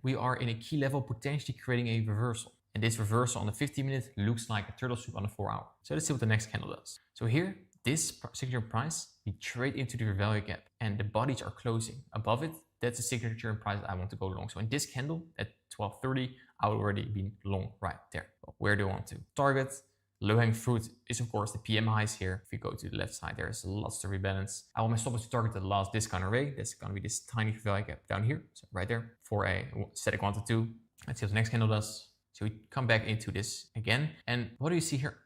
we are in a key level, potentially creating a reversal. And this reversal on the 15-minute looks like a turtle soup on the 4-hour. So let's see what the next candle does. So here, this signature price, we trade into the value gap and the bodies are closing above it. That's the signature price that I want to go long. So in this candle at 12:30, I would already be long right there. Well, where do I want to target? Low-hanging fruit is of course the PM highs here. If you go to the left side, there's lots to rebalance. I want my stop loss to target the last discount array. That's going to be this tiny value gap down here. So right there for a static 1 to 2. Let's see what the next candle does. So we come back into this again. And what do you see here?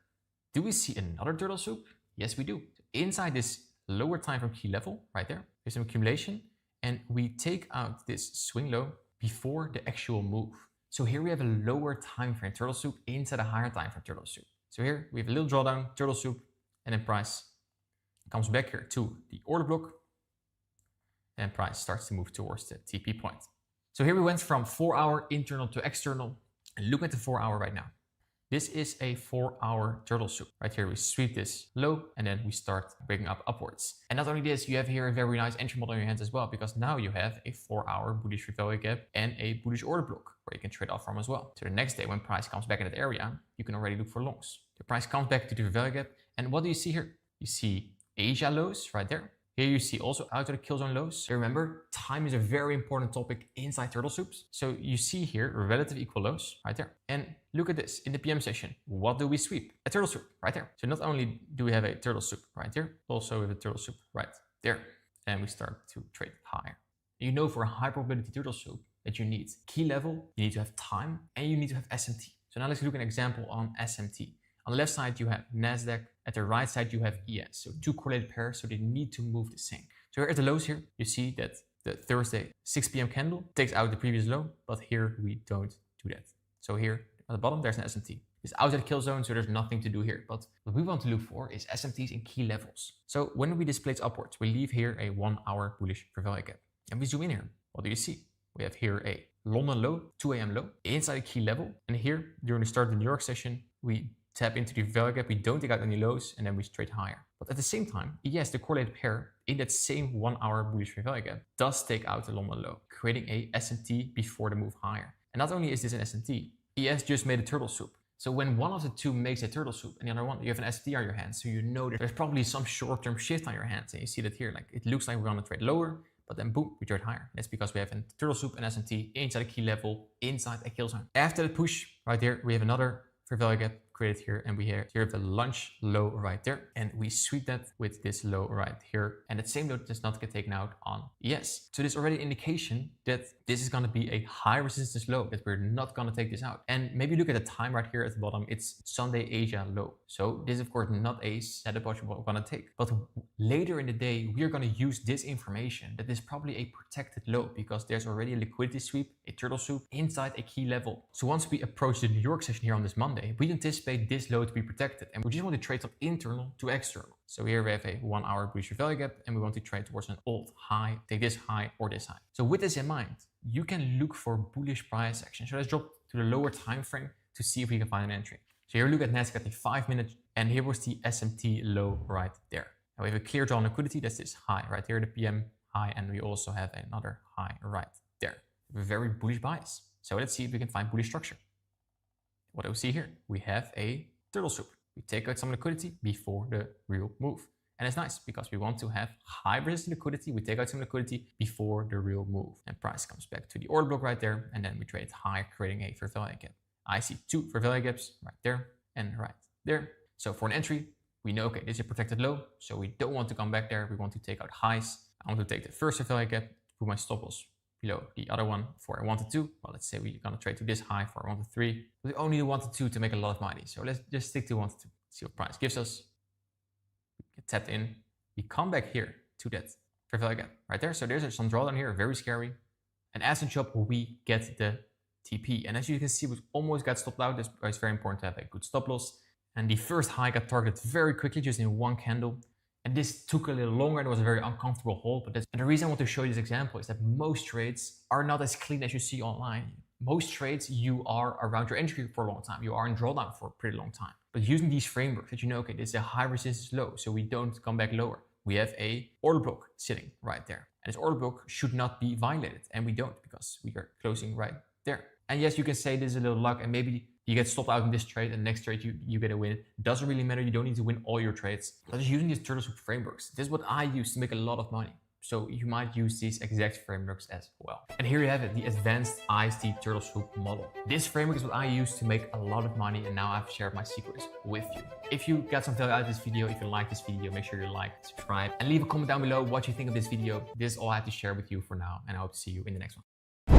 Do we see another turtle soup? Yes, we do. So inside this lower time frame key level right there, there's some accumulation. And we take out this swing low before the actual move. So here we have a lower time frame turtle soup inside a higher time frame turtle soup. So here we have a little drawdown, turtle soup, and then price comes back here to the order block, and price starts to move towards the TP point. So here we went from 4-hour internal to external, and look at the 4-hour right now. This is a 4-hour turtle soup. Right here we sweep this low and then we start breaking up upwards. And not only this, you have here a very nice entry model in your hands as well, because now you have a 4-hour bullish value gap and a bullish order block where you can trade off from as well. So the next day when price comes back in that area, you can already look for longs. The price comes back to the value gap, and what do you see here? You see Asia lows right there. Here you see also out of the kill zone lows. So remember, time is a very important topic inside turtle soups. So you see here relative equal lows right there. And look at this in the PM session. What do we sweep? A turtle soup right there. So not only do we have a turtle soup right here, also we have a turtle soup right there. And we start to trade higher. You know, for a high probability turtle soup that you need key level, you need to have time, and you need to have SMT. So now let's look at an example on SMT. On the left side, you have NASDAQ. At the right side, you have ES. So two correlated pairs, so they need to move the same. So here at the lows here, you see that the Thursday 6 p.m. candle takes out the previous low, but here we don't do that. So here at the bottom, there's an SMT. It's outside the kill zone, so there's nothing to do here. But what we want to look for is SMTs in key levels. So when we display upwards, we leave here a 1-hour bullish value gap. And we zoom in here. What do you see? We have here a London low, 2 a.m. low, inside a key level. And here, during the start of the New York session, we tap into the value gap, we don't take out any lows, and then we trade higher. But at the same time, yes, the correlated pair in that same 1-hour bullish value gap does take out the London low, creating a SMT before the move higher. And not only is this an SMT, ES just made a turtle soup. So when one of the two makes a turtle soup and the other one, you have an SMT on your hands, so you know that there's probably some short-term shift on your hands. And you see that here, like it looks like we're gonna trade lower, but then boom, we trade higher. That's because we have a turtle soup and SMT inside a key level, inside a kill zone. After the push right there, we have another fair value gap created here, and we here have the lunch low right there, and we sweep that with this low right here, and that same low does not get taken out on ES. So there's already an indication that this is going to be a high resistance low, that we're not going to take this out. And maybe look at the time right here at the bottom. It's Sunday Asia low. So this is of course not a setup what we're going to take, but later in the day we are going to use this information that is probably a protected low, because there's already a liquidity sweep, a turtle soup inside a key level. So once we approach the New York session here on this Monday, we anticipate this low to be protected, and we just want to trade from internal to external. So here we have a 1-hour bullish value gap, and we want to trade towards an old high, take this high or this high. So with this in mind, you can look for bullish price action. So let's drop to the lower time frame to see if we can find an entry. So here look at NASDAQ at the 5 minute, and here was the SMT low right there. Now we have a clear drawn liquidity, that's this high right here, the PM high, and we also have another high right there. Very bullish bias. So let's see if we can find bullish structure. What do we see here? We have a turtle soup. We take out some liquidity before the real move. And it's nice because we want to have high resistance liquidity. We take out some liquidity before the real move. And price comes back to the order block right there. And then we trade high, creating a fair value gap. I see two fair value gaps right there and right there. So for an entry, we know, okay, this is a protected low. So we don't want to come back there. We want to take out highs. I want to take the first fair value gap, put my stop loss below the other one for a 1 to 2. Well, let's say we're going to trade to this high for a 1 to 3. We only do 1 to 2 to make a lot of money. So let's just stick to 1 to 2. See what price gives us. We get tapped in. We come back here to that fair value gap right there. So there's some drawdown here, very scary. And as a job, we get the TP. And as you can see, we almost got stopped out. That's why it's very important to have a good stop loss. And the first high got targeted very quickly, just in one candle. And this took a little longer and it was a very uncomfortable hold. But and the reason I want to show you this example is that most trades are not as clean as you see online. Most trades, you are around your entry for a long time. You are in drawdown for a pretty long time. But using these frameworks that you know, okay, this is a high resistance low, so we don't come back lower. we have a order block sitting right there. And this order block should not be violated. And we don't, because we are closing right there. And yes, you can say this is a little luck and maybe you get stopped out in this trade and next trade you get a win. Doesn't really matter. You don't need to win all your trades. But just using these turtle soup frameworks, this is what I use to make a lot of money. So you might use these exact frameworks as well. And here you have it, the advanced ICT turtle soup model. This framework is what I use to make a lot of money, and now I've shared my secrets with you. If you got some value out of this video, if you like this video, make sure you like, subscribe, and leave a comment down below what you think of this video. This is all I have to share with you for now, and I hope to see you in the next one.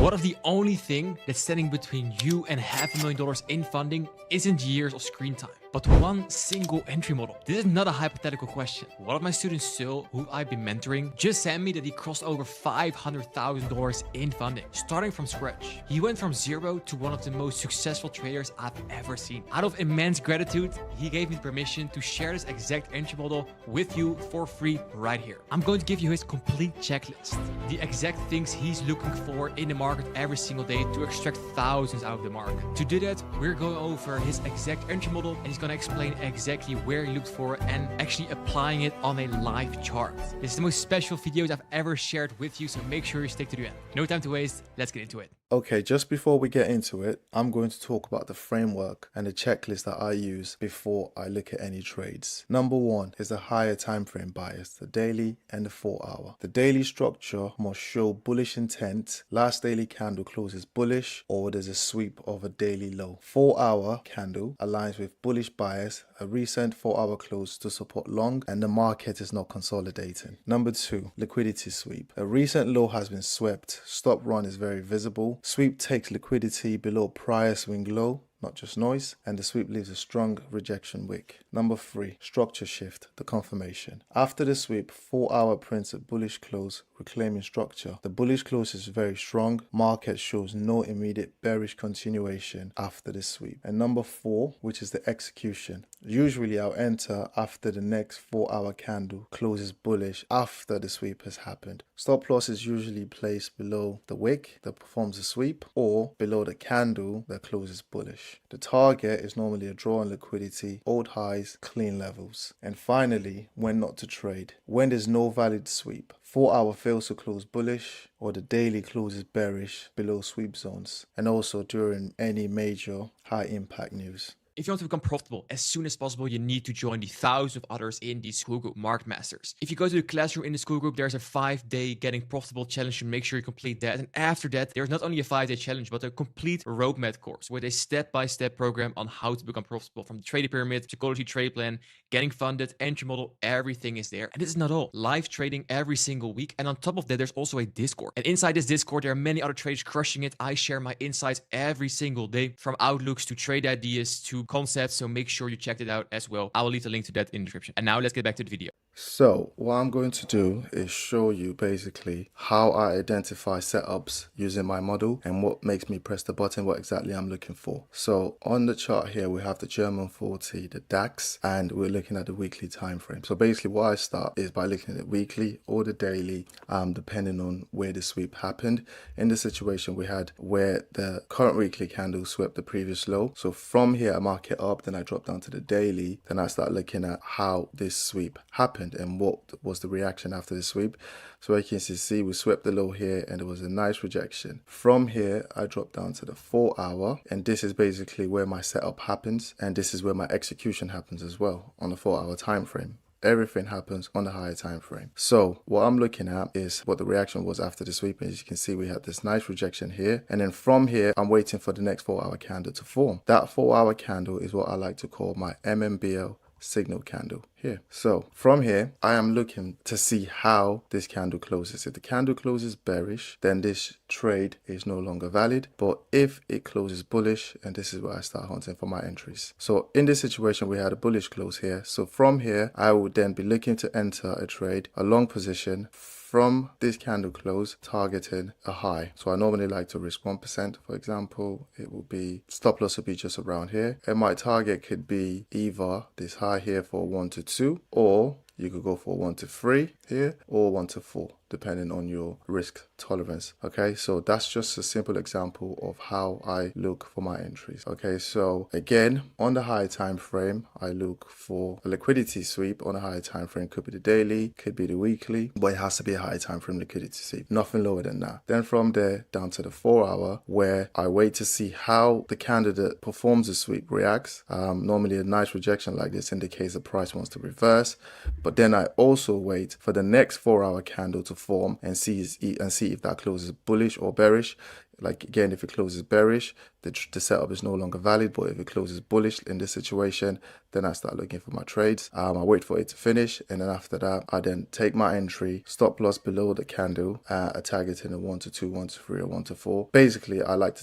What if the only thing that's standing between you and $500,000 in funding isn't years of screen time, but one single entry model? This is not a hypothetical question. One of my students, Sil, who I've been mentoring, just sent me that he crossed over $500,000 in funding, starting from scratch. He went from zero to one of the most successful traders I've ever seen. Out of immense gratitude, he gave me the permission to share this exact entry model with you for free right here. I'm going to give you his complete checklist, the exact things he's looking for in the market every single day to extract thousands out of the market. To do that, we're going over his exact entry model, and he's going to explain exactly where he looked for and actually applying it on a live chart. This is the most special videos I've ever shared with you, so make sure you stick to the end. No time to waste, let's get into it. Okay, just before we get into it, I'm going to talk about the framework and the checklist that I use before I look at any trades. Number one is the higher time frame bias, the daily and the 4 hour. The daily structure must show bullish intent. Last daily candle closes bullish or there's a sweep of a daily low. 4 hour candle aligns with bullish bias, a recent 4 hour close to support long, and the market is not consolidating. Number two, liquidity sweep. A recent low has been swept. Stop run is very visible. Sweep takes liquidity below prior swing low, not just noise, and the sweep leaves a strong rejection wick. Number three, structure shift, the confirmation. After the sweep, 4 hour prints a bullish close, reclaiming structure. The bullish close is very strong. Market shows no immediate bearish continuation after the sweep. And number four, which is the execution. Usually I'll enter after the next 4 hour candle closes bullish after the sweep has happened. Stop loss is usually placed below the wick that performs a sweep or below the candle that closes bullish. The target is normally a draw on liquidity, old highs, clean levels. And finally, when not to trade. When there's no valid sweep. 4 hour fails to close bullish or the daily closes bearish below sweep zones. And also during any major high impact news. If you want to become profitable as soon as possible, you need to join the thousands of others in the school group, Market Masters. If you go to the classroom in the school group, there's a 5-day getting profitable challenge to make sure you complete that. And after that, there's not only a 5-day challenge, but a complete roadmap course with a step-by-step program on how to become profitable, from the trading pyramid, psychology trade plan, getting funded, entry model, everything is there. And this is not all. Live trading every single week. And on top of that, there's also a Discord. And inside this Discord, there are many other traders crushing it. I share my insights every single day, from outlooks to trade ideas to concepts, so make sure you check it out as well. I will leave the link to that in the description. And now let's get back to the video. So what I'm going to do is show you basically how I identify setups using my model and what makes me press the button, what exactly I'm looking for. So on the chart here, we have the German 40, the DAX, and we're looking at the weekly time frame. So basically what I start is by looking at the weekly or the daily, depending on where the sweep happened. In the situation we had where the current weekly candle swept the previous low. So from here I mark it up, then I drop down to the daily, then I start looking at how this sweep happened and what was the reaction after the sweep. So you can see we swept the low here and there was a nice rejection. From here I drop down to the 4 hour, and this is basically where my setup happens, and this is where my execution happens as well on the 4 hour time frame. Everything happens on the higher time frame. So what I'm looking at is what the reaction was after the sweep. As you can see, we had this nice rejection here, and then from here I'm waiting for the next 4 hour candle to form. That 4 hour candle is what I like to call my MMBL signal candle here. So from here I am looking to see how this candle closes. If the candle closes bearish, then this trade is no longer valid, but if it closes bullish, and this is where I start hunting for my entries. So in this situation we had a bullish close here, so from here I would then be looking to enter a trade, a long position from this candle close, targeting a high. So I normally like to risk 1%, for example. It will be, stop loss will be just around here, and my target could be either this high here for 1 to 2, or you could go for 1 to 3, here, or 1 to 4, depending on your risk tolerance. Okay, so that's just a simple example of how I look for my entries. Okay, so again, on the high time frame, I look for a liquidity sweep. On a high time frame, could be the daily, could be the weekly, but it has to be a high time frame liquidity sweep, nothing lower than that. Then from there down to the 4-hour, where I wait to see how the candidate performs the sweep, reacts. Normally a nice rejection like this indicates the price wants to reverse, but then I also wait for the next 4-hour candle to form and see if that closes bullish or bearish. Like again, if it closes bearish, the setup is no longer valid. But if it closes bullish in this situation, then I start looking for my trades. I wait for it to finish, and then after that, I then take my entry, stop loss below the candle, a target in a 1 to 2, 1 to 3, or 1 to 4. Basically, I like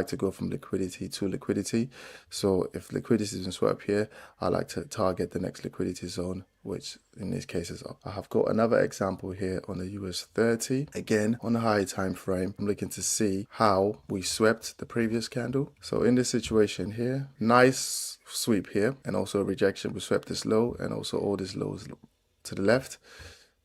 to go from liquidity to liquidity. So if liquidity is been swept here, I like to target the next liquidity zone, which in this case is up. I have got another example here on the US 30. Again, on the high time frame, I'm looking to see how we swept the previous candle. So in this situation here, nice sweep here, and also a rejection. We swept this low and also all these lows to the left.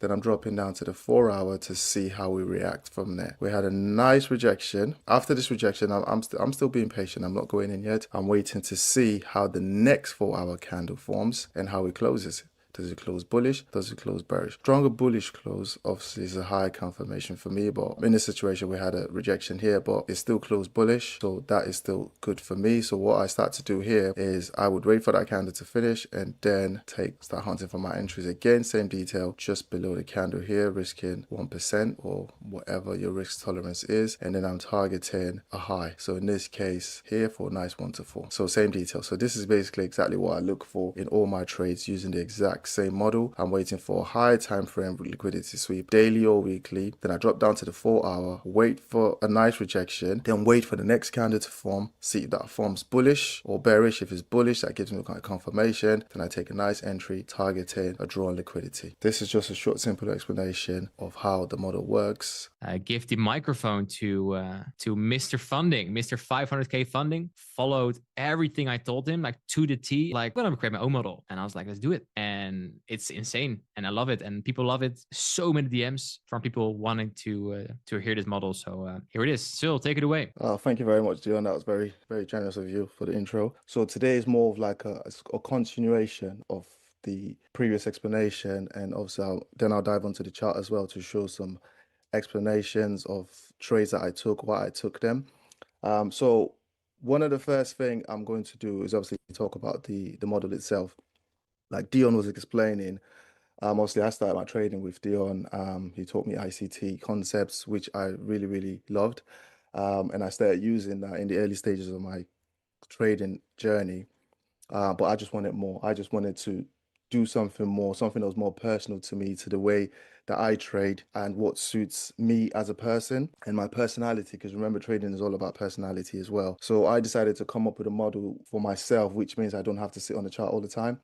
Then I'm dropping down to the 4-hour to see how we react from there. We had a nice rejection. After this rejection, I'm still being patient. I'm not going in yet. I'm waiting to see how the next 4-hour candle forms and how it closes. Does it close bullish? Does it close bearish? Stronger bullish close obviously is a high confirmation for me, but in this situation we had a rejection here, but it still closed bullish, so that is still good for me. So what I start to do here is I would wait for that candle to finish and then start hunting for my entries again. Same detail, just below the candle here, risking 1% or whatever your risk tolerance is, and then I'm targeting a high. So in this case here for a nice 1 to 4. So same detail. So this is basically exactly what I look for in all my trades using the exact same model. I'm waiting for a high time frame liquidity sweep, daily or weekly. Then I drop down to the 4-hour, wait for a nice rejection, then wait for the next candle to form, see if that forms bullish or bearish. If it's bullish, that gives me kind of confirmation. Then I take a nice entry targeting a draw on liquidity. This is just a short, simple explanation of how the model works. Give the microphone to Mr. Funding, Mr. 500K Funding. Followed everything I told him, like to the T. Like, I'm gonna create my own model, and I was like, let's do it. And it's insane, and I love it, and people love it. So many DMs from people wanting to hear this model. So here it is. Sil, take it away. Thank you very much, Dion. That was very, very generous of you for the intro. So today is more of like a continuation of the previous explanation, and also then I'll dive onto the chart as well to show some explanations of trades that I took, why I took them. So one of the first thing I'm going to do is obviously talk about the model itself. Like Dion was explaining, obviously I started my trading with Dion. He taught me ICT concepts, which I really, really loved. And I started using that in the early stages of my trading journey. But I just wanted more. I just wanted to do something more, something that was more personal to me, to the way that I trade and what suits me as a person and my personality. Because remember, trading is all about personality as well. So I decided to come up with a model for myself, which means I don't have to sit on the chart all the time.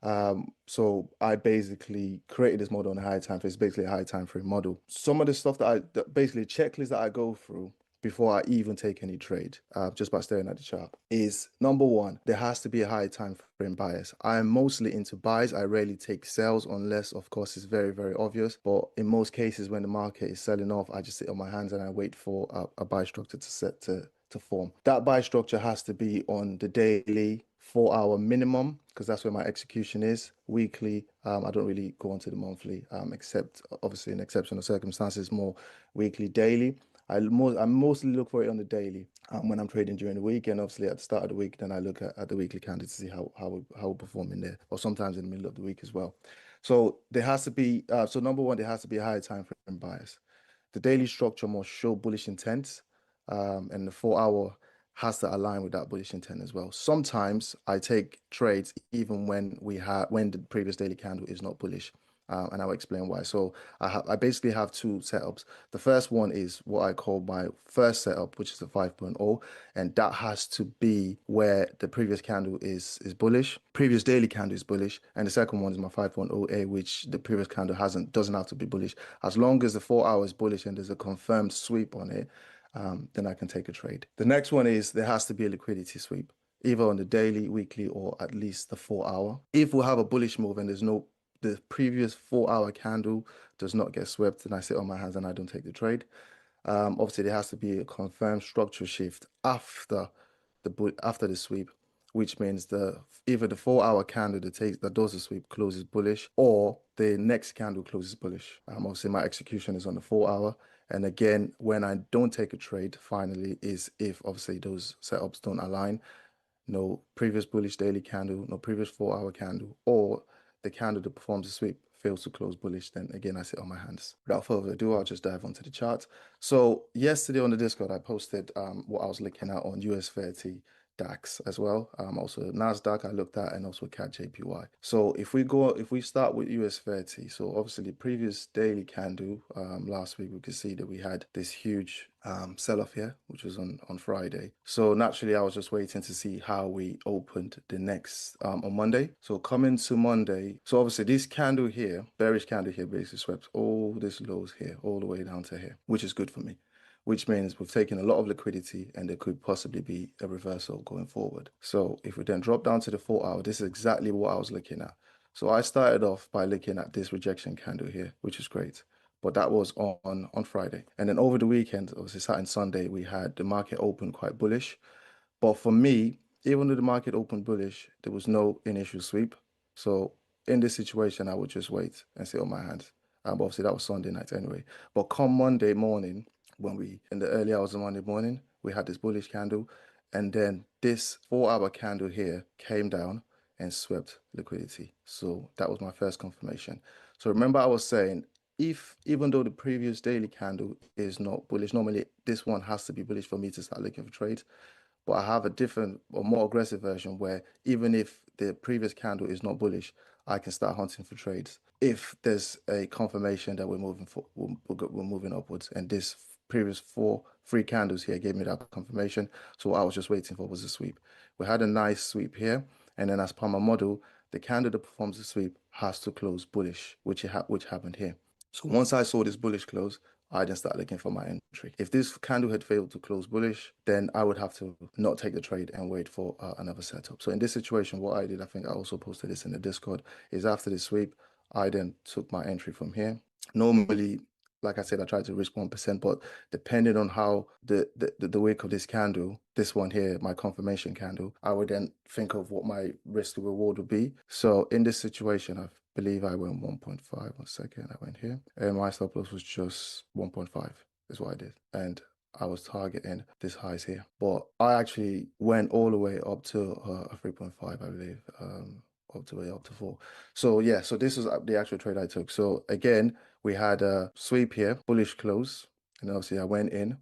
So I basically created this model on a high time frame. It's basically a high time frame model. Some of the stuff that basically checklists that I go through before I even take any trade, just by staring at the chart, is number one, there has to be a high time frame bias. I am mostly into buys. I rarely take sells unless, of course, it's very, very obvious. But in most cases, when the market is selling off, I just sit on my hands and I wait for a buy structure to form. That buy structure has to be on the daily 4-hour minimum, because that's where my execution is. Weekly, I don't really go on to the monthly, except obviously in exceptional circumstances, more weekly, daily. I mostly look for it on the daily when I'm trading during the week, and obviously at the start of the week, then I look at the weekly candle to see how we perform in there, or sometimes in the middle of the week as well. So there has to be so number one, there has to be a higher time frame bias. The daily structure must show bullish intent, and the 4-hour has to align with that bullish intent as well. Sometimes I take trades even when the previous daily candle is not bullish. And I'll explain why. So I basically have two setups. The first one is what I call my first setup, which is the 5.0, and that has to be where the previous candle is bullish, previous daily candle is bullish, and the second one is my 5.0A, which the previous candle doesn't have to be bullish. As long as the 4-hour is bullish and there's a confirmed sweep on it, then I can take a trade. The next one is there has to be a liquidity sweep, either on the daily, weekly, or at least the 4-hour. If we have a bullish move and there's the previous 4 hour candle does not get swept and I sit on my hands and I don't take the trade. Obviously, there has to be a confirmed structural shift after after the sweep, which means either the 4 hour candle that does the sweep closes bullish, or the next candle closes bullish. Obviously, my execution is on the 4 hour. And again, when I don't take a trade, finally, is if obviously those setups don't align. No previous bullish daily candle, no previous 4 hour candle, or the candle that performs the sweep fails to close bullish, then again I sit on my hands. Without further ado, I'll just dive onto the chart. So yesterday on the Discord, I posted what I was looking at on US 30 DAX as well. Also NASDAQ I looked at, and also CAD JPY. So if we start with US 30, so obviously the previous daily candle last week, we could see that we had this huge sell-off here, which was on Friday. So naturally, I was just waiting to see how we opened the next on Monday. So coming to Monday, so obviously this candle here, bearish candle here, basically swept all this lows here, all the way down to here, which is good for me. Which means we've taken a lot of liquidity and there could possibly be a reversal going forward. So if we then drop down to the 4 hour, this is exactly what I was looking at. So I started off by looking at this rejection candle here, which is great. But that was on Friday. And then over the weekend, obviously Saturday, Sunday, we had the market open quite bullish. But for me, even though the market opened bullish, there was no initial sweep. So in this situation, I would just wait and sit on my hands. But obviously that was Sunday night anyway. But come Monday morning, in the early hours of Monday morning, we had this bullish candle. And then this 4 hour candle here came down and swept liquidity. So that was my first confirmation. So remember I was saying, even though the previous daily candle is not bullish, normally this one has to be bullish for me to start looking for trades. But I have a different or more aggressive version where even if the previous candle is not bullish, I can start hunting for trades if there's a confirmation that we're moving upwards. And this previous three candles here gave me that confirmation. So what I was just waiting for was a sweep. We had a nice sweep here, and then as per my model, the candle that performs the sweep has to close bullish, which happened here. So once I saw this bullish close, I then start looking for my entry. If this candle had failed to close bullish, then I would have to not take the trade and wait for another setup. So in this situation, what I did, I think I also posted this in the Discord, is after the sweep, I then took my entry from here. Normally, like I said, I try to risk 1%, but depending on how the wick of this candle, this one here, my confirmation candle, I would then think of what my risk to reward would be. So in this situation, I believe I went 1.5. 1 second, I went here, and my stop loss was just 1.5 is what I did. And I was targeting this highs here, but I actually went all the way up to a 3.5, I believe, up to 4. So yeah, so this was the actual trade I took. So again, we had a sweep here, bullish close, and obviously I went in,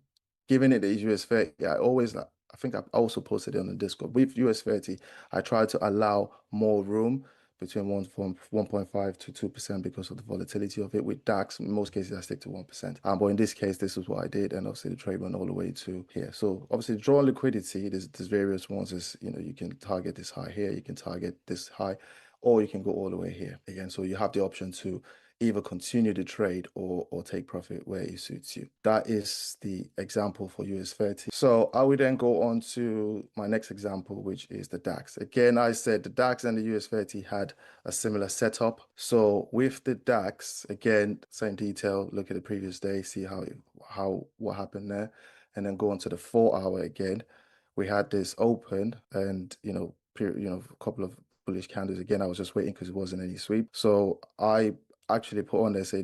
giving it the US 30. I think I also posted it on the Discord. With US 30, I tried to allow more room between 1.5 to 2% because of the volatility of it. With DAX, in most cases, I stick to 1%. But in this case, this is what I did, and obviously the trade went all the way to here. So obviously, drawing liquidity, there's various ones. You can target this high here, you can target this high, or you can go all the way here again. So you have the option to either continue the trade or take profit where it suits you. That is the example for US 30. So I will then go on to my next example, which is the DAX. Again, I said the DAX and the US 30 had a similar setup. So with the DAX, again, same detail, look at the previous day, see what happened there, and then go on to the 4 hour again. We had this open and, a couple of bullish candles. Again, I was just waiting because it wasn't any sweep. So I actually put on there, say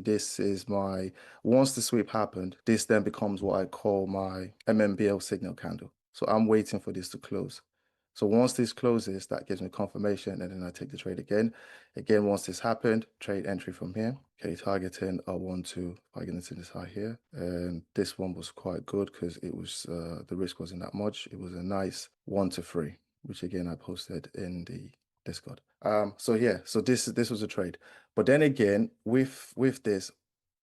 once the sweep happened, this then becomes what I call my MMBL signal candle. So I'm waiting for this to close. So once this closes, that gives me confirmation, and then I take the trade again. Again, once this happened, trade entry from here. Okay, targeting a 1-2, targeting this high here. And this one was quite good because it was the risk wasn't that much. It was a nice 1-3, which again I posted in the Discord. So this was a trade. But then again, with this,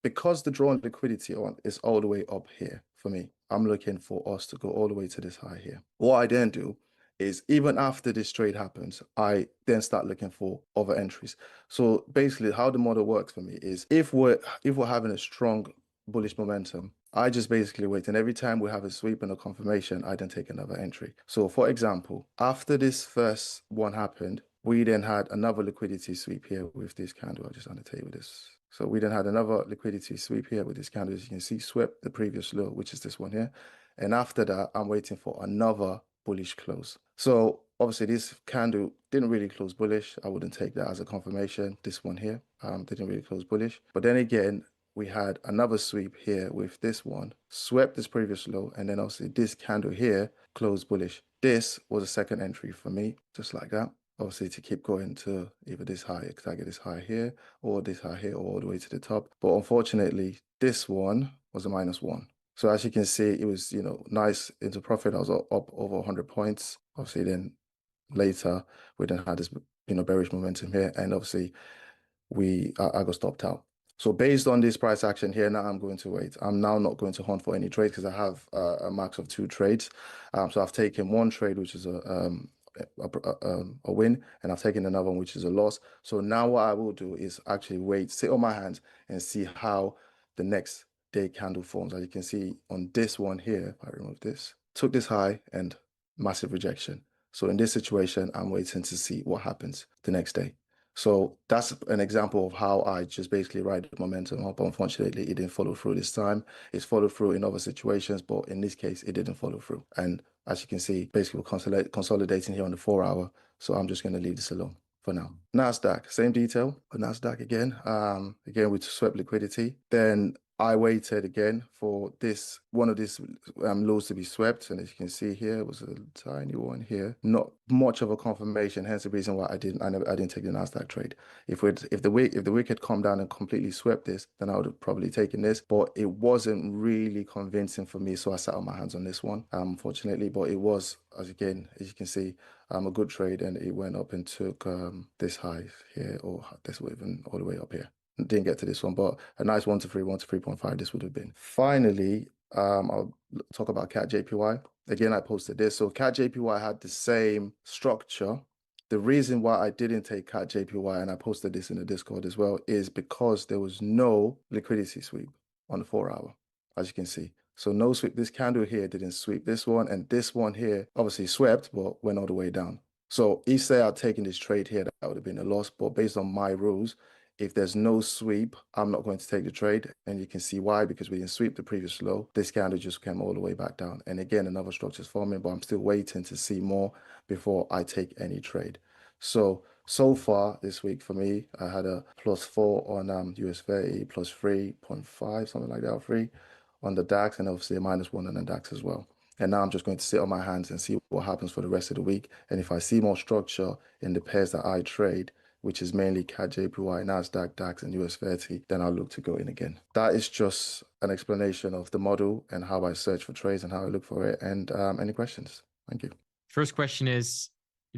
because the drawn liquidity is all the way up here for me, I'm looking for us to go all the way to this high here. What I then do is, even after this trade happens, I then start looking for other entries. So basically how the model works for me is, if we're having a strong bullish momentum, I just basically wait, and every time we have a sweep and a confirmation, I then take another entry. So for example, after this first one happened, we then had another liquidity sweep here with this candle. I'll just annotate with this. So we then had another liquidity sweep here with this candle. As you can see, swept the previous low, which is this one here. And after that, I'm waiting for another bullish close. So obviously this candle didn't really close bullish. I wouldn't take that as a confirmation. This one here didn't really close bullish. But then again, we had another sweep here with this one, swept this previous low, and then obviously this candle here closed bullish. This was a second entry for me, just like that. Obviously to keep going to either this high, because I get this high here, or this high here, or all the way to the top. But unfortunately, this one was a -1. So as you can see, it was, nice into profit. I was up over 100 points. Obviously then later, we then had this, bearish momentum here. And obviously I got stopped out. So based on this price action here, now I'm going to wait. I'm now not going to hunt for any trades because I have a max of 2 trades. So I've taken one trade, which is a win, and I've taken another one, which is a loss. So now what I will do is actually wait, sit on my hands and see how the next day candle forms. As you can see on this one here, if I remove this, took this high and massive rejection. So in this situation, I'm waiting to see what happens the next day. So that's an example of how I just basically ride the momentum up. Unfortunately, it didn't follow through this time. It's followed through in other situations, but in this case, it didn't follow through. And as you can see, basically we're consolidating here on the 4-hour. So I'm just going to leave this alone for now. NASDAQ, same detail, but NASDAQ again. Again, we swept liquidity. Then I waited again for this one of these lows to be swept, and as you can see here, it was a tiny one here. Not much of a confirmation, hence the reason why I didn't take the NASDAQ trade. If the wick had come down and completely swept this, then I would have probably taken this, but it wasn't really convincing for me, so I sat on my hands on this one, unfortunately. But it was, as you can see, a good trade, and it went up and took this high here, or this even all the way up here. Didn't get to this one, but a nice 1 to 3, 1 to 3.5 this would have been. Finally, I'll talk about CAT JPY. Again, I posted this. So CAT JPY had the same structure. The reason why I didn't take CAT JPY, and I posted this in the Discord as well, is because there was no liquidity sweep on the 4-hour, as you can see. So no sweep. This candle here didn't sweep this one, and this one here obviously swept, but went all the way down. So if say I'd taken this trade here, that would have been a loss. But based on my rules, if there's no sweep, I'm not going to take the trade. And you can see why, because we didn't sweep the previous low. This candle just came all the way back down. And again, another structure is forming, but I'm still waiting to see more before I take any trade. So far this week for me, I had a +4 on US 30, plus 3.5, something like that, or 3 on the DAX, and obviously a -1 on the DAX as well. And now I'm just going to sit on my hands and see what happens for the rest of the week. And if I see more structure in the pairs that I trade, which is mainly CAD, JPY, NASDAQ, DAX, and US 30, then I'll look to go in again. That is just an explanation of the model and how I search for trades and how I look for it. And any questions? Thank you. First question is,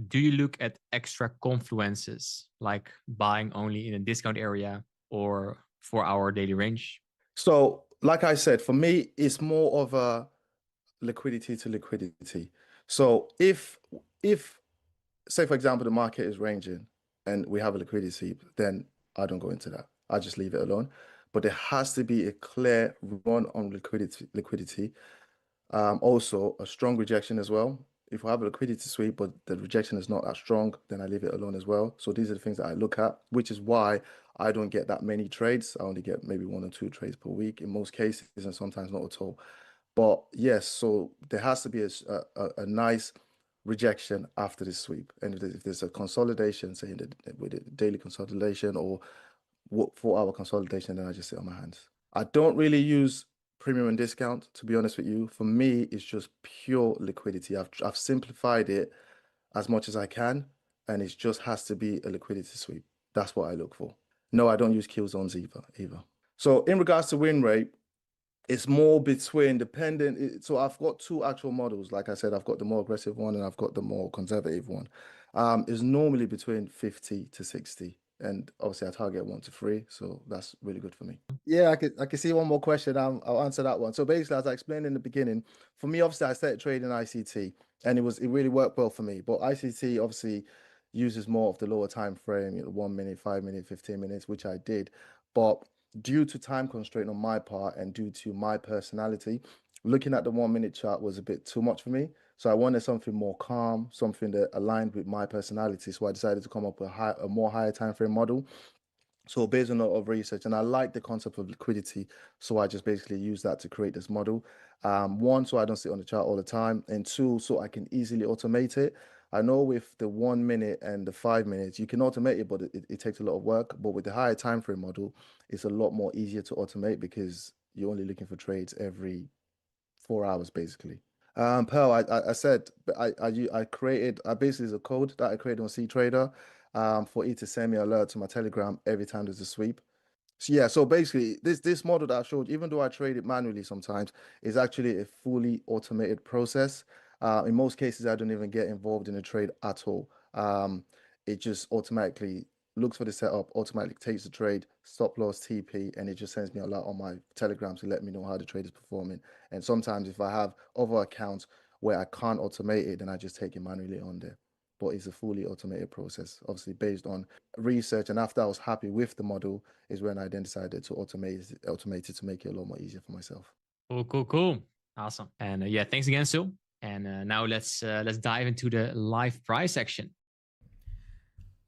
do you look at extra confluences, like buying only in a discount area or 4-hour daily range? So, like I said, for me, it's more of a liquidity to liquidity. So if say, for example, the market is ranging and we have a liquidity, then I don't go into that. I just leave it alone. But there has to be a clear run on liquidity. Also, a strong rejection as well. If I have a liquidity sweep, but the rejection is not that strong, then I leave it alone as well. So these are the things that I look at, which is why I don't get that many trades. I only get maybe 1 or 2 trades per week in most cases, and sometimes not at all. But yes, so there has to be a nice rejection after this sweep. And if there's a consolidation, say with a daily consolidation or 4-hour consolidation, then I just sit on my hands. I don't really use premium and discount, to be honest with you. For me, it's just pure liquidity. I've simplified it as much as I can, and it just has to be a liquidity sweep. That's what I look for. No, I don't use kill zones either. So in regards to win rate, it's more between dependent. So I've got 2 actual models. Like I said, I've got the more aggressive one and I've got the more conservative one. It's normally between 50 to 60. And obviously I target 1 to 3. So that's really good for me. Yeah, I can see one more question. I'll answer that one. So basically, as I explained in the beginning, for me, obviously I started trading ICT and it really worked well for me. But ICT obviously uses more of the lower time frame, 1 minute, 5 minutes, 15 minutes, which I did. But due to time constraint on my part and due to my personality, Looking at the 1 minute chart was a bit too much for me. So I wanted something more calm, something that aligned with my personality. So I decided to come up with a more higher time frame model. So based on a lot of research, and I like the concept of liquidity, so I just basically use that to create this model. One, so I don't sit on the chart all the time, and two, so I can easily automate it. I know with the 1 minute and the 5 minutes, you can automate it, but it takes a lot of work. But with the higher time frame model, it's a lot more easier to automate because you're only looking for trades every 4 hours, basically. Pearl, I said I created basically is a code that I created on C Trader for it to send me alert to my Telegram every time there's a sweep. So yeah, so basically this model that I showed, even though I trade it manually sometimes, is actually a fully automated process. In most cases, I don't even get involved in the trade at all. It just automatically looks for the setup, automatically takes the trade, stop loss, TP, and it just sends me a lot on my Telegram to let me know how the trade is performing. And sometimes if I have other accounts where I can't automate it, then I just take it manually on there. But it's a fully automated process, obviously based on research. And after I was happy with the model, is when I then decided to automate it to make it a lot more easier for myself. Cool, cool, cool. Awesome. And yeah, thanks again, Sil. And now let's dive into the live price section.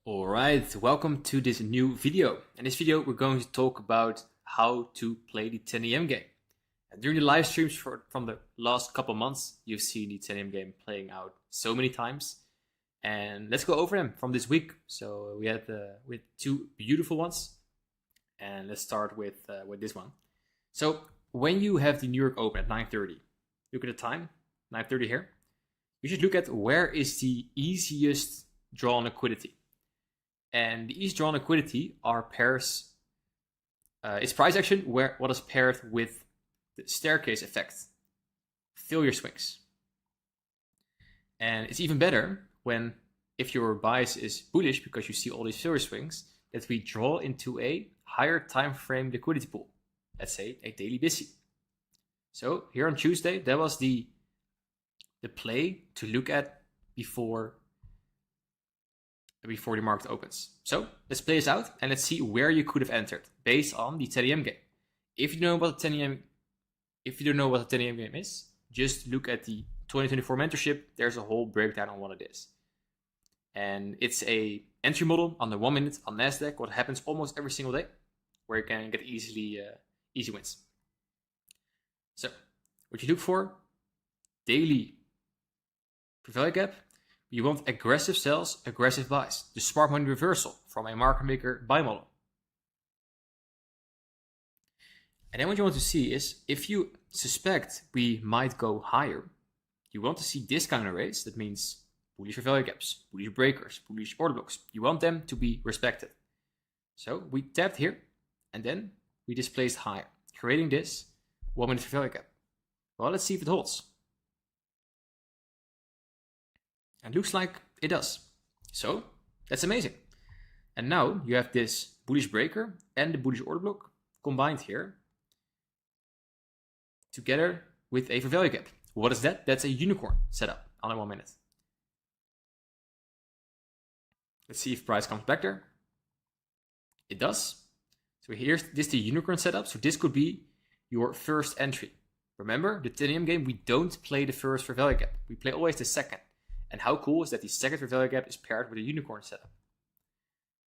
All right, welcome to this new video. In this video, we're going to talk about how to play the 10 a.m. game. And during the live streams from the last couple months, you've seen the 10 a.m. game playing out so many times. And let's go over them from this week. So we had two beautiful ones. And let's start with this one. So when you have the New York Open at 9:30, look at the time, 9:30 here. You should look at where is the easiest draw on liquidity. And the easiest draw on liquidity are pairs. It's price action where what is paired with the staircase effect, failure swings. And it's even better when, if your bias is bullish because you see all these failure swings, that we draw into a higher time frame liquidity pool. Let's say a daily BISI. So here on Tuesday, that was the play to look at before the market opens. So let's play this out and let's see where you could have entered based on the 10 a.m. game. If you don't know what the 10 a.m. game is, just look at the 2024 mentorship. There's a whole breakdown on what it is. And it's a entry model on the 1 minute on NASDAQ, what happens almost every single day, where you can get easy wins. So what you look for, daily value gap. You want aggressive sells, aggressive buys. The smart money reversal from a market maker buy model. And then what you want to see is, if you suspect we might go higher, you want to see discount arrays. That means bullish value gaps, bullish breakers, bullish order blocks. You want them to be respected. So we tapped here, and then we displaced higher, creating this 1 minute value gap. Well, let's see if it holds. And looks like it does. So that's amazing. And now you have this bullish breaker and the bullish order block combined here together with a value gap. What is that? That's a unicorn setup on a 1 minute. Let's see if price comes back there. It does. So here's this the unicorn setup. So this could be your first entry. Remember, the 10 a.m. game, we don't play the first for value gap. We play always the second. And how cool is that the second for value gap is paired with a unicorn setup?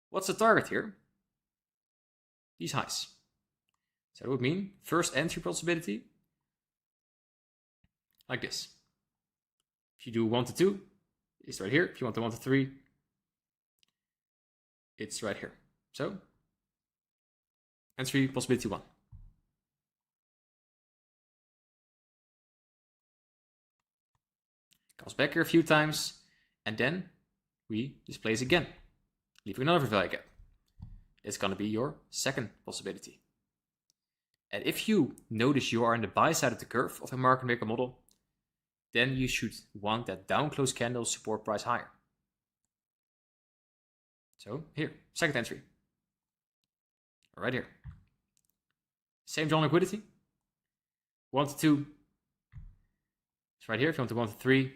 What's the target here? These highs. So that would mean first entry possibility like this. If you do 1 to 2, it's right here. If you want the 1 to 3, it's right here. So entry possibility 1. Comes back here a few times, and then we displace again, leaving another value gap. It's going to be your second possibility. And if you notice you are on the buy side of the curve of a market maker model, then you should want that down close candle support price higher. So here, second entry. Right here. Same drawn liquidity. 1 to 2. It's right here. If you want to 1 to 3, you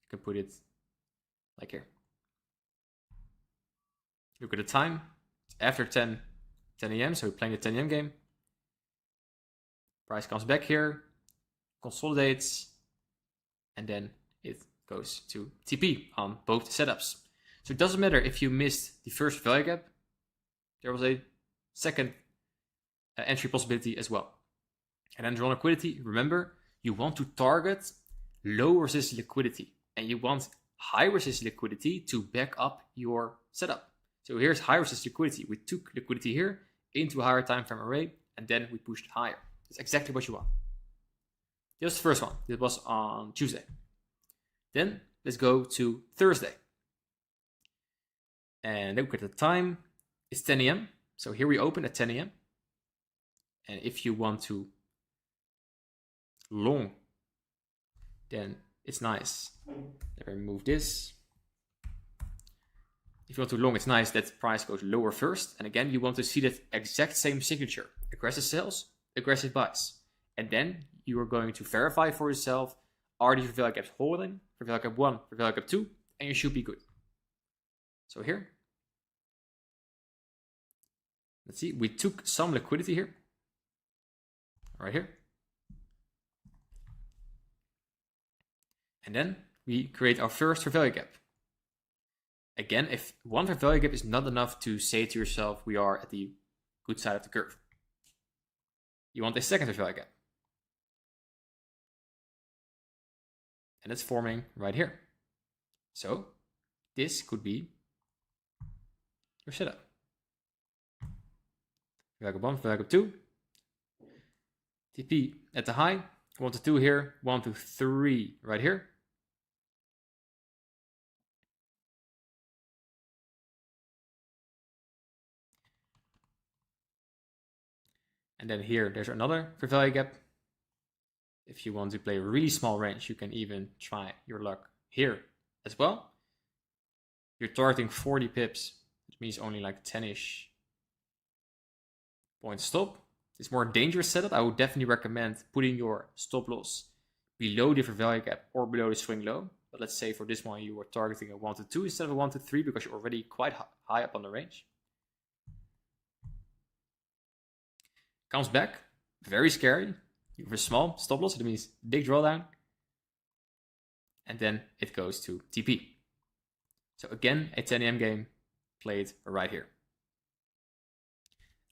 can put it like here. Look at the time. It's after 10 a.m. So we're playing the 10 a.m. game. Price comes back here. consolidates, and then it goes to TP on both setups. So it doesn't matter if you missed the first value gap, there was a second entry possibility as well. And then draw liquidity, remember, you want to target low resistance liquidity, and you want high resistance liquidity to back up your setup. So here's high resistance liquidity. We took liquidity here into a higher time frame array, and then we pushed higher. That's exactly what you want. This was the first one. This was on Tuesday. Then let's go to Thursday. And look at the time. It's 10 a.m. So here we open at 10 a.m. And if you want to long, then it's nice. Let me remove this. If you want to long, it's nice that the price goes lower first. And again, you want to see that exact same signature. Aggressive sells, aggressive buys. And then you are going to verify for yourself, are these value gaps holding, for value gap 1, for value gap 2, and you should be good. So here, let's see, we took some liquidity here, right here. And then we create our first fair value gap. Again, if one fair value gap is not enough to say to yourself, we are at the good side of the curve, you want a second fair value gap. And it's forming right here. So this could be your setup. Fair value gap 1, fair value gap 2. TP at the high, 1 to 2 here, 1 to 3 right here. And then here, there's another fair value gap. If you want to play a really small range, you can even try your luck here as well. You're targeting 40 pips, which means only like 10-ish point stop. It's more dangerous setup. I would definitely recommend putting your stop loss below the fair value gap or below the swing low. But let's say for this one, you were targeting a 1 to 2 instead of a 1 to 3 because you're already quite high up on the range. Comes back, very scary. You have a small stop loss, it means big drawdown. And then it goes to TP. So again, a 10 a.m. game played right here.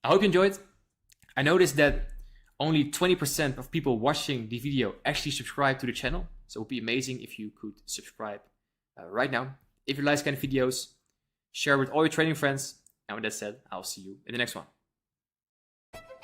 I hope you enjoyed. I noticed that only 20% of people watching the video actually subscribe to the channel. So it would be amazing if you could subscribe right now. If you like this kind of videos, share with all your trading friends. And with that said, I'll see you in the next one.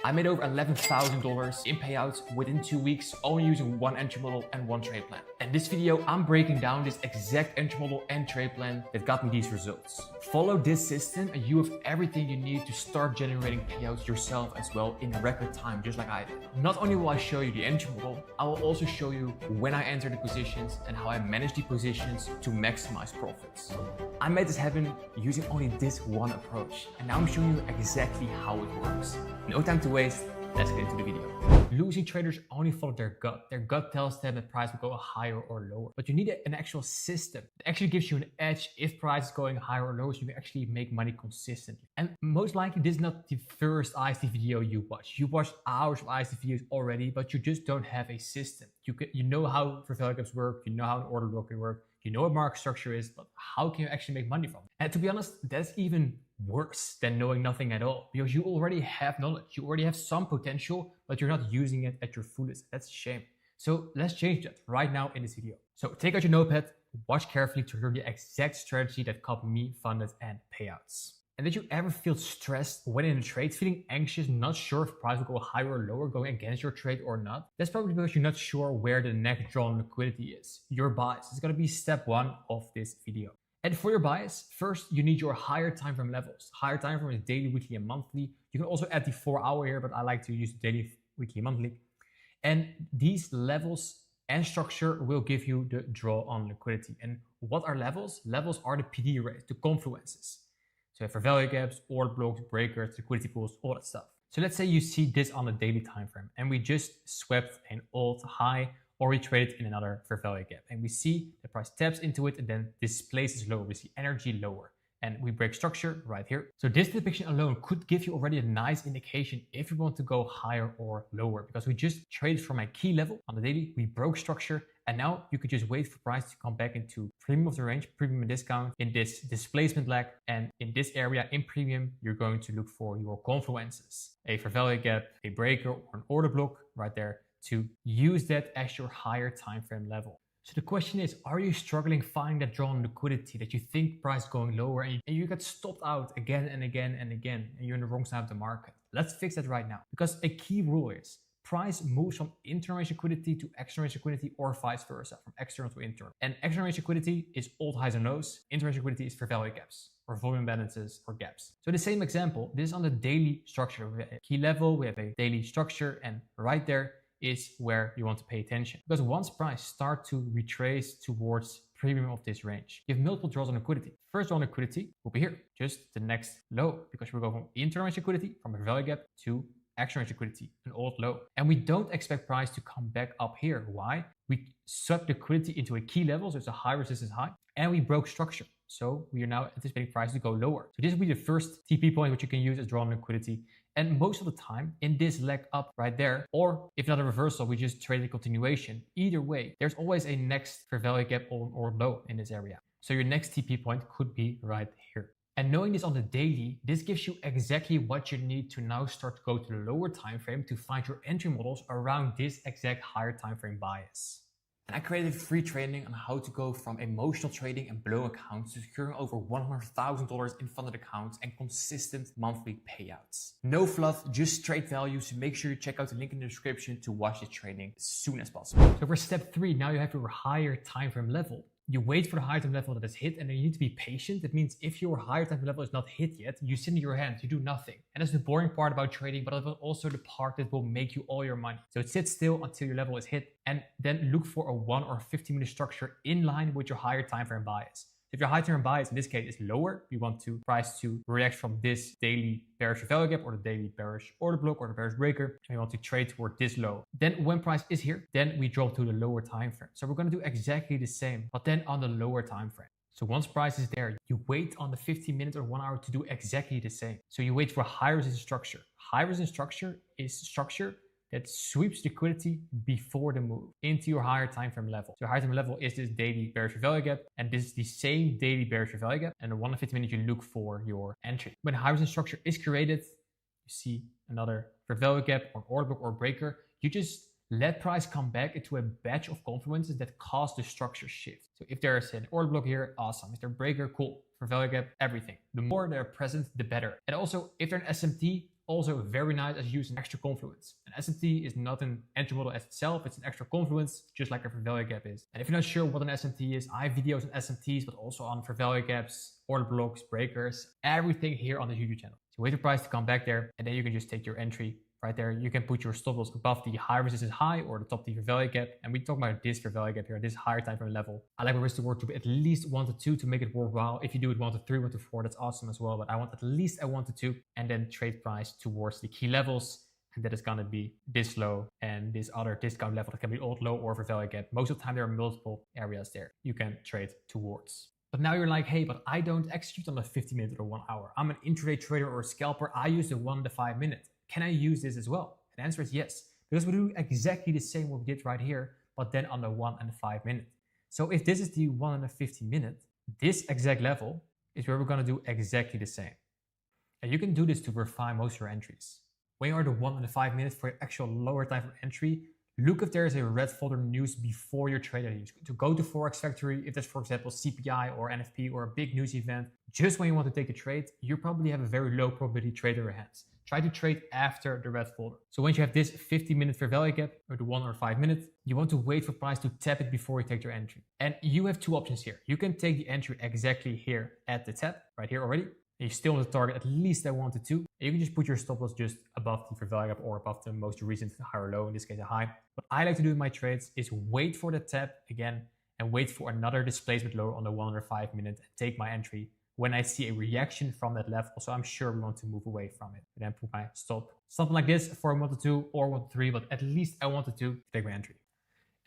I made over $11,000 in payouts within 2 weeks, only using one entry model and one trade plan. And this video, I'm breaking down this exact entry model and trade plan that got me these results. Follow this system and you have everything you need to start generating payouts yourself as well in record time, just like I did. Not only will I show you the entry model, I will also show you when I enter the positions and how I manage the positions to maximize profits. I made this happen using only this one approach. And now I'm showing you exactly how it works. No time to waste, let's get into the video. Losing traders only follow their gut. Their gut tells them that price will go higher or lower. But you need an actual system that actually gives you an edge if price is going higher or lower, so you can actually make money consistently. And most likely, this is not the first ICT video you watch. You watched hours of ICT videos already, but you just don't have a system. You know how fair value gaps work, you know how an order block can work, you know what market structure is, but how can you actually make money from it? And to be honest, that's even worse than knowing nothing at all, because you already have knowledge, you already have some potential, but you're not using it at your fullest. That's a shame. So let's change that right now in this video. So take out your notepad, watch carefully to learn the exact strategy that got me funded and payouts. And did you ever feel stressed when in a trade, feeling anxious, not sure if price will go higher or lower, going against your trade or not? That's probably because you're not sure where the next drawn liquidity is. Your bias is going to be step 1 of this video. And for your bias, first you need your higher time frame levels. Higher time frame is daily, weekly, and monthly. You can also add the 4-hour here, but I like to use daily, weekly, monthly. And these levels and structure will give you the draw on liquidity. And what are levels? Levels are the PD rates, the confluences. So for value gaps, order blocks, breakers, liquidity pools, all that stuff. So let's say you see this on a daily time frame and we just swept an old high or we traded in another fair value gap. And we see the price taps into it and then displaces lower. We see energy lower. and we break structure right here. So this depiction alone could give you already a nice indication if you want to go higher or lower, because we just traded from a key level on the daily, we broke structure, and now you could just wait for price to come back into premium of the range, premium and discount in this displacement leg. And in this area in premium, you're going to look for your confluences, a fair value gap, a breaker, or an order block right there to use that as your higher time frame level. So the question is, are you struggling finding that drawn liquidity that you think price going lower and you get stopped out again and again and again, and you're in the wrong side of the market? Let's fix that right now, because a key rule is price moves from internal range liquidity to external range liquidity, or vice versa, from external to internal. And external range liquidity is old highs and lows. Internal range liquidity is fair value gaps, or volume balances, or gaps. So the same example, this is on the daily structure. We have a key level, we have a daily structure, and right there is where you want to pay attention. Because once price start to retrace towards premium of this range, you have multiple draws on liquidity. First draw on liquidity will be here, just the next low, because we're going from internal range liquidity, from a fair value gap, to external range liquidity, an old low. And we don't expect price to come back up here. Why? We sucked liquidity into a key level, so it's a high resistance high, and we broke structure. So we are now anticipating price to go lower. So this will be the first TP point which you can use as drawn liquidity. And most of the time in this leg up right there, or if not a reversal, we just trade a continuation. Either way, there's always a next fair value gap or low in this area. So your next TP point could be right here. And knowing this on the daily, this gives you exactly what you need to now start to go to the lower time frame to find your entry models around this exact higher time frame bias. And I created a free training on how to go from emotional trading and blow accounts to securing over $100,000 in funded accounts and consistent monthly payouts. No fluff, just straight value. So make sure you check out the link in the description to watch this training as soon as possible. So for step 3, now you have your higher time frame level. You wait for the higher time level that is hit, and then you need to be patient. That means if your higher time level is not hit yet, you sit in your hands, you do nothing. And that's the boring part about trading, but it's also the part that will make you all your money. So sit still until your level is hit, and then look for a 1 or 15-minute structure in line with your higher time frame bias. If your high time frame bias in this case is lower, you want to price to react from this daily bearish value gap or the daily bearish order block or the bearish breaker, and we want to trade toward this low. Then when price is here, then we drop to the lower time frame. So we're going to do exactly the same, but then on the lower time frame. So once price is there, you wait on the 15 minutes or 1 hour to do exactly the same. So you wait for high resistance structure. High resistance structure is structure that sweeps liquidity before the move into your higher time frame level. So higher time level is this daily bearish value gap, and this is the same daily bearish value gap. And in 1 to 15 minutes, you look for your entry. When high resistance structure is created, you see another fair value gap or order block or breaker. You just let price come back into a batch of confluences that cause the structure shift. So if there's an order block here, awesome. If there's a breaker, cool. For value gap, everything. The more they're present, the better. And also, if they're an SMT, also very nice as use an extra confluence. An SMT is not an entry model as itself, it's an extra confluence, just like a fair value gap is. And if you're not sure what an SMT is, I have videos on SMTs, but also on fair value gaps, order blocks, breakers, everything here on the YouTube channel. So wait for price to come back there, and then you can just take your entry right there. You can put your stop loss above the high resistance high or the top of the fair value gap. And we talk about this fair value gap here, this higher time frame level. I like my risk to work to be at least 1 to 2 to make it worthwhile. If you do it 1 to 3, 1 to 4, that's awesome as well. But I want at least a 1 to 2, and then trade price towards the key levels. And that is going to be this low and this other discount level. That can be old low or fair value gap. Most of the time, there are multiple areas there you can trade towards. But now you're like, hey, but I don't execute on the 50 minute or 1 hour. I'm an intraday trader or a scalper. I use the 1 to 5 minute. Can I use this as well? The answer is yes, because we do exactly the same what we did right here, but then on the 1 and 5 minute. So if this is the 1 and 15 minute, this exact level is where we're going to do exactly the same. And you can do this to refine most of your entries. When you are the 1 and the 5 minutes for your actual lower time for entry, look if there is a red folder news before your trade ID. To go to Forex Factory, if there's, for example, CPI or NFP or a big news event, just when you want to take a trade, you probably have a very low probability trade in your hands. Try to trade after the red folder. So once you have this 50-minute fair value gap, or the 1 or 5 minute, you want to wait for price to tap it before you take your entry. And you have 2 options here. You can take the entry exactly here at the tap, right here already. And you still want to target at least a 1 to 2. And you can just put your stop loss just above the fair value gap or above the most recent high or low, in this case a high. What I like to do in my trades is wait for the tap again and wait for another displacement low on the 1 or 5 minute and take my entry when I see a reaction from that level. So I'm sure we want to move away from it. And then put my stop. Something like this for a 1 to 2 or 1 to 3, but at least I 1 to 2 to take my entry.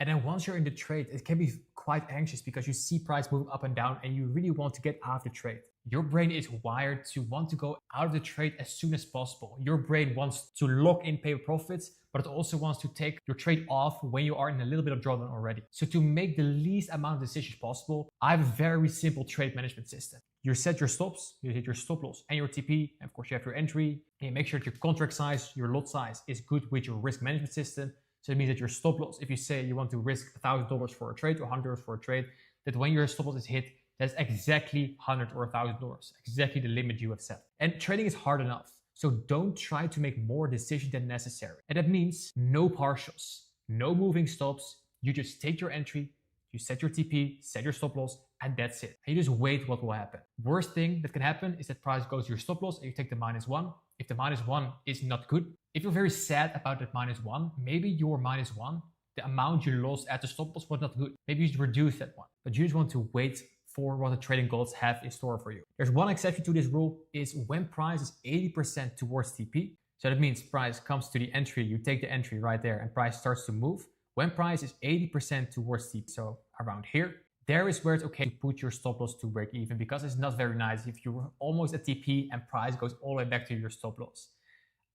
And then once you're in the trade, it can be quite anxious because you see price moving up and down and you really want to get out of the trade. Your brain is wired to want to go out of the trade as soon as possible. Your brain wants to lock in paper profits, but it also wants to take your trade off when you are in a little bit of drawdown already. So to make the least amount of decisions possible, I have a very simple trade management system. You set your stops, you set your stop loss and your TP, and of course you have your entry, and you make sure that your contract size, your lot size is good with your risk management system. So it means that your stop loss, if you say you want to risk $1,000 for a trade or $100 for a trade, that when your stop loss is hit, that's exactly $100 or $1,000, exactly the limit you have set. And trading is hard enough. So don't try to make more decisions than necessary. And that means no partials, no moving stops. You just take your entry, you set your TP, set your stop loss, and that's it. And you just wait what will happen. Worst thing that can happen is that price goes to your stop loss and you take the -1. If the -1 is not good, if you're very sad about that -1, maybe your -1, the amount you lost at the stop loss was not good. Maybe you should reduce that one, but you just want to wait for what the trading gods have in store for you. There's one exception to this rule is when price is 80% towards TP. So that means price comes to the entry, you take the entry right there and price starts to move. When price is 80% towards TP, so around here, there is where it's okay to put your stop loss to break even, because it's not very nice if you're almost at TP and price goes all the way back to your stop loss.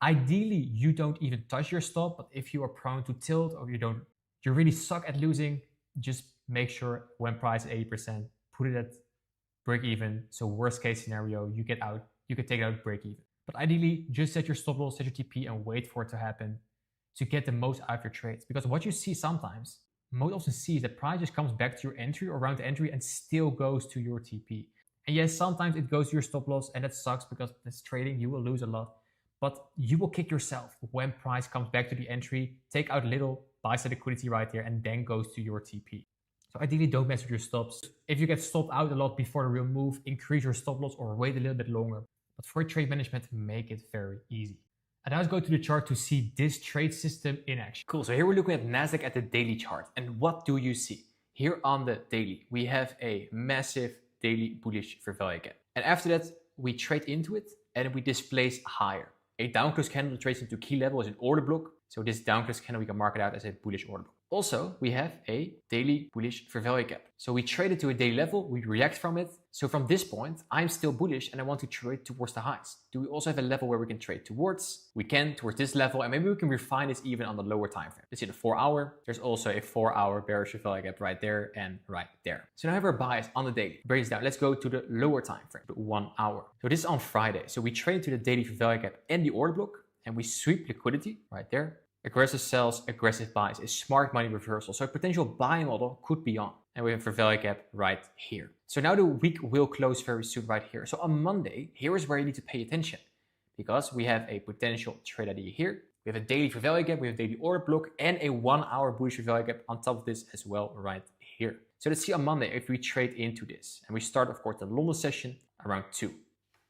Ideally, you don't even touch your stop, but if you are prone to tilt or you really suck at losing, just make sure when price is 80%, put it at break even. So worst case scenario, you get out, you can take it out break even. But ideally, just set your stop loss, set your TP and wait for it to happen to get the most out of your trades. Because what you see sometimes, most often see is that price just comes back to your entry or around the entry and still goes to your TP. And yes, sometimes it goes to your stop loss and that sucks because it's trading, you will lose a lot. But you will kick yourself when price comes back to the entry, take out little, buy some liquidity right there, and then goes to your TP. So ideally, don't mess with your stops. If you get stopped out a lot before the real move, increase your stop loss or wait a little bit longer. But for trade management, make it very easy. And now let's go to the chart to see this trade system in action. Cool, so here we're looking at NASDAQ at the daily chart. And what do you see? Here on the daily, we have a massive daily bullish fair value gap. And after that, we trade into it and we displace higher. A down close candle trades into key level is an order block. So this down close candle, we can mark it out as a bullish order block. Also, we have a daily bullish fair value gap. So we trade it to a daily level, we react from it. So from this point, I'm still bullish and I want to trade towards the highs. Do we also have a level where we can trade towards? We can towards this level, and maybe we can refine this even on the lower time frame. Let's see the 4 hour. There's also a 4 hour bearish fair value gap right there and right there. So now I have our bias on the daily. Breaks down. Let's go to the lower time frame, the 1 hour. So this is on Friday. So we trade to the daily fair value gap and the order block, and we sweep liquidity right there. Aggressive sells, aggressive buys, a smart money reversal. So a potential buying model could be on. And we have a value gap right here. So now the week will close very soon right here. So on Monday, here is where you need to pay attention, because we have a potential trade idea here. We have a daily fair value gap, we have a daily order block, and a 1 hour bullish fair value gap on top of this as well right here. So let's see on Monday if we trade into this. And we start, of course, the London session around 2.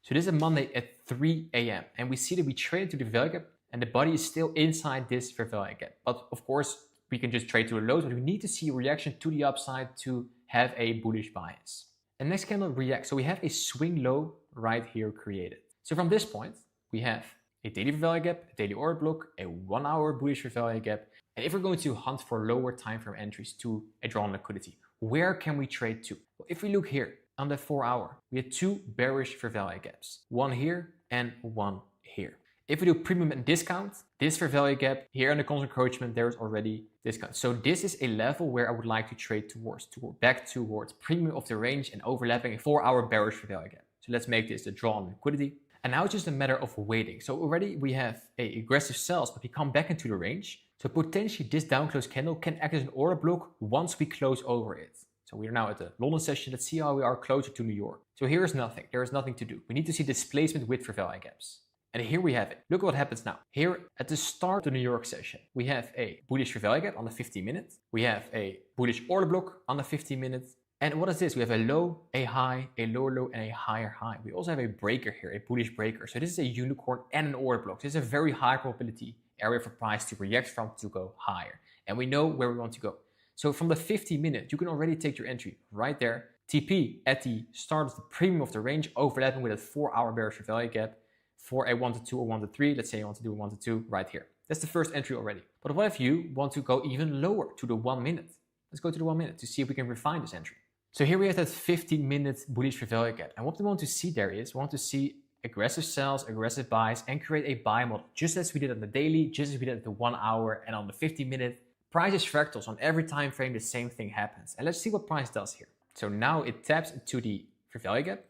So this is a Monday at 3 a.m. And we see that we trade into the value gap, and the body is still inside this fair value gap. But of course, we can just trade to the lows, but we need to see a reaction to the upside to have a bullish bias. And next candle reacts. So we have a swing low right here created. So from this point, we have a daily fair value gap, a daily order block, a 1 hour bullish fair value gap. And if we're going to hunt for lower time frame entries to a drawn liquidity, where can we trade to? Well, if we look here on the 4 hour, we had 2 bearish fair value gaps, one here and one here. If we do premium and discount, this fair value gap here in the constant encroachment, there is already discount. So this is a level where I would like to trade towards, back towards premium of the range and overlapping a 4 hour bearish fair value gap. So let's make this the draw on liquidity. And now it's just a matter of waiting. So already we have a aggressive sells, but we come back into the range. So potentially this down close candle can act as an order block once we close over it. So we are now at the London session. Let's see how we are closer to New York. So here is nothing. There is nothing to do. We need to see displacement with fair value gaps. And here we have it. Look what happens now. Here at the start of the New York session, we have a bullish fair value gap on the 15 minutes. We have a bullish order block on the 15 minutes. And what is this? We have a low, a high, a lower low, and a higher high. We also have a breaker here, a bullish breaker. So this is a unicorn and an order block. This is a very high probability area for price to react from to go higher. And we know where we want to go. So from the 15 minute, you can already take your entry right there. TP at the start of the premium of the range, overlapping with a 4 hour bearish fair value gap for a 1 to 2 or 1 to 3. Let's say you want to do a 1 to 2 right here. That's the first entry already. But what if you want to go even lower to the 1 minute? Let's go to the 1 minute to see if we can refine this entry. So here we have that 15-minute bullish fair value gap. And what we want to see there is, we want to see aggressive sells, aggressive buys, and create a buy model, just as we did on the daily, just as we did at the 1 hour and on the 50-minute. Price is fractals. On every time frame, the same thing happens. And let's see what price does here. So now it taps into the fair value gap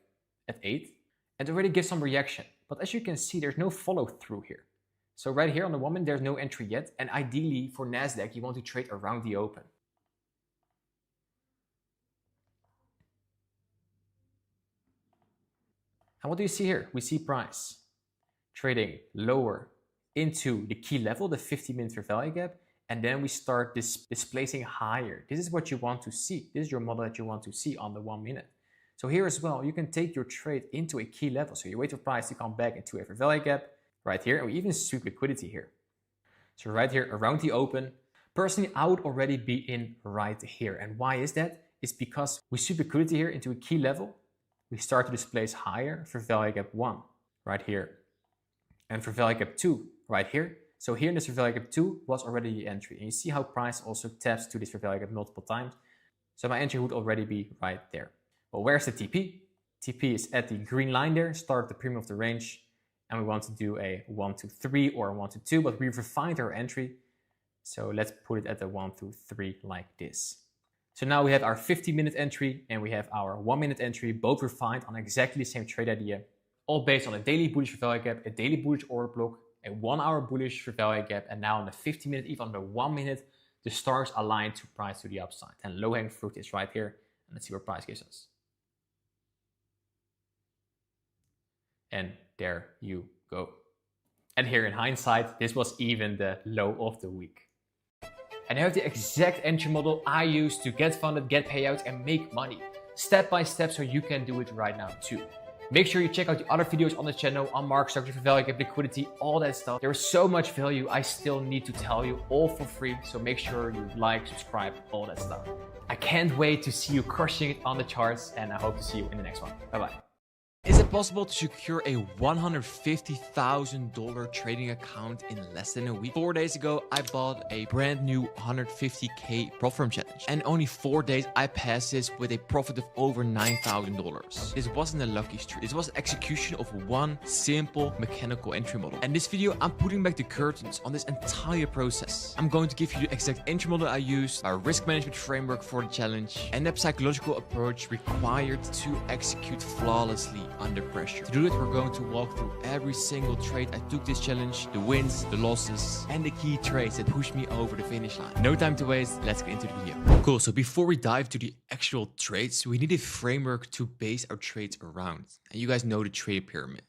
at 8 and already gives some reaction. But as you can see, there's no follow through here. So right here on the 1 minute, there's no entry yet. And ideally for NASDAQ, you want to trade around the open. And what do you see here? We see price trading lower into the key level, the 50-minute fair value gap. And then we start displacing higher. This is what you want to see. This is your model that you want to see on the 1 minute. So here as well, you can take your trade into a key level. So you wait for price to come back into a fair value gap right here. And we even sweep liquidity here. So right here around the open. Personally, I would already be in right here. And why is that? It's because we sweep liquidity here into a key level. We start to displace higher for value gap 1 right here. And for value gap 2 right here. So here in this fair value gap 2 was already the entry. And you see how price also taps to this fair value gap multiple times. So my entry would already be right there. Well, where's the TP? TP is at the green line there, start the premium of the range. And we want to do a 1 to 3 or a 1 to 2, but we've refined our entry. So let's put it at the 1 to 3 like this. So now we have our 50-minute entry and we have our 1 minute entry, both refined on exactly the same trade idea, all based on a daily bullish fair value gap, a daily bullish order block, a 1 hour bullish fair value gap, and now on the 50-minute, even on the 1 minute, the stars align to price to the upside. And low-hanging fruit is right here. And let's see what price gives us. And there you go. And here in hindsight, this was even the low of the week. And I have the exact entry model I use to get funded, get payouts, and make money step by step, so you can do it right now too. Make sure you check out the other videos on the channel on market structure, fair value gap, liquidity, all that stuff. There is so much value I still need to tell you, all for free. So make sure you like, subscribe, all that stuff. I can't wait to see you crushing it on the charts, and I hope to see you in the next one. Bye-bye. Is it possible to secure a $150,000 trading account in less than a week? 4 days ago, I bought a brand new 150K profit challenge. And only 4 days, I passed this with a profit of over $9,000. This wasn't a lucky streak. This was execution of one simple mechanical entry model. And this video, I'm putting back the curtains on this entire process. I'm going to give you the exact entry model I used, our risk management framework for the challenge, and the psychological approach required to execute flawlessly under pressure. To do that, we're going to walk through every single trade I took this challenge, the wins, the losses, and the key trades that pushed me over the finish line. No time to waste, let's get into the video. Cool, so before we dive to the actual trades, we need a framework to base our trades around. And you guys know the trade pyramid.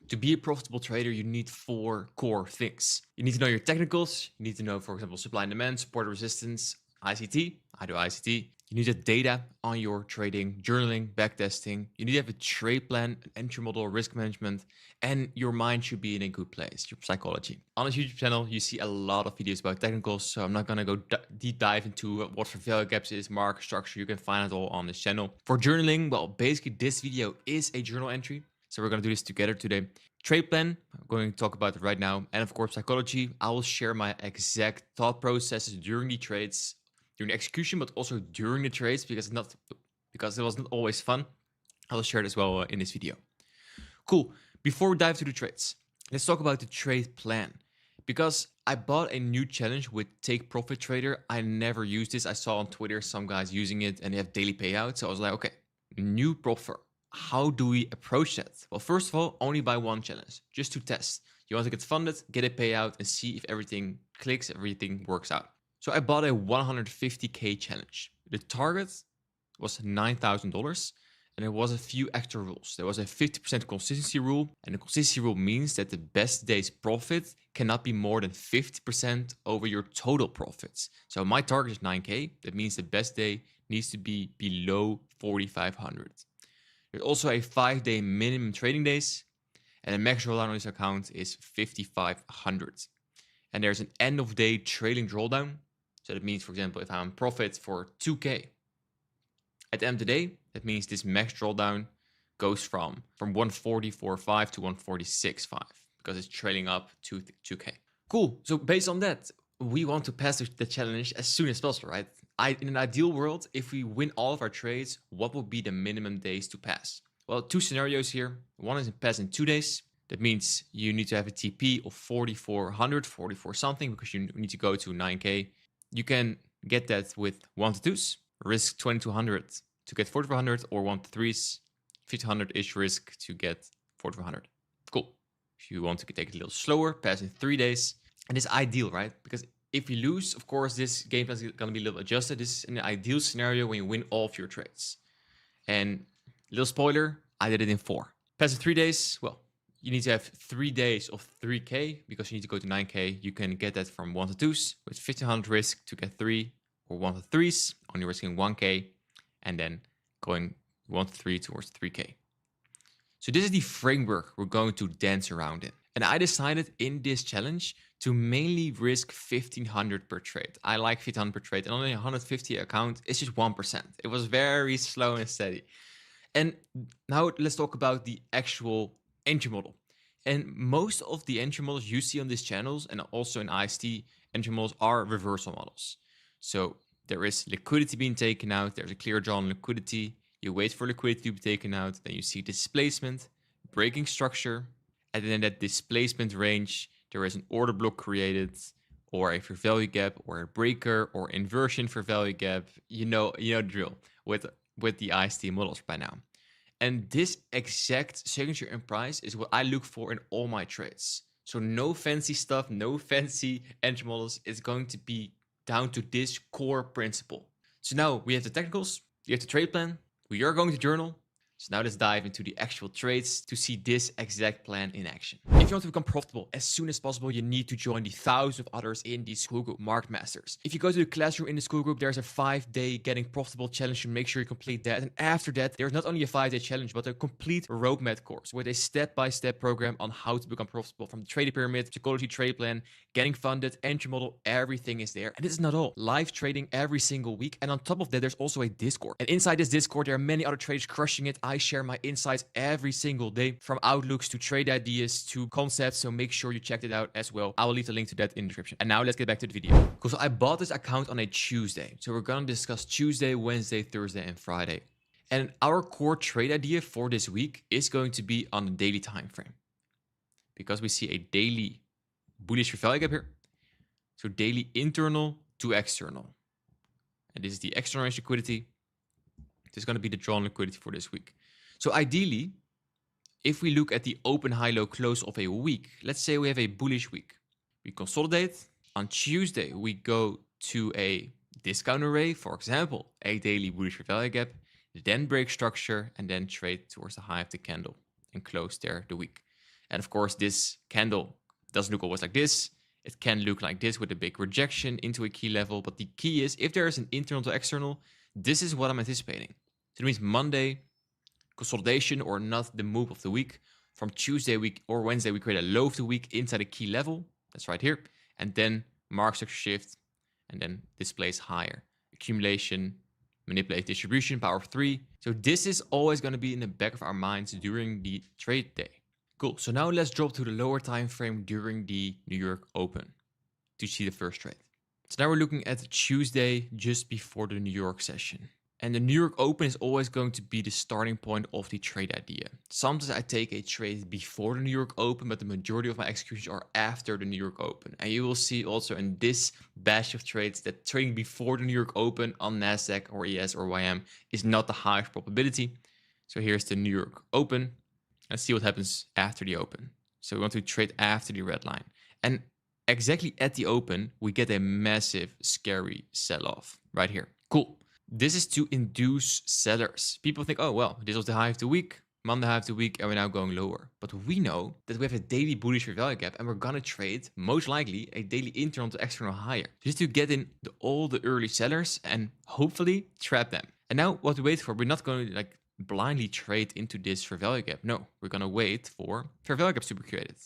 To be a profitable trader, you need 4 core things. You need to know your technicals. You need to know, for example, supply and demand, support and resistance, ICT. I do ICT. You need the data on your trading, journaling, backtesting. You need to have a trade plan, an entry model, risk management, and your mind should be in a good place, your psychology. On this YouTube channel, you see a lot of videos about technicals, so I'm not going to go deep dive into what fair value gaps is, market structure. You can find it all on this channel. For journaling, well, basically this video is a journal entry. So we're going to do this together today. Trade plan, I'm going to talk about it right now. And of course, psychology, I will share my exact thought processes during the trades, during the execution, but also during the trades, because it wasn't always fun. I'll share it as well in this video. Cool. Before we dive to the trades, let's talk about the trade plan. Because I bought a new challenge with Take Profit Trader. I never used this. I saw on Twitter some guys using it and they have daily payouts. So I was like, okay, new profit. How do we approach that? Well, first of all, only buy one challenge, just to test. You want to get funded, get a payout, and see if everything clicks, everything works out. So I bought a 150K challenge. The target was $9,000 and there was a few extra rules. There was a 50% consistency rule, and the consistency rule means that the best day's profit cannot be more than 50% over your total profits. So my target is 9K. That means the best day needs to be below 4,500. There's also a 5-day minimum trading days, and the max drawdown on this account is 5,500. And there's an end of day trailing drawdown. So that means, for example, if I'm in profit for 2K, at the end of the day, that means this max drawdown goes from 144.5 to 146.5 because it's trailing up to 2K. Cool. So based on that, we want to pass the challenge as soon as possible, right? In an ideal world, if we win all of our trades, what would be the minimum days to pass? Well, two scenarios here. One is pass in 2 days. That means you need to have a TP of 4,400, 44 something, because you need to go to 9K. You can get that with 1 to 2s, risk 2,200 to get 4,400, or 1 to 3s, 1,500-ish risk to get 4,400. Cool. If you want to take it a little slower, pass in 3 days. And it's ideal, right? Because if you lose, of course, this game plan is going to be a little adjusted. This is an ideal scenario when you win all of your trades. And little spoiler, I did it in 4. Pass in 3 days, well, you need to have 3 days of 3K because you need to go to 9K. You can get that from 1 to 2s with 1,500 risk to get 3, or 1 to 3s, only risking 1K, and then going 1 to 3 towards 3K. So this is the framework we're going to dance around in. And I decided in this challenge to mainly risk 1,500 per trade. I like 1,500 per trade, and on a 150 account, it's just 1%. It was very slow and steady. And now let's talk about the actual entry model. And most of the entry models you see on these channels, and also in ICT, entry models are reversal models. So there is liquidity being taken out, there's a clear draw on liquidity, you wait for liquidity to be taken out, then you see displacement, breaking structure, and then in that displacement range, there is an order block created, or a fair value gap, or a breaker, or inversion for value gap. You know the drill with the ICT models by now. And this exact signature in price is what I look for in all my trades. So no fancy stuff, no fancy entry models. It's going to be down to this core principle. So now we have the technicals, you have the trade plan, we are going to journal. So now let's dive into the actual trades to see this exact plan in action. If you want to become profitable as soon as possible, you need to join the thousands of others in the school group, Market Masters. If you go to the classroom in the school group, there's a 5-day getting profitable challenge to make sure you complete that. And after that, there's not only a 5-day challenge, but a complete roadmap course with a step-by-step program on how to become profitable, from the trading pyramid, psychology trade plan, getting funded, entry model, everything is there. And this is not all. Live trading every single week. And on top of that, there's also a Discord. And inside this Discord, there are many other traders crushing it. I share my insights every single day, from outlooks to trade ideas to concepts. So make sure you check it out as well. I will leave the link to that in the description. And now let's get back to the video. Cool. So I bought this account on a Tuesday. So we're going to discuss Tuesday, Wednesday, Thursday, and Friday. And our core trade idea for this week is going to be on the daily time frame, because we see a daily bullish for value gap here. So daily internal to external. And this is the external range liquidity. This is going to be the drawn liquidity for this week. So ideally, if we look at the open, high, low, close of a week, let's say we have a bullish week. We consolidate. On Tuesday, we go to a discount array, for example, a daily bullish for value gap, then break structure, and then trade towards the high of the candle and close there the week. And of course, this candle doesn't look always like this. It can look like this with a big rejection into a key level. But the key is, if there is an internal to external, this is what I'm anticipating. So it means Monday, consolidation or not the move of the week. From Tuesday week or Wednesday, we create a low of the week inside a key level. That's right here. And then mark structure shift and then displays higher. Accumulation, manipulate distribution, power of 3. So this is always going to be in the back of our minds during the trade day. Cool. So now let's drop to the lower time frame during the New York Open to see the first trade. So now we're looking at Tuesday just before the New York session. And the New York Open is always going to be the starting point of the trade idea. Sometimes I take a trade before the New York Open, but the majority of my executions are after the New York Open. And you will see also in this batch of trades that trading before the New York Open on NASDAQ or ES or YM is not the highest probability. So here's the New York Open. Let's see what happens after the open. So we want to trade after the red line. And exactly at the open, we get a massive, scary sell-off right here. Cool. This is to induce sellers. People think, oh, well, this was the high of the week, Monday high of the week, and we're now going lower. But we know that we have a daily bullish for value gap, and we're going to trade, most likely, a daily internal to external higher. Just to get in all the early sellers and hopefully trap them. And now what we wait for, we're not going to blindly trade into this fair value gap. No, we're going to wait for fair value gaps to be created.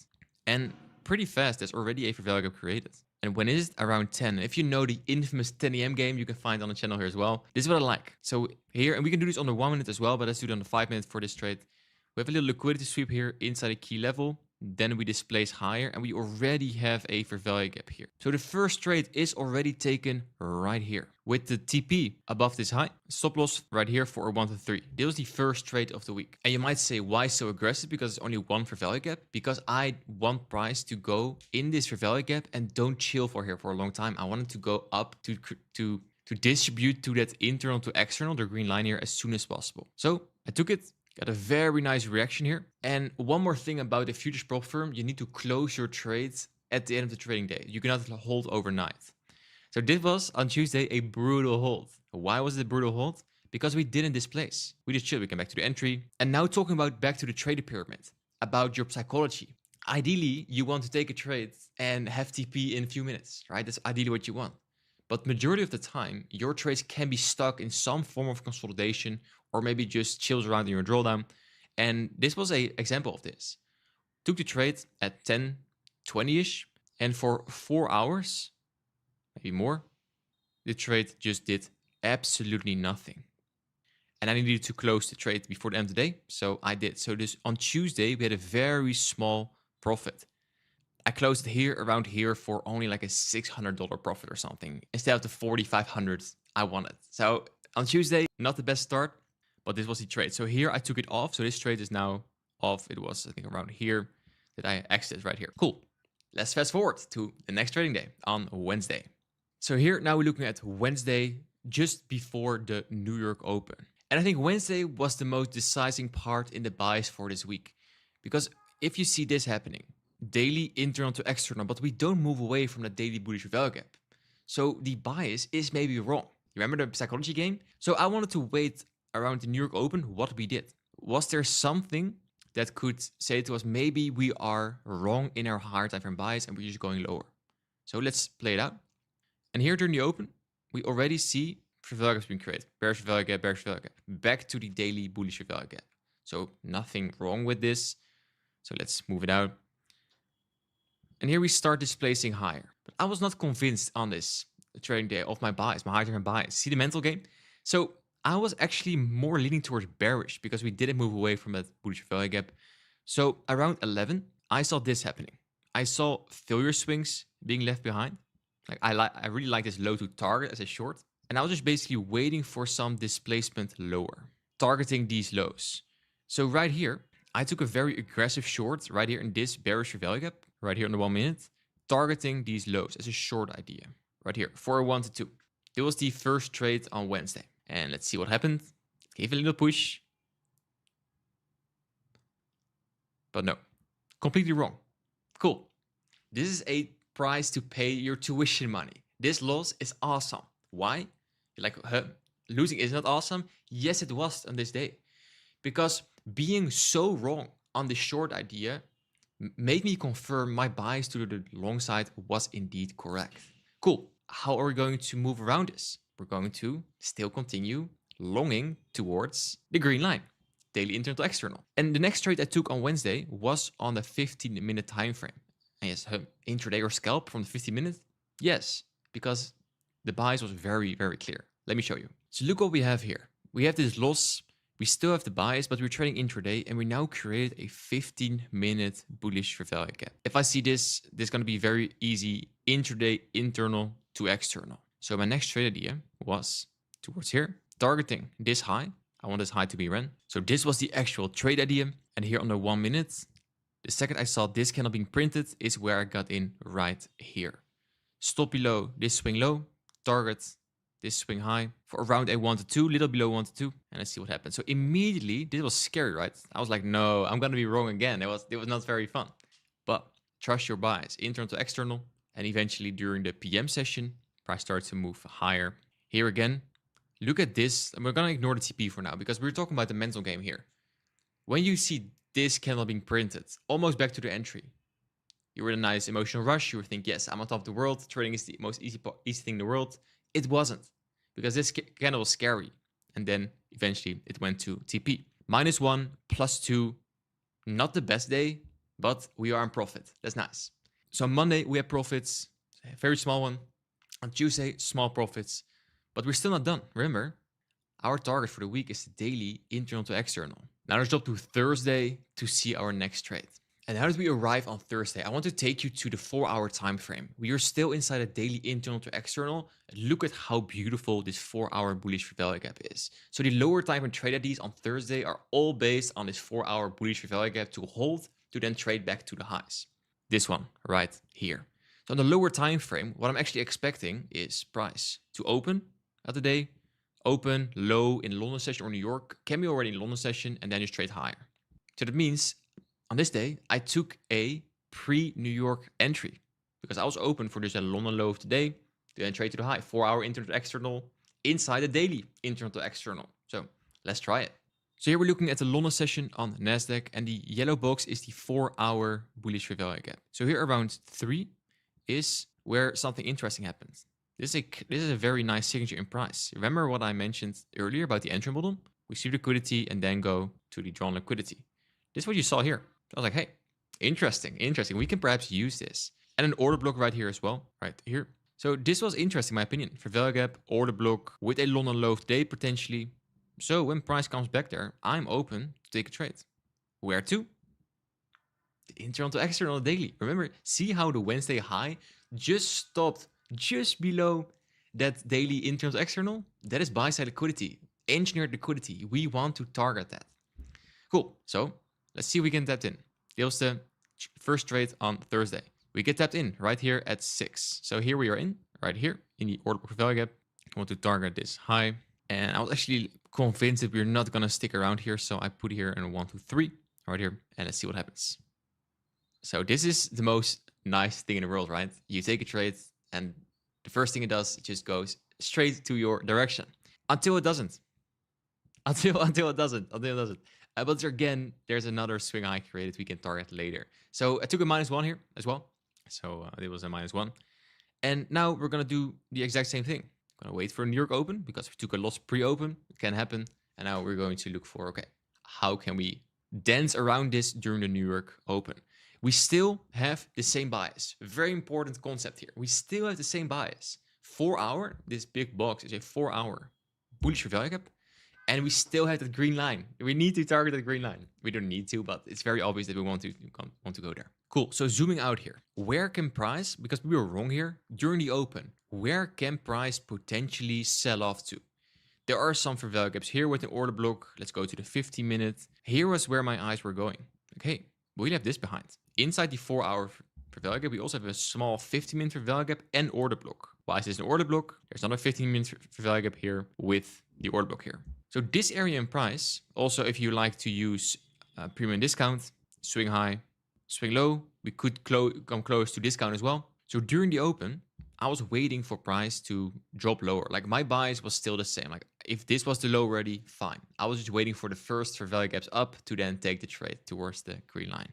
And pretty fast, there's already a fair value gap created. And when it is around 10, if you know the infamous 10 AM game, you can find on the channel here as well. This is what I like. So here, and we can do this on the 1 minute as well, but let's do it on the 5 minute for this trade. We have a little liquidity sweep here inside a key level. then we displace higher, and we already have a fair value gap here. So the first trade is already taken right here with the TP above this high, stop loss right here for a 1 to 3. This was the first trade of the week. And you might say, why so aggressive? Because it's only one fair value gap. Because I want price to go in this fair value gap and don't chill for here for a long time. I want it to go up to distribute to that internal to external, the green line here, as soon as possible. So I took it. Got a very nice reaction here. And one more thing about the futures prop firm, you need to close your trades at the end of the trading day. You cannot hold overnight. So this was on Tuesday a brutal hold. Why was it a brutal hold? Because we didn't displace. We just chilled. We came back to the entry. And now talking about back to the trader pyramid, about your psychology. Ideally, you want to take a trade and have TP in a few minutes, right? That's ideally what you want. But majority of the time, your trades can be stuck in some form of consolidation or maybe just chills around in your drawdown. And this was an example of this. Took the trade at 10, 20-ish, and for 4 hours, maybe more, the trade just did absolutely nothing. And I needed to close the trade before the end of the day, so I did. So this on Tuesday, we had a very small profit. I closed it here, around here, for only like a $600 profit or something, instead of the 4,500 I wanted. So on Tuesday, not the best start, but this was the trade. So here I took it off. So this trade is now off. It was, I think, around here that I exited right here. Cool. Let's fast forward to the next trading day on Wednesday. So here now we're looking at Wednesday just before the New York Open. And I think Wednesday was the most decisive part in the buys for this week. Because if you see this happening, daily internal to external, but we don't move away from the daily bullish value gap. So the bias is maybe wrong. You remember the psychology game? So I wanted to wait around the New York Open what we did. Was there something that could say to us, maybe we are wrong in our higher time frame bias and we're just going lower? So let's play it out. And here during the open, we already see fair value gaps being created. Bearish value gap, bearish value gap. Back to the daily bullish value gap. So nothing wrong with this. So let's move it out. And here we start displacing higher. But I was not convinced on this trading day of my bias, my higher time frame bias. See the mental game? So I was actually more leaning towards bearish because we didn't move away from that bullish value gap. So around 11, I saw this happening. I saw failure swings being left behind. Like I really like this low to target as a short. And I was just basically waiting for some displacement lower, targeting these lows. So right here, I took a very aggressive short right here in this bearish value gap, right here on the 1 minute, targeting these lows as a short idea, right here for a 1 to 2. It was the first trade on Wednesday. And let's see what happened. Gave a little push. But no, completely wrong. Cool. This is a price to pay your tuition money. This loss is awesome. Why? You're like, huh? Losing is not awesome? Yes, it was on this day. Because being so wrong on the short idea made me confirm my bias to the long side was indeed correct. Cool. How are we going to move around this? We're going to still continue longing towards the green line, daily internal to external. And the next trade I took on Wednesday was on the 15-minute time frame. And yes, intraday or scalp from the 15 minutes? Yes, because the bias was very, very clear. Let me show you. So look what we have here. We have this loss. We still have the bias, but we're trading intraday and we now create a 15-minute bullish fair value gap. If I see this is going to be very easy intraday internal to external. So my next trade idea was towards here, targeting this high. I want this high to be ran. So this was the actual trade idea. And here on the 1 minute, the second I saw this candle being printed is where I got in right here. Stop below this swing low, target this swing high for around a 1 to 2, little below 1 to 2. And let's see what happens. So immediately, this was scary, right? I was like, no, I'm going to be wrong again. It was not very fun. But trust your bias, internal to external. And eventually during the PM session, price starts to move higher. Here again, look at this. And we're going to ignore the TP for now because we're talking about the mental game here. When you see this candle being printed, almost back to the entry, you were in a nice emotional rush. You would think, yes, I'm on top of the world. Trading is the most easy thing in the world. It wasn't because this candle was scary. And then eventually it went to TP. -1, +2, not the best day, but we are in profit. That's nice. So on Monday, we have profits, a very small one. On Tuesday, small profits, but we're still not done. Remember, our target for the week is the daily internal to external. Now let's jump to Thursday to see our next trade. And how did we arrive on Thursday? I want to take you to the 4-hour time frame. We are still inside a daily internal to external. Look at how beautiful this 4-hour bullish fair value gap is. So the lower time and trade IDs on Thursday are all based on this 4-hour bullish fair value gap to hold to then trade back to the highs. This one right here. So on the lower time frame, what I'm actually expecting is price to open at the day, open low in London session or New York, can be already in London session, and then just trade higher. So that means on this day, I took a pre-New York entry because I was open for this London low of today, then trade to the high, 4-hour internal to external inside the daily internal to external. So let's try it. So here we're looking at the London session on NASDAQ, and the yellow box is the 4-hour bullish fair value gap. So here around 3 is where something interesting happens. This is a very nice signature in price. Remember what I mentioned earlier about the entry model? We see liquidity and then go to the drawn liquidity. This is what you saw here. I was like, hey, interesting. We can perhaps use this. And an order block right here as well, right here. So this was interesting, in my opinion. For value gap, order block with a London low today potentially. So when price comes back there, I'm open to take a trade. Where to? The internal to external daily. Remember, see how the Wednesday high just stopped just below that daily internal to external? That is buy side liquidity, engineered liquidity. We want to target that. Cool. So let's see if we can tap in. That was the first trade on Thursday. We get tapped in right here at 6. So here we are in, right here in the order book value gap. I want to target this high. And I was actually convinced that we're not going to stick around here. So I put here in 1, 2, 3 right here. And let's see what happens. So this is the most nice thing in the world, right? You take a trade and the first thing it does, it just goes straight to your direction until it doesn't. Until it doesn't. But again, there's another swing high created we can target later. So I took a -1 here as well. So it was a -1. And now we're going to do the exact same thing. I'm going to wait for a New York open because we took a loss pre-open. It can happen. And now we're going to look for, okay, how can we dance around this during the New York open? We still have the same bias. Very important concept here. We still have the same bias. 4-hour, this big box is a 4-hour bullish value gap. And we still have that green line. We need to target that green line. We don't need to, but it's very obvious that we want to go there. Cool. So zooming out here, where can price, because we were wrong here, during the open, where can price potentially sell off to? There are some fair value gaps here with an order block. Let's go to the 50-minute. Here was where my eyes were going. Okay, we left this behind. Inside the 4-hour fair value gap, we also have a small 50-minute fair value gap and order block. Why is this an order block? There's another 15-minute fair value gap here with the order block here. So this area in price, also if you like to use premium discount, swing high, swing low, we could come close to discount as well. So during the open, I was waiting for price to drop lower. Like my bias was still the same. Like if this was the low already, fine. I was just waiting for the first fair value gaps up to then take the trade towards the green line.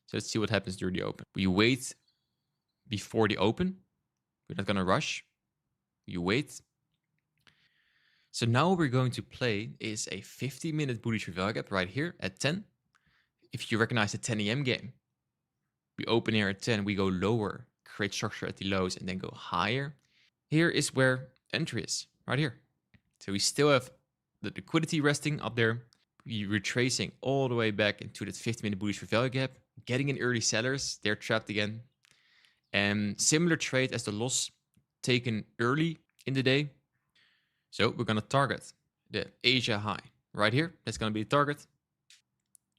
So let's see what happens during the open. We wait before the open. We're not gonna rush. You wait. So now what we're going to play is a 50-minute bullish fair value gap right here at 10. If you recognize the 10 a.m. game, we open here at 10, we go lower, create structure at the lows, and then go higher. Here is where entry is, right here. So we still have the liquidity resting up there. We're retracing all the way back into that 50-minute bullish fair value gap, getting in early sellers. They're trapped again. And similar trade as the loss taken early in the day. So we're going to target the Asia high right here. That's going to be the target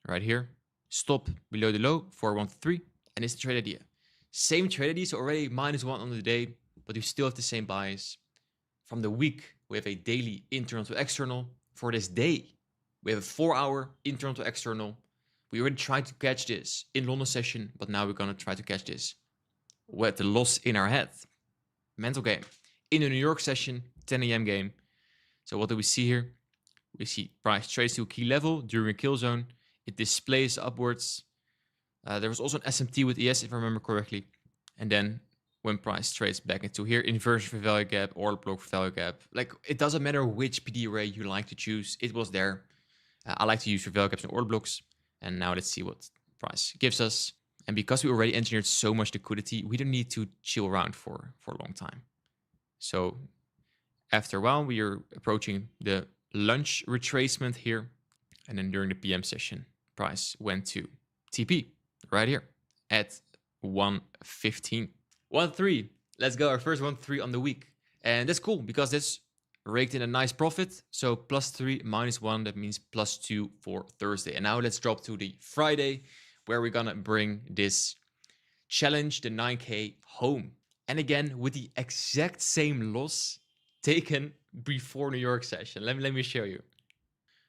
right here. Stop below the low, 413. And it's the trade idea. Same trade idea, so already -1 on the day, but we still have the same bias. From the week, we have a daily internal to external. For this day, we have a 4-hour internal to external. We already tried to catch this in London session, but now we're going to try to catch this with the loss in our head. Mental game. In the New York session, 10 a.m. game. So what do we see here? We see price trades to a key level during a kill zone. It displays upwards. There was also an SMT with ES, if I remember correctly. And then when price trades back into here, inversion for value gap, order block for value gap. Like, it doesn't matter which PD array you like to choose. It was there. I like to use for value gaps and order blocks. And now let's see what price gives us. And because we already engineered so much liquidity, we don't need to chill around for a long time. So after a while, we are approaching the lunch retracement here. And then during the PM session, price went to TP right here at 115. 1-3. Let's go. Our first 1-3 on the week. And that's cool because this raked in a nice profit. So +3, -1, that means +2 for Thursday. And now let's drop to the Friday where we're gonna bring this challenge, the 9K, home. And again, with the exact same loss taken before New York session. Let me show you.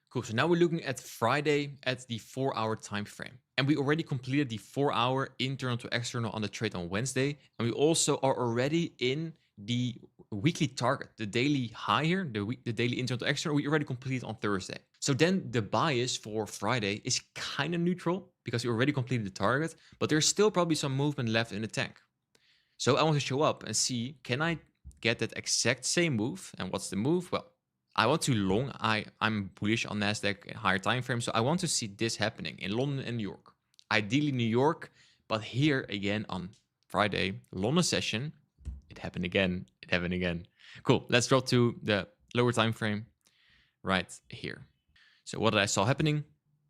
Cool, so now we're looking at Friday at the 4-hour time frame. And we already completed the 4-hour internal to external on the trade on Wednesday. And we also are already in the weekly target, the daily high here, the daily internal to external, we already completed on Thursday. So then the bias for Friday is kind of neutral because we already completed the target, but there's still probably some movement left in the tank. So I want to show up and see, can I get that exact same move? And what's the move? Well, I want to long. I'm bullish on NASDAQ in higher time frame, so I want to see this happening in London and New York. Ideally New York, but here again on Friday, London session, it happened again. It happened again. Cool. Let's drop to the lower time frame right here. So what did I saw happening?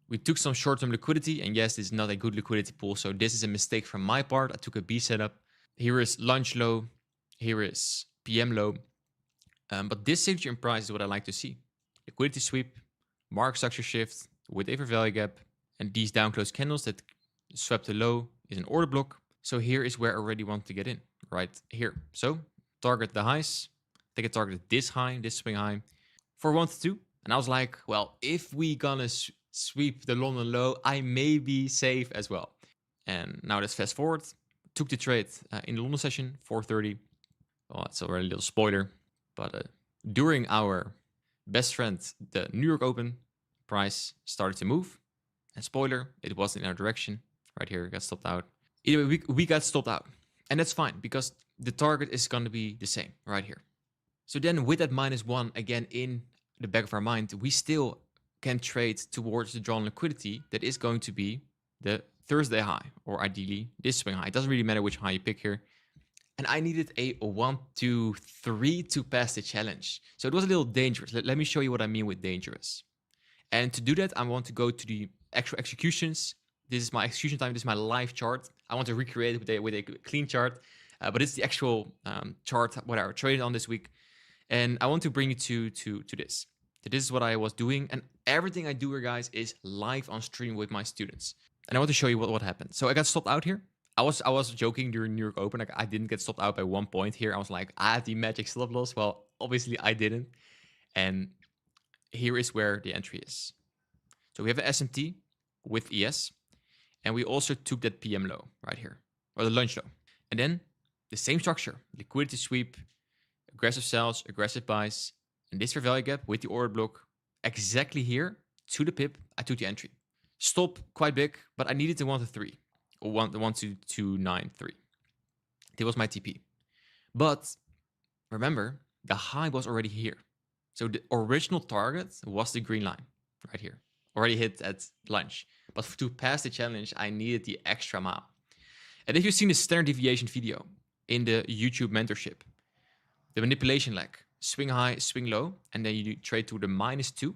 We took some short-term liquidity, and yes, this is not a good liquidity pool, so this is a mistake from my part. I took a B setup. Here is lunch low. Here is PM low. But this signature in price is what I like to see. Liquidity sweep, market structure shift with a fair value gap, and these down close candles that swept the low is an order block. So here is where I already want to get in, right here. So target the highs, take a target at this high, this swing high for 1 to 2. And I was like, well, if we gonna sweep the London low, I may be safe as well. And now let's fast forward. Took the trade in the London session, 4:30. Well, it's already a little spoiler. But during our best friend, the New York Open, price started to move. And spoiler, it was in our direction. Right here, it got stopped out. Either way, we got stopped out. And that's fine, because the target is going to be the same right here. So then with that -1, again, in the back of our mind, we still can trade towards the drawn liquidity that is going to be the Thursday high, or ideally this swing high. It doesn't really matter which high you pick here. And I needed a 1, 2, 3 to pass the challenge. So it was a little dangerous. Let me show you what I mean with dangerous. And to do that, I want to go to the actual executions. This is my execution time. This is my live chart. I want to recreate it with a clean chart. But it's the actual chart, what I traded on this week. And I want to bring you to this. So this is what I was doing. And everything I do here, guys, is live on stream with my students. And I want to show you what happened. So I got stopped out here. I was joking during New York Open. Like, I didn't get stopped out by 1 point here. I was like, I had the magic stop loss. Well, obviously I didn't. And here is where the entry is. So we have an SMT with ES. And we also took that PM low right here, or the lunch low. And then the same structure, liquidity sweep, aggressive sells, aggressive buys, and this fair value gap with the order block exactly here to the pip. I took the entry. Stop quite big, but I needed the 1 to 3. Or 1 to 2, 9, 3. This was my TP. But remember, the high was already here. So the original target was the green line right here. Already hit at lunch. But to pass the challenge, I needed the extra mile. And if you've seen the standard deviation video in the YouTube mentorship, the manipulation leg, swing high, swing low, and then you trade to the -2.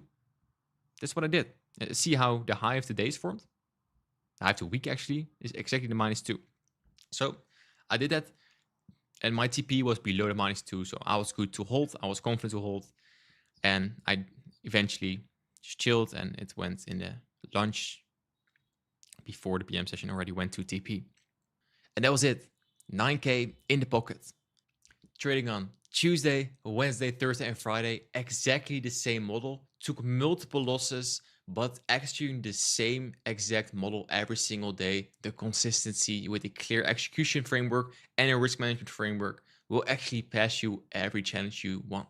That's what I did. See how the high of the day is formed? The high of the week actually is exactly the -2. So I did that, and my TP was below the -2, so I was good to hold. I was confident to hold, and I eventually just chilled, and it went in the lunch before the PM session already went to TP. And that was it. 9K in the pocket. Trading on Tuesday, Wednesday, Thursday, and Friday. Exactly the same model. Took multiple losses, but executing the same exact model every single day. The consistency with a clear execution framework and a risk management framework will actually pass you every challenge you want.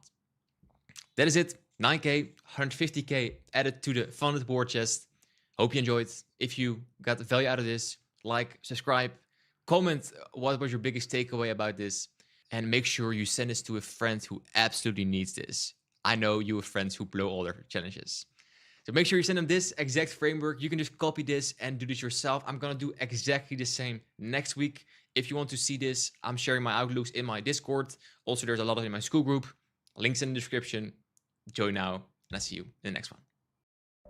That is it. 9K, 150K added to the funded war chest. Hope you enjoyed. If you got value out of this, like, subscribe, comment what was your biggest takeaway about this, and make sure you send this to a friend who absolutely needs this. I know you have friends who blow all their challenges. So make sure you send them this exact framework. You can just copy this and do this yourself. I'm going to do exactly the same next week. If you want to see this, I'm sharing my outlooks in my Discord. Also, there's a lot of it in my school group. Links in the description. Join now, and I'll see you in the next one.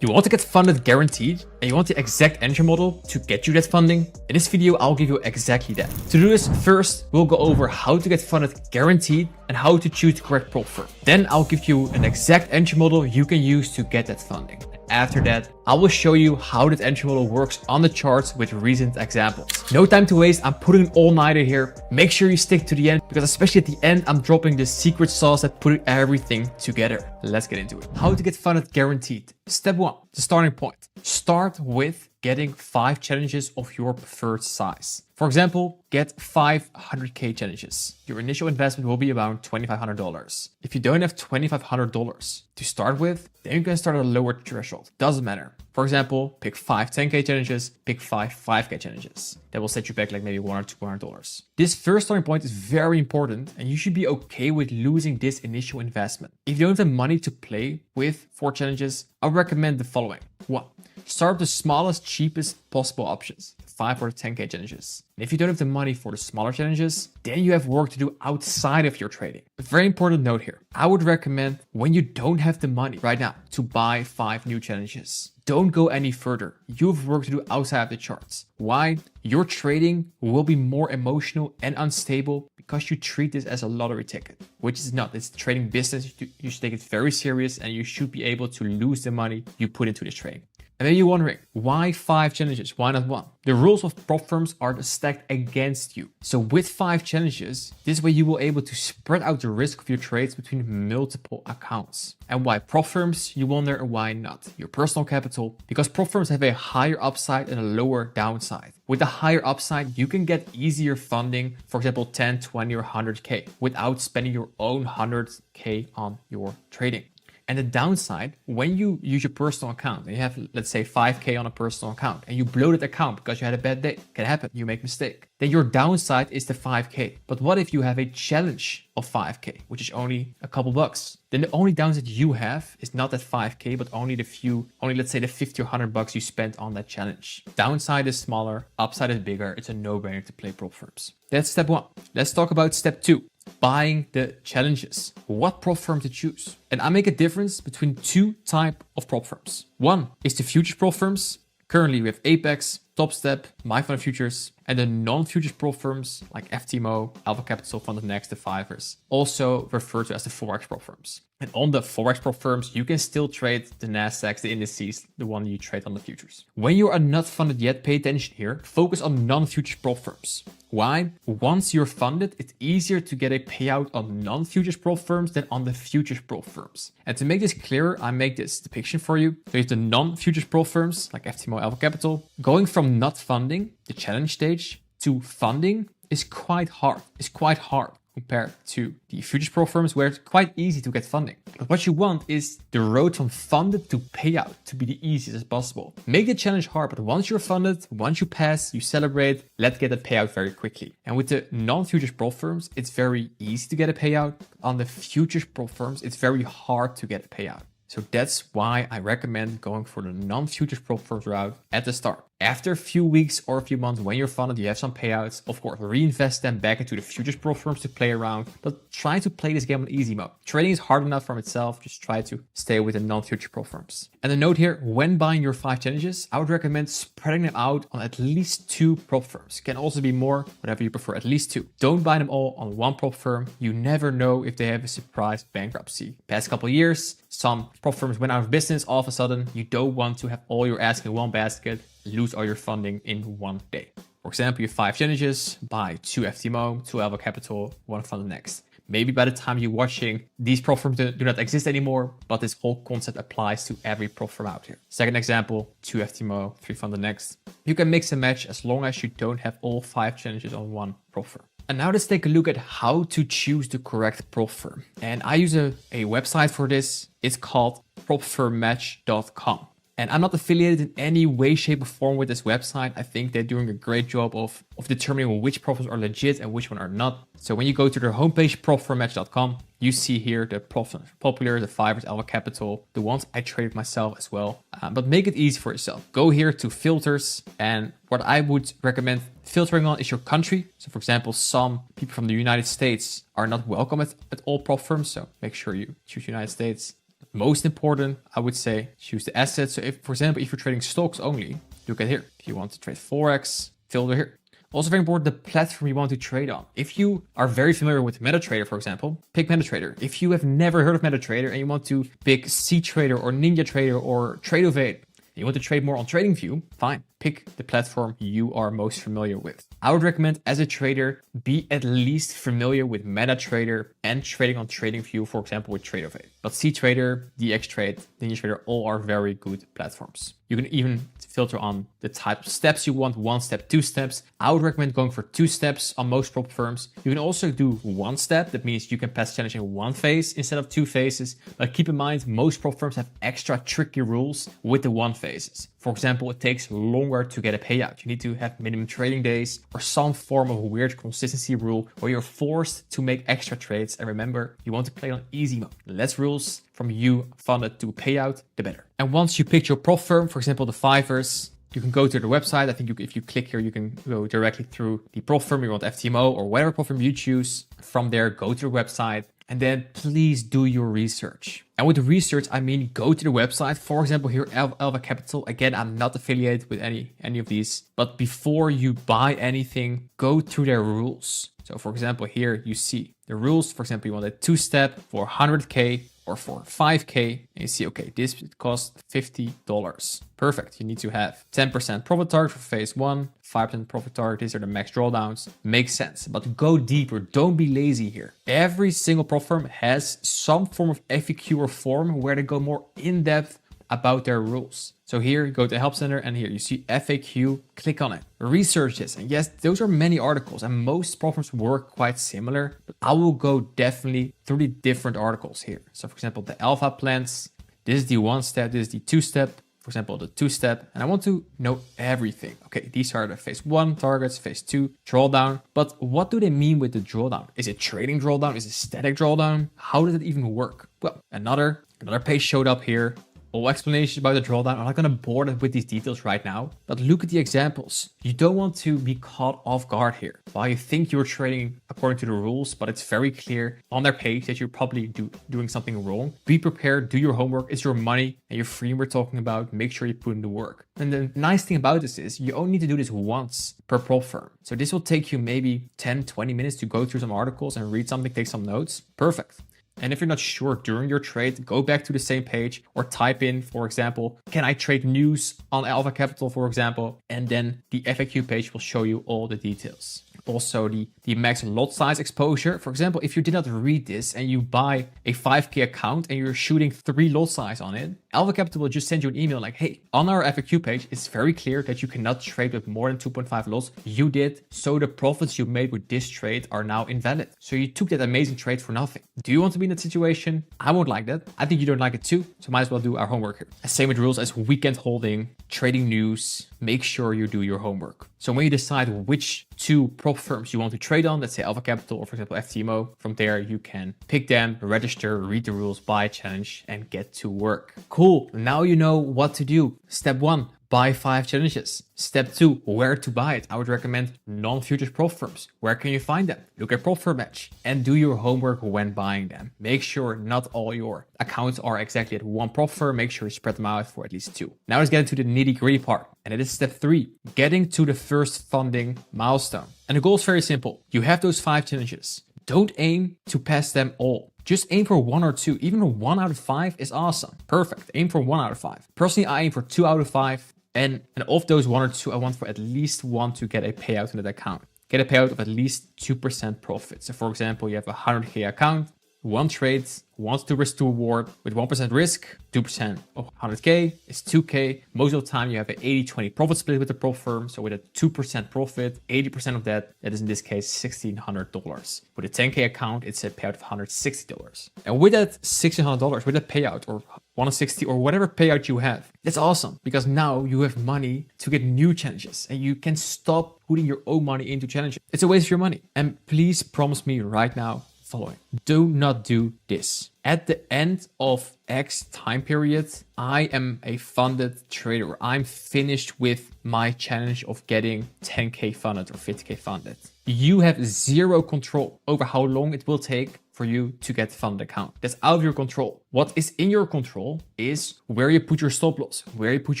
You want to get funded guaranteed, and you want the exact entry model to get you that funding? In this video, I'll give you exactly that. To do this, first, we'll go over how to get funded guaranteed and how to choose the correct prop firm. Then I'll give you an exact entry model you can use to get that funding. After that, I will show you how that entry model works on the charts with recent examples. No time to waste, I'm putting an all-nighter here. Make sure you stick to the end, because especially at the end, I'm dropping the secret sauce that put everything together. Let's get into it. How to get funded guaranteed. Step 1, the starting point. Start with getting 5 challenges of your preferred size. For example, get 500K challenges. Your initial investment will be around $2,500. If you don't have $2,500 to start with, then you can start at a lower threshold. Doesn't matter. For example, pick 5 10K challenges, pick 5 5K challenges. That will set you back like maybe $100 or $200. This first starting point is very important, and you should be okay with losing this initial investment. If you don't have the money to play with 4 challenges, I would recommend the following. 1. Start with the smallest, cheapest possible options. 5 or 10K challenges. And if you don't have the money for the smaller challenges, then you have work to do outside of your trading. A very important note here. I would recommend, when you don't have the money right now to buy 5 new challenges, don't go any further. You have work to do outside of the charts. Why? Your trading will be more emotional and unstable because you treat this as a lottery ticket, which is not. It's trading business. You should take it very serious, and you should be able to lose the money you put into this trading. And then you're wondering, why 5 challenges? Why not 1? The rules of prop firms are stacked against you. So with 5 challenges, this way you will be able to spread out the risk of your trades between multiple accounts. And why prop firms? You wonder why not. Your personal capital, because prop firms have a higher upside and a lower downside. With the higher upside, you can get easier funding, for example, 10, 20, or 100K, without spending your own 100K on your trading. And the downside, when you use your personal account and you have, let's say, 5K on a personal account and you blow that account because you had a bad day, can happen, you make a mistake, then your downside is the 5K. But what if you have a challenge of 5K, which is only a couple bucks? Then the only downside you have is not that 5K, but only let's say the 50 or 100 bucks you spent on that challenge. Downside is smaller, upside is bigger. It's a no-brainer to play prop firms. That's step 1. Let's talk about step 2. Buying the challenges. What prop firm to choose? And I make a difference between 2 types of prop firms. 1 is the futures prop firms. Currently we have Apex, Topstep, MyFund Futures, and the non-futures prop firms like FTMO, Alpha Capital, Funded Next, the Fivers, also referred to as the Forex prop firms. And on the Forex prop firms, you can still trade the NASDAQ, the indices, the one you trade on the futures. When you are not funded yet, pay attention here. Focus on non-futures prop firms. Why? Once you're funded, it's easier to get a payout on non-futures prop firms than on the futures prop firms. And to make this clearer, I make this depiction for you. So you have the non-futures prop firms like FTMO, Alpha Capital. Going from not funding, the challenge stage, to funding is quite hard. It's quite hard compared to the futures prop firms, where it's quite easy to get funding. But what you want is the road from funded to payout to be the easiest as possible. Make the challenge hard, but once you're funded, once you pass, you celebrate, let's get a payout very quickly. And with the non-futures prop firms, it's very easy to get a payout. On the futures prop firms, it's very hard to get a payout. So that's why I recommend going for the non-futures prop firms route at the start. After a few weeks or a few months, when you're funded, you have some payouts. Of course, reinvest them back into the futures prop firms to play around, but try to play this game on easy mode. Trading is hard enough from itself. Just try to stay with the non-future prop firms. And a note here, when buying your 5 challenges, I would recommend spreading them out on at least 2 prop firms. Can also be more, whatever you prefer, at least 2. Don't buy them all on 1 prop firm. You never know if they have a surprise bankruptcy. Past couple of years, some prop firms went out of business all of a sudden. You don't want to have all your eggs in one basket, lose all your funding in one day. For example, you have 5 challenges, buy 2 FTMO, 2 Alpha Capital, 1 Funded Next. Maybe by the time you're watching, these prop firms do not exist anymore, but this whole concept applies to every prop firm out here. Second example, 2 FTMO, 3 Funded Next. You can mix and match as long as you don't have all 5 challenges on one prop firm. And now let's take a look at how to choose the correct prop firm. And I use a website for this. It's called propfirmmatch.com. And I'm not affiliated in any way, shape, or form with this website. I think they're doing a great job of determining which prop firms are legit and which one are not. So when you go to their homepage, propfirmmatch.com, you see here the prop firms popular, the Fivers, Alpha Capital, the ones I traded myself as well. But make it easy for yourself. Go here to filters, and what I would recommend filtering on is your country. So for example, some people from the United States are not welcome at all prop firms. So make sure you choose United States. Most important, I would say, choose the assets. So if, for example, if you're trading stocks only, look at here. If you want to trade Forex, filter here. Also very important, the platform you want to trade on. If you are very familiar with MetaTrader, for example, pick MetaTrader. If you have never heard of MetaTrader and you want to pick CTrader or NinjaTrader or Tradeovate, you want to trade more on TradingView, fine. Pick the platform you are most familiar with. I would recommend as a trader, be at least familiar with MetaTrader and trading on TradingView, for example, with Tradeovate. But CTrader, DXTrade, NinjaTrader, all are very good platforms. You can even filter on the type of steps you want, 1 step, 2 steps. I would recommend going for 2 steps on most prop firms. You can also do 1 step. That means you can pass challenge in 1 phase instead of 2 phases. But keep in mind, most prop firms have extra tricky rules with the 1 phases. For example, it takes longer to get a payout. You need to have minimum trading days or some form of weird consistency rule where you're forced to make extra trades. And remember, you want to play on easy mode. The less rules from you funded to payout, the better. And once you pick your prop firm, for example, the Fivers, you can go to the website. I think if you click here, you can go directly through the prop firm. You want FTMO or whatever prop firm you choose. From there, go to the website. And then please do your research. And with the research, I mean, go to the website. For example, here, Alpha Capital. Again, I'm not affiliated with any of these. But before you buy anything, go through their rules. So for example, here you see the rules. For example, you want a 2-step for 100K or for 5K. And you see, okay, this costs $50. Perfect. You need to have 10% profit target for phase 1, 5% profit target. These are the max drawdowns. Makes sense, but go deeper. Don't be lazy here. Every single prop firm has some form of FAQ or form where they go more in depth about their rules. So here you go to Help Center and here you see FAQ, click on it. Research this. And yes, those are many articles and most prop firms work quite similar, but I will go definitely through the different articles here. So for example, the alpha plans, this is the 1-step, this is the 2-step. For example, the 2-step, and I want to know everything. Okay, these are the phase 1 targets, phase 2 drawdown. But what do they mean with the drawdown? Is it trading drawdown? Is it static drawdown? How does it even work? Well, another page showed up here. All explanations about the drawdown. I'm not going to bore them with these details right now, but look at the examples. You don't want to be caught off guard here. While you think you're trading according to the rules, but it's very clear on their page that you're probably doing something wrong. Be prepared, do your homework. It's your money and your freedom we're talking about. Make sure you put in the work. And the nice thing about this is you only need to do this once per prop firm. So this will take you maybe 10, 20 minutes to go through some articles and read something, take some notes. Perfect. And if you're not sure during your trade, go back to the same page or type in, for example, can I trade news on Alpha Capital, for example, and then the FAQ page will show you all the details. Also the max lot size exposure. For example, if you did not read this and you buy a 5K account and you're shooting 3 lot size on it, Alpha Capital will just send you an email like, hey, on our FAQ page, it's very clear that you cannot trade with more than 2.5 lots. You did, so the profits you made with this trade are now invalid. So you took that amazing trade for nothing. Do you want to be in that situation? I won't like that. I think you don't like it too. So might as well do our homework here. Same with rules as weekend holding, trading news. Make sure you do your homework. So when you decide which 2 prop firms you want to trade on, let's say Alpha Capital or for example FTMO, from there you can pick them, register, read the rules, buy a challenge, and get to work. Cool. Now you know what to do. Step 1. Buy 5 challenges. Step 2, where to buy it. I would recommend non-futures prop firms. Where can you find them? Look at Prop Firm Match and do your homework when buying them. Make sure not all your accounts are exactly at one prop firm. Make sure you spread them out for at least 2. Now let's get into the nitty-gritty part. And it is step 3, getting to the first funding milestone. And the goal is very simple. You have those 5 challenges. Don't aim to pass them all. Just aim for 1 or 2. Even a 1 out of 5 is awesome. Perfect. Aim for 1 out of 5. Personally, I aim for 2 out of 5. And of those 1 or 2, I want for at least 1 to get a payout in that account. Get a payout of at least 2% profit. So for example, you have a 100K account, 1 trade, wants to risk to reward with 1% risk, 2% of 100K is 2K. Most of the time you have an 80-20 profit split with the prop firm. So with a 2% profit, 80% of that is in this case $1,600. With a 10K account, it's a payout of $160. And with that $1,600, with a payout or 160 or whatever payout you have, that's awesome because now you have money to get new challenges and you can stop putting your own money into challenges. It's a waste of your money. And please promise me right now, following. Do not do this. At the end of X time period, I am a funded trader. I'm finished with my challenge of getting 10K funded or 50K funded. You have 0 control over how long it will take for you to get funded account. That's out of your control. What is in your control is where you put your stop loss, where you put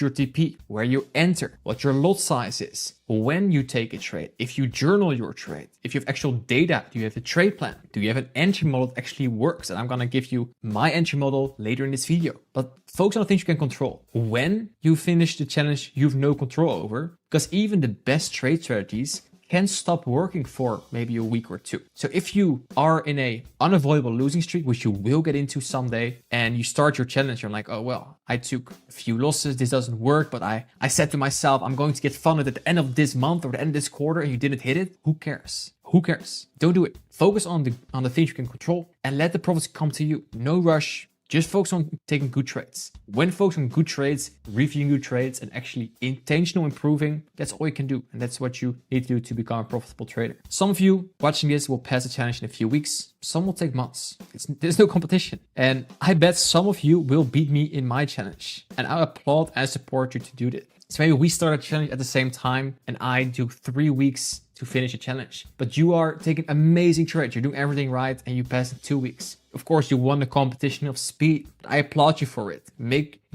your TP, where you enter, what your lot size is, when you take a trade, if you journal your trade, if you have actual data, do you have a trade plan? Do you have an entry model that actually works? And I'm gonna give you my entry model later in this video. But focus on the things you can control. When you finish the challenge, you have no control over, because even the best trade strategies can stop working for maybe a week or two. So if you are in a unavoidable losing streak, which you will get into someday, and you start your challenge, you're like, oh, well, I took a few losses, this doesn't work, but I said to myself, I'm going to get funded at the end of this month or the end of this quarter, and you didn't hit it. Who cares? Who cares? Don't do it. Focus on the things you can control and let the profits come to you. No rush. Just focus on taking good trades. When focusing on good trades, reviewing good trades, and actually intentional improving, that's all you can do. And that's what you need to do to become a profitable trader. Some of you watching this will pass the challenge in a few weeks. Some will take months. There's no competition. And I bet some of you will beat me in my challenge. And I applaud and support you to do this. So maybe we start a challenge at the same time and I do 3 weeks to finish a challenge. But you are taking amazing trades. You're doing everything right and you pass in 2 weeks. Of course, you won the competition of speed. But I applaud you for it.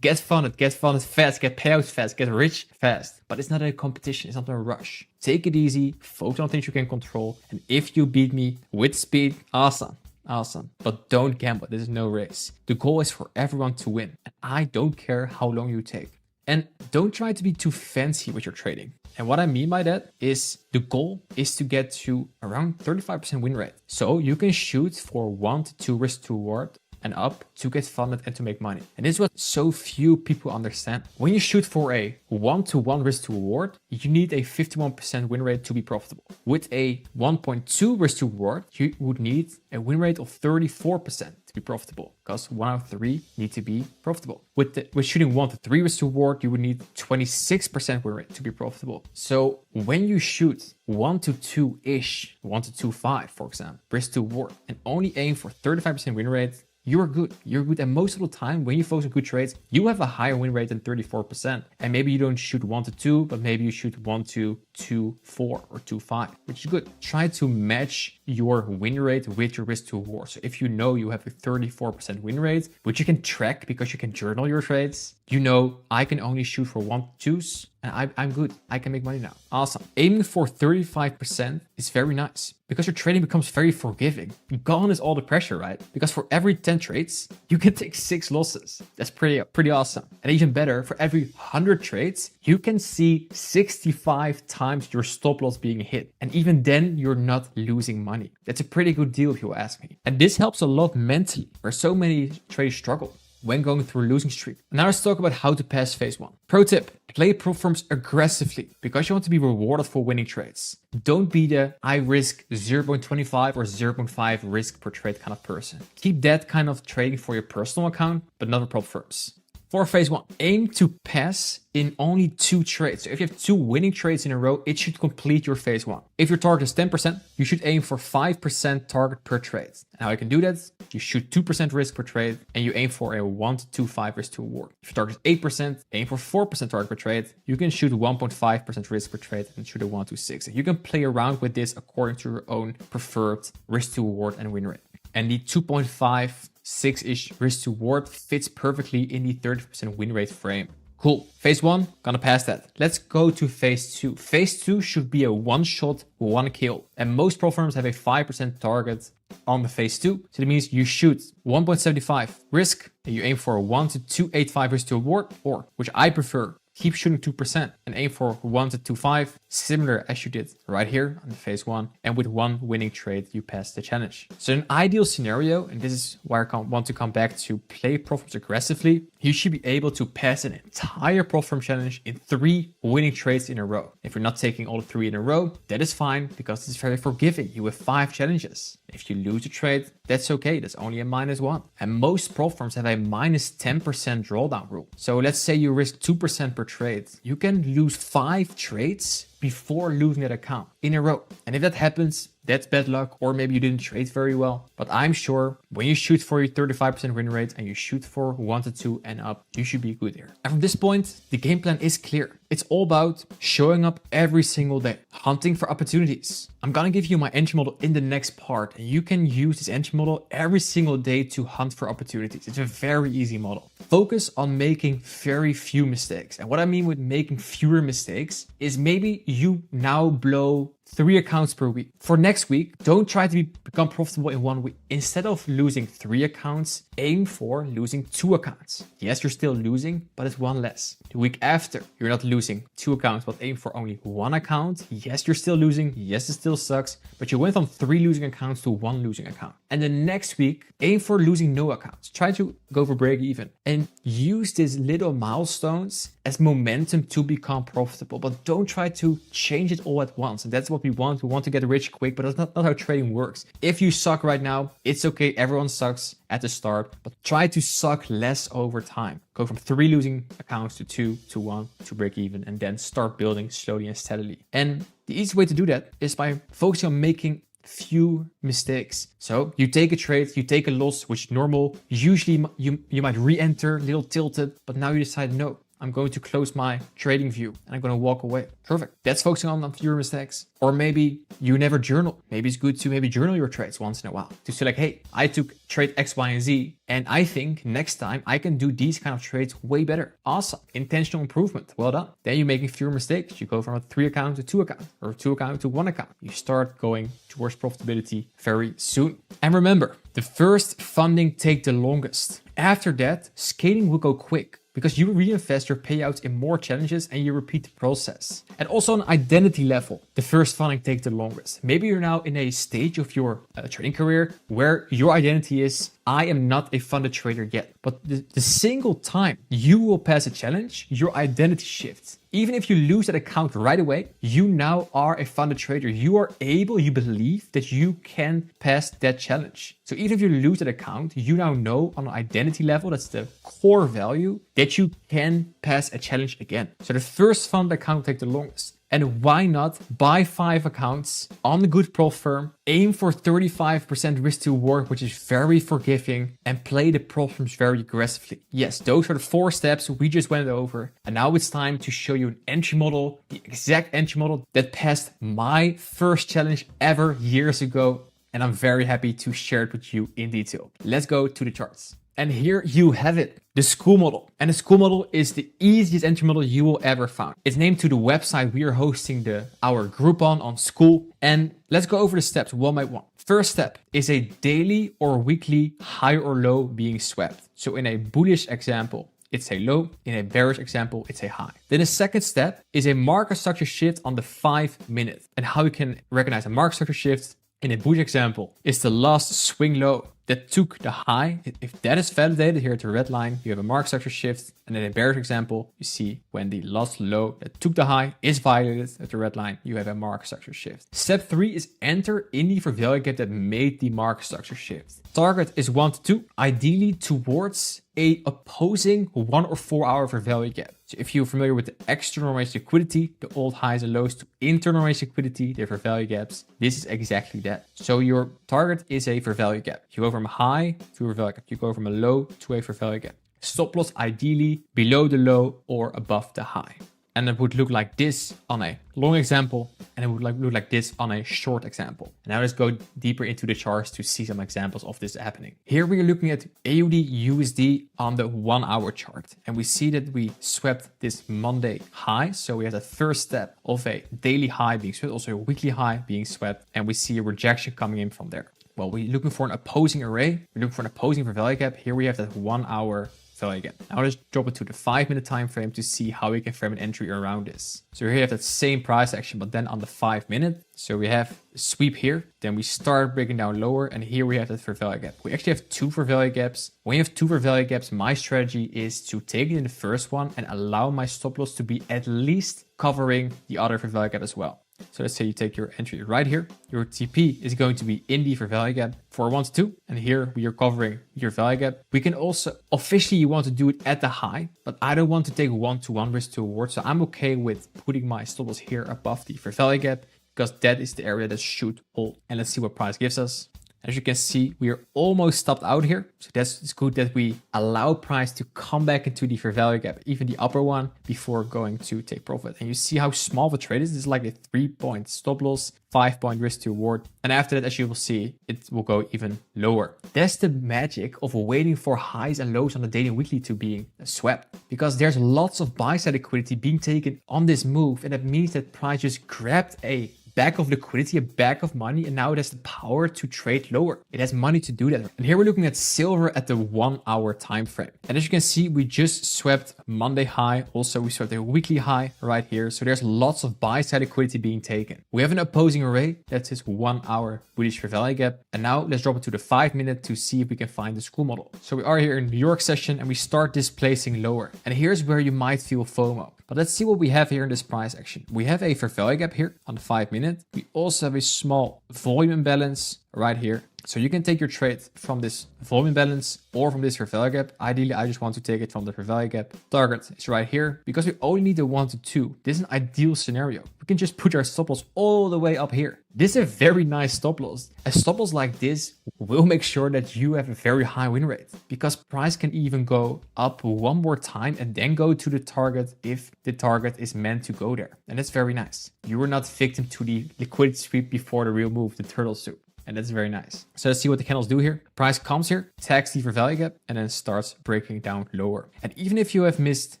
Get funded fast, get payouts fast, get rich fast. But it's not a competition, it's not a rush. Take it easy, focus on things you can control. And if you beat me with speed, awesome. Awesome. But don't gamble. This is no race. The goal is for everyone to win. And I don't care how long you take. And don't try to be too fancy with your trading. And what I mean by that is the goal is to get to around 35% win rate. So you can shoot for 1 to 2 risk to reward and up to get funded and to make money. And this is what so few people understand. When you shoot for a 1-to-1 risk to reward, you need a 51% win rate to be profitable. With a 1.2 risk to reward, you would need a win rate of 34% to be profitable, because 1 out of 3 need to be profitable. With shooting 1 to 3 risk to reward, you would need 26% win rate to be profitable. So when you shoot 1 to 2-ish, 1 to 2.5, for example, risk to reward, and only aim for 35% win rate, you're good. You're good. And most of the time, when you focus on good trades, you have a higher win rate than 34%. And maybe you don't shoot 1 to 2, but maybe you shoot 1 to 2.4 or 2.5, which is good. Try to match your win rate with your risk to reward. So if you know you have a 34% win rate, which you can track because you can journal your trades, you know, I can only shoot for 1 to 2s and I'm good. I can make money now. Awesome. Aiming for 35% is very nice because your trading becomes very forgiving. Gone is all the pressure, right? Because for every 10 trades, you can take 6 losses. That's pretty awesome. And even better, for every 100 trades, you can see 65 times your stop loss being hit. And even then, you're not losing money. That's a pretty good deal if you ask me. And this helps a lot mentally, where so many traders struggle when going through a losing streak. Now let's talk about how to pass phase 1. Pro tip, play prop firms aggressively because you want to be rewarded for winning trades. Don't be the I risk 0.25 or 0.5 risk per trade kind of person. Keep that kind of trading for your personal account, but not for prop firms. For phase 1, aim to pass in only 2 trades. So if you have 2 winning trades in a row, it should complete your phase 1. If your target is 10%, you should aim for 5% target per trade. And how you can do that? You shoot 2% risk per trade and you aim for a 1 to 2.5 risk to reward. If your target is 8%, aim for 4% target per trade. You can shoot 1.5% risk per trade and shoot a 1 to 6. And you can play around with this according to your own preferred risk to reward and win rate. And the 2.5 6-ish risk to reward fits perfectly in the 30% win rate frame. Cool. Phase 1, gonna pass that. Let's go to phase 2. Phase 2 should be a 1 shot, 1 kill. And most pro firms have a 5% target on the phase 2. So that means you shoot 1.75 risk and you aim for a 1 to 2.85 risk to reward, or which I prefer, keep shooting 2% and aim for 1 to 2.5, similar as you did right here on the phase 1. And with 1 winning trade, you pass the challenge. So in an ideal scenario, and this is where I want to come back to play prop firms aggressively, you should be able to pass an entire prop firm challenge in 3 winning trades in a row. If you're not taking all 3 in a row, that is fine because it's very forgiving. You have 5 challenges. If you lose a trade, that's okay. That's only a -1. And most prop firms have a -10% drawdown rule. So let's say you risk 2% per trade. You can lose 5 trades before losing that account in a row. And if that happens, that's bad luck, or maybe you didn't trade very well. But I'm sure when you shoot for your 35% win rate and you shoot for 1 to 2 and up, you should be good here. And from this point, the game plan is clear. It's all about showing up every single day, hunting for opportunities. I'm gonna give you my entry model in the next part, and you can use this entry model every single day to hunt for opportunities. It's a very easy model. Focus on making very few mistakes. And what I mean with making fewer mistakes is maybe you now blow 3 accounts per week. For next week, don't try to become profitable in 1 week. Instead of losing 3 accounts, aim for losing 2 accounts. Yes, you're still losing, but it's 1 less. The week after, you're not losing 2 accounts, but aim for only 1 account. Yes, you're still losing. Yes, it still sucks, but you went from 3 losing accounts to 1 losing account. And the next week, aim for losing no accounts. Try to go for break even and use these little milestones as momentum to become profitable, but don't try to change it all at once. And that's what we want. We want to get rich quick, but that's not how trading works. If you suck right now, it's okay. Everyone sucks at the start, but try to suck less over time. Go from 3 losing accounts to 2 to 1 to break even, and then start building slowly and steadily. And the easy way to do that is by focusing on making few mistakes. So you take a trade, you take a loss, which is normal. Usually you might re-enter, a little tilted, but now you decide, no, I'm going to close my trading view and I'm going to walk away. Perfect. That's focusing on fewer mistakes. Or maybe you never journal. Maybe it's good to maybe journal your trades once in a while to say like, hey, I took trade X, Y, and Z, and I think next time I can do these kind of trades way better. Awesome. Intentional improvement. Well done. Then you're making fewer mistakes. You go from a 3 account to 2 account, or 2 account to 1 account. You start going towards profitability very soon. And remember, the first funding takes the longest. After that, scaling will go quick, because you reinvest your payouts in more challenges and you repeat the process. And also on identity level, the first funding takes the longest. Maybe you're now in a stage of your trading career where your identity is, I am not a funded trader yet. But the single time you will pass a challenge, your identity shifts. Even if you lose that account right away, you now are a funded trader. You are able, you believe that you can pass that challenge. So even if you lose that account, you now know on an identity level, that's the core value, that you can pass a challenge again. So the first funded account will take the longest. And why not buy 5 accounts on a good prop firm, aim for 35% risk to reward, which is very forgiving, and play the prop firms very aggressively. Yes, those are the 4 steps we just went over. And now it's time to show you an entry model, the exact entry model that passed my first challenge ever years ago. And I'm very happy to share it with you in detail. Let's go to the charts. And here you have it, the school model. And the school model is the easiest entry model you will ever find. It's named to the website we are hosting our group on school. And let's go over the steps one by one. First step is a daily or weekly high or low being swept. So in a bullish example, it's a low. In a bearish example, it's a high. Then the second step is a market structure shift on the 5 minute. And how you can recognize a market structure shift in a bullish example is the last swing low that took the high. If that is validated here at the red line, you have a market structure shift. And in a bearish example, you see when the last low that took the high is violated at the red line, you have a market structure shift. Step 3 is enter in the fair value gap that made the market structure shift. Target is 1 to 2, ideally towards a opposing 1 or 4 hour fair value gap. So if you're familiar with the external range liquidity, the old highs and lows, to internal range liquidity, the fair value gaps, this is exactly that. So your target is a fair value gap. You go from a high to a fair value gap. You go from a low to a fair value gap. Stop loss ideally below the low or above the high. And it would look like this on a long example, and it would look like this on a short example. Now let's go deeper into the charts to see some examples of this happening. Here we are looking at AUD USD on the 1 hour chart, and we see that we swept this Monday high. So we have the first step of a daily high being swept, also a weekly high being swept, and we see a rejection coming in from there. Well, we're looking for an opposing array. We're looking for an opposing fair value gap. Here we have that 1 hour value gap. Now let's drop it to the 5 minute time frame to see how we can frame an entry around this. So here you have that same price action, but then on the 5 minute. So we have a sweep here, then we start breaking down lower, and here we have that fair value gap. We actually have 2 fair value gaps. When you have 2 fair value gaps, my strategy is to take it in the first one and allow my stop loss to be at least covering the other fair value gap as well. So let's say you take your entry right here. Your TP is going to be in the fair value gap for 1 to 2. And here we are covering your value gap. We can also, officially you want to do it at the high, but I don't want to take 1-to-1 risk to reward. So I'm okay with putting my stop loss here above the fair value gap, because that is the area that should hold. And let's see what price gives us. As you can see, we are almost stopped out here. So it's good that we allow price to come back into the fair value gap, even the upper one, before going to take profit. And you see how small the trade is. This is like a 3-point stop loss, 5-point risk to reward. And after that, as you will see, it will go even lower. That's the magic of waiting for highs and lows on the daily and weekly to being swept, because there's lots of buy side liquidity being taken on this move. And that means that price just grabbed a bag of liquidity, a bag of money, and now it has the power to trade lower. It has money to do that. And here we're looking at silver at the 1 hour time frame. And as you can see, we just swept Monday high. Also, we swept a weekly high right here. So there's lots of buy side liquidity being taken. We have an opposing array. That's his 1 hour bullish fair value gap. And now let's drop it to the 5 minute to see if we can find the school model. So we are here in New York session and we start displacing lower. And here's where you might feel FOMO. But let's see what we have here in this price action. We have a fair value gap here on the 5 minute. We also have a small volume imbalance right here. So you can take your trade from this volume imbalance or from this fair value gap. Ideally, I just want to take it from the fair value gap. Target is right here because we only need a 1 to 2. This is an ideal scenario. We can just put our stop loss all the way up here. This is a very nice stop loss. A stop loss like this will make sure that you have a very high win rate, because price can even go up one more time and then go to the target if the target is meant to go there. And that's very nice. You are not victim to the liquidity sweep before the real move, the turtle soup. And that's very nice. So let's see what the candles do here. Price comes here, tags the fair value gap, and then starts breaking down lower. And even if you have missed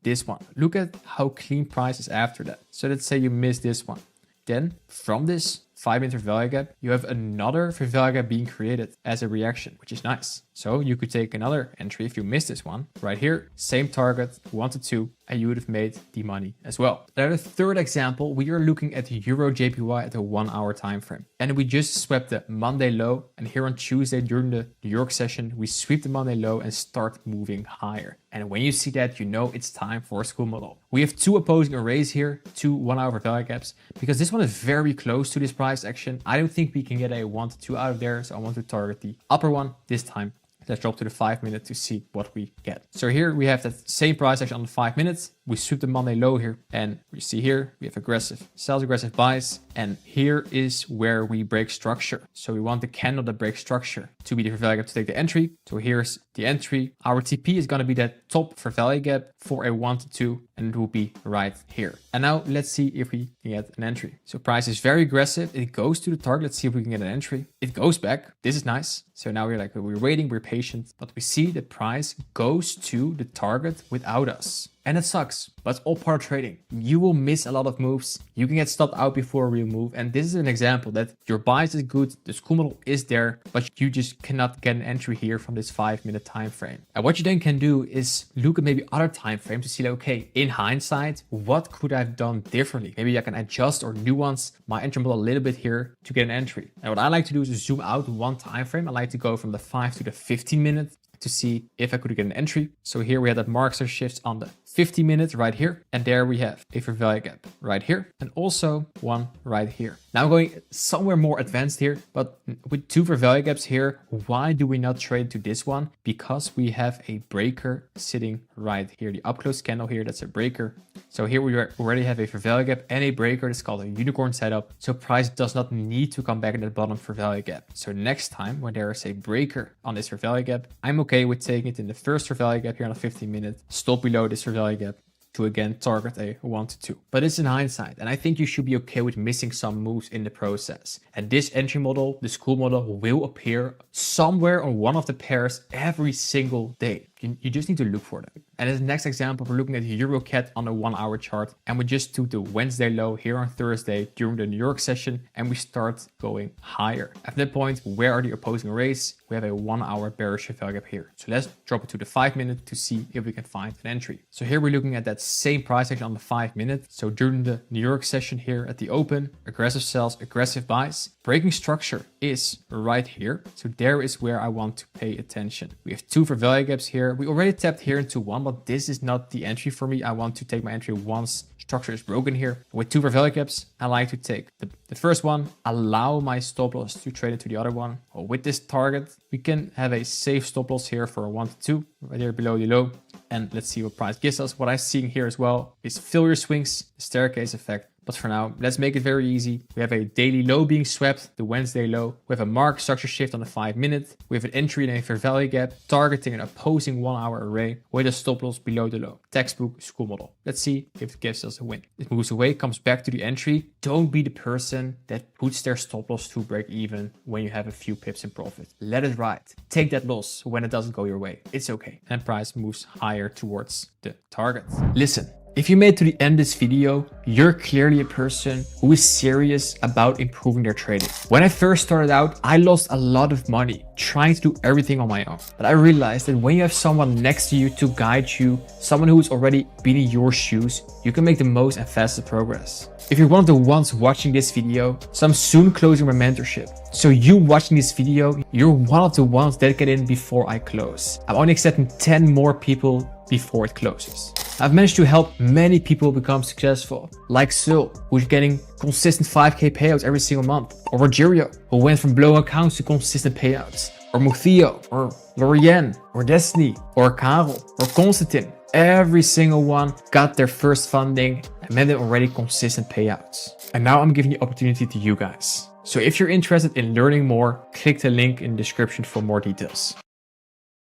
this one, look at how clean price is after that. So let's say you missed this one. Then from this 5 minute fair value gap, you have another fair value gap being created as a reaction, which is nice. So you could take another entry if you missed this one right here, same target, 1 to 2, and you would have made the money as well. Now the third example, we are looking at Euro JPY at the 1 hour time frame. And we just swept the Monday low, and here on Tuesday during the New York session, we sweep the Monday low and start moving higher. And when you see that, you know it's time for a school model. We have two opposing arrays here, two 1 hour fair value gaps, because this one is very close to this price action. I don't think we can get a 1 to 2 out of there, so I want to target the upper one this time. Let's drop to the 5 minute to see what we get. So here we have that same price action on the 5 minutes. We sweep the Monday low here, and we see here we have aggressive sells, aggressive buys, and here is where we break structure. So we want the candle that breaks structure to be the fair value gap to take the entry. So here's the entry. Our TP is going to be that top fair value gap for a 1 to 2, and it will be right here. And now let's see if we can get an entry. So price is very aggressive. It goes to the target. Let's see if we can get an entry. It goes back. This is nice. So now we're waiting, we're patient, but we see the price goes to the target without us. And it sucks, but it's all part of trading. You will miss a lot of moves. You can get stopped out before a real move. And this is an example that your bias is good, the school model is there, but you just cannot get an entry here from this 5 minute time frame. And what you then can do is look at maybe other time frames to see, like, okay, in hindsight, what could I have done differently? Maybe I can adjust or nuance my entry model a little bit here to get an entry. And what I like to do is zoom out one time frame. I like to go from the 5 to the 15 minute to see if I could get an entry. So here we have that marker shifts on the 50 minutes right here. And there we have a fair value gap right here. And also one right here. Now I'm going somewhere more advanced here, but with two fair value gaps here, why do we not trade to this one? Because we have a breaker sitting right here. The up close candle here, that's a breaker. So here we already have a fair value gap and a breaker. It's called a unicorn setup. So price does not need to come back in that bottom fair value gap. So next time when there is a breaker on this fair value gap, I'm okay with taking it in the first fair value gap here on a 15 minute, stop below this fair value gap to again target a 1 to 2. But it's in hindsight, and I think you should be okay with missing some moves in the process. And this entry model, the school model, will appear somewhere on one of the pairs every single day. You just need to look for them. And as the next example, we're looking at EuroCAD on a 1 hour chart, and we just took the Wednesday low here on Thursday during the New York session, and we start going higher. At that point, where are the opposing arrays? We have a 1 hour bearish fair value gap here. So let's drop it to the 5 minute to see if we can find an entry. So here we're looking at that same price action on the 5 minute. So during the New York session here at the open, aggressive sells, aggressive buys. Breaking structure is right here. So there is where I want to pay attention. We have two fair value gaps here. We already tapped here into one, but this is not the entry for me. I want to take my entry once structure is broken here. With two fair value gaps, I like to take the first one, allow my stop loss to trade into the other one. Well, with this target, we can have a safe stop loss here for 1 to 2, right here below the low. And let's see what price gives us. What I'm seeing here as well is failure swings, the staircase effect. But for now, let's make it very easy. We have a daily low being swept, the Wednesday low. We have a market structure shift on the 5 minute. We have an entry and a fair value gap targeting an opposing 1 hour array with a stop loss below the low. Textbook school model. Let's see if it gives us a win. It moves away, comes back to the entry. Don't be the person that puts their stop loss to break even when you have a few pips in profit. Let it ride. Take that loss when it doesn't go your way. It's okay. And price moves higher towards the target. Listen. If you made it to the end of this video, you're clearly a person who is serious about improving their trading. When I first started out, I lost a lot of money trying to do everything on my own. But I realized that when you have someone next to you to guide you, someone who has already been in your shoes, you can make the most and fastest progress. If you're one of the ones watching this video, so I'm soon closing my mentorship. So you watching this video, you're one of the ones that get in before I close. I'm only accepting 10 more people before it closes. I've managed to help many people become successful, like Sul, who's getting consistent 5K payouts every single month, or Rogerio, who went from blow accounts to consistent payouts, or Muthio, or Lorianne, or Destiny, or Karel, or Konstantin. Every single one got their first funding and made them already consistent payouts. And now I'm giving the opportunity to you guys. So if you're interested in learning more, click the link in the description for more details.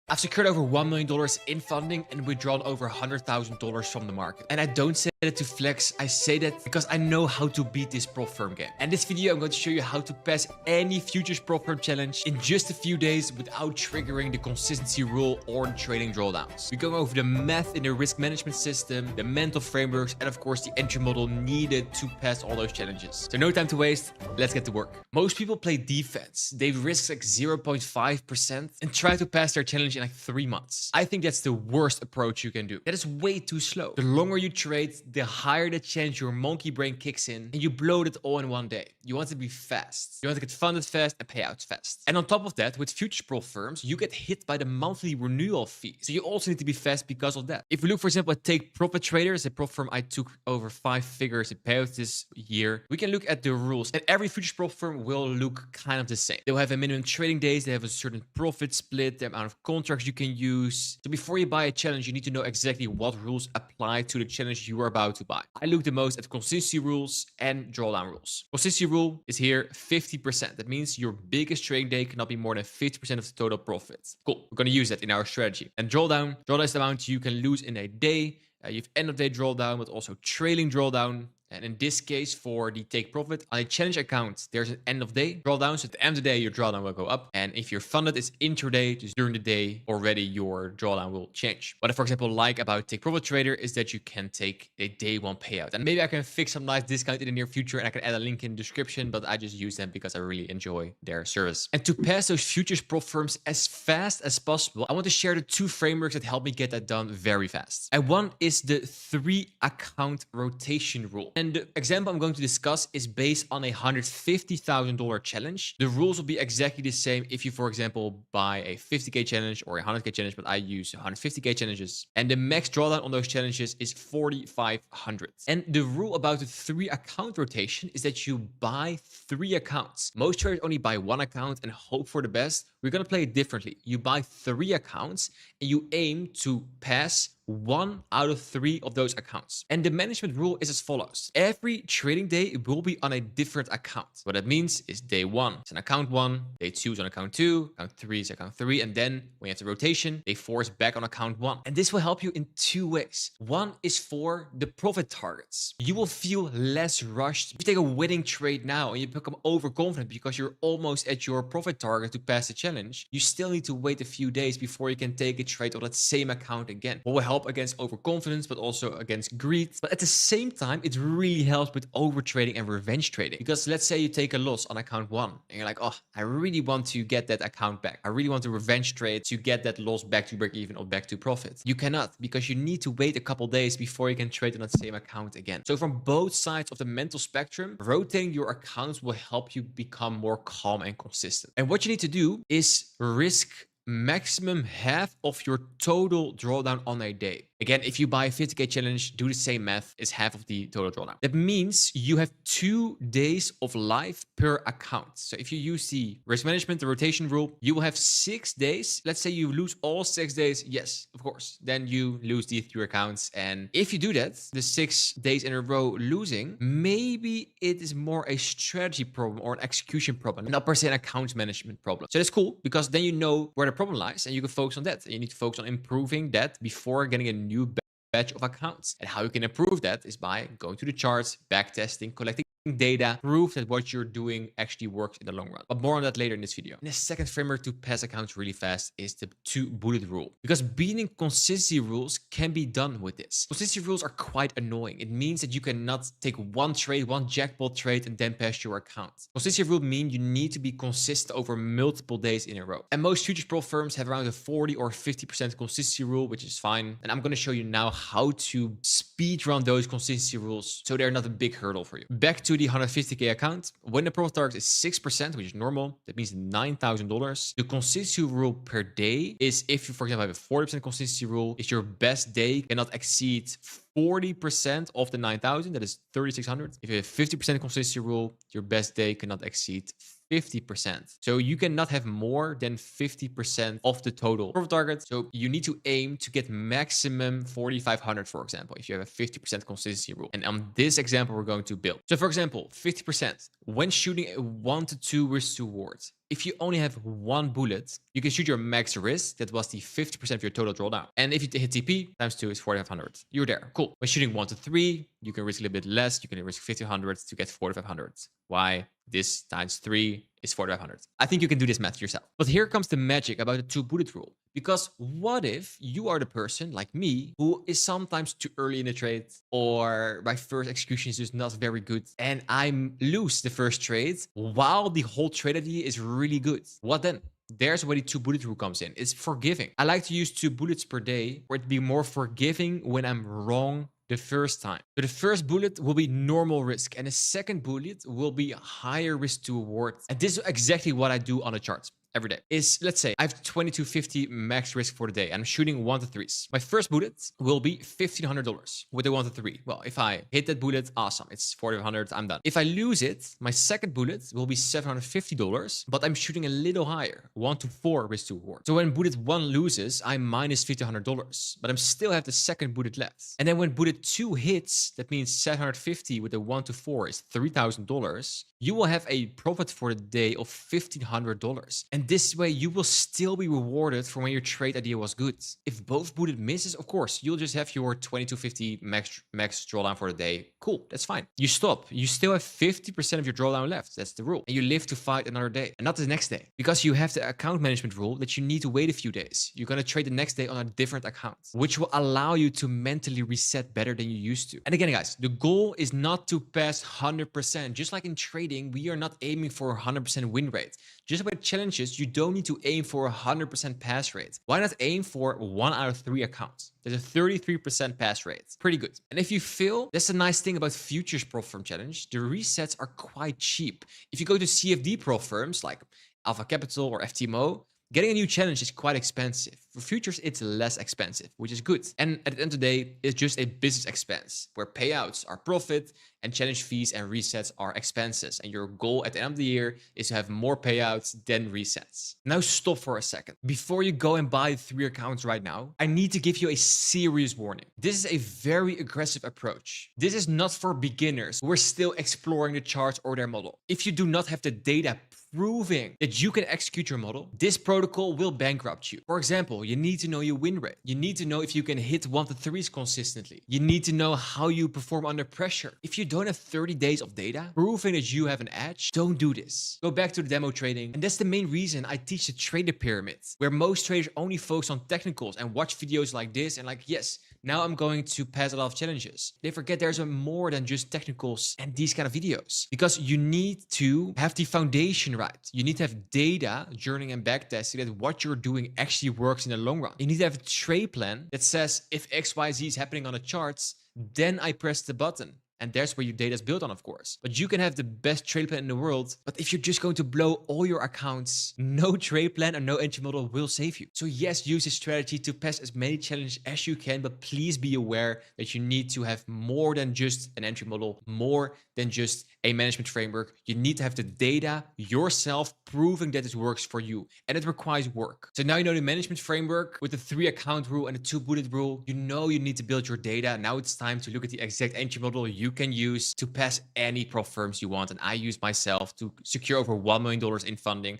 I've secured over $1 million in funding and withdrawn over $100,000 from the market. And I don't say that to flex, I say that because I know how to beat this prop firm game. And this video, I'm going to show you how to pass any futures prop firm challenge in just a few days without triggering the consistency rule or the trading drawdowns. We're going over the math in the risk management system, the mental frameworks, and of course the entry model needed to pass all those challenges. So no time to waste, let's get to work. Most people play defense. They risk like 0.5% and try to pass their challenge in like 3 months. I think that's the worst approach you can do. That is way too slow. The longer you trade, the higher the chance your monkey brain kicks in and you blow it all in one day. You want to be fast. You want to get funded fast and payouts fast. And on top of that, with futures prop firms, you get hit by the monthly renewal fee. So you also need to be fast because of that. If we look, for example, at Take Profit Traders, a prop firm I took over 5 figures in payouts this year, we can look at the rules. And every futures prop firm will look kind of the same. They'll have a minimum trading days. They have a certain profit split, the amount of contracts you can use. So before you buy a challenge, you need to know exactly what rules apply to the challenge you are about to buy. I look the most at consistency rules and drawdown rules. Consistency rule is here 50%. That means your biggest trading day cannot be more than 50% of the total profit. Cool. We're going to use that in our strategy. And drawdown is the amount you can lose in a day. You have end of day drawdown, but also trailing drawdown. And in this case, for the take profit on a challenge account, there's an end of day drawdown. So at the end of the day, your drawdown will go up. And if you're funded, it's intraday, just during the day, already your drawdown will change. What I, for example, like about Take Profit Trader is that you can take a day one payout. And maybe I can fix some nice discount in the near future and I can add a link in the description, but I just use them because I really enjoy their service. And to pass those futures prop firms as fast as possible, I want to share the 2 frameworks that help me get that done very fast. And one is the 3 account rotation rule. And the example I'm going to discuss is based on a $150,000 challenge. The rules will be exactly the same if you, for example, buy a 50K challenge or a 100K challenge, but I use 150K challenges. And the max drawdown on those challenges is 4,500. And the rule about the 3 account rotation is that you buy 3 accounts. Most traders only buy 1 account and hope for the best. We're going to play it differently. You buy 3 accounts and you aim to pass 1 out of 3 of those accounts. And the management rule is as follows. Every trading day it will be on a different account. What that means is day 1 is on account 1, day 2 is on account 2, account 3 is account 3, and then when you have the rotation, day 4 is back on account 1. And this will help you in 2 ways. One is for the profit targets. You will feel less rushed. If you take a winning trade now and you become overconfident because you're almost at your profit target to pass the challenge, you still need to wait a few days before you can take a trade on that same account again. What will help against overconfidence, but also against greed. But at the same time, it really helps with overtrading and revenge trading. Because let's say you take a loss on account 1 and you're like, oh, I really want to get that account back. I really want to revenge trade to get that loss back to break even or back to profit. You cannot, because you need to wait a couple days before you can trade on that same account again. So from both sides of the mental spectrum, rotating your accounts will help you become more calm and consistent. And what you need to do is risk maximum half of your total drawdown on a day. Again, if you buy a 50K challenge, do the same math, is half of the total drawdown. That means you have 2 days of life per account. So if you use the risk management, the rotation rule, you will have 6 days. Let's say you lose all 6 days. Yes, of course. Then you lose these 3 accounts. And if you do that, the 6 days in a row losing, maybe it is more a strategy problem or an execution problem, not per se an account management problem. So that's cool because then you know where the problem lies and you can focus on that. And you need to focus on improving that before getting a new batch of accounts. And how you can improve that is by going to the charts, backtesting, collecting data, proof that what you're doing actually works in the long run. But more on that later in this video. And the second framework to pass accounts really fast is the 2-bullet rule. Because beating consistency rules can be done with this. Consistency rules are quite annoying. It means that you cannot take one trade, one jackpot trade, and then pass your account. Consistency rule means you need to be consistent over multiple days in a row. And most futures pro firms have around a 40 or 50% consistency rule, which is fine. And I'm going to show you now how to speed run those consistency rules so they're not a big hurdle for you. Back to the 150K account, when the profit target is 6%, which is normal, that means $9,000. The consistency rule per day is, if you, for example, have a 40% consistency rule, is your best day cannot exceed 40% of the 9,000, that is 3,600. If you have 50% consistency rule, your best day cannot exceed 50%. So you cannot have more than 50% of the total profit target. So you need to aim to get maximum 4,500, for example, if you have a 50% consistency rule. And on this example, we're going to build. So for example, 50%, when shooting a 1 to 2 risk to reward, if you only have 1 bullet, you can shoot your max risk. That was the 50% of your total drawdown. And if you hit TP, times 2 is 4,500. You're there. Cool. When shooting 1 to 3, you can risk a little bit less. You can risk 1,500 to get 4,500. Why? This times 3 is 4,500. I think you can do this math yourself. But here comes the magic about the 2-bullet rule. Because what if you are the person like me who is sometimes too early in the trade, or my first execution is just not very good and I lose the first trade while the whole trade idea is really good? What then? There's where the 2-bullet rule comes in. It's forgiving. I like to use 2 bullets per day for it to be more forgiving when I'm wrong the first time. So the first bullet will be normal risk and the second bullet will be higher risk to reward. And this is exactly what I do on the charts every day. Is, let's say I have 2250 max risk for the day. I'm shooting 1 to 3s. My first bullet will be $1,500 with a 1 to 3. Well, if I hit that bullet, awesome. It's 4,500. I'm done. If I lose it, my second bullet will be $750, but I'm shooting a little higher, 1 to 4 risk to reward. So when bullet 1 loses, I'm minus $1,500, but I'm still have the second bullet left. And then when bullet 2 hits, that means 750 with a 1 to 4 is $3,000. You will have a profit for the day of $1,500. And this way you will still be rewarded for when your trade idea was good. If both bullet misses, of course, you'll just have your 2250 max drawdown for the day. Cool, that's fine. You stop. You still have 50% of your drawdown left. That's the rule. And you live to fight another day and not the next day. Because you have the account management rule that you need to wait a few days. You're going to trade the next day on a different account, which will allow you to mentally reset better than you used to. And again, guys, the goal is not to pass 100%. Just like in trading, we are not aiming for a 100% win rate. Just like with challenges, you don't need to aim for a 100% pass rate. Why not aim for 1 out of 3 accounts? There's a 33% pass rate. Pretty good. And if you fail, that's a nice thing about futures pro firm challenge. The resets are quite cheap. If you go to CFD pro firms like Alpha Capital or FTMO, getting a new challenge is quite expensive. For futures, it's less expensive, which is good. And at the end of the day, it's just a business expense where payouts are profit and challenge fees and resets are expenses. And your goal at the end of the year is to have more payouts than resets. Now stop for a second. Before you go and buy 3 accounts right now, I need to give you a serious warning. This is a very aggressive approach. This is not for beginners who are still exploring the charts or their model. If you do not have the data proving that you can execute your model, this protocol will bankrupt you. For example, you need to know your win rate. You need to know if you can hit 1 to 3s consistently. You need to know how you perform under pressure. If you don't have 30 days of data proving that you have an edge, don't do this. Go back to the demo trading. And that's the main reason I teach the trader pyramid, where most traders only focus on technicals and watch videos like this and like, yes, now I'm going to pass a lot of challenges. They forget there's more than just technicals and these kind of videos, because you need to have the foundation right. You need to have data, journaling and backtesting that what you're doing actually works in the long run. You need to have a trade plan that says if XYZ is happening on the charts, then I press the button. And that's where your data is built on, of course. But you can have the best trade plan in the world, but if you're just going to blow all your accounts, no trade plan or no entry model will save you. So yes, use this strategy to pass as many challenges as you can, but please be aware that you need to have more than just an entry model, more than just a management framework. You need to have the data yourself proving that this works for you, and it requires work. So now you know the management framework with the 3 account rule and the 2 bullet rule. You know you need to build your data. Now it's time to look at the exact entry model you can use to pass any prop firms you want. And I use myself to secure over $1 million in funding.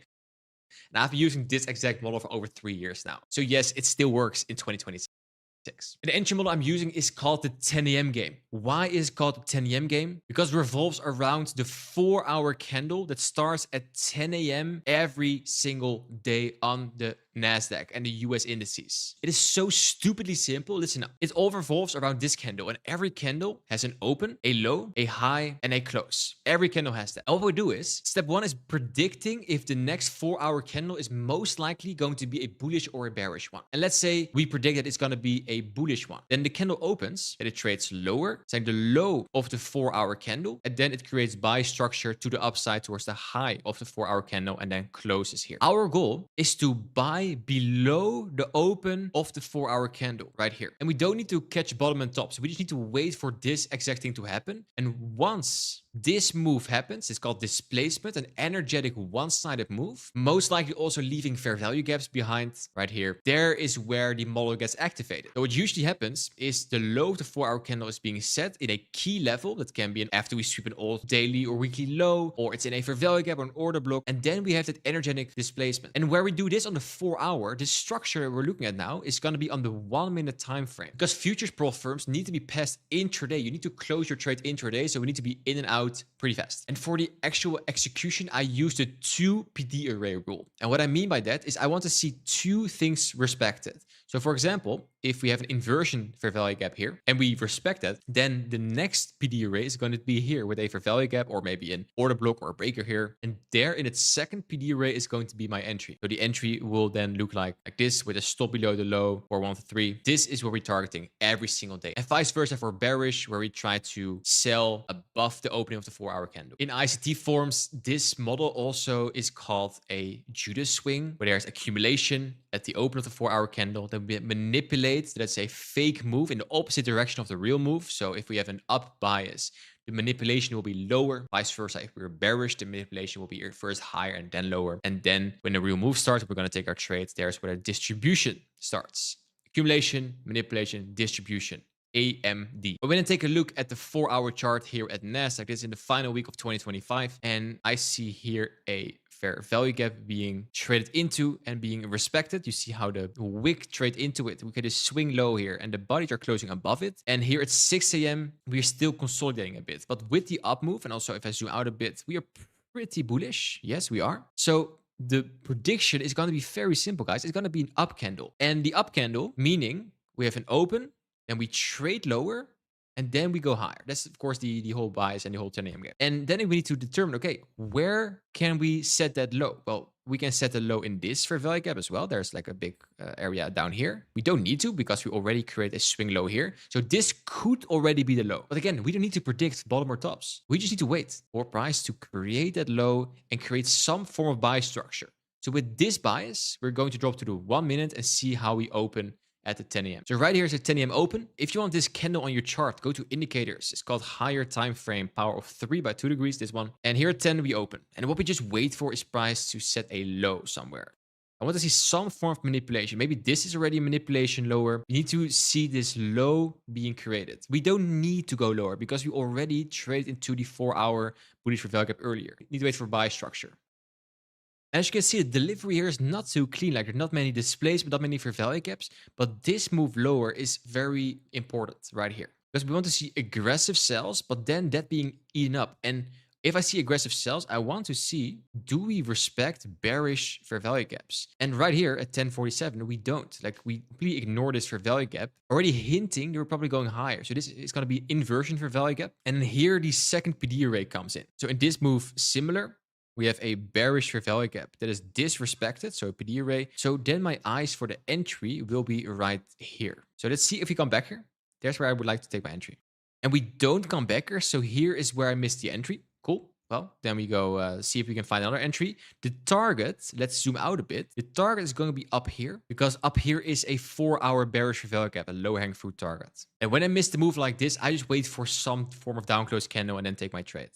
And I've been using this exact model for over 3 years now. So yes, it still works in 2026. The entry model I'm using is called the 10 a.m. game. Why is it called the 10 a.m. game? Because it revolves around the 4-hour candle that starts at 10 a.m. every single day on the NASDAQ and the US indices. It is so stupidly simple. Listen up. It all revolves around this candle, and every candle has an open, a low, a high, and a close. Every candle has that. And what we do is, step 1 is predicting if the next 4-hour candle is most likely going to be a bullish or a bearish one. And let's say we predict that it's going to be a bullish one. Then the candle opens and it trades lower, saying the low of the 4-hour candle, and then it creates buy structure to the upside towards the high of the 4-hour candle and then closes here. Our goal is to buy below the open of the 4-hour candle right here. And we don't need to catch bottom and top. So we just need to wait for this exact thing to happen. And once this move happens, it's called displacement, an energetic one-sided move, most likely also leaving fair value gaps behind right here. There is where the model gets activated. So what usually happens is the low of the 4-hour candle is being set in a key level that can be after we sweep an old daily or weekly low, or it's in a fair value gap or an order block. And then we have that energetic displacement. And where we do this on the 4-hour, the structure we're looking at now is going to be on the 1-minute time frame, because futures prop firms need to be passed intraday. You need to close your trade intraday, so we need to be in and out pretty fast. And for the actual execution, I use the 2 PD array rule. And what I mean by that is I want to see 2 things respected. So for example, if we have an inversion fair value gap here and we respect that, then the next PD array is going to be here with a fair value gap or maybe an order block or a breaker here. And there in its second PD array is going to be my entry. So the entry will then look like this with a stop below the low or 1 to 3. This is what we're targeting every single day. And vice versa for bearish, where we try to sell above the opening of the 4-hour candle. In ICT forms, this model also is called a Judas swing, where there's accumulation at the open of the 4-hour candle. Then we manipulate, let's say, fake move in the opposite direction of the real move. So if we have an up bias, the manipulation will be lower. Vice versa, if we're bearish, the manipulation will be first higher and then lower. And then when the real move starts, we're going to take our trades. There's where the distribution starts. Accumulation, manipulation, distribution. AMD. But when I take a look at the 4-hour chart here at NASDAQ, this is in the final week of 2025, and I see here a fair value gap being traded into and being respected. You see how the wick trade into it. We get a swing low here and the bodies are closing above it. And here at 6 a.m., we're still consolidating a bit. But with the up move, and also if I zoom out a bit, we are pretty bullish. Yes, we are. So the prediction is going to be very simple, guys. It's going to be an up candle. And the up candle, meaning we have an open, and we trade lower, and then we go higher. That's, of course, the whole bias and the whole 10 a.m. gap. And then we need to determine, okay, where can we set that low? Well, we can set the low in this fair value gap as well. There's like a big area down here. We don't need to because we already create a swing low here. So this could already be the low. But again, we don't need to predict bottom or tops. We just need to wait for price to create that low and create some form of buy structure. So with this bias, we're going to drop to the 1 minute and see how we open at the 10 a.m. So right here is a 10 a.m. open. If you want this candle on your chart, go to indicators. It's called higher time frame, power of 3 by 2 degrees, this one. And here at 10, we open. And what we just wait for is price to set a low somewhere. I want to see some form of manipulation. Maybe this is already a manipulation lower. You need to see this low being created. We don't need to go lower because we already traded into the 4-hour bullish fair value gap earlier. We need to wait for buy structure. As you can see, the delivery here is not so clean. Like, there's not many displays, but not many fair value gaps. But this move lower is very important right here, because we want to see aggressive sells, but then that being eaten up. And if I see aggressive sells, I want to see, do we respect bearish fair value gaps? And right here at 1047, we don't. Like, we completely ignore this fair value gap, already hinting they were probably going higher. So this is going to be inversion fair value gap. And here the second PD array comes in. So in this move, similar. We have a bearish fair value gap that is disrespected, so a PD array. So then my eyes for the entry will be right here. So let's see if we come back here. There's where I would like to take my entry. and we don't come back here. So here is where I missed the entry. Cool. Well, then we go see if we can find another entry. The target, let's zoom out a bit. The target is going to be up here because up here is a 4-hour bearish value gap, a low hanging fruit target. And when I miss the move like this, I just wait for some form of down close candle and then take my trade.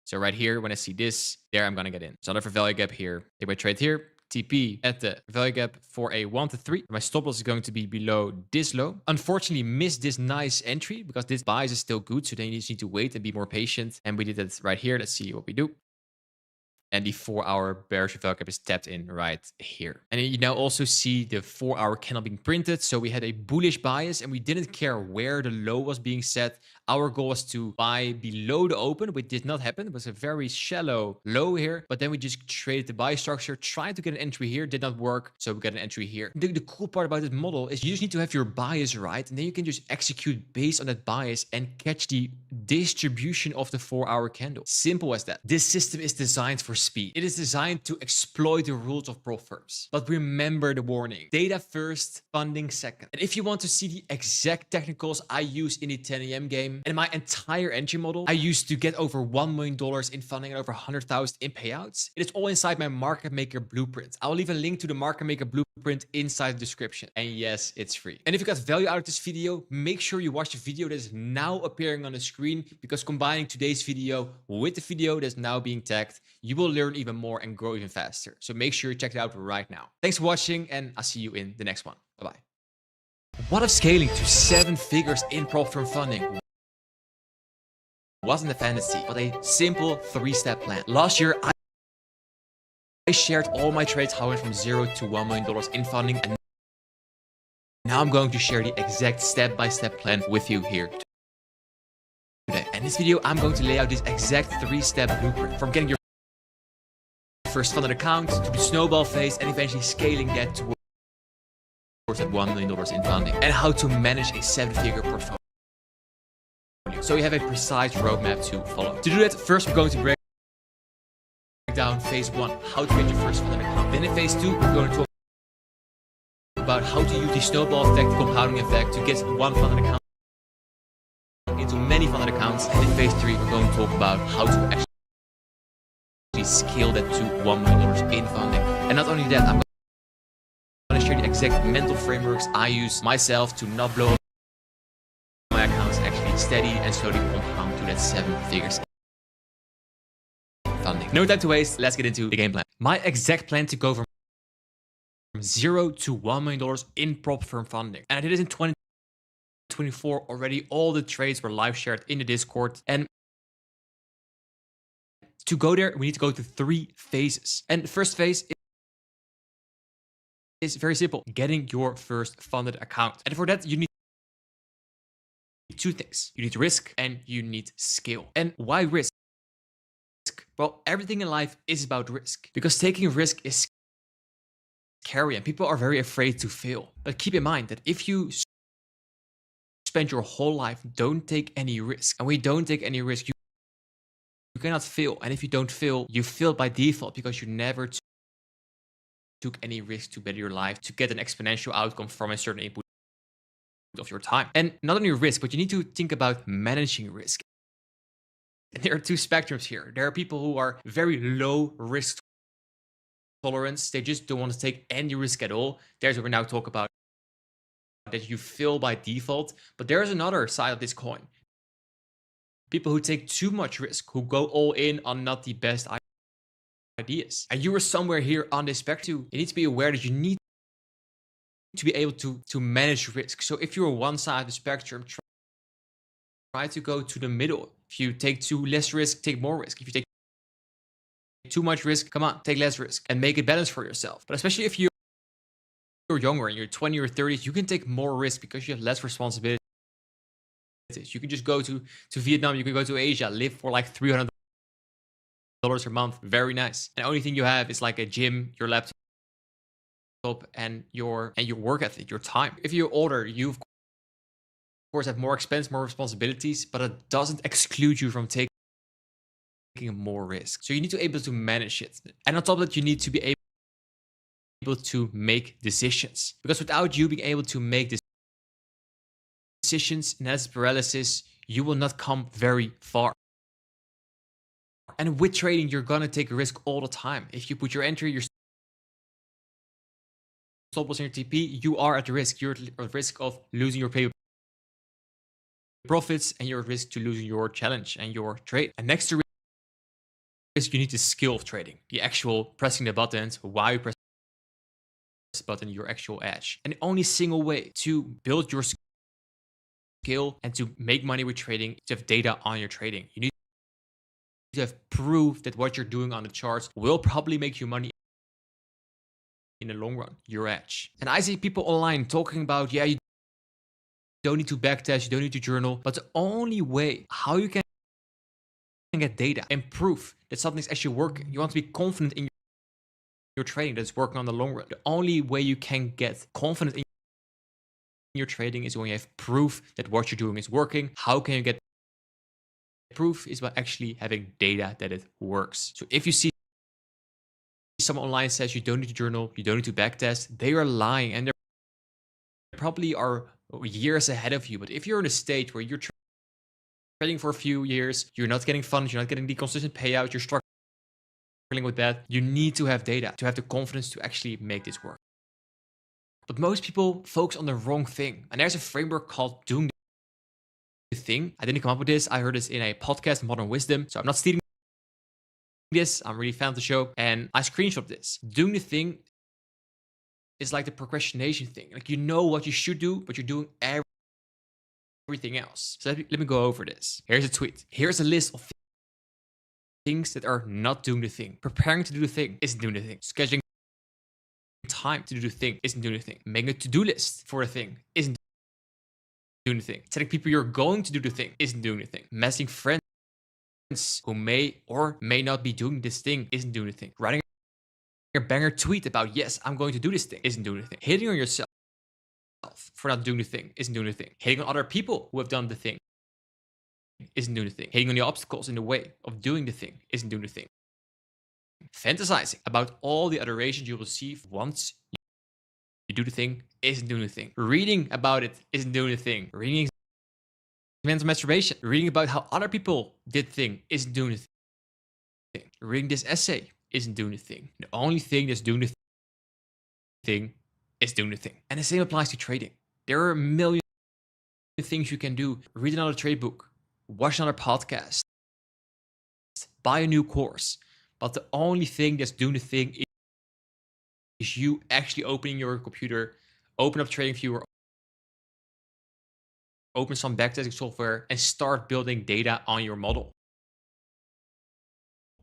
So right here, when I see this, there I'm going to get in. So another value gap here. Take my trade here. TP at the value gap for a 1 to 3. My stop loss is going to be below this low. Unfortunately, missed this nice entry because this bias is still good. So then you just need to wait and be more patient. And we did that right here. Let's see what we do. And the 4-hour bearish value gap is tapped in right here. And you now also see the 4-hour candle being printed. So we had a bullish bias and we didn't care where the low was being set. Our goal was to buy below the open, which did not happen. It was a very shallow low here. But then we just traded the buy structure, tried to get an entry here, did not work. So we got an entry here. The cool part about this model is you just need to have your bias right. And then you can just execute based on that bias and catch the distribution of the 4-hour candle. Simple as that. This system is designed for speed. It is designed to exploit the rules of prop firms. But remember the warning. Data first, funding second. And if you want to see the exact technicals I use in the 10 a.m. game and my entire entry model I used to get over $1 million in funding and over 100,000 in payouts, it is all inside my market maker blueprint. I will leave a link to the market maker blueprint inside the description. And yes, it's free. And if you got value out of this video, make sure you watch the video that is now appearing on the screen, because combining today's video with the video that's now being tagged, you will learn even more and grow even faster. So make sure you check it out right now. Thanks for watching, and I'll see you in the next one. Bye-bye. What if scaling to 7 figures in prop firm funding wasn't a fantasy, but a simple 3-step plan? Last year, I shared all my trades how I went from $0 to $1 million in funding, and now I'm going to share the exact step-by-step plan with you here today. In this video, I'm going to lay out this exact 3-step blueprint from getting your first funded account to the snowball phase and eventually scaling that towards that $1 million in funding, and how to manage a 7-figure portfolio. So you have a precise roadmap to follow. To do that, first we're going to break down phase 1, how to get your first funded account. Then in phase 2, we're going to talk about how to use the snowball effect, the compounding effect, to get one funded account into many funded accounts. And in phase 3, we're going to talk about how to actually scale that to $1 million in funding. And not only that, I'm going to share the exact mental frameworks I use myself to not blow up my accounts, actually steady and slowly compound to that 7 figures funding. No time to waste, let's get into the game plan. My exact plan to go from $0 to $1 million in prop firm funding. And I did it in 2024 already. All the trades were live shared in the Discord. And to go there, we need to go to 3 phases. And the first phase is very simple: getting your first funded account. And for that, you need 2 things. You need risk and you need skill. And why risk? Well, everything in life is about risk, because taking risk is scary and people are very afraid to fail. But keep in mind that if you spend your whole life don't take any risk, and we don't take any risk, you cannot fail. And if you don't fail, you fail by default, because you never took any risk to better your life, to get an exponential outcome from a certain input of your time. And not only risk, but you need to think about managing risk. And there are 2 spectrums here. There are people who are very low risk tolerance. They just don't want to take any risk at all. There's what we now talk about, that you fail by default. But there is another side of this coin. People who take too much risk, who go all in on not the best ideas. And you are somewhere here on this spectrum. You need to be aware that you need to be able to manage risk. So if you're one side of the spectrum, try to go to the middle. If you take too less risk, take more risk. If you take too much risk, come on, take less risk and make it balanced for yourself. But especially if you're younger and you're 20 or 30, you can take more risk because you have less responsibilities. You can just go to Vietnam, you can go to Asia, live for like $300 a month. Very nice. And the only thing you have is like a gym, your laptop, and your work ethic, your time. If you're older, you of course have more expense, more responsibilities, but it doesn't exclude you from taking more risk. So you need to be able to manage it. And on top of that, you need to be able to make decisions, because without you being able to make decisions, analysis paralysis, you will not come very far. And with trading, you're gonna take a risk all the time. If you put your entry, your stop loss, and your TP, you are at risk. You're at risk of losing your pay profits, and you're at risk to losing your challenge and your trade. And next to risk, you need the skill of trading, the actual pressing the buttons, why you press the button, your actual edge. And the only single way to build your skill and to make money with trading is to have data on your trading. You need to have proof that what you're doing on the charts will probably make you money in the long run, your edge. And I see people online talking about, yeah, you don't need to backtest, you don't need to journal, but the only way how you can get data and proof that something's actually working, you want to be confident in your trading that it's working on the long run. The only way you can get confident in your trading is when you have proof that what you're doing is working. How can you get proof? Is by actually having data that it works. So if you see someone online says you don't need to journal, you don't need to backtest, they are lying, and they probably are years ahead of you. But if you're in a stage where you're trading for a few years, you're not getting funds, you're not getting the consistent payout, you're struggling with that, you need to have data to have the confidence to actually make this work. But most people focus on the wrong thing. And there's a framework called doing the thing. I didn't come up with this. I heard this in a podcast, Modern Wisdom. So I'm not stealing this. I'm really a fan of the show. And I screenshot this. Doing the thing is like the procrastination thing. Like, you know what you should do, but you're doing everything else. So let me go over this. Here's a tweet. Here's a list of things that are not doing the thing. Preparing to do the thing isn't doing the thing. Scheduling time to do the thing isn't doing the thing. Making a to-do list for the thing isn't doing the thing. Telling people you're going to do the thing isn't doing the thing. Messaging friends who may or may not be doing this thing isn't doing the thing. Writing a banger tweet about, yes, I'm going to do this thing, isn't doing the thing. Hitting on yourself for not doing the thing isn't doing the thing. Hitting on other people who have done the thing isn't doing the thing. Hitting on the obstacles in the way of doing the thing isn't doing the thing. Fantasizing about all the adorations you will receive once you do the thing isn't doing the thing. Reading about it isn't doing the thing. Reading mental masturbation. Reading about how other people did the thing isn't doing the thing. Reading this essay isn't doing the thing. The only thing that's doing the thing is doing the thing. And the same applies to trading. There are a million things you can do. Read another trade book. Watch another podcast. Buy a new course. But the only thing that's doing the thing is you actually opening your computer, open up TradingViewer, open some backtesting software, and start building data on your model.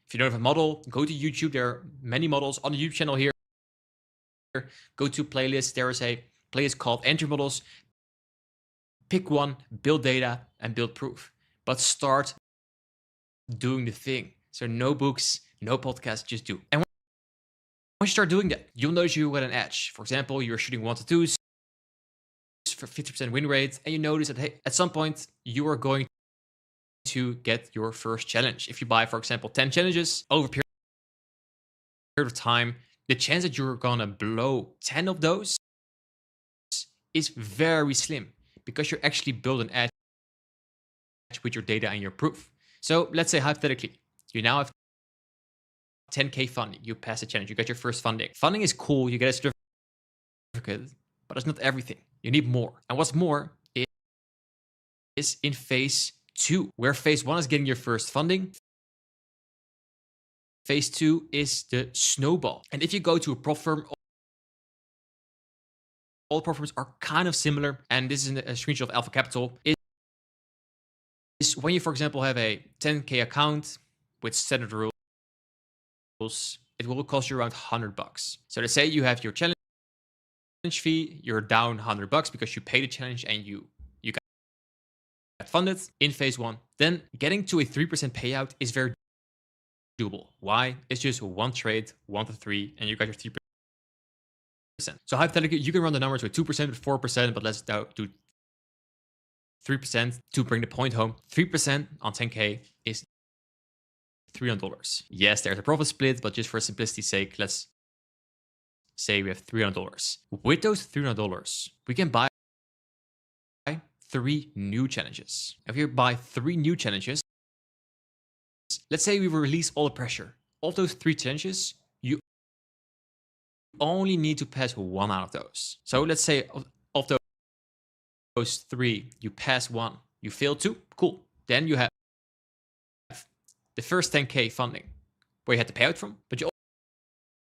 If you don't have a model, go to YouTube. There are many models on the YouTube channel here. Go to playlists. There is a playlist called Entry Models. Pick one, build data, and build proof. But start doing the thing. So no books, no podcasts, just do. And once you start doing that, you'll notice you get an edge. For example, you're shooting 1-2s for 50% win rate, and you notice that, hey, at some point you are going to get your first challenge. If you buy, for example, 10 challenges over a period of time, the chance that you're gonna blow 10 of those is very slim, because you're actually building an edge with your data and your proof. So let's say hypothetically, you now have 10K funding, you pass the challenge, you get your first funding. Funding is cool, you get a certificate, but it's not everything. You need more. And what's more is in phase 2, where phase 1 is getting your first funding. Phase 2 is the snowball. And if you go to a prop firm, all prop firms are kind of similar. And this is a screenshot of Alpha Capital. Is when you, for example, have a 10K account with standard rules, it will cost you around $100. So let's say you have your challenge fee, you're down $100 because you paid the challenge and you got funded in phase 1. Then getting to a 3% payout is very doable. Why? It's just one trade, 1 to 3, and you got your 3%. So hypothetically, you can run the numbers with 2%, with 4%, but let's do 3% to bring the point home. 3% on 10K is $300. Yes, there's a profit split, but just for simplicity's sake, let's say we have $300. With those $300, we can buy 3 new challenges. If you buy 3 new challenges, let's say we release all the pressure. Of those 3 challenges, you only need to pass 1 out of those. So let's say of those 3, you pass 1, you fail 2, cool. Then you have the first 10K funding where you had to pay out from, but you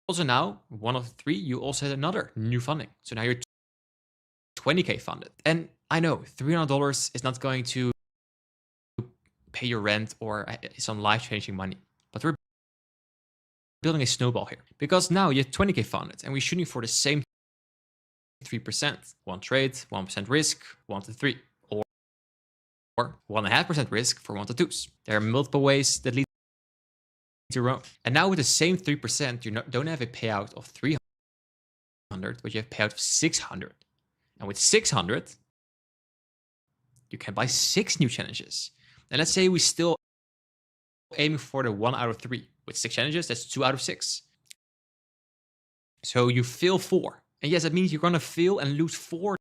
also now, one of the 3, you also had another new funding. So now you're 20K funded. And I know $300 is not going to pay your rent or some life-changing money, but we're building a snowball here because now you have 20K funded and we're shooting for the same 3%, 1 trade, 1% risk, 1 to 3, or 1.5% risk for 1 to 2s. There are multiple ways that lead to your own. And now with the same 3%, you don't have a payout of 300, but you have a payout of 600. And with 600, you can buy 6 new challenges. And let's say we still aiming for the 1 out of 3. With 6 challenges, that's 2 out of 6. So you fail 4. And yes, that means you're going to fail and lose 4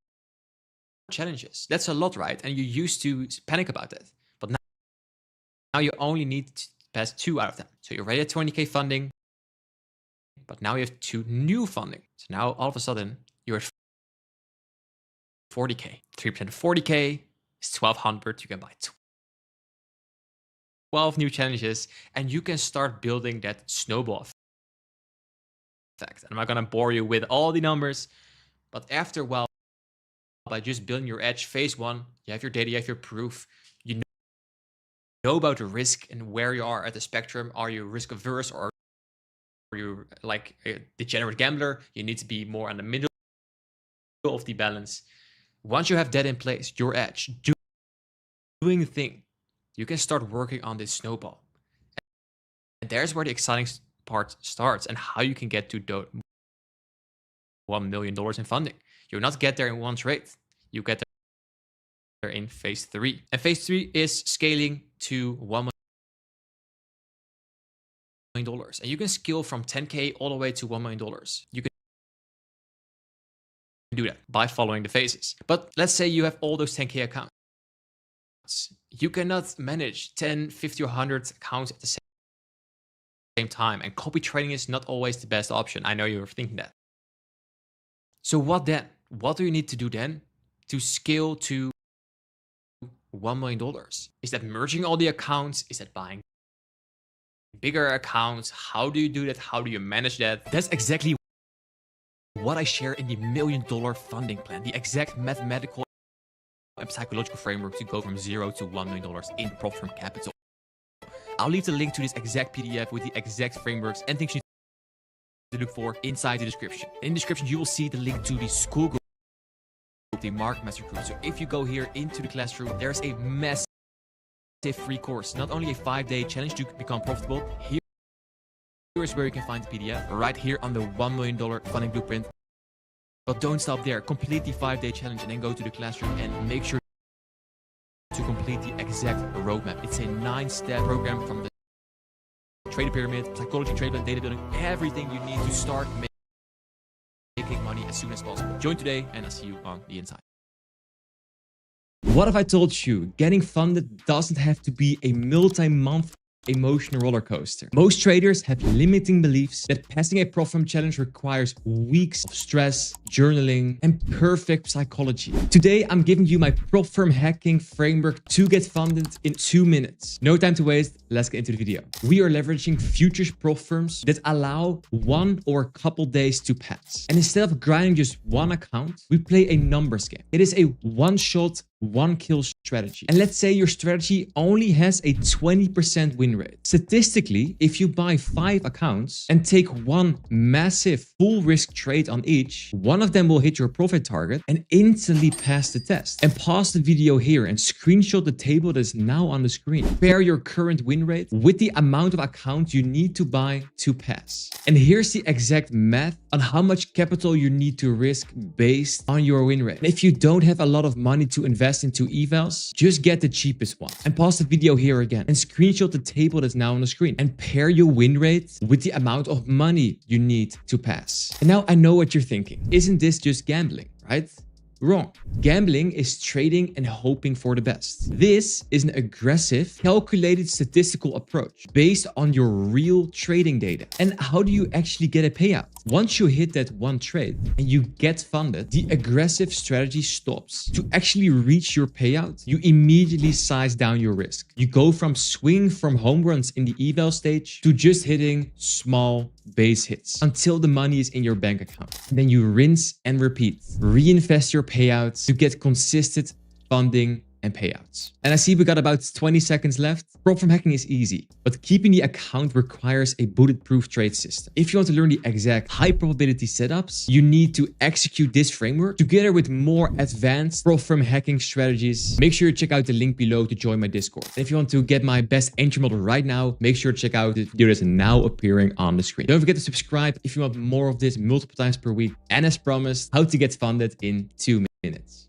challenges. That's a lot, right? And you used to panic about that. But now you only need to pass 2 out of them. So you're already at 20K funding, but now you have 2 new funding. So now all of a sudden you're at 40K. 3% of 40K is 1,200. You can buy 12 new challenges and you can start building that snowball effect. I'm not going to bore you with all the numbers, but after a while, by just building your edge, phase 1, you have your data, you have your proof, you know about the risk and where you are at the spectrum. Are you risk averse or are you like a degenerate gambler? You need to be more on the middle of the balance. Once you have that in place, your edge, doing the thing, you can start working on this snowball. And there's where the exciting part starts and how you can get to $1 million in funding. You'll not get there in one trade. You get there in phase 3. And phase 3 is scaling to $1 million. And you can scale from 10K all the way to $1 million. You can do that by following the phases. But let's say you have all those 10K accounts. You cannot manage 10, 50, or 100 accounts at the same time. And copy trading is not always the best option. I know you're thinking that. So what then? What do you need to do then to scale to $1 million? Is that merging all the accounts? Is that buying bigger accounts? How do you do that? How do you manage that? That's exactly what I share in the $1 million funding plan, the exact mathematical and psychological framework to go from 0 to $1 million in profit from capital. I'll leave the link to this exact PDF with the exact frameworks and things you need to look for inside the description. In the description, you will see the link to the school group, the Market Master Group. So if you go here into the classroom, there's a massive free course, not only a 5-day challenge to become profitable. Here is where you can find the PDF, right here on the $1 million funding blueprint. But don't stop there. Complete the 5-day challenge and then go to the classroom and make sure to complete the exact roadmap. It's a 9-step program from the trader pyramid, psychology, trade plan, data building, everything you need to start making money as soon as possible. Join today and I'll see you on the inside. What if I told you getting funded doesn't have to be a multi-month emotional roller coaster? Most traders have limiting beliefs that passing a profit from challenge requires weeks of stress, journaling, and perfect psychology. Today, I'm giving you my prop firm hacking framework to get funded in 2 minutes. No time to waste. Let's get into the video. We are leveraging futures prop firms that allow 1 or a couple days to pass. And instead of grinding just one account, we play a numbers game. It is a one-shot, one-kill strategy. And let's say your strategy only has a 20% win rate. Statistically, if you buy 5 accounts and take one massive full risk trade on each, one of them will hit your profit target and instantly pass the test. And pause the video here and screenshot the table that is now on the screen. Pair your current win rate with the amount of accounts you need to buy to pass. And here's the exact math on how much capital you need to risk based on your win rate. And if you don't have a lot of money to invest into evals, just get the cheapest one. And pause the video here again and screenshot the table that's now on the screen and pair your win rate with the amount of money you need to pass. And now I know what you're thinking. Isn't this just gambling, right? Wrong. Gambling is trading and hoping for the best. This is an aggressive, calculated statistical approach based on your real trading data. And how do you actually get a payout? Once you hit that one trade and you get funded, the aggressive strategy stops. To actually reach your payout, you immediately size down your risk. You go from swing from home runs in the eval stage to just hitting small base hits until the money is in your bank account. And then you rinse and repeat. Reinvest your payouts to get consistent funding and payouts. And I see we got about 20 seconds left. Prop firm hacking is easy, but keeping the account requires a bulletproof trade system. If you want to learn the exact high probability setups, you need to execute this framework together with more advanced prop firm hacking strategies. Make sure you check out the link below to join my Discord. And if you want to get my best entry model right now, make sure to check out the video that's now appearing on the screen. Don't forget to subscribe if you want more of this multiple times per week. And as promised, how to get funded in 2 minutes.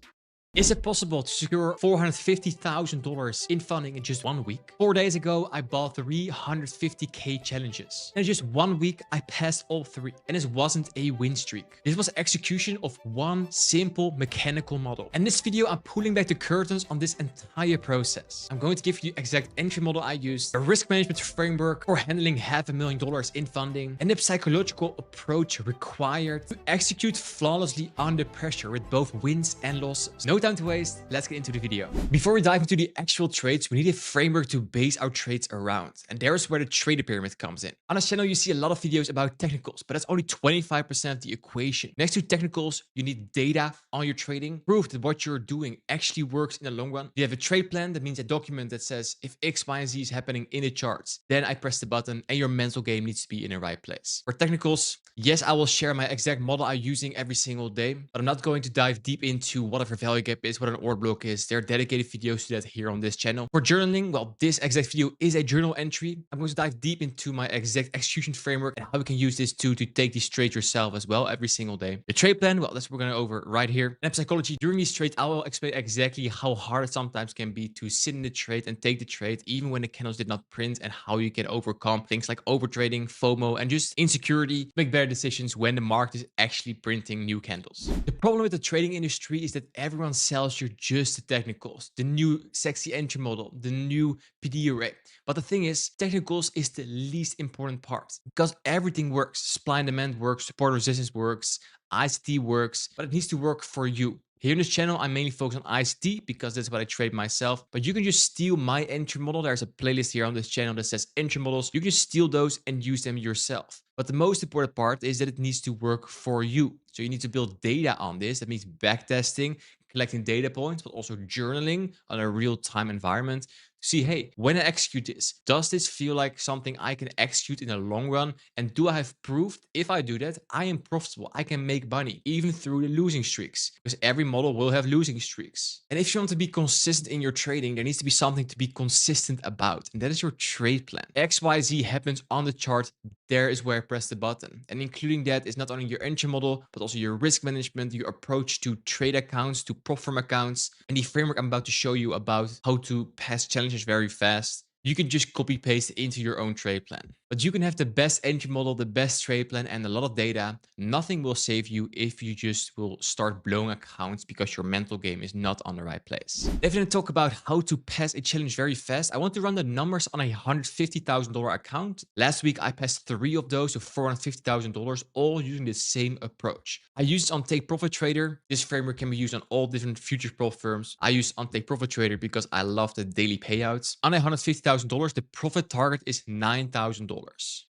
Is it possible to secure $450,000 in funding in just 1 week? 4 days ago, I bought 350k challenges. And in just 1 week, I passed all 3. And this wasn't a win streak. This was execution of one simple mechanical model. And in this video, I'm pulling back the curtains on this entire process. I'm going to give you the exact entry model I used, a risk management framework for handling $500,000 in funding, and the psychological approach required to execute flawlessly under pressure with both wins and losses. No time to waste, let's get into the video. Before we dive into the actual trades, we need a framework to base our trades around. And there's where the trader pyramid comes in. On this channel, you see a lot of videos about technicals, but that's only 25% of the equation. Next to technicals, you need data on your trading, proof that what you're doing actually works in the long run. You have a trade plan, that means a document that says if X, Y, and Z is happening in the charts, then I press the button and your mental game needs to be in the right place. For technicals, yes, I will share my exact model I'm using every single day, but I'm not going to dive deep into whatever value gap is, what an order block is. There are dedicated videos to that here on this channel. For journaling, well, this exact video is a journal entry. I'm going to dive deep into my exact execution framework and how we can use this to take these trades yourself as well every single day. The trade plan, well, that's what we're going to over right here. And psychology, during these trades, I will explain exactly how hard it sometimes can be to sit in the trade and take the trade, even when the candles did not print, and how you can overcome things like overtrading, FOMO, and just insecurity, make better decisions when the market is actually printing new candles. The problem with the trading industry is that everyone sells you just the technicals, the new sexy entry model, the new PD array. But the thing is, technicals is the least important part because everything works. Supply and demand works, support and resistance works, ICT works, but it needs to work for you. Here in this channel, I mainly focus on ICT because that's what I trade myself. But you can just steal my entry model. There's a playlist here on this channel that says entry models. You can just steal those and use them yourself. But the most important part is that it needs to work for you. So you need to build data on this. That means backtesting, collecting data points, but also journaling on a real-time environment. See, hey, when I execute this, does this feel like something I can execute in the long run? And do I have proof? If I do that, I am profitable. I can make money, even through the losing streaks, because every model will have losing streaks. And if you want to be consistent in your trading, there needs to be something to be consistent about. And that is your trade plan. XYZ happens on the chart. There is where I press the button. And including that is not only your entry model, but also your risk management, your approach to trade accounts, to prop firm accounts, and the framework I'm about to show you about how to pass challenges very fast. You can just copy paste into your own trade plan. But you can have the best entry model, the best trade plan, and a lot of data. Nothing will save you if you just will start blowing accounts because your mental game is not on the right place. If you talk about how to pass a challenge very fast, I want to run the numbers on a $150,000 account. Last week, I passed 3 of those, so $450,000, all using the same approach. I used on Take Profit Trader. This framework can be used on all different futures prop firms. I use on Take Profit Trader because I love the daily payouts. On a $150,000, the profit target is $9,000.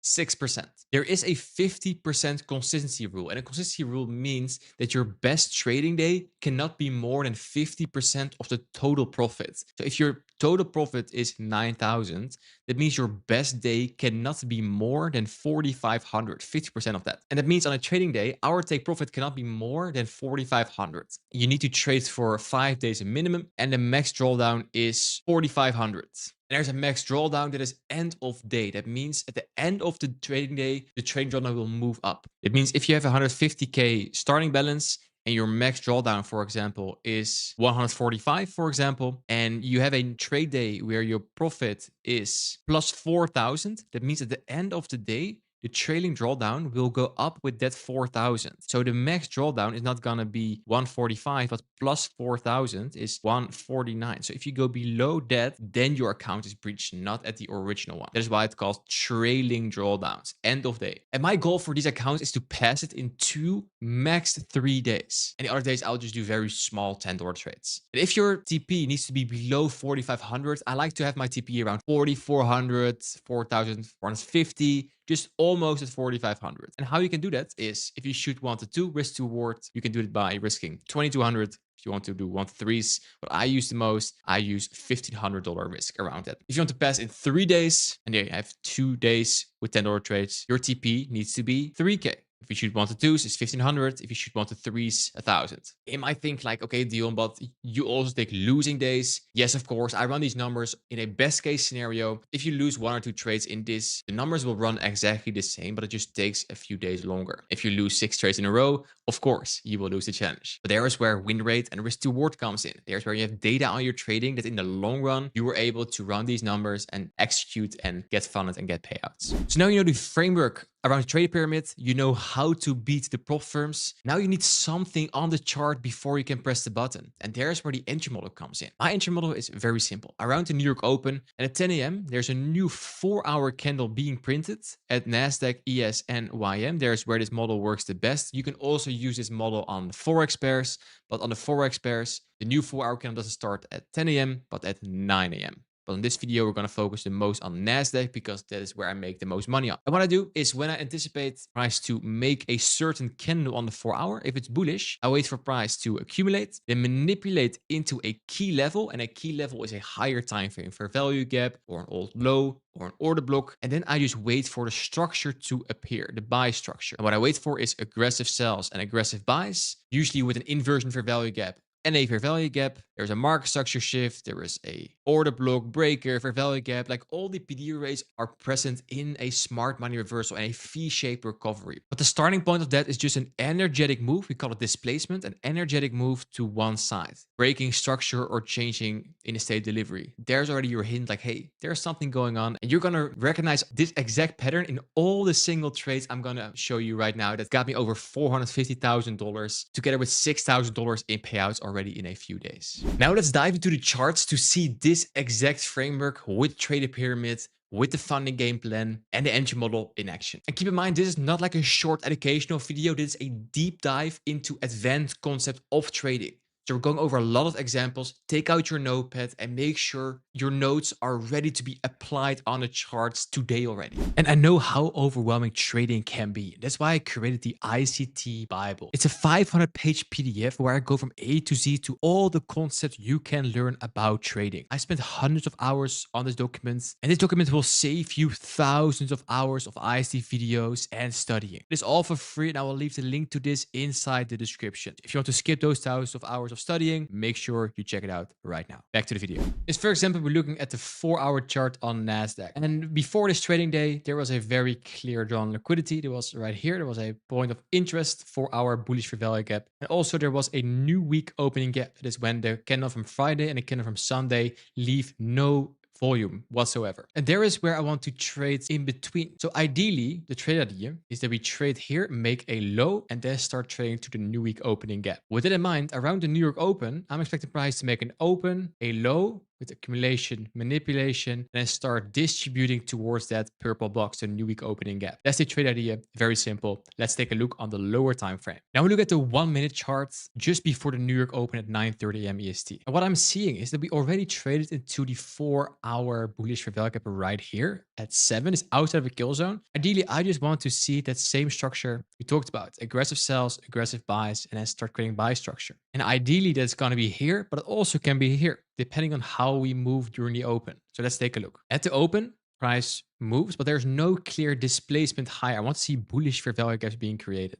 6%. There is a 50% consistency rule, and a consistency rule means that your best trading day cannot be more than 50% of the total profit. So if your total profit is 9,000, that means your best day cannot be more than 4,500, 50% of that. And that means on a trading day, our take profit cannot be more than 4,500. You need to trade for 5 days a minimum, and the max drawdown is 4,500. And there's a max drawdown that is end of day. That means at the end of the trading day, the trading drawdown will move up. It means if you have 150k starting balance and your max drawdown, for example, is 145, for example, and you have a trade day where your profit is plus 4,000, that means at the end of the day, the trailing drawdown will go up with that 4,000. So the max drawdown is not going to be 145, but plus 4,000 is 149. So if you go below that, then your account is breached, not at the original one. That is why it's called trailing drawdowns, end of day. And my goal for these accounts is to pass it in 2, max 3 days. And the other days, I'll just do very small $10 trades. And if your TP needs to be below 4,500, I like to have my TP around 4,400, 4,450, just almost at 4,500. And how you can do that is if you shoot 1 to 2 risk to reward, you can do it by risking 2,200. If you want to do 1 to 3s, what I use the most, I use $1,500 risk around that. If you want to pass in 3 days, and there you have 2 days with $10 trades, your TP needs to be 3K. If you shoot 1 to 2s, it's 1,500. If you shoot 1 to 3s, 1,000. You might think like, okay, Dion, but you also take losing days. Yes, of course. I run these numbers in a best case scenario. If you lose 1 or 2 trades in this, the numbers will run exactly the same, but it just takes a few days longer. If you lose 6 trades in a row, of course, you will lose the challenge. But there is where win rate and risk to reward comes in. There's where you have data on your trading that in the long run, you were able to run these numbers and execute and get funded and get payouts. So now you know the framework around the trade pyramid, you know how to beat the prop firms. Now you need something on the chart before you can press the button. And there's where the entry model comes in. My entry model is very simple. Around the New York Open and at 10 a.m., there's a new 4-hour candle being printed at NASDAQ, ES, and YM. There's where this model works the best. You can also use this model on the Forex pairs, but on the Forex pairs, the new 4-hour candle doesn't start at 10 a.m., but at 9 a.m. But in this video, we're going to focus the most on NASDAQ because that is where I make the most money on. And what I do is when I anticipate price to make a certain candle on the 4-hour, if it's bullish, I wait for price to accumulate, then manipulate into a key level. And a key level is a higher time frame for value gap or an old low or an order block. And then I just wait for the structure to appear, the buy structure. And what I wait for is aggressive sells and aggressive buys, usually with an inversion for value gap and a fair value gap. There's a market structure shift. There is a order block breaker, fair value gap. Like all the PD arrays are present in a smart money reversal and a V-shaped recovery. But the starting point of that is just an energetic move. We call it displacement, an energetic move to one side, breaking structure or changing in a state delivery. There's already your hint like, hey, there's something going on. And you're going to recognize this exact pattern in all the single trades I'm going to show you right now that got me over $450,000 together with $6,000 in payouts already in a few days. Now let's dive into the charts to see this exact framework with traded pyramid, with the funding game plan and the entry model in action. And keep in mind, this is not like a short educational video. This is a deep dive into advanced concept of trading. So we're going over a lot of examples. Take out your notepad and make sure your notes are ready to be applied on the charts today already. And I know how overwhelming trading can be. That's why I created the ICT Bible. It's a 500-page PDF where I go from A to Z to all the concepts you can learn about trading. I spent hundreds of hours on this document, and this document will save you thousands of hours of ICT videos and studying. It's all for free, and I will leave the link to this inside the description. If you want to skip those thousands of hours of studying, make sure you check it out right now. Back to the video. Is for example, we're looking at the 4-hour chart on NASDAQ. And before this trading day, there was a very clear drawn liquidity. There was right here, there was a point of interest, 4-hour bullish for value gap. And also there was a new week opening gap. That is when the candle from Friday and the candle from Sunday leave no volume whatsoever. And there is where I want to trade in between. So ideally, the trade idea is that we trade here, make a low, and then start trading to the new week opening gap. With that in mind, around the New York Open, I'm expecting price to make an open, a low, with accumulation, manipulation, and then start distributing towards that purple box, the new week opening gap. That's the trade idea. Very simple. Let's take a look on the lower time frame. Now we look at the 1-minute chart just before the New York Open at 9:30 a.m. EST. And what I'm seeing is that we already traded into the 4-hour bullish for value gap right here at 7. It's outside of a kill zone. Ideally, I just want to see that same structure we talked about: aggressive sells, aggressive buys, and then start creating buy structure. And ideally, that's going to be here, but it also can be here, depending on how we move during the open. So let's take a look. At the open, price moves, but there's no clear displacement higher. I want to see bullish fair value gaps being created.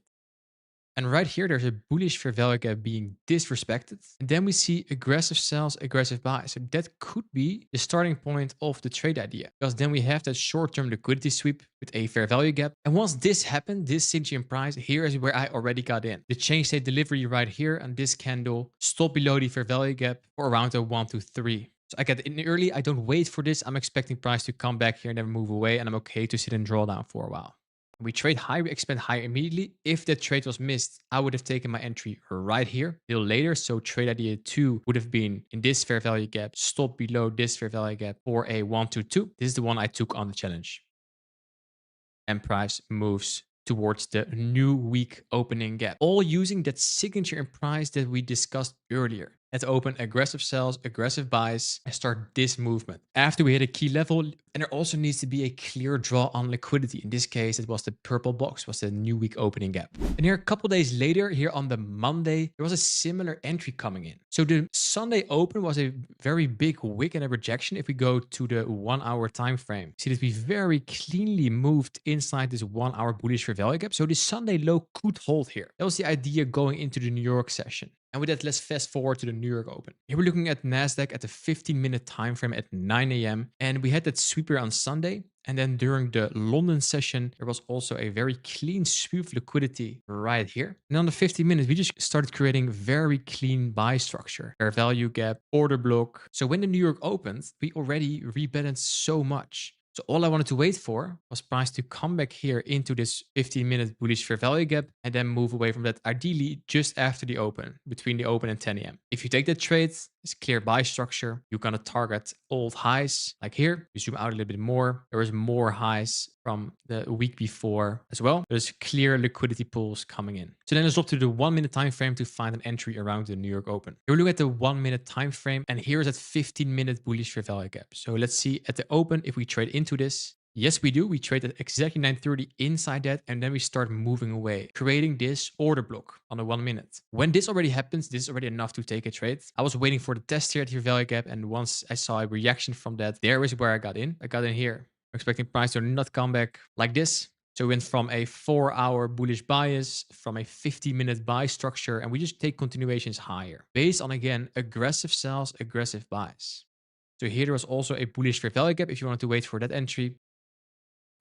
And right here, there's a bullish fair value gap being disrespected. And then we see aggressive sells, aggressive buys. So that could be the starting point of the trade idea, because then we have that short-term liquidity sweep with a fair value gap. And once this happened, this signature in price, here is where I already got in. The change state delivery right here, and this candle stop below the fair value gap for around a 1 to 3. So I get in early. I don't wait for this. I'm expecting price to come back here and then move away, and I'm okay to sit in drawdown for a while. We trade high, we expand higher immediately. If that trade was missed, I would have taken my entry right here, a little later. So trade idea 2 would have been in this fair value gap, stop below this fair value gap for a 122. This is the one I took on the challenge. And price moves towards the new week opening gap, all using that signature in price that we discussed earlier. Let's open aggressive sells, aggressive buys, and start this movement. After we hit a key level, and there also needs to be a clear draw on liquidity. In this case, it was the purple box, was the new week opening gap. And here a couple days later, here on the Monday, there was a similar entry coming in. So the Sunday open was a very big wick and a rejection. If we go to the 1 hour time frame, see that we very cleanly moved inside this 1 hour bullish fair value gap. So the Sunday low could hold here. That was the idea going into the New York session. And with that, let's fast forward to the New York Open. Here we're looking at NASDAQ at the 15-minute time frame at 9 a.m. And we had that sweeper on Sunday. And then during the London session, there was also a very clean sweep of liquidity right here. And on the 15 minutes, we just started creating very clean buy structure. Fair value gap, order block. So when the New York opened, we already rebalanced so much. So all I wanted to wait for was price to come back here into this 15-minute bullish fair value gap and then move away from that, ideally just after the open, between the open and 10 a.m. If you take that trade, it's clear buy structure. You're going to target old highs like here. You zoom out a little bit more. There was more highs from the week before as well. There's clear liquidity pools coming in. So then let's drop to the 1 minute time frame to find an entry around the New York Open. Here we look at the 1 minute time frame, and here's that 15-minute bullish fair value gap. So let's see at the open if we trade into this. Yes, we do. We trade at exactly 9:30 inside that, and then we start moving away, creating this order block on the 1 minute. When this already happens, this is already enough to take a trade. I was waiting for the test here at your value gap, and once I saw a reaction from that, there is where I got in. I got in here, expecting price to not come back like this. So we went from a 4-hour bullish bias, from a 50-minute buy structure, and we just take continuations higher based on, again, aggressive sells, aggressive buys. So here there was also a bullish fair value gap if you wanted to wait for that entry.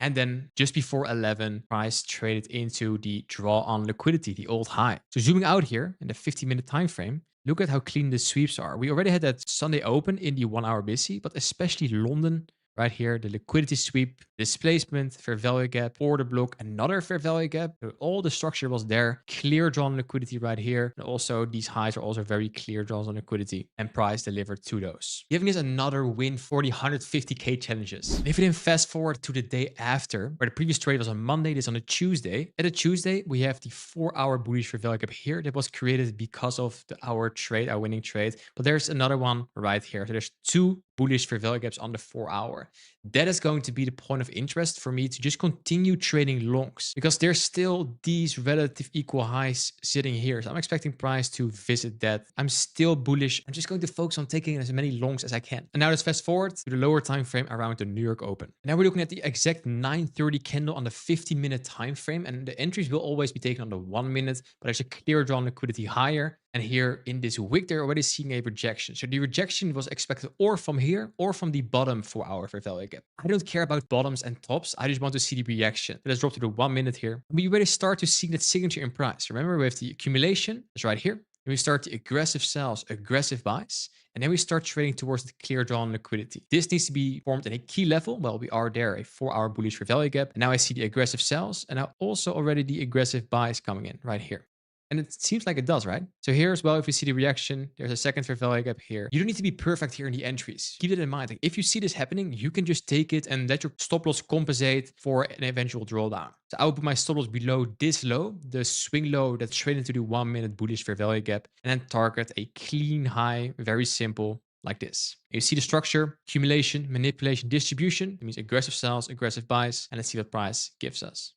And then just before 11, price traded into the draw on liquidity, the old high. So zooming out here in the 50-minute time frame, look at how clean the sweeps are. We already had that Sunday open in the 1 hour busy, but especially London right here, the liquidity sweep, displacement, fair value gap, order block, another fair value gap. So all the structure was there. Clear drawn liquidity right here. And also these highs are also very clear draws on liquidity, and price delivered to those, giving us another win for the 150K challenges. And if we then fast forward to the day after, where the previous trade was on Monday, this on a Tuesday. At a Tuesday, we have the 4-hour bullish fair value gap here that was created because of our trade, our winning trade. But there's another one right here. So there's 2 bullish fair value gaps on the 4-hour. That is going to be the point of interest for me to just continue trading longs, because there's still these relative equal highs sitting here. So I'm expecting price to visit that. I'm still bullish. I'm just going to focus on taking as many longs as I can. And now let's fast forward to the lower time frame around the New York Open. And now we're looking at the exact 9:30 candle on the 15-minute time frame, and the entries will always be taken on the 1 minute, but there's a clear drawn liquidity higher. And here in this wick, they're already seeing a rejection. So the rejection was expected or from here or from the bottom 4-hour fair value gap. I don't care about bottoms and tops. I just want to see the reaction. Let's drop to the 1 minute here. We already start to see that signature in price. Remember, we have the accumulation. That's right here. And we start the aggressive sells, aggressive buys. And then we start trading towards the clear drawn liquidity. This needs to be formed at a key level. Well, we are there, a 4-hour bullish fair value gap. And now I see the aggressive sells, and now also already the aggressive buys coming in right here. And it seems like it does, right? So here as well, if we see the reaction, there's a second fair value gap here. You don't need to be perfect here in the entries. Keep it in mind. Like, if you see this happening, you can just take it and let your stop loss compensate for an eventual drawdown. So I will put my stop loss below this low, the swing low that's traded into the 1 minute bullish fair value gap, and then target a clean high, very simple, like this. You see the structure, accumulation, manipulation, distribution. It means aggressive sells, aggressive buys, and let's see what price gives us.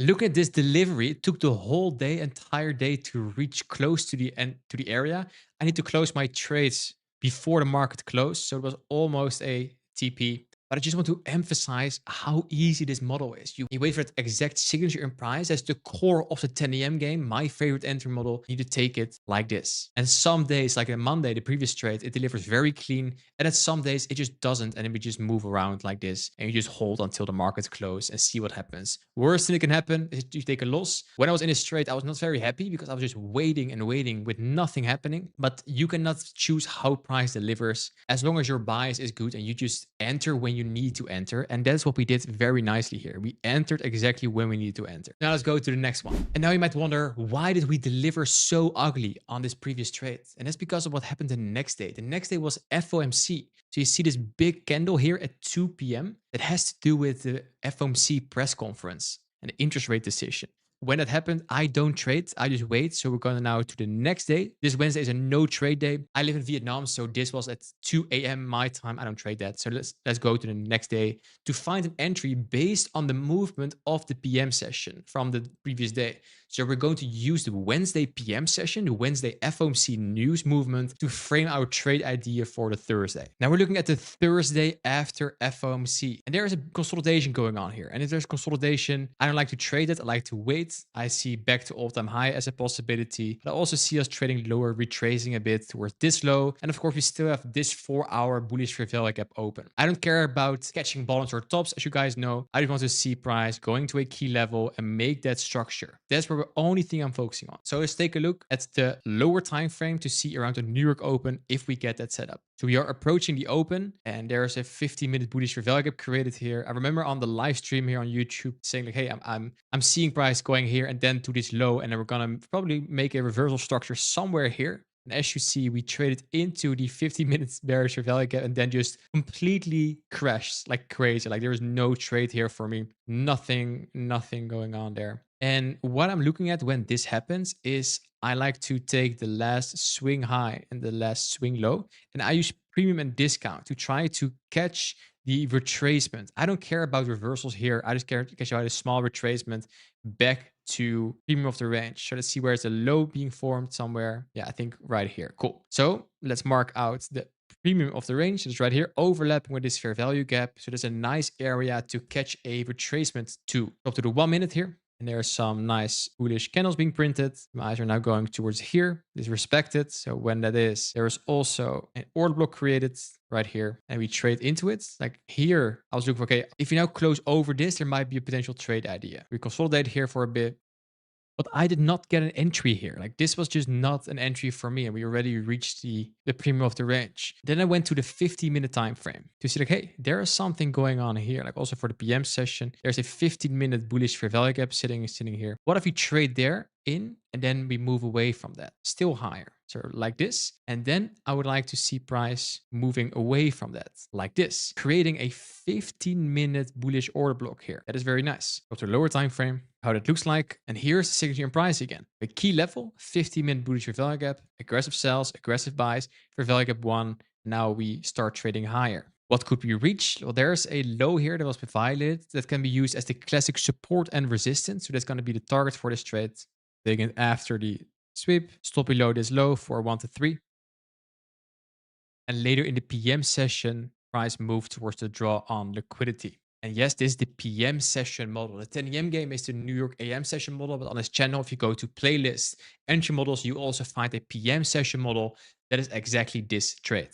Look at this delivery. It took the whole day, entire day, to reach close to the end, to the area. I need to close my trades before the market closed. So it was almost a TP. But I just want to emphasize how easy this model is. You wait for that exact signature in price. That's the core of the 10 a.m. game. My favorite entry model. You need to take it like this. And some days, like on Monday, the previous trade, it delivers very clean. And at some days, it just doesn't. And then we just move around like this. And you just hold until the market closes and see what happens. Worst thing that can happen is you take a loss. When I was in this trade, I was not very happy because I was just waiting and waiting with nothing happening. But you cannot choose how price delivers. As long as your bias is good and you just enter when you need to enter. And that's what we did very nicely here. We entered exactly when we needed to enter. Now let's go to the next one. And now you might wonder, why did we deliver so ugly on this previous trade? And that's because of what happened the next day. The next day was FOMC. So you see this big candle here at 2 p.m. that has to do with the FOMC press conference and the interest rate decision. When that happened, I don't trade. I just wait. So we're going now to the next day. This Wednesday is a no trade day. I live in Vietnam, so this was at 2 a.m. my time. I don't trade that. So let's go to the next day to find an entry based on the movement of the PM session from the previous day. So we're going to use the Wednesday PM session, the Wednesday FOMC news movement to frame our trade idea for the Thursday. Now we're looking at the Thursday after FOMC. And there is a consolidation going on here. And if there's consolidation, I don't like to trade it. I like to wait. I see back to all-time high as a possibility. But I also see us trading lower, retracing a bit towards this low. And of course, we still have this 4-hour bullish fair value gap open. I don't care about catching bottoms or tops, as you guys know. I just want to see price going to a key level and make that structure. That's where the only thing I'm focusing on. So let's take a look at the lower time frame to see around the New York Open if we get that set up. So we are approaching the open and there's a 15-minute bullish fair value gap created here. I remember on the live stream here on YouTube saying like, hey, I'm seeing price going here and then to this low, and then we're gonna probably make a reversal structure somewhere here. And as you see, we traded into the 50 minutes bearish fair value gap and then just completely crashed like crazy. Like there was no trade here for me. Nothing going on there. And what I'm looking at when this happens is I like to take the last swing high and the last swing low, and I use premium and discount to try to catch the retracement. I don't care about reversals here. I just care to catch out a small retracement back to premium of the range. So let's see, where's the low being formed somewhere. Yeah, I think right here. Cool. So let's mark out the premium of the range. It's right here, overlapping with this fair value gap. So there's a nice area to catch a retracement to. Up to the 1 minute here. And there are some nice bullish candles being printed. My eyes are now going towards here. This is respected. So when that is, there is also an order block created right here. And we trade into it. Like here, I was looking for, okay, if you now close over this, there might be a potential trade idea. We consolidate here for a bit. But I did not get an entry here. Like this was just not an entry for me. And we already reached the premium of the range. Then I went to the 50-minute time frame to see like, hey, there is something going on here. Like also for the PM session, there's a 15-minute bullish fair value gap sitting here. What if we trade there in and then we move away from that, still higher? So like this. And then I would like to see price moving away from that like this, creating a 15-minute bullish order block here. That is very nice. Go to the lower time frame, how that looks like. And here's the signature in price again. The key level, 15-minute bullish fair value gap, aggressive sells, aggressive buys, fair value gap 1. Now we start trading higher. What could we reach? Well, there's a low here that was violated that can be used as the classic support and resistance. So that's going to be the target for this trade. Taking it after the sweep, stop below this low for 1 to 3. And later in the PM session, price moved towards the draw on liquidity. And yes, this is the PM session model. The 10 a.m. game is the New York AM session model. But on this channel, if you go to playlist, entry models, you also find a PM session model that is exactly this trade.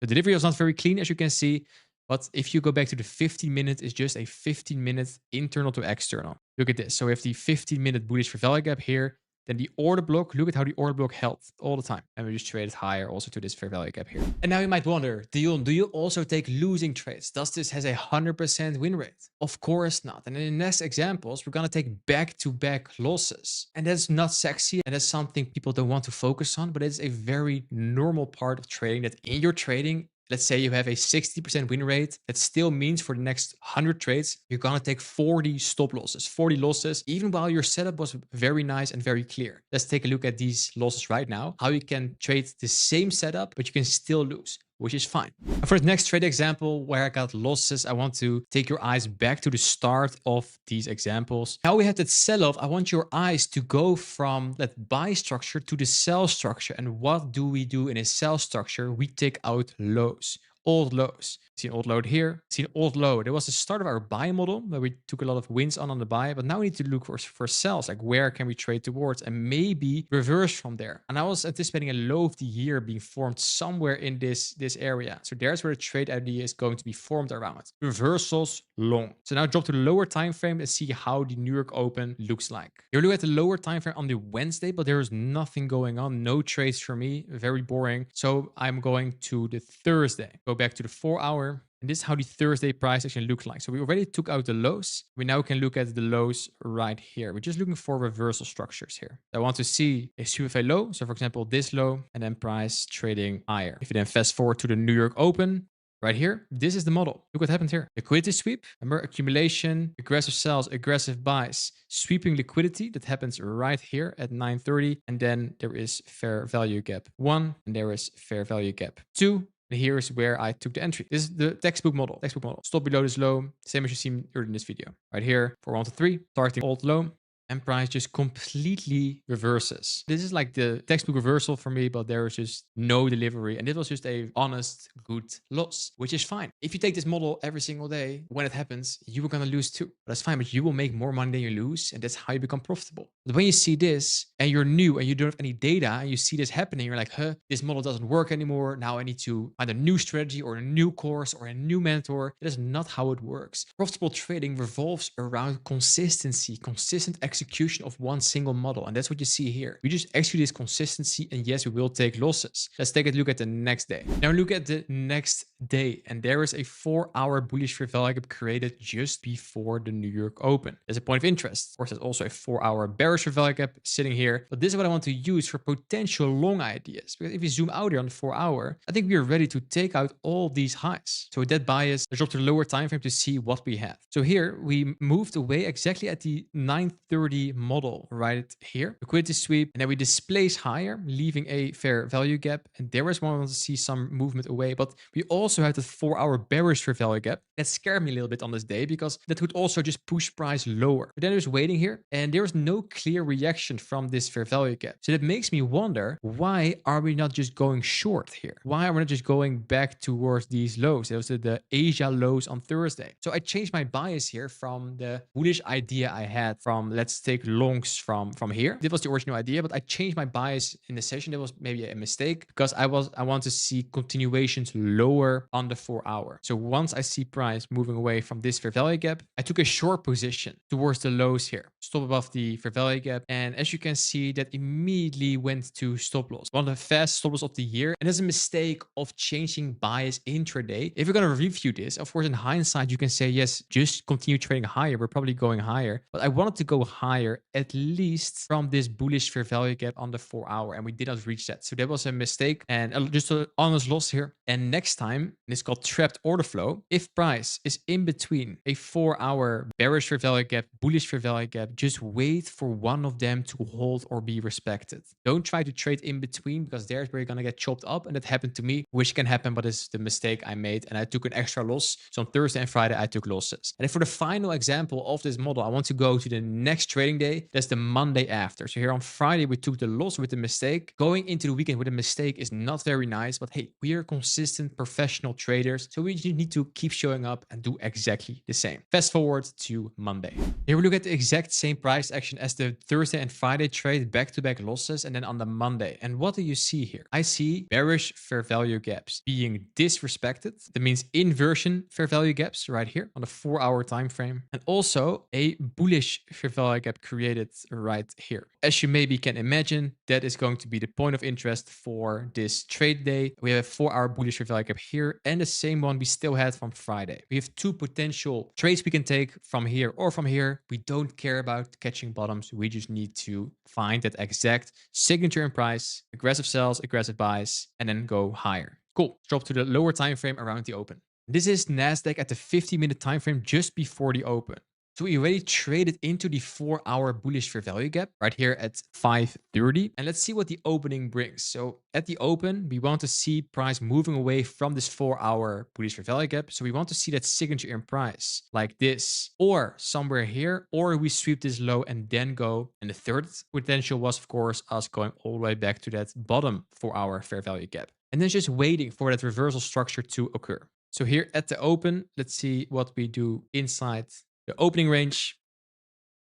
The delivery was not very clean, as you can see. But if you go back to the 15 minutes, it's just a 15-minute internal to external. Look at this. So we have the 15-minute bullish fair value gap here. Then the order block, look at how the order block held all the time. And we just traded higher also to this fair value gap here. And now you might wonder, Dion, do you also take losing trades? Does this has a 100% win rate? Of course not. And in the next examples, we're going to take back-to-back losses. And that's not sexy. And that's something people don't want to focus on. But it's a very normal part of trading, that in your trading, let's say you have a 60% win rate. That still means for the next 100 trades, you're going to take 40 stop losses, 40 losses, even while your setup was very nice and very clear. Let's take a look at these losses right now, how you can trade the same setup, but you can still lose, which is fine. And for the next trade example where I got losses, I want to take your eyes back to the start of these examples. Now we have that sell-off. I want your eyes to go from that buy structure to the sell structure. And what do we do in a sell structure? We take out lows. Old lows. See an old low here, see an old low. There was the start of our buy model where we took a lot of wins on the buy, but now we need to look for sells. Like where can we trade towards and maybe reverse from there. And I was anticipating a low of the year being formed somewhere in this area. So there's where the trade idea is going to be formed around. Reversals long. So now drop to the lower time frame and see how the New York Open looks like. You're looking at the lower time frame on the Wednesday, but there is nothing going on. No trades for me. Very boring. So I'm going to the Thursday. Go back to the 4 hour. And this is how the Thursday price action looks like. So we already took out the lows. We now can look at the lows right here. We're just looking for reversal structures here. I want to see a sweep of a low. So for example, this low and then price trading higher. If you then fast forward to the New York Open, right here, this is the model. Look what happened here. Liquidity sweep, remember accumulation, aggressive sells, aggressive buys, sweeping liquidity. That happens right here at 9:30. And then there is fair value gap 1 and there is fair value gap 2. And here is where I took the entry. This is the textbook model. Stop below this low, same as you seen earlier in this video. Right here, for 1 to 3, targeting old low. And price just completely reverses. This is like the textbook reversal for me, but there was just no delivery. And it was just a honest, good loss, which is fine. If you take this model every single day, when it happens, you are going to lose too. That's fine, but you will make more money than you lose. And that's how you become profitable. But when you see this and you're new and you don't have any data and you see this happening, you're like, huh, this model doesn't work anymore. Now I need to find a new strategy or a new course or a new mentor. That is not how it works. Profitable trading revolves around consistency, consistent execution of one single model. And that's what you see here. We just execute this consistency, and yes, we will take losses. Let's take a look at the next day. Now look at the next day, and there is a 4-hour bullish fair value gap created just before the New York Open. There's a point of interest. Of course, there's also a 4-hour bearish fair value gap sitting here, but this is what I want to use for potential long ideas. Because if you zoom out here on the 4-hour, I think we are ready to take out all these highs. So with that bias, let's drop to the lower time frame to see what we have. So here we moved away exactly at the 9:30 model right here, liquidity sweep, and then we displace higher, leaving a fair value gap. And there is one I want to see some movement away, but we also have the 4-hour bearish fair value gap. That scared me a little bit on this day because that would also just push price lower. But then there's waiting here, and there is no clear reaction from this fair value gap. So that makes me wonder, why are we not just going short here? Why are we not just going back towards these lows? Those are the Asia lows on Thursday. So I changed my bias here from the bullish idea I had from let's take longs from here. This was the original idea, but I changed my bias in the session. That was maybe a mistake because I want to see continuations lower on the 4-hour. So once I see price moving away from this fair value gap, I took a short position towards the lows here. Stop above the fair value gap. And as you can see, that immediately went to stop loss. One of the fastest stop loss of the year. And there's a mistake of changing bias intraday. If you're going to review this, of course, in hindsight, you can say, yes, just continue trading higher. We're probably going higher. But I wanted to go higher at least from this bullish fair value gap on the 4-hour, and we did not reach that. So that was a mistake and just an honest loss here. And next time, it's called trapped order flow. If price is in between a 4-hour bearish fair value gap, bullish fair value gap, just wait for one of them to hold or be respected. Don't try to trade in between because there's where you're gonna get chopped up, and that happened to me, which can happen, but it's the mistake I made, and I took an extra loss. So on Thursday and Friday, I took losses. And for the final example of this model, I want to go to the next trading day. That's the Monday after. So here on Friday, we took the loss with the mistake. Going into the weekend with a mistake is not very nice, but hey, we are consistent professional traders. So we just need to keep showing up and do exactly the same. Fast forward to Monday. Here we look at the exact same price action as the Thursday and Friday trade, back-to-back losses, and then on the Monday. And what do you see here? I see bearish fair value gaps being disrespected. That means inversion fair value gaps right here on the 4-hour time frame, and also a bullish fair value gap created right here. As you maybe can imagine, that is going to be the point of interest for this trade day. We have a 4-hour bullish fair value gap here and the same one we still had from Friday. We have two potential trades we can take from here or from here. We don't care about catching bottoms. We just need to find that exact signature in price, aggressive sells, aggressive buys, and then go higher. Cool. Drop to the lower time frame around the open. This is NASDAQ at the 50-minute time frame just before the open. So we already traded into the 4-hour bullish fair value gap right here at 5:30. And let's see what the opening brings. So at the open, we want to see price moving away from this 4-hour bullish fair value gap. So we want to see that signature in price like this, or somewhere here, or we sweep this low and then go. And the third potential was, of course, us going all the way back to that bottom 4-hour fair value gap. And then just waiting for that reversal structure to occur. So here at the open, let's see what we do inside the opening range.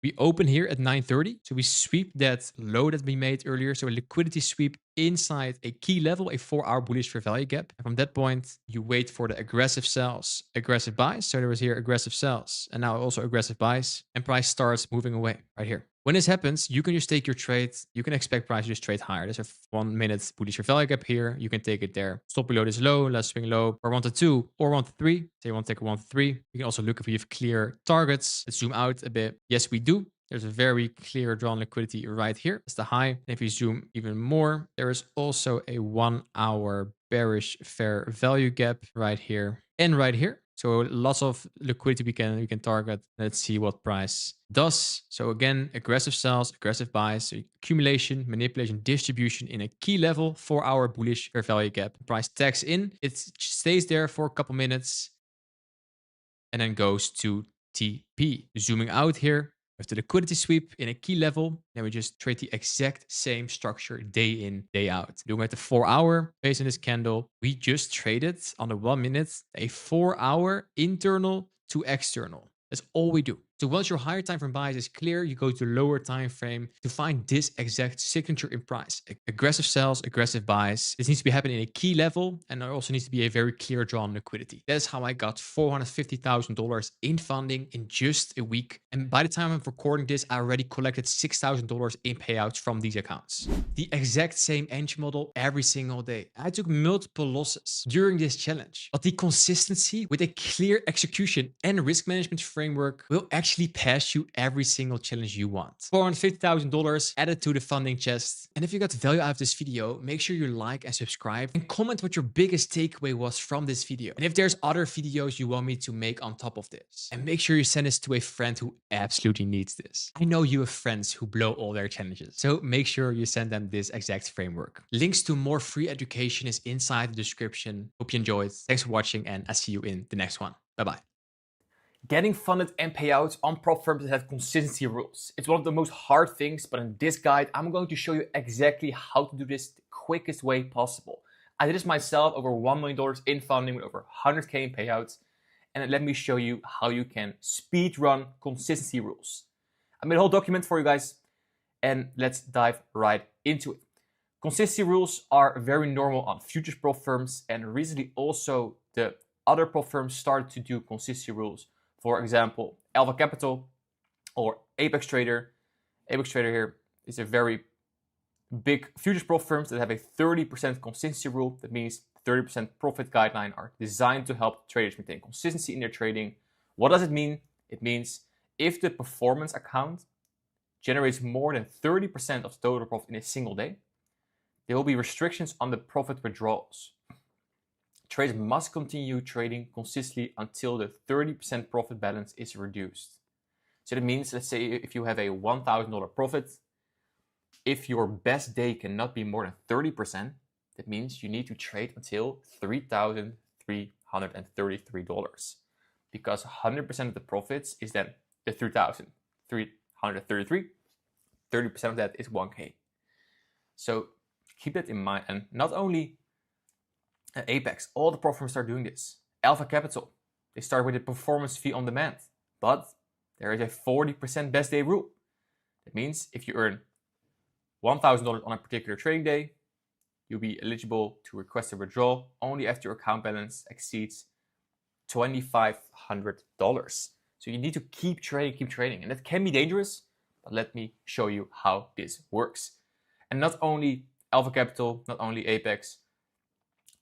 We open here at 9:30. So we sweep that low that we made earlier. So a liquidity sweep inside a key level, a 4-hour bullish fair value gap. And from that point, you wait for the aggressive sells, aggressive buys. So there was here aggressive sells and now also aggressive buys, and price starts moving away right here. When this happens, you can just take your trade. You can expect price to just trade higher. There's a 1 minute bullish value gap here. You can take it there. Stop below this low, let's swing low, or 1 to 2, or 1 to 3. So you want to take a 1 to 3. You can also look if we have clear targets. Let's zoom out a bit. Yes, we do. There's a very clear drawn liquidity right here. That's the high. And if you zoom even more, there is also a 1 hour bearish fair value gap right here and right here. So lots of liquidity we can target. Let's see what price does. So again, aggressive sells, aggressive buys, so accumulation, manipulation, distribution in a key level, 4 hour bullish fair value gap. Price tags in, it stays there for a couple minutes and then goes to TP. Zooming out here, with the liquidity sweep in a key level, then we just trade the exact same structure day in, day out. Doing at the 4 hour, based on this candle, we just traded on the 1 minute, a 4 hour internal to external. That's all we do. So once your higher time frame bias is clear, you go to lower time frame to find this exact signature in price. Aggressive sells, aggressive buys. This needs to be happening in a key level, and there also needs to be a very clear drawn liquidity. That's how I got $450,000 in funding in just a week. And by the time I'm recording this, I already collected $6,000 in payouts from these accounts. The exact same entry model every single day. I took multiple losses during this challenge, but the consistency with a clear execution and risk management framework will actually pass you every single challenge you want. $450,000 added to the funding chest. And if you got value out of this video, make sure you like and subscribe and comment what your biggest takeaway was from this video. And if there's other videos you want me to make on top of this. And make sure you send this to a friend who absolutely needs this. I know you have friends who blow all their challenges. So make sure you send them this exact framework. Links to more free education is inside the description. Hope you enjoyed. Thanks for watching, and I'll see you in the next one. Bye-bye. Getting funded and payouts on prop firms that have consistency rules. It's one of the most hard things, but in this guide, I'm going to show you exactly how to do this the quickest way possible. I did this myself, over $1 million in funding with over 100K in payouts. And let me show you how you can speed run consistency rules. I made a whole document for you guys, and let's dive right into it. Consistency rules are very normal on futures prop firms, and recently also the other prop firms started to do consistency rules. For example, Alpha Capital or Apex Trader. Apex Trader here is a very big futures prop firms that have a 30% consistency rule. That means 30% profit guideline are designed to help traders maintain consistency in their trading. What does it mean? It means if the performance account generates more than 30% of total profit in a single day, there will be restrictions on the profit withdrawals. Traders must continue trading consistently until the 30% profit balance is reduced. So that means, let's say if you have a $1,000 profit, if your best day cannot be more than 30%, that means you need to trade until $3,333. Because 100% of the profits is then the 3,333. 30% of that is 1K. So keep that in mind. And not only Apex, all the prop firms are doing this. Alpha Capital, they start with a performance fee on demand, but there is a 40% best day rule. That means if you earn $1,000 on a particular trading day, you'll be eligible to request a withdrawal only after your account balance exceeds $2,500. So you need to keep trading, and that can be dangerous, but let me show you how this works. And not only Alpha Capital, not only Apex,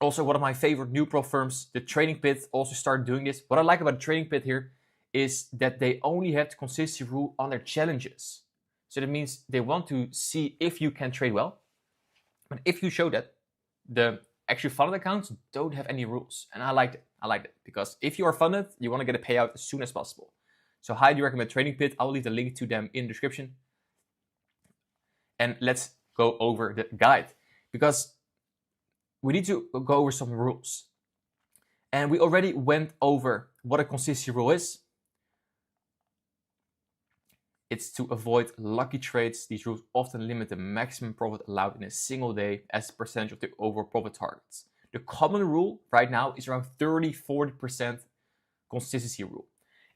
also one of my favorite new prop firms, the Trading Pit, also started doing this. What I like about the Trading Pit here is that they only have the consistency rule on their challenges. So that means they want to see if you can trade well. But if you show that, the actual funded accounts don't have any rules. And I like it. I like it because if you are funded, you want to get a payout as soon as possible. So I highly recommend Trading Pit. I will leave the link to them in the description. And let's go over the guide, because we need to go over some rules. And we already went over what a consistency rule is. It's to avoid lucky trades. These rules often limit the maximum profit allowed in a single day as a percentage of the overall profit targets. The common rule right now is around 30-40% consistency rule.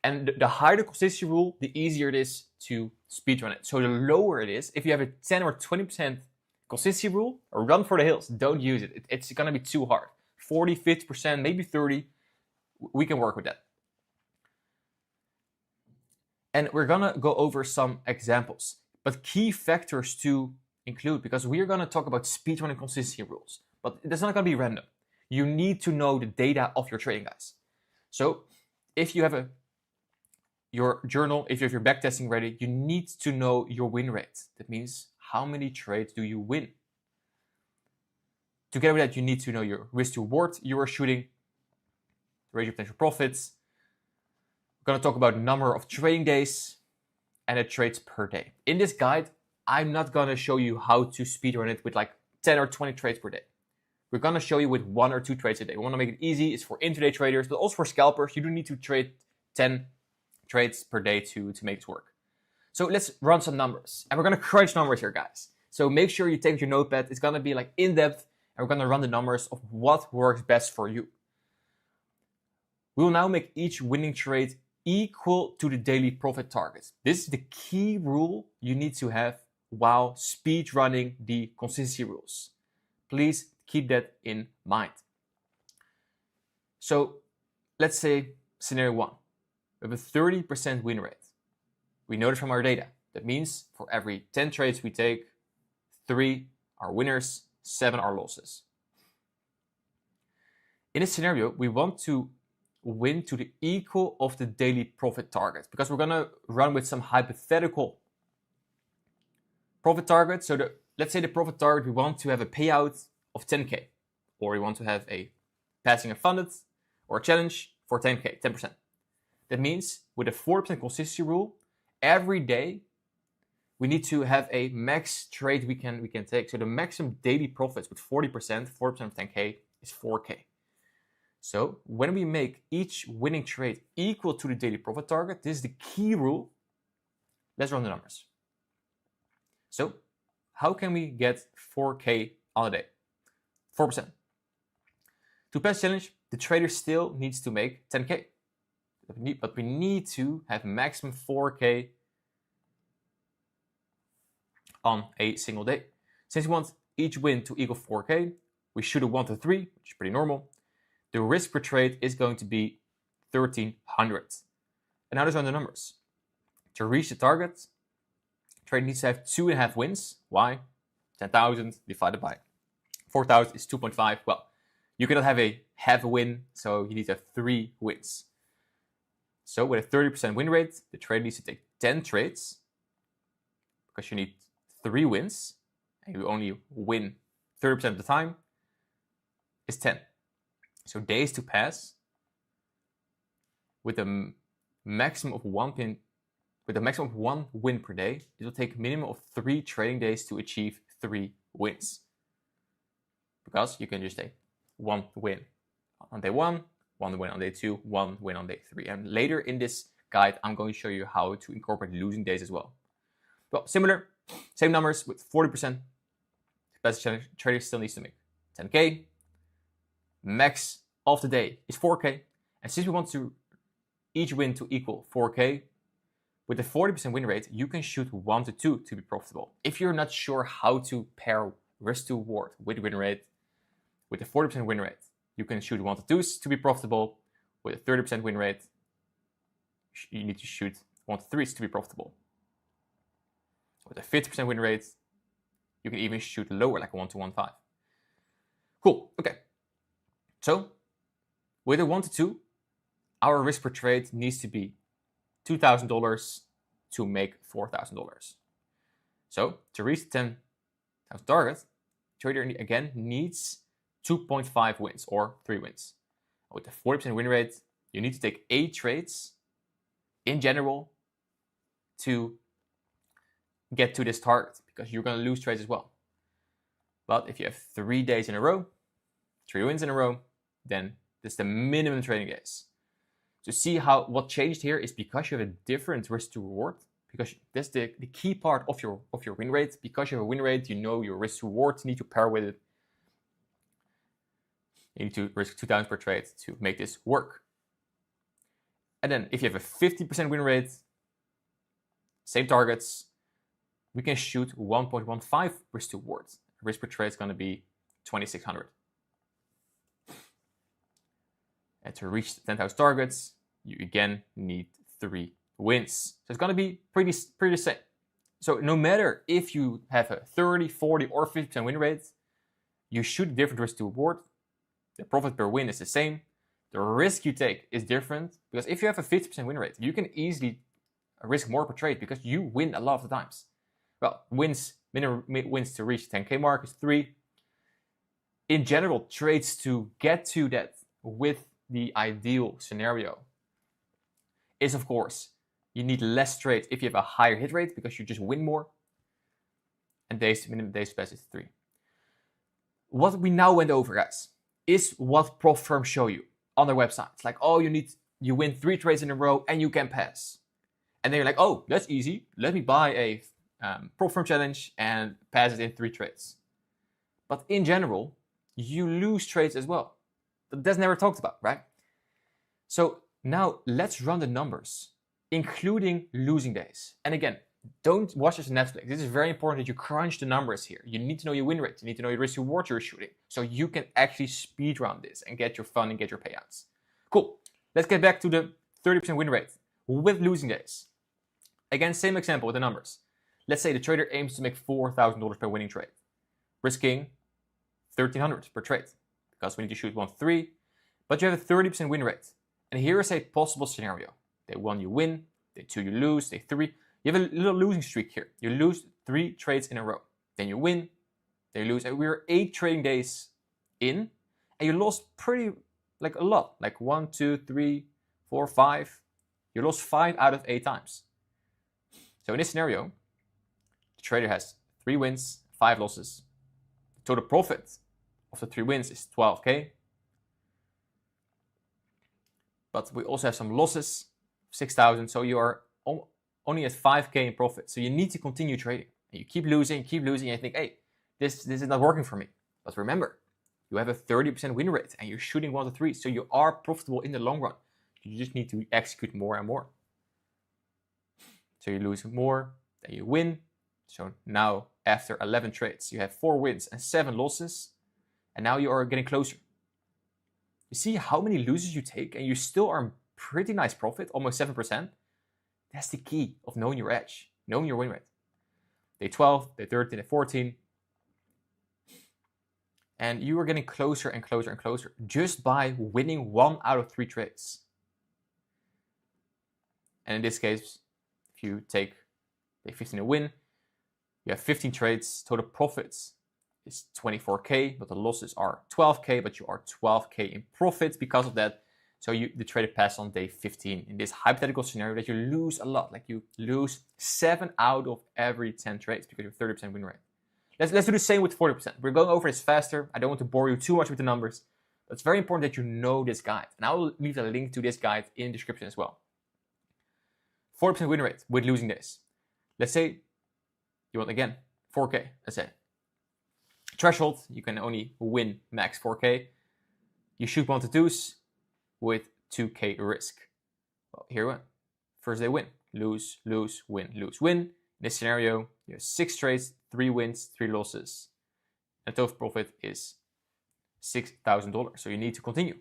And the higher the consistency rule, the easier it is to speedrun it. So the lower it is, if you have a 10 or 20% consistency rule, or run for the hills, don't use it. It's going to be too hard. 40, 50%, maybe 30, we can work with that. And we're going to go over some examples. But key factors to include, because we are going to talk about speedrun and consistency rules, but that's not going to be random. You need to know the data of your trading, guys. So if you have your journal, if you have your backtesting ready, you need to know your win rate. That means how many trades do you win? Together with that, you need to know your risk to reward you are shooting, the range of potential profits. We're going to talk about number of trading days and the trades per day. In this guide, I'm not going to show you how to speedrun it with like 10 or 20 trades per day. We're going to show you with 1 or 2 trades a day. We want to make it easy. It's for intraday traders, but also for scalpers. You don't need to trade 10 trades per day to make this work. So let's run some numbers. And we're going to crunch numbers here, guys. So make sure you take your notepad. It's going to be like in-depth. And we're going to run the numbers of what works best for you. We will now make each winning trade equal to the daily profit target. This is the key rule you need to have while speed running the consistency rules. Please keep that in mind. So let's say scenario 1. We have a 30% win rate. We know this from our data. That means for every 10 trades we take, 3 are winners, 7 are losses. In this scenario, we want to win to the equal of the daily profit target, because we're going to run with some hypothetical profit target. So let's say the profit target, we want to have a payout of 10K, or we want to have a passing unfunded or a challenge for 10K, 10%. That means with a 4% consistency rule, every day we need to have a max trade we can take. So the maximum daily profits with 40% of 10K is 4K. So when we make each winning trade equal to the daily profit target, this is the key rule. Let's run the numbers. So how can we get 4K on a day? 4%. To pass challenge, the trader still needs to make 10K. But we need to have maximum 4K on a single day. Since we want each win to equal 4K, we shoot a 1 to 3, which is pretty normal. The risk per trade is going to be 1,300. And now let's run the numbers. To reach the target, the trader needs to have 2.5 wins. Why? 10,000 divided by 4,000 is 2.5. Well, you cannot have a half a win, so you need to have 3 wins. So with a 30% win rate, the trader needs to take 10 trades, because you need 3 wins, and you only win 30% of the time, is 10. So days to pass with a maximum of 1 win per day, it will take a minimum of 3 trading days to achieve 3 wins. Because you can just take 1 win on day 1, 1 win on day 2, 1 win on day 3. And later in this guide, I'm going to show you how to incorporate losing days as well. Well, similar, same numbers with 40%. Best trader still needs to make 10K. Max of the day is 4K. And since we want to each win to equal 4K, with a 40% win rate, you can shoot 1 to 2 to be profitable. If you're not sure how to pair risk to reward with win rate, with a 40% win rate, you can shoot 1 to 2s to be profitable. With a 30% win rate, you need to shoot 1 to 3s to be profitable. With a 50% win rate, you can even shoot lower, like a 1 to 1.5. Cool, okay. So, with a 1 to 2, our risk per trade needs to be $2,000 to make $4,000. So, to reach the 10,000 target, trader again needs 2.5 wins or 3 wins. With a 40% win rate, you need to take 8 trades in general to get to this target, because you're going to lose trades as well. But if you have 3 days in a row, 3 wins in a row, then this is the minimum trading days. To see what changed here is because you have a different risk to reward, because that's the key part of your win rate. Because you have a win rate, you know your risk to reward, you need to pair with it. You need to risk 2,000 per trade to make this work. And then if you have a 50% win rate, same targets, we can shoot 1.15 risk to reward. Risk per trade is going to be 2,600. And to reach the 10,000 targets, you again need 3 wins. So it's going to be pretty the same. So no matter if you have a 30, 40, or 50% win rate, you shoot different risk to reward. The profit per win is the same. The risk you take is different, because if you have a 50% win rate, you can easily risk more per trade because you win a lot of the times. Well, minimum wins to reach 10K mark is 3. In general, trades to get to that with the ideal scenario is, of course, you need less trades if you have a higher hit rate because you just win more. And minimum days to pass is 3. What we now went over, guys, is what prop firms show you on their websites. Like, oh, you win 3 trades in a row and you can pass. And then you're like, oh, that's easy. Let me buy a prop firm challenge and pass it in 3 trades. But in general, you lose trades as well. That's never talked about, right? So now let's run the numbers, including losing days. And again, don't watch this on Netflix. This is very important that you crunch the numbers here. You need to know your win rate. You need to know your risk reward you're shooting, so you can actually speed run this and get your fun and get your payouts. Cool. Let's get back to the 30% win rate with losing days. Again, same example with the numbers. Let's say the trader aims to make $4,000 per winning trade, risking $1,300 per trade, because we need to shoot 1-3, but you have a 30% win rate. And here is a possible scenario. Day 1 you win, day 2 you lose, day 3 you have a little losing streak here. You lose 3 trades in a row. Then you win, then you lose. And we're 8 trading days in, and you lost a lot. Like 1, 2, 3, 4, 5. You lost 5 out of 8 times. So in this scenario, the trader has 3 wins, 5 losses. The total profit of the 3 wins is 12K. But we also have some losses, 6,000. So you are only at 5K in profit. So you need to continue trading. And you keep losing, and you think, hey, this is not working for me. But remember, you have a 30% win rate and you're shooting 1-3. So you are profitable in the long run. You just need to execute more and more. So you lose more, then you win. So now after 11 trades, you have 4 wins and 7 losses. And now you are getting closer. You see how many losses you take and you still are pretty nice profit, almost 7%. That's the key of knowing your edge, knowing your win rate. Day 12, day 13, day 14. And you are getting closer and closer and closer just by winning 1 out of 3 trades. And in this case, if you take day 15 a win, you have 15 trades, total profits is 24K, but the losses are 12K, but you are 12K in profits because of that. So the trader passed on day 15 in this hypothetical scenario that you lose a lot, like you lose 7 out of every 10 trades because you have 30% win rate. Let's do the same with 40%. We're going over this faster. I don't want to bore you too much with the numbers. But it's very important that you know this guide. And I will leave a link to this guide in the description as well. 40% win rate with losing days. Let's say you want, again, 4K, let's say. Threshold, you can only win max 4K. You shoot 1-2s with 2K risk. Well, here we go. First they win, lose, lose, win, lose, win. In this scenario, you have 6 trades, 3 wins, 3 losses. And total profit is $6,000. So you need to continue.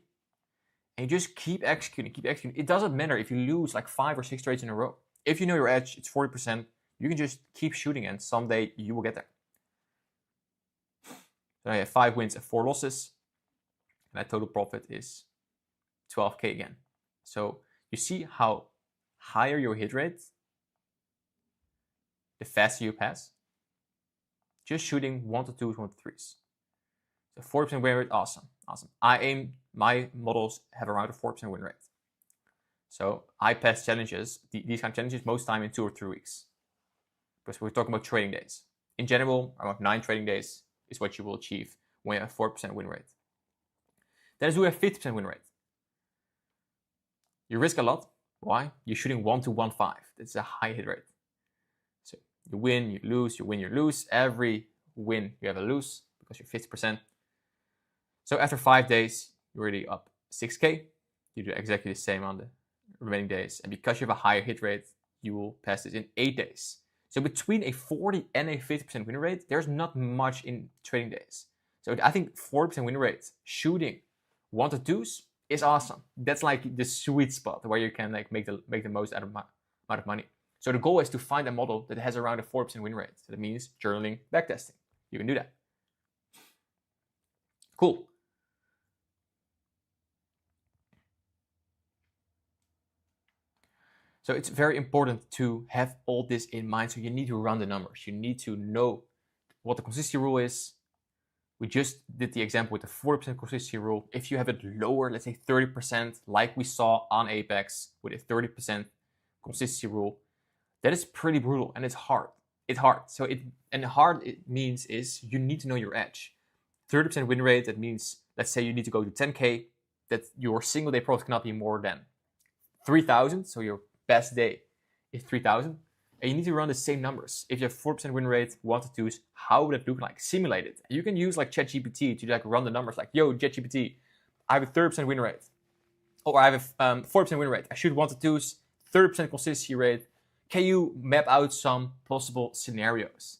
And you just keep executing, keep executing. It doesn't matter if you lose like 5 or 6 trades in a row. If you know your edge, it's 40%. You can just keep shooting and someday you will get there. So I have 5 wins and 4 losses. And that total profit is 12K again. So you see how higher your hit rate, the faster you pass. Just shooting 1-2s, 1-3s. So 40% win rate, awesome, awesome. My models have around a 4% win rate. So I pass challenges, these kind of challenges, most time in 2 or 3 weeks. Because we're talking about trading days. In general, around 9 trading days is what you will achieve when you have a 4% win rate. Then as we have 50% win rate. You risk a lot. Why? You're shooting 1-1-5. That's a high hit rate. So you win, you lose, you win, you lose. Every win you have a lose because you're 50%. So after 5 days, you're already up 6K. You do exactly the same on the remaining days. And because you have a higher hit rate, you will pass this in 8 days. So between a 40 and a 50% win rate, there's not much in trading days. So I think 40% win rate shooting 1-2s is awesome. That's like the sweet spot where you can like make the most amount of money. So the goal is to find a model that has around a 4% win rate. So that means journaling, backtesting. You can do that. Cool. So it's very important to have all this in mind. So you need to run the numbers. You need to know what the consistency rule is. We just did the example with the 40% consistency rule. If you have it lower, let's say 30%, like we saw on Apex with a 30% consistency rule, that is pretty brutal and it's hard. It's hard. So hard it means is you need to know your edge. 30% win rate, that means, let's say you need to go to 10K, that your single day profit cannot be more than 3,000. So your best day is 3,000. And you need to run the same numbers. If you have 4% win rate, 1 to 2s, how would it look like? Simulate it. You can use like ChatGPT to like run the numbers like, yo, ChatGPT, I have a 30% win rate. Or I have a 4% win rate. I shoot 1 to 2s, 30% consistency rate. Can you map out some possible scenarios?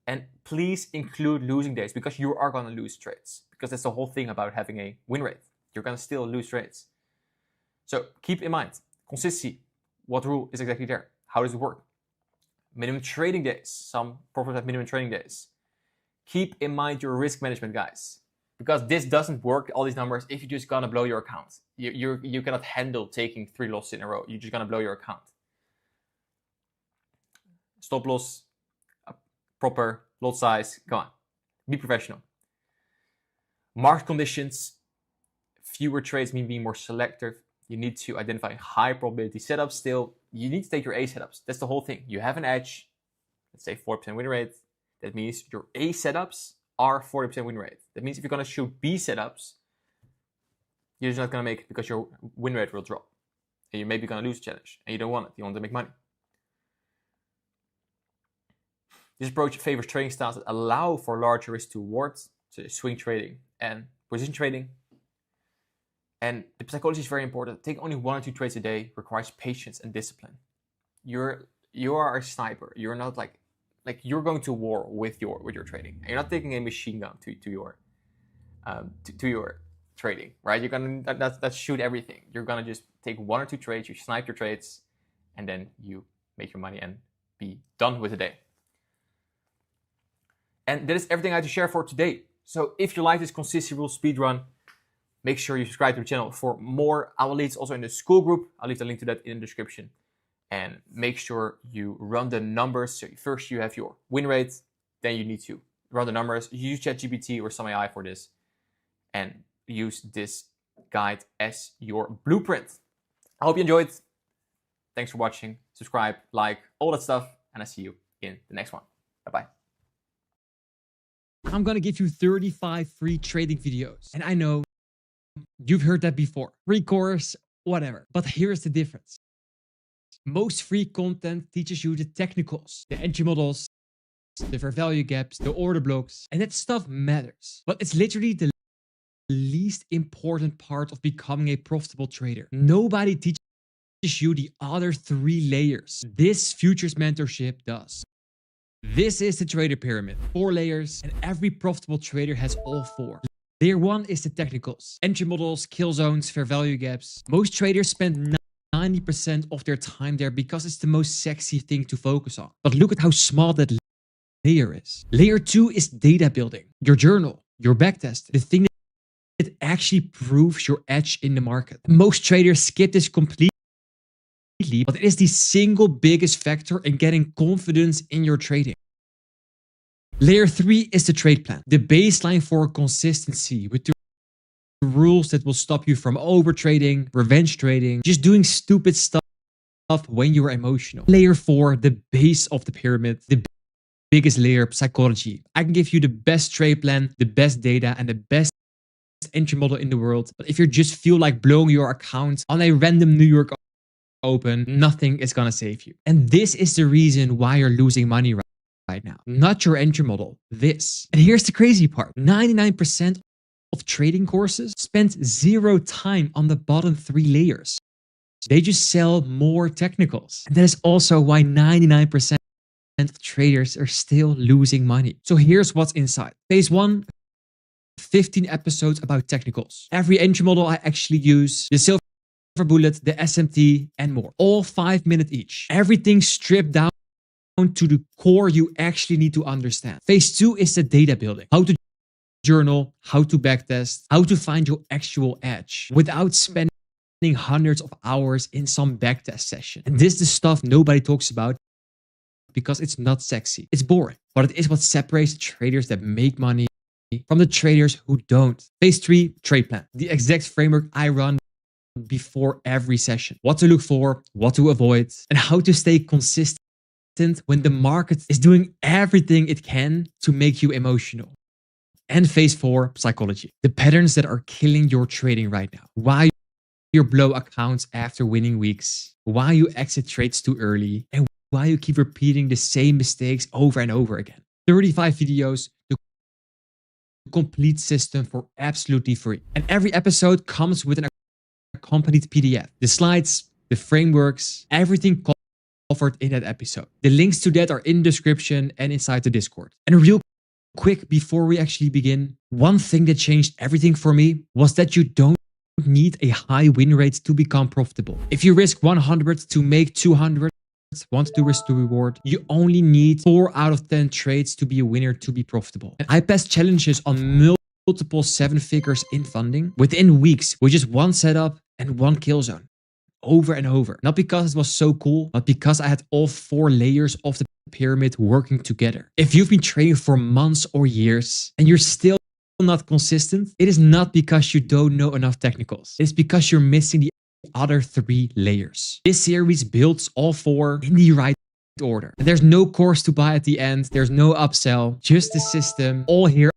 And please include losing days because you are going to lose trades. Because that's the whole thing about having a win rate. You're going to still lose trades. So keep in mind, consistency. What rule is exactly there? How does it work? Minimum trading days. Some profits have minimum trading days. Keep in mind your risk management, guys. Because this doesn't work, all these numbers, if you're just going to blow your account. You cannot handle taking 3 losses in a row. You're just going to blow your account. Stop loss, proper lot size, come on. Be professional. Market conditions. Fewer trades mean being more selective. You need to identify high probability setups still. You need to take your A setups. That's the whole thing. You have an edge, let's say 4% win rate. That means your A setups are 40% win rate. That means if you're going to shoot B setups, you're just not going to make it because your win rate will drop. And you're maybe going to lose the challenge. And you don't want it. You want to make money. This approach favors trading styles that allow for larger risk to reward, so swing trading and position trading. And the psychology is very important. Taking only 1 or 2 trades a day requires patience and discipline. You are a sniper. You're not like you're going to war with your trading. And you're not taking a machine gun to your trading, right? You're gonna that's shoot everything. You're gonna just take 1 or 2 trades. You snipe your trades, and then you make your money and be done with the day. And that is everything I had to share for today. So if you like this consistency rule speedrun, make sure you subscribe to the channel for more. I will leave it also in the school group. I'll leave the link to that in the description. And make sure you run the numbers. So first you have your win rate. Then you need to run the numbers. Use ChatGPT or some AI for this. And use this guide as your blueprint. I hope you enjoyed. Thanks for watching. Subscribe, like, all that stuff. And I'll see you in the next one. Bye-bye. I'm going to give you 35 free trading videos. And I know you've heard that before. Free course, whatever. But here's the difference. Most free content teaches you the technicals, the entry models, the fair value gaps, the order blocks, and that stuff matters. But it's literally the least important part of becoming a profitable trader. Nobody teaches you the other 3 layers. This futures mentorship does. This is the trader pyramid. 4 layers, and every profitable trader has all 4. Layer 1 is the technicals. Entry models, kill zones, fair value gaps. Most traders spend 90% of their time there because it's the most sexy thing to focus on. But look at how small that layer is. Layer 2 is data building. Your journal, your backtest, the thing that actually proves your edge in the market. Most traders skip this completely, but it is the single biggest factor in getting confidence in your trading. Layer 3 is the trade plan, the baseline for consistency with the rules that will stop you from over trading, revenge trading, just doing stupid stuff when you're emotional. Layer 4, the base of the pyramid, the biggest layer, psychology. I can give you the best trade plan, the best data, and the best entry model in the world. But if you just feel like blowing your account on a random New York Open, nothing is gonna save you. And this is the reason why you're losing money right now. Not your entry model, this. And here's the crazy part. 99% of trading courses spend 0 time on the bottom 3 layers. They just sell more technicals. And that is also why 99% of traders are still losing money. So here's what's inside. Phase 1, 15 episodes about technicals. Every entry model I actually use, the silver bullet, the SMT, and more. All 5 minutes each. Everything stripped down to the core you actually need to understand. Phase 2 is the data building. How to journal, how to backtest, how to find your actual edge without spending hundreds of hours in some backtest session. And this is the stuff nobody talks about because it's not sexy. It's boring, but it is what separates the traders that make money from the traders who don't. Phase 3, trade plan. The exact framework I run before every session. What to look for, what to avoid, and how to stay consistent when the market is doing everything it can to make you emotional. And phase 4, psychology. The patterns that are killing your trading right now. Why you blow accounts after winning weeks. Why you exit trades too early. And why you keep repeating the same mistakes over and over again. 35 videos, the complete system for absolutely free. And every episode comes with an accompanied PDF. The slides, the frameworks, everything covered in that episode. The links to that are in the description and inside the Discord. And real quick, before we actually begin, one thing that changed everything for me was that you don't need a high win rate to become profitable. If you risk 100 to make 200, want to risk to reward, you only need 4 out of 10 trades to be a winner to be profitable. And I passed challenges on multiple 7 figures in funding within weeks with just one setup and one kill zone. Over and over. Not because it was so cool, but because I had all 4 layers of the pyramid working together. If you've been trading for months or years and you're still not consistent, it is not because you don't know enough technicals. It's because you're missing the other 3 layers. This series builds all 4 in the right order. And there's no course to buy at the end. There's no upsell, just the system, all here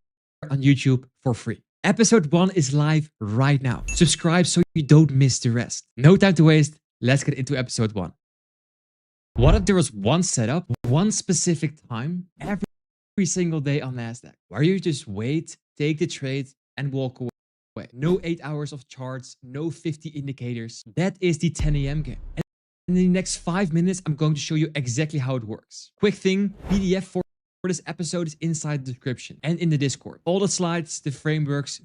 on YouTube for free. Episode 1 is live right now. Subscribe so you don't miss the rest. No time to waste. Let's get into episode 1. What if there was one setup, one specific time, every single day on NASDAQ, where you just wait, take the trade, and walk away? No 8 hours of charts, no 50 indicators. That is the 10 a.m. game. And in the next 5 minutes, I'm going to show you exactly how it works. Quick thing, PDF for this episode is inside the description and in the Discord. All the slides, the frameworks,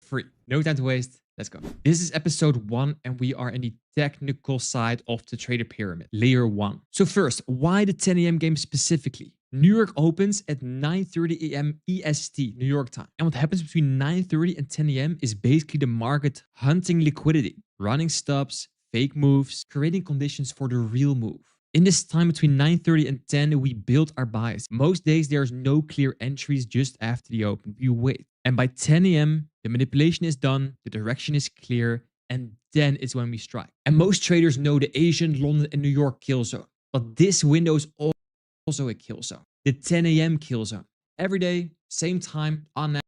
free. No time to waste. Let's go. This is episode 1 and we are in the technical side of the trader pyramid, layer 1. So first, why the 10 a.m. game specifically? New York opens at 9:30 a.m. EST, New York time. And what happens between 9:30 and 10 a.m. is basically the market hunting liquidity, running stops, fake moves, creating conditions for the real move. In this time between 9:30 and 10, we build our buys. Most days there's no clear entries just after the open. We wait. And by 10 a.m., the manipulation is done, the direction is clear, and then is when we strike. And most traders know the Asian, London, and New York kill zone. But this window is also a kill zone. The 10 a.m. kill zone. Every day, same time on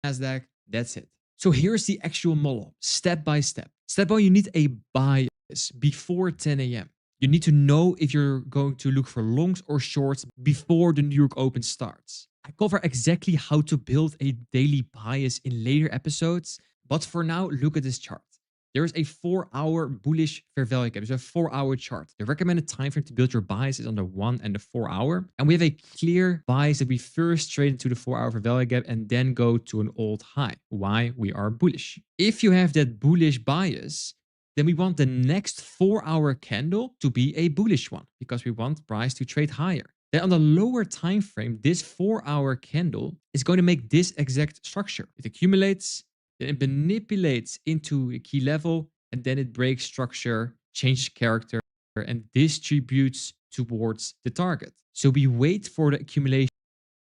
NASDAQ, that's it. So here's the actual model, step by step. Step 1, you need a bias before 10 a.m. You need to know if you're going to look for longs or shorts before the New York Open starts. I cover exactly how to build a daily bias in later episodes, but for now, look at this chart. There is a 4-hour bullish fair value gap. There's a 4-hour chart. The recommended time frame to build your bias is on the 1 and the 4 hour. And we have a clear bias that we first trade into the 4-hour fair value gap and then go to an old high. Why? We are bullish. If you have that bullish bias, then we want the next 4-hour candle to be a bullish one because we want price to trade higher. Then on the lower time frame, this 4-hour candle is going to make this exact structure. It accumulates, then it manipulates into a key level, and then it breaks structure, changes character, and distributes towards the target. So we wait for the accumulation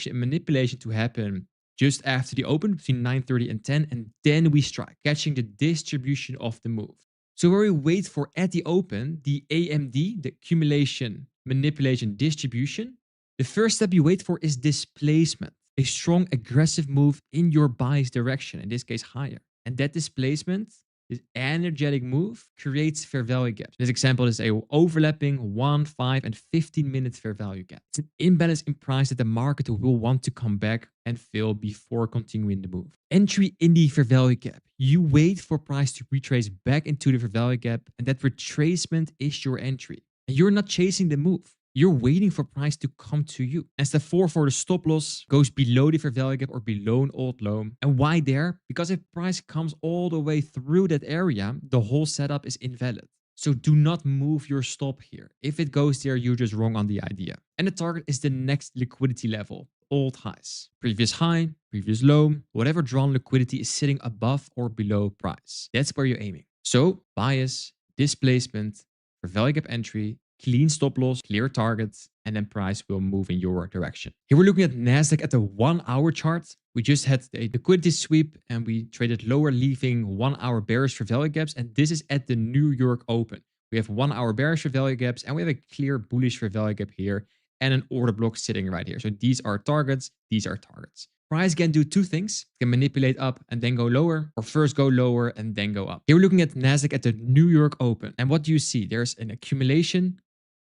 and manipulation to happen just after the open between 9:30 and 10, and then we strike, catching the distribution of the move. So where we wait for at the open, the AMD, the accumulation, manipulation, distribution, the first step you wait for is displacement, a strong aggressive move in your bias direction, in this case higher. And that displacement, this energetic move, creates fair value gaps. This example is a overlapping 1, 5, and 15-minute fair value gap. It's an imbalance in price that the market will want to come back and fill before continuing the move. Entry in the fair value gap. You wait for price to retrace back into the fair value gap, and that retracement is your entry. And you're not chasing the move. You're waiting for price to come to you. And step 4 for the stop loss goes below the fair value gap or below an old low. And why there? Because if price comes all the way through that area, the whole setup is invalid. So do not move your stop here. If it goes there, you're just wrong on the idea. And the target is the next liquidity level, old highs. Previous high, previous low, whatever drawn liquidity is sitting above or below price. That's where you're aiming. So bias, displacement, fair value gap entry, clean stop loss, clear targets, and then price will move in your direction. Here we're looking at NASDAQ at the 1 hour chart. We just had a liquidity sweep and we traded lower, leaving 1 hour bearish fair value gaps. And this is at the New York Open. We have 1 hour bearish fair value gaps and we have a clear bullish fair value gap here and an order block sitting right here. So these are targets, these are targets. Price can do two things. It can manipulate up and then go lower, or first go lower and then go up. Here we're looking at NASDAQ at the New York Open. And what do you see? There's an accumulation.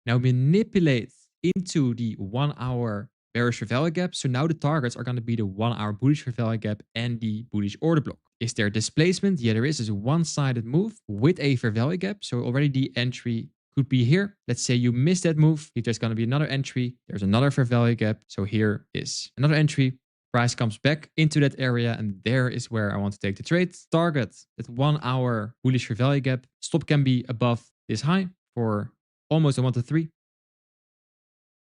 Now manipulate into the 1 hour bearish fair value gap. So now the targets are going to be the 1 hour bullish fair value gap and the bullish order block. Is there displacement? Yeah, there is. It's a one-sided move with a fair value gap. So already the entry could be here. Let's say you miss that move. If there's going to be another entry, there's another fair value gap. So here is another entry. Price comes back into that area, and there is where I want to take the trade. Target that 1 hour bullish fair value gap. Stop can be above this high for almost a 1 to 3.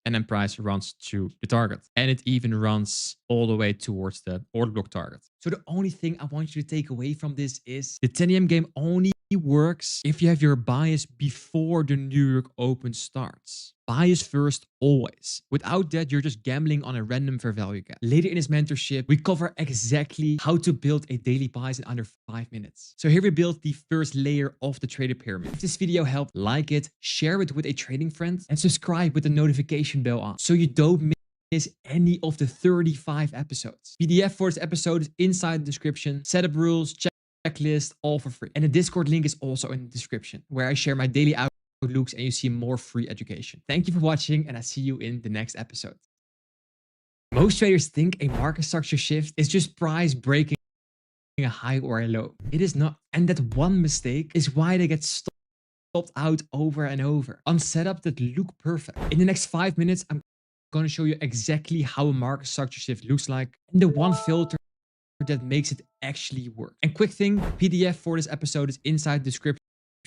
And then price runs to the target. And it even runs all the way towards the order block target. So the only thing I want you to take away from this is the 10 AM game only works if you have your bias before the New York Open starts. Bias first, always. Without that, you're just gambling on a random fair value gap. Later in this mentorship, we cover exactly how to build a daily bias in under 5 minutes. So here we build the first layer of the trader pyramid. If this video helped, like it, share it with a trading friend, and subscribe with the notification bell on so you don't miss any of the 35 episodes. PDF for this episode is inside the description. Setup rules, checklist, all for free. And the Discord link is also in the description, where I share my daily outlooks and you see more free education. Thank you for watching, and I see you in the next episode. Most traders think a market structure shift is just price breaking a high or a low. It is not. And that one mistake is why they get stopped out over and over on setup that look perfect. In the next 5 minutes, I'm going to show you exactly how a market structure shift looks like and the one filter that makes it actually work. And quick thing, PDF for this episode is inside the description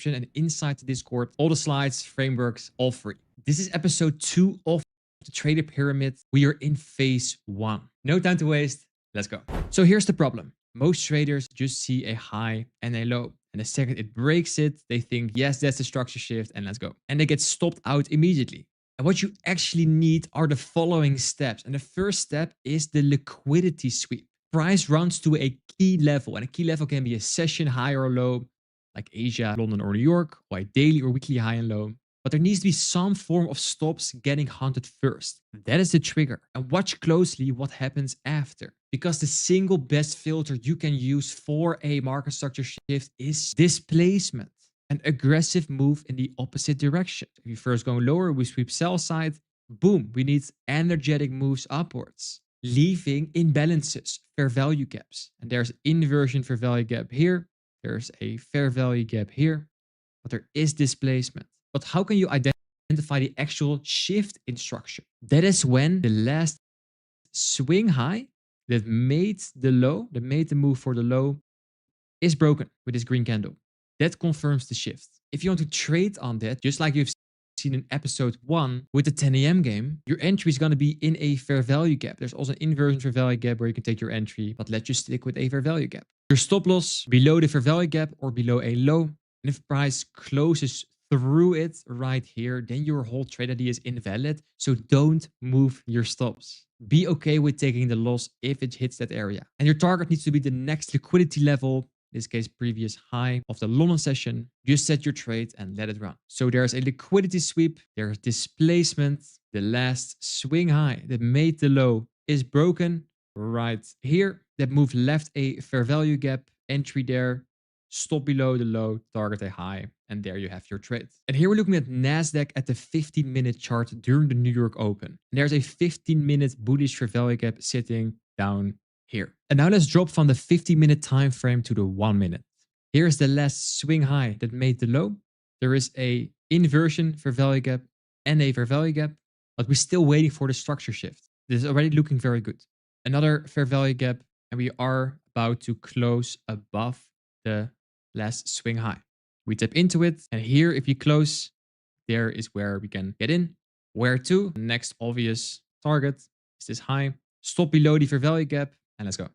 and inside the Discord. All the slides, frameworks, all free. This is episode 2 of the trader pyramid. We are in phase 1. No time to waste. Let's go. So here's the problem. Most traders just see a high and a low. And the second it breaks it, they think, yes, that's a structure shift and let's go. And they get stopped out immediately. And what you actually need are the following steps. And the first step is the liquidity sweep. Price runs to a key level, and a key level can be a session high or low, like Asia, London, or New York, or a daily or weekly high and low. But there needs to be some form of stops getting hunted first. That is the trigger. And watch closely what happens after. Because the single best filter you can use for a market structure shift is displacement. An aggressive move in the opposite direction. If you first go lower, we sweep sell side. Boom, we need energetic moves upwards, leaving imbalances, fair value gaps. And there's inversion fair value gap here. There's a fair value gap here, but there is displacement. But how can you identify the actual shift in structure? That is when the last swing high that made the low, that made the move for the low, is broken with this green candle. That confirms the shift. If you want to trade on that, just like you've seen in episode 1 with the 10 AM game, your entry is going to be in a fair value gap. There's also an inversion fair value gap where you can take your entry, but let's just stick with a fair value gap. Your stop loss below the fair value gap or below a low. And if price closes through it right here, then your whole trade idea is invalid. So don't move your stops. Be okay with taking the loss if it hits that area. And your target needs to be the next liquidity level. In this case, previous high of the London session. Just set your trade and let it run. So there's a liquidity sweep. There's displacement. The last swing high that made the low is broken right here. That move left a fair value gap. Entry there. Stop below the low. Target a high. And there you have your trade. And here we're looking at NASDAQ at the 15-minute chart during the New York Open. And there's a 15-minute bullish fair value gap sitting down here. And now let's drop from the 50-minute time frame to the 1 minute. Here's the last swing high that made the low. There is a inversion fair value gap and a fair value gap, but we're still waiting for the structure shift. This is already looking very good. Another fair value gap, and we are about to close above the last swing high. We tap into it, and here, if you close, there is where we can get in. Where to? Next obvious target is this high. Stop below the fair value gap, and let's go.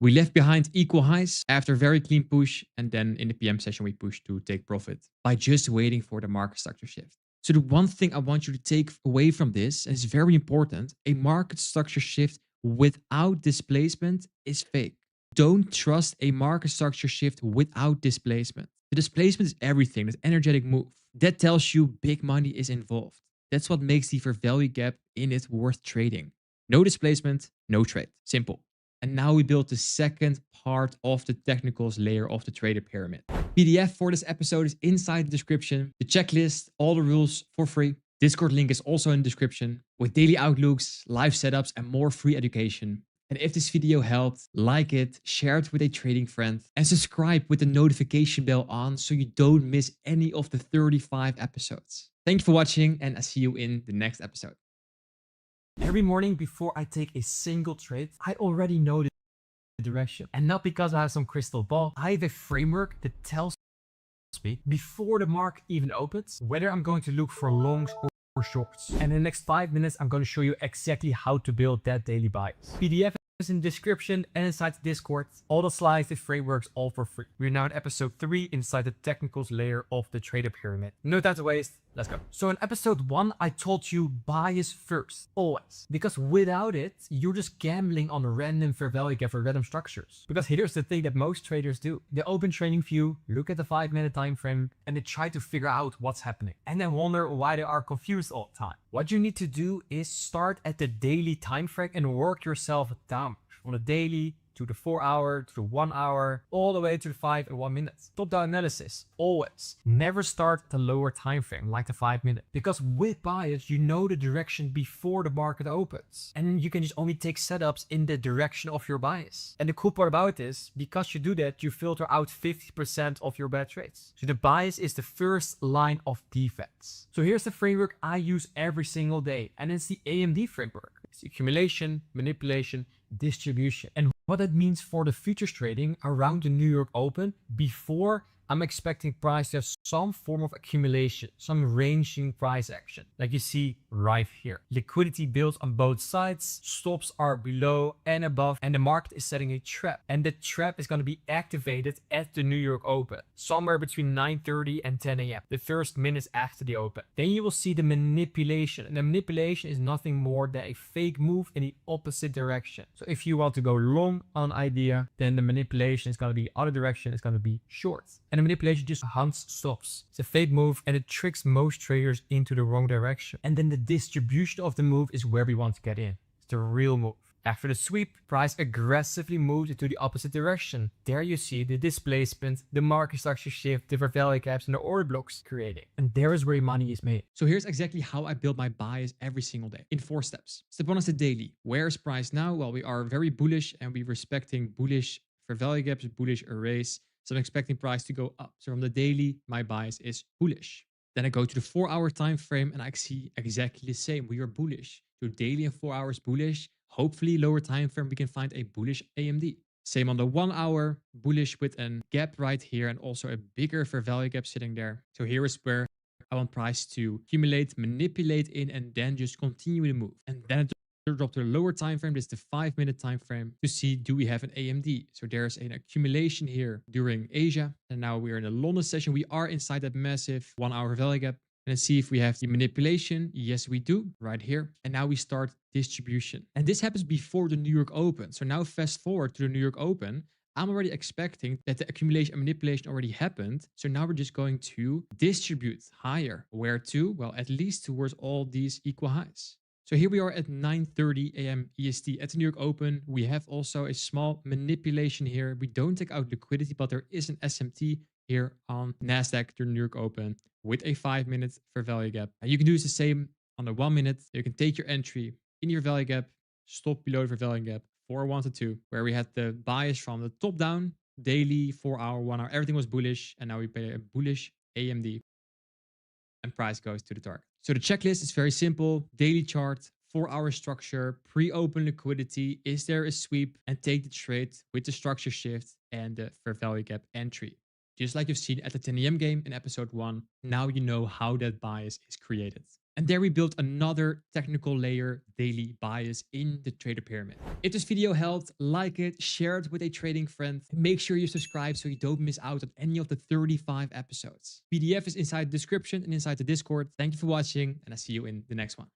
We left behind equal highs after a very clean push, and then in the PM session, we pushed to take profit by just waiting for the market structure shift. So the one thing I want you to take away from this, and it's very important, a market structure shift without displacement is fake. Don't trust a market structure shift without displacement. The displacement is everything, that energetic move. That tells you big money is involved. That's what makes the fair value gap in it worth trading. No displacement, no trade. Simple. And now we build the second part of the technicals layer of the trader pyramid. PDF for this episode is inside the description. The checklist, all the rules for free. Discord link is also in the description with daily outlooks, live setups, and more free education. And if this video helped, like it, share it with a trading friend, and subscribe with the notification bell on so you don't miss any of the 35 episodes. Thank you for watching, and I'll see you in the next episode. Every morning before I take a single trade, I already know the direction. And not because I have some crystal ball, I have a framework that tells me before the market even opens whether I'm going to look for longs or shorts. And in the next 5 minutes, I'm going to show you exactly how to build that daily bias. PDF is in the description and inside the Discord. All the slides, the frameworks, all for free. We're now in episode 3 inside the technicals layer of the trader pyramid. No time to waste. Let's go. So in episode 1, I told you bias first, always. Because without it, you're just gambling on a random fair value gap for random structures. Because here's the thing that most traders do. They open trading view, look at the 5-minute time frame, and they try to figure out what's happening. And then wonder why they are confused all the time. What you need to do is start at the daily time frame and work yourself down. On the daily, to the 4 hour, to the 1 hour, all the way to the 5 and 1 minute. Top down analysis, always. Never start at the lower time frame, like the 5 minute. Because with bias, you know the direction before the market opens. And you can just only take setups in the direction of your bias. And the cool part about this, because you do that, you filter out 50% of your bad trades. So the bias is the first line of defense. So here's the framework I use every single day. And it's the AMD framework. It's the accumulation, manipulation, distribution. And what that means for the futures trading around the New York Open, before I'm expecting price to have some form of accumulation, some ranging price action, like you see right here. Liquidity builds on both sides, stops are below and above, and the market is setting a trap. And the trap is going to be activated at the New York Open, somewhere between 9:30 and 10 a.m., the first minutes after the open. Then you will see the manipulation, and the manipulation is nothing more than a fake move in the opposite direction. So if you want to go long on an idea, then the manipulation is going to be other direction, it's going to be short. And the manipulation just hunts stops. It's a fake move and it tricks most traders into the wrong direction. And then the distribution of the move is where we want to get in. It's the real move. After the sweep, price aggressively moves into the opposite direction. There you see the displacement, the market structure shift, the fair value gaps, and the order blocks creating. And there is where your money is made. So here's exactly how I build my bias every single day in 4 steps. Step 1 is the daily. Where is price now? Well, we are very bullish and we're respecting bullish fair value gaps, bullish arrays. So I'm expecting price to go up. So from the daily, my bias is bullish. Then I go to the 4-hour time frame and I see exactly the same. We are bullish. So daily and 4 hours bullish. Hopefully lower time frame, we can find a bullish AMD. Same on the 1 hour, bullish with a gap right here and also a bigger fair value gap sitting there. So here is where I want price to accumulate, manipulate in, and then just continue the move. And then it drop to the lower time frame. This is the 5-minute time frame to see, do we have an AMD? So there's an accumulation here during Asia. And now we are in a London session. We are inside that massive 1 hour value gap. And let's see if we have the manipulation. Yes, we do right here. And now we start distribution. And this happens before the New York Open. So now fast forward to the New York Open. I'm already expecting that the accumulation and manipulation already happened. So now we're just going to distribute higher. Where to? Well, at least towards all these equal highs. So here we are at 9:30 a.m. EST at the New York Open. We have also a small manipulation here. We don't take out liquidity, but there is an SMT here on NASDAQ during the New York Open with a 5-minute fair value gap. And you can do the same on the 1 minute. You can take your entry in your value gap, stop below the fair value gap, 4-1 to 2, where we had the bias from the top down, daily, 4 hour, 1 hour, everything was bullish. And now we pay a bullish AMD. and price goes to the target. So the checklist is very simple. Daily chart, 4-hour structure, pre-open liquidity, is there a sweep, and take the trade with the structure shift and the fair value gap entry. Just like you've seen at the 10 a.m. game in episode 1, now you know how that bias is created. And there we built another technical layer, daily bias, in the trader pyramid. If this video helped, like it, share it with a trading friend, and make sure you subscribe so you don't miss out on any of the 35 episodes. PDF is inside the description and inside the Discord. Thank you for watching, and I'll see you in the next one.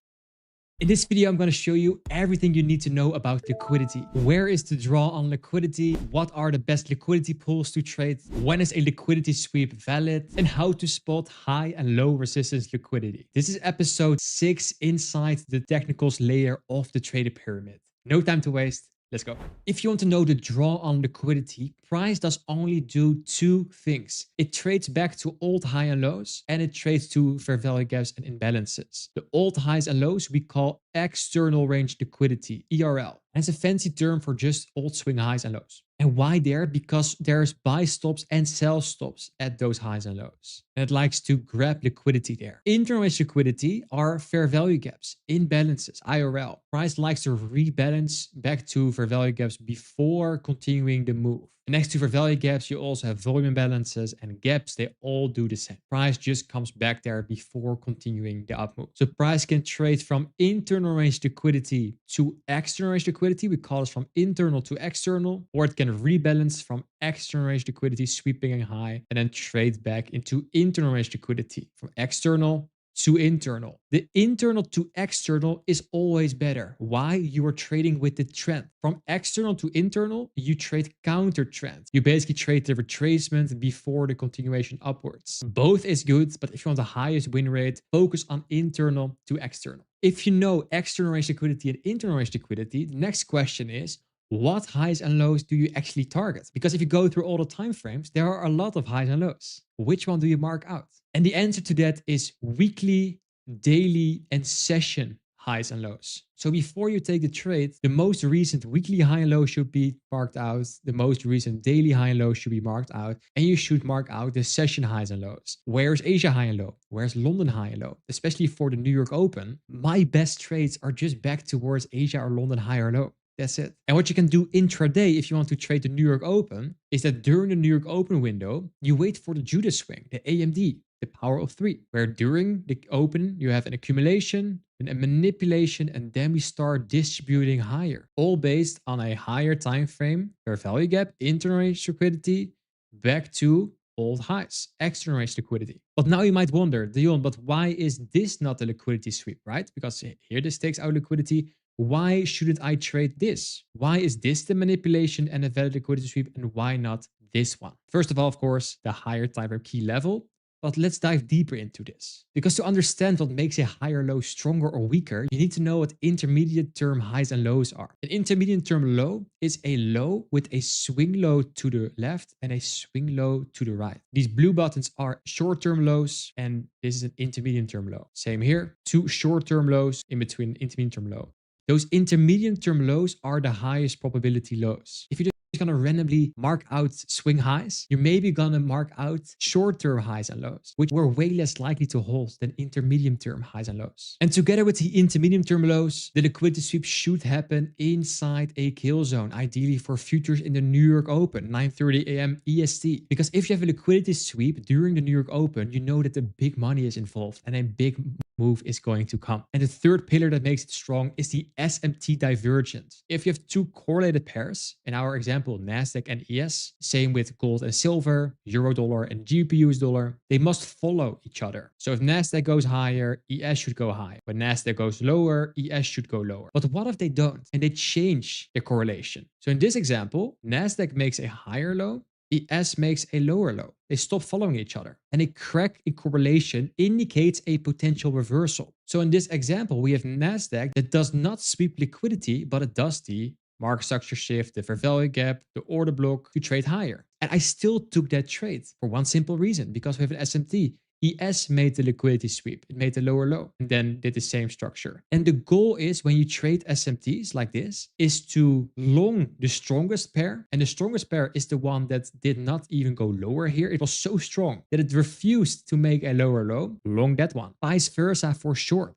In this video, I'm going to show you everything you need to know about liquidity. Where is the draw on liquidity? What are the best liquidity pools to trade? When is a liquidity sweep valid? And how to spot high and low resistance liquidity. This is episode 6 inside the technicals layer of the trader pyramid. No time to waste. Let's go. If you want to know the draw on liquidity, price does only do 2 things. It trades back to old high and lows, and it trades to fair value gaps and imbalances. The old highs and lows we call external range liquidity, ERL. And it's a fancy term for just old swing highs and lows. And why there? Because there's buy stops and sell stops at those highs and lows. And it likes to grab liquidity there. Internal range liquidity are fair value gaps, imbalances, IRL. Price likes to rebalance back to fair value gaps before continuing the move. Next to fair value gaps, you also have volume imbalances and gaps. They all do the same. Price just comes back there before continuing the up move. So price can trade from internal range liquidity to external range liquidity. We call it from internal to external, or it can rebalance from external range liquidity, sweeping and high, and then trade back into internal range liquidity from external to internal. The internal to external is always better. Why? You are trading with the trend. From external to internal, you trade counter trend. You basically trade the retracement before the continuation upwards. Both is good, but if you want the highest win rate, focus on internal to external. If you know external range liquidity and internal range liquidity, the next question is, what highs and lows do you actually target? Because if you go through all the time frames, there are a lot of highs and lows. Which one do you mark out? And the answer to that is weekly, daily, and session highs and lows. So before you take the trade, the most recent weekly high and low should be marked out. The most recent daily high and low should be marked out. And you should mark out the session highs and lows. Where's Asia high and low? Where's London high and low? Especially for the New York Open, my best trades are just back towards Asia or London high or low. That's it. And what you can do intraday if you want to trade the New York Open is that during the New York Open window, you wait for the Judas swing, the AMD, the power of 3, where during the open, you have an accumulation and a manipulation, and then we start distributing higher, all based on a higher time frame, fair value gap, internal range liquidity, back to old highs, external range liquidity. But now you might wonder, Dion, but why is this not a liquidity sweep, right? Because here this takes out liquidity. Why shouldn't I trade this? Why is this the manipulation and a valid liquidity sweep, and why not this one? First of all, of course, the higher time frame key level. But let's dive deeper into this. Because to understand what makes a higher low stronger or weaker, you need to know what intermediate term highs and lows are. An intermediate term low is a low with a swing low to the left and a swing low to the right. These blue buttons are short-term lows, and this is an intermediate term low. Same here, 2 short-term lows in between intermediate term low. Those intermediate term lows are the highest probability lows. If you're just gonna randomly mark out swing highs, you're maybe gonna mark out short-term highs and lows, which were way less likely to hold than intermediate term highs and lows. And together with the intermediate term lows, the liquidity sweep should happen inside a kill zone, ideally for futures in the New York Open, 9:30 a.m. EST. Because if you have a liquidity sweep during the New York Open, you know that the big money is involved and a big move is going to come. And the third pillar that makes it strong is the SMT divergence. If you have 2 correlated pairs, in our example, NASDAQ and ES, same with gold and silver, euro dollar and GBP US dollar, they must follow each other. So if NASDAQ goes higher, ES should go high. When NASDAQ goes lower, ES should go lower. But what if they don't and they change their correlation? So in this example, NASDAQ makes a higher low, ES makes a lower low. They stop following each other. And a crack in correlation indicates a potential reversal. So in this example, we have NASDAQ that does not sweep liquidity, but it does the market structure shift, the fair value gap, the order block to trade higher. And I still took that trade for one simple reason, because we have an SMT. ES made the liquidity sweep. It made the lower low and then did the same structure. And the goal is when you trade SMTs like this is to long the strongest pair. And the strongest pair is the one that did not even go lower here. It was so strong that it refused to make a lower low. Long that one. Vice versa for short.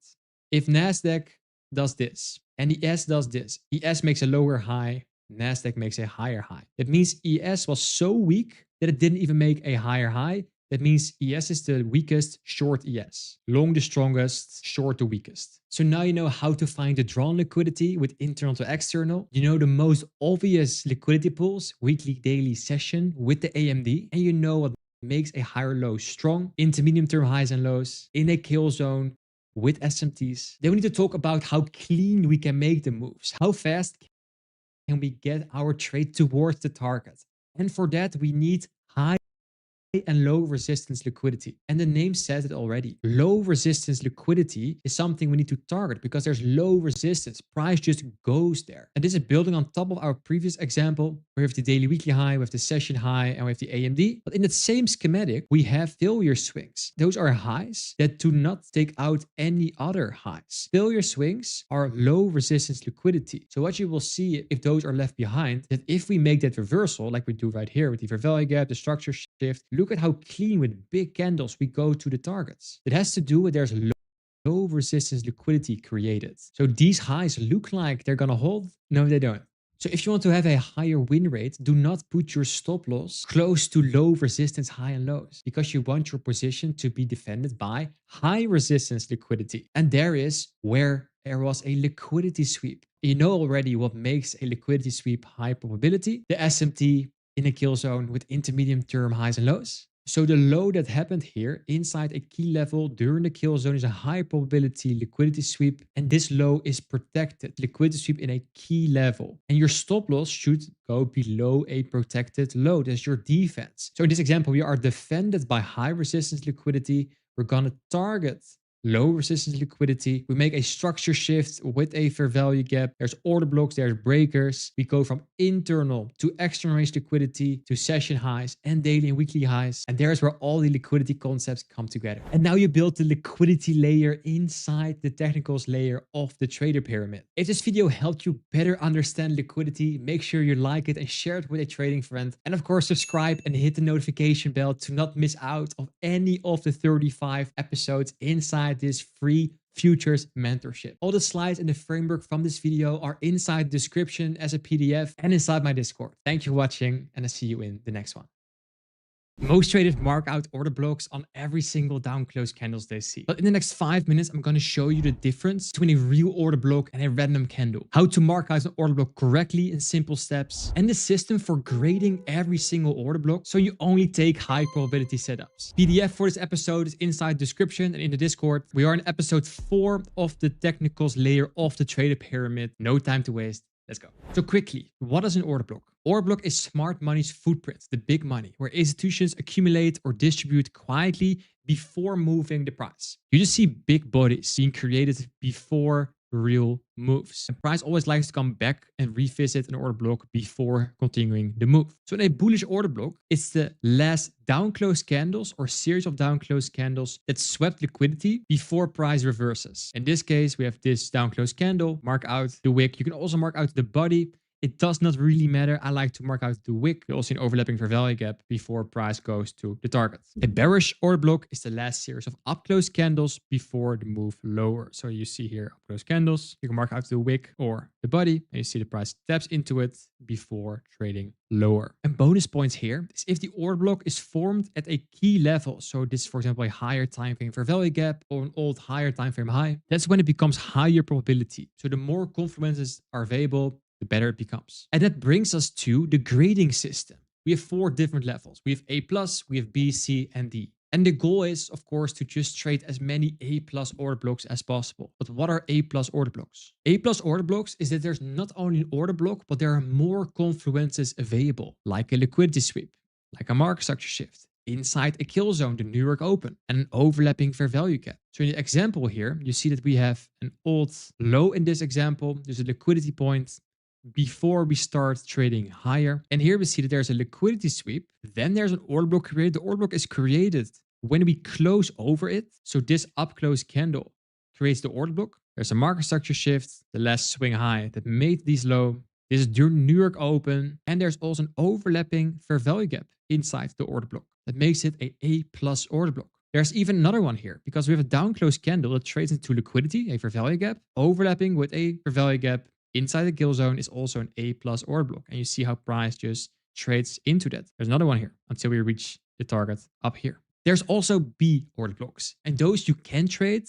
If NASDAQ does this and ES does this, ES makes a lower high, NASDAQ makes a higher high. That means ES was so weak that it didn't even make a higher high. That means ES is the weakest, short ES. Long the strongest, short the weakest. So now you know how to find the drawn liquidity with internal to external. You know the most obvious liquidity pools, weekly, daily session with the AMD. And you know what makes a higher low strong, intermediate term highs and lows, in a kill zone, with SMTs. Then we need to talk about how clean we can make the moves. How fast can we get our trade towards the target? And for that, we need high and low resistance liquidity. And the name says it already. Low resistance liquidity is something we need to target because there's low resistance. Price just goes there. And this is building on top of our previous example. We have the daily weekly high, we have the session high, and we have the AMD. But in that same schematic, we have failure swings. Those are highs that do not take out any other highs. Failure swings are low resistance liquidity. So what you will see if those are left behind, that if we make that reversal, like we do right here with the fair value gap, the structure shift, look at how clean with big candles we go to the targets. It has to do with there's low resistance liquidity created. So these highs look like they're gonna hold. No, they don't. So if you want to have a higher win rate, do not put your stop loss close to low resistance high and lows because you want your position to be defended by high resistance liquidity. And there is where there was a liquidity sweep. You know already what makes a liquidity sweep high probability. The SMT in a kill zone with intermediate term highs and lows. So the low that happened here inside a key level during the kill zone is a high probability liquidity sweep. And this low is protected. Liquidity sweep in a key level. And your stop loss should go below a protected low. That's your defense. So in this example, we are defended by high resistance liquidity. We're going to target low resistance liquidity. We make a structure shift with a fair value gap. There's order blocks, there's breakers. We go from internal to external range liquidity to session highs and daily and weekly highs. And there's where all the liquidity concepts come together. And now you build the liquidity layer inside the technicals layer of the trader pyramid. If this video helped you better understand liquidity, make sure you like it and share it with a trading friend. And of course, subscribe and hit the notification bell to not miss out of any of the 35 episodes inside this free futures mentorship. All the slides and the framework from this video are inside the description as a PDF and inside my Discord. Thank you for watching, and I'll see you in the next one. Most traders mark out order blocks on every single down close candles they see. But in the next 5 minutes, I'm going to show you the difference between a real order block and a random candle. How to mark out an order block correctly in simple steps. And the system for grading every single order block so you only take high probability setups. PDF for this episode is inside the description and in the Discord. We are in episode 4 of the technicals layer of the trader pyramid. No time to waste. Let's go. So quickly, what is an order block? Order block is smart money's footprint, the big money, where institutions accumulate or distribute quietly before moving the price. You just see big bodies being created before real moves. And price always likes to come back and revisit an order block before continuing the move. So in a bullish order block, it's the last down close candles or series of down close candles that swept liquidity before price reverses. In this case, we have this down close candle, mark out the wick. You can also mark out the body. It does not really matter. I like to mark out the wick. You also see an overlapping fair value gap before price goes to the target. A bearish order block is the last series of up close candles before the move lower. So you see here up close candles. You can mark out the wick or the body, and you see the price taps into it before trading lower. And bonus points here is if the order block is formed at a key level. So this is, for example, a higher time frame fair value gap or an old higher time frame high. That's when it becomes higher probability. So the more confluences are available, the better it becomes. And that brings us to the grading system. We have 4 different levels. We have A+, we have B, C, and D. And the goal is, of course, to just trade as many A+ order blocks as possible. But what are A+ order blocks? A+ order blocks is that there's not only an order block, but there are more confluences available, like a liquidity sweep, like a market structure shift, inside a kill zone, the New York Open, and an overlapping fair value gap. So in the example here, you see that we have an old low in this example. There's a liquidity point before we start trading higher. And here we see that there's a liquidity sweep. Then there's an order block created. The order block is created when we close over it, so this up close candle creates the order block. There's a market structure shift, the last swing high that made these low. This is during New York open, and there's also an overlapping fair value gap inside the order block that makes it a A+ order block. There's even another one here because we have a down close candle that trades into liquidity, a fair value gap, overlapping with a fair value gap inside the kill zone is also an A+ order block. And you see how price just trades into that. There's another one here until we reach the target up here. There's also B order blocks, and those you can trade,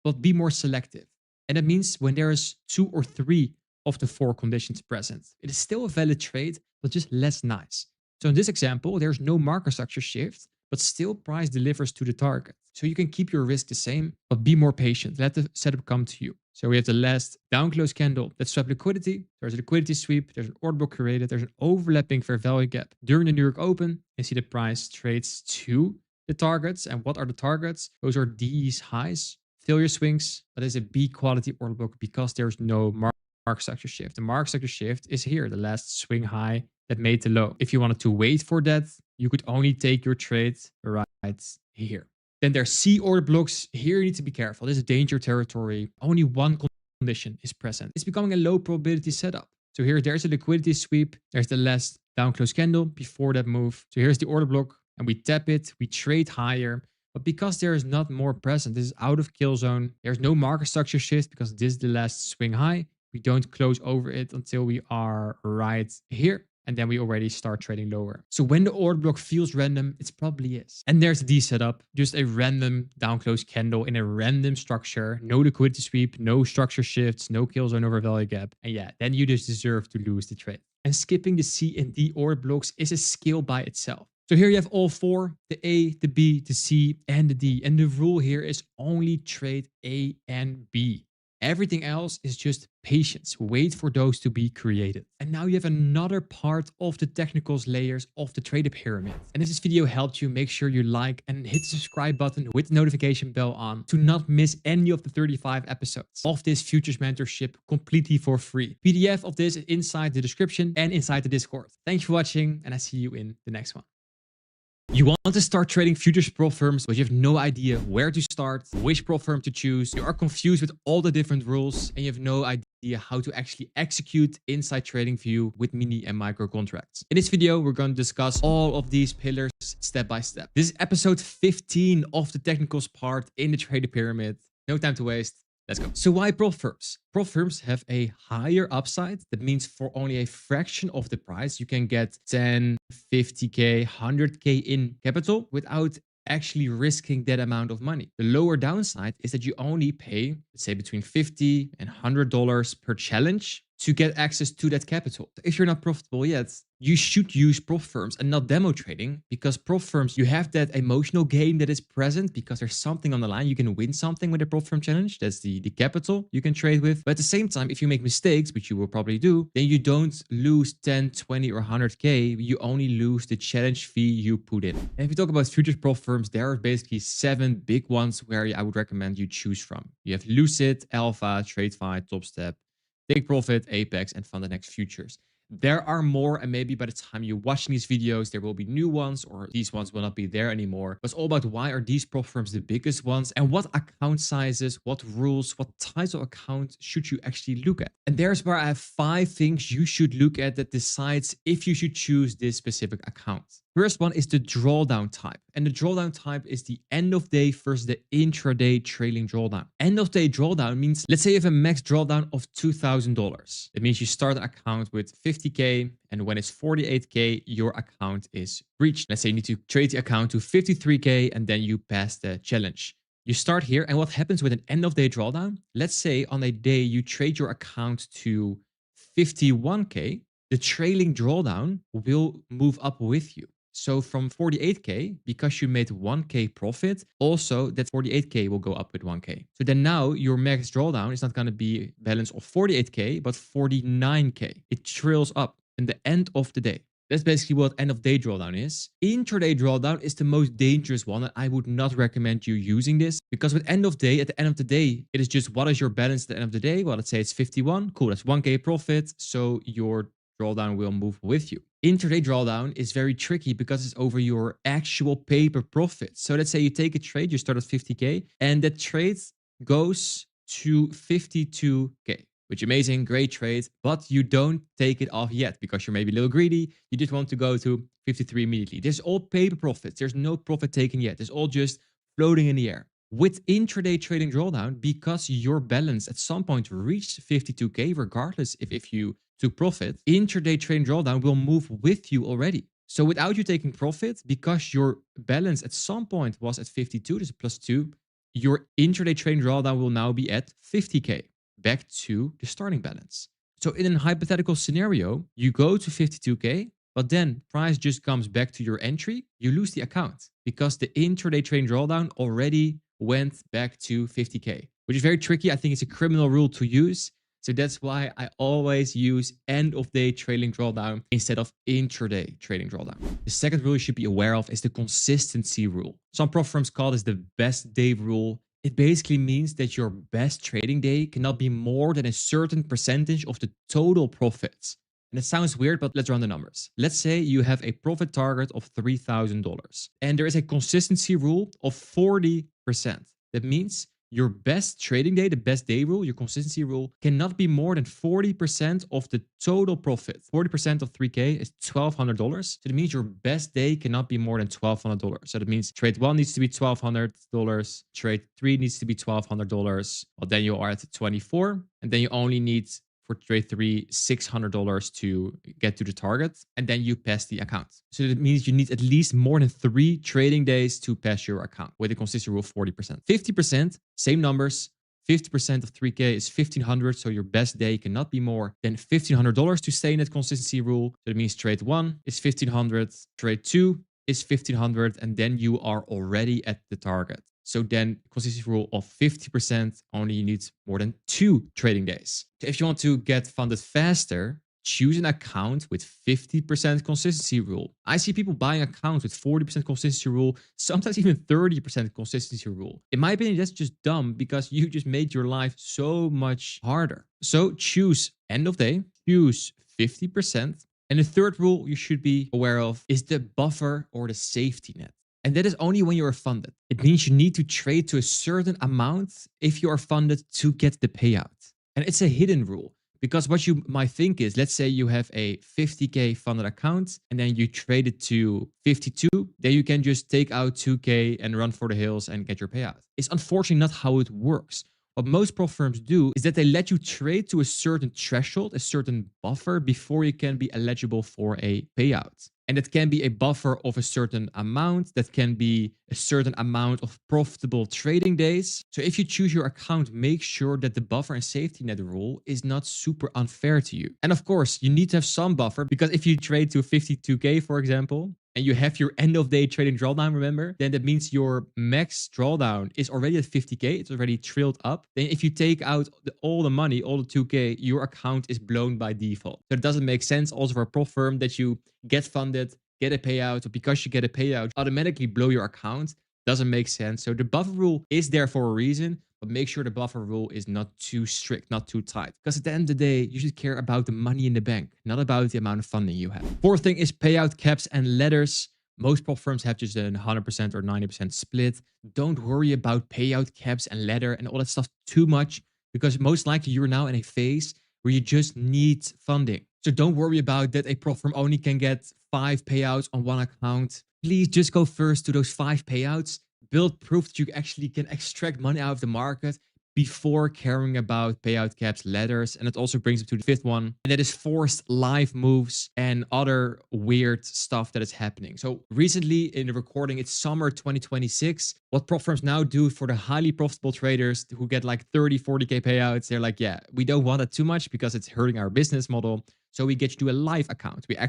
but be more selective. And that means when there is 2 or 3 of the 4 conditions present, it is still a valid trade, but just less nice. So in this example, there's no market structure shift, but still price delivers to the target. So you can keep your risk the same, but be more patient. Let the setup come to you. So we have the last down close candle that swept liquidity. There's a liquidity sweep. There's an order block created. There's an overlapping fair value gap during the New York open. You see the price trades to the targets. And what are the targets? Those are these highs. Failure swings, that is a B quality order block because there's no market structure shift. The market structure shift is here, the last swing high that made the low. If you wanted to wait for that, you could only take your trade right here. Then there's C order blocks. Here you need to be careful. This is danger territory. Only one condition is present. It's becoming a low probability setup. So here, there's a liquidity sweep. There's the last down close candle before that move. So here's the order block and we tap it, we trade higher. But because there is not more present, this is out of kill zone. There's no market structure shift because this is the last swing high. We don't close over it until we are right here. And then we already start trading lower. So when the order block feels random, it probably is. And there's the D setup, just a random down close candle in a random structure, no liquidity sweep, no structure shifts, no kill zone over value gap. And yeah, then you just deserve to lose the trade. And skipping the C and D order blocks is a skill by itself. So here you have all 4, the A, the B, the C, and the D. And the rule here is only trade A and B. Everything else is just patience. Wait for those to be created. And now you have another part of the technicals layers of the trader pyramid. And if this video helped you, make sure you like and hit the subscribe button with the notification bell on to not miss any of the 35 episodes of this futures mentorship completely for free. PDF of this is inside the description and inside the Discord. Thanks for watching, and I see you in the next one. You want to start trading futures prop firms, but you have no idea where to start, which prop firm to choose. You are confused with all the different rules, and you have no idea how to actually execute inside trading view with mini and micro contracts. In this video, we're going to discuss all of these pillars step by step. This is episode 15 of the technicals part in the trader pyramid. No time to waste. Let's go. So why prop firms? Prop firms have a higher upside. That means for only a fraction of the price, you can get 10, 50K, 100K in capital without actually risking that amount of money. The lower downside is that you only pay, let's say, between $50 and $100 per challenge to get access to that capital. If you're not profitable yet, you should use prop firms and not demo trading, because prop firms, you have that emotional gain that is present because there's something on the line. You can win something with a prop firm challenge. That's the capital you can trade with. But at the same time, if you make mistakes, which you will probably do, then you don't lose 10, 20 or 100K. You only lose the challenge fee you put in. And if you talk about futures prop firms, there are basically 7 big ones where I would recommend you choose from. You have Lucid, Alpha, TradeFi, TopStep, Take Profit, Apex, and FundedX Futures. There are more, and maybe by the time you're watching these videos, there will be new ones, or these ones will not be there anymore. But it's all about why are these prop firms the biggest ones, and what account sizes, what rules, what types of accounts should you actually look at. And there's where I have 5 things you should look at that decides if you should choose this specific account. First one is the drawdown type. And the drawdown type is the end of day versus the intraday trailing drawdown. End of day drawdown means, let's say you have a max drawdown of $2,000. It means you start an account with 50K, and when it's 48K, your account is breached. Let's say you need to trade the account to 53K, and then you pass the challenge. You start here, and what happens with an end of day drawdown? Let's say on a day you trade your account to 51K, the trailing drawdown will move up with you. So from 48K, because you made 1K profit, also that 48K will go up with 1K. So then now your max drawdown is not going to be a balance of 48K, but 49K. It trails up in the end of the day. That's basically what end of day drawdown is. Intraday drawdown is the most dangerous one, and I would not recommend you using this, because with end of day, at the end of the day, it is just what is your balance at the end of the day? Well, let's say it's 51. Cool, that's 1K profit. So your drawdown will move with you. Intraday drawdown is very tricky because it's over your actual paper profit. So let's say you take a trade, you start at 50K, and that trade goes to 52K, which is amazing, great trade, but you don't take it off yet because you're maybe a little greedy. You just want to go to 53 immediately. This is all paper profits. There's no profit taken yet. It's all just floating in the air. With intraday trading drawdown, because your balance at some point reached 52K, regardless if you took profit, intraday trading drawdown will move with you already. So without you taking profit, because your balance at some point was at 52, this is +2, your intraday trading drawdown will now be at 50K, back to the starting balance. So in a hypothetical scenario, you go to 52K, but then price just comes back to your entry, you lose the account because the intraday trading drawdown already went back to 50K, which is very tricky. I think it's a criminal rule to use. So that's why I always use end of day trading drawdown instead of intraday trading drawdown. The second rule you should be aware of is the consistency rule. Some prop firms call this the best day rule. It basically means that your best trading day cannot be more than a certain percentage of the total profits. And it sounds weird, but let's run the numbers. Let's say you have a profit target of $3,000 and there is a consistency rule of 40%. That means your best trading day, the best day rule, your consistency rule, cannot be more than 40% of the total profit. 40% of 3K is $1,200. So that means your best day cannot be more than $1,200. So that means trade 1 needs to be $1,200, trade 3 needs to be $1,200. Well, then you are at 24, and then you only need for trade 3, $600 to get to the target, and then you pass the account. So that means you need at least more than 3 trading days to pass your account with a consistency rule of 40%. 50%, same numbers. 50% of 3K is $1,500, so your best day cannot be more than $1,500 to stay in that consistency rule. So that means trade 1 is $1,500, trade 2 is $1,500, and then you are already at the target. So then consistency rule of 50%, only you need more than 2 trading days. So if you want to get funded faster, choose an account with 50% consistency rule. I see people buying accounts with 40% consistency rule, sometimes even 30% consistency rule. In my opinion, that's just dumb because you just made your life so much harder. So choose end of day, choose 50%. And the third rule you should be aware of is the buffer or the safety net. And that is only when you are funded. It means you need to trade to a certain amount if you are funded to get the payout. And it's a hidden rule because what you might think is, let's say you have a 50K funded account and then you trade it to 52, then you can just take out 2K and run for the hills and get your payout. It's unfortunately not how it works. What most prop firms do is that they let you trade to a certain threshold, a certain buffer before you can be eligible for a payout. And that can be a buffer of a certain amount. That can be a certain amount of profitable trading days. So if you choose your account, make sure that the buffer and safety net rule is not super unfair to you. And of course, you need to have some buffer because if you trade to 52K, for example, and you have your end of day trading drawdown, remember, then that means your max drawdown is already at 50K. It's already trilled up. Then if you take out all the money, all the 2K, your account is blown by default. So it doesn't make sense also for a prop firm that you get funded, get a payout, or because you get a payout, automatically blow your account. Doesn't make sense. So the buffer rule is there for a reason, but make sure the buffer rule is not too strict, not too tight. Because at the end of the day, you should care about the money in the bank, not about the amount of funding you have. Fourth thing is payout caps and ladders. Most prop firms have just a 100% or 90% split. Don't worry about payout caps and ladder and all that stuff too much, because most likely you're now in a phase where you just need funding. So don't worry about that a prop firm only can get 5 payouts on one account. Please just go first to those 5 payouts. Build proof that you actually can extract money out of the market before caring about payout caps, ladders. And it also brings us to the fifth one, and that is forced live moves and other weird stuff that is happening. So recently in the recording, it's summer 2026. What prop firms now do for the highly profitable traders who get like 30, 40K payouts, they're like, yeah, we don't want it too much because it's hurting our business model. So we get you to a live account. We're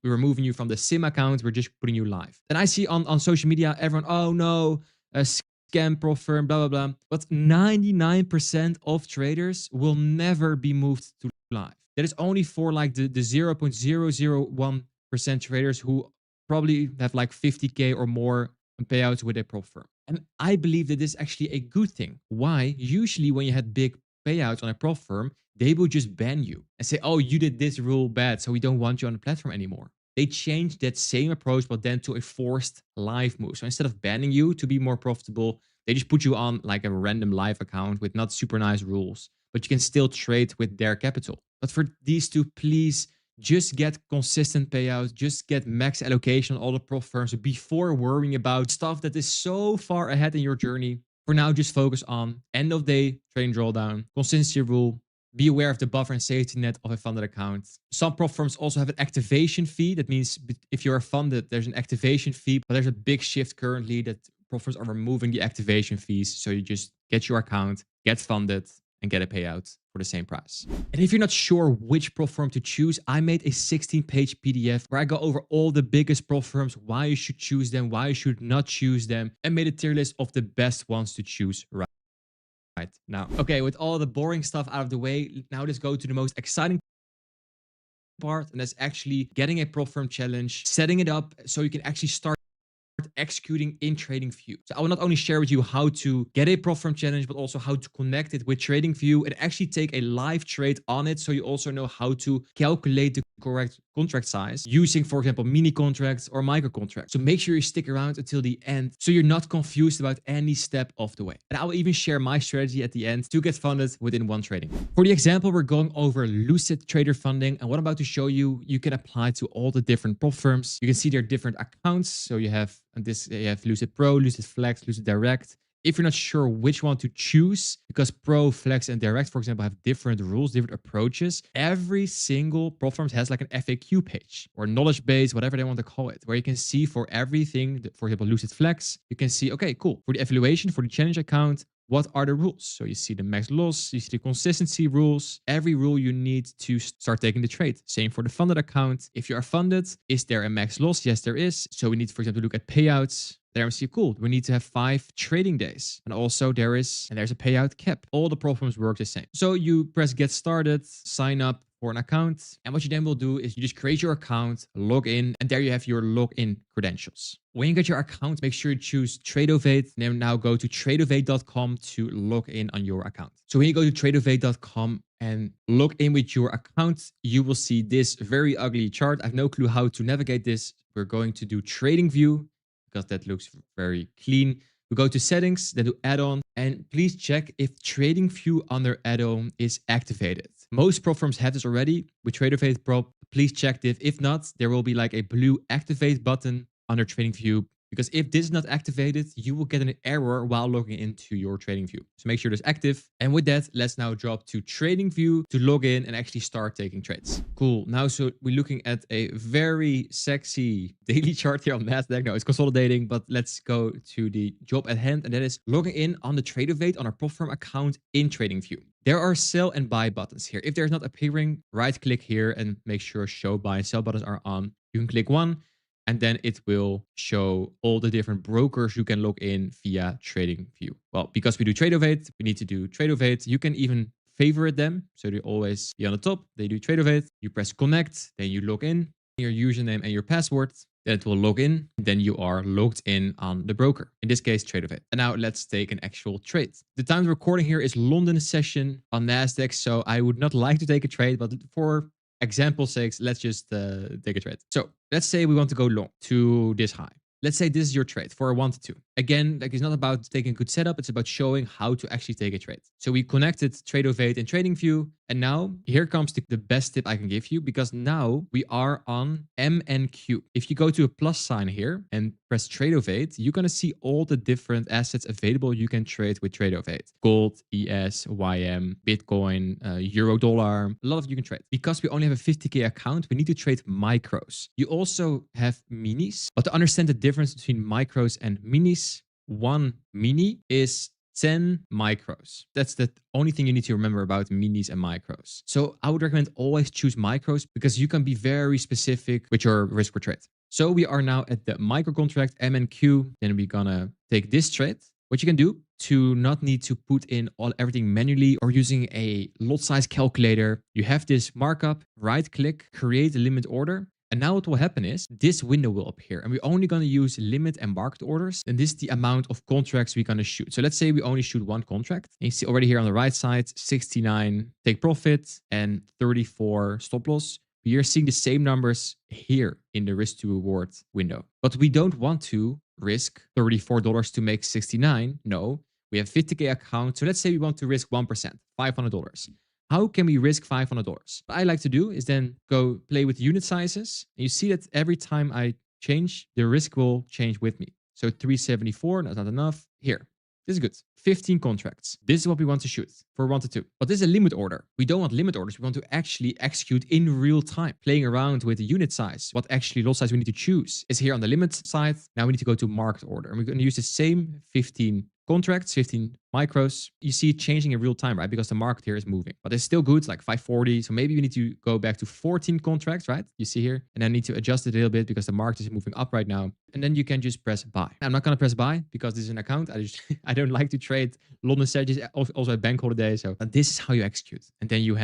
removing you from the sim account. We're just putting you live. And I see on social media, everyone, oh no, a scam prop firm, blah, blah, blah. But 99% of traders will never be moved to live. That is only for like the 0.001% traders who probably have like 50K or more payouts with a prop firm. And I believe that this is actually a good thing. Why? Usually when you had big payouts on a prop firm, they will just ban you and say, oh, you did this rule bad, so we don't want you on the platform anymore. They changed that same approach, but then to a forced live move. So instead of banning you to be more profitable, they just put you on like a random live account with not super nice rules, but you can still trade with their capital. But for these two, please just get consistent payouts, just get max allocation on all the prop firms before worrying about stuff that is so far ahead in your journey. For now, just focus on end of day trading drawdown, consistency rule. Be aware of the buffer and safety net of a funded account. Some prop firms also have an activation fee. That means if you're funded, there's an activation fee, but there's a big shift currently that prop firms are removing the activation fees. So you just get your account, get funded, and get a payout for the same price. And if you're not sure which prop firm to choose, I made a 16-page PDF where I go over all the biggest prop firms, why you should choose them, why you should not choose them, and made a tier list of the best ones to choose right now. Okay, with all the boring stuff out of the way, now let's go to the most exciting part, and that's actually getting a prop firm challenge, setting it up so you can actually start executing in TradingView. So I will not only share with you how to get a prop firm challenge, but also how to connect it with TradingView and actually take a live trade on it. So you also know how to calculate the correct contract size using, for example, mini contracts or micro contracts. So make sure you stick around until the end so you're not confused about any step of the way. And I will even share my strategy at the end to get funded within one trading. For the example, we're going over Lucid Trader funding. And what I'm about to show you, you can apply to all the different prop firms. You can see their different accounts. So you have Lucid Pro, Lucid Flex, Lucid Direct. If you're not sure which one to choose, because Pro, Flex, and Direct, for example, have different rules, different approaches, every single prop firm has like an FAQ page or knowledge base, whatever they want to call it, where you can see for everything, for example, Lucid Flex, you can see, okay, cool. For the evaluation, for the challenge account, what are the rules? So you see the max loss, you see the consistency rules, every rule you need to start taking the trade. Same for the funded account. If you are funded, is there a max loss? Yes, there is. So we need, for example, to look at payouts. There we see, cool, we need to have 5 trading days. And also there's a payout cap. All the prop firms work the same. So you press get started, sign up for an account. And what you then will do is you just create your account, log in, and there you have your login credentials. When you get your account, make sure you choose Tradeovate, and then now go to tradeovate.com to log in on your account. So when you go to tradeovate.com and log in with your account, you will see this very ugly chart. I have no clue how to navigate this. We're going to do TradingView, because that looks very clean. We go to settings, then to add-on, and please check if TradingView under add-on is activated. Most prop firms have this already. With Tradeovate Pro, please check this. If not, there will be like a blue activate button under TradingView, because if this is not activated, you will get an error while logging into your TradingView. So make sure it's active. And with that, let's now drop to TradingView to log in and actually start taking trades. Cool. Now, so we're looking at a very sexy daily chart here on NASDAQ. No, it's consolidating, but let's go to the job at hand. And that is logging in on the Tradeovate on our prop firm account in TradingView. There are sell and buy buttons here. If they're not appearing, right click here and make sure show buy and sell buttons are on. You can click one, and then it will show all the different brokers you can log in via TradingView. Well, because we do Tradeovate, we need to do Tradeovate. You can even favorite them, so they always be on the top. They do Tradeovate. You press connect, then you log in, your username and your password. Then it will log in, and then you are logged in on the broker. In this case, Tradeovate. And now let's take an actual trade. The time of recording here is London session on NASDAQ, so I would not like to take a trade, but for example sakes, let's just take a trade. So let's say we want to go long to this high. Let's say this is your trade for a 1 to 2. Again, like, it's not about taking a good setup. It's about showing how to actually take a trade. So we connected Tradeovate and TradingView. And now here comes the best tip I can give you, because now we are on MNQ. If you go to a plus sign here and press Tradeovate, you're going to see all the different assets available you can trade with Tradeovate. Gold, ES, YM, Bitcoin, Euro, dollar. A lot of you can trade. Because we only have a 50K account, we need to trade micros. You also have minis. But to understand the difference between micros and minis, one mini is 10 micros. That's the only thing you need to remember about minis and micros. So I would recommend always choose micros, because you can be very specific with your risk per trade. So we are now at the micro contract MNQ. Then we're gonna take this trade. What you can do to not need to put in everything manually or using a lot size calculator, you have this markup, right click, create a limit order. And now what will happen is this window will appear and we're only going to use limit and market orders. And this is the amount of contracts we're going to shoot. So let's say we only shoot one contract. And you see already here on the right side, 69 take profit and 34 stop loss. We are seeing the same numbers here in the risk to reward window. But we don't want to risk $34 to make 69. No, we have 50K account. So let's say we want to risk 1%, $500. How can we risk $500? What I like to do is then go play with unit sizes. And you see that every time I change, the risk will change with me. So 374, that's not enough. Here, this is good. 15 contracts. This is what we want to shoot for 1 to 2. But this is a limit order. We don't want limit orders. We want to actually execute in real time, playing around with the unit size. What actually lot size we need to choose is here on the limit side. Now we need to go to market order. And we're going to use the same 15 contracts, 15 micros. You see it changing in real time, right? Because the market here is moving, but it's still good, like 540. So maybe we need to go back to 14 contracts, right? You see here, and I need to adjust it a little bit because the market is moving up right now. And then you can just press buy. I'm not going to press buy because this is an account. I don't like to trade London strategies, also at bank holiday. So this is how you execute. And then you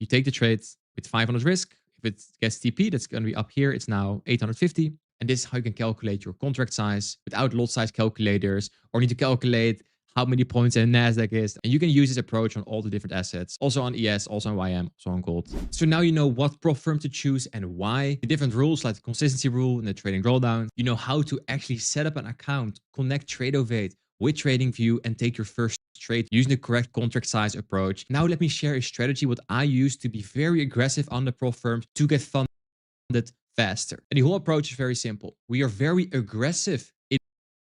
take the trade with 500 risk. If it gets TP, that's going to be up here. It's now 850. And this is how you can calculate your contract size without lot size calculators, or need to calculate how many points in NASDAQ is. And you can use this approach on all the different assets, also on ES, also on YM, also on gold. So now you know what prop firm to choose and why. The different rules like the consistency rule and the trading drawdown. You know how to actually set up an account, connect TradeOvate with TradingView and take your first trade using the correct contract size approach. Now let me share a strategy what I use to be very aggressive on the prop firms to get funded faster. And the whole approach is very simple. We are very aggressive in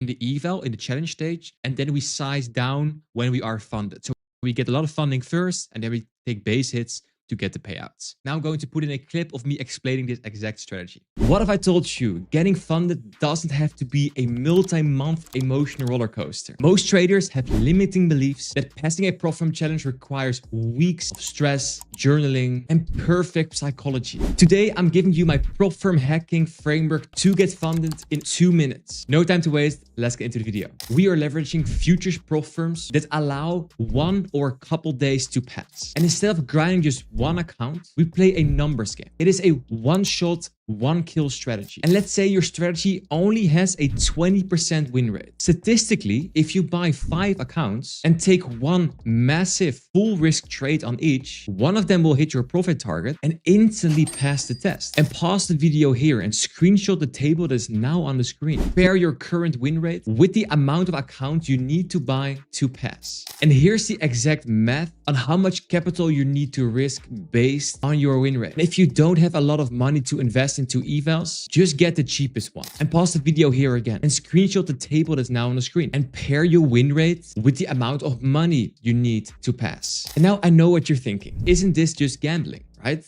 the eval, in the challenge stage, and then we size down when we are funded. So we get a lot of funding first, and then we take base hits to get the payouts. Now I'm going to put in a clip of me explaining this exact strategy. What if I told you getting funded doesn't have to be a multi-month emotional roller coaster? Most traders have limiting beliefs that passing a prop firm challenge requires weeks of stress, journaling, and perfect psychology. Today, I'm giving you my prop firm hacking framework to get funded in 2 minutes. No time to waste. Let's get into the video. We are leveraging futures prop firms that allow 1 or a couple days to pass. And instead of grinding just one account, we play a numbers game. It is a one-shot, one-kill strategy. And let's say your strategy only has a 20% win rate. Statistically, if you buy 5 accounts and take one massive full risk trade on each, one of them will hit your profit target and instantly pass the test. And pause the video here and screenshot the table that is now on the screen. Pair your current win rate with the amount of accounts you need to buy to pass. And here's the exact math on how much capital you need to risk based on your win rate. And if you don't have a lot of money to invest into evals, just get the cheapest one. And pause the video here again and screenshot the table that's now on the screen and pair your win rate with the amount of money you need to pass. And now I know what you're thinking. Isn't this just gambling, right?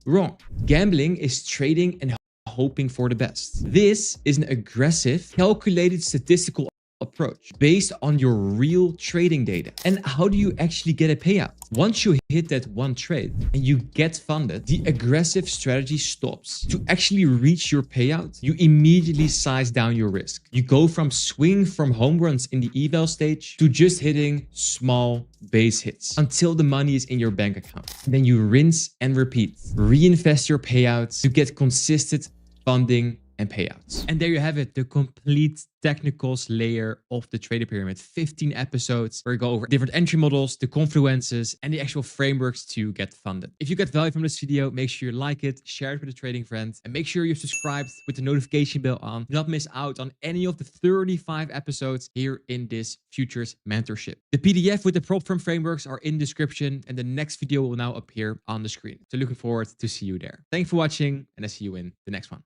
Wrong. Gambling is trading and hoping for the best. This is an aggressive, calculated statistical approach based on your real trading data. And how do you actually get a payout? Once you hit that one trade and you get funded, the aggressive strategy stops. To actually reach your payout, you immediately size down your risk. You go from swing from home runs in the eval stage to just hitting small base hits until the money is in your bank account. And then you rinse and repeat. Reinvest your payouts to get consistent funding and payouts. And there you have it, the complete technicals layer of the trader pyramid. 15 episodes where we go over different entry models, the confluences, and the actual frameworks to get funded. If you get value from this video, make sure you like it, share it with a trading friend, and make sure you're subscribed with the notification bell on. Do not miss out on any of the 35 episodes here in this futures mentorship. The PDF with the prop firm frameworks are in the description, and the next video will now appear on the screen. So looking forward to see you there. Thanks for watching, and I see you in the next one.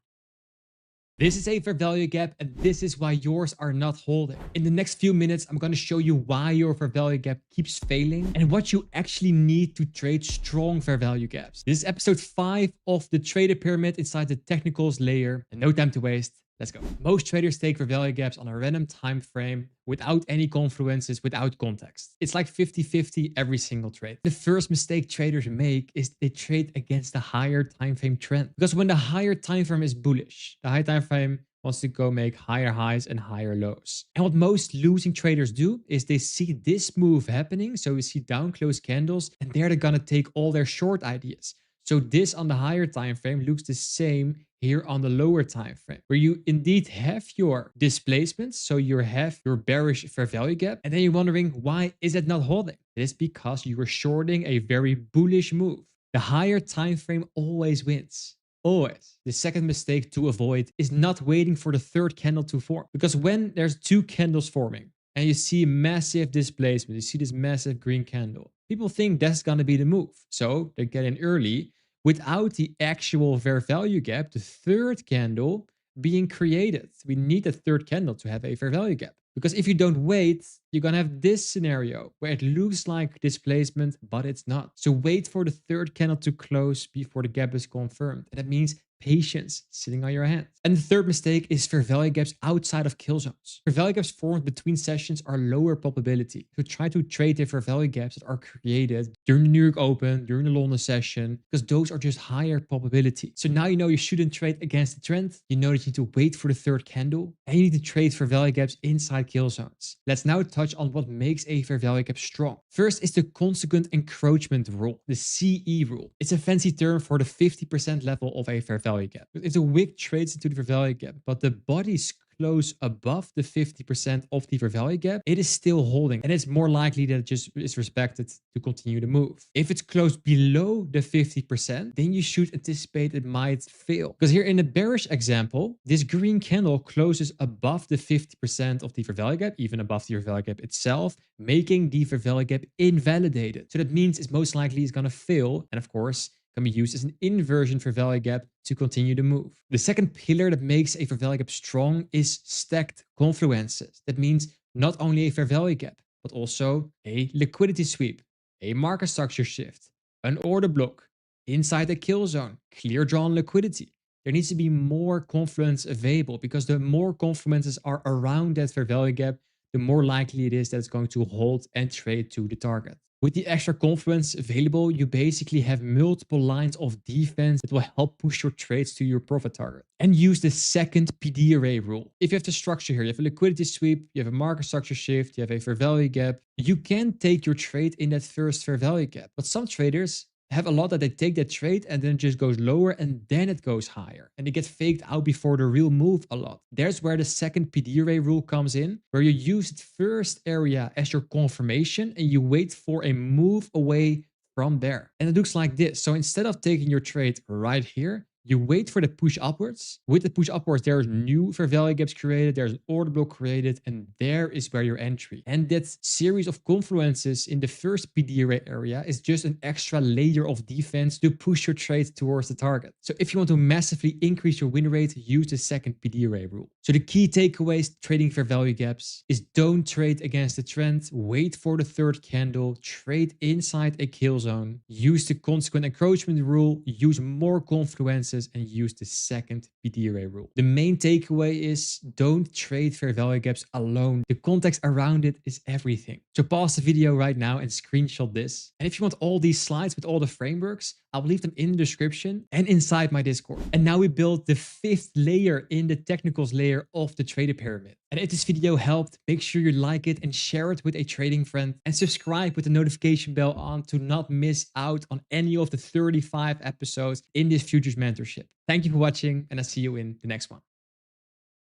This is a fair value gap, and this is why yours are not holding. In the next few minutes, I'm going to show you why your fair value gap keeps failing and what you actually need to trade strong fair value gaps. This is episode 5 of the trader pyramid inside the technicals layer, and no time to waste. Let's go. Most traders take fair value gaps on a random time frame without any confluences, without context. It's like 50-50 every single trade. The first mistake traders make is they trade against the higher time frame trend. Because when the higher time frame is bullish, the high time frame wants to go make higher highs and higher lows. And what most losing traders do is they see this move happening. So we see down close candles, and they're gonna take all their short ideas. So this on the higher time frame looks the same here on the lower time frame, where you indeed have your displacements. So you have your bearish fair value gap. And then you're wondering, why is it not holding? It is because you were shorting a very bullish move. The higher time frame always wins. Always. The second mistake to avoid is not waiting for the third candle to form. Because when there's two candles forming and you see massive displacement, you see this massive green candle, people think that's going to be the move. So they get in early without the actual fair value gap, the third candle being created. We need a third candle to have a fair value gap. Because if you don't wait, you're going to have this scenario where it looks like displacement, but it's not. So wait for the third candle to close before the gap is confirmed. And that means patience sitting on your hands. And the third mistake is fair value gaps outside of kill zones. Fair value gaps formed between sessions are lower probability. So try to trade the fair value gaps that are created during the New York Open, during the London session, because those are just higher probability. So now you know you shouldn't trade against the trend. You know that you need to wait for the third candle, and you need to trade fair value gaps inside kill zones. Let's now touch on what makes a fair value gap strong. First is the consequent encroachment rule, the CE rule. It's a fancy term for the 50% level of a fair value gap. If the wick trades into the fair value gap, but the bodies close above the 50% of the fair value gap, it is still holding, and it's more likely that it just is respected to continue the move. If it's closed below the 50%, then you should anticipate it might fail. Because here in the bearish example, this green candle closes above the 50% of the fair value gap, even above the fair value gap itself, making the fair value gap invalidated. So that means it's most likely it's going to fail, and of course, can be used as an inversion fair value gap to continue the move. The second pillar that makes a fair value gap strong is stacked confluences. That means not only a fair value gap, but also a liquidity sweep, a market structure shift, an order block, inside a kill zone, clear drawn liquidity. There needs to be more confluence available, because the more confluences are around that fair value gap, the more likely it is that it's going to hold and trade to the target. With the extra confluence available, you basically have multiple lines of defense that will help push your trades to your profit target. And use the second PD array rule. If you have the structure here, you have a liquidity sweep, you have a market structure shift, you have a fair value gap, you can take your trade in that first fair value gap. But some traders have a lot that they take that trade and then it just goes lower and then it goes higher, and they get faked out before the real move a lot. There's where the second PD array rule comes in, where you use the first area as your confirmation and you wait for a move away from there. And it looks like this. So instead of taking your trade right here, you wait for the push upwards. With the push upwards, there's new fair value gaps created, there's an order block created, and there is where your entry. And that series of confluences in the first PD array area is just an extra layer of defense to push your trade towards the target. So if you want to massively increase your win rate, use the second PD array rule. So the key takeaways trading fair value gaps is don't trade against the trend, wait for the third candle, trade inside a kill zone, use the consequent encroachment rule, use more confluences, and use the second PD array rule. The main takeaway is don't trade fair value gaps alone. The context around it is everything. So pause the video right now and screenshot this. And if you want all these slides with all the frameworks, I'll leave them in the description and inside my Discord. And now we build the fifth layer in the technicals layer of the trader pyramid. And if this video helped, make sure you like it and share it with a trading friend, and subscribe with the notification bell on to not miss out on any of the 35 episodes in this futures mentorship. Thank you for watching, and I'll see you in the next one.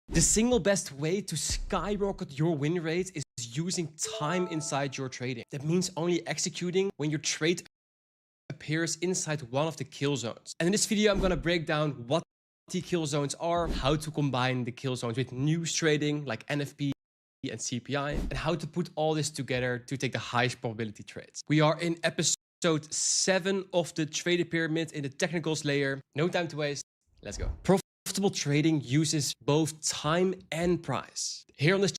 The single best way to skyrocket your win rate is using time inside your trading. That means only executing when your trade appears inside one of the kill zones. And in this video, I'm going to break down what the kill zones are, how to combine the kill zones with news trading like NFP and CPI, and how to put all this together to take the highest probability trades. We are in episode 7 of the trader pyramid in the technicals layer. No time to waste. Let's go. Profitable trading uses both time and price. Here on this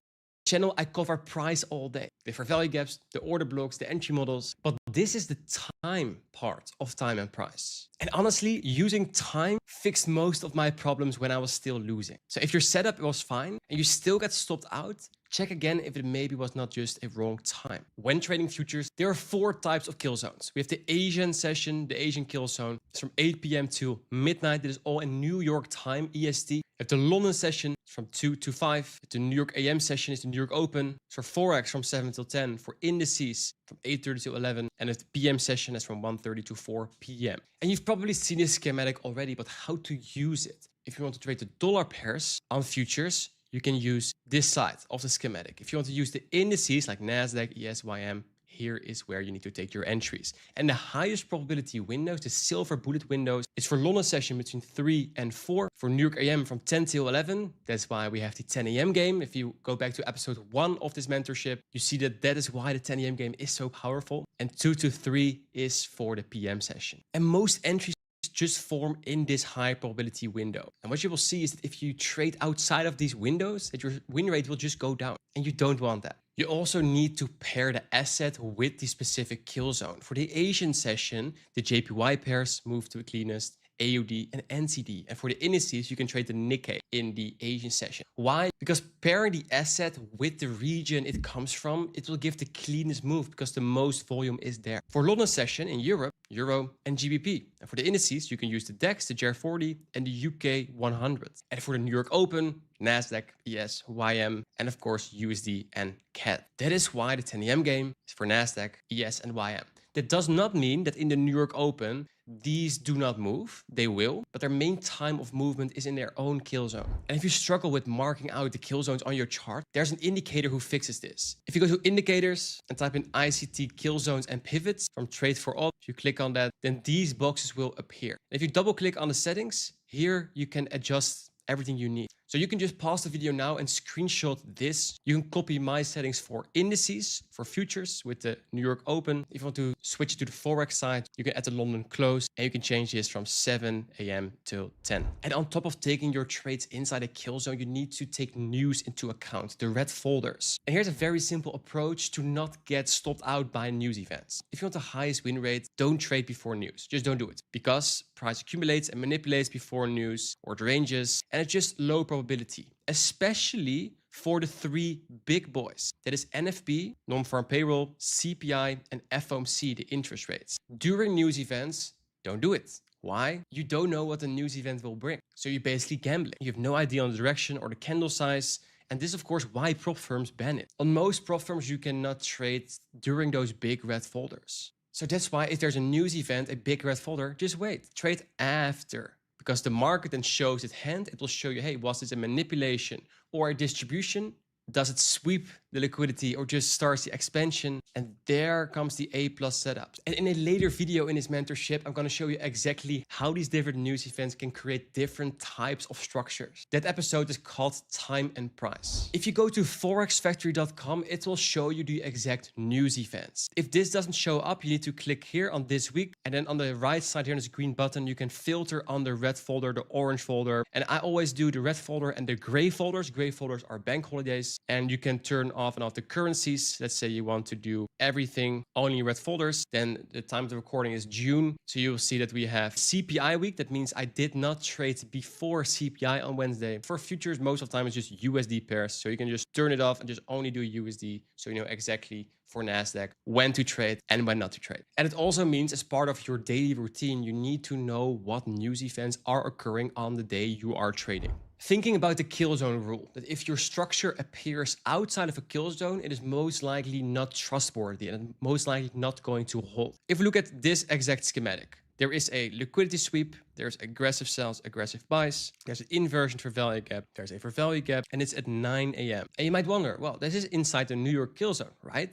channel, I cover price all day. The fair value gaps, the order blocks, the entry models. But this is the time part of time and price. And honestly, using time fixed most of my problems when I was still losing. So if your setup was fine and you still get stopped out, check again if it maybe was not just a wrong time. When trading futures, there are 4 types of kill zones. We have the Asian session, the Asian kill zone. It's from 8 p.m. to midnight. It is all in New York time, EST. We have the London session from 2 to 5. The New York AM session is the New York Open. So for Forex from 7 till 10. For indices from 8:30 to 11. And the PM session is from 1:30 to 4 p.m. And you've probably seen this schematic already, but how to use it. if you want to trade the dollar pairs on futures, you can use this side of the schematic. If you want to use the indices like NASDAQ, ES, YM, here is where you need to take your entries. And the highest probability windows, the silver bullet windows, is for London session between 3 and 4. For New York AM from 10 till 11. That's why we have the 10 a.m. game. If you go back to episode 1 of this mentorship, you see that is why the 10 a.m. game is so powerful. And 2 to 3 is for the PM session. And most entries just form in this high probability window. And what you will see is that if you trade outside of these windows, that your win rate will just go down. And you don't want that. You also need to pair the asset with the specific kill zone. For the Asian session, the JPY pairs move to the cleanest, AUD and NCD. And for the indices, you can trade the Nikkei in the Asian session. Why? Because pairing the asset with the region it comes from, it will give the cleanest move because the most volume is there. For London session in Europe, Euro and GBP. And for the indices, you can use the DAX, the JR40 and the UK 100. And for the New York Open, NASDAQ, ES, YM, and of course USD and CAD. That is why the 10 a.m. game is for NASDAQ, ES and YM. That does not mean that in the New York Open, these do not move. They will, but their main time of movement is in their own kill zone. And if you struggle with marking out the kill zones on your chart, there's an indicator who fixes this. If you go to indicators and type in ICT kill zones and pivots from Trade for All, if you click on that, then these boxes will appear. And if you double click on the settings, here you can adjust everything you need. So you can just pause the video now and screenshot this. You can copy my settings for indices, for futures with the New York Open. If you want to switch to the Forex side, you can add the London close and you can change this from 7 a.m. till 10. And on top of taking your trades inside a kill zone, you need to take news into account, the red folders. And here's a very simple approach to not get stopped out by news events. If you want the highest win rate, don't trade before news. Just don't do it because price accumulates and manipulates before news or the ranges, and it's just low probability, especially for the 3 big boys. That is NFP, non-farm payroll, CPI, and FOMC, the interest rates. During news events, don't do it. Why? You don't know what the news event will bring. So you're basically gambling. You have no idea on the direction or the candle size. And this is of course why prop firms ban it. On most prop firms, you cannot trade during those big red folders. So that's why if there's a news event, a big red folder, just wait. Trade after. Because the market then shows its hand, it will show you, hey, was this a manipulation or a distribution? Does it sweep the liquidity or just starts the expansion? And there comes the A+ setups. And in a later video in this mentorship, I'm going to show you exactly how these different news events can create different types of structures. That episode is called Time and Price. If you go to forexfactory.com, it will show you the exact news events. If this doesn't show up, you need to click here on this week. And then on the right side here, there's a green button. You can filter on the red folder, the orange folder. And I always do the red folder and the gray folders. Gray folders are bank holidays. And you can turn off and off the currencies. Let's say you want to do everything only red folders. Then the time of the recording is June. So you will see that we have CPI week. That means I did not trade before CPI on Wednesday. For futures, most of the time it's just USD pairs. So you can just turn it off and just only do USD. So you know exactly for NASDAQ when to trade and when not to trade. And it also means as part of your daily routine, you need to know what news events are occurring on the day you are trading. Thinking about the kill zone rule, that if your structure appears outside of a kill zone, it is most likely not trustworthy and most likely not going to hold. If we look at this exact schematic, there is a liquidity sweep, there's aggressive sells, aggressive buys, there's an inversion for value gap, there's a for value gap, and it's at 9 a.m. And you might wonder, well, this is inside the New York kill zone, right?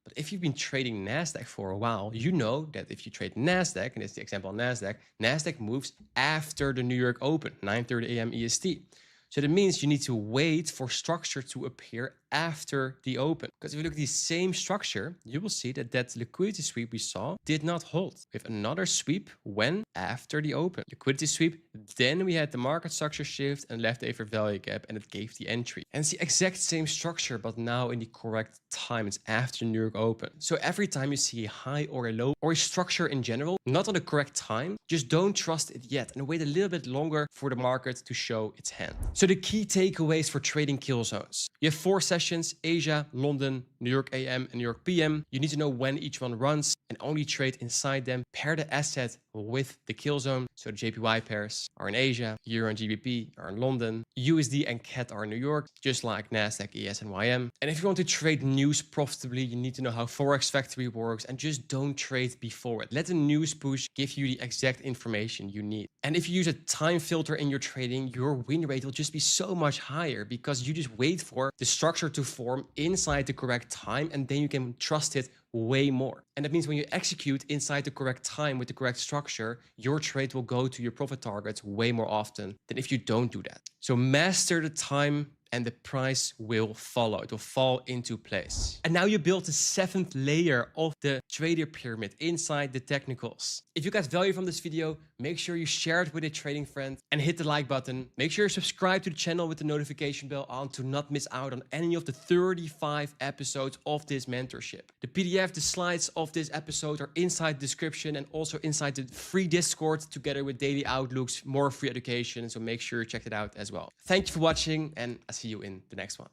But if you've been trading NASDAQ for a while, you know that if you trade NASDAQ, and it's the example on NASDAQ, NASDAQ moves after the New York Open, 9:30 a.m. EST. So that means you need to wait for structure to appear after the open. Because if you look at the same structure, you will see that that liquidity sweep we saw did not hold. We have another sweep when after the open. Liquidity sweep, then we had the market structure shift and left a for value gap and it gave the entry. And it's the exact same structure, but now in the correct time. It's after the New York Open. So every time you see a high or a low or a structure in general, not on the correct time, just don't trust it yet and wait a little bit longer for the market to show its hand. So the key takeaways for trading kill zones. You have 4 sessions sessions, Asia, London, New York AM, and New York PM. You need to know when each one runs and only trade inside them. Pair the asset with the kill zone. So the JPY pairs are in Asia, Euro and GBP are in London, USD and CAD are in New York, just like NASDAQ, ES, and YM. And if you want to trade news profitably, you need to know how Forex Factory works and just don't trade before it. Let the news push give you the exact information you need. And if you use a time filter in your trading, your win rate will just be so much higher because you just wait for the structure to form inside the correct time and then you can trust it way more. And that means when you execute inside the correct time with the correct structure, your trade will go to your profit targets way more often than if you don't do that. So master the time and the price will follow. It will fall into place. And now you build the 7th layer of the trader pyramid inside the technicals. If you got value from this video, make sure you share it with a trading friend and hit the like button. Make sure you subscribe to the channel with the notification bell on to not miss out on any of the 35 episodes of this mentorship. The PDF, the slides of this episode are inside the description and also inside the free Discord together with daily outlooks, more free education. So make sure you check it out as well. Thank you for watching and I'll see you in the next one.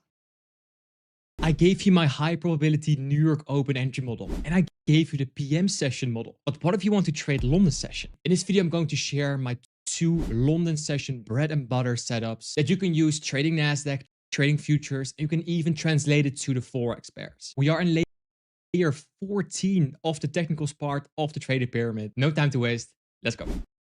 I gave you my high probability New York Open entry model and I gave you the PM session model. But what if you want to trade London session? In this video, I'm going to share my 2 London session bread and butter setups that you can use trading NASDAQ, trading futures, and you can even translate it to the Forex pairs. We are in layer 14 of the technicals part of the trader pyramid. No time to waste. Let's go.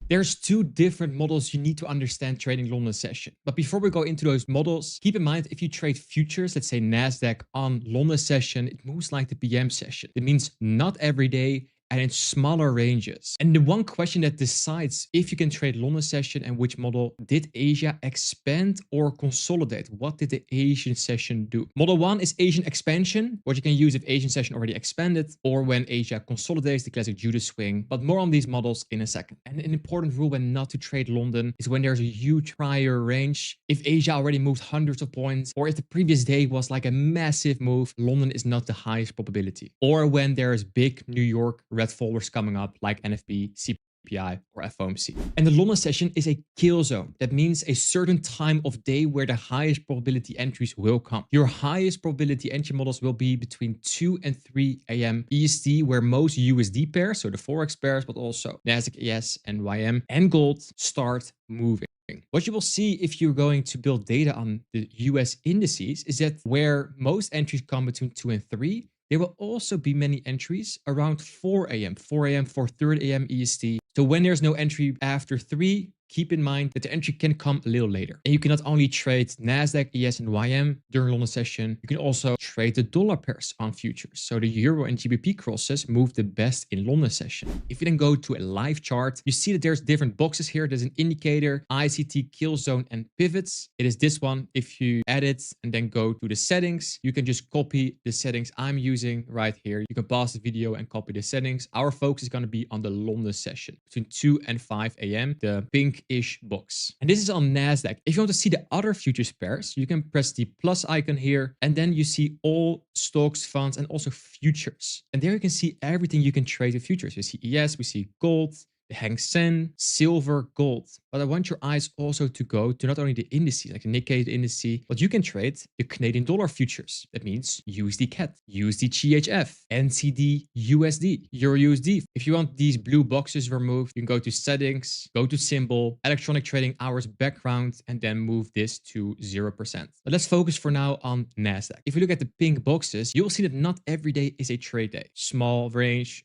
There's 2 different models you need to understand trading London session. But before we go into those models, keep in mind if you trade futures, let's say NASDAQ on London session, it moves like the PM session. It means not every day and in smaller ranges. And the one question that decides if you can trade London session and which model, did Asia expand or consolidate? What did the Asian session do? Model 1 is Asian expansion, what you can use if Asian session already expanded or when Asia consolidates, the classic Judas swing, but more on these models in a second. And an important rule when not to trade London is when there's a huge prior range. If Asia already moved hundreds of points or if the previous day was like a massive move, London is not the highest probability. Or when there's big New York red followers coming up like NFP, CPI, or FOMC. And the London session is a kill zone. That means a certain time of day where the highest probability entries will come. Your highest probability entry models will be between 2 and 3 AM EST, where most USD pairs, so the Forex pairs, but also NASDAQ, ES, and YM, and gold start moving. What you will see if you're going to build data on the US indices is that where most entries come between 2 and 3, there will also be many entries around 4 AM, 4:30 AM EST. So when there's no entry after 3, keep in mind that the entry can come a little later. And you can not only trade NASDAQ, ES, and YM during London session, you can also trade the dollar pairs on futures. So the Euro and GBP crosses move the best in London session. If you then go to a live chart, you see that there's different boxes here. There's an indicator, ICT, kill zone, and pivots. It is this one. If you edit and then go to the settings, you can just copy the settings I'm using right here. You can pause the video and copy the settings. Our focus is going to be on the London session between 2 and 5 AM, the pink-ish box. And this is on NASDAQ. If you want to see the other futures pairs, you can press the plus icon here, and then you see all stocks, funds, and also futures. And there you can see everything you can trade with futures. We see ES, we see gold, the Hang Seng, silver, gold. But I want your eyes also to go to not only the indices, like the Nikkei indices, but you can trade the Canadian dollar futures. That means USD CAD, USD CHF, NCD USD, Euro USD. If you want these blue boxes removed, you can go to settings, go to symbol, electronic trading hours background, and then move this to 0%. But let's focus for now on NASDAQ. If you look at the pink boxes, you'll see that not every day is a trade day. Small range,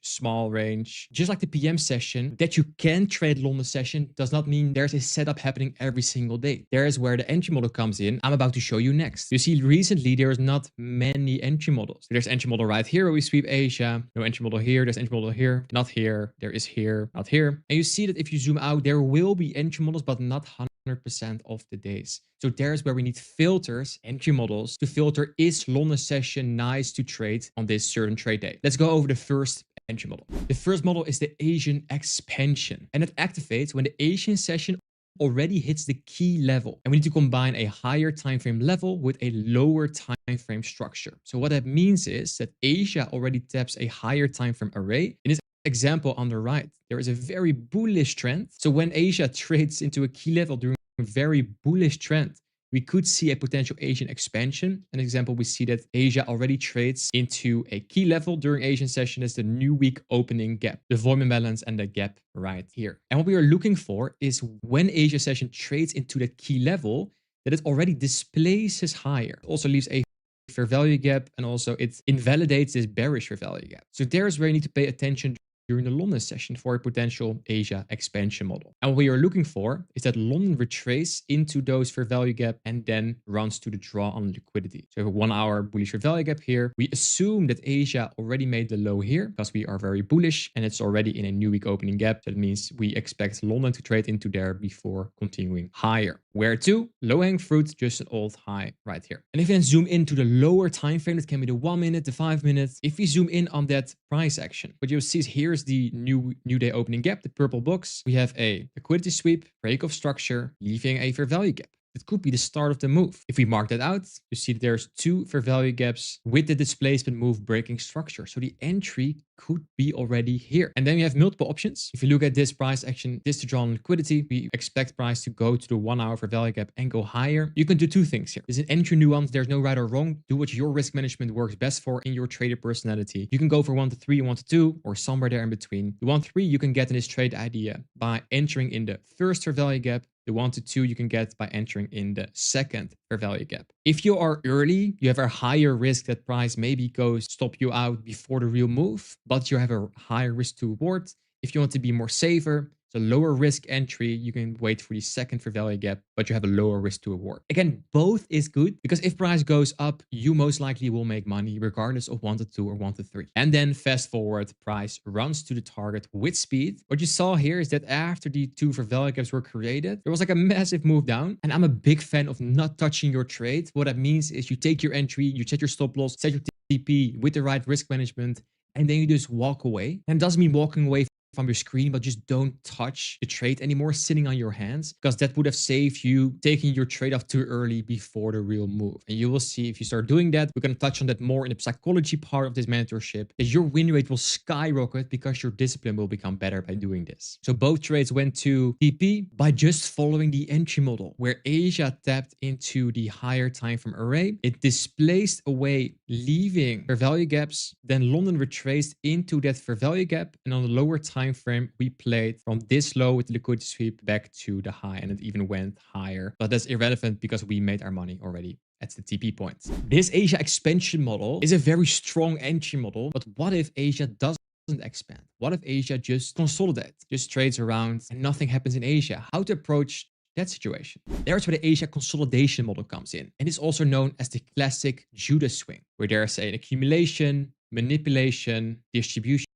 just like the PM session. That you can trade London session does not mean there's a setup happening every single day. There is where the entry model comes in. I'm about to show you next. You see, recently there is not many entry models. There's entry model right here where we sweep Asia. No entry model here. There's entry model here. Not here. There is here. Not here. And you see that if you zoom out, there will be entry models, but not 100% of the days. So there's where we need filters, entry models, to filter is London session nice to trade on this certain trade day. Let's go over the first entry model. The first model is the Asian expansion, and it activates when the Asian session already hits the key level, and we need to combine a higher time frame level with a lower time frame structure. So what that means is that Asia already taps a higher time frame array. In this example on the right, there is a very bullish trend. So when Asia trades into a key level during a very bullish trend, we could see a potential Asian expansion. An example, we see that Asia already trades into a key level during Asian session as the new week opening gap, the volume imbalance and the gap right here. And what we are looking for is when Asia session trades into that key level, that it already displaces higher. It also leaves a fair value gap, and also it invalidates this bearish fair value gap. So there's where you need to pay attention during the London session for a potential Asia expansion model. And what we are looking for is that London retrace into those fair value gap and then runs to the draw on liquidity. So we have a 1 hour bullish fair value gap here. We assume that Asia already made the low here because we are very bullish and it's already in a new week opening gap. That means we expect London to trade into there before continuing higher. Where to? Low hanging fruit, just an old high right here. And if we then zoom into the lower time frame, it can be the 1 minute, the 5 minutes. If we zoom in on that price action, what you'll see is here's the new day opening gap, the purple box. We have a liquidity sweep, break of structure, leaving a fair value gap. It could be the start of the move. If we mark that out, you see that there's 2 fair value gaps with the displacement move breaking structure. So the entry could be already here. And then we have multiple options. If you look at this price action, this to draw on liquidity, we expect price to go to the 1 hour fair value gap and go higher. You can do 2 things here. There's an entry nuance. There's no right or wrong. Do what your risk management works best for in your trader personality. You can go for 1 to 3, 1 to 2, or somewhere there in between. The 1 to 3 you can get in this trade idea by entering in the first fair value gap. The 1 to 2 you can get by entering in the second fair value gap. If you are early, you have a higher risk that price maybe goes stop you out before the real move, but you have a higher risk to reward. If you want to be more safer, so lower risk entry, you can wait for the second fair value gap, but you have a lower risk to reward. Again, both is good because if price goes up, you most likely will make money regardless of 1 to 2 or 1 to 3. And then fast forward, price runs to the target with speed. What you saw here is that after the 2 fair value gaps were created, there was like a massive move down. And I'm a big fan of not touching your trade. What that means is you take your entry, you set your stop loss, set your TP with the right risk management, and then you just walk away. And it doesn't mean walking away from your screen, but just don't touch the trade anymore sitting on your hands, because that would have saved you taking your trade off too early before the real move. And you will see if you start doing that, we're going to touch on that more in the psychology part of this mentorship, that your win rate will skyrocket because your discipline will become better by doing this. So both trades went to TP by just following the entry model, where Asia tapped into the higher time frame array. It displaced away, leaving fair value gaps. Then London retraced into that fair value gap, and on the lower time frame, we played from this low with the liquidity sweep back to the high, and it even went higher. But that's irrelevant because we made our money already at the TP point. This Asia expansion model is a very strong entry model, but what if Asia doesn't expand? What if Asia just consolidates, just trades around and nothing happens in Asia? How to approach that situation? There's where the Asia consolidation model comes in, and it's also known as the classic Judas swing, where there's an accumulation, manipulation, distribution,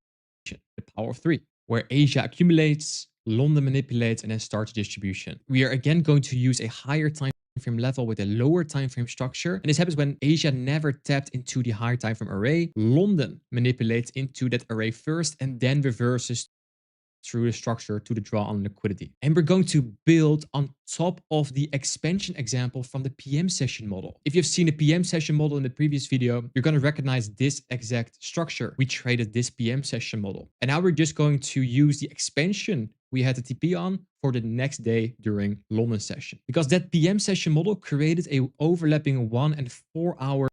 the power of 3. Where Asia accumulates, London manipulates, and then starts distribution. We are again going to use a higher time frame level with a lower time frame structure. And this happens when Asia never tapped into the higher time frame array. London manipulates into that array first and then reverses through the structure to the draw on liquidity. And we're going to build on top of the expansion example from the PM session model. If you've seen the PM session model in the previous video, you're going to recognize this exact structure. We traded this PM session model. And now we're just going to use the expansion we had the TP on for the next day during London session. Because that PM session model created a overlapping 1 and 4 hour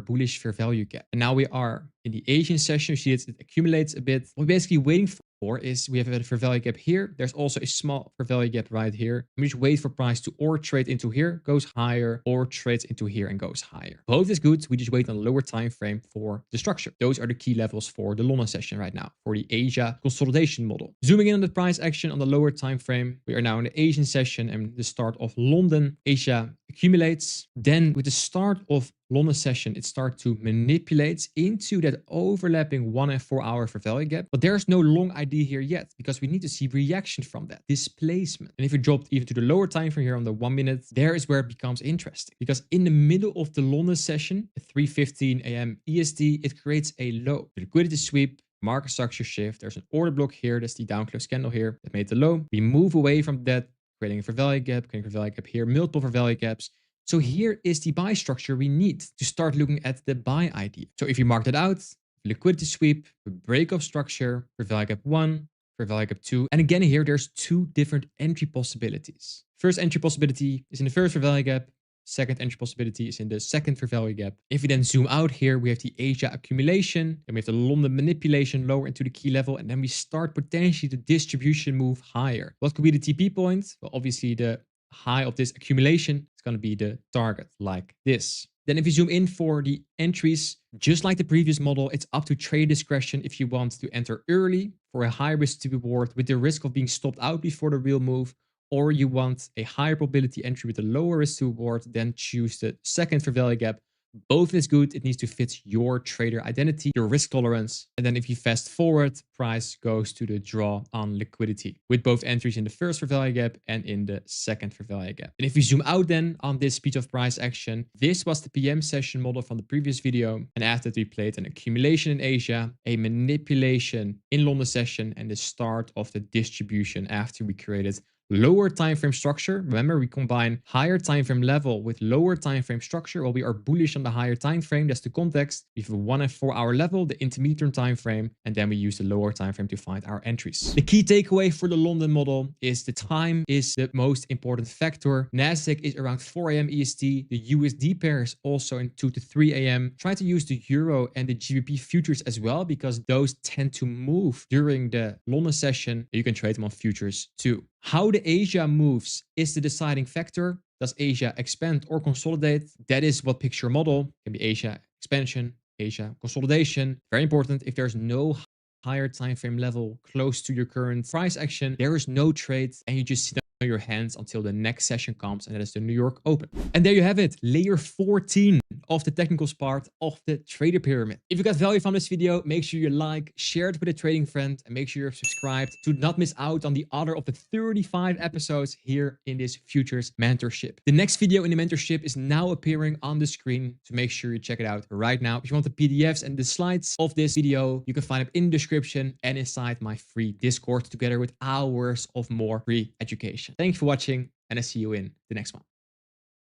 bullish fair value gap. And now we are in the Asian session. You see it accumulates a bit. What we're basically waiting for is we have a fair value gap here. There's also a small fair value gap right here. We just wait for price to or trade into here, goes higher, or trades into here and goes higher. Both is good. We just wait on a lower time frame for the structure. Those are the key levels for the London session right now for the Asia consolidation model. Zooming in on the price action on the lower time frame, we are now in the Asian session and the start of London. Asia accumulates. Then with the start of London session, it starts to manipulate into that overlapping 1 and 4 hour fair value gap. But there's no long ID here yet because we need to see reaction from that displacement. And if you dropped even to the lower time frame here on the 1 minute, there is where it becomes interesting, because in the middle of the London session at 3:15 a.m. EST, it creates a low. The liquidity sweep, market structure shift. There's an order block here. That's the down close candle here that made the low. We move away from that, creating a fair value gap, creating a fair value gap here, multiple fair value gaps. So here is the buy structure we need to start looking at the buy idea. So if you mark that out, liquidity sweep, break of structure, fair value gap 1, fair value gap 2. And again, here there's 2 different entry possibilities. First entry possibility is in the first fair value gap. second entry possibility is in the second fair value gap. If we then zoom out here, we have the Asia accumulation, and we have the London manipulation lower into the key level, and then we start potentially the distribution move higher. What could be the TP point? Well, obviously the high of this accumulation is going to be the target like this. Then if you zoom in for the entries, just like the previous model, it's up to trader discretion if you want to enter early for a high risk to reward with the risk of being stopped out before the real move, or you want a higher probability entry with a lower risk to reward, then choose the second fair value gap. Both is good. It needs to fit your trader identity, your risk tolerance. And then if you fast forward, price goes to the draw on liquidity with both entries in the first fair value gap and in the second fair value gap. And if we zoom out then on this speed of price action, this was the PM session model from the previous video. And after that, we played an accumulation in Asia, a manipulation in London session, and the start of the distribution after we created lower time frame structure. Remember, we combine higher time frame level with lower time frame structure. While we are bullish on the higher time frame, that's the context. We have a 1 and 4 hour level, the intermediate term time frame, and then we use the lower time frame to find our entries. The key takeaway for the London model is the time is the most important factor. NASDAQ is around 4 a.m. EST. The USD pair is also in 2 to 3 a.m. Try to use the Euro and the GBP futures as well, because those tend to move during the London session. You can trade them on futures too. How the Asia moves is the deciding factor. Does Asia expand or consolidate? That is what picks your model. It can be Asia expansion, Asia consolidation. Very important. If there's no higher time frame level close to your current price action, there is no trade, and you just sit on your hands until the next session comes, and that is the New York Open. And there you have it, layer 14 of the technicals part of the trader pyramid. If you got value from this video, make sure you like, share it with a trading friend, and make sure you're subscribed to not miss out on the other of the 35 episodes here in this futures mentorship. The next video in the mentorship is now appearing on the screen, so make sure you check it out right now. If you want the PDFs and the slides of this video, you can find them in the description and inside my free Discord, together with hours of more free education. Thanks for watching, and I see you in the next one.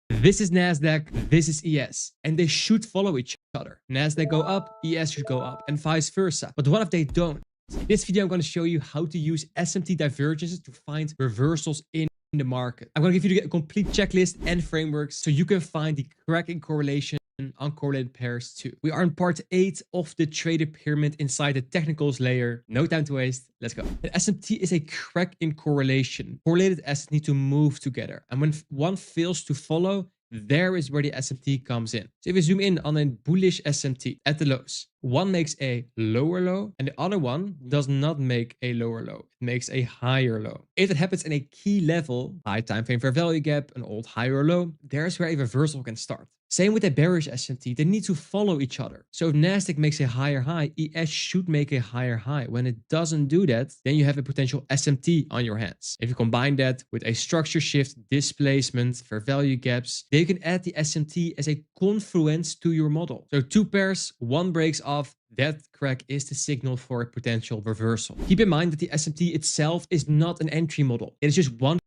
This is NASDAQ, this is ES, and they should follow each other. NASDAQ go up, ES should go up, and vice versa. But what if they don't? In this video, I'm going to show you how to use SMT divergences to find reversals in the market. I'm going to give you a complete checklist and frameworks so you can find the cracking correlation on correlated pairs too. We are in part 8 of the trader pyramid inside the technicals layer. No time to waste. Let's go. An SMT is a crack in correlation. Correlated assets need to move together, and when one fails to follow, there is where the SMT comes in. So if we zoom in on a bullish SMT at the lows, one makes a lower low and the other one does not make a lower low. It makes a higher low. If it happens in a key level, high time frame fair value gap, an old higher low, there's where a reversal can start. Same with a bearish SMT, they need to follow each other. So if NASDAQ makes a higher high, ES should make a higher high. When it doesn't do that, then you have a potential SMT on your hands. If you combine that with a structure shift, displacement, fair value gaps, then you can add the SMT as a confluence to your model. So two pairs, one breaks off, that crack is the signal for a potential reversal. Keep in mind that the SMT itself is not an entry model. It is just one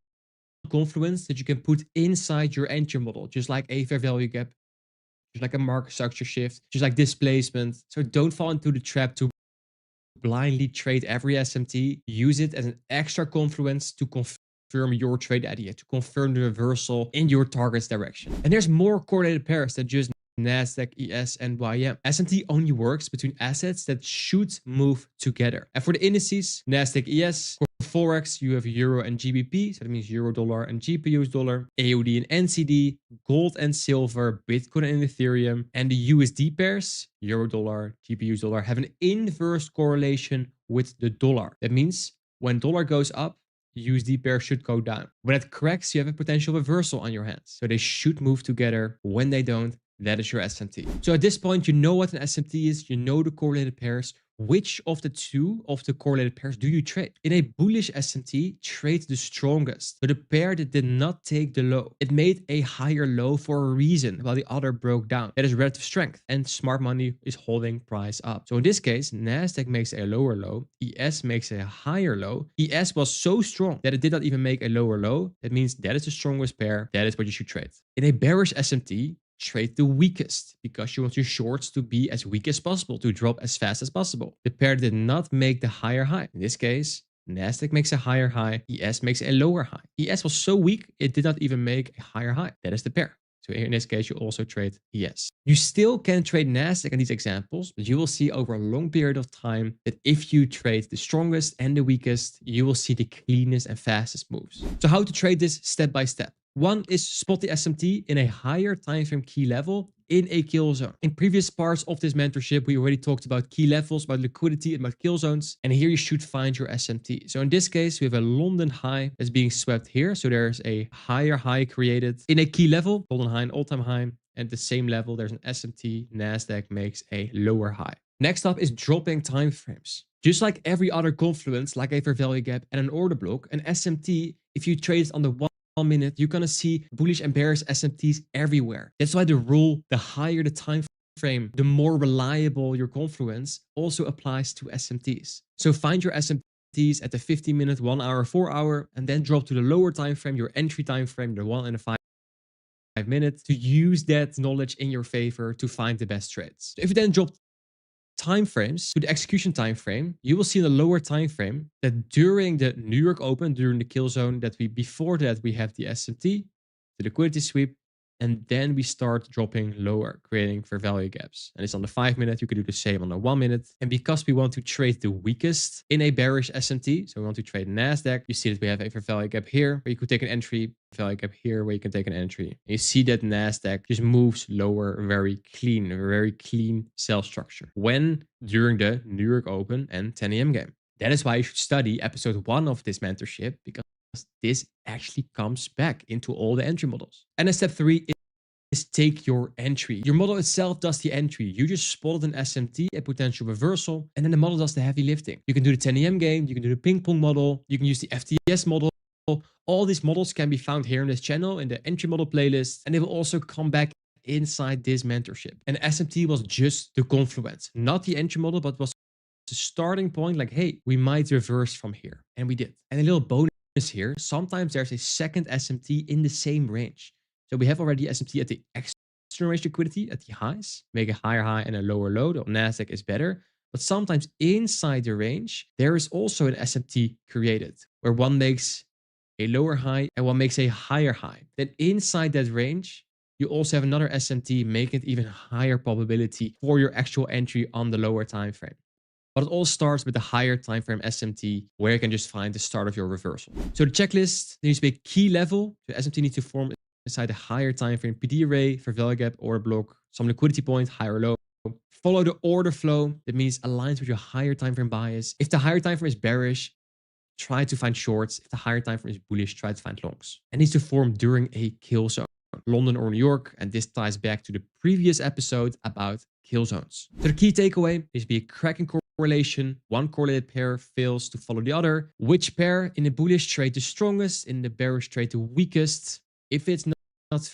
confluence that you can put inside your entry model, just like a fair value gap, just like a market structure shift, just like displacement. So don't fall into the trap to blindly trade every SMT. Use it as an extra confluence to confirm your trade idea, to confirm the reversal in your target's direction. And there's more correlated pairs than just NASDAQ, ES, and YM. SMT only works between assets that should move together. And for the indices, NASDAQ, ES, for Forex, you have Euro and GBP, so that means Euro dollar and GBP US dollar, AUD and NCD, gold and silver, Bitcoin and Ethereum, and the USD pairs, Euro dollar, GBP US dollar, have an inverse correlation with the dollar. That means when dollar goes up, USD pair should go down. When it cracks, you have a potential reversal on your hands. So they should move together. When they don't, that is your SMT. So at this point, you know what an SMT is, you know the correlated pairs. Which of the two of the correlated pairs do you trade? In a bullish SMT, trade the strongest. So the pair that did not take the low. It made a higher low for a reason, while the other broke down. That is relative strength, and smart money is holding price up. So in this case, NASDAQ makes a lower low, ES makes a higher low. ES was so strong that it did not even make a lower low. That means that is the strongest pair. That is what you should trade. In a bearish SMT, trade the weakest, because you want your shorts to be as weak as possible, to drop as fast as possible. The pair did not make the higher high. In this case, NASDAQ makes a higher high, ES makes a lower high. ES was so weak, it did not even make a higher high. That is the pair. So in this case, you also trade ES. You still can trade NASDAQ in these examples, but you will see over a long period of time that if you trade the strongest and the weakest, you will see the cleanest and fastest moves. So how to trade this step by step? One is spot the SMT in a higher time frame key level in a kill zone. In previous parts of this mentorship, we already talked about key levels, about liquidity, and about kill zones. And here you should find your SMT. So in this case, we have a London high that's being swept here. So there's a higher high created in a key level, London high, an all-time high. And at the same level, there's an SMT. NASDAQ makes a lower high. Next up is dropping time frames. Just like every other confluence, like a fair value gap and an order block, an SMT, if you trade it on the 1 minute, you're gonna see bullish and bearish SMTs everywhere. That's why the rule, the higher the time frame, the more reliable your confluence, also applies to SMTs. So find your SMTs at the 50-minute, 1 hour, 4 hour, and then drop to the lower time frame, your entry time frame, the 1 and the 5 minutes, to use that knowledge in your favor to find the best trades. So if you then drop time frames to the execution time frame, you will see in the lower time frame that during the New York Open, during the kill zone, that before that we have the SMT, the liquidity sweep, and then we start dropping lower, creating fair value gaps. And it's on the 5 minute. You can do the same on the 1 minute. And because we want to trade the weakest in a bearish SMT, so we want to trade NASDAQ, you see that we have a fair value gap here where you could take an entry, value gap here where you can take an entry. And you see that NASDAQ just moves lower, very clean sell structure when during the New York Open and 10 a.m. game. That is why you should study episode 1 of this mentorship, because this actually comes back into all the entry models. And then step 3 is take your entry. Your model itself does the entry. You just spotted an SMT, a potential reversal, and then the model does the heavy lifting. You can do the 10 a.m. game, you can do the ping pong model, you can use the FTS model. All these models can be found here in this channel in the entry model playlist, and they will also come back inside this mentorship. And SMT was just the confluence, not the entry model, but was the starting point. Like, hey, we might reverse from here. And we did. And a little bonus here, sometimes there's a second SMT in the same range. So we have already SMT at the external range liquidity at the highs, make a higher high and a lower low. The NASDAQ is better. But sometimes inside the range, there is also an SMT created where one makes a lower high and one makes a higher high. Then inside that range, you also have another SMT, making it even higher probability for your actual entry on the lower time frame. But it all starts with the higher time frame SMT, where you can just find the start of your reversal. So the checklist needs to be a key level. The SMT needs to form inside the higher time frame PD array, fair value gap, order block, some liquidity point, high or low. Follow the order flow. That means aligns with your higher time frame bias. If the higher time frame is bearish, try to find shorts. If the higher time frame is bullish, try to find longs. It needs to form during a kill zone, London or New York. And this ties back to the previous episode about kill zones. So the key takeaway is be a cracking correlation. One correlated pair fails to follow the other. Which pair in the bullish trade the strongest, in the bearish trade the weakest? If it's not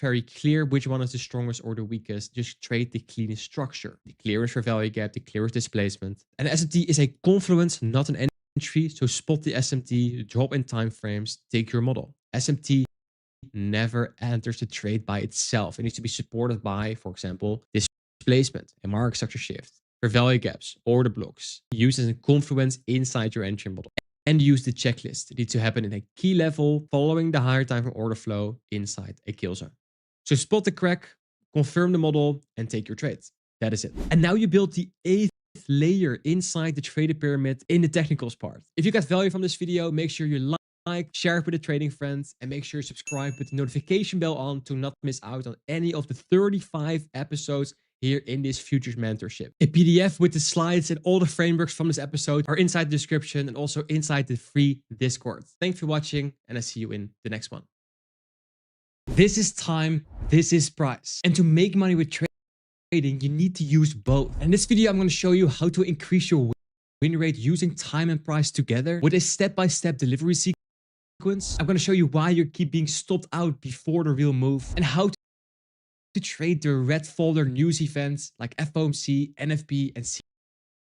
very clear which one is the strongest or the weakest, just trade the cleanest structure. The clearest fair value gap, the clearest displacement. And the SMT is a confluence, not an entry. So spot the SMT, drop in time frames, take your model. SMT never enters the trade by itself. It needs to be supported by, for example, displacement, a market structure shift, fair value gaps, order blocks, used as a confluence inside your entry model. And use the checklist. It needs to happen in a key level, following the higher time frame order flow inside a kill zone. So spot the crack, confirm the model, and take your trades. That is it. And now you build the 8th layer inside the traded pyramid in the technicals part. If you got value from this video, make sure you like, share it with a trading friends, and make sure you subscribe with the notification bell on to not miss out on any of the 35 episodes here in this futures mentorship. A PDF with the slides and all the frameworks from this episode are inside the description and also inside the free Discord. Thanks for watching, and I see you in the next one. This is time, this is price. And to make money with trading, you need to use both. And in this video, I'm going to show you how to increase your win rate using time and price together with a step-by-step delivery sequence. I'm going to show you why you keep being stopped out before the real move and how to trade the red folder news events like FOMC, NFP, and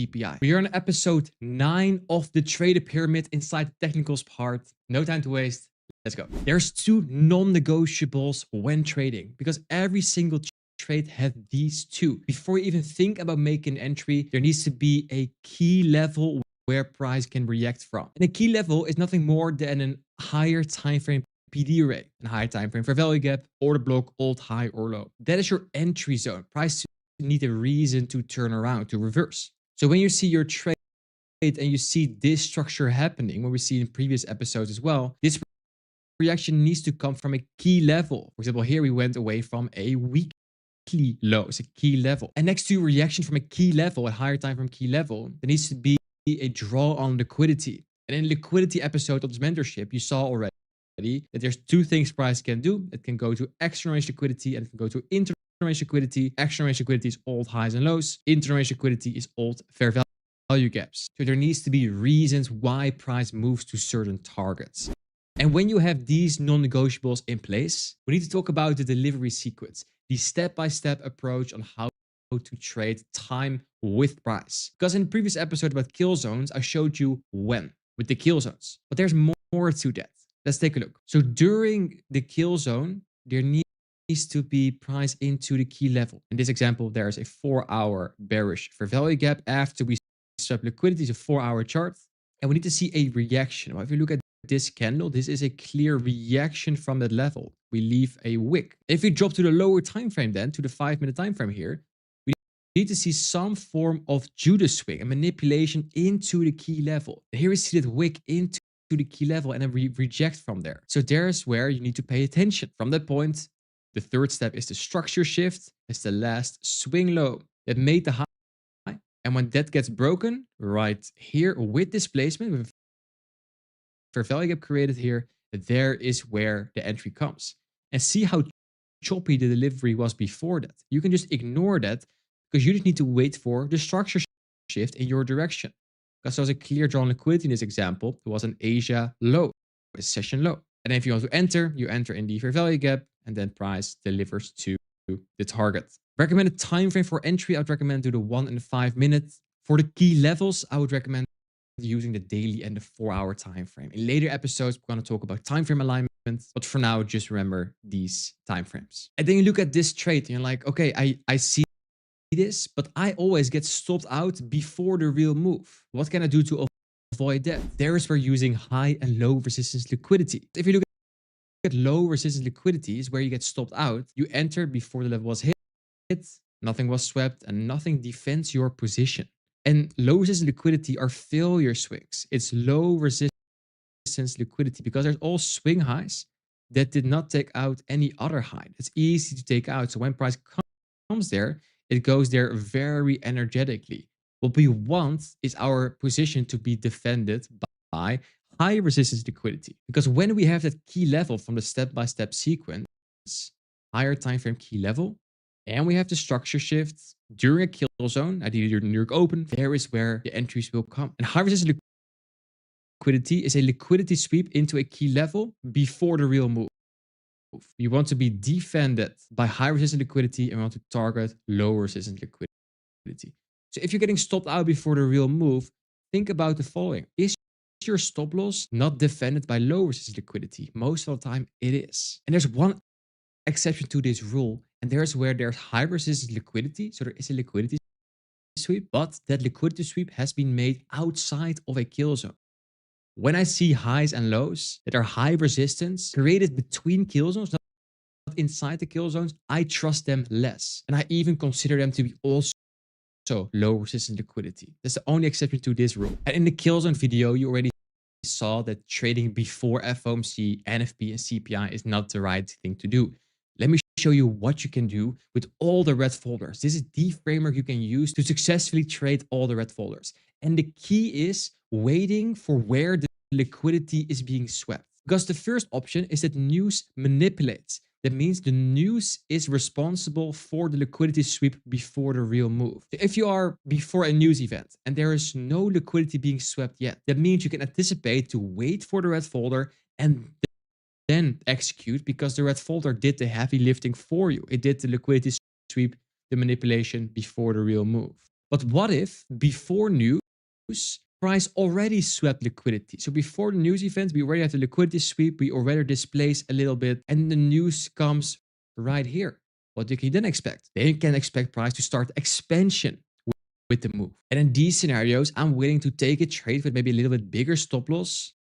CPI. We are on episode 9 of the traded pyramid inside the technicals part. No time to waste. Let's go. There's 2 non-negotiables when trading because every single trade has these 2. Before you even think about making an entry, there needs to be a key level where price can react from. And a key level is nothing more than a higher time frame PD array and high time frame fair value gap, order block, old high or low. That is your entry zone. Price need a reason to turn around, to reverse. So when you see your trade and you see this structure happening, what we see in previous episodes as well, this reaction needs to come from a key level. For example, here we went away from a weekly low. It's a key level. And next to reaction from a key level, a higher time from key level, there needs to be a draw on liquidity. And in the liquidity episode of this mentorship, you saw already that there's two things price can do. It can go to external range liquidity and it can go to internal range liquidity. External range liquidity is old highs and lows. Internal range liquidity is old fair value gaps. So there needs to be reasons why price moves to certain targets. And when you have these non-negotiables in place, we need to talk about the delivery sequence, the step-by-step approach on how to trade time with price. Because in the previous episode about kill zones, I showed you when with the kill zones, but there's more to that. Let's take a look. So during the kill zone, there needs to be price into the key level. In this example, there's a 4-hour bearish fair value gap after we swap liquidity, is a 4-hour chart, and we need to see a reaction. Well, if you look at this candle, this is a clear reaction from that level. We leave a wick. If we drop to the lower time frame, then to the 5-minute time frame here, we need to see some form of Judas swing, a manipulation into the key level. And here we see that wick into the key level and then we reject from there. So there's where you need to pay attention. From that point, the third step is the structure shift. It's the last swing low that made the high. And when that gets broken right here with displacement, with fair value gap created here, there is where the entry comes. And see how choppy the delivery was before that. You can just ignore that because you just need to wait for the structure shift in your direction. Because there was a clear drawn liquidity in this example. It was an Asia low, a session low. And then if you want to enter, you enter in the fair value gap and then price delivers to the target. Recommended time frame for entry, I would recommend do the 1 and the 5 minutes. For the key levels, I would recommend using the daily and the 4-hour time frame. In later episodes, we're going to talk about time frame alignment, but for now, just remember these time frames. And then you look at this trade and you're like, okay, I see this, but I always get stopped out before the real move. What can I do to avoid that? There is where using high and low resistance liquidity. If you look at low resistance liquidity is where you get stopped out. You enter before the level was hit, nothing was swept, and nothing defends your position. And low resistance liquidity are failure swings. It's low resistance liquidity because there's all swing highs that did not take out any other high. It's easy to take out. So when price comes there, it goes there very energetically. What we want is our position to be defended by high resistance liquidity. Because when we have that key level from the step-by-step sequence, higher time frame key level, and we have the structure shift during a kill zone, ideally during New York Open, there is where the entries will come. And high resistance liquidity is a liquidity sweep into a key level before the real move. You want to be defended by high resistance liquidity and want to target low resistance liquidity. So if you're getting stopped out before the real move, think about the following. Is your stop loss not defended by low resistance liquidity? Most of the time it is. And there's one exception to this rule, and there's where there's high resistance liquidity. So there is a liquidity sweep, but that liquidity sweep has been made outside of a kill zone. When I see highs and lows that are high resistance created between kill zones, not inside the kill zones, I trust them less. And I even consider them to be also low resistance liquidity. That's the only exception to this rule. And in the kill zone video, you already saw that trading before FOMC, NFP, and CPI is not the right thing to do. Let me show you what you can do with all the red folders. This is the framework you can use to successfully trade all the red folders. And the key is waiting for where the liquidity is being swept. Because the first option is that news manipulates. That means the news is responsible for the liquidity sweep before the real move. If you are before a news event and there is no liquidity being swept yet, that means you can anticipate to wait for the red folder and then execute, because the red folder did the heavy lifting for you. It did the liquidity sweep, the manipulation before the real move. But what if before news, price already swept liquidity? So before the news event, we already have the liquidity sweep, we already displace a little bit, and the news comes right here. What can you then expect? Then you can expect price to start expansion with the move. And in these scenarios, I'm willing to take a trade with maybe a little bit bigger stop loss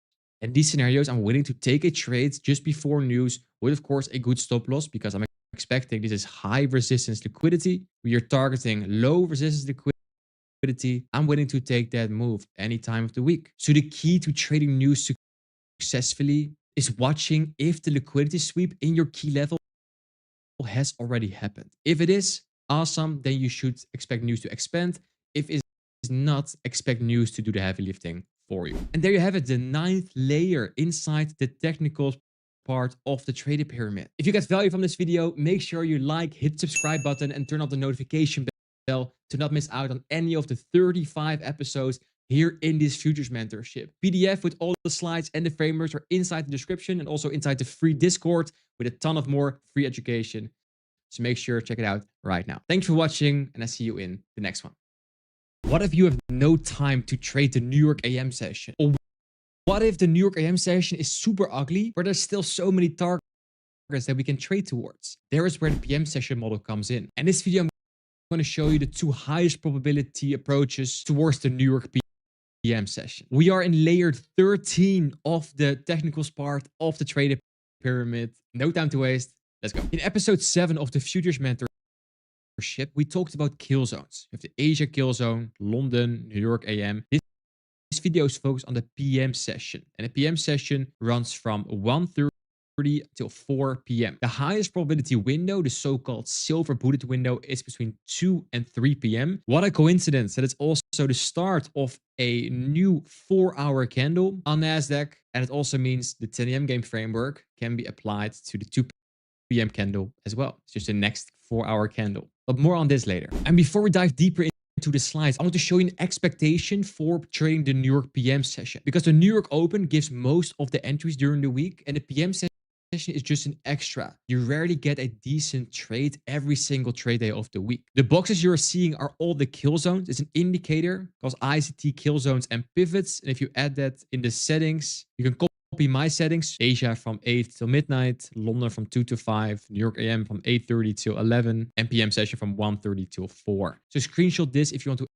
In these scenarios, I'm willing to take a trade just before news with, of course, a good stop loss because I'm expecting this is high resistance liquidity. We are targeting low resistance liquidity. I'm willing to take that move any time of the week. So the key to trading news successfully is watching if the liquidity sweep in your key level has already happened. If it is, awesome, then you should expect news to expand. If it is not, expect news to do the heavy lifting for you. And there you have it, the 9th layer inside the technical part of the trader pyramid. If you get value from this video, make sure you like, hit the subscribe button and turn on the notification bell to not miss out on any of the 35 episodes here in this futures mentorship. PDF with all the slides and the frameworks are inside the description and also inside the free Discord with a ton of more free education. So make sure to check it out right now. Thanks for watching and I see you in the next one. What if you have no time to trade the New York AM session? Or what if the New York AM session is super ugly, but there's still so many targets that we can trade towards? There is where the PM session model comes in. And this video, I'm going to show you the 2 highest probability approaches towards the New York PM session. We are in layer 13 of the technicals part of the trader pyramid. No time to waste. Let's go. In episode 7 of the futures mentorship, we talked about kill zones. You have the Asia kill zone, London, New York AM. This video is focused on the PM session. And the PM session runs from 1:30 till 4 p.m. The highest probability window, the so-called silver bullet window, is between 2 and 3 p.m. What a coincidence that it's also the start of a new 4-hour candle on NASDAQ. And it also means the 10 a.m. game framework can be applied to the 2 p.m. candle as well. It's just the next 4-hour candle. But more on this later. And before we dive deeper into the slides, I want to show you an expectation for trading the New York PM session. Because the New York Open gives most of the entries during the week and the PM session is just an extra. You rarely get a decent trade every single trade day of the week. The boxes you're seeing are all the kill zones. It's an indicator called ICT kill zones and pivots. And if you add that in the settings, you can copy my settings. Asia from 8 till midnight, London from 2 to 5, New York AM from 8:30 till 11, and PM session from 1:30 till 4. So screenshot this if you want to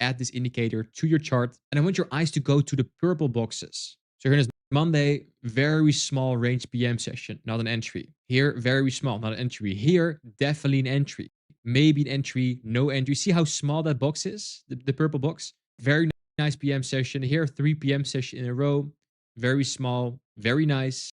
add this indicator to your chart. And I want your eyes to go to the purple boxes. So here is Monday, very small range PM session, not an entry. Here, very small, not an entry. Here, definitely an entry. Maybe an entry, no entry. See how small that box is? The purple box. Very nice PM session. Here, 3 PM session in a row. Very small, very nice,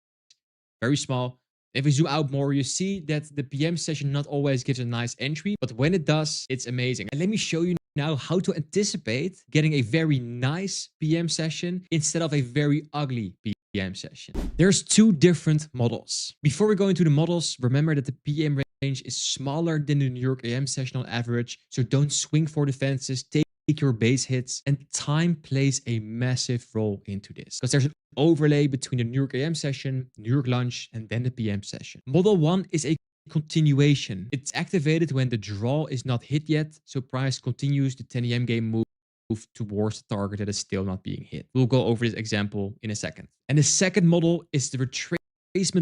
very small. If we zoom out more, you see that the PM session not always gives a nice entry, but when it does, it's amazing. And let me show you now how to anticipate getting a very nice PM session instead of a very ugly PM session. There's 2 different models. Before we go into the models, remember that the PM range is smaller than the New York AM session on average, so don't swing for the fences. Take your base hits, and time plays a massive role into this because there's an overlay between the New York AM session, New York lunch, and then the PM session. Model 1 is a continuation. It's activated when the draw is not hit yet, so price continues the 10 a.m. game move towards the target that is still not being hit. We'll go over this example in a second. And the second model is the retracement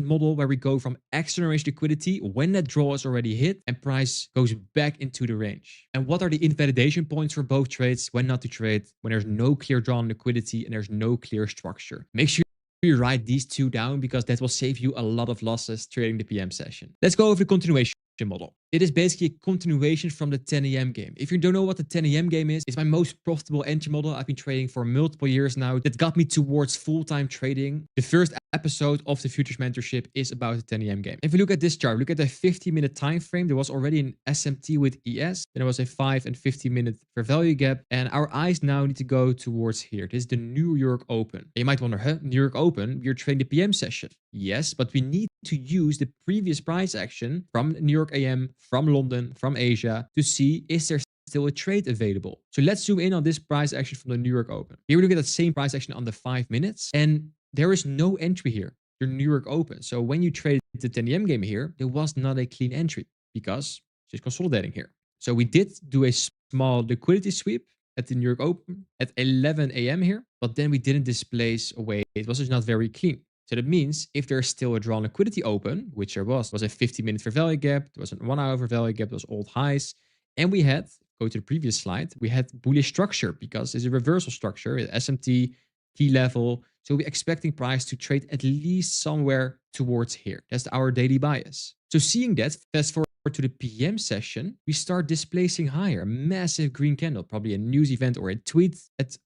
model, where we go from external range liquidity when that draw is already hit and price goes back into the range. And what are the invalidation points for both trades? When not to trade, when there's no clear draw on liquidity and there's no clear structure. Make sure you write these 2 down because that will save you a lot of losses trading the PM session. Let's go over the continuation model. It is basically a continuation from the 10 a.m. game. If you don't know what the 10 a.m. game is, it's my most profitable entry model. I've been trading for multiple years now. That got me towards full-time trading. The first episode of the futures mentorship is about the 10 a.m. game. If you look at this chart, look at the 50-minute time frame. There was already an SMT with ES. Then there was a 5 and 50-minute fair value gap. And our eyes now need to go towards here. This is the New York Open. And you might wonder, New York Open, you're trading the PM session. Yes, but we need to use the previous price action from New York AM, from London, from Asia to see is there still a trade available. So let's zoom in on this price action from the New York Open. Here we look at that same price action on the 5 minutes and there is no entry here, the New York Open. So when you traded the 10 a.m. game here, there was not a clean entry because it's just consolidating here. So we did do a small liquidity sweep at the New York Open at 11 a.m. here, but then we didn't displace away. It was just not very clean. So that means if there's still a drawn liquidity open, which there was a 50-minute fair value gap, there was a 1-hour fair value gap, there was old highs, and we had, go to the previous slide, we had bullish structure because it's a reversal structure, SMT, key level, So we're expecting price to trade at least somewhere towards here. That's our daily bias. So seeing that, fast forward to the PM session, we start displacing higher. A massive green candle, probably a news event or a tweet. At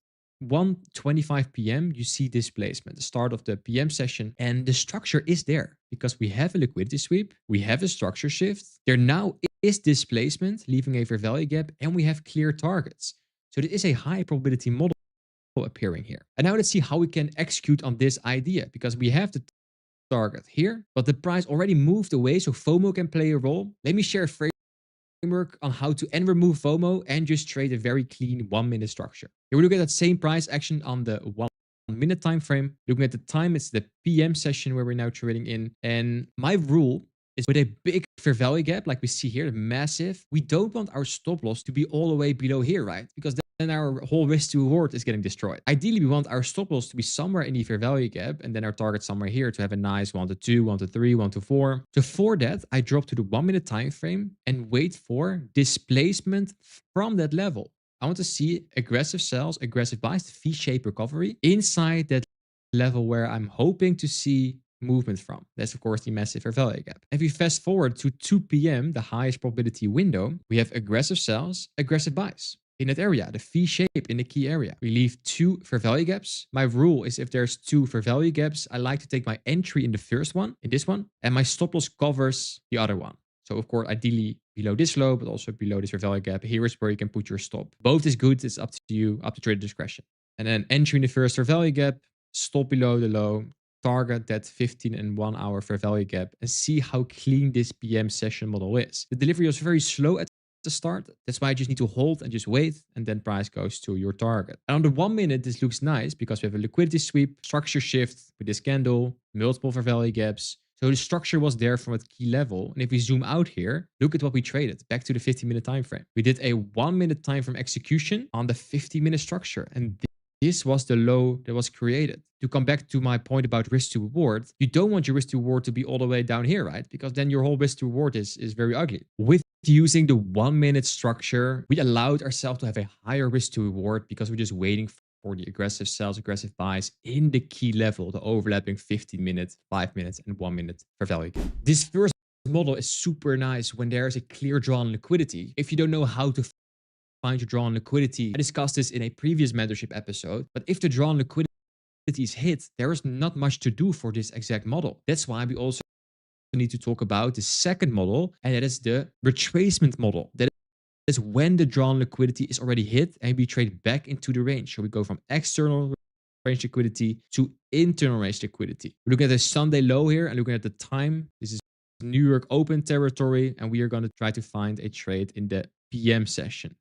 1:25 p.m., you see displacement, the start of the PM session, and the structure is there because we have a liquidity sweep, we have a structure shift. There now is displacement, leaving a fair value gap, and we have clear targets. So this is a high probability model appearing here. And now let's see how we can execute on this idea, because we have the target here, but the price already moved away, so FOMO can play a role. Let me share a framework on how to remove FOMO and just trade a very clean 1 minute structure. Here we look at that same price action on the 1 minute time frame. Looking at the time, it's the PM session where we're now trading in. And my rule is with a big fair value gap, like we see here, massive, we don't want our stop loss to be all the way below here, right? Because then our whole risk to reward is getting destroyed. Ideally, we want our stop loss to be somewhere in the fair value gap, and then our target somewhere here to have a nice 1 to 2, 1 to 3, 1 to 4. So for that, I drop to the 1 minute time frame and wait for displacement from that level. I want to see aggressive sells, aggressive buys, V-shaped recovery inside that level where I'm hoping to see movement from. That's of course the massive fair value gap. If we fast forward to 2 p.m., the highest probability window, we have aggressive sells, aggressive buys. In that area, the V shape in the key area, we leave 2 fair value gaps. My rule is if there's 2 fair value gaps, I like to take my entry in the first one, in this one, and my stop loss covers the other one. So of course, ideally below this low, but also below this fair value gap. Here is where you can put your stop. Both is good. It's up to you, up to trader discretion. And then entry in the first fair value gap, stop below the low, target that 15 and 1 hour fair value gap, and see how clean this PM session model is. The delivery was very slow at the start. That's why I just need to hold and just wait, and then price goes to your target. And on the 1 minute, this looks nice because we have a liquidity sweep, structure shift with this candle, multiple fair value gaps. So the structure was there from a key level. And if we zoom out here, look at what we traded back to the 15-minute time frame. We did a 1 minute time frame execution on the 50-minute structure, and this was the low that was created. To come back to my point about risk to reward, you don't want your risk to reward to be all the way down here, right? Because then your whole risk to reward is very ugly. With using the 1 minute structure, we allowed ourselves to have a higher risk to reward because we're just waiting for the aggressive sells, aggressive buys in the key level, the overlapping 15 minutes, 5 minutes, and 1 minute fair value. This first model is super nice when there is a clear draw on liquidity. If you don't know how to find your draw on liquidity, I discussed this in a previous mentorship episode, but if the draw on liquidity is hit, there is not much to do for this exact model. That's why we also need to talk about the second model, and that is the retracement model. That is when the draw on liquidity is already hit and we trade back into the range. So we go from external range liquidity to internal range liquidity. We're looking at the Sunday low here and looking at the time. This is New York open territory, and we are going to try to find a trade in the PM session.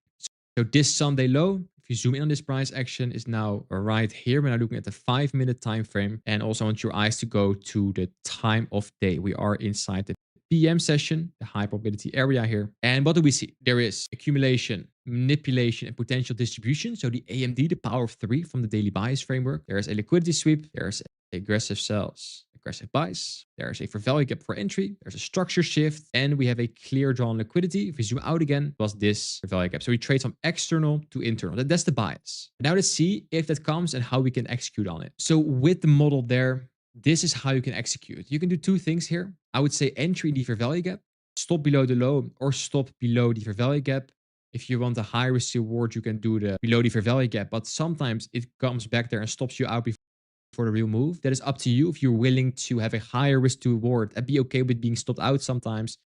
So this Sunday low, if you zoom in on this price action, is now right here. We're now looking at the 5 minute time frame, and also I want your eyes to go to the time of day. We are inside the PM session, the high probability area here. And what do we see? There is accumulation, manipulation, and potential distribution. So the AMD, the power of 3 from the daily bias framework. There is a liquidity sweep. There's aggressive sells, aggressive buys. There's a fair value gap for entry. There's a structure shift, and we have a clear draw on liquidity. If we zoom out again, it was this fair value gap. So we trade from external to internal. That's the bias. Now let's see if that comes and how we can execute on it. So with the model there, this is how you can execute. You can do 2 things here. I would say entry in the fair value gap, stop below the low, or stop below the fair value gap. If you want a high risk reward, you can do the below the fair value gap, but sometimes it comes back there and stops you out before the real move. That is up to you if you're willing to have a higher risk to reward and be okay with being stopped out sometimes.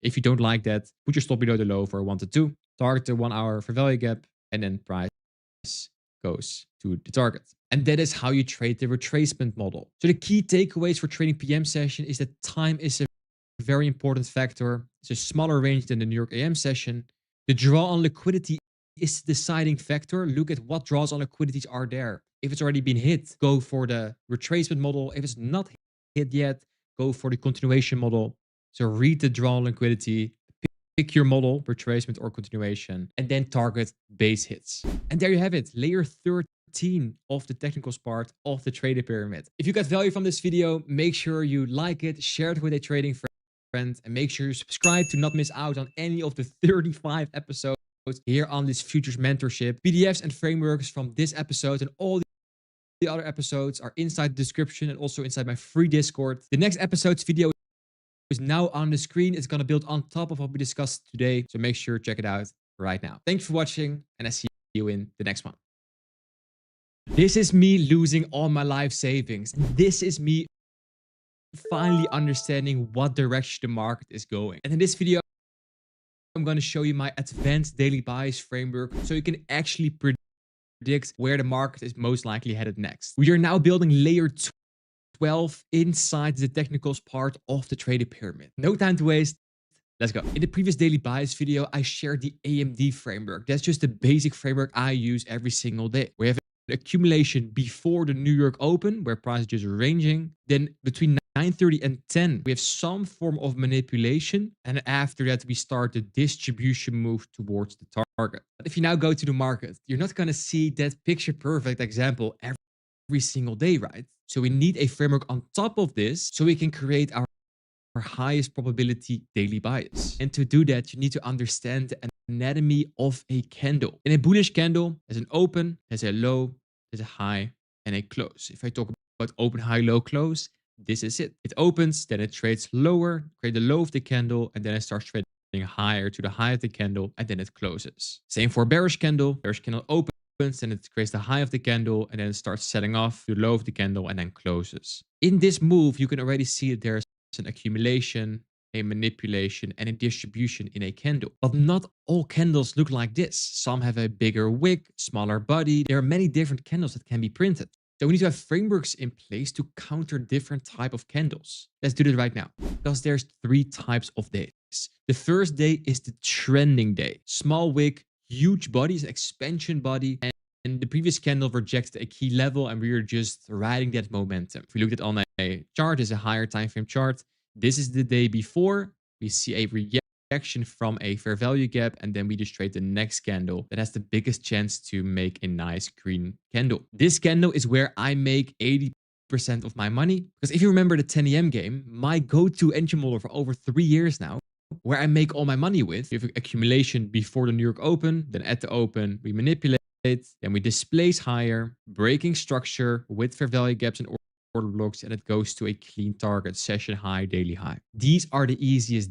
If you don't like that, put your stop below the low for 1 to 2, target the 1 hour fair value gap, and then price goes to the target. And that is how you trade the retracement model. So the key takeaways for trading PM session is that time is a very important factor. It's a smaller range than the New York AM session. The draw on liquidity is the deciding factor. Look at what draws on liquidities are there. If it's already been hit, go for the retracement model. If it's not hit yet, go for the continuation model. So read the draw on liquidity, pick your model, retracement or continuation, and then target base hits. And there you have it, layer 13 of the technical part of the trader pyramid. If you got value from this video, make sure you like it, share it with a trading friend, and make sure you subscribe to not miss out on any of the 35 episodes here on this futures mentorship, PDFs and frameworks from this episode and all the other episodes are inside the description and also inside my free Discord. The next episode's video is now on the screen. It's going to build on top of what we discussed today. So make sure to check it out right now. Thanks for watching, and I see you in the next one. This is me losing all my life savings. This is me finally understanding what direction the market is going. And in this video, I'm going to show you my advanced daily bias framework so you can actually predict where the market is most likely headed next. We are now building layer 12 inside the technicals part of the trading pyramid. No time to waste. Let's go. In the previous daily bias video, I shared the AMD framework. That's just the basic framework I use every single day. We have an accumulation before the New York Open, where price is just ranging. Then between 9:30 and 10, we have some form of manipulation. And after that, we start the distribution move towards the target. But if you now go to the market, you're not going to see that picture perfect example every single day, right? So we need a framework on top of this so we can create our highest probability daily bias. And to do that, you need to understand the anatomy of a candle. In a bullish candle, there's an open, there's a low, there's a high, and a close. If I talk about open, high, low, close, this is it. It opens, then it trades lower, create the low of the candle, and then it starts trading higher to the high of the candle, and then it closes. Same for a bearish candle. Bearish candle opens, and it creates the high of the candle, and then it starts setting off to the low of the candle, and then closes. In this move, you can already see that there's an accumulation, a manipulation, and a distribution in a candle. But not all candles look like this. Some have a bigger wick, smaller body. There are many different candles that can be printed. So we need to have frameworks in place to counter different type of candles. Let's do this right now, because there's 3 types of days. The first day is the trending day. Small wick, huge body, is an expansion body, and the previous candle rejected a key level, and we are just riding that momentum. If we look at on a chart, is a higher time frame chart. This is the day before. We see a reaction from a fair value gap, and then we just trade the next candle that has the biggest chance to make a nice green candle. This candle is where I make 80% of my money, because if you remember the 10 AM game, my go-to entry model for over 3 years now, where I make all my money with, we have accumulation before the New York Open, then at the open we manipulate, then we displace higher, breaking structure with fair value gaps and order blocks, and it goes to a clean target, session high, daily high. These are the easiest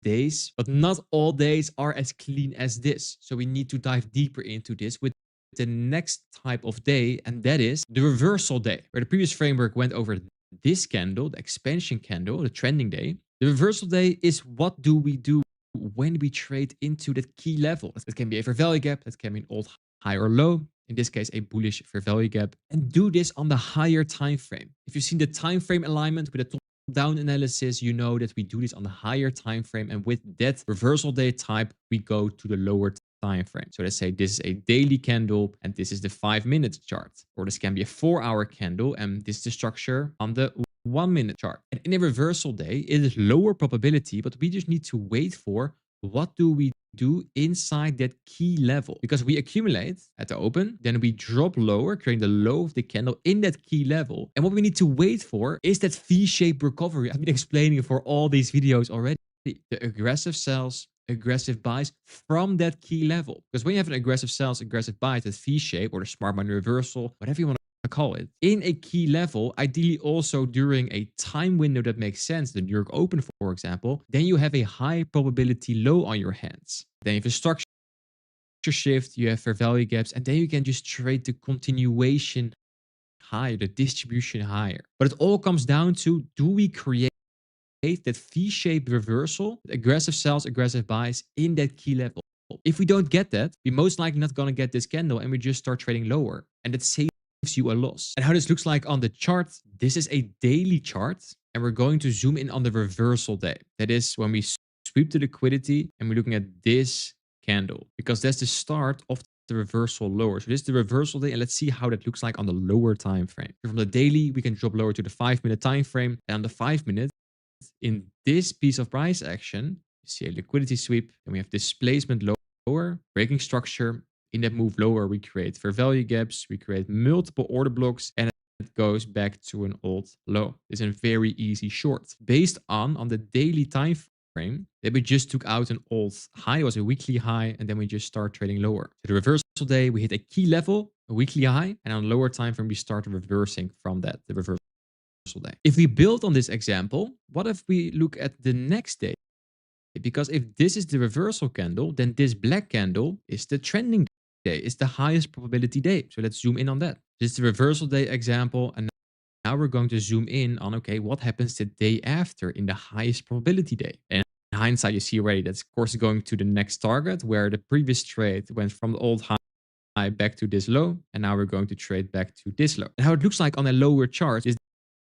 days, but not all days are as clean as this. So we need to dive deeper into this with the next type of day, and that is the reversal day, where the previous framework went over this candle, the expansion candle, the trending day. The reversal day is what do we do when we trade into that key level. That can be a fair value gap, that can be an old high or low. In this case, a bullish fair value gap, and do this on the higher time frame. If you've seen the time frame alignment with a top-down analysis, you know that we do this on the higher time frame, and with that reversal day type, we go to the lower time frame. So let's say this is a daily candle, and this is the 5-minute chart, or this can be a 4-hour candle, and this is the structure on the 1-minute chart. And in a reversal day, it is lower probability, but we just need to wait for what do we do inside that key level, because we accumulate at the open, then we drop lower, creating the low of the candle in that key level. And what we need to wait for is that V-shaped recovery. I've been explaining it for all these videos already. The aggressive sells, aggressive buys from that key level. Because when you have an aggressive sells, aggressive buys, that V-shape or the smart money reversal, whatever you want to call it, in a key level, ideally also during a time window that makes sense, the New York Open, for example, then you have a high probability low on your hands. Then you have a structure shift, you have fair value gaps, and then you can just trade the continuation higher, the distribution higher. But it all comes down to, do we create that V-shaped reversal, aggressive sells, aggressive buys in that key level? If we don't get that, we're most likely not going to get this candle, and we just start trading lower, and that saves you a loss. And how this looks like on the chart, this is a daily chart, and we're going to zoom in on the reversal day. That is when we sweep the liquidity, and we're looking at this candle, because that's the start of the reversal lower. So this is the reversal day, and let's see how that looks like on the lower time frame. So from the daily, we can drop lower to the 5-minute time frame, and on the 5-minute, in this piece of price action, you see a liquidity sweep, and we have displacement lower, breaking structure. In that move lower, we create fair value gaps, we create multiple order blocks, and it goes back to an old low. It's a very easy short. Based on the daily time frame that we just took out an old high, it was a weekly high, and then we just start trading lower. So the reversal day, we hit a key level, a weekly high, and on a lower time frame, we start reversing from that, the reversal day. If we build on this example, what if we look at the next day? Because if this is the reversal candle, then this black candle is the trending day. It's the highest probability day. So let's zoom in on that. This is the reversal day example. And now we're going to zoom in on, okay, what happens the day after in the highest probability day? And in hindsight, you see already that's of course going to the next target where the previous trade went from the old high back to this low. And now we're going to trade back to this low. And how it looks like on a lower chart is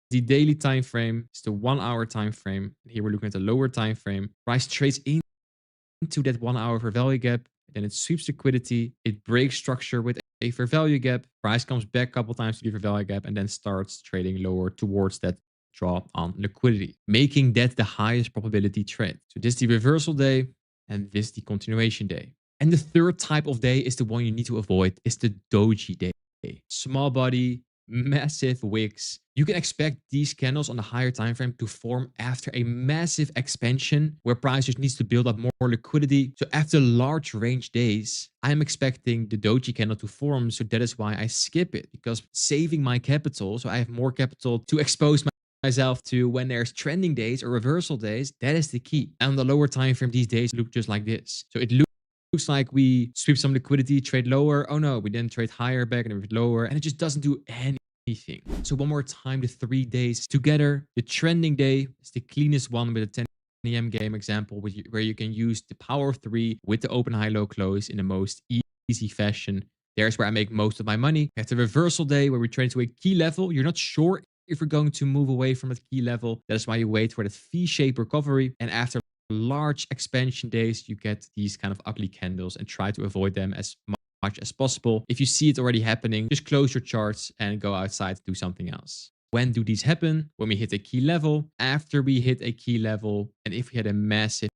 the daily time frame, is the 1 hour time frame. And here we're looking at the lower time frame. Price trades into that 1 hour fair value gap. Then it sweeps liquidity. It breaks structure with a fair value gap. Price comes back a couple times to the fair value gap and then starts trading lower towards that drop on liquidity, making that the highest probability trade. So this is the reversal day and this is the continuation day. And the third type of day is the one you need to avoid. It's the doji day. Small body, massive wicks. You can expect these candles on the higher time frame to form after a massive expansion where price just needs to build up more liquidity. So after large range days, I'm expecting the doji candle to form. So that is why I skip it, because saving my capital, so I have more capital to expose myself to when there's trending days or reversal days, that is the key. And on the lower time frame, these days look just like this. So it looks like we sweep some liquidity, trade lower. Oh no, we then trade higher back and then lower, and it just doesn't do anything. So one more time, the 3 days together. The trending day is the cleanest one with a 10 a.m. game example where you can use the power of 3 with the open, high, low, close in the most easy fashion. There's where I make most of my money. You have the reversal day where we trade to a key level. You're not sure if we're going to move away from that key level. That is why you wait for that V-shaped recovery. And after large expansion days, you get these kind of ugly candles and try to avoid them as much as possible. If you see it already happening, just close your charts and go outside to do something else. When do these happen? When we hit a key level, after we hit a key level, and if we had a massive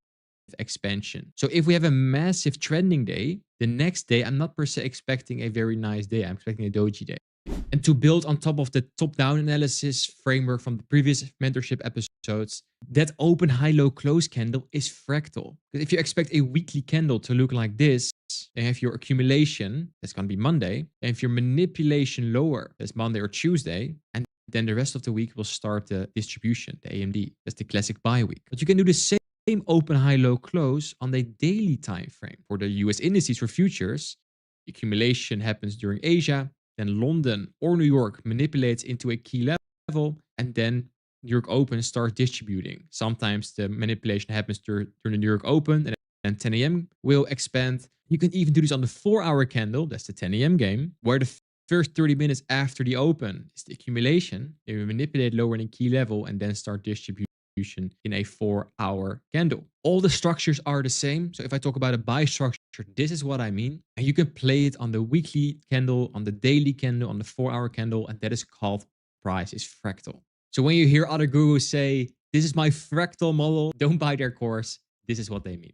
expansion. So if we have a massive trending day, the next day, I'm not per se expecting a very nice day. I'm expecting a doji day. And to build on top of the top-down analysis framework from the previous mentorship episodes, that open, high, low, close candle is fractal. Because if you expect a weekly candle to look like this, and if your accumulation, that's going to be Monday, and if your manipulation lower, that's Monday or Tuesday, and then the rest of the week will start the distribution, the AMD. That's the classic buy week. But you can do the same open, high, low, close on the daily time frame. For the US indices for futures, accumulation happens during Asia, then London or New York manipulates into a key level, and then New York Open starts distributing. Sometimes the manipulation happens during the New York Open, and then 10 a.m. will expand. You can even do this on the 4-hour candle, that's the 10 a.m. game, where the first 30 minutes after the open is the accumulation. They will manipulate lower in a key level and then start distribution in a 4-hour candle. All the structures are the same. So if I talk about a buy structure, this is what I mean. And you can play it on the weekly candle, on the daily candle, on the 4-hour candle, and that is called price is fractal. So when you hear other gurus say, this is my fractal model, don't buy their course, this is what they mean.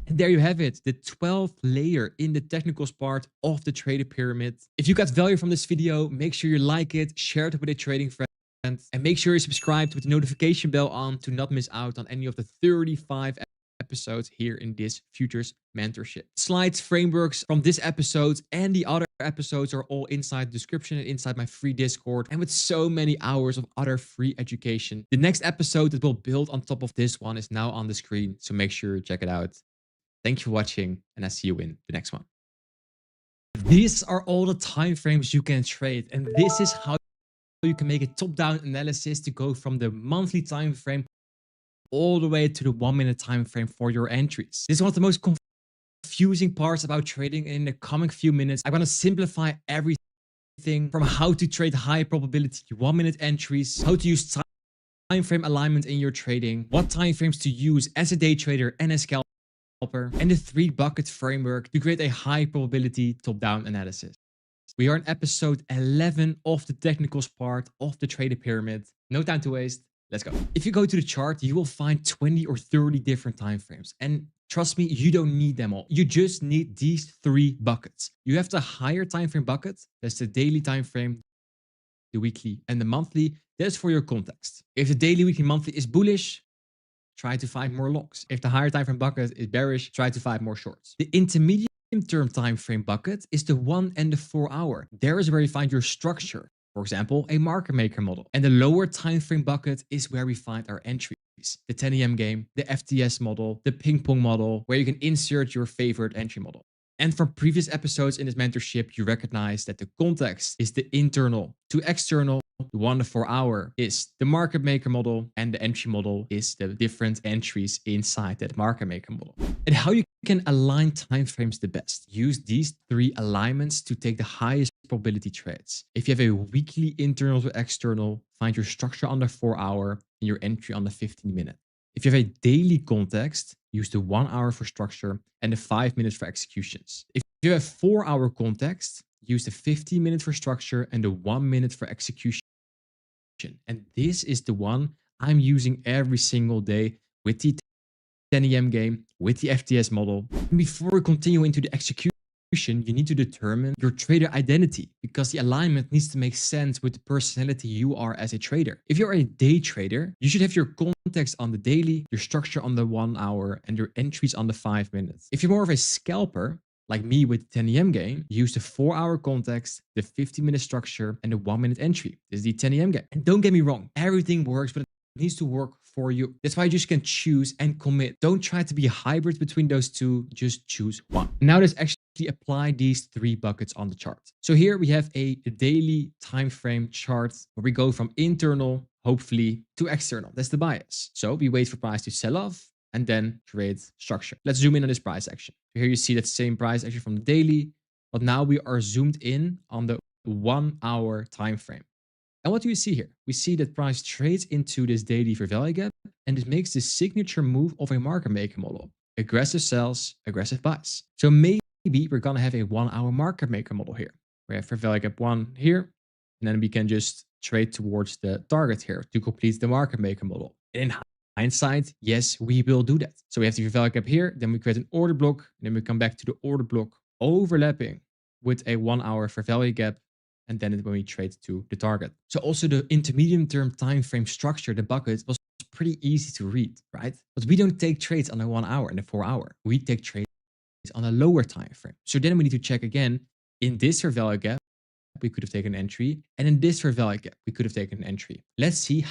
And there you have it, the 12th layer in the technicals part of the trader pyramid. If you got value from this video, make sure you like it, share it with a trading friend, and make sure you subscribe with the notification bell on to not miss out on any of the 35 episodes here in this futures mentorship. Slides, frameworks from this episode and the other episodes are all inside the description and inside my free Discord, and with so many hours of other free education. The next episode that will build on top of this one is now on the screen, so make sure you check it out. Thank you for watching, and I'll see you in the next one. These are all the time frames you can trade, and this is how you can make a top-down analysis to go from the monthly time frame all the way to the 1-minute time frame for your entries. This is one of the most confusing parts about trading. In the coming few minutes, I'm going to simplify everything from how to trade high probability 1-minute entries, how to use time frame alignment in your trading, what time frames to use as a day trader and a scalper, and the 3-bucket framework to create a high probability top-down analysis. We are in episode 11 of the technicals part of the trader pyramid. No time to waste. Let's go. If you go to the chart, you will find 20 or 30 different time frames. And trust me, you don't need them all. You just need these 3 buckets. You have the higher time frame bucket. That's the daily time frame, the weekly, and the monthly. That's for your context. If the daily, weekly, monthly is bullish, try to find more longs. If the higher time frame bucket is bearish, try to find more shorts. The intermediate term time frame bucket is the 1 and the 4 hour. There is where you find your structure. For example, a market maker model. And the lower time frame bucket is where we find our entries. The 10 AM game, the FTS model, the ping pong model, where you can insert your favorite entry model. And from previous episodes in this mentorship, you recognize that the context is the internal to external. The 1 to 4 hour is the market maker model, and the entry model is the different entries inside that market maker model. And how you can align timeframes the best. Use these 3 alignments to take the highest probability trades. If you have a weekly internal to external, find your structure on the 4 hour and your entry on the 15 minute. If you have a daily context, use the 1 hour for structure and the 5 minutes for executions. If you have 4 hour context, use the 15 minutes for structure and the 1 minute for execution. And this is the one I'm using every single day with the 10 AM game, with the FTS model. And before we continue into the execution, you need to determine your trader identity, because the alignment needs to make sense with the personality you are as a trader. If you're a day trader, you should have your context on the daily, your structure on the 1 hour, and your entries on the 5 minutes. If you're more of a scalper, like me with the 10 AM game, use the 4 hour context, the 15-minute structure, and the 1 minute entry. This is the 10 AM game. And don't get me wrong, everything works, but it needs to work for you. That's why you just can choose and commit. Don't try to be a hybrid between those two, just choose one. Now let's actually apply these 3 buckets on the chart. So here we have a daily time frame chart where we go from internal, hopefully, to external. That's the bias. So we wait for price to sell off and then create structure. Let's zoom in on this price action. So here you see that same price action from the daily, but now we are zoomed in on the 1 hour time frame. And what do you see here? We see that price trades into this daily fair value gap, and it makes the signature move of a market maker model. Aggressive sells, aggressive buys. So maybe we're gonna have a 1 hour market maker model here. We have fair value gap 1 here, and then we can just trade towards the target here to complete the market maker model. And in hindsight, yes, we will do that. So we have the fair value gap here, then we create an order block, and then we come back to the order block overlapping with a 1 hour fair value gap, and then when we trade to the target. So also the intermediate term time frame structure, the bucket, was pretty easy to read, right? But we don't take trades on the 1 hour and the 4 hour. We take trades on a lower time frame. So then we need to check again, in this fair value gap, we could have taken an entry, and in this fair value gap, we could have taken an entry. Let's see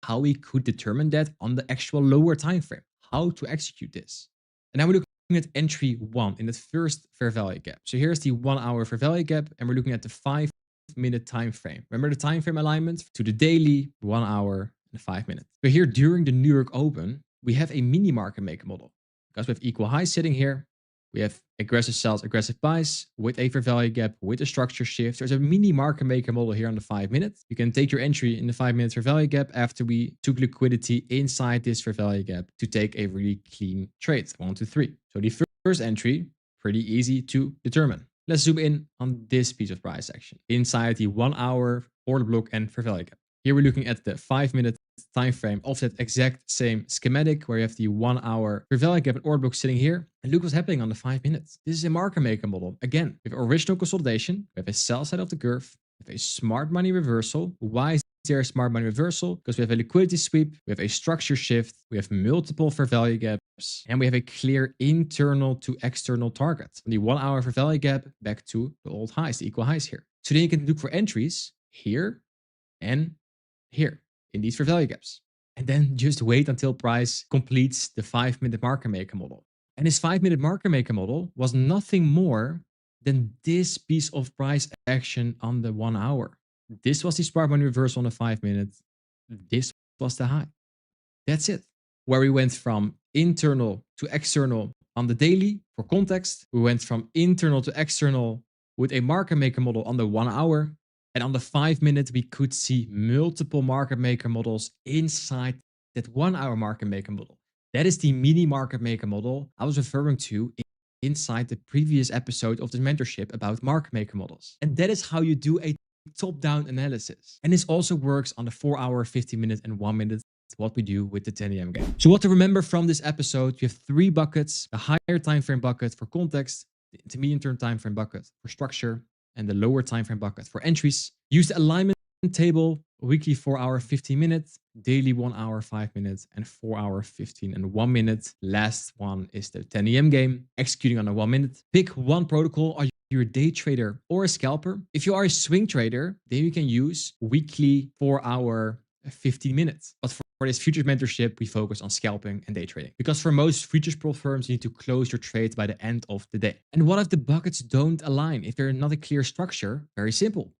how we could determine that on the actual lower time frame, how to execute this. And now we're looking at entry 1 in the first fair value gap. So here's the 1 hour fair value gap, and we're looking at the 5 minute time frame. Remember the time frame alignment to the daily, 1 hour, and 5 minutes. But here during the New York Open, we have a mini market maker model because we have equal highs sitting here. We have aggressive sells, aggressive buys with a fair value gap, with a structure shift. There's a mini market maker model here on the 5 minutes. You can take your entry in the 5 minutes fair value gap after we took liquidity inside this fair value gap to take a really clean trade, 1, 2, 3. So the first entry, pretty easy to determine. Let's zoom in on this piece of price action inside the 1 hour order block and fair value gap. Here we're looking at the 5 minute time frame of that exact same schematic where you have the 1 hour fair value gap and order block sitting here. And look what's happening on the 5 minutes. This is a market maker model. Again, we have original consolidation, we have a sell side of the curve, we have a smart money reversal. Why is there a smart money reversal? Because we have a liquidity sweep, we have a structure shift, we have multiple fair value gaps, and we have a clear internal to external target. From the 1 hour fair value gap back to the old highs, the equal highs here. So then you can look for entries here and here in these fair value gaps. And then just wait until price completes the 5 minute market maker model. And this 5 minute market maker model was nothing more than this piece of price action on the 1 hour. This was the smart money reversal on the 5 minutes. This was the high. That's it. Where we went from internal to external on the daily for context. We went from internal to external with a market maker model on the 1 hour. And on the 5 minutes, we could see multiple market maker models inside that 1 hour market maker model. That is the mini market maker model I was referring to inside the previous episode of this mentorship about market maker models. And that is how you do a top-down analysis. And this also works on the 4 hour, 50 minute, and 1 minute, what we do with the 10 AM game. So what to remember from this episode, you have 3 buckets: the higher time frame bucket for context, the intermediate term time frame bucket for structure, and the lower time frame bucket for entries. Use the alignment table weekly 4 hour 15 minutes, daily 1 hour 5 minutes, and 4 hour 15 and 1 minute. Last one is the 10 a.m. game, executing under 1 minute. Pick one protocol. Are you a day trader or a scalper? If you are a swing trader, then you can use weekly 4 hour 15 minutes. But for this futures mentorship, we focus on scalping and day trading. Because for most futures prop firms, you need to close your trades by the end of the day. And what if the buckets don't align? If there's not a clear structure, very simple.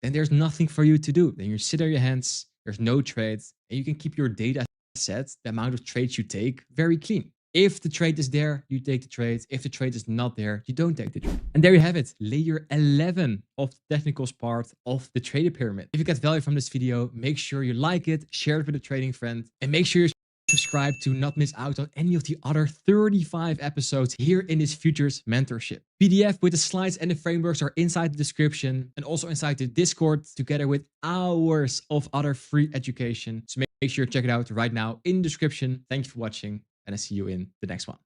Then there's nothing for you to do. Then you sit on your hands, there's no trades, and you can keep your data sets, the amount of trades you take, very clean. If the trade is there, you take the trade. If the trade is not there, you don't take the trade. And there you have it, layer 11 of the technicals part of the trader pyramid. If you get value from this video, make sure you like it, share it with a trading friend, and make sure you subscribe to not miss out on any of the other 35 episodes here in this futures mentorship. PDF with the slides and the frameworks are inside the description and also inside the Discord, together with hours of other free education. So make sure you check it out right now in the description. Thank you for watching, and I see you in the next one.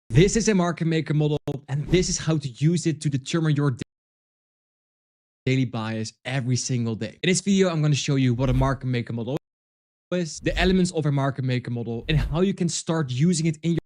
This is a market maker model, and this is how to use it to determine your daily bias every single day. In this video, I'm going to show you what a market maker model is, the elements of a market maker model, and how you can start using it in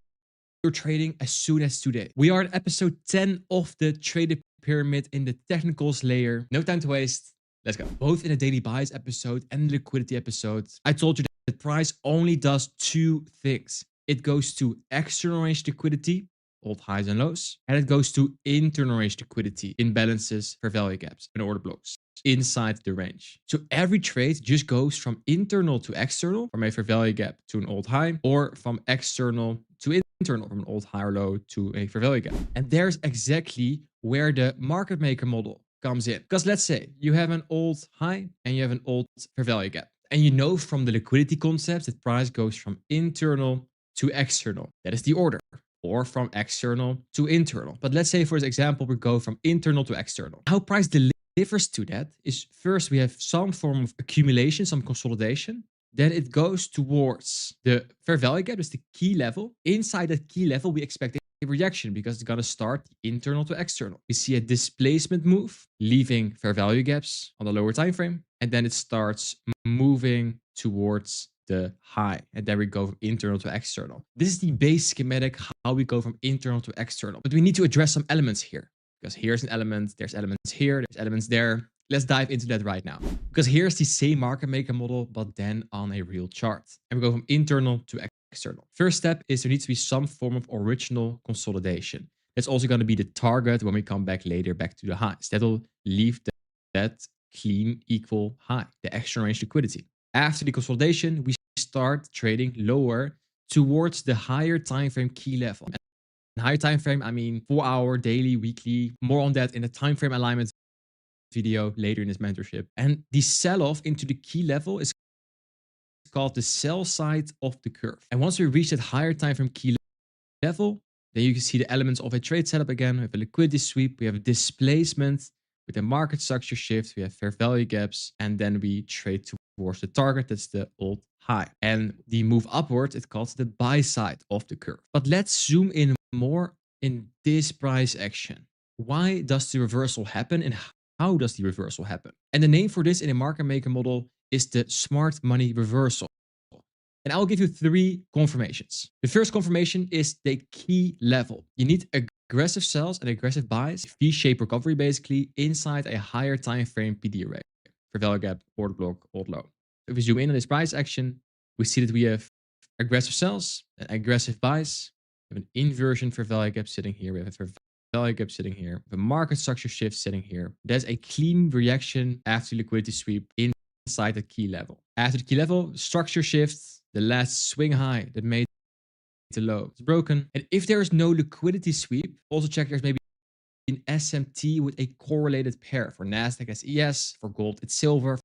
your trading as soon as today. We are at episode 10 of the trader pyramid in the technicals layer. No time to waste. Let's go. Both in the daily bias episode and the liquidity episode, I told you that the price only does two things. It goes to external range liquidity, old highs and lows, and it goes to internal range liquidity, imbalances, fair value gaps, and order blocks inside the range. So every trade just goes from internal to external, from a fair value gap to an old high, or from external to internal, from an old high or low to a fair value gap. And there's exactly where the market maker model comes in. Because let's say you have an old high and you have an old fair value gap. And you know from the liquidity concepts that price goes from internal to external. That is the order. Or from external to internal. But let's say, for this example, we go from internal to external. How price delivers to that is, first we have some form of accumulation, some consolidation. Then it goes towards the fair value gap, that's the key level. Inside that key level, we expect a reaction because it's going to start internal to external. We see a displacement move, leaving fair value gaps on the lower time frame. And then it starts moving towards the high, and then we go from internal to external. This is the base schematic, how we go from internal to external. But we need to address some elements here, because here's an element, there's elements here, there's elements there. Let's dive into that right now, because here's the same market maker model, but then on a real chart. And we go from internal to external. First step is there needs to be some form of original consolidation. That's also going to be the target when we come back later, back to the highs. That'll leave that clean equal high, the external range liquidity. After the consolidation, we start trading lower towards the higher time frame key level. And higher time frame, I mean 4 hour, daily, weekly. More on that in the time frame alignment video later in this mentorship. And the sell-off into the key level is called the sell side of the curve. And once we reach that higher time frame key level, then you can see the elements of a trade setup again. We have a liquidity sweep, we have a displacement with a market structure shift, we have fair value gaps, and then we trade towards the target, that's the old high. And the move upwards, it's called the buy side of the curve. But let's zoom in more in this price action. Why does the reversal happen, and how does the reversal happen? And the name for this in a market maker model is the smart money reversal. And I'll give you 3 confirmations. The first confirmation is the key level. You need aggressive sells and aggressive buys, V-shaped recovery basically, inside a higher time frame PD array. Fair value gap, order block, old low. If we zoom in on this price action, we see that we have aggressive sells and aggressive buys. We have an inversion fair value gap sitting here. We have a fair value gap sitting here. We have a market structure shift sitting here. There's a clean reaction after liquidity sweep inside the key level. After the key level, structure shift, the last swing high that made the low is broken. And if there is no liquidity sweep, also check there's maybe an SMT with a correlated pair. For NASDAQ, it's ES. For gold, it's silver.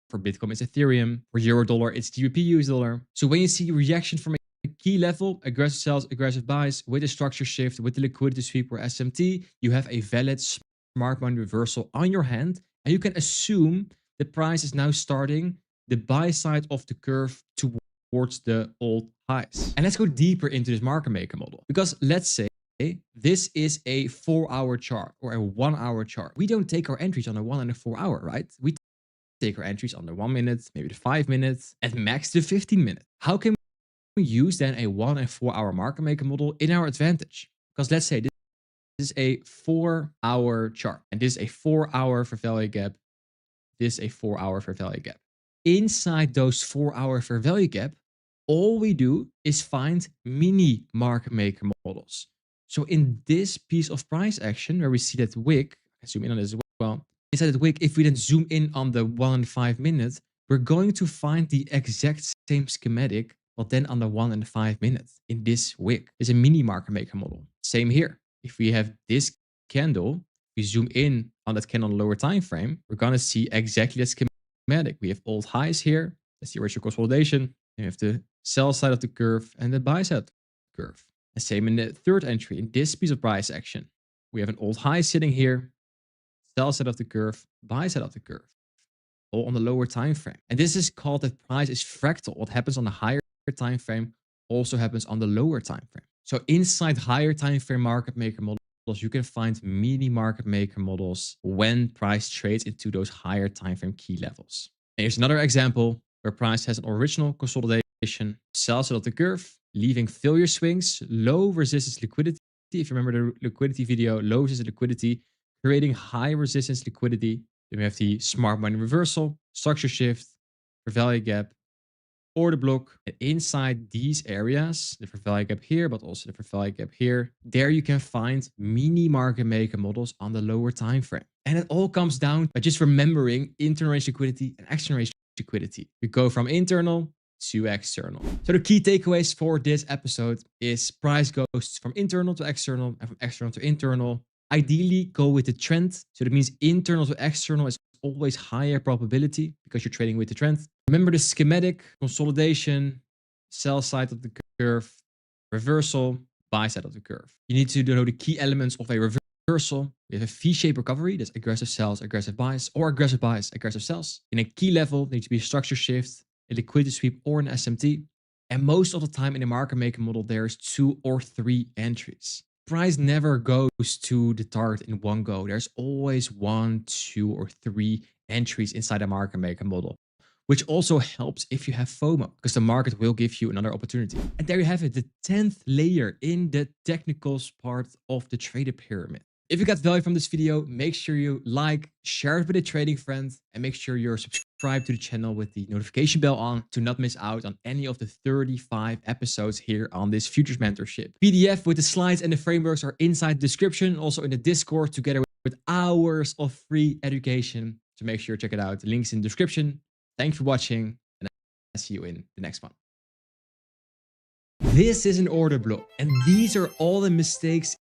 For Bitcoin, it's Ethereum. For euro dollar, it's GBP US dollar. So when you see reaction from a key level, aggressive sells, aggressive buys, with a structure shift, with the liquidity sweep or SMT, you have a valid smart money reversal on your hand. And you can assume the price is now starting the buy side of the curve towards the old highs. And let's go deeper into this market maker model, because let's say this is a 4 hour chart or a 1 hour chart. We don't take our entries on a 1 and a 4 hour, right? We take our entries under 1 minute, maybe the 5 minutes, at max the 15 minutes. How can we use then a 1 and 4 hour market maker model in our advantage? Because let's say this is a 4-hour chart, and this is a 4-hour fair value gap. This is a 4-hour fair value gap. Inside those 4-hour fair value gap, all we do is find mini market maker models. So in this piece of price action, where we see that wick, I zoom in on this as well. Inside that wick, if we then zoom in on the 1 and 5 minutes, we're going to find the exact same schematic, but then on the 1 and 5 minutes in this wick. Is a mini market maker model. Same here. If we have this candle, we zoom in on that candle on the lower time frame, we're going to see exactly that schematic. We have old highs here. That's the original consolidation. And we have the sell side of the curve and the buy side of the curve. And same in the third entry. In this piece of price action, we have an old high sitting here, sell side of the curve, buy side of the curve, all on the lower time frame. And this is called that price is fractal. What happens on the higher time frame also happens on the lower time frame. So inside higher time frame market maker models, you can find mini market maker models when price trades into those higher time frame key levels. And here's another example where price has an original consolidation, sell side of the curve, leaving failure swings, low resistance liquidity. If you remember the liquidity video, low resistance liquidity, creating high resistance liquidity. Then we have the smart money reversal, structure shift, fair value gap, order block. And inside these areas, the fair value gap here, but also the fair value gap here, there you can find mini market maker models on the lower time frame. And it all comes down by just remembering internal range liquidity and external range liquidity. We go from internal to external. So the key takeaways for this episode is price goes from internal to external and from external to internal. Ideally, go with the trend. So that means internal to external is always higher probability because you're trading with the trend. Remember the schematic, consolidation, sell side of the curve, reversal, buy side of the curve. You need to know the key elements of a reversal. We have a V-shaped recovery. That's aggressive sells, aggressive buys, or aggressive buys, aggressive sells. In a key level, there needs to be a structure shift, a liquidity sweep, or an SMT. And most of the time in a market maker model, there's 2 or 3 entries. Price never goes to the target in one go. There's always 1, 2, or 3 entries inside a market maker model, which also helps if you have FOMO, because the market will give you another opportunity. And there you have it, the 10th layer in the technicals part of the trader pyramid. If you got value from this video, make sure you like, share it with a trading friend, and make sure you're subscribed to the channel with the notification bell on to not miss out on any of the 35 episodes here on this futures mentorship. PDF with the slides and the frameworks are inside the description, also in the Discord, together with hours of free education. So make sure you check it out. The link's in the description. Thanks for watching, and I'll see you in the next one. This is an order block, and these are all the mistakes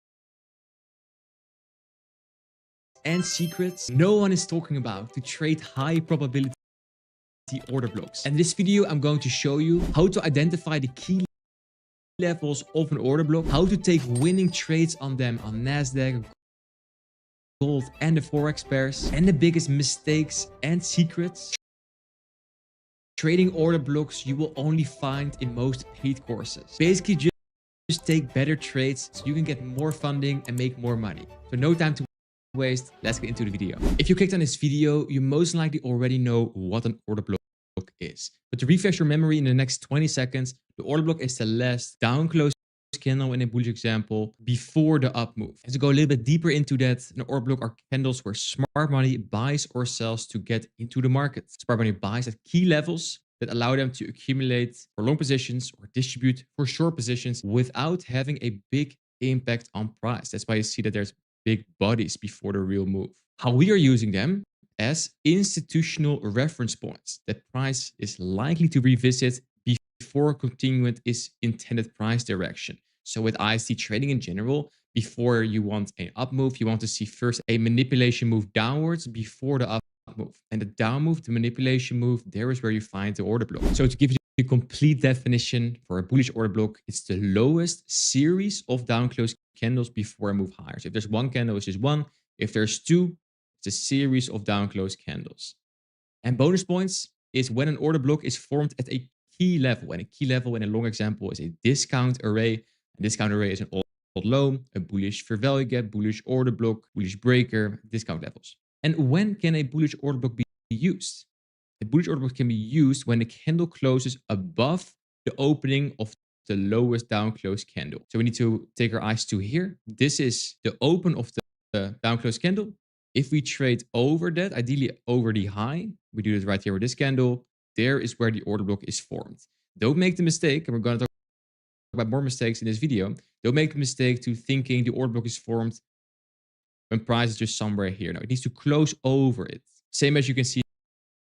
and secrets no one is talking about to trade high probability order blocks. And in this video, I'm going to show you how to identify the key levels of an order block, how to take winning trades on them on NASDAQ, gold, and the Forex pairs, and the biggest mistakes and secrets. Trading order blocks you will only find in most paid courses. Basically, just take better trades so you can get more funding and make more money. So no time to waste, let's get into the video. If you clicked on this video, you most likely already know what an order block is. But to refresh your memory in the next 20 seconds, the order block is the last down close candle in a bullish example before the up move. And to go a little bit deeper into that, an order block are candles where smart money buys or sells to get into the market. Smart money buys at key levels that allow them to accumulate for long positions or distribute for short positions without having a big impact on price. That's why you see that there's big bodies before the real move. How we are using them as institutional reference points that price is likely to revisit before continuing its intended price direction. So with ICT trading in general, before you want an up move, you want to see first a manipulation move downwards before the up move. And the down move, the manipulation move, there is where you find the order block. So to give you the complete definition for a bullish order block, it's the lowest series of down close candles before a move higher. So if there's one candle, it's just one. If there's two, it's a series of down close candles. And bonus points is when an order block is formed at a key level. And a key level in a long example is a discount array. A discount array is an old low, a bullish fair value gap, bullish order block, bullish breaker, discount levels. And when can a bullish order block be used? The bullish order block can be used when the candle closes above the opening of the lowest down close candle. So we need to take our eyes to here. This is the open of the down close candle. If we trade over that, ideally over the high, we do it right here with this candle. There is where the order block is formed. Don't make the mistake, and we're going to talk about more mistakes in this video. Don't make the mistake to thinking the order block is formed when price is just somewhere here. No, it needs to close over it. Same as you can see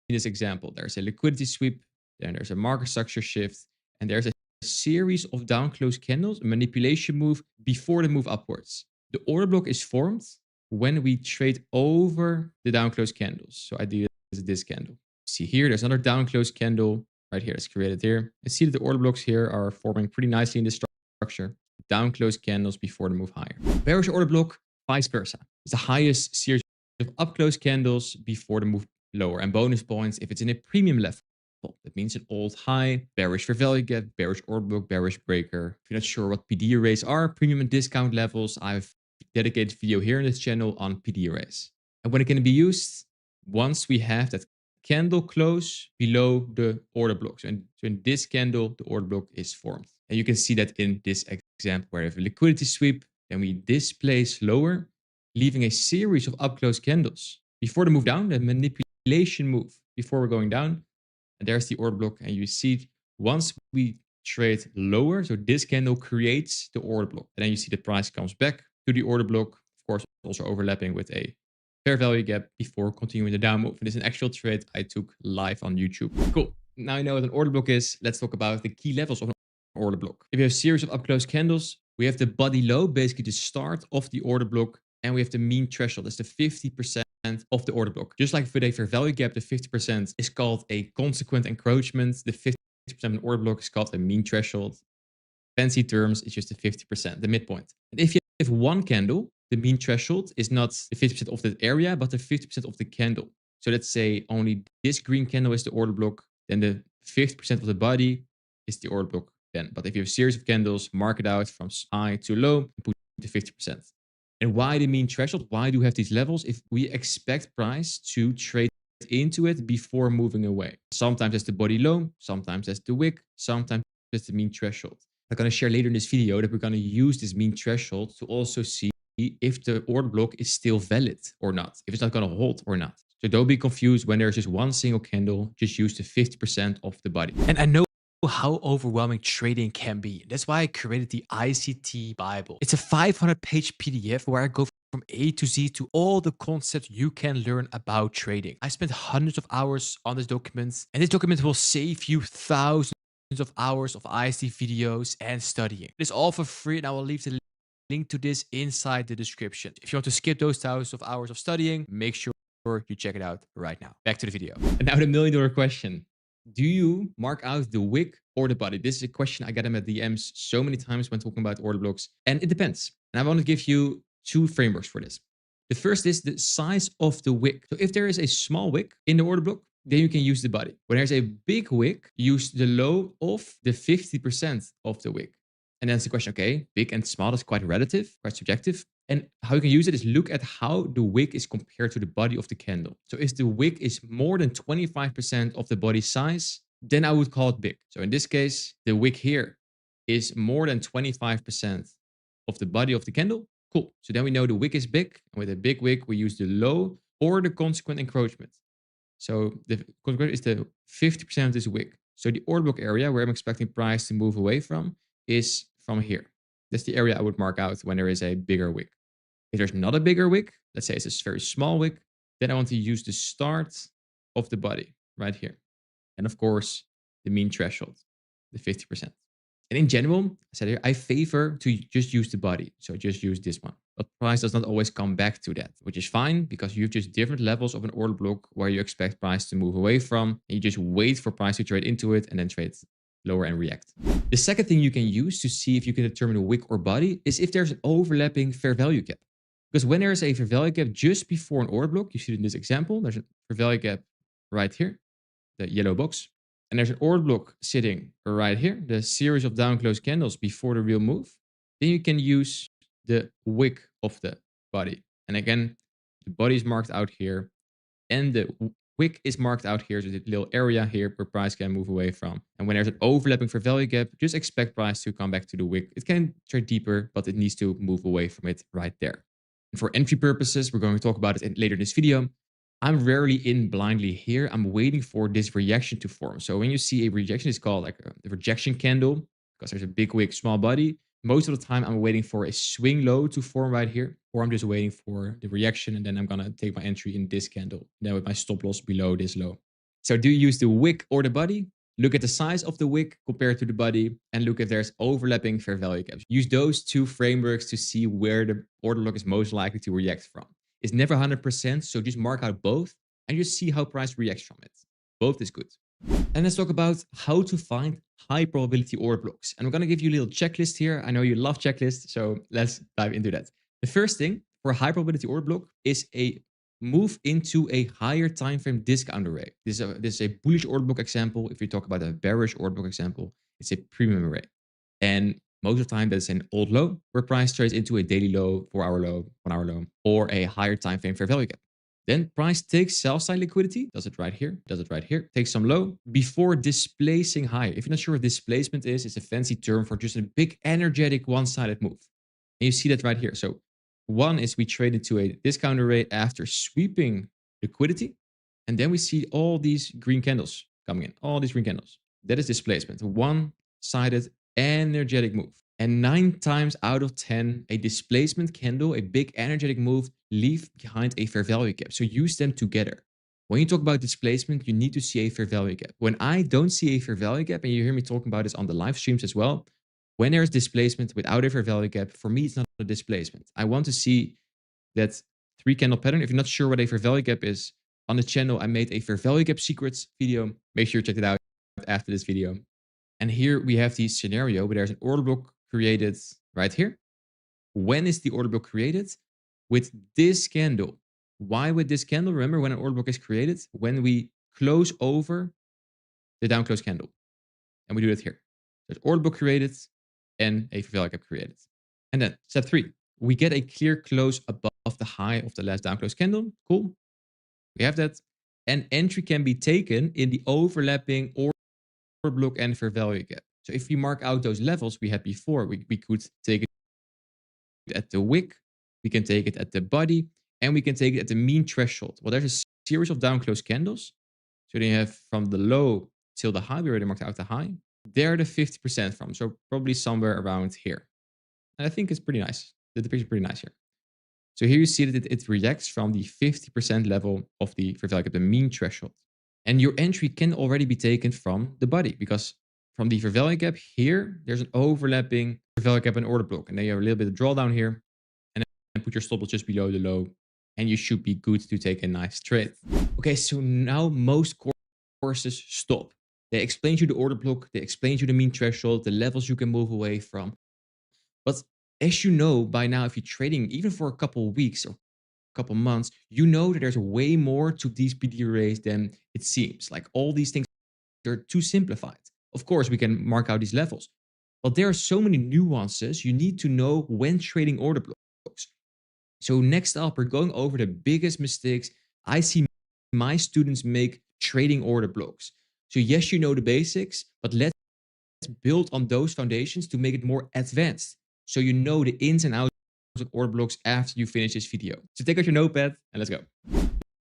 in this example. There's a liquidity sweep, then there's a market structure shift, and there's a series of down close candles, a manipulation move before the move upwards. The order block is formed when we trade over the down close candles. So I do this candle. See here, there's another down close candle right here that's created here. I see that the order blocks here are forming pretty nicely in this structure. Down close candles before the move higher. Bearish order block, vice versa. It's the highest series of up close candles before the move lower. And bonus points if it's in a premium level. That means an old high, bearish for value gap, bearish order block, bearish breaker. If you're not sure what PD arrays are, premium and discount levels, I've dedicated video here in this channel on PD arrays. And when it can be used, once we have that candle close below the order block. So in this candle, the order block is formed. And you can see that in this example where we have a liquidity sweep, then we displace lower, leaving a series of up close candles. Before the move down, the manipulation move before we're going down. And there's the order block. And you see once we trade lower, so this candle creates the order block. And then you see the price comes back to the order block, of course, also overlapping with a fair value gap before continuing the down move. And this is an actual trade I took live on YouTube. Cool. Now you know what an order block is. Let's talk about the key levels of an order block. If you have a series of up close candles, we have the body low, basically the start of the order block, and we have the mean threshold. That's the 50% of the order block. Just like with a fair value gap, the 50% is called a consequent encroachment. The 50% of an order block is called a mean threshold. Fancy terms, it's just the 50%, the midpoint. And if you have one candle, the mean threshold is not the 50% of that area, but the 50% of the candle. So let's say only this green candle is the order block, then the 50% of the body is the order block then. But if you have a series of candles, mark it out from high to low, and put the 50%. And why the mean threshold? Why do we have these levels? If we expect price to trade into it before moving away. Sometimes that's the body low, sometimes that's the wick, sometimes that's the mean threshold. I'm going to share later in this video that we're going to use this mean threshold to also see if the order block is still valid or not, if it's not going to hold or not. So don't be confused when there's just one single candle, just use the 50% of the body. And I know how overwhelming trading can be. That's why I created the ICT Bible. It's a 500-page PDF where I go from A to Z to all the concepts you can learn about trading. I spent hundreds of hours on this document, and this document will save you thousands of hours of ICT videos and studying. It's all for free, and I will leave the link to this inside the description. If you want to skip those thousands of hours of studying, make sure you check it out right now. Back to the video. And now the million-dollar question. Do you mark out the wick or the body? This is a question I get them at DMs so many times when talking about order blocks. And it depends. And I want to give you two frameworks for this. The first is the size of the wick. So if there is a small wick in the order block, then you can use the body. When there's a big wick, use the low of the 50% of the wick. And then it's the question, okay, big and small is quite relative, quite subjective. And how you can use it is look at how the wick is compared to the body of the candle. So if the wick is more than 25% of the body size, then I would call it big. So in this case, the wick here is more than 25% of the body of the candle. Cool. So then we know the wick is big. And with a big wick, we use the low or the consequent encroachment. So the consequent is the 50% of this wick. So the order block area where I'm expecting price to move away from is from here. That's the area I would mark out when there is a bigger wick. If there's not a bigger wick, let's say it's a very small wick, then I want to use the start of the body right here. And of course, the mean threshold, the 50%. And in general, I said here, I favor to just use the body. So just use this one. But price does not always come back to that, which is fine because you have just different levels of an order block where you expect price to move away from. And you just wait for price to trade into it and then trade lower and react. The second thing you can use to see if you can determine a wick or body is if there's an overlapping fair value gap. Because when there is a fair value gap just before an order block, you see it in this example, there's a fair value gap right here, the yellow box. And there's an order block sitting right here, the series of down close candles before the real move. Then you can use the wick of the body. And again, the body is marked out here. And the wick is marked out here. There's a little area here where price can move away from. And when there's an overlapping fair value gap, just expect price to come back to the wick. It can trade deeper, but it needs to move away from it right there. And for entry purposes, we're going to talk about it later in this video. I'm rarely in blindly here. I'm waiting for this reaction to form. So when you see a rejection, it's called like a rejection candle because there's a big wick, small body. Most of the time, I'm waiting for a swing low to form right here, or I'm just waiting for the reaction, and then I'm going to take my entry in this candle, then with my stop loss below this low. So do you use the wick or the body? Look at the size of the wick compared to the body, and look if there's overlapping fair value gaps. Use those two frameworks to see where the order block is most likely to react from. It's never 100%, so just mark out both and just see how price reacts from it. Both is good. And let's talk about how to find high probability order blocks. And I'm going to give you a little checklist here. I know you love checklists, so let's dive into that. The first thing for a high probability order block is a move into a higher time frame discount array. This is a bullish order block example. If you talk about a bearish order block example, it's a premium array. And most of the time, that's an old low where price trades into a daily low, 4-hour low, 1-hour low, or a higher time frame fair value gap. Then price takes sell-side liquidity, does it right here, takes some low before displacing higher. If you're not sure what displacement is, it's a fancy term for just a big energetic one-sided move. And you see that right here. So one is we trade into a discount array after sweeping liquidity. And then we see all these green candles coming in, all these green candles. That is displacement, one-sided energetic move. And 9 times out of 10, a displacement candle, a big energetic move, leave behind a fair value gap. So use them together. When you talk about displacement, you need to see a fair value gap. When I don't see a fair value gap, and you hear me talking about this on the live streams as well, when there's displacement without a fair value gap, for me, it's not a displacement. I want to see that 3 candle pattern. If you're not sure what a fair value gap is, on the channel, I made a fair value gap secrets video. Make sure you check it out after this video. And here we have the scenario where there's an order block created right here. When is the order block created? With this candle. Why with this candle? Remember when an order block is created? When we close over the down close candle. And we do that here. There's order block created and a fair value gap created. And then step 3, we get a clear close above the high of the last down close candle. Cool. We have that. And entry can be taken in the overlapping order block and fair value gap. So if we mark out those levels we had before, we could take it at the wick, we can take it at the body, and we can take it at the mean threshold. Well, there's a series of down close candles. So then you have from the low till the high, we already marked out the high. They're the 50% from, so probably somewhere around here. And I think it's pretty nice. The picture is pretty nice here. So here you see that it reacts from the 50% level of the fair value gap, the mean threshold. And your entry can already be taken from the body because from the fair value gap here, there's an overlapping fair value gap and order block. And then you have a little bit of drawdown here. And then put your stop loss just below the low. And you should be good to take a nice trade. Okay, so now most courses stop. They explain to you the order block. They explain to you the mean threshold, the levels you can move away from. But as you know by now, if you're trading even for a couple of weeks or a couple of months, you know that there's way more to these PD arrays than it seems. Like all these things, they're too simplified. Of course, we can mark out these levels, but there are so many nuances you need to know when trading order blocks. So next up, we're going over the biggest mistakes I see my students make trading order blocks. So yes, you know the basics, but let's build on those foundations to make it more advanced. So you know the ins and outs of order blocks after you finish this video. So take out your notepad and let's go.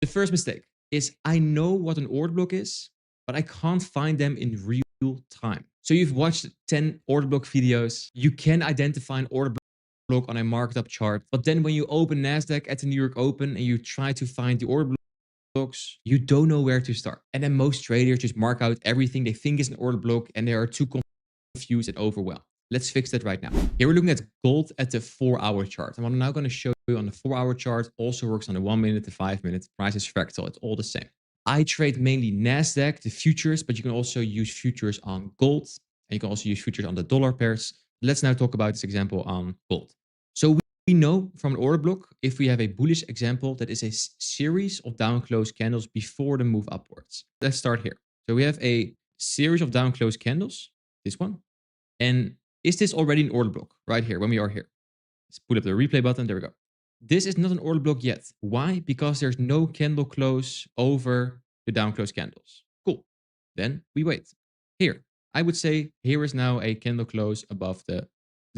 The first mistake is I know what an order block is, but I can't find them in real time. So you've watched 10 order block videos. You can identify an order block on a marked up chart, but then when you open NASDAQ at the New York Open and you try to find the order blocks, you don't know where to start. And then most traders just mark out everything they think is an order block and they are too confused and overwhelmed. Let's fix that right now. Here we're looking at gold at the 4-hour chart. And what I'm now going to show you on the 4-hour chart also works on the 1 minute to 5 minutes. Price is fractal. It's all the same. I trade mainly NASDAQ, the futures, but you can also use futures on gold. And you can also use futures on the dollar pairs. Let's now talk about this example on gold. So we know from an order block, if we have a bullish example, that is a series of down close candles before the move upwards. Let's start here. So we have a series of down close candles, this one. And is this already an order block right here when we are here? Let's put up the replay button. There we go. This is not an order block yet. Why? Because there's no candle close over the down close candles. Cool. Then we wait. Here, I would say here is now a candle close above the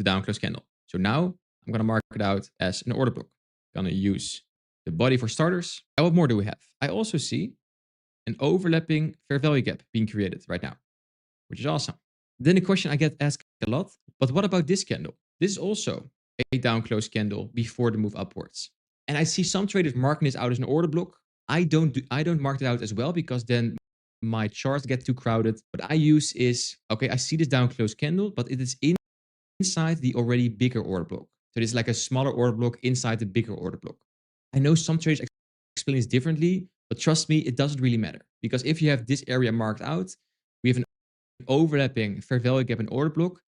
down close candle. So now I'm going to mark it out as an order block. I'm going to use the body for starters. And what more do we have? I also see an overlapping fair value gap being created right now, which is awesome. Then the question I get asked a lot, but what about this candle? This is also a down close candle before the move upwards. And I see some traders marking this out as an order block. I don't mark it out as well because then my charts get too crowded. What I use is, okay, I see this down close candle, but it is inside the already bigger order block. So it's like a smaller order block inside the bigger order block. I know some traders explain this differently, but trust me, it doesn't really matter. Because if you have this area marked out, we have an overlapping fair value gap and order block.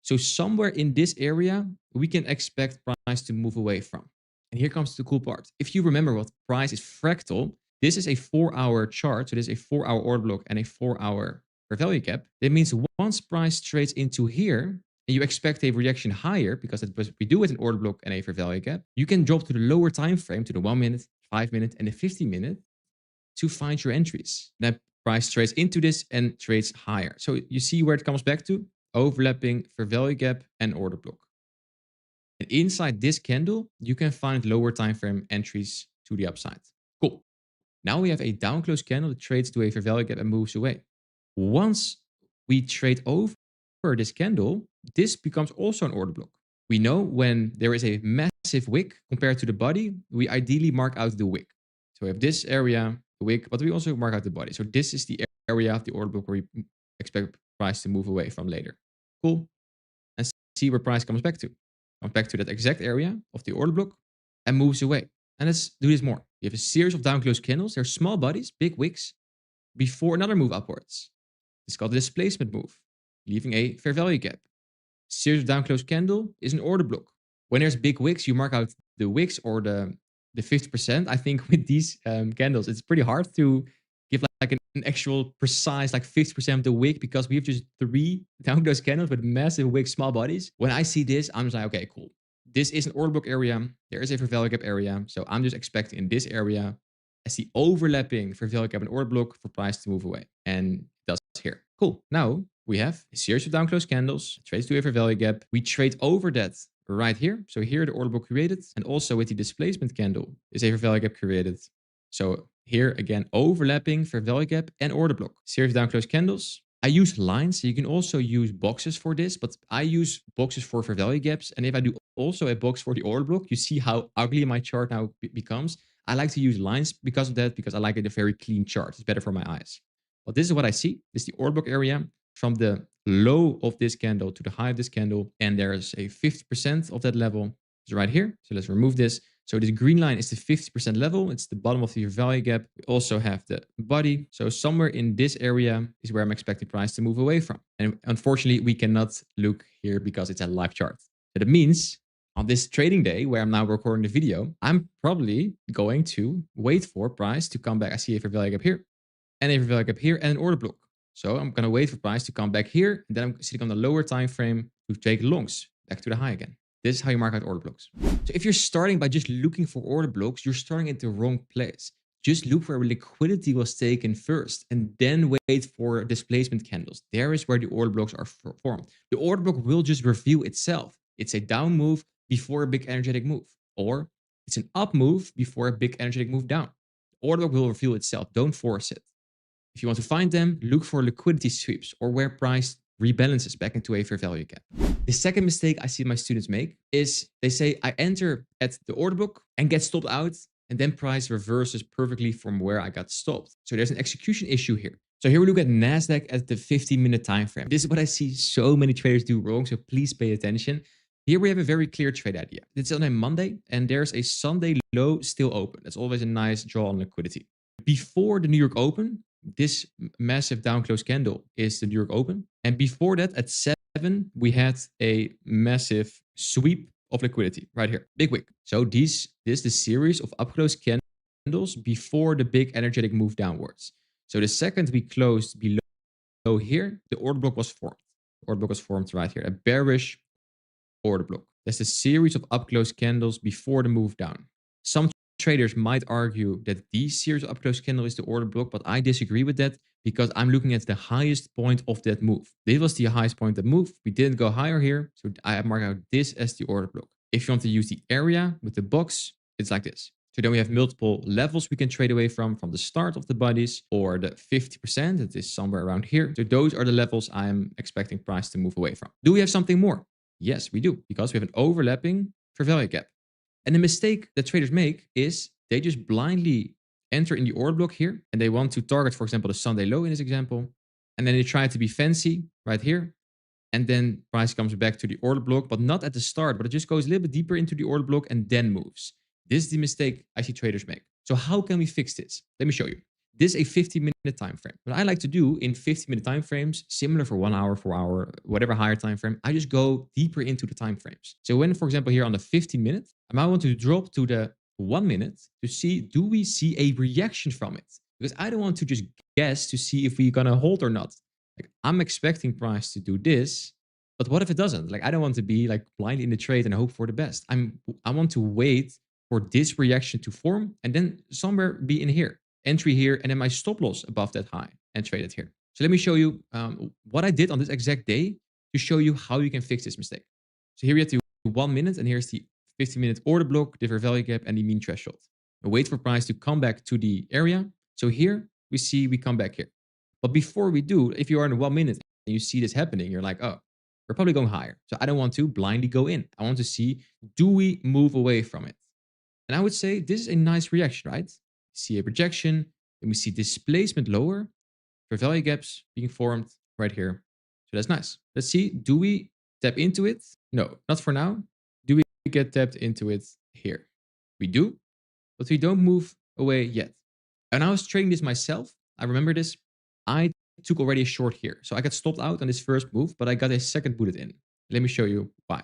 So somewhere in this area, we can expect price to move away from. And here comes the cool part. If you remember what price is fractal, this is a 4-hour chart. So this is a 4-hour order block and a 4-hour fair value gap. That means once price trades into here, and you expect a reaction higher because that's what we do with an order block and a fair value gap, you can drop to the lower time frame, to the 1 minute, 5 minute, and the 15 minute to find your entries. Then price trades into this and trades higher. So you see where it comes back to? Overlapping fair value gap and order block. And inside this candle, you can find lower time frame entries to the upside. Cool. Now we have a down close candle that trades to a fair value gap and moves away. Once we trade over this candle, this becomes also an order block. We know when there is a massive wick compared to the body, we ideally mark out the wick. So we have this area, the wick, but we also mark out the body. So this is the area of the order block where we expect price to move away from later. Cool. And see where price comes back to. Comes back to that exact area of the order block and moves away. And let's do this more. You have a series of down close candles. They're small bodies, big wicks, before another move upwards. It's called a displacement move, leaving a fair value gap. Series of down close candle is an order block. When there's big wicks, you mark out the wicks or the 50%. I think with these candles, it's pretty hard to give like an actual precise like 50% of the wick because we have just 3 down close candles with massive wicks, small bodies. When I see this, I'm just like, okay, cool. This is an order block area. There is a fair value gap area. So I'm just expecting in this area, I see overlapping fair value gap and order block for price to move away. And it does here. Cool. Now we have a series of down close candles, trades to a fair value gap. We trade over that right here. So here the order block created, and also with the displacement candle is a fair value gap created. So here again, overlapping fair value gap and order block. Series of down close candles. I use lines. So you can also use boxes for this, but I use boxes for fair value gaps. And if I do also a box for the order block, you see how ugly my chart now becomes. I like to use lines because of that, because I like it a very clean chart. It's better for my eyes. But this is what I see. This is the order block area from the low of this candle to the high of this candle. And there is a 50% of that level. It's right here. So let's remove this. So this green line is the 50% level. It's the bottom of the value gap. We also have the body. So somewhere in this area is where I'm expecting price to move away from. And unfortunately, we cannot look here because it's a live chart. So that means on this trading day where I'm now recording the video, I'm probably going to wait for price to come back. I see a fair value gap here and a fair value gap here and an order block. So I'm going to wait for price to come back here. And then I'm sitting on the lower time frame to take longs back to the high again. This is how you mark out order blocks. So if you're starting by just looking for order blocks, you're starting at the wrong place. Just look where liquidity was taken first and then wait for displacement candles. There is where the order blocks are formed. The order block will just reveal itself. It's a down move before a big energetic move, or it's an up move before a big energetic move down. The order block will reveal itself. Don't force it. If you want to find them, look for liquidity sweeps or where price rebalances back into a fair value gap. The second mistake I see my students make is they say, I enter at the order block and get stopped out, and then price reverses perfectly from where I got stopped. So there's an execution issue here. So here we look at NASDAQ at the 15-minute time frame. This is what I see so many traders do wrong, so please pay attention. Here we have a very clear trade idea. It's on a Monday, and there's a Sunday low still open. That's always a nice draw on liquidity. Before the New York Open, this massive down close candle is the New York Open. And before that, at 7, we had a massive sweep of liquidity right here. Big wick. So this is the series of up close candles before the big energetic move downwards. So the second we closed below here, the order block was formed. The order block was formed right here. A bearish order block. That's a series of up close candles before the move down. Some traders might argue that this series of up-close candle is the order block, but I disagree with that because I'm looking at the highest point of that move. This was the highest point of the move. We didn't go higher here, so I mark out this as the order block. If you want to use the area with the box, it's like this. So then we have multiple levels we can trade away from the start of the bodies or the 50%. That is somewhere around here. So those are the levels I'm expecting price to move away from. Do we have something more? Yes, we do, because we have an overlapping fair value gap. And the mistake that traders make is they just blindly enter in the order block here and they want to target, for example, the Sunday low in this example. And then they try to be fancy right here. And then price comes back to the order block, but not at the start, but it just goes a little bit deeper into the order block and then moves. This is the mistake I see traders make. So how can we fix this? Let me show you. This is a 50-minute time frame. What I like to do in 50-minute time frames, similar for 1 hour, 4 hour, whatever higher time frame, I just go deeper into the time frames. So when, for example, here on the 50-minute, I might want to drop to the 1 minute to see, do we see a reaction from it? Because I don't want to just guess to see if we're gonna hold or not. Like, I'm expecting price to do this, but what if it doesn't? Like, I don't want to be like blindly in the trade and hope for the best. I want to wait for this reaction to form and then somewhere be in here, entry here, and then my stop loss above that high and trade it here. So let me show you what I did on this exact day to show you how you can fix this mistake. So here we have the 1 minute and here's the 50-minute order block, the fair value gap, and the mean threshold. And wait for price to come back to the area. So here we see we come back here. But before we do, if you are in 1 minute and you see this happening, you're like, oh, we're probably going higher. So I don't want to blindly go in. I want to see, do we move away from it? And I would say this is a nice reaction, right? See a rejection, and we see displacement lower, fair value gaps being formed right here. So that's nice. Let's see, do we tap into it? No, not for now. Do we get tapped into it here? We do, but we don't move away yet. And I was trading this myself. I remember this. I took already a short here. So I got stopped out on this first move, but I got a second booted in. Let me show you why.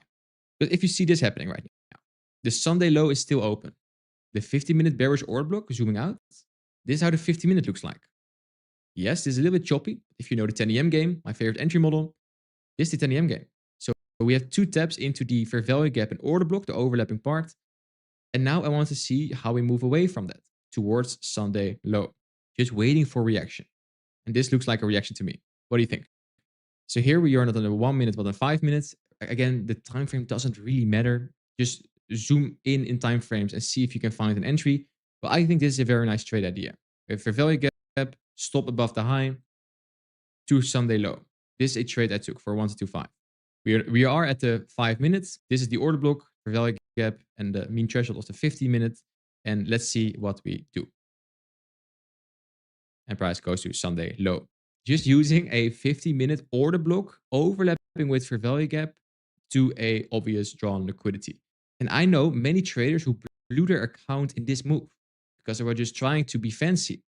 But if you see this happening right now, the Sunday low is still open. The 50-minute bearish order block, zooming out, this is how the 50-minute looks like. Yes, this is a little bit choppy. If you know the 10 EM game, my favorite entry model, this is the 10 EM game. So we have 2 taps into the fair value gap and order block, the overlapping part. And now I want to see how we move away from that towards Sunday low. Just waiting for reaction. And this looks like a reaction to me. What do you think? So here we are not on the 1 minute, but on 5 minutes. Again, the time frame doesn't really matter. Just zoom in time frames and see if you can find an entry. But I think this is a very nice trade idea. We have fair value gap, stop above the high to Sunday low. This is a trade I took for 1-2-5. We are at the 5 minutes. This is the order block, fair value gap, and the mean threshold of the 50 minutes. And let's see what we do. And price goes to Sunday low. Just using a 50-minute order block overlapping with fair value gap to a obvious drawn liquidity. And I know many traders who blew their account in this move because they were just trying to be fancy.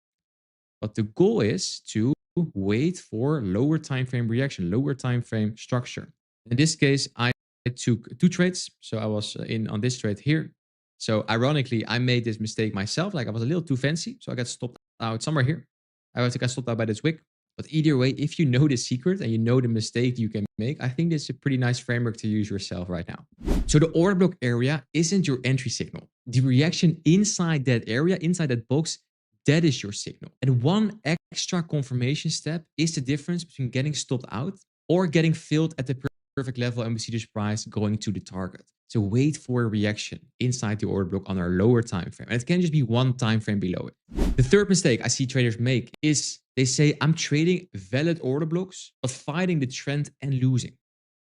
But the goal is to wait for lower time frame reaction, lower time frame structure. In this case, I took 2 trades. So I was in on this trade here. So ironically, I made this mistake myself. Like I was a little too fancy. So I got stopped out somewhere here. I got stopped out by this wick. But either way, if you know the secret and you know the mistake you can make, I think this is a pretty nice framework to use yourself right now. So the order block area isn't your entry signal. The reaction inside that area, inside that box, that is your signal. And one extra confirmation step is the difference between getting stopped out or getting filled at the perfect level and we see this price going to the target. So wait for a reaction inside the order block on our lower time frame. And it can just be one time frame below it. The third mistake I see traders make is they say, I'm trading valid order blocks, but fighting the trend and losing.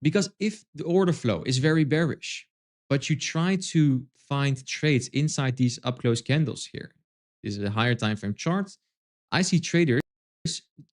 Because if the order flow is very bearish, but you try to find trades inside these up-close candles here, this is a higher time frame chart, I see traders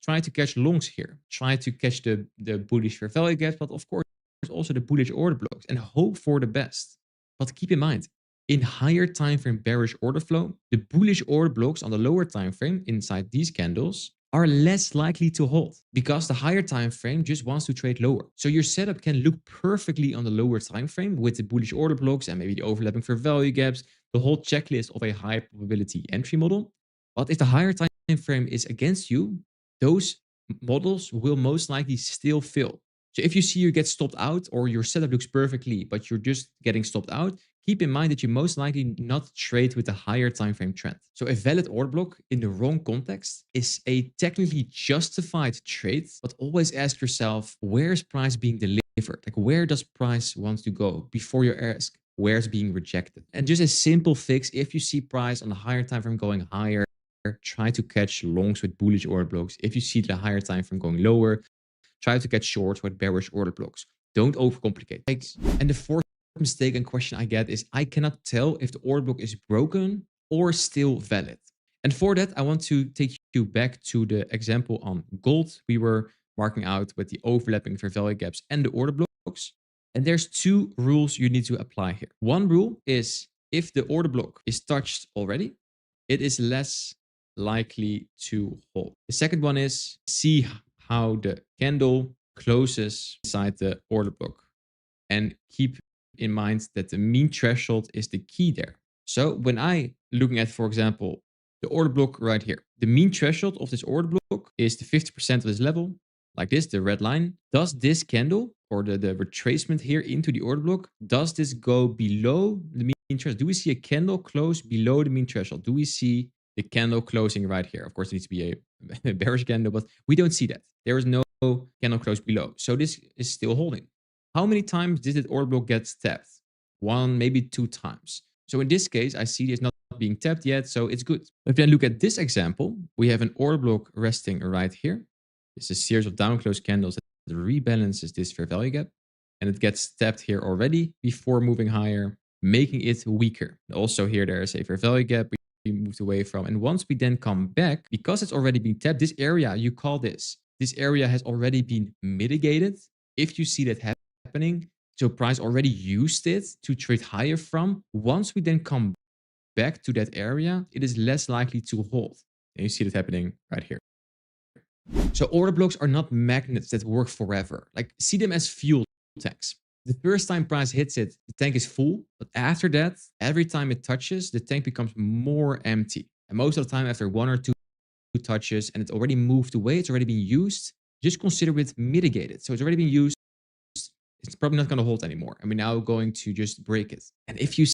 try to catch longs here, try to catch the bullish fair value gaps, but of course also the bullish order blocks and hope for the best. But keep in mind, in higher time frame bearish order flow, the bullish order blocks on the lower time frame inside these candles are less likely to hold because the higher time frame just wants to trade lower. So your setup can look perfectly on the lower time frame with the bullish order blocks and maybe the overlapping fair value gaps, the whole checklist of a high probability entry model. But if the higher time frame is against you, those models will most likely still fail. So if you see you get stopped out or your setup looks perfectly, but you're just getting stopped out, keep in mind that you most likely not trade with a higher time frame trend. So a valid order block in the wrong context is a technically justified trade, but always ask yourself, where's price being delivered? Like, where does price want to go before you ask where's being rejected? And just a simple fix, if you see price on the higher time frame going higher, try to catch longs with bullish order blocks. If you see the higher time frame going lower, try to catch shorts with bearish order blocks. Don't overcomplicate things. And the fourth mistake and question I get is I cannot tell if the order block is broken or still valid. And for that, I want to take you back to the example on gold we were marking out with the overlapping fair value gaps and the order blocks. And there's two rules you need to apply here. One rule is if the order block is touched already, it is less likely to hold. The second one is see how the candle closes inside the order block, and keep in mind that the mean threshold is the key there. So when I looking at, for example, the order block right here, the mean threshold of this order block is the 50% of this level, like this, the red line. Does this candle or the retracement here into the order block, does this go below the mean threshold? Do we see a candle close below the mean threshold? Do we see the candle closing right here? Of course, it needs to be a bearish candle, but we don't see that. There is no candle close below. So this is still holding. How many times did the order block get tapped? One, maybe two times. So in this case, I see it's not being tapped yet, so it's good. If you then look at this example, we have an order block resting right here. It's a series of down close candles that rebalances this fair value gap, and it gets tapped here already before moving higher, making it weaker. Also here, there is a fair value gap we moved away from. And once we then come back, because it's already been tapped, this area, you call this area has already been mitigated. If you see that happening, so price already used it to trade higher from, once we then come back to that area, it is less likely to hold. And you see that happening right here. So order blocks are not magnets that work forever. Like, see them as fuel tanks. The first time price hits it, the tank is full. But after that, every time it touches, the tank becomes more empty. And most of the time, after one or two touches and it's already moved away, it's already been used, just consider it mitigated. So it's already been used. It's probably not going to hold anymore. And we're now going to just break it. And if you've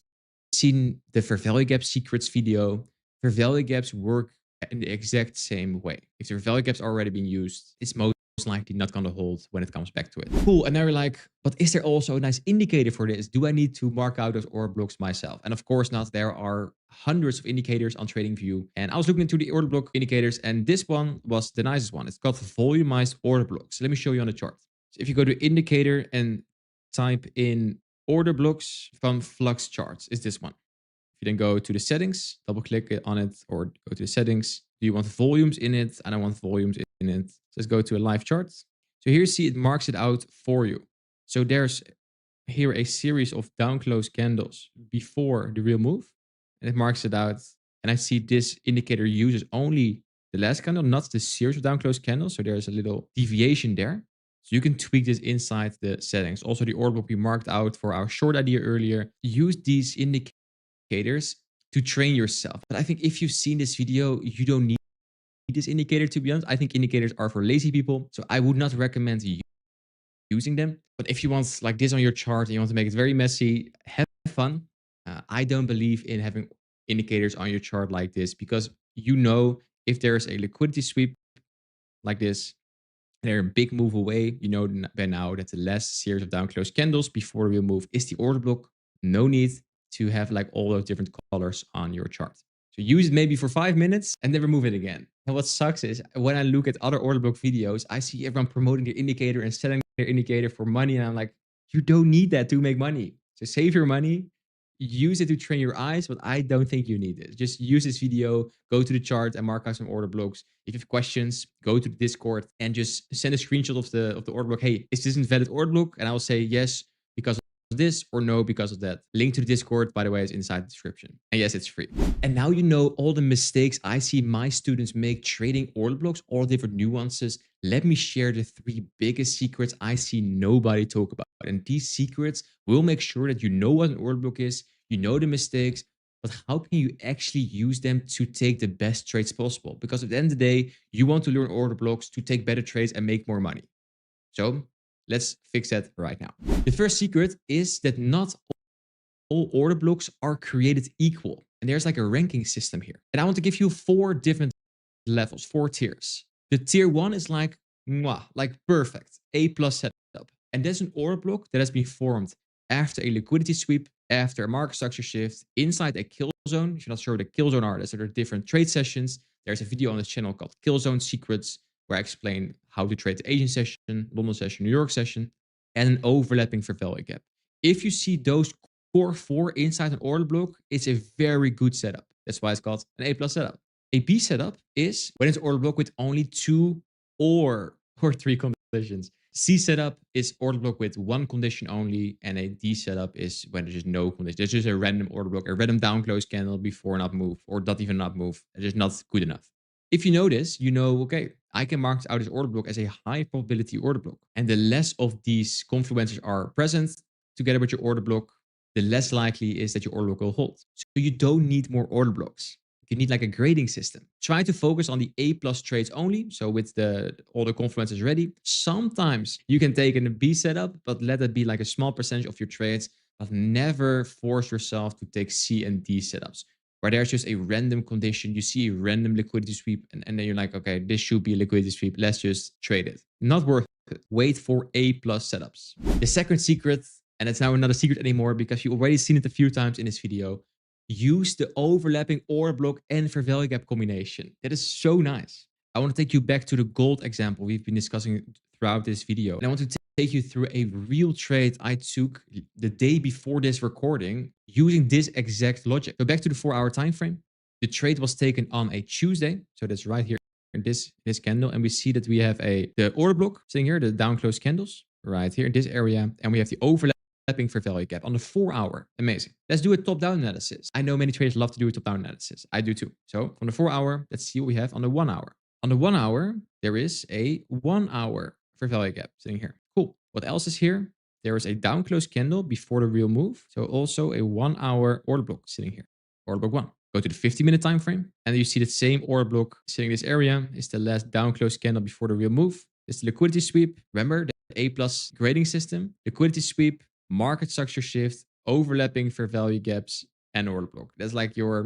seen the fair value gap secrets video, fair value gaps work in the exact same way. If the fair value gaps are already being used, it's most likely not going to hold when it comes back to it. Cool. And now you're like, but is there also a nice indicator for this? Do I need to mark out those order blocks myself? And of course not. There are hundreds of indicators on TradingView. And I was looking into the order block indicators, and this one was the nicest one. It's called volumized order blocks. So let me show you on the chart. So if you go to indicator and type in order blocks from Flux charts, is this one. If you then go to the settings, double click on it, or go to the settings. Do you want volumes in it? I don't want volumes in it. So let's go to a live chart. So here you see it marks it out for you. So there's here a series of down close candles before the real move, and it marks it out. And I see this indicator uses only the last candle, not the series of down close candles. So there's a little deviation there. So you can tweak this inside the settings. Also, the order block we marked out for our short idea earlier. Use these indicators to train yourself. But I think if you've seen this video, you don't need this indicator, to be honest. I think indicators are for lazy people. So I would not recommend using them. But if you want like this on your chart and you want to make it very messy, have fun. I don't believe in having indicators on your chart like this, because you know if there's a liquidity sweep like this, they're a big move away. You know by now that the last series of down close candles before the real move is the order block. No need to have like all those different colors on your chart. So use it maybe for 5 minutes and then remove it again. And what sucks is when I look at other order block videos, I see everyone promoting their indicator and selling their indicator for money. And I'm like, you don't need that to make money. So save your money, use it to train your eyes, but I don't think you need it. Just use this video, go to the chart and mark out some order blocks. If you have questions, go to the Discord and just send a screenshot of the order block. Hey, is this a valid order block? And I will say yes because of this, or no because of that. Link to the Discord, by the way, is inside the description. And yes, it's free. And now you know all the mistakes I see my students make trading order blocks, all different nuances. Let me share the 3 biggest secrets I see nobody talk about. And these secrets will make sure that you know what an order block is, you know the mistakes, but how can you actually use them to take the best trades possible? Because at the end of the day, you want to learn order blocks to take better trades and make more money. So let's fix that right now. The first secret is that not all order blocks are created equal. And there's like a ranking system here. And I want to give you 4 different levels, 4 tiers. The tier 1 is like, mwah, like perfect, A+ setup. And that's an order block that has been formed after a liquidity sweep, after a market structure shift, inside a kill zone. If you're not sure what a kill zone are, there are different trade sessions. There's a video on this channel called Kill Zone Secrets, where I explain how to trade the Asian session, London session, New York session, and an overlapping fair value gap. If you see those core 4 inside an order block, it's a very good setup. That's why it's called an A+ setup. A B setup is when it's order block with only 2 or 3 conditions. C setup is order block with 1 condition only, and a D setup is when there's just no condition. There's just a random order block, a random down close candle before an up move, or not even an up move. It's just not good enough. If you know this, you know, okay, I can mark out this order block as a high probability order block. And the less of these confluences are present together with your order block, the less likely is that your order block will hold. So you don't need more order blocks. You need like a grading system. Try to focus on the A+ trades only. So with all the confluences ready, sometimes you can take in a B setup, but let it be like a small percentage of your trades, but never force yourself to take C and D setups, where there's just a random condition. You see a random liquidity sweep, and then you're like, okay, this should be a liquidity sweep. Let's just trade it. Not worth it. Wait for A+ setups. The second secret, and it's now not a secret anymore because you've already seen it a few times in this video, use the overlapping order block and fair value gap combination. That is so nice. I want to take you back to the gold example we've been discussing throughout this video. And I want to take you through a real trade I took the day before this recording using this exact logic. So back to the 4-hour time frame. The trade was taken on a Tuesday. So that's right here in this candle. And we see that we have the order block sitting here, the down close candles right here in this area. And we have the overlapping fair value gap on the 4-hour. Amazing. Let's do a top-down analysis. I know many traders love to do a top-down analysis. I do too. So on the 4-hour, let's see what we have on the 1-hour. On the 1-hour, there is a 1-hour fair value gap sitting here. Cool. What else is here? There is a down close candle before the real move. So also a 1-hour order block sitting here. Order block 1. Go to the 50-minute time frame, and you see the same order block sitting in this area. Is the last down close candle before the real move. It's the liquidity sweep. Remember the A+ grading system. Liquidity sweep, market structure shift, overlapping fair value gaps, and order block. That's like your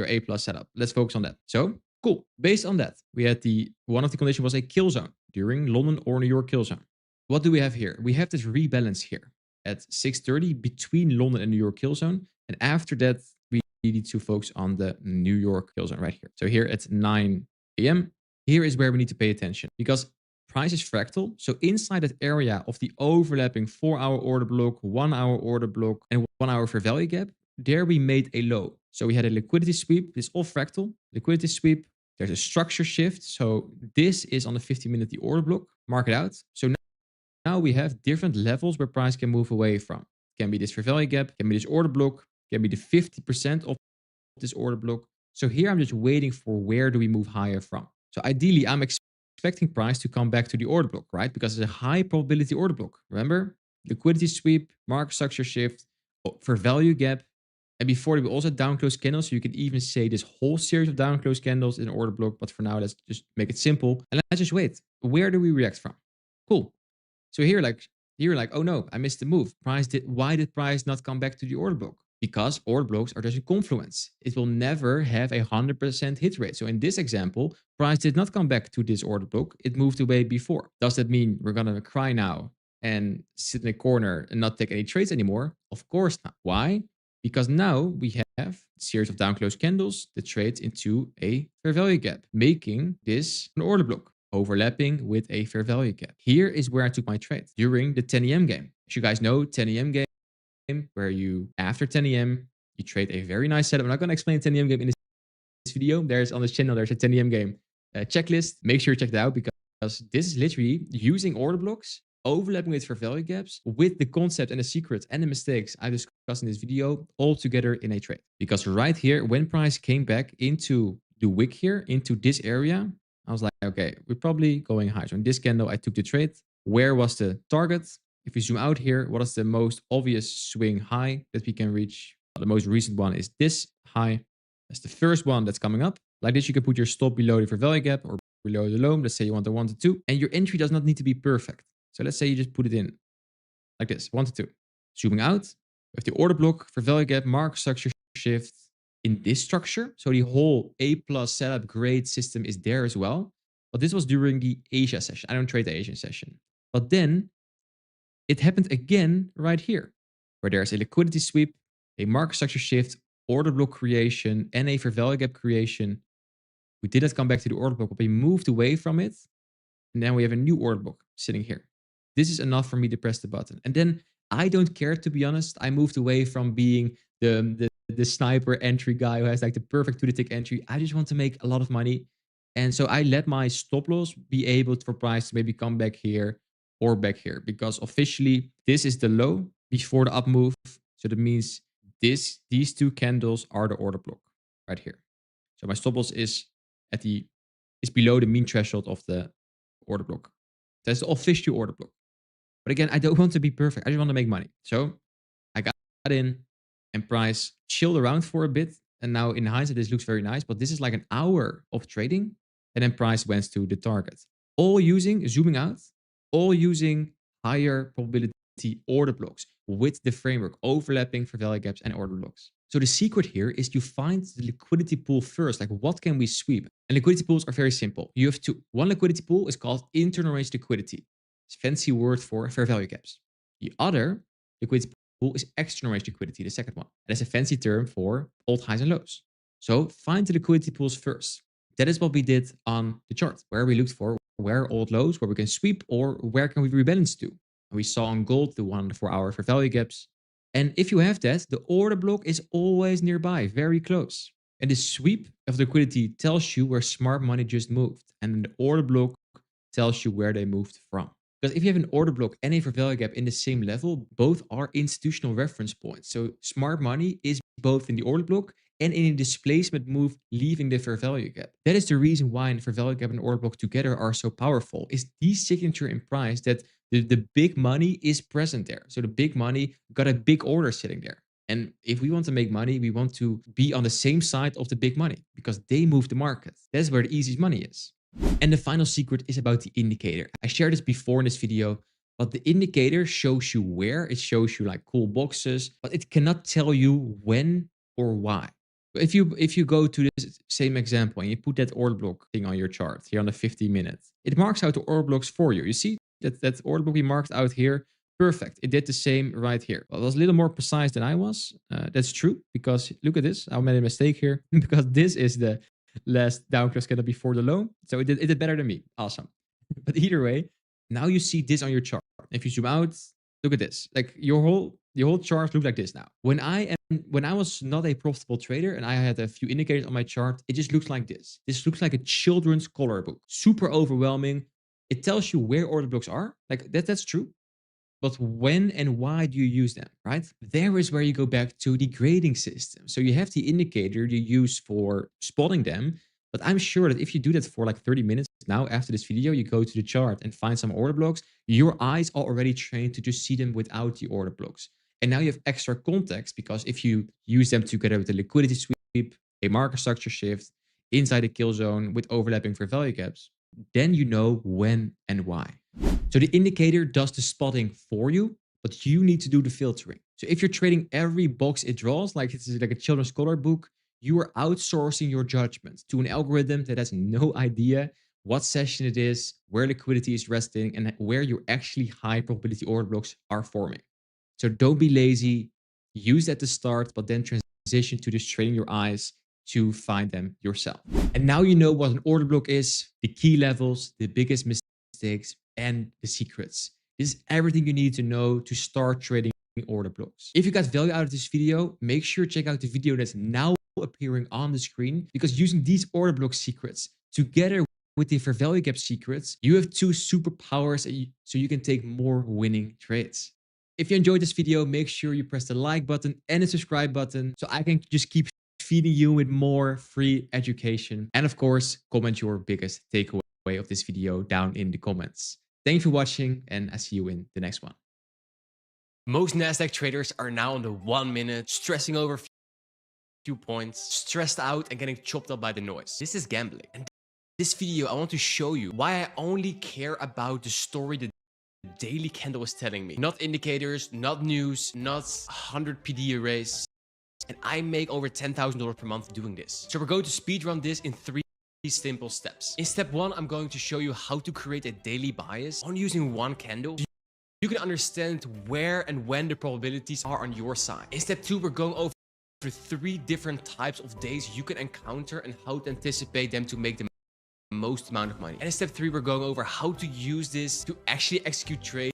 A+ setup. Let's focus on that. So cool. Based on that, we had one of the conditions was a kill zone during London or New York kill zone. What do we have here? We have this rebalance here at 6:30 between London and New York kill zone. And after that, we need to focus on the New York kill zone right here. So here at 9 a.m., here is where we need to pay attention because price is fractal. So inside that area of the overlapping 4-hour order block, 1-hour order block, and 1-hour fair value gap, there we made a low. So we had a liquidity sweep. This is all fractal. Liquidity sweep. There's a structure shift. So this is on the 50-minute the order block. Mark it out. So now we have different levels where price can move away from. Can be this fair value gap. Can be this order block. Can be the 50% of this order block. So here I'm just waiting for where do we move higher from. So ideally, I'm expecting price to come back to the order block, right? Because it's a high probability order block. Remember, liquidity sweep, market structure shift, fair value gap. And before we also down close candles. So you can even say this whole series of down close candles in order block. But for now, let's just make it simple. And let's just wait. Where do we react from? Cool. So here, you're like, oh no, I missed the move. Why did price not come back to the order block? Because order blocks are just a confluence. It will never have a 100% hit rate. So in this example, price did not come back to this order block. It moved away before. Does that mean we're going to cry now and sit in a corner and not take any trades anymore? Of course not. Why? Because now we have a series of down close candles that trade into a fair value gap, making this an order block, overlapping with a fair value gap. Here is where I took my trade during the 10 a.m. game. As you guys know, 10 a.m. game, where after 10 a.m., you trade a very nice setup. I'm not going to explain 10 a.m. game in this video. There's on this channel, there's a 10 a.m. game checklist. Make sure you check it out because this is literally using order blocks, overlapping with fair value gaps with the concept and the secrets and the mistakes I discussed in this video all together in a trade. Because right here, when price came back into the wick here, into this area, I was like, okay, we're probably going high. So in this candle, I took the trade. Where was the target? If we zoom out here, what is the most obvious swing high that we can reach? The most recent one is this high. That's the first one that's coming up. Like this, you can put your stop below the fair value gap or below the low. Let's say you want the 1 to 2. And your entry does not need to be perfect. So let's say you just put it in like this, 1 to 2. Zooming out, We have the order block for value gap, market structure shift in this structure. So the whole A plus setup grade system is there as well. But this was during the Asia session. I don't trade the Asian session. But then it happened again right here, where there's a liquidity sweep, a market structure shift, order block creation, and a fair value gap creation. We didn't come back to the order block, but we moved away from it. And then we have a new order block sitting here. This is enough for me to press the button. And then I don't care, to be honest. I moved away from being the sniper entry guy who has like the perfect 2-tick entry. I just want to make a lot of money. And so I let my stop loss be able for price to maybe come back here or back here, because officially this is the low before the up move. So that means these two candles are the order block right here. So my stop loss is below the mean threshold of the order block. That's the official order block. But again, I don't want to be perfect. I just want to make money. So I got in and price chilled around for a bit. And now in hindsight, this looks very nice, but this is like an hour of trading. And then price went to the target. All using, zooming out, all using higher probability order blocks with the framework overlapping for value gaps and order blocks. So the secret here is you find the liquidity pool first. Like, what can we sweep? And liquidity pools are very simple. You have two. One liquidity pool is called internal range liquidity. It's a fancy word for fair value gaps. The other liquidity pool is external range liquidity, the second one. And it's a fancy term for old highs and lows. So find the liquidity pools first. That is what we did on the chart, where we looked for where are old lows, where we can sweep, or where can we rebalance to. And we saw on gold the 1 on the 4 hour for value gaps. And if you have that, the order block is always nearby, very close. And the sweep of the liquidity tells you where smart money just moved. And the order block tells you where they moved from. Because if you have an order block and a fair value gap in the same level, both are institutional reference points. So smart money is both in the order block and in a displacement move leaving the fair value gap. That is the reason why the fair value gap and order block together are so powerful, is the signature in price that the big money is present there. So the big money got a big order sitting there. And if we want to make money, we want to be on the same side of the big money because they move the market. That's where the easiest money is. And the final secret is about the indicator. I shared this before in this video, but the indicator shows you where, it shows you like cool boxes, but it cannot tell you when or why. If you go to this same example and you put that order block thing on your chart here on the 50 minutes, it marks out the order blocks for you. You see that order block we marked out here? Perfect. It did the same right here. Well, it was a little more precise than I was. That's true, because look at this. I made a mistake here because this is the last down close candle before the low. So it did better than me. Awesome. But either way, now you see this on your chart. If you zoom out, look at this. Like your whole chart look like this now. When I was not a profitable trader and I had a few indicators on my chart, it just looks like this. This looks like a children's color book. Super overwhelming. It tells you where order blocks are. Like that's true. But when and why do you use them, right? There is where you go back to the grading system. So you have the indicator you use for spotting them. But I'm sure that if you do that for like 30 minutes now after this video, you go to the chart and find some order blocks, your eyes are already trained to just see them without the order blocks. And now you have extra context, because if you use them together with the liquidity sweep, a market structure shift, inside the kill zone with overlapping for value gaps, then you know when and why. So the indicator does the spotting for you, but you need to do the filtering. So if you're trading every box it draws, like it's like a children's color book, you are outsourcing your judgment to an algorithm that has no idea what session it is, where liquidity is resting, and where your actually high probability order blocks are forming. So don't be lazy, use at the start, but then transition to just training your eyes to find them yourself. And now you know what an order block is, the key levels, the biggest mistakes, and the secrets. This is everything you need to know to start trading order blocks. If you got value out of this video, make sure to check out the video that's now appearing on the screen, because using these order block secrets together with the fair value gap secrets, you have two superpowers so you can take more winning trades. If you enjoyed this video, make sure you press the like button and the subscribe button so I can just keep feeding you with more free education. And of course, comment your biggest takeaway of this video down in the comments. Thank you for watching, and I see you in the next one. Most NASDAQ traders are now on the 1 minute, stressing over a few points, stressed out and getting chopped up by the noise. This is gambling. And this video, I want to show you why I only care about the story, the daily candle is telling me. Not indicators, not news, not 100 PD arrays. And I make over $10,000 per month doing this. So we're going to speedrun this in 3 simple steps. In step 1, I'm going to show you how to create a daily bias on using one candle. You can understand where and when the probabilities are on your side. In step 2, we're going over 3 different types of days you can encounter and how to anticipate them to make the most amount of money. And in step 3, we're going over how to use this to actually execute trades,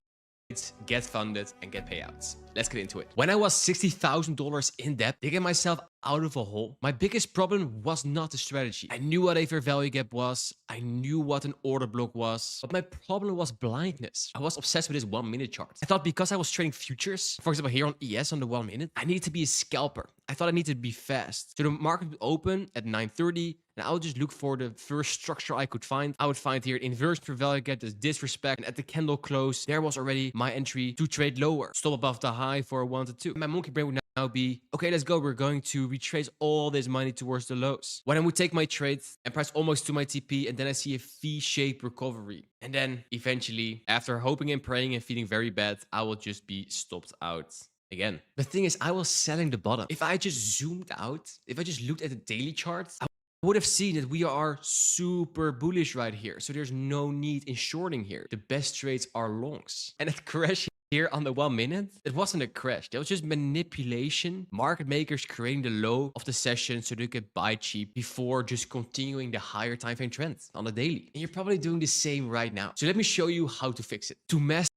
get funded, and get payouts. Let's get into it. When I was $60,000 in debt, digging myself out of a hole, my biggest problem was not the strategy. I knew what a fair value gap was. I knew what an order block was. But my problem was blindness. I was obsessed with this 1 minute chart. I thought because I was trading futures, for example, here on ES on the 1 minute, I needed to be a scalper. I thought I needed to be fast. So the market would open at 9:30, and I would just look for the first structure I could find. I would find here inversion fair value gap, this disrespect, and at the candle close, there was already my entry to trade lower. Stop above the high for a 1 to 2. My monkey brain would now be, okay, let's go. We're going to retrace all this money towards the lows. When I would take my trade and price almost to my TP, and then I see a V-shaped recovery. And then eventually, after hoping and praying and feeling very bad, I will just be stopped out again. The thing is, I was selling the bottom. If I just zoomed out, if I just looked at the daily charts, I would have seen that we are super bullish right here. So there's no need in shorting here. The best trades are longs. And at crash here on the 1 minute, it wasn't a crash. That was just manipulation. Market makers creating the low of the session so they could buy cheap before just continuing the higher time frame trend on the daily. And you're probably doing the same right now. So let me show you how to fix it. To master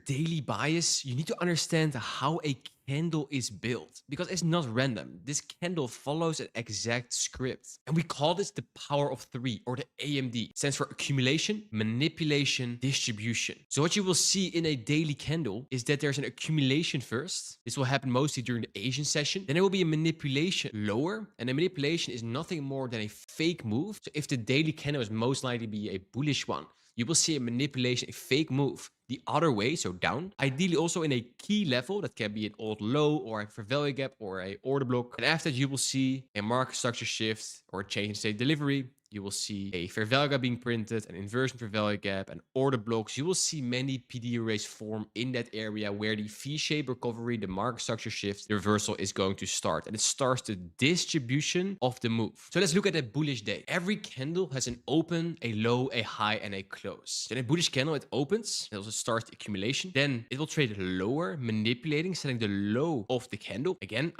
daily bias, you need to understand how a candle is built, because it's not random. This candle follows an exact script, and we call this the power of 3, or the AMD. It stands for accumulation, manipulation, distribution. So what you will see in a daily candle is that there's an accumulation first. This will happen mostly during the Asian session. Then there will be a manipulation lower, and the manipulation is nothing more than a fake move. So if the daily candle is most likely be a bullish one, you will see a manipulation, a fake move the other way, so down. Ideally also in a key level, that can be an old low or a fair value gap or a order block. And after that, you will see a market structure shift or a change in state delivery. You will see a fair value gap being printed, an inversion fair value gap, and order blocks. You will see many PD arrays form in that area where the V-shaped recovery, the market structure shift, the reversal is going to start. And it starts the distribution of the move. So let's look at a bullish day. Every candle has an open, a low, a high, and a close. Then a bullish candle, it opens. It also starts the accumulation. Then it will trade lower, manipulating, setting the low of the candle. Again,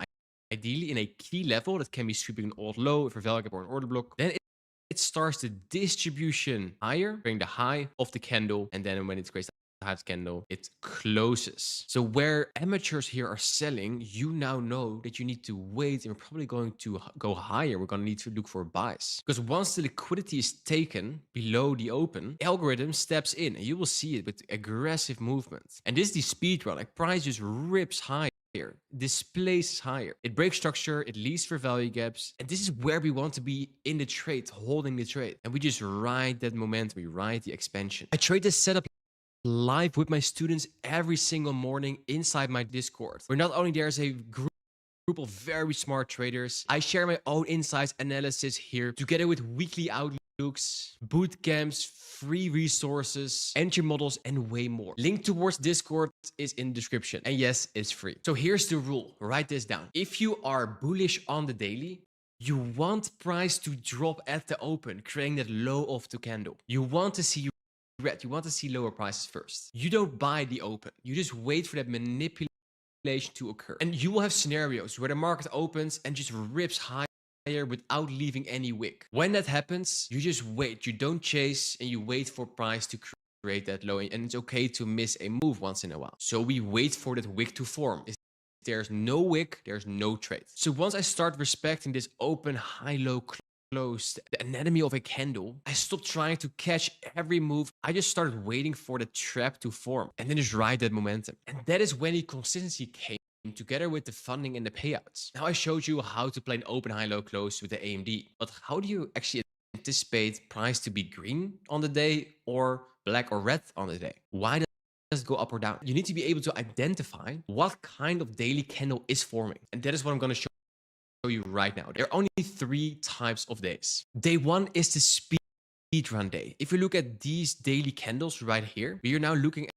ideally in a key level that can be sweeping an old low, a fair value gap, or an order block. Then it starts the distribution higher, bring the high of the candle, and then when it creates the high of the candle, it closes. So where amateurs here are selling, you now know that you need to wait, and we're probably going to go higher. We're going to need to look for buys, because once the liquidity is taken below the open, the algorithm steps in, and you will see it with aggressive movements. And this is the speed run, like price just rips high. Displays higher. It breaks structure, it leads for value gaps, and this is where we want to be in the trade, holding the trade. And we just ride that momentum, we ride the expansion. I trade this setup live with my students every single morning inside my Discord, where not only there's a group of very smart traders, I share my own insights, analysis here, together with weekly outlooks, boot camps, free resources, entry models, and way more. Link towards Discord is in the description. And yes, it's free. So here's the rule. Write this down. If you are bullish on the daily, you want price to drop at the open, creating that low of the candle. You want to see red. You want to see lower prices first. You don't buy the open. You just wait for that manipulation to occur. And you will have scenarios where the market opens and just rips high without leaving any wick. When that happens, you just wait. You don't chase, and you wait for price to create that low. And it's okay to miss a move once in a while. So we wait for that wick to form. If there's no wick, there's no trade. So once I start respecting this open, high, low, close, the anatomy of a candle, I stopped trying to catch every move. I just started waiting for the trap to form and then just ride that momentum. And that is when the consistency came, together with the funding and the payouts. Now I showed you how to play an open, high, low, close with the AMD, but how do you actually anticipate price to be green on the day or black or red on the day? Why does it go up or down? You need to be able to identify what kind of daily candle is forming. And that is what I'm going to show you right now. There are only 3 types of days. Day 1 is the speed run day. If you look at these daily candles right here, we are now looking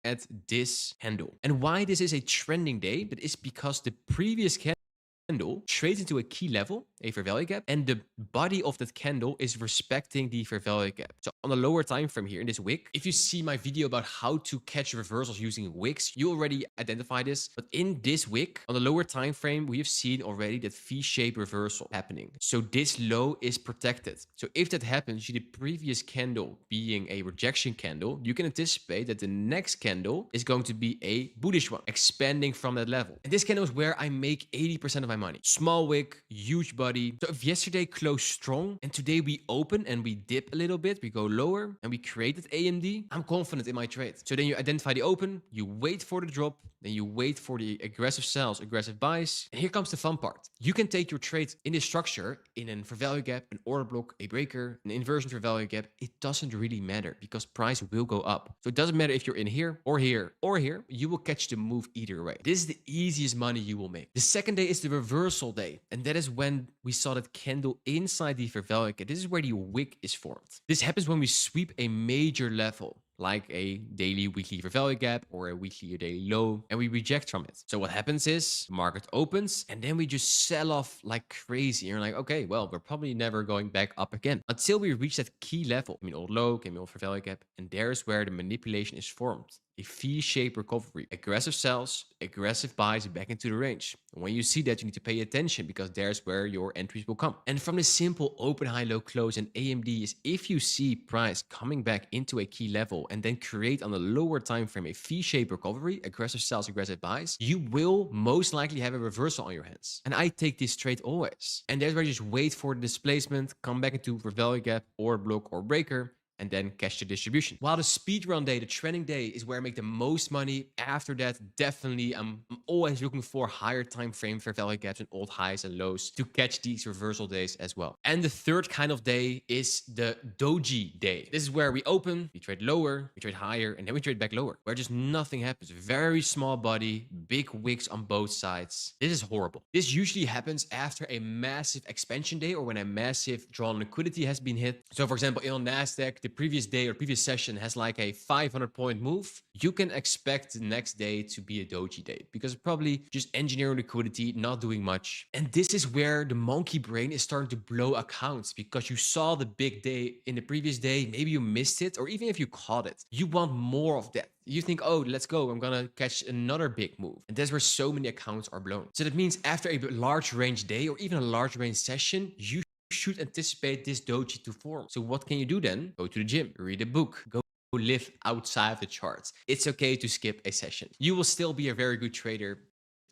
at this candle. And why this is a trending day, that is because the previous candle trades into a key level, a fair value gap, and the body of that candle is respecting the fair value gap. So on the lower time frame here in this wick, if you see my video about how to catch reversals using wicks, you already identify this. But in this wick, on the lower time frame, we have seen already that V-shaped reversal happening. So this low is protected. So if that happens, the previous candle being a rejection candle, you can anticipate that the next candle is going to be a bullish one, expanding from that level. And this candle is where I make 80% of my money. Small wick, huge body. So if yesterday closed strong and today we open and we dip a little bit, we go lower and we created AMD, I'm confident in my trade. So then you identify the open, you wait for the drop, then you wait for the aggressive sells, aggressive buys. And here comes the fun part. You can take your trade in this structure in a fair value gap, an order block, a breaker, an inversion fair value gap. It doesn't really matter because price will go up. So it doesn't matter if you're in here or here or here, you will catch the move either way. This is the easiest money you will make. The second day is the reversal day. And that is when we saw that candle inside the fair value gap. This is where the wick is formed. This happens when we sweep a major level, like a daily, weekly fair value gap or a weekly or daily low, and we reject from it. So what happens is the market opens and then we just sell off like crazy. You're like, okay, well, we're probably never going back up again until we reach that key level. I mean, old low, came old fair value gap, and there's where the manipulation is formed. A V-shaped recovery, aggressive sells, aggressive buys back into the range. And when you see that, you need to pay attention because there's where your entries will come. And from the simple open, high, low, close and AMD is if you see price coming back into a key level and then create on the lower time frame a V-shaped recovery, aggressive sells, aggressive buys, you will most likely have a reversal on your hands. And I take this trade always. And there's where you just wait for the displacement, come back into fair value gap or block or breaker, and then catch the distribution. While the speed run day, the trending day is where I make the most money. After that, definitely I'm always looking for higher time frame fair value gaps and old highs and lows to catch these reversal days as well. And the third kind of day is the doji day. This is where we open, we trade lower, we trade higher, and then we trade back lower, where just nothing happens. Very small body, big wicks on both sides. This is horrible. This usually happens after a massive expansion day or when a massive drawn liquidity has been hit. So for example, in NASDAQ, the previous day or previous session has like a 500-point move, you can expect the next day to be a doji day because it's probably just engineering liquidity, not doing much. And this is where the monkey brain is starting to blow accounts because you saw the big day in the previous day, maybe you missed it, or even if you caught it, you want more of that. You think, oh, let's go, I'm gonna catch another big move. And that's where so many accounts are blown. So that means after a large range day or even a large range session, you should anticipate this doji to form. So what can you do then? Go to the gym, read a book, go live outside of the charts. It's okay to skip a session. You will still be a very good trader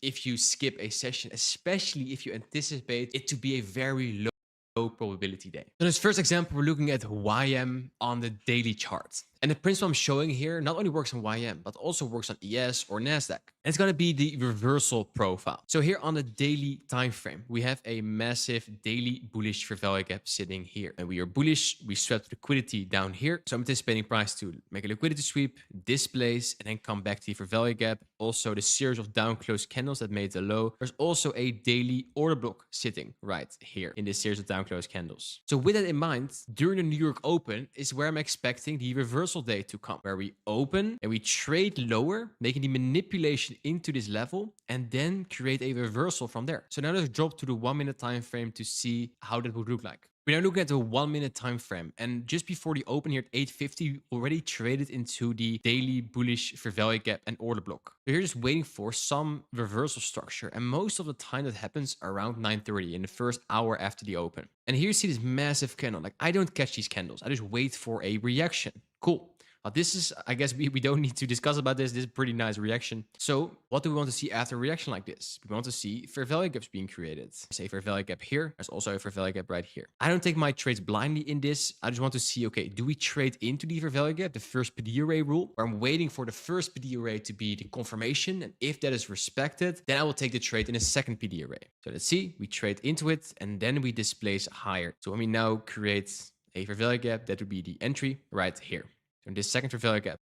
if you skip a session, especially if you anticipate it to be a very low probability day. So in this first example, we're looking at YM on the daily chart. And the principle I'm showing here not only works on YM, but also works on ES or NASDAQ. And it's going to be the reversal profile. So here on the daily time frame, we have a massive daily bullish fair value gap sitting here. And we are bullish. We swept liquidity down here. So I'm anticipating price to make a liquidity sweep, displace, and then come back to the fair value gap. Also the series of down close candles that made the low. There's also a daily order block sitting right here in this series of down close candles. So with that in mind, during the New York Open is where I'm expecting the reversal day to come, where we open and we trade lower, making the manipulation into this level and then create a reversal from there. So now let's drop to the 1 minute time frame to see how that would look like. We're now looking at the 1 minute time frame, and just before the open here at 8:50, we already traded into the daily bullish fair value gap and order block. So you're just waiting for some reversal structure, and most of the time that happens around 9:30 in the first hour after the open. And here you see this massive candle. Like, I don't catch these candles. I just wait for a reaction. Cool. This is, I guess we don't need to discuss about this. This is a pretty nice reaction. So what do we want to see after a reaction like this? We want to see fair value gaps being created. There's a fair value gap here. There's also a fair value gap right here. I don't take my trades blindly in this. I just want to see, okay, do we trade into the fair value gap, the first PD array rule, where I'm waiting for the first PD array to be the confirmation. And if that is respected, then I will take the trade in a second PD array. So let's see, we trade into it and then we displace higher. So when we now create a fair value gap, that would be the entry right here. So in this second fair value gap,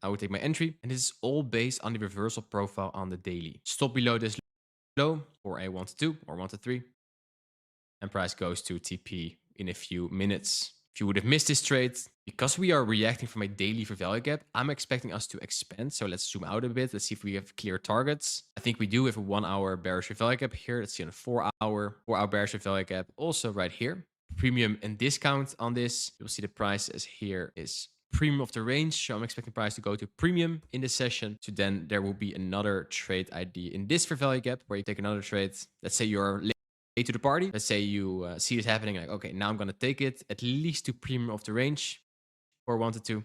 I would take my entry, and this is all based on the reversal profile on the daily. Stop below this low, or a 1 to 2, or 1 to 3, and price goes to TP in a few minutes. If you would have missed this trade, Because we are reacting from a daily fair value gap, I'm expecting us to expand. So let's zoom out a bit. Let's see if we have clear targets. I think we do have a 1 hour bearish fair value gap here. Let's see on a 4 hour bearish fair value gap. Also right here, premium and discount on this. You'll see the price as here is premium of the range. So I'm expecting price to go to premium in this session. So then there will be another trade ID in this fair value gap where you take another trade. Let's say you're late to the party. Let's say you see this happening, like, okay, now I'm going to take it at least to premium of the range, or wanted to.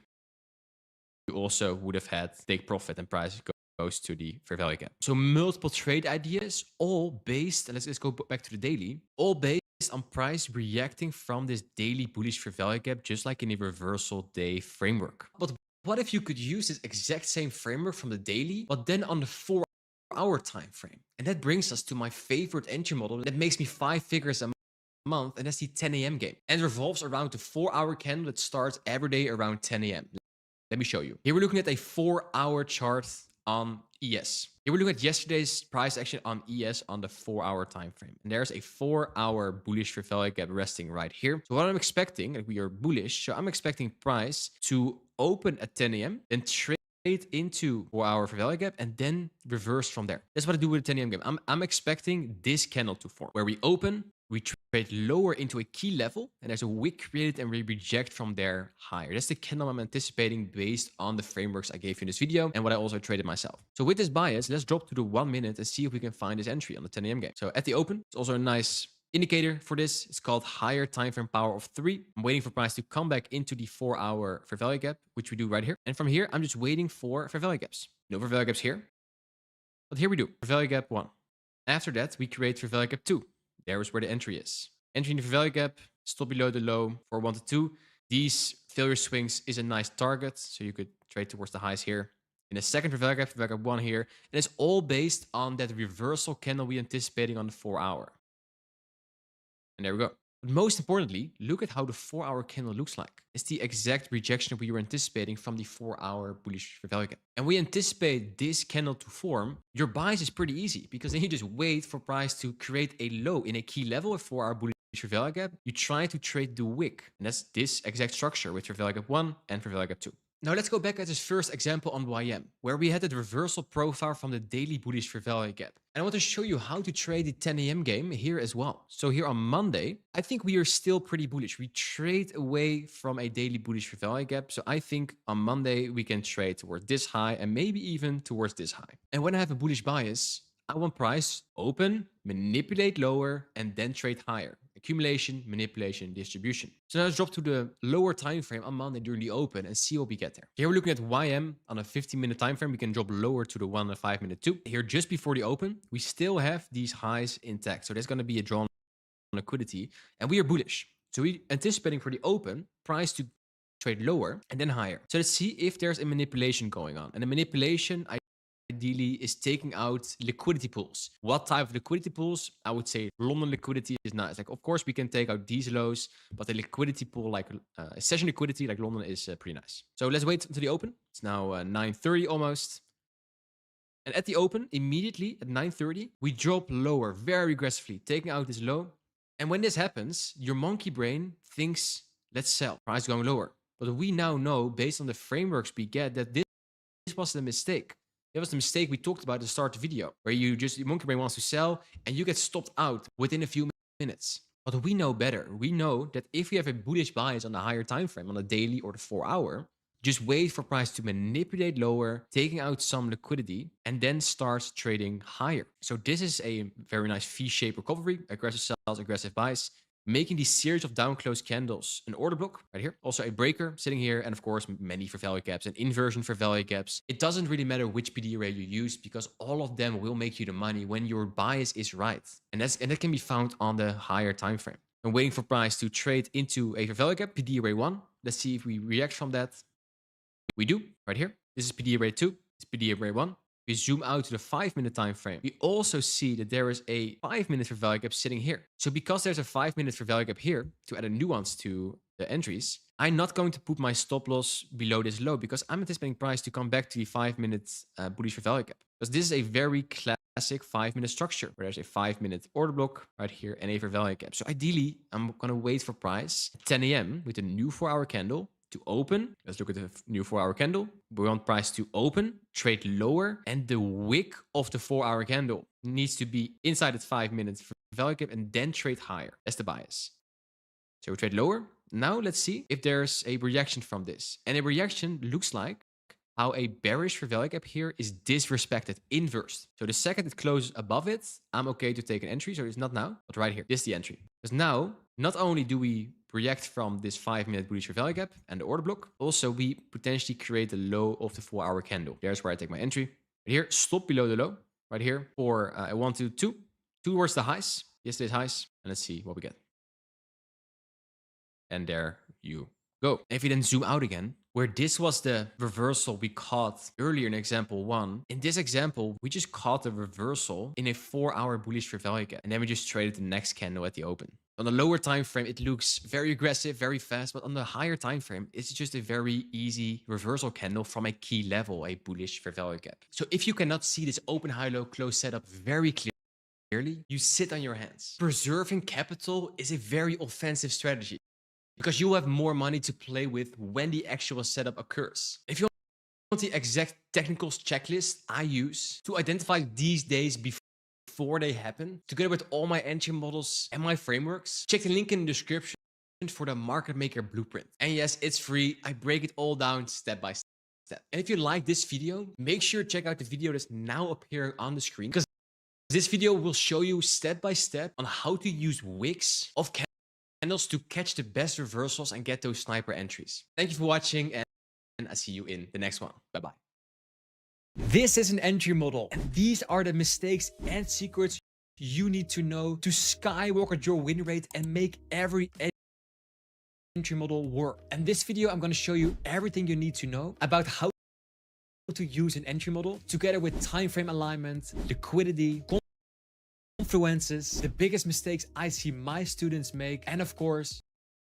You also would have had take profit and price goes to the fair value gap. So multiple trade ideas, all based, and let's go back to the daily, all based on price reacting from this daily bullish fair value gap, just like in a reversal day framework. But what if you could use this exact same framework from the daily, but then on the 4 hour time frame? And that brings us to my favorite entry model that makes me 5 figures a month, and that's the 10 a.m. game. And it revolves around the 4 hour candle that starts every day around 10 a.m. Let me show you. Here we're looking at a 4 hour chart on ES. Here we're looking at yesterday's price action on ES on the 4 hour time frame. And there's a 4 hour bullish fair value gap resting right here. So what I'm expecting, like we are bullish, so I'm expecting price to open at 10 a.m. then trade into 4 hour fair value gap and then reverse from there. That's what I do with the 10 a.m. game. I'm expecting this candle to form where we open, we trade lower into a key level, and there's a wick created and we reject from there higher. That's the candle I'm anticipating based on the frameworks I gave you in this video and what I also traded myself. So with this bias, let's drop to the 1 minute and see if we can find this entry on the 10 a.m. game. So at the open, it's also a nice indicator for this. It's called higher time frame power of 3. I'm waiting for price to come back into the 4 hour fair value gap, which we do right here. And from here, I'm just waiting for fair value gaps. No fair value gaps here, but here we do fair value gap 1. After that, we create fair value gap 2. There is where the entry is. Entry in the fair value gap, stop below the low for 1 to 2. These failure swings is a nice target, so you could trade towards the highs here. In the second fair value gap 1 here, and it's all based on that reversal candle we're anticipating on the 4 hour. And there we go. But most importantly, look at how the 4 hour candle looks like. It's the exact rejection we were anticipating from the 4 hour bullish fair value gap. And we anticipate this candle to form. Your bias is pretty easy because then you just wait for price to create a low in a key level at 4 hour bullish fair value gap. You try to trade the wick. And that's this exact structure with fair value gap 1 and fair value gap 2. Now let's go back at this first example on YM, where we had that reversal profile from the daily bullish fair value gap. And I want to show you how to trade the 10 a.m. game here as well. So here on Monday, I think we are still pretty bullish. We trade away from a daily bullish fair value gap. So I think on Monday, we can trade towards this high and maybe even towards this high. And when I have a bullish bias, I want price open, manipulate lower, and then trade higher. Accumulation, manipulation, distribution. So now let's drop to the lower time frame on Monday during the open and see what we get there. Here we're looking at YM on a 15-minute time frame. We can drop lower to the 1 and 5 minute too. Here just before the open, we still have these highs intact. So there's going to be a drawn liquidity and we are bullish. So we're anticipating for the open price to trade lower and then higher. So let's see if there's a manipulation going on. And the manipulation ideally is taking out liquidity pools. What type of liquidity pools? I would say London liquidity is nice. Like, of course, we can take out these lows, but a liquidity pool like a session liquidity like London is pretty nice. So let's wait until the open. It's now 9:30 almost. And at the open, immediately at 9:30, we drop lower very aggressively, taking out this low. And when this happens, your monkey brain thinks, let's sell. Price going lower. But we now know, based on the frameworks we get, that this was the mistake. That was the mistake we talked about at the start of the video, where your monkey brain wants to sell and you get stopped out within a few minutes. But we know better. We know that if we have a bullish bias on the higher time frame, on the daily or the 4 hour, just wait for price to manipulate lower, taking out some liquidity, and then start trading higher. So this is a very nice V-shaped recovery, aggressive sells, aggressive buys, making these series of down close candles an order block right here. Also a breaker sitting here, and of course many fair value gaps and inversion fair value gaps. It doesn't really matter which PD array you use because all of them will make you the money when your bias is right. And that can be found on the higher time frame. I'm waiting for price to trade into a fair value gap, PD array 1. Let's see if we react from that. We do right here. This is PD array 2. It's PD array 1. We zoom out to the 5-minute time frame. We also see that there is a 5-minute fair value gap sitting here. So because there's a 5-minute fair value gap here, to add a nuance to the entries, I'm not going to put my stop loss below this low because I'm anticipating price to come back to the 5-minute bullish fair value gap. Because this is a very classic 5-minute structure where there's a 5-minute order block right here and a fair value gap. So ideally, I'm going to wait for price at 10 a.m. with a new 4-hour candle to open. Let's look at the new 4-hour candle. We want price to open, trade lower, and the wick of the 4-hour candle needs to be inside at 5 minutes for value gap and then trade higher. That's the bias. So we trade lower. Now let's see if there's a reaction from this. And a reaction looks like how a bearish for value gap here is disrespected, inversed. So the second it closes above it, I'm okay to take an entry. So it's not now, but right here. This is the entry. Because now, not only do we react from this 5-minute bullish for value gap and the order block, also we potentially create the low of the 4-hour candle. There's where I take my entry. Right here, stop below the low. Right here for a 1, 2, 2. Towards the highs, yesterday's highs. And let's see what we get. And there you go. If you then zoom out again, where this was the reversal we caught earlier in example 1, in this example, we just caught the reversal in a 4-hour bullish for value gap. And then we just traded the next candle at the open. On the lower time frame, it looks very aggressive, very fast, but on the higher time frame, it's just a very easy reversal candle from a key level, a bullish for value gap. So if you cannot see this open, high, low, close setup very clearly, you sit on your hands. Preserving capital is a very offensive strategy, because you have more money to play with when the actual setup occurs. If you want the exact technical checklist I use to identify these days before they happen, together with all my entry models and my frameworks, check the link in the description for the Market Maker Blueprint. And yes, it's free. I break it all down step by step. And if you like this video, make sure to check out the video that's now appearing on the screen, because this video will show you step by step on how to use wicks of candles to catch the best reversals and get those sniper entries. Thank you for watching, and I see you in the next one. Bye-bye. This is an entry model, and these are the mistakes and secrets you need to know to skyrocket your win rate and make every entry model work. In this video, I'm going to show you everything you need to know about how to use an entry model together with time frame alignment, liquidity, influences, the biggest mistakes I see my students make, and of course,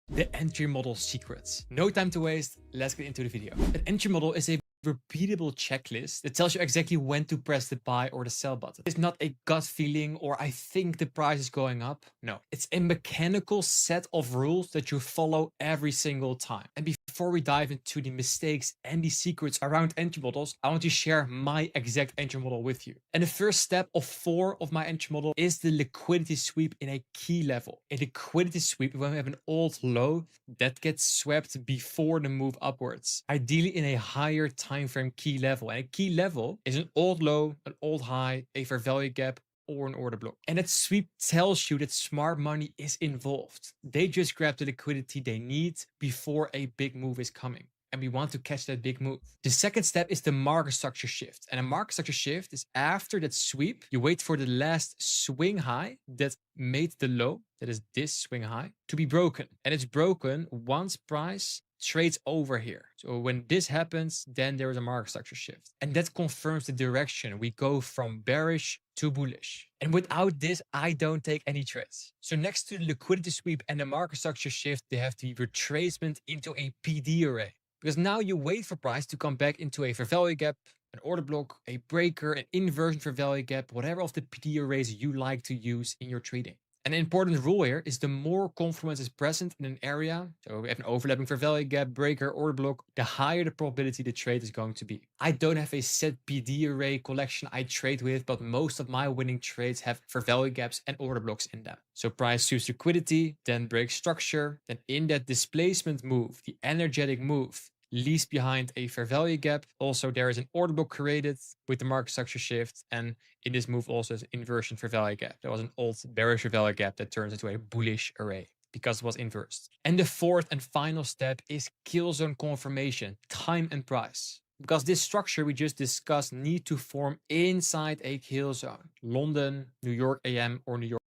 the entry model secrets. No time to waste, let's get into the video. An entry model is a repeatable checklist that tells you exactly when to press the buy or the sell button. It's not a gut feeling or I think the price is going up. No, it's a mechanical set of rules that you follow every single time. And before we dive into the mistakes and the secrets around entry models, I want to share my exact entry model with you. And the first step of 4 of my entry model is the liquidity sweep in a key level. A liquidity sweep when we have an old low that gets swept before the move upwards, ideally in a higher time frame key level. And a key level is an old low, an old high, a fair value gap, or an order block. And that sweep tells you that smart money is involved. They just grab the liquidity they need before a big move is coming. And we want to catch that big move. The second step is the market structure shift. And a market structure shift is after that sweep, you wait for the last swing high that made the low, that is this swing high, to be broken. And it's broken once price trades over here. So when this happens, then there is a market structure shift. And that confirms the direction. We go from bearish to bullish. And without this, I don't take any trades. So next to the liquidity sweep and the market structure shift, they have the retracement into a PD array. Because now you wait for price to come back into a fair value gap, an order block, a breaker, an inversion fair value gap, whatever of the PD arrays you like to use in your trading. An important rule here is the more confluence is present in an area, so we have an overlapping fair value gap, breaker, order block, the higher the probability the trade is going to be. I don't have a set PD array collection I trade with, but most of my winning trades have fair value gaps and order blocks in them. So price suits liquidity, then breaks structure, then in that displacement move, the energetic move, leaves behind a fair value gap. Also, there is an order block created with the market structure shift. And in this move also is an inversion fair value gap. There was an old bearish fair value gap that turns into a bullish array because it was inversed. And the fourth and final step is kill zone confirmation, time and price. Because this structure we just discussed need to form inside a kill zone. London, New York AM or New York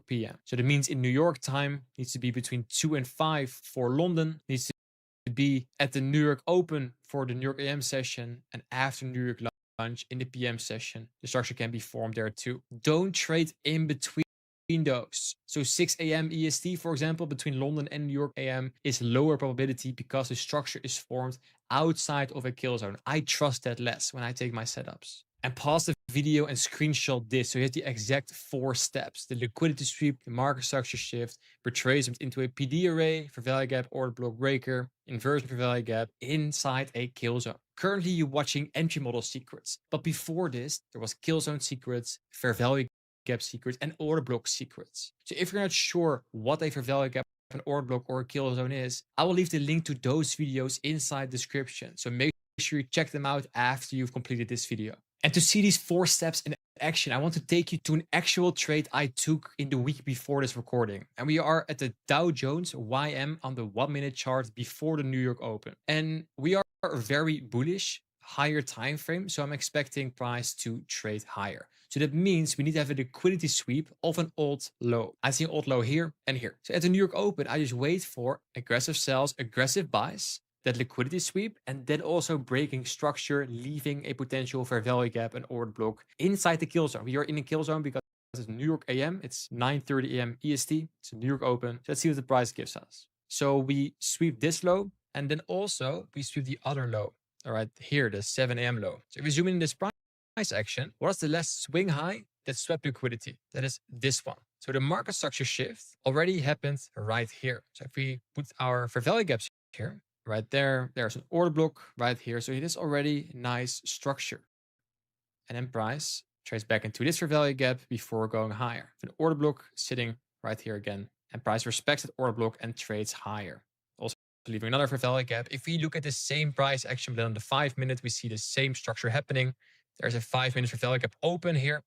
PM. So that means in New York time needs to be between 2 and 5 for London, needs to be at the New York Open for the New York AM session, and after New York lunch in the PM session, the structure can be formed there too. Don't trade in between those. So 6 a.m. EST, for example, between London and New York AM is lower probability because the structure is formed outside of a kill zone. I trust that less when I take my setups. and pause the video and screenshot this. So you have the exact 4 steps: the liquidity sweep, the market structure shift, retracement into a PD array for value gap, order block breaker, inversion for value gap inside a kill zone. Currently you're watching entry model secrets, but before this there was kill zone secrets, fair value gap secrets, and order block secrets. So if you're not sure what a fair value gap, an order block, or a kill zone is, I will leave the link to those videos inside the description. So make sure you check them out after you've completed this video. And to see these 4 steps in action, I want to take you to an actual trade I took in the week before this recording. And we are at the Dow Jones YM on the 1-minute chart before the New York Open. And we are very bullish, higher time frame. So I'm expecting price to trade higher. So that means we need to have a liquidity sweep of an old low. I see an old low here and here. So at the New York Open, I just wait for aggressive sells, aggressive buys, that liquidity sweep, and then also breaking structure, leaving a potential fair value gap and order block inside the kill zone. We are in a kill zone because it's New York AM. It's 9:30 AM EST. It's a New York Open. So let's see what the price gives us. So we sweep this low, and then also we sweep the other low. All right, here, the 7 AM low. So if we zoom in this price action, what is the last swing high that swept liquidity? That is this one. So the market structure shift already happened right here. So if we put our fair value gaps here, right there, there's an order block right here. So it is already nice structure. And then price trades back into this fair value gap before going higher. An order block sitting right here again. And price respects that order block and trades higher. Also leaving another fair value gap. If we look at the same price action, but on the 5-minute, we see the same structure happening. There's a 5-minute fair value gap open here.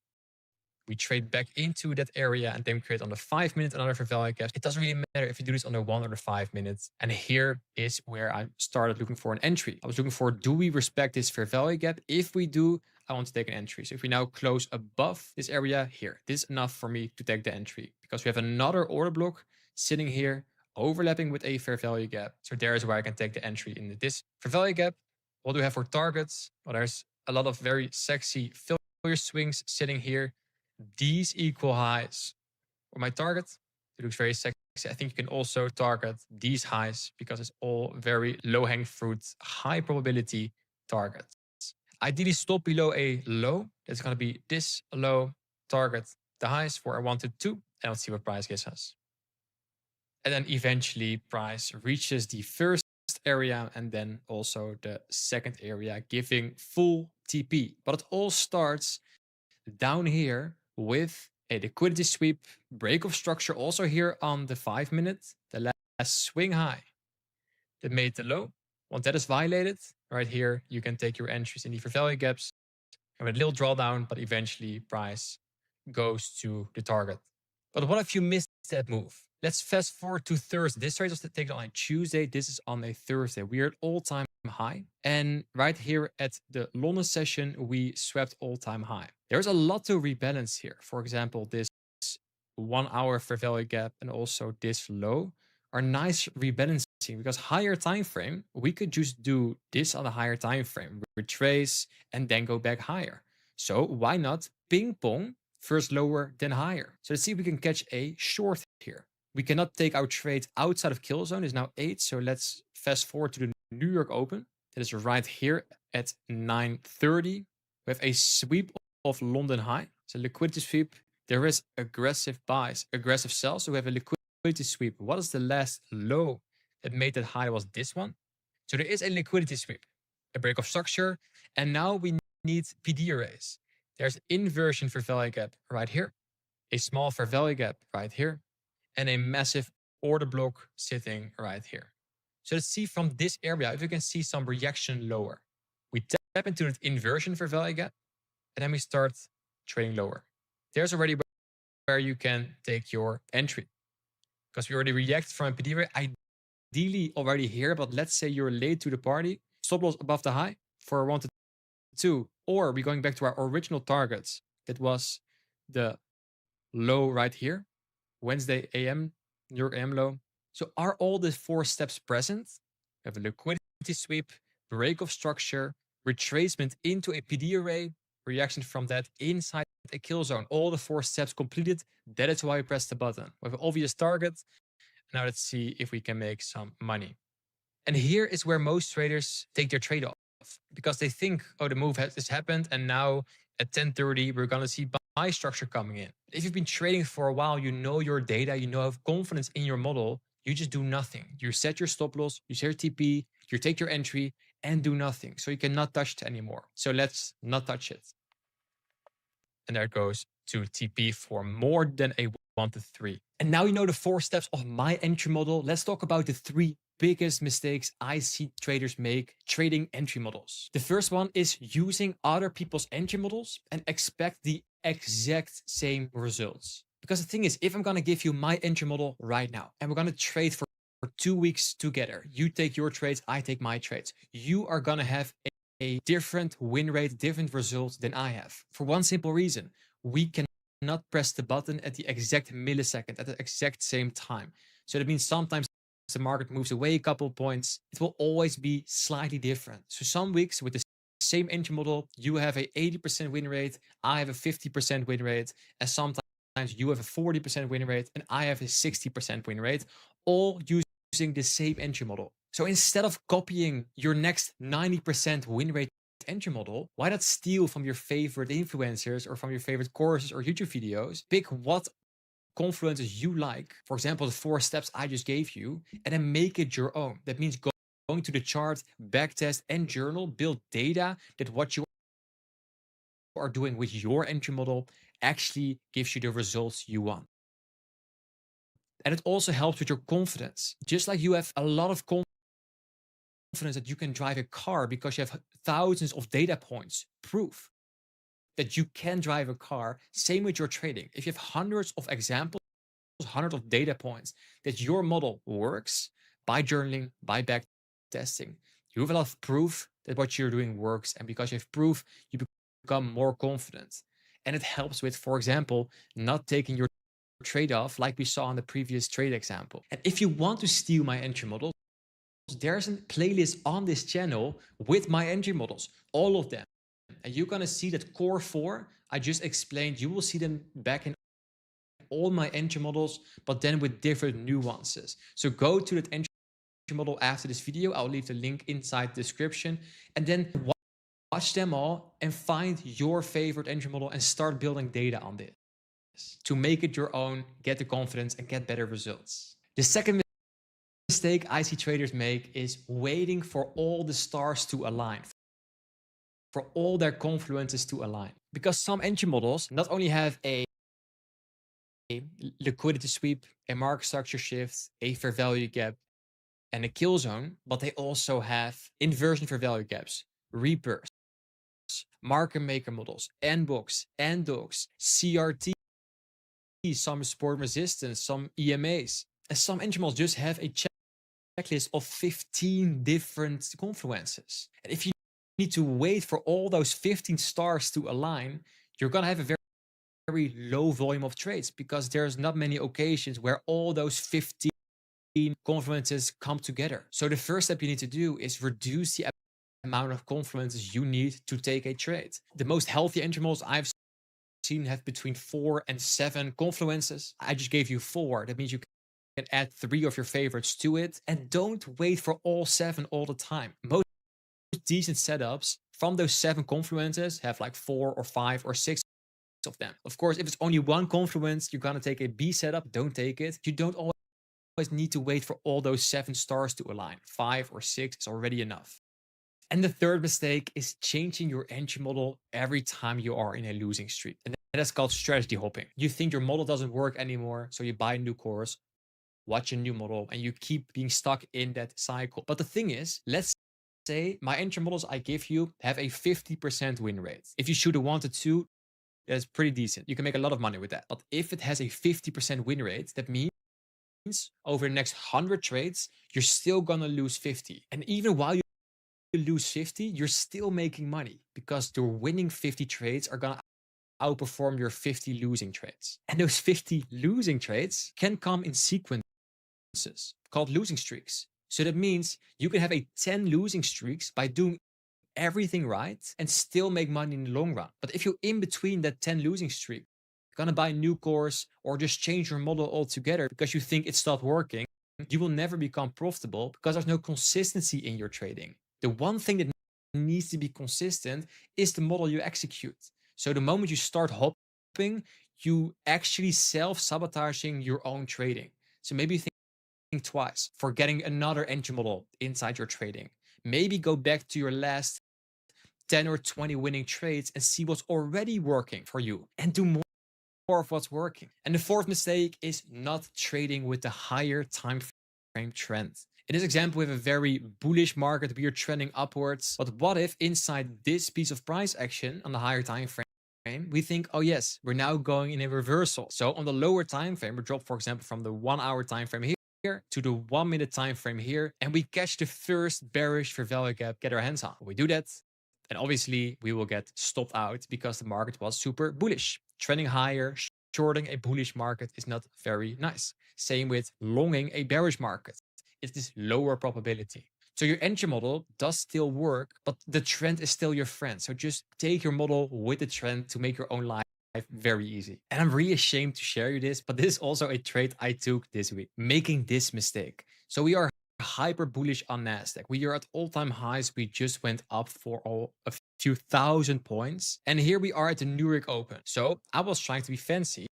We trade back into that area and then we create on the 5-minute another fair value gap. It doesn't really matter if you do this on the 1 or the 5 minutes. And here is where I started looking for an entry. I was looking for, do we respect this fair value gap? If we do, I want to take an entry. So if we now close above this area here, this is enough for me to take the entry because we have another order block sitting here overlapping with a fair value gap. So there is where I can take the entry in this fair value gap. What do we have for targets? Well, there's a lot of very sexy failure swings sitting here. These equal highs for my target. It looks very sexy. I think you can also target these highs because it's all very low-hanging fruit, high probability targets. Ideally stop below a low. That's going to be this low, target the highs for a 1 to 2, and let's see what price gives us. And then eventually price reaches the first area and then also the second area, giving full TP. But it all starts down here with a liquidity sweep, break of structure also here on the 5-minute, the last swing high that made the low. Once that is violated, right here, you can take your entries in the fair value gaps and with a little drawdown, but eventually price goes to the target. But what if you missed that move? Let's fast forward to Thursday. This trade was taken on a Tuesday. This is on a Thursday. We are at all-time high. And right here at the London session, we swept all-time high. There's a lot to rebalance here. For example, this 1 hour fair value gap and also this low are nice rebalancing because higher time frame, we could just do this on a higher time frame, retrace and then go back higher. So why not ping pong, first lower, then higher? So let's see if we can catch a short here. We cannot take our trade outside of kill zone. It's now 8. So let's fast forward to the New York Open. That is right here at 9:30. We have a sweep of London high. So liquidity sweep. There is aggressive buys, aggressive sells. So we have a liquidity sweep. What is the last low that made that high? Was this one. So there is a liquidity sweep, a break of structure. And now we need PD arrays. There's inversion for value gap right here, a small fair value gap right here, and a massive order block sitting right here. So let's see from this area if we can see some reaction lower. We tap into the inversion for value gap, and then we start trading lower. There's already where you can take your entry because we already react from a PD array. Ideally already here, but let's say you're late to the party. Stop loss above the high for 1 to 2, or we're going back to our original targets. That was the low right here, Wednesday AM, New York AM low. So are all the 4 steps present? We have a liquidity sweep, break of structure, retracement into a PD array, reaction from that inside a kill zone. All the 4 steps completed. That is why we press the button. We have an obvious target. Now let's see if we can make some money. And here is where most traders take their trade off. because they think, oh, the move has happened, and now at 10:30 we're gonna see buy structure coming in. If you've been trading for a while, you know your data, you know, have confidence in your model. You just do nothing. You set your stop loss, you set your TP, you take your entry, and do nothing. So you cannot touch it anymore. So let's not touch it. And there it goes to TP for more than a 1 to 3. And now you know the 4 steps of my entry model. Let's talk about the 3 biggest mistakes I see traders make trading entry models. The first one is using other people's entry models and expect the exact same results. Because the thing is, if I'm going to give you my entry model right now and we're going to trade for 2 weeks together, you take your trades, I take my trades, you are going to have a different win rate, different results than I have. For one simple reason, we cannot press the button at the exact millisecond, at the exact same time. So that means sometimes the market moves away a couple of points. It will always be slightly different. So some weeks with the same entry model, you have a 80% win rate, I have a 50% win rate, and sometimes you have a 40% win rate and I have a 60% win rate, all using the same entry model. So instead of copying your next 90% win rate entry model, why not steal from your favorite influencers or from your favorite courses or YouTube videos? Pick what confluences you like, for example, the 4 steps I just gave you, and then make it your own. That means going to the chart, backtest, and journal, build data that what you are doing with your entry model actually gives you the results you want. And it also helps with your confidence. Just like you have a lot of confidence that you can drive a car because you have thousands of data points, proof that you can drive a car. Same with your trading. If you have hundreds of examples, hundreds of data points that your model works by journaling, by back testing, you have a lot of proof that what you're doing works. And because you have proof, you become more confident. And it helps with, for example, not taking your trade off like we saw in the previous trade example. And if you want to steal my entry models, there's a playlist on this channel with my entry models, all of them. And you're going to see that core 4 I just explained, you will see them back in all my entry models, but then with different nuances. So go to that entry model after this video. I'll leave the link inside the description, and then watch them all and find your favorite entry model and start building data on this to make it your own, get the confidence and get better results. The second mistake I see traders make is waiting for all the stars to align, for all their confluences to align. Because some entry models not only have a liquidity sweep, a market structure shift, a fair value gap, and a kill zone, but they also have inversion fair value gaps, reapers, market maker models, N-box, N-dogs, CRT, some support resistance, some EMAs. And some entry models just have a checklist of 15 different confluences. And if you need to wait for all those 15 stars to align, you're going to have a very low volume of trades because there's not many occasions where all those 15 confluences come together. So the first step you need to do is reduce the amount of confluences you need to take a trade. The most healthy entry models I've seen have between 4 and 7 confluences. I just gave you 4. That means you can add 3 of your favorites to it, and don't wait for all 7 all the time. Most decent setups from those 7 confluences have like 4 or 5 or 6 of them. Of course, if it's only one confluence, you're gonna take a B setup, don't take it. You don't always need to wait for all those 7 stars to align. 5 or 6 is already enough. And the third mistake is changing your entry model every time you are in a losing streak. And that's called strategy hopping. You think your model doesn't work anymore, so you buy a new course, watch a new model, and you keep being stuck in that cycle. But the thing is, let's say my entry models I give you have a 50% win rate. If you shoot a 1 to 2, that's pretty decent. You can make a lot of money with that. But if it has a 50% win rate, that means over the next 100 trades, you're still gonna lose 50. And even while you lose 50, you're still making money because the winning 50 trades are gonna outperform your 50 losing trades. And those 50 losing trades can come in sequences called losing streaks. So that means you can have a 10 losing streaks by doing everything right and still make money in the long run. But if you're in between that 10 losing streak, you're gonna buy a new course or just change your model altogether because you think it stopped working, you will never become profitable because there's no consistency in your trading. The one thing that needs to be consistent is the model you execute. So the moment you start hopping, you actually self-sabotaging your own trading. So maybe think twice for getting another entry model inside your trading. Maybe go back to your last 10 or 20 winning trades and see what's already working for you and do more of what's working. And the fourth mistake is not trading with the higher time frame trend. In this example, we have a very bullish market. We are trending upwards. But what if inside this piece of price action on the higher time frame, we think, oh yes, we're now going in a reversal. So on the lower time frame, we drop, for example, from the 1 hour time frame here to the 1 minute time frame here, and we catch the first bearish fair value gap, get our hands on. We do that, and obviously we will get stopped out because the market was super bullish. Trending higher, shorting a bullish market is not very nice. Same with longing a bearish market. It is lower probability. So your entry model does still work, but the trend is still your friend. So just take your model with the trend to make your own life very easy. And I'm really ashamed to share you this, but this is also a trade I took this week, making this mistake. So we are hyper bullish on NASDAQ. We are at all-time highs. We just went up for a few thousand points. And here we are at the New York Open. So I was trying to be fancy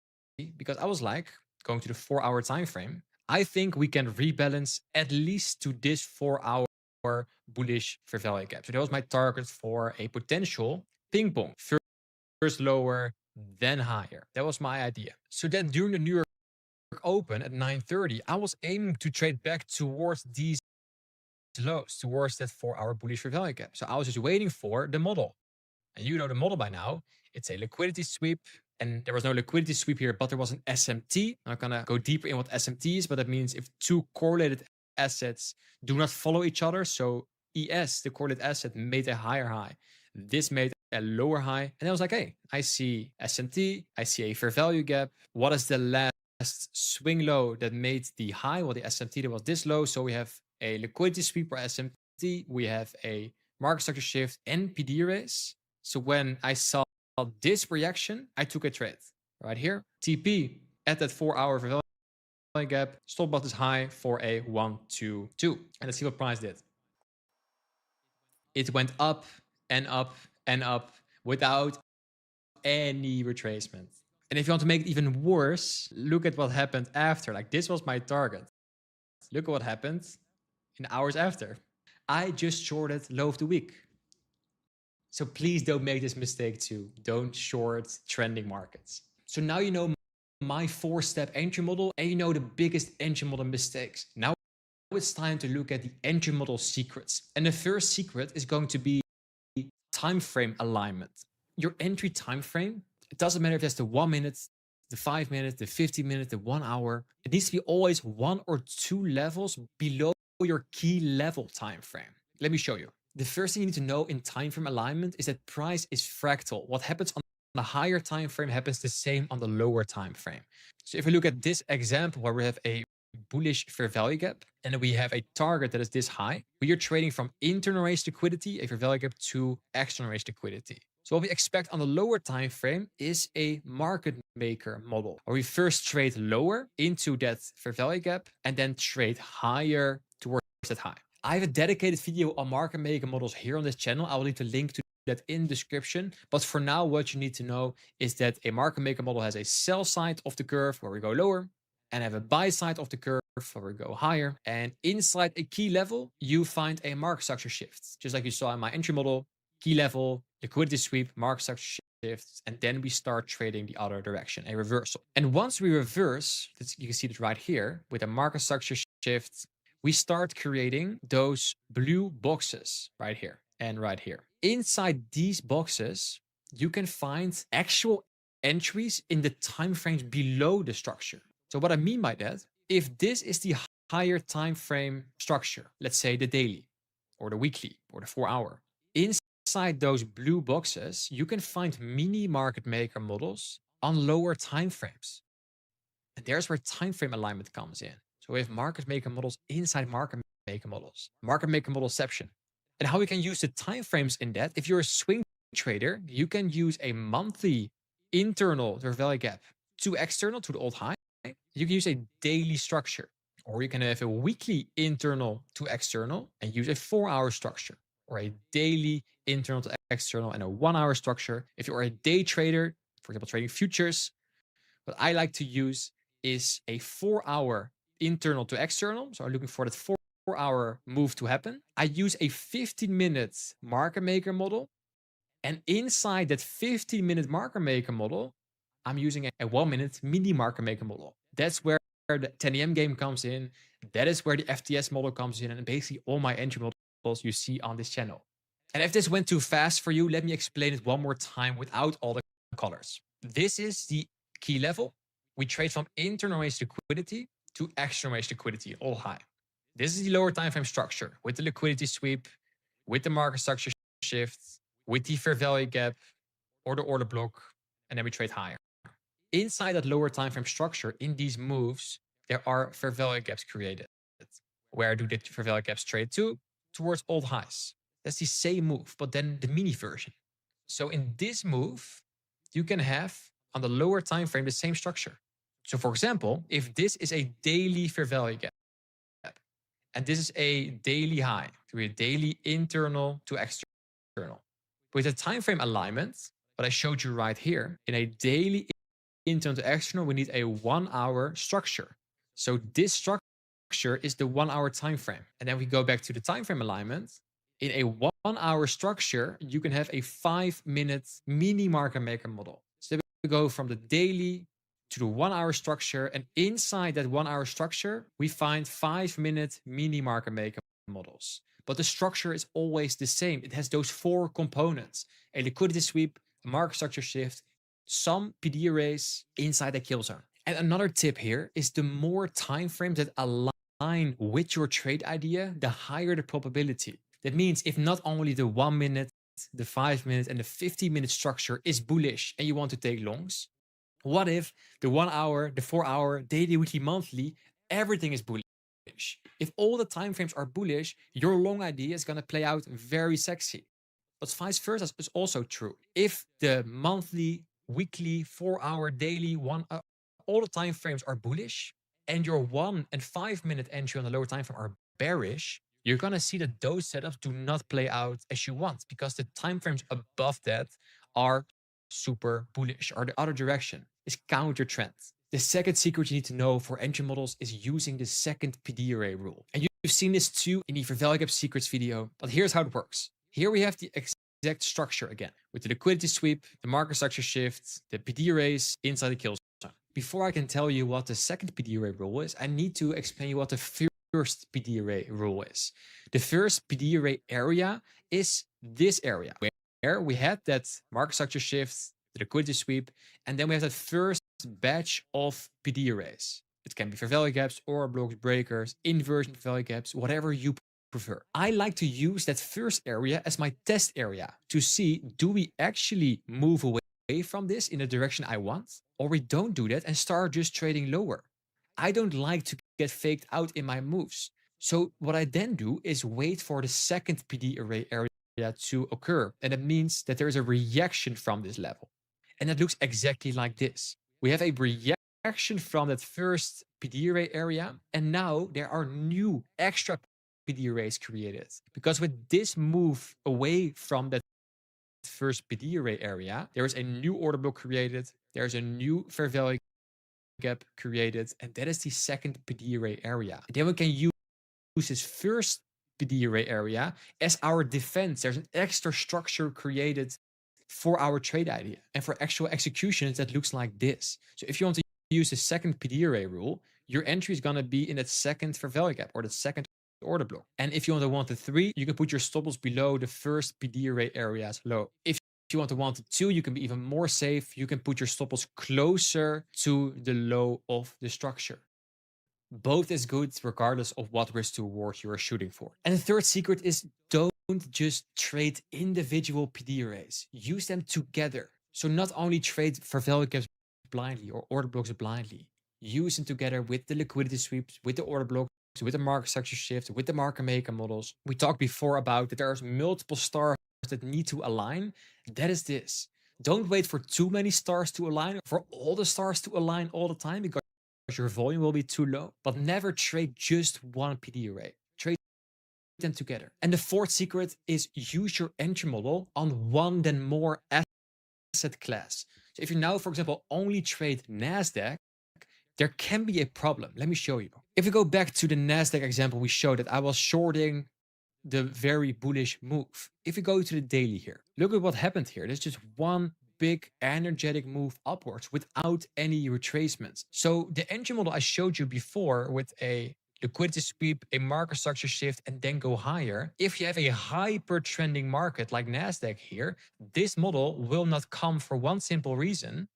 because I was like, going to the 4 hour time frame, I think we can rebalance at least to this 4 hour bullish fair value gap. So that was my target for a potential ping pong. First lower, then higher. That was my idea. So then during the New York Open at 9:30, I was aiming to trade back towards these lows, towards that 4 hour bullish fair value gap. So I was just waiting for the model. And you know the model by now. It's a liquidity sweep. And there was no liquidity sweep here, but there was an SMT. I'm not going to go deeper in what SMT is, but that means if two correlated assets do not follow each other. So ES, the correlated asset, made a higher high. This made a lower high. And I was like, hey, I see SMT. I see a fair value gap. What is the last swing low that made the high? Well, the SMT that was this low. So we have a liquidity sweep for SMT. We have a market structure shift and PD raise. So when I saw this reaction, I took a trade right here. TP at that 4 hour fair value gap. Stop loss is high for a 1, 2, 2. And let's see what price did. It went up and up and up without any retracement. And if you want to make it even worse, look at what happened after. Like this was my target. Look at what happened in hours after. I just shorted low of the week. So please don't make this mistake too. Don't short trending markets. So now you know my 4-step entry model and you know the biggest entry model mistakes. Now it's time to look at the entry model secrets. And the first secret is going to be time frame alignment. Your entry time frame, it doesn't matter if that's the 1 minute, the 5 minute, the 50 minute, the 1 hour. It needs to be always 1 or 2 levels below your key level time frame. Let me show you. The first thing you need to know in time frame alignment is that price is fractal. What happens on the higher time frame happens the same on the lower time frame. So if we look at this example where we have a bullish fair value gap and then we have a target that is this high, we are trading from internal range liquidity, a fair value gap, to external range liquidity. So what we expect on the lower time frame is a market maker model where we first trade lower into that fair value gap and then trade higher towards that high. I have a dedicated video on market maker models here on this channel. I will leave the link to that in the description. But for now, what you need to know is that a market maker model has a sell side of the curve where we go lower and have a buy side of the curve where we go higher. And inside a key level, you find a market structure shift. Just like you saw in my entry model, key level, liquidity sweep, market structure shifts, and then we start trading the other direction, a reversal. And once we reverse, you can see it right here with a market structure shift, we start creating those blue boxes right here and right here. Inside these boxes, you can find actual entries in the time frames below the structure. So what I mean by that, if this is the higher time frame structure, let's say the daily or the weekly or the 4 hour, inside those blue boxes, you can find mini market maker models on lower time frames. And there's where time frame alignment comes in. So we have market maker models inside market maker models, market maker modelception. And how we can use the time frames in that, if you're a swing trader, you can use a monthly internal fair value gap to external, to the old high. You can use a daily structure, or you can have a weekly internal to external and use a 4 hour structure. or a daily internal to external and a 1 hour structure. If you're a day trader, for example, trading futures, what I like to use is a 4 hour internal to external. So I'm looking for that 4 hour move to happen. I use a 15-minute market maker model. And inside that 15-minute market maker model, I'm using a 1-minute mini market maker model. That's where the 10 AM game comes in. That is where the FTS model comes in, and basically all my entry models you see on this channel. And if this went too fast for you, let me explain it one more time without all the colors. This is the key level. We trade from internal range liquidity to external range liquidity, all high. This is the lower time frame structure with the liquidity sweep, with the market structure shift, with the fair value gap or the order block, and then we trade higher. Inside that lower time frame structure, in these moves, there are fair value gaps created. Where do the fair value gaps trade to? Towards old highs. That's the same move, but then the mini version. So in this move, you can have on the lower time frame the same structure. So for example, if this is a daily fair value gap, and this is a daily high, so a daily internal to external. With a time frame alignment, what I showed you right here, in a daily internal to external, we need a 1 hour structure. So this structure is the 1 hour time frame. And then we go back to the time frame alignment. In a 1 hour structure, you can have a 5-minute mini market maker model. So we go from the daily to the 1 hour structure, and inside that 1 hour structure, we find 5-minute mini market maker models. But the structure is always the same. It has those 4 components: a liquidity sweep, a market structure shift, some PD arrays inside the kill zone. And another tip here is the more time frames that align with your trade idea, the higher the probability. That means if not only the 1 minute, the 5 minute, and the 50-minute structure is bullish and you want to take longs, what if the 1 hour, the 4 hour, daily, weekly, monthly, everything is bullish? If all the time frames are bullish, your long idea is going to play out very sexy. But vice versa is also true. If the monthly, weekly, 4 hour, daily, all the time frames are bullish, and your 1 and 5 minute entry on the lower time frame are bearish, you're going to see that those setups do not play out as you want, because the time frames above that are super bullish, or the other direction is counter trend. The second secret you need to know for entry models is using the second PD array rule. And you've seen this too in the fair value gap secrets video, but here's how it works. Here we have the exact structure again, with the liquidity sweep, the market structure shift, the PD arrays inside the kill zone. Before I can tell you what the second PD array rule is, I need to explain you what the first PD array rule is. The first PD array area is this area, where we had that market structure shift, the liquidity sweep, and then we have that first batch of PD arrays. It can be fair value gaps, order blocks, breakers, inversion fair value gaps, whatever you prefer. I like to use that first area as my test area to see, do we actually move away from this in the direction I want, or we don't do that and start just trading lower. I don't like to get faked out in my moves. So what I then do is wait for the second PD array area to occur. And that means that there is a reaction from this level. And it looks exactly like this. We have a reaction from that first PD array area, and now there are new extra PD arrays created. Because with this move away from that first PD array area, there is a new order block created, there's a new fair value gap created, and that is the second PD array area. And then we can use this first PD array area as our defense. There's an extra structure created for our trade idea, and for actual executions that looks like this. So if you want to use the second PD array rule, your entry is going to be in that second fair value gap or the second order block. And if you want to want the 3, you can put your stop loss below the first PD array area's low. If you want to want the 2, you can be even more safe. You can put your stop loss closer to the low of the structure. Both is good regardless of what risk to reward you are shooting for. And the third secret is, don't just trade individual PD arrays. Use them together. So not only trade fair value gaps blindly or order blocks blindly. Use them together with the liquidity sweeps, with the order blocks, with the market structure shift, with the market maker models. We talked before about that there's multiple stars that need to align. That is this. Don't wait for too many stars to align, for all the stars to align all the time, because your volume will be too low. But never trade just one PD array. Trade them together. And the fourth secret is use your entry model on one then more asset class. So if you now, for example, only trade NASDAQ, there can be a problem. Let me show you. If we go back to the NASDAQ example, we showed that I was shorting the very bullish move. If we go to the daily here, look at what happened here. There's just one big energetic move upwards without any retracements. So the entry model I showed you before with a liquidity sweep, a market structure shift, and then go higher. If you have a hyper trending market like NASDAQ here, this model will not come for one simple reason.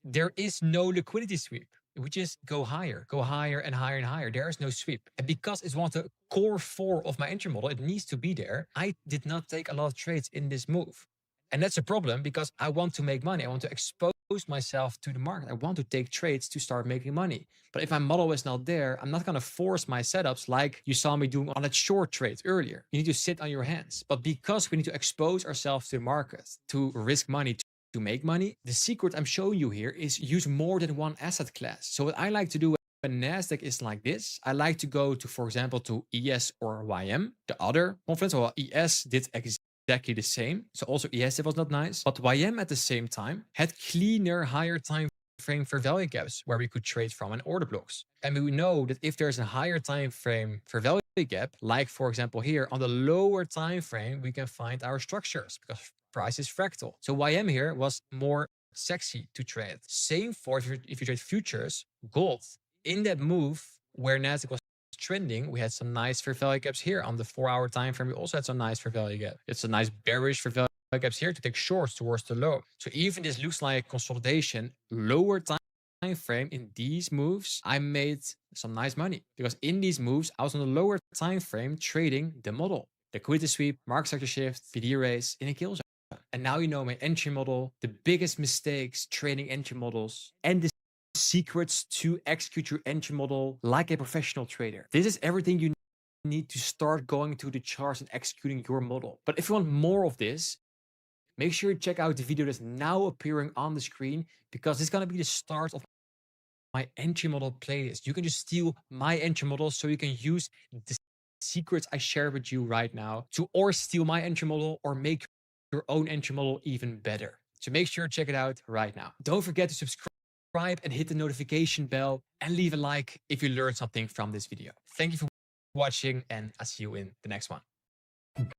There is no liquidity sweep. We just go higher and higher and higher. There is no sweep. And because it's one of the core four of my entry model, it needs to be there. I did not take a lot of trades in this move. And that's a problem because I want to make money. I want to expose myself to the market. I want to take trades to start making money. But if my model is not there, I'm not going to force my setups like you saw me doing on that short trade earlier. You need to sit on your hands. But because we need to expose ourselves to the market, to risk money, to make money, the secret I'm showing you here is use more than one asset class. So what I like to do when NASDAQ is like this, I like to go to, for example, to ES or YM, the other conference. Well, ES did exactly the same. So also ES, it was not nice. But YM at the same time had cleaner, higher time frame for value gaps where we could trade from and order blocks. And we know that if there's a higher time frame for value gap, like for example here on the lower time frame, we can find our structures because price is fractal. So YM here was more sexy to trade. Same for if you trade futures, gold. In that move where NASDAQ was trending, we had some nice fair value gaps here on the 4-hour time frame. We also had some nice fair value gap. It's a nice bearish fair value gaps here to take shorts towards the low. So even this looks like consolidation, lower time frame in these moves, I made some nice money because in these moves, I was on the lower time frame trading the model, liquidity sweep, market structure shift, PD raise in a kill zone. And now you know my entry model, the biggest mistakes trading entry models, and the secrets to execute your entry model like a professional trader. This is everything you need to start going to the charts and executing your model. But if you want more of this, make sure you check out the video that's now appearing on the screen because it's going to be the start of my entry model playlist. You can just steal my entry model so you can use the secrets I share with you right now to or steal my entry model or make your own entry model even better. So make sure to check it out right now. Don't forget to subscribe and hit the notification bell and leave a like if you learned something from this video. Thank you for watching and I'll see you in the next one.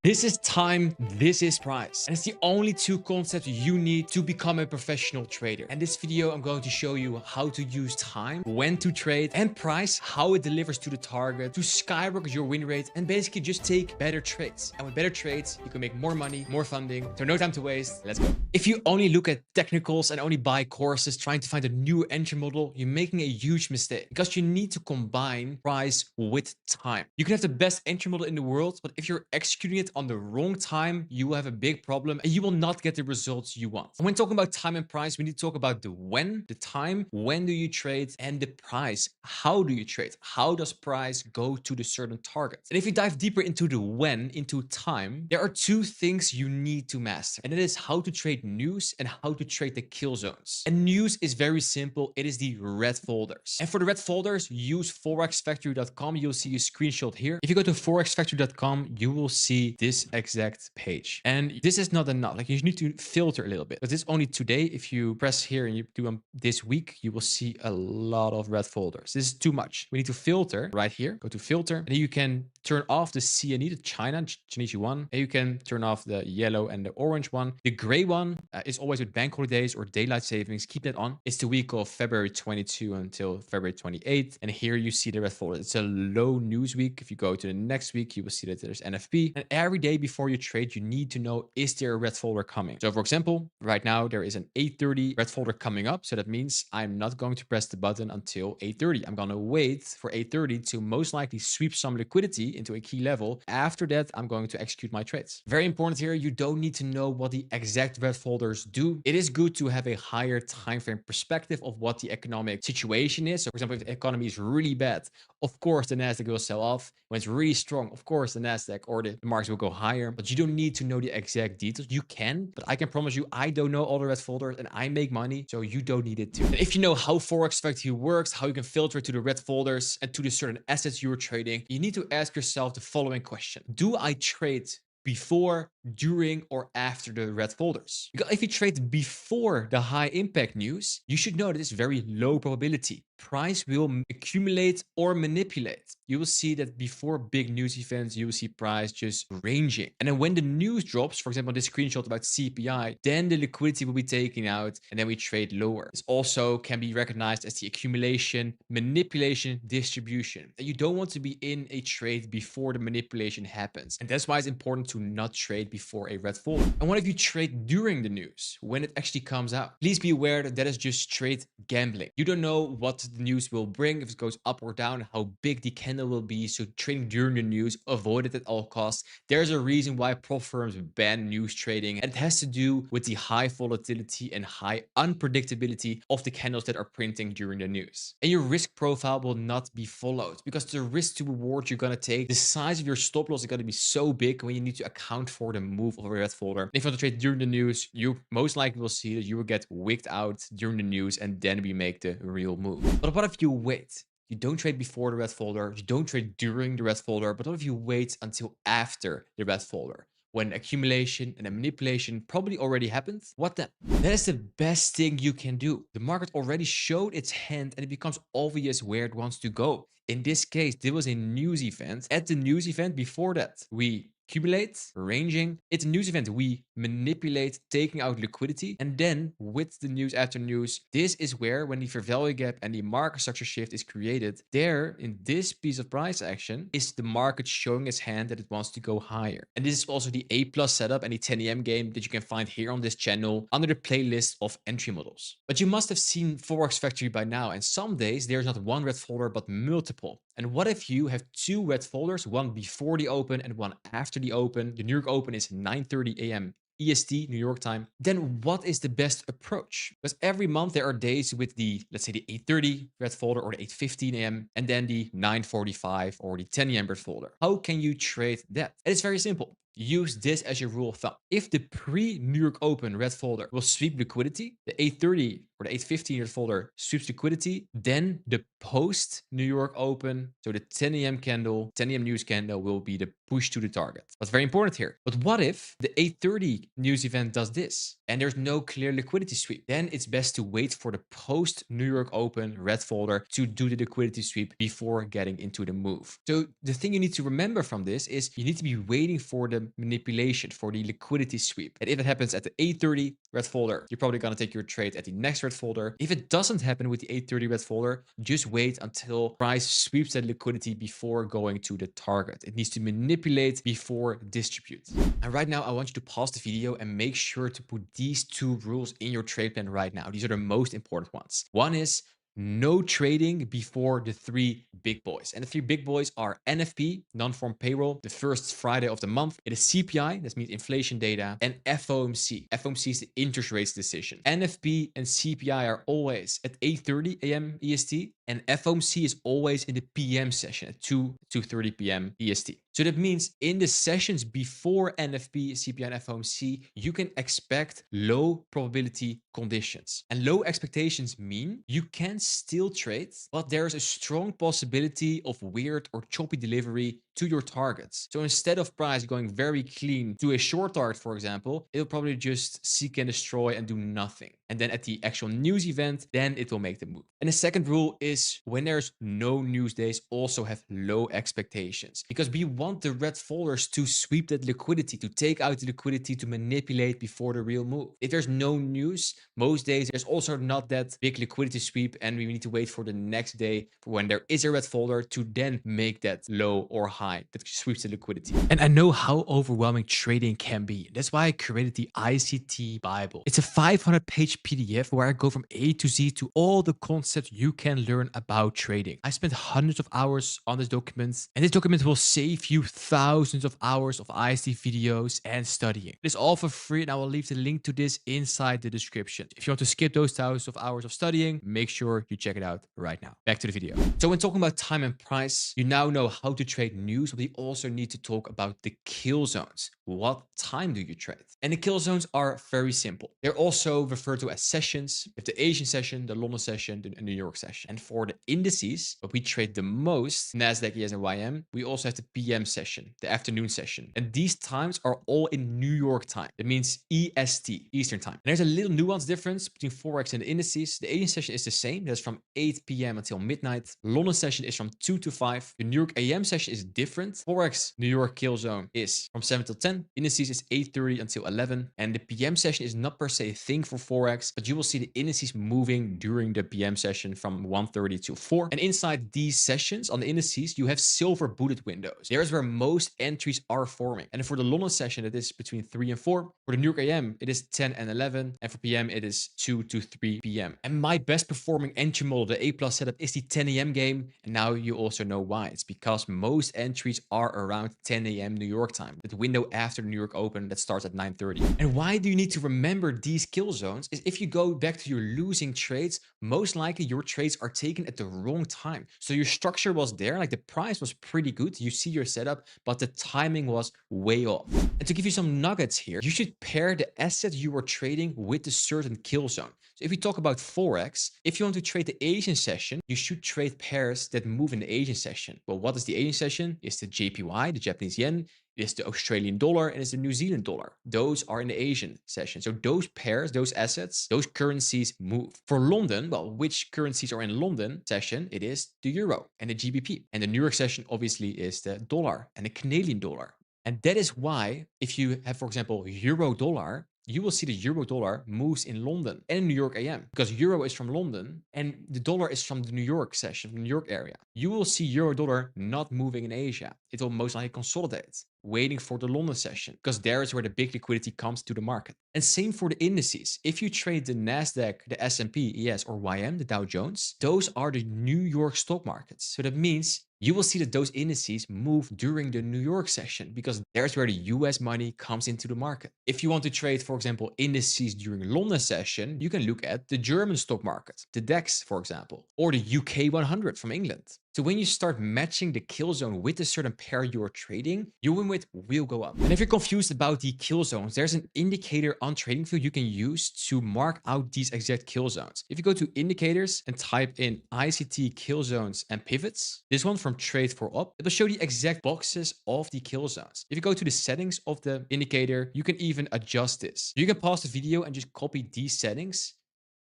This is time, this is price. And it's the only two concepts you need to become a professional trader. And this video, I'm going to show you how to use time, when to trade, and price, how it delivers to the target, to skyrocket your win rate, and basically just take better trades. And with better trades, you can make more money, more funding. So no time to waste, let's go. If you only look at technicals and only buy courses trying to find a new entry model, you're making a huge mistake because you need to combine price with time. You can have the best entry model in the world, but if you're executing it on the wrong time, you will have a big problem and you will not get the results you want. And when talking about time and price, we need to talk about the when, the time, when do you trade, and the price. How do you trade? How does price go to the certain target? And if you dive deeper into the when, into time, there are two things you need to master. And it is how to trade news and how to trade the kill zones. And news is very simple. It is the red folders. And for the red folders, use forexfactory.com. You'll see a screenshot here. If you go to forexfactory.com, you will see this exact page. And this is not enough. Like you need to filter a little bit. But this is only today. If you press here and you do them this week, you will see a lot of red folders. This is too much. We need to filter right here. Go to filter. And you can turn off the CNE, the Chinese yuan. And you can turn off the yellow and the orange one. The gray one is always with bank holidays or daylight savings. Keep that on. It's the week of February 22 until February 28. And here you see the red folder. It's a low news week. If you go to the next week, you will see that there's NFP. And every day before you trade, you need to know, is there a red folder coming? So for example, right now there is an 8:30 red folder coming up. So that means I'm not going to press the button until 8:30. I'm going to wait for 8:30 to most likely sweep some liquidity into a key level. After that, I'm going to execute my trades. Very important here. You don't need to know what the exact red folders do. It is good to have a higher time frame perspective of what the economic situation is. So for example, if the economy is really bad, of course the NASDAQ will sell off. When it's really strong, of course the NASDAQ or the markets will go higher, but you don't need to know the exact details. You can, but I can promise you, I don't know all the red folders and I make money, so you don't need it to. And if you know how Forex Factory works, how you can filter to the red folders and to the certain assets you are trading, you need to ask yourself the following question. Do I trade before, during, or after the red folders? Because if you trade before the high impact news, you should know that it's very low probability. Price will accumulate or manipulate. You will see that before big news events, you will see price just ranging. And then when the news drops, for example, this screenshot about CPI, then the liquidity will be taken out and then we trade lower. This also can be recognized as the accumulation, manipulation, distribution. And you don't want to be in a trade before the manipulation happens. And that's why it's important to not trade before a red folder. And what if you trade during the news, when it actually comes out? Please be aware that that is just straight gambling. You don't know what the news will bring, if it goes up or down, how big the candle will be. So trading during the news, avoid it at all costs. There's a reason why prop firms ban news trading, and it has to do with the high volatility and high unpredictability of the candles that are printing during the news. And your risk profile will not be followed because the risk to reward you're going to take, the size of your stop loss is going to be so big when you need to account for the move of a red folder. And if you want to trade during the news, you most likely will see that you will get wigged out during the news and then we make the real move. But what if you wait? You don't trade before the red folder, you don't trade during the red folder, but what if you wait until after the red folder? When accumulation and manipulation probably already happened? What then? That is the best thing you can do. The market already showed its hand and it becomes obvious where it wants to go. In this case, there was a news event. At the news event before that, we accumulate, ranging. It's a news event. We manipulate, taking out liquidity. And then with the news after news, this is where when the fair value gap and the market structure shift is created, there in this piece of price action is the market showing its hand that it wants to go higher. And this is also the A+ setup and the 10 AM game that you can find here on this channel under the playlist of entry models. But you must have seen Forex Factory by now. And some days there's not one red folder, but multiple. And what if you have two red folders, one before the open and one after the open? The New York Open is 9:30 AM EST, New York time. Then what is the best approach? Because every month there are days with the, let's say the 8:30 red folder or the 8:15 AM and then the 9:45 or the 10 AM red folder. How can you trade that? And it's very simple. Use this as your rule of thumb. If the pre-New York Open red folder will sweep liquidity, the 8:30 or the 8:15 red folder sweeps liquidity, then the post-New York Open, so the 10 AM candle, 10 AM news candle will be the push to the target. That's very important here. But what if the 8:30 news event does this and there's no clear liquidity sweep? Then it's best to wait for the post-New York Open red folder to do the liquidity sweep before getting into the move. So the thing you need to remember from this is you need to be waiting for the manipulation, for the liquidity sweep. And if it happens at the 8:30 red folder, you're probably going to take your trade at the next red folder. If it doesn't happen with the 8:30 red folder, just wait until price sweeps that liquidity before going to the target. It needs to manipulate before distribute. And right now, I want you to pause the video and make sure to put these two rules in your trade plan right now. These are the most important ones. One is no trading before the three big boys. And the three big boys are NFP, non-farm payroll, the first Friday of the month. It is CPI, that means inflation data, and FOMC. FOMC is the interest rates decision. NFP and CPI are always at 8:30 AM EST, and FOMC is always in the PM session at 2:30 PM EST. So that means in the sessions before NFP, CPI, and FOMC, you can expect low probability conditions. And low expectations mean you can still trade, but there's a strong possibility of weird or choppy delivery to your targets. So instead of price going very clean to a short target, for example, it'll probably just seek and destroy and do nothing. And then at the actual news event, then it will make the move. And the second rule is when there's no news days, also have low expectations, because we want the red folders to sweep that liquidity, to take out the liquidity, to manipulate before the real move. If there's no news, most days there's also not that big liquidity sweep, and we need to wait for the next day for when there is a red folder to then make that low or high that sweeps the liquidity. And I know how overwhelming trading can be. That's why I created the ICT Bible. It's a 500-page PDF where I go from A to Z to all the concepts you can learn about trading. I spent hundreds of hours on this document, and this document will save you thousands of hours of ICT videos and studying. It is all for free, and I will leave the link to this inside the description. If you want to skip those thousands of hours of studying, make sure you check it out right now. Back to the video. So when talking about time and price, you now know how to trade news, but we also need to talk about the kill zones. what time do you trade? And the kill zones are very simple. They're also referred to as sessions. You have the Asian session, the London session, the New York session. And for the indices, what we trade the most, NASDAQ, ES, and YM, we also have the PM session, the afternoon session. And these times are all in New York time. That means EST, Eastern time. And there's a little nuance difference between Forex and the indices. The Asian session is the same. That's from 8 p.m. until midnight. London session is from 2 to 5. The New York AM session is different. Forex New York kill zone is from 7 till 10. Indices is 8:30 until 11. And the PM session is not per se a thing for Forex, but you will see the indices moving during the PM session from 1:30 to 4. And inside these sessions on the indices, you have silver bullet windows. There's where most entries are forming. And for the London session, it is between 3 and 4. For the New York AM, it is 10 and 11. And for PM, it is 2 to 3 p.m. And my best performing entry model, the A+ setup, is the 10 a.m. game. And now you also know why. It's because most entries are around 10 a.m. New York time. The window after the New York Open that starts at 9:30. And why do you need to remember these kill zones? Is if you go back to your losing trades, most likely your trades are taken at the wrong time. So your structure was there, like the price was pretty good. You see your setup, but the timing was way off. And to give you some nuggets here, you should pair the asset you are trading with a certain kill zone. So if we talk about Forex, if you want to trade the Asian session, you should trade pairs that move in the Asian session. Well, what is the Asian session? It's the JPY, the Japanese yen, it's the Australian dollar, and it's the New Zealand dollar. Those are in the Asian session. So those pairs, those assets, those currencies move. For London, well, which currencies are in London session? It is the euro and the GBP. And the New York session obviously is the dollar and the Canadian dollar. And that is why if you have, for example, euro dollar, you will see the euro dollar moves in London and New York AM because euro is from London and the dollar is from the New York session, New York area. You will see euro dollar not moving in Asia. It will most likely consolidate, waiting for the London session because there is where the big liquidity comes to the market. And same for the indices. If you trade the NASDAQ, the S&P, ES, or YM, the Dow Jones, those are the New York stock markets. So that means you will see that those indices move during the New York session because there's where the US money comes into the market. If you want to trade, for example, indices during London session, you can look at the German stock market, the DAX, for example, or the UK 100 from England. So when you start matching the kill zone with a certain pair you're trading, your win rate will go up. And if you're confused about the kill zones, there's an indicator on TradingView you can use to mark out these exact kill zones. If you go to indicators and type in ICT kill zones and pivots, this one from Trade for Up, it will show the exact boxes of the kill zones. If you go to the settings of the indicator, you can even adjust this. You can pause the video and just copy these settings.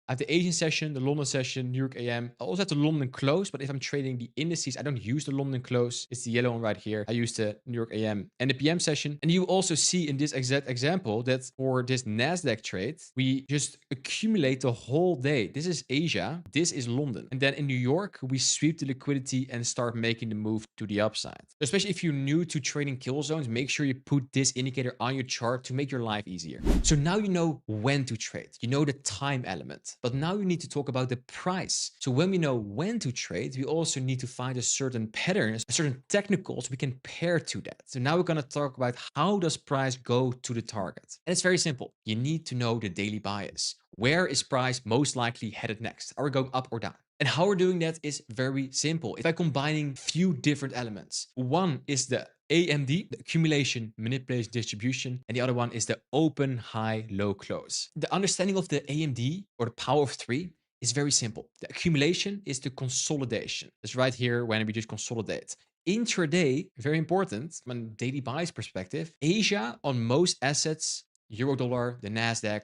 I have the Asian session, the London session, New York AM. I also have the London close, but if I'm trading the indices, I don't use the London close. It's the yellow one right here. I use the New York AM and the PM session. And you also see in this exact example that for this NASDAQ trade, we just accumulate the whole day. This is Asia, this is London. And then in New York, we sweep the liquidity and start making the move to the upside. Especially if you're new to trading kill zones, make sure you put this indicator on your chart to make your life easier. So now you know when to trade. You know the time element. But now you need to talk about the price. So when we know when to trade, we also need to find a certain pattern, a certain technicals we can pair to that. So now we're going to talk about how does price go to the target. And it's very simple. You need to know the daily bias. Where is price most likely headed next? Are we going up or down? And how we're doing that is very simple. It's by combining few different elements. One is the AMD, the accumulation, manipulation, distribution, and the other one is the open, high, low, close. The understanding of the AMD or the power of three is very simple. The accumulation is the consolidation. It's right here when we just consolidate. Intraday, very important from a daily bias perspective, Asia on most assets, euro dollar, the NASDAQ,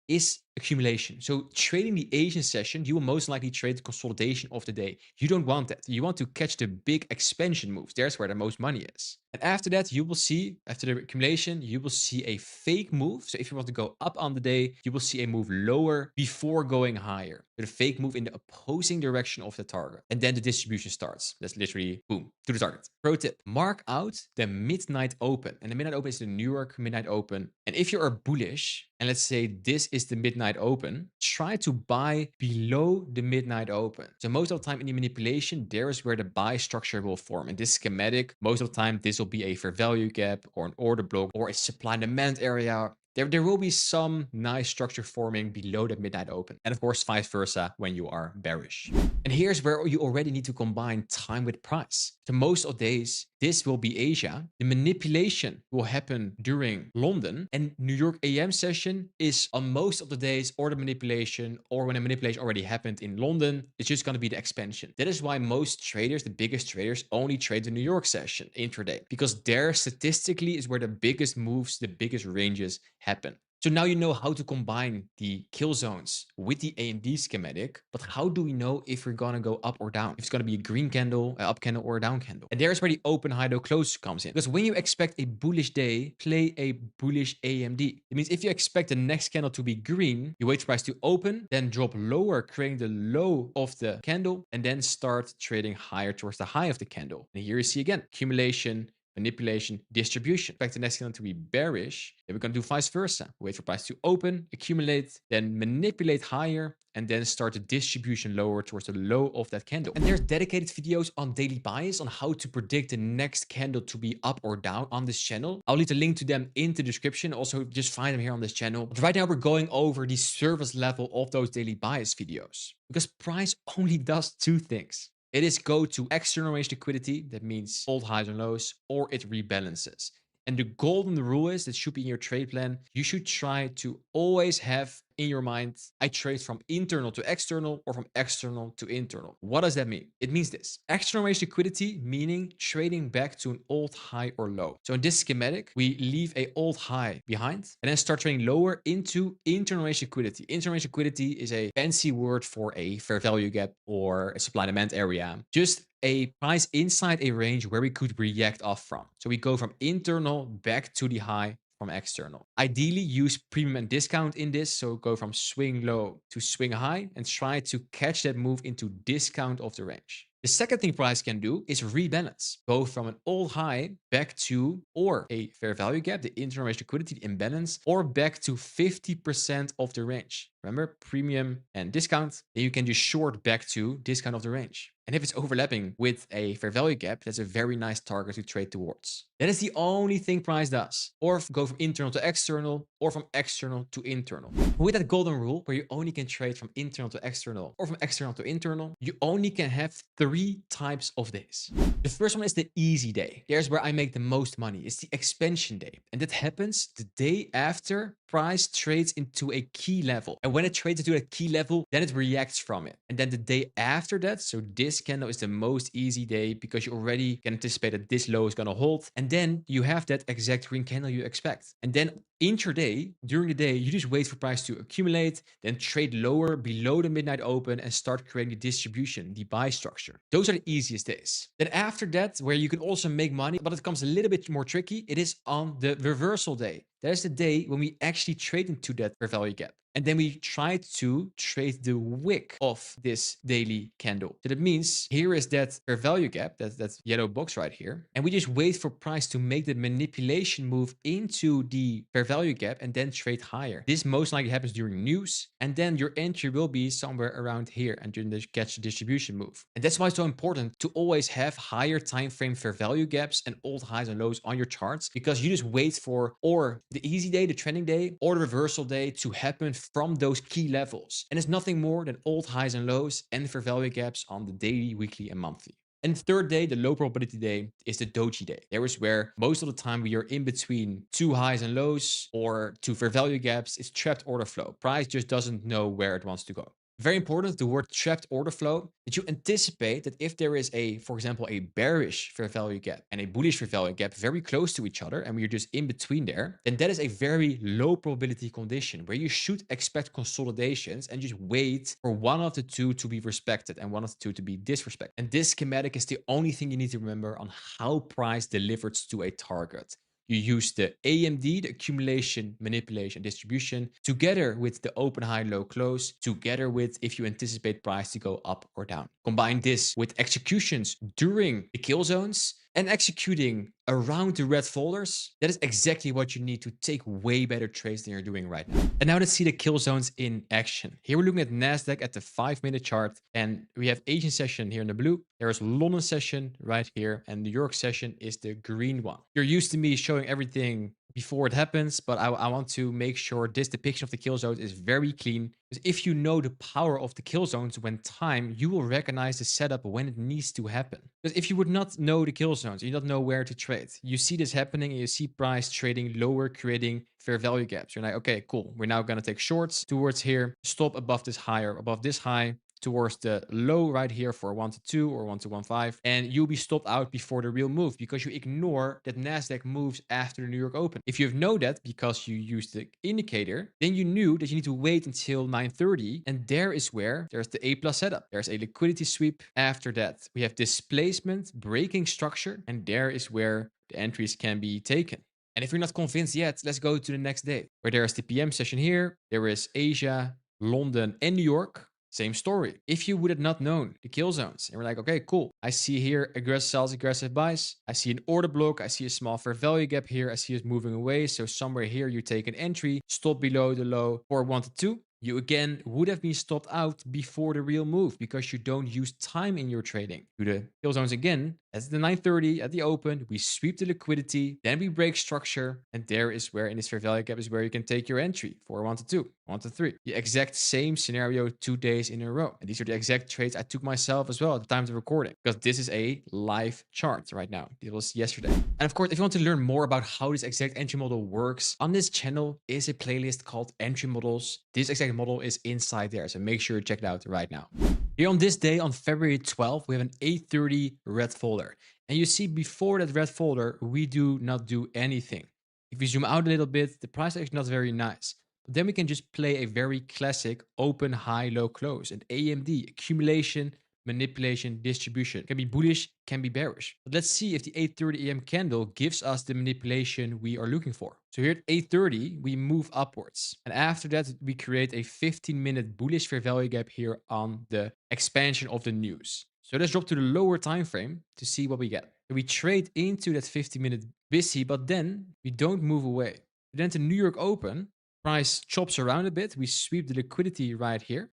is accumulation. So trading the Asian session, you will most likely trade the consolidation of the day. You don't want that. You want to catch the big expansion moves. There's where the most money is. And after that, you will see, after the accumulation, you will see a fake move. So if you want to go up on the day, you will see a move lower before going higher. So the fake move in the opposing direction of the target. And then the distribution starts. That's literally boom, to the target. Pro tip, mark out the midnight open. And the midnight open is the New York midnight open. And if you are bullish, and let's say this is the midnight open, try to buy below the midnight open. So most of the time in the manipulation, there is where the buy structure will form. In this schematic, most of the time, this will be a fair value gap or an order block or a supply and demand area. there will be some nice structure forming below that midnight open. And of course, vice versa when you are bearish. And here's where you already need to combine time with price. So most of days, this will be Asia. The manipulation will happen during London, and New York AM session is on most of the days, or the manipulation, or when the manipulation already happened in London, it's just going to be the expansion. That is why most traders, the biggest traders, only trade the New York session intraday, because there statistically is where the biggest moves, the biggest ranges happen. So now you know how to combine the kill zones with the AMD schematic, but how do we know if we're gonna go up or down? If it's gonna be a green candle, an up candle, or a down candle? And there's where the open, high, low, close comes in. Because when you expect a bullish day, play a bullish AMD. It means if you expect the next candle to be green, you wait for price to open, then drop lower, creating the low of the candle, and then start trading higher towards the high of the candle. And here you see again, accumulation, manipulation, distribution. Expect the next candle to be bearish, then we're going to do vice versa. Wait for price to open, accumulate, then manipulate higher, and then start the distribution lower towards the low of that candle. And there's dedicated videos on daily bias on how to predict the next candle to be up or down on this channel. I'll leave the link to them in the description. Also, just find them here on this channel. But right now we're going over the service level of those daily bias videos, because price only does two things. It is go to external range liquidity, that means old highs and lows, or it rebalances. And the golden rule is, that should be in your trade plan, you should try to always have in your mind, I trade from internal to external or from external to internal. What does that mean? It means this. External range liquidity, meaning trading back to an old high or low. So in this schematic, we leave a old high behind and then start trading lower into internal range liquidity. Internal range liquidity is a fancy word for a fair value gap or a supply demand area. Just a price inside a range where we could react off from. So we go from internal back to the high from external. Ideally, use premium and discount in this. So go from swing low to swing high and try to catch that move into discount of the range. The second thing price can do is rebalance, go from an old high back to, or a fair value gap, the internal range liquidity, the imbalance, or back to 50% of the range. Remember, premium and discount, then you can just short back to discount of the range. And if it's overlapping with a fair value gap, that's a very nice target to trade towards. That is the only thing price does. Or go from internal to external, or from external to internal. With that golden rule, where you only can trade from internal to external, or from external to internal, you only can have 3 types of days. The first one is the easy day. Here's where I make the most money. It's the expansion day. And that happens the day after price trades into a key level. And when it trades into a key level, then it reacts from it. And then the day after that, so this candle is the most easy day, because you already can anticipate that this low is going to hold. And then you have that exact green candle you expect. And then intraday, during the day, you just wait for price to accumulate, then trade lower below the midnight open and start creating the distribution, the buy structure. Those are the easiest days. Then after that, where you can also make money, but it becomes a little bit more tricky, it is on the reversal day. That is the day when we actually trade into that fair value gap. And then we try to trade the wick of this daily candle. So that means here is that fair value gap, that yellow box right here. And we just wait for price to make the manipulation move into the fair value gap and then trade higher. This most likely happens during news. And then your entry will be somewhere around here and you catch the distribution move. And that's why it's so important to always have higher time frame fair value gaps and old highs and lows on your charts, because you just wait for or the easy day, the trending day, or the reversal day to happen from those key levels. And it's nothing more than old highs and lows and fair value gaps on the daily, weekly, and monthly. And the third day, the low probability day, is the doji day. There is where most of the time we are in between 2 highs and lows or 2 fair value gaps. It's trapped order flow. Price just doesn't know where it wants to go. Very important, the word trapped order flow, that you anticipate that if there is a, for example, a bearish fair value gap and a bullish fair value gap very close to each other, and we're just in between there, then that is a very low probability condition where you should expect consolidations and just wait for one of the two to be respected and one of the two to be disrespected. And this schematic is the only thing you need to remember on how price delivers to a target. You use the AMD, the accumulation, manipulation, distribution, together with the open, high, low, close, together with if you anticipate price to go up or down. Combine this with executions during the kill zones and executing around the red folders. That is exactly what you need to take way better trades than you're doing right now. And now let's see the kill zones in action. Here we're looking at NASDAQ at the 5-minute chart, and we have Asian session here in the blue. There is London session right here, and New York session is the green one. You're used to me showing everything before it happens, but I want to make sure this depiction of the kill zones is very clean. Because if you know the power of the kill zones when time, you will recognize the setup when it needs to happen. Because if you would not know the kill zones, you don't know where to trade, you see this happening and you see price trading lower, creating fair value gaps. You're like, okay, cool. We're now going to take shorts towards here, stop above this high or above this high, towards the low right here for 1 to 2 or 1 to 1.5, and you'll be stopped out before the real move because you ignore that NASDAQ moves after the New York Open. If you know that because you used the indicator, then you knew that you need to wait until 9:30, and there is where there's the A plus setup. There's a liquidity sweep. After that, we have displacement, breaking structure, and there is where the entries can be taken. And if you're not convinced yet, let's go to the next day, where there's the PM session here. There is Asia, London, and New York. Same story. If you would have not known the kill zones and we're like, okay, cool. I see here aggressive sells, aggressive buys. I see an order block. I see a small fair value gap here. I see it moving away. So somewhere here, you take an entry, stop below the low for 1 to 2. You again would have been stopped out before the real move because you don't use time in your trading. Do the kill zones again. At the 9:30 at the open, we sweep the liquidity, then we break structure, and there is where in this fair value gap is where you can take your entry for 1 to 2, 1 to 3. The exact same scenario 2 days in a row. And these are the exact trades I took myself as well at the time of the recording, because this is a live chart right now. It was yesterday. And of course, if you want to learn more about how this exact entry model works, on this channel is a playlist called Entry Models. This exact model is inside there, so make sure you check it out right now. Here on this day, on February 12th, we have an 8:30 red folder. And you see before that red folder, we do not do anything. If you zoom out a little bit, the price is not very nice. But then we can just play a very classic open, high, low, close. And AMD, accumulation, manipulation, distribution. Can be bullish, can be bearish. But let's see if the 8:30 AM candle gives us the manipulation we are looking for. So here at 8:30, we move upwards. And after that, we create a 15-minute bullish fair value gap here on the expansion of the news. So let's drop to the lower time frame to see what we get. We trade into that 50-minute busy, but then we don't move away. Then to New York Open, price chops around a bit. We sweep the liquidity right here.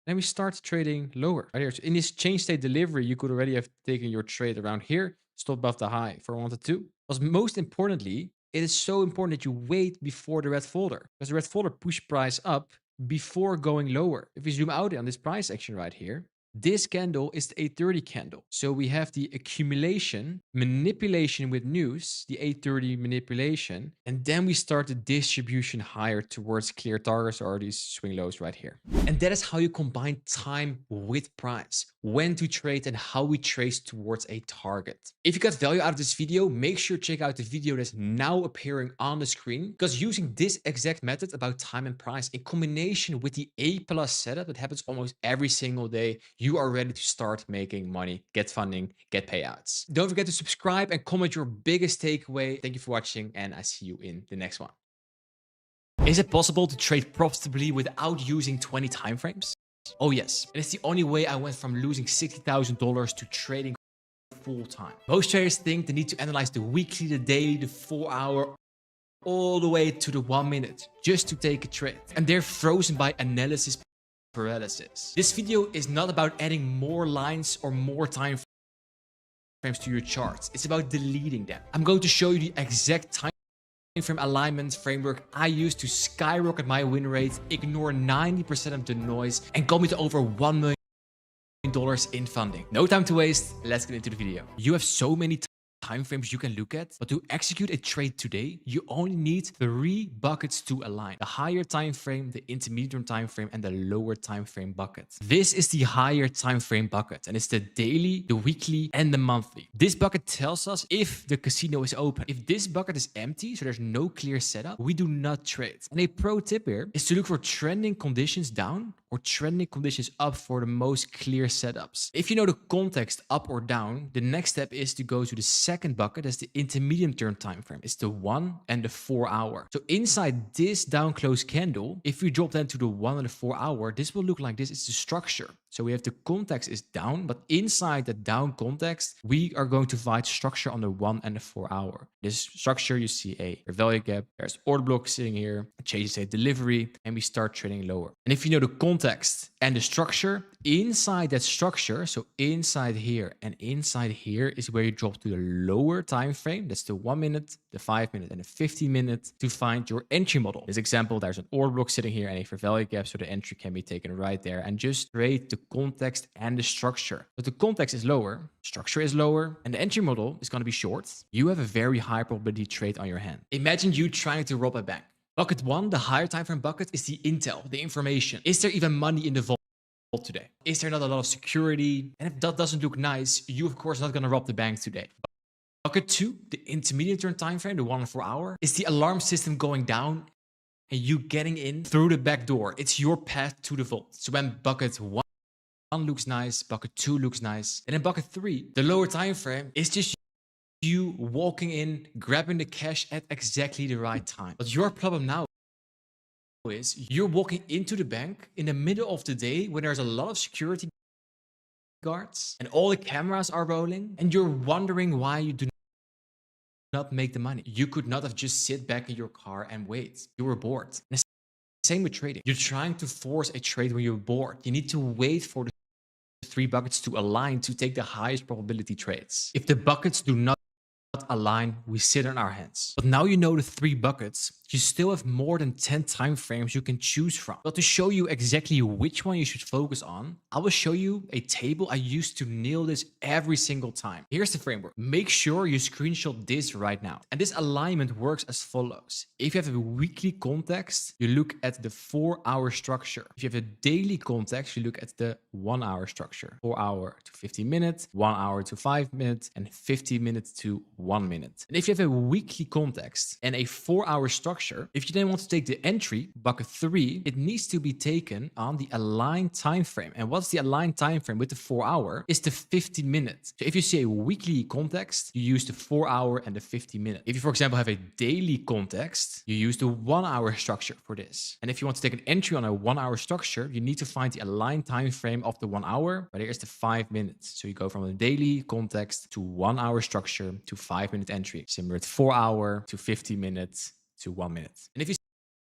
Then we start trading lower right here. So in this change state delivery, you could already have taken your trade around here, stop above the high for 1 to 2. But most importantly, it is so important that you wait before the red folder, because the red folder pushed price up before going lower. If we zoom out on this price action right here, this candle is the 8:30 candle. So we have the accumulation, manipulation with news, the 8:30 manipulation, and then we start the distribution higher towards clear targets or these swing lows right here. And that is how you combine time with price, when to trade and how we trace towards a target. If you got value out of this video, make sure to check out the video that's now appearing on the screen, because using this exact method about time and price in combination with the A+ setup that happens almost every single day, you are ready to start making money, get funding, get payouts. Don't forget to subscribe and comment your biggest takeaway. Thank you for watching, and I see you in the next one. Is it possible to trade profitably without using 20 timeframes? Oh yes, and it's the only way I went from losing $60,000 to trading full time. Most traders think they need to analyze the weekly, the daily, the 4-hour, all the way to the 1 minute just to take a trade. And they're frozen by analysis paralysis. This video is not about adding more lines or more time frames to your charts. It's about deleting them. I'm going to show you the exact time frame alignment framework I use to skyrocket my win rate, ignore 90% of the noise, and got me to over $1 million in funding. No time to waste. Let's get into the video. You have so many time frames you can look at, but to execute a trade today, you only need 3 buckets to align: the higher time frame, the intermediate time frame, and the lower time frame bucket. This is the higher time frame bucket, and it's the daily, the weekly, and the monthly. This bucket tells us if the casino is open. If this bucket is empty, so there's no clear setup, we do not trade. And a pro tip here is to look for trending conditions down or trending conditions up for the most clear setups. If you know the context up or down, the next step is to go to the second bucket, that's the intermediate term time frame. It's the 1 and the 4 hour. So inside this down close candle, if we drop then to the 1 and the 4 hour, this will look like this. It's the structure. So we have the context is down, but inside the down context, we are going to find structure on the 1 and the 4 hour. This structure, you see a value gap, there's order block sitting here, changes a delivery, and we start trading lower. And if you know the context and the structure, inside that structure, so inside here and inside here is where you drop to the lower time frame. That's the 1 minute, the 5 minute, and the 15 minute to find your entry model. In this example, there's an order block sitting here and a fair value gap, so the entry can be taken right there and just trade the context and the structure. But the context is lower, structure is lower, and the entry model is going to be short. You have a very high probability trade on your hand. Imagine you trying to rob a bank. Bucket 1, the higher time frame bucket, is the intel, the information. Is there even money in the vault today? Is there not a lot of security? And if that doesn't look nice, you of course not going to rob the bank today. Bucket 2, the intermediate term time frame, the 1 and 4 hour, is the alarm system going down and you getting in through the back door. It's your path to the vault. So when bucket 1 looks nice, bucket 2 looks nice, and in bucket 3, the lower time frame is just you walking in, grabbing the cash at exactly the right time. But your problem now is you're walking into the bank in the middle of the day when there's a lot of security guards and all the cameras are rolling, and you're wondering why you do not make the money. You could not have just sit back in your car and wait. You were bored. And same with trading. You're trying to force a trade when you're bored. You need to wait for the 3 buckets to align to take the highest probability trades. If the buckets do not align, we sit on our hands. But now you know the 3 buckets, you still have more than 10 time frames you can choose from. But to show you exactly which one you should focus on, I will show you a table I use to nail this every single time. Here's the framework. Make sure you screenshot this right now. And this alignment works as follows. If you have a weekly context, you look at the 4-hour structure. If you have a daily context, you look at the 1-hour structure. 4 hour to 15 minutes, 1 hour to 5 minutes, and 50 minutes to 1 minute. And if you have a weekly context and a 4-hour structure, if you then want to take the entry, bucket 3, it needs to be taken on the aligned time frame. And what's the aligned time frame with the 4-hour? Is the 15 minutes. So if you see a weekly context, you use the 4-hour and the 50 minute. If you, for example, have a daily context, you use the 1-hour structure for this. And if you want to take an entry on a 1-hour structure, you need to find the aligned time frame of the 1 hour, but here's the 5 minutes. So you go from a daily context to 1-hour structure to 5-minute entry. Similar to 4-hour to 50 minutes to 1 minute. And if you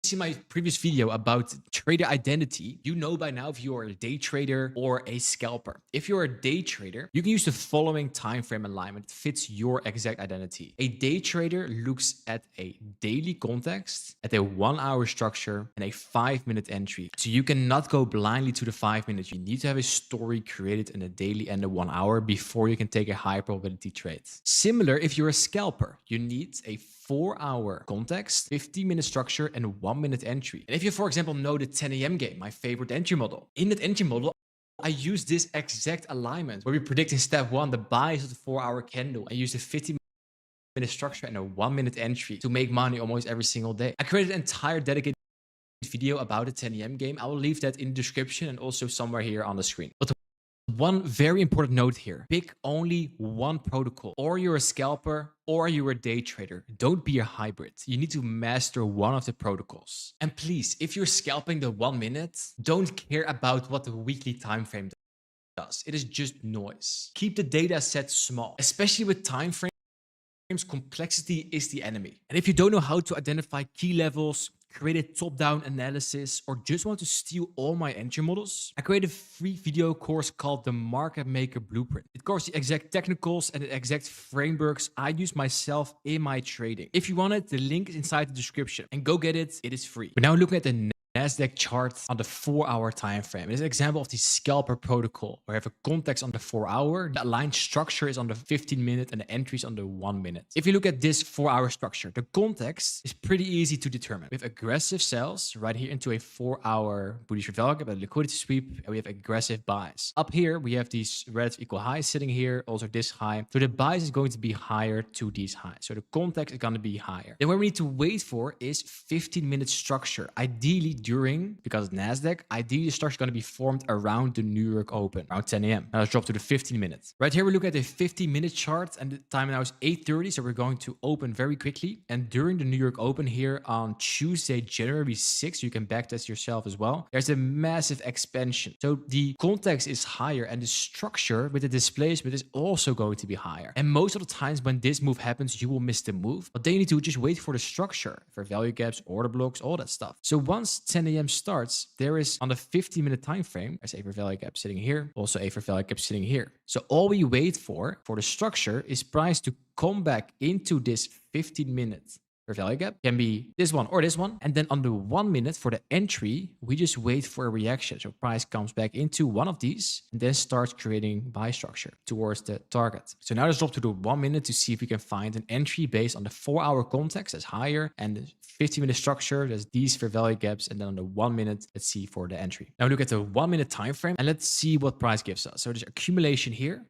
see my previous video about trader identity, you know by now if you are a day trader or a scalper. If you're a day trader, you can use the following time frame alignment. It fits your exact identity. A day trader looks at a daily context, at a 1-hour structure, and a 5-minute entry. So you cannot go blindly to the 5 minutes. You need to have a story created in a daily and a 1 hour before you can take a high probability trade. Similar, if you're a scalper, you need a 4-hour context, 15-minute structure, and 1-minute entry. And if you, for example, know the 10 a.m. game, my favorite entry model, in that entry model, I use this exact alignment where we predict in step 1 the buys of the 4-hour candle and use the 15-minute structure and a 1-minute entry to make money almost every single day. I created an entire dedicated video about the 10 a.m. game. I will leave that in the description and also somewhere here on the screen. But one very important note here, pick only one protocol. Or you're a scalper or you're a day trader. Don't be a hybrid. You need to master one of the protocols. And please, if you're scalping the 1 minute, don't care about what the weekly time frame does. It is just noise. Keep the data set small, especially with time frames. Complexity is the enemy. And if you don't know how to identify key levels, create a top-down analysis, or just want to steal all my entry models, I created a free video course called the Market Maker Blueprint. It covers the exact technicals and the exact frameworks I use myself in my trading. If you want it, the link is inside the description and go get it. It is free. We're now looking at the NASDAQ chart on the 4-hour time frame. It is an example of the scalper protocol where you have a context on the 4-hour, the aligned structure is on the 15-minute, and the entries on the 1 minute. If you look at this 4-hour structure, the context is pretty easy to determine. We have aggressive sells right here into a 4-hour bullish value gap, a liquidity sweep, and we have aggressive buys. Up here, we have these relative equal highs sitting here, also this high. So the buys is going to be higher to these highs. So the context is going to be higher. Then what we need to wait for is 15-minute structure. Ideally, during, because NASDAQ, ideally the structure is going to be formed around the New York Open, around 10 a.m. Now let's drop to the 15 minutes. Right here, we look at the 15-minute chart and the time now is 8:30. So we're going to open very quickly. And during the New York Open here on Tuesday, January 6th, you can backtest yourself as well. There's a massive expansion. So the context is higher and the structure with the displacement is also going to be higher. And most of the times when this move happens, you will miss the move. But then you need to just wait for the structure, for value gaps, order blocks, all that stuff. So once 10 a.m. starts, there is on the 15-minute time frame, there's a fair value gap sitting here, also a fair value gap sitting here. So all we wait for the structure is price to come back into this 15-minute fair value gap. Can be this one or this one. And then on the 1 minute for the entry, we just wait for a reaction. So price comes back into one of these and then starts creating buy structure towards the target. So now let's drop to the 1 minute to see if we can find an entry based on the 4-hour context that's higher and the 15-minute structure, there's these fair value gaps. And then on the 1 minute, let's see for the entry. Now look at the 1 minute time frame and let's see what price gives us. So there's accumulation here.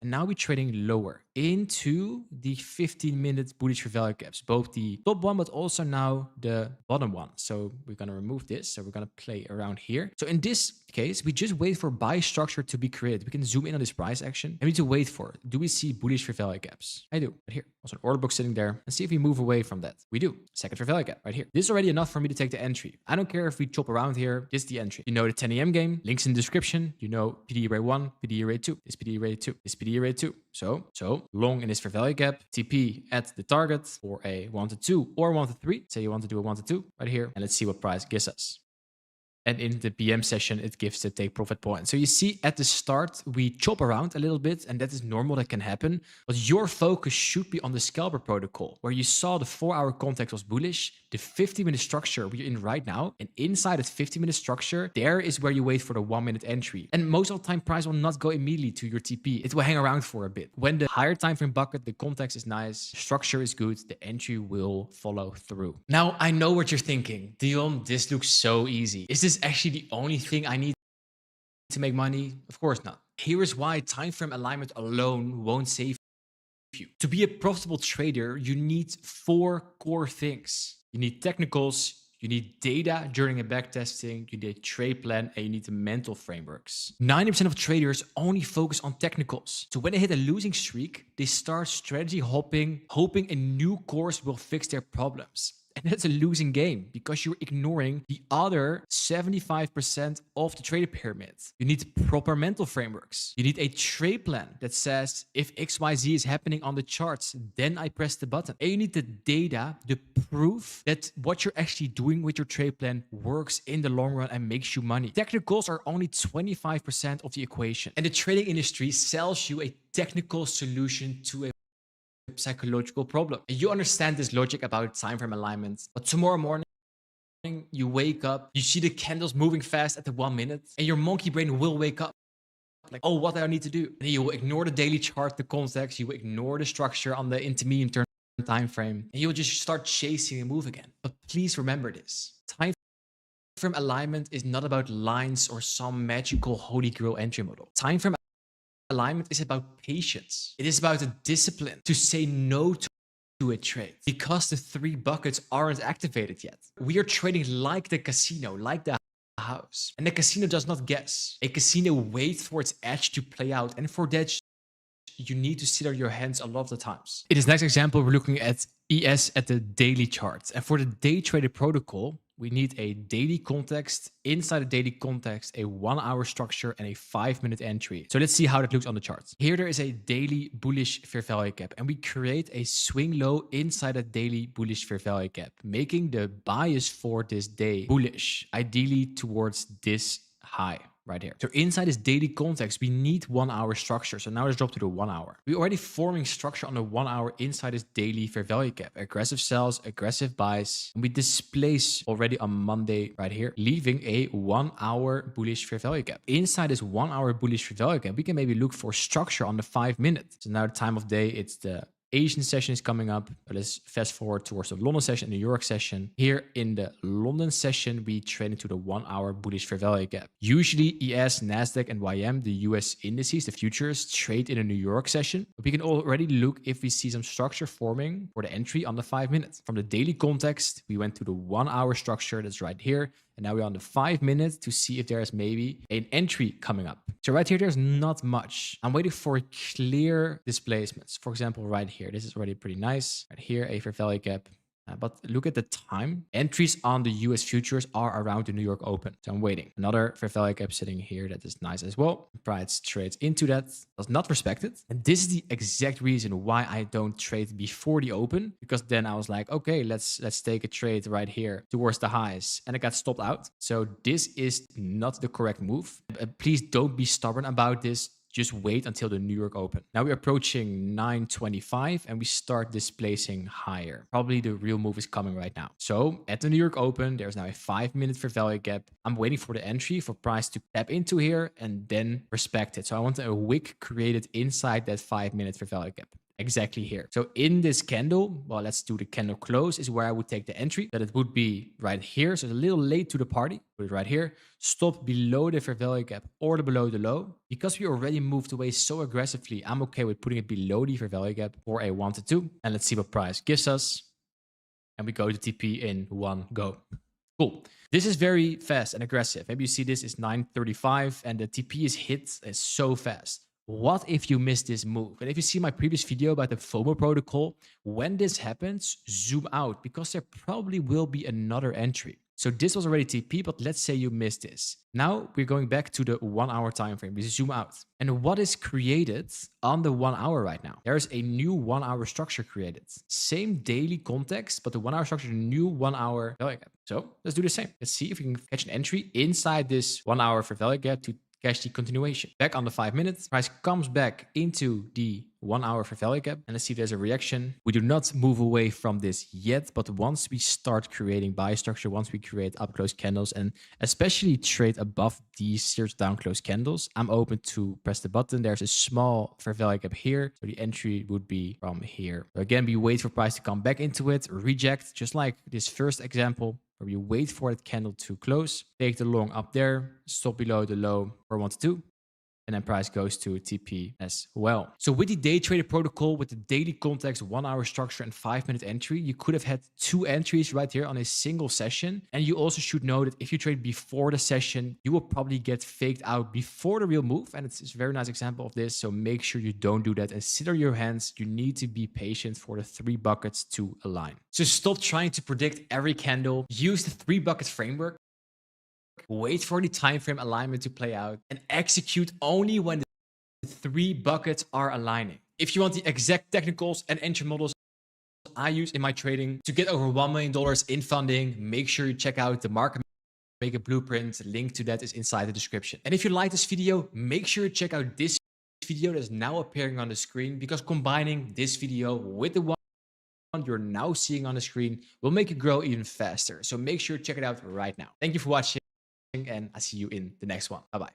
And now we're trading lower into the 15-minute bullish fair value gaps, both the top one, but also now the bottom one. So we're going to remove this. So we're going to play around here. So in this case, we just wait for buy structure to be created. We can zoom in on this price action and we need to wait for it. Do we see bullish fair value gaps? I do. Right here. Also an order book sitting there. And see if we move away from that. We do. Second fair value gap right here. This is already enough for me to take the entry. I don't care if we chop around here. This is the entry. You know the 10 a.m. game. Links in the description. You know PD array 1, PD array 2, this PD array 2, this PD array 2. So long in this fair value gap, TP at the target for a 1 to 2 or 1 to 3. Say you want to do a 1 to 2 right here. And let's see what price gives us. And in the PM session, it gives the take profit point. So you see at the start, we chop around a little bit and that is normal, that can happen. But your focus should be on the scalper protocol where you saw the 4-hour context was bullish, the 50-minute structure we're in right now. And inside that 50-minute structure, there is where you wait for the 1 minute entry. And most of the time, price will not go immediately to your TP. It will hang around for a bit. When the higher time frame bucket, the context is nice, structure is good, the entry will follow through. Now, I know what you're thinking. Dion, this looks so easy. Is this actually the only thing I need to make money? Of course not. Here is why time frame alignment alone won't save you. To be a profitable trader, you need 4 core things. You need technicals, you need data during a backtesting, you need a trade plan, and you need the mental frameworks. 90% of traders only focus on technicals. So when they hit a losing streak, they start strategy hopping, hoping a new course will fix their problems. And that's a losing game because you're ignoring the other 75% of the trader pyramid. You need proper mental frameworks. You need a trade plan that says if XYZ is happening on the charts, then I press the button. And you need the data, the proof that what you're actually doing with your trade plan works in the long run and makes you money. Technicals are only 25% of the equation. And the trading industry sells you a technical solution to a psychological problem. And you understand this logic about time frame alignment, but tomorrow morning you wake up, you see the candles moving fast at the 1 minute, and your monkey brain will wake up like, oh, what do I need to do? And you will ignore the daily chart, the context, you will ignore the structure on the intermediate term time frame, and you'll just start chasing a move again. But please remember this. Time frame alignment is not about lines or some magical holy grail entry model. Time frame alignment is about patience. It is about a discipline to say no to a trade because the 3 buckets aren't activated yet. We are trading like the casino, like the house. And the casino does not guess. A casino waits for its edge to play out. And for that, you need to sit on your hands a lot of the times. In this next example, we're looking at ES at the daily chart. And for the day trader protocol, we need a daily context, inside the daily context, a 1-hour structure and a 5-minute entry. So let's see how that looks on the charts. Here there is a daily bullish fair value gap and we create a swing low inside a daily bullish fair value gap, making the bias for this day bullish, ideally towards this high right here. So inside this daily context, we need 1-hour structure. So now let's drop to the 1 hour. We're already forming structure on the 1 hour inside this daily fair value gap. Aggressive sells, aggressive buys. And we displace already on Monday right here, leaving a 1 hour bullish fair value gap. Inside this 1 hour bullish fair value gap, we can maybe look for structure on the 5 minutes. So now the time of day, it's the Asian session is coming up. Let's fast forward towards the London session and the New York session. Here in the London session, we trade into the 1 hour bullish fair value gap. Usually ES, NASDAQ, and YM, the US indices, the futures, trade in a New York session. But we can already look if we see some structure forming for the entry on the 5 minutes. From the daily context, we went to the 1 hour structure that's right here. And now we're on the 5 minutes to see if there is maybe an entry coming up. So right here, there's not much. I'm waiting for clear displacements. For example, right here, this is already pretty nice. Right here, a fair value gap. But look at the time. Entries on the US futures are around the New York Open. So I'm waiting. Another fair value gap sitting here. That is nice as well. Price trades into that. Does not respect it. And this is the exact reason why I don't trade before the open. Because then I was like, okay, let's take a trade right here towards the highs. And it got stopped out. So this is not the correct move. Please don't be stubborn about this. Just wait until the New York Open. Now we're approaching 925 and we start displacing higher. Probably the real move is coming right now. So at the New York Open, there's now a 5-minute fair value gap. I'm waiting for the entry for price to tap into here and then respect it. So I want a wick created inside that 5-minute fair value gap. Exactly here. So in this candle, well, let's do the candle close is where I would take the entry. That it would be right here. So it's a little late to the party. Put it right here. Stop below the fair value gap or below the low. Because we already moved away so aggressively, I'm okay with putting it below the fair value gap for a 1 to 2. And let's see what price gives us. And we go to TP in one go. Cool. This is very fast and aggressive. Maybe you see this is 935 and the TP is hit so fast. What if you miss this move? And if you see my previous video about the FTMO protocol, when this happens, zoom out because there probably will be another entry. So this was already TP, but let's say you missed this. Now we're going back to the 1 hour time frame. We zoom out. And what is created on the 1 hour right now? There's a new 1 hour structure created. Same daily context, but the 1 hour structure, new 1 hour value gap. So let's do the same. Let's see if we can catch an entry inside this 1 hour for value gap to catch the continuation. Back on the 5 minutes, price comes back into the 1 hour for value gap. And let's see if there's a reaction. We do not move away from this yet, but once we start creating buy structure, once we create up close candles and especially trade above these series down close candles, I'm open to press the button. There's a small fair value gap here. So the entry would be from here. So again, we wait for price to come back into it, reject, just like this first example, where we wait for that candle to close, take the long up there, stop below the low for 1 to 2, and then price goes to TP as well. So with the day trader protocol, with the daily context, 1 hour structure and 5-minute entry, you could have had 2 entries right here on a single session. And you also should know that if you trade before the session, you will probably get faked out before the real move. And it's a very nice example of this. So make sure you don't do that and sit on your hands. You need to be patient for the 3 buckets to align. So stop trying to predict every candle. Use the 3 buckets framework. Wait for the time frame alignment to play out and execute only when the 3 buckets are aligning. If you want the exact technicals and entry models I use in my trading to get over $1 million in funding, make sure you check out the market maker blueprint. Link to that is inside the description. And if you like this video, make sure you check out this video that is now appearing on the screen, because combining this video with the one you're now seeing on the screen will make you grow even faster. So make sure to check it out right now. Thank you for watching, and I'll see you in the next one. Bye-bye.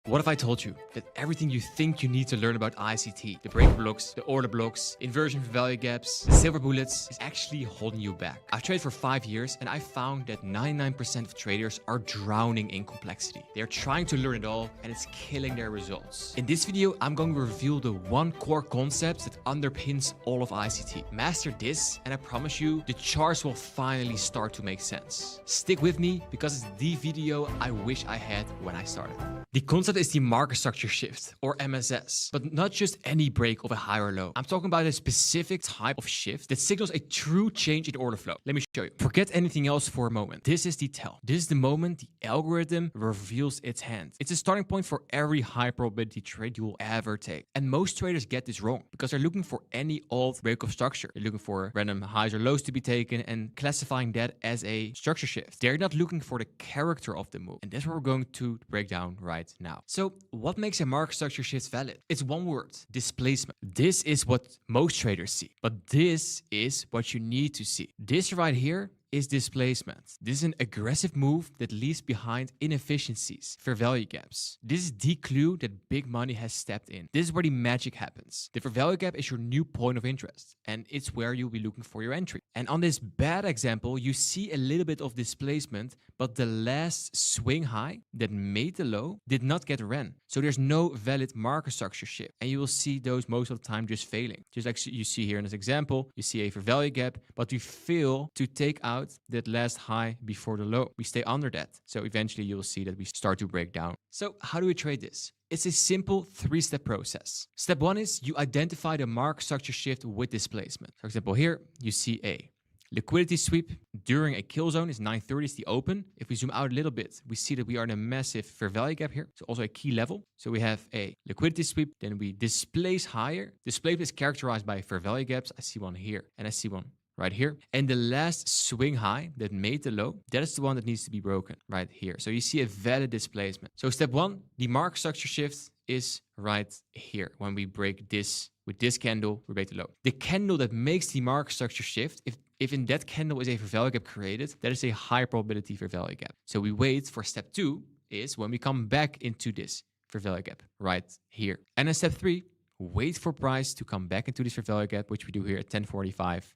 What if I told you that everything you think you need to learn about ICT, the break blocks, the order blocks, inversion for value gaps, the silver bullets, is actually holding you back? I've traded for 5 years and I found that 99% of traders are drowning in complexity. They're trying to learn it all and it's killing their results. In this video, I'm going to reveal the 1 core concept that underpins all of ICT. Master this and I promise you, the charts will finally start to make sense. Stick with me because it's the video I wish I had when I started. The concept is the market structure shift, or MSS, but not just any break of a high or low. I'm talking about a specific type of shift that signals a true change in order flow. Let me show you. Forget anything else for a moment. This is the tell. This is the moment the algorithm reveals its hand. It's a starting point for every high probability trade you will ever take. And most traders get this wrong because they're looking for any old break of structure. They're looking for random highs or lows to be taken and classifying that as a structure shift. They're not looking for the character of the move. And that's what we're going to break down right now. So what makes a market structure shift valid? It's one word: displacement. This is what most traders see, but this is what you need to see. This right here is displacement. This is an aggressive move that leaves behind inefficiencies, fair value gaps. This is the clue that big money has stepped in. This is where the magic happens. The fair value gap is your new point of interest, and it's where you'll be looking for your entry. And on this bad example, you see a little bit of displacement, but the last swing high that made the low did not get ran. So there's no valid market structure shift. And you will see those most of the time just failing. Just like you see here in this example, you see a fair value gap, but we fail to take out that last high before the low. We stay under that. So eventually you'll see that we start to break down. So how do we trade this? It's a simple 3-step process. Step 1 is you identify the market structure shift with displacement. For example, here you see A. liquidity sweep during a kill zone is 930 is the open. If we zoom out a little bit, we see that we are in a massive fair value gap here. So also a key level. So we have a liquidity sweep, then we displace higher. Displacement is characterized by fair value gaps. I see one here and I see one right here. And the last swing high that made the low, that is the one that needs to be broken right here. So you see a valid displacement. So step one, the market structure shift is right here. When we break this with this candle, we break the low. The candle that makes the market structure shift, if in that candle is a fair value gap created, that is a high probability fair value gap. So we wait for step two is when we come back into this fair value gap right here. And then step three, wait for price to come back into this fair value gap, which we do here at 1045.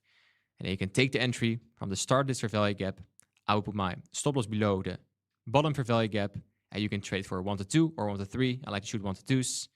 And then you can take the entry from the start of this fair value gap. I will put my stop loss below the bottom fair value gap, and you can trade for 1 to 2 or 1 to 3. I like to shoot 1 to 2s.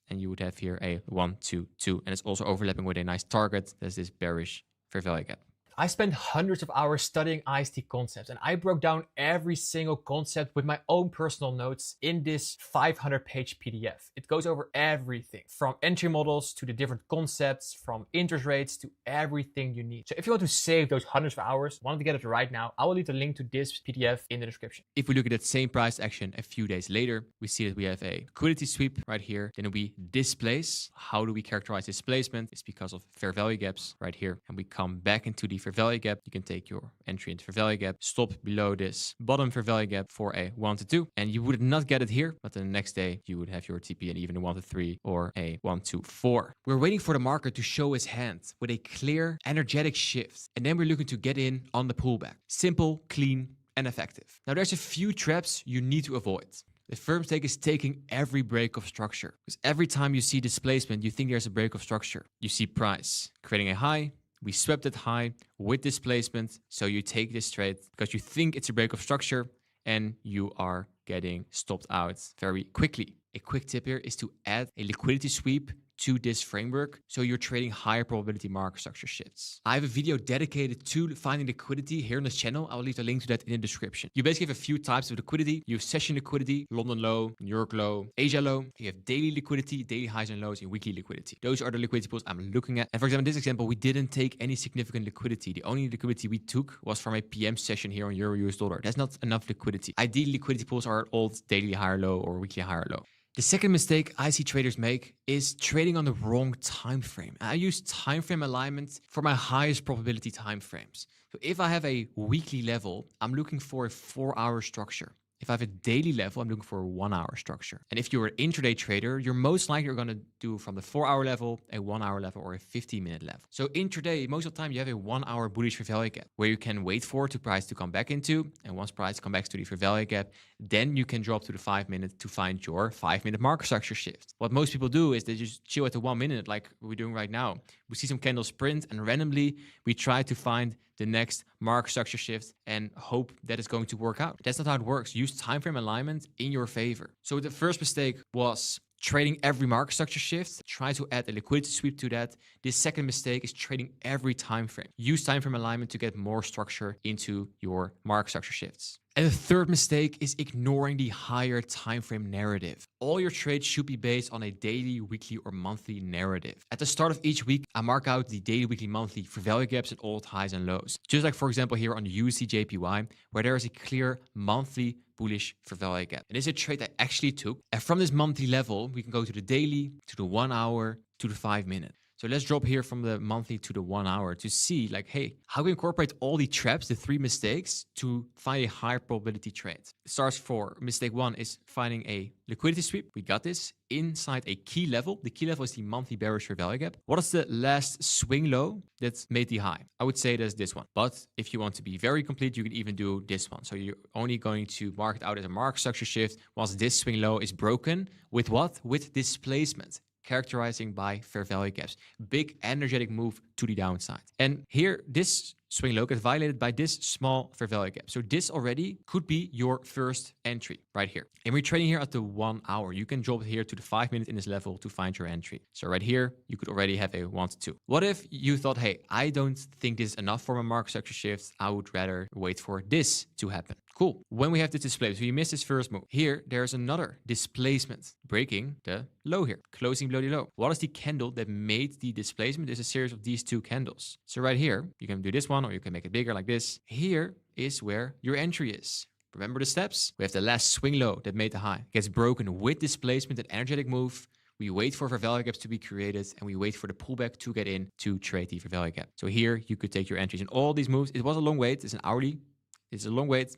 And you would have here a 1, 2, 2. And it's also overlapping with a nice target. That's this bearish fair value gap. I spent hundreds of hours studying ICT concepts, and I broke down every single concept with my own personal notes in this 500-page PDF. It goes over everything from entry models to the different concepts, from interest rates to everything you need. So if you want to save those hundreds of hours, want to get it right now, I will leave the link to this PDF in the description. If we look at that same price action a few days later, we see that we have a liquidity sweep right here. Then we displace. How do we characterize displacement? It's because of fair value gaps right here. And we come back into the fair value gap. You can take your entry into fair value gap, stop below this bottom fair value gap for a 1 to 2, and you would not get it here, but then the next day you would have your TP and even a 1 to 3 or a 1 to 4. We're waiting for the market to show its hand with a clear, energetic shift, and then we're looking to get in on the pullback. Simple, clean, and effective. Now there's a few traps you need to avoid. The first mistake is taking every break of structure, because every time you see displacement, you think there's a break of structure. You see price creating a high. We swept it high with displacement. So you take this trade because you think it's a break of structure and you are getting stopped out very quickly. A quick tip here is to add a liquidity sweep to this framework, so you're trading higher probability market structure shifts. I have a video dedicated to finding liquidity here on this channel. I will leave the link to that in the description. You basically have a few types of liquidity. You have session liquidity, London low, New York low, Asia low. You have daily liquidity, daily highs and lows, and weekly liquidity. Those are the liquidity pools I'm looking at. And for example, in this example, we didn't take any significant liquidity. The only liquidity we took was from a PM session here on Euro US dollar. That's not enough liquidity. Ideally, liquidity pools are all daily higher low or weekly higher low. The second mistake I see traders make is trading on the wrong time frame. I use time frame alignment for my highest probability time frames. So if I have a weekly level, I'm looking for a 4-hour structure. If I have a daily level, I'm looking for a 1-hour structure. And if you're an intraday trader, you're most likely going to do from the 4-hour level, a 1-hour level, or a 15-minute level. So intraday, most of the time you have a 1-hour bullish fair value gap where you can wait for the price to come back into. And once price comes back to the fair value gap, then you can drop to the 5-minute to find your 5-minute market structure shift. What most people do is they just chill at the 1 minute like we're doing right now. We see some candles print and randomly we try to find the next market structure shift and hope that it's going to work out. That's not how it works. Use time frame alignment in your favor. So the first mistake was trading every market structure shift. Try to add a liquidity sweep to that. This second mistake is trading every time frame. Use time frame alignment to get more structure into your market structure shifts. And the third mistake is ignoring the higher time frame narrative. All your trades should be based on a daily, weekly, or monthly narrative. At the start of each week, I mark out the daily, weekly, monthly for value gaps at all highs and lows. Just like, for example, here on the USD JPY, where there is a clear monthly bullish for value gap. And this is a trade I actually took. And from this monthly level, we can go to the daily, to the 1 hour, to the 5-minute. So let's drop here from the monthly to the 1 hour to see like, hey, how can we incorporate all the traps, the 3 mistakes to find a higher probability trade. It starts for mistake 1 is finding a liquidity sweep. We got this inside a key level. The key level is the monthly bearish fair value gap. What is the last swing low that made the high? I would say that's this one. But if you want to be very complete, you can even do this one. So you're only going to mark it out as a market structure shift once this swing low is broken with what? With displacement. Characterizing by fair value gaps. Big energetic move to the downside. And here, this swing low gets violated by this small fair value gap. So this already could be your first entry right here. And we're trading here at the 1 hour. You can drop it here to the 5-minute in this level to find your entry. So right here, you could already have a 1 to 2. What if you thought, hey, I don't think this is enough for my market structure shift. I would rather wait for this to happen. Cool. When we have this display, so you missed this first move. Here, there's another displacement, breaking the low here, closing below the low. What is the candle that made the displacement? There's a series of these two candles. So right here, you can do this one, or you can make it bigger like this. Here is where your entry is. Remember the steps? We have the last swing low that made the high. It gets broken with displacement, an energetic move. We wait for value gaps to be created, and we wait for the pullback to get in to trade the value gap. So here you could take your entries in all these moves. It was a long wait. It's an hourly. It's a long wait,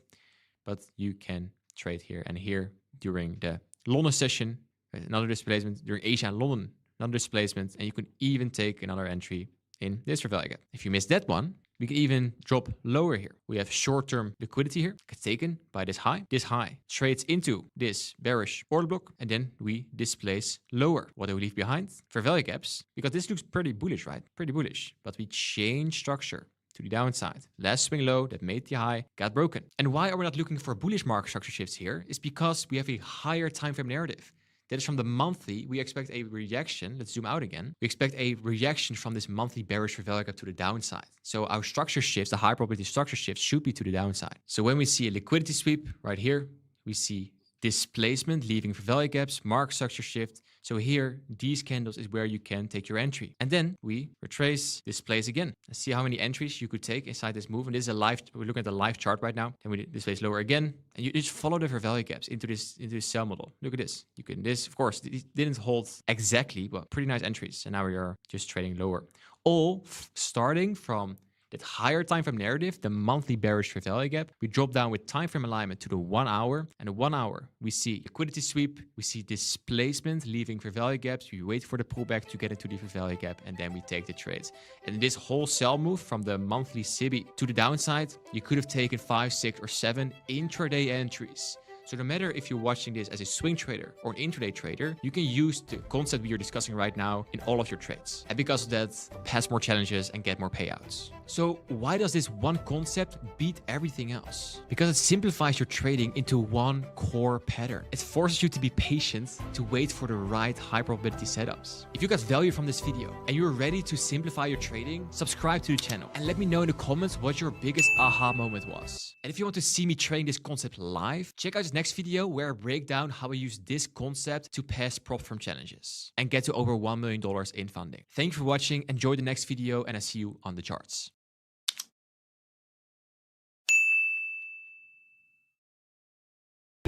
but you can trade here and here during the London session. Another displacement during Asia and London. Another displacement, and you can even take another entry in this value gap. If you missed that one, we can even drop lower here. We have short-term liquidity here, taken by this high. This high trades into this bearish order block, and then we displace lower. What do we leave behind? For value gaps, because this looks pretty bullish, right? Pretty bullish. But we change structure to the downside. Last swing low that made the high got broken. And why are we not looking for bullish market structure shifts here? Is because we have a higher time frame narrative. That is from the monthly, we expect a reaction. Let's zoom out again. We expect a reaction from this monthly bearish value gap to the downside. So our structure shifts, the high probability structure shifts should be to the downside. So when we see a liquidity sweep right here, we see displacement leaving for value gaps, market structure shift. So here, these candles is where you can take your entry. And then we retrace, displace again. Let's see how many entries you could take inside this move. And this is a live, we're looking at the live chart right now. And we displace lower again. And you just follow the value gaps into this sell model. Look at this. You can, this, of course, it didn't hold exactly, but pretty nice entries. And now we are just trading lower. All starting from that higher time frame narrative, the monthly bearish fair value gap, we drop down with time frame alignment to the 1 hour. And the 1 hour, we see liquidity sweep, we see displacement leaving fair value gaps. We wait for the pullback to get into the fair value gap, and then we take the trades. And this whole sell move from the monthly SIBI to the downside, you could have taken 5, 6, or 7 intraday entries. So no matter if you're watching this as a swing trader or an intraday trader, you can use the concept we are discussing right now in all of your trades. And because of that, pass more challenges and get more payouts. So why does this one concept beat everything else? Because it simplifies your trading into one core pattern. It forces you to be patient, to wait for the right high probability setups. If you got value from this video and you're ready to simplify your trading, subscribe to the channel and let me know in the comments what your biggest aha moment was. And if you want to see me trading this concept live, check out this next video where I break down how I use this concept to pass prop firm challenges and get to over $1 million in funding. Thank you for watching, enjoy the next video, and I see you on the charts.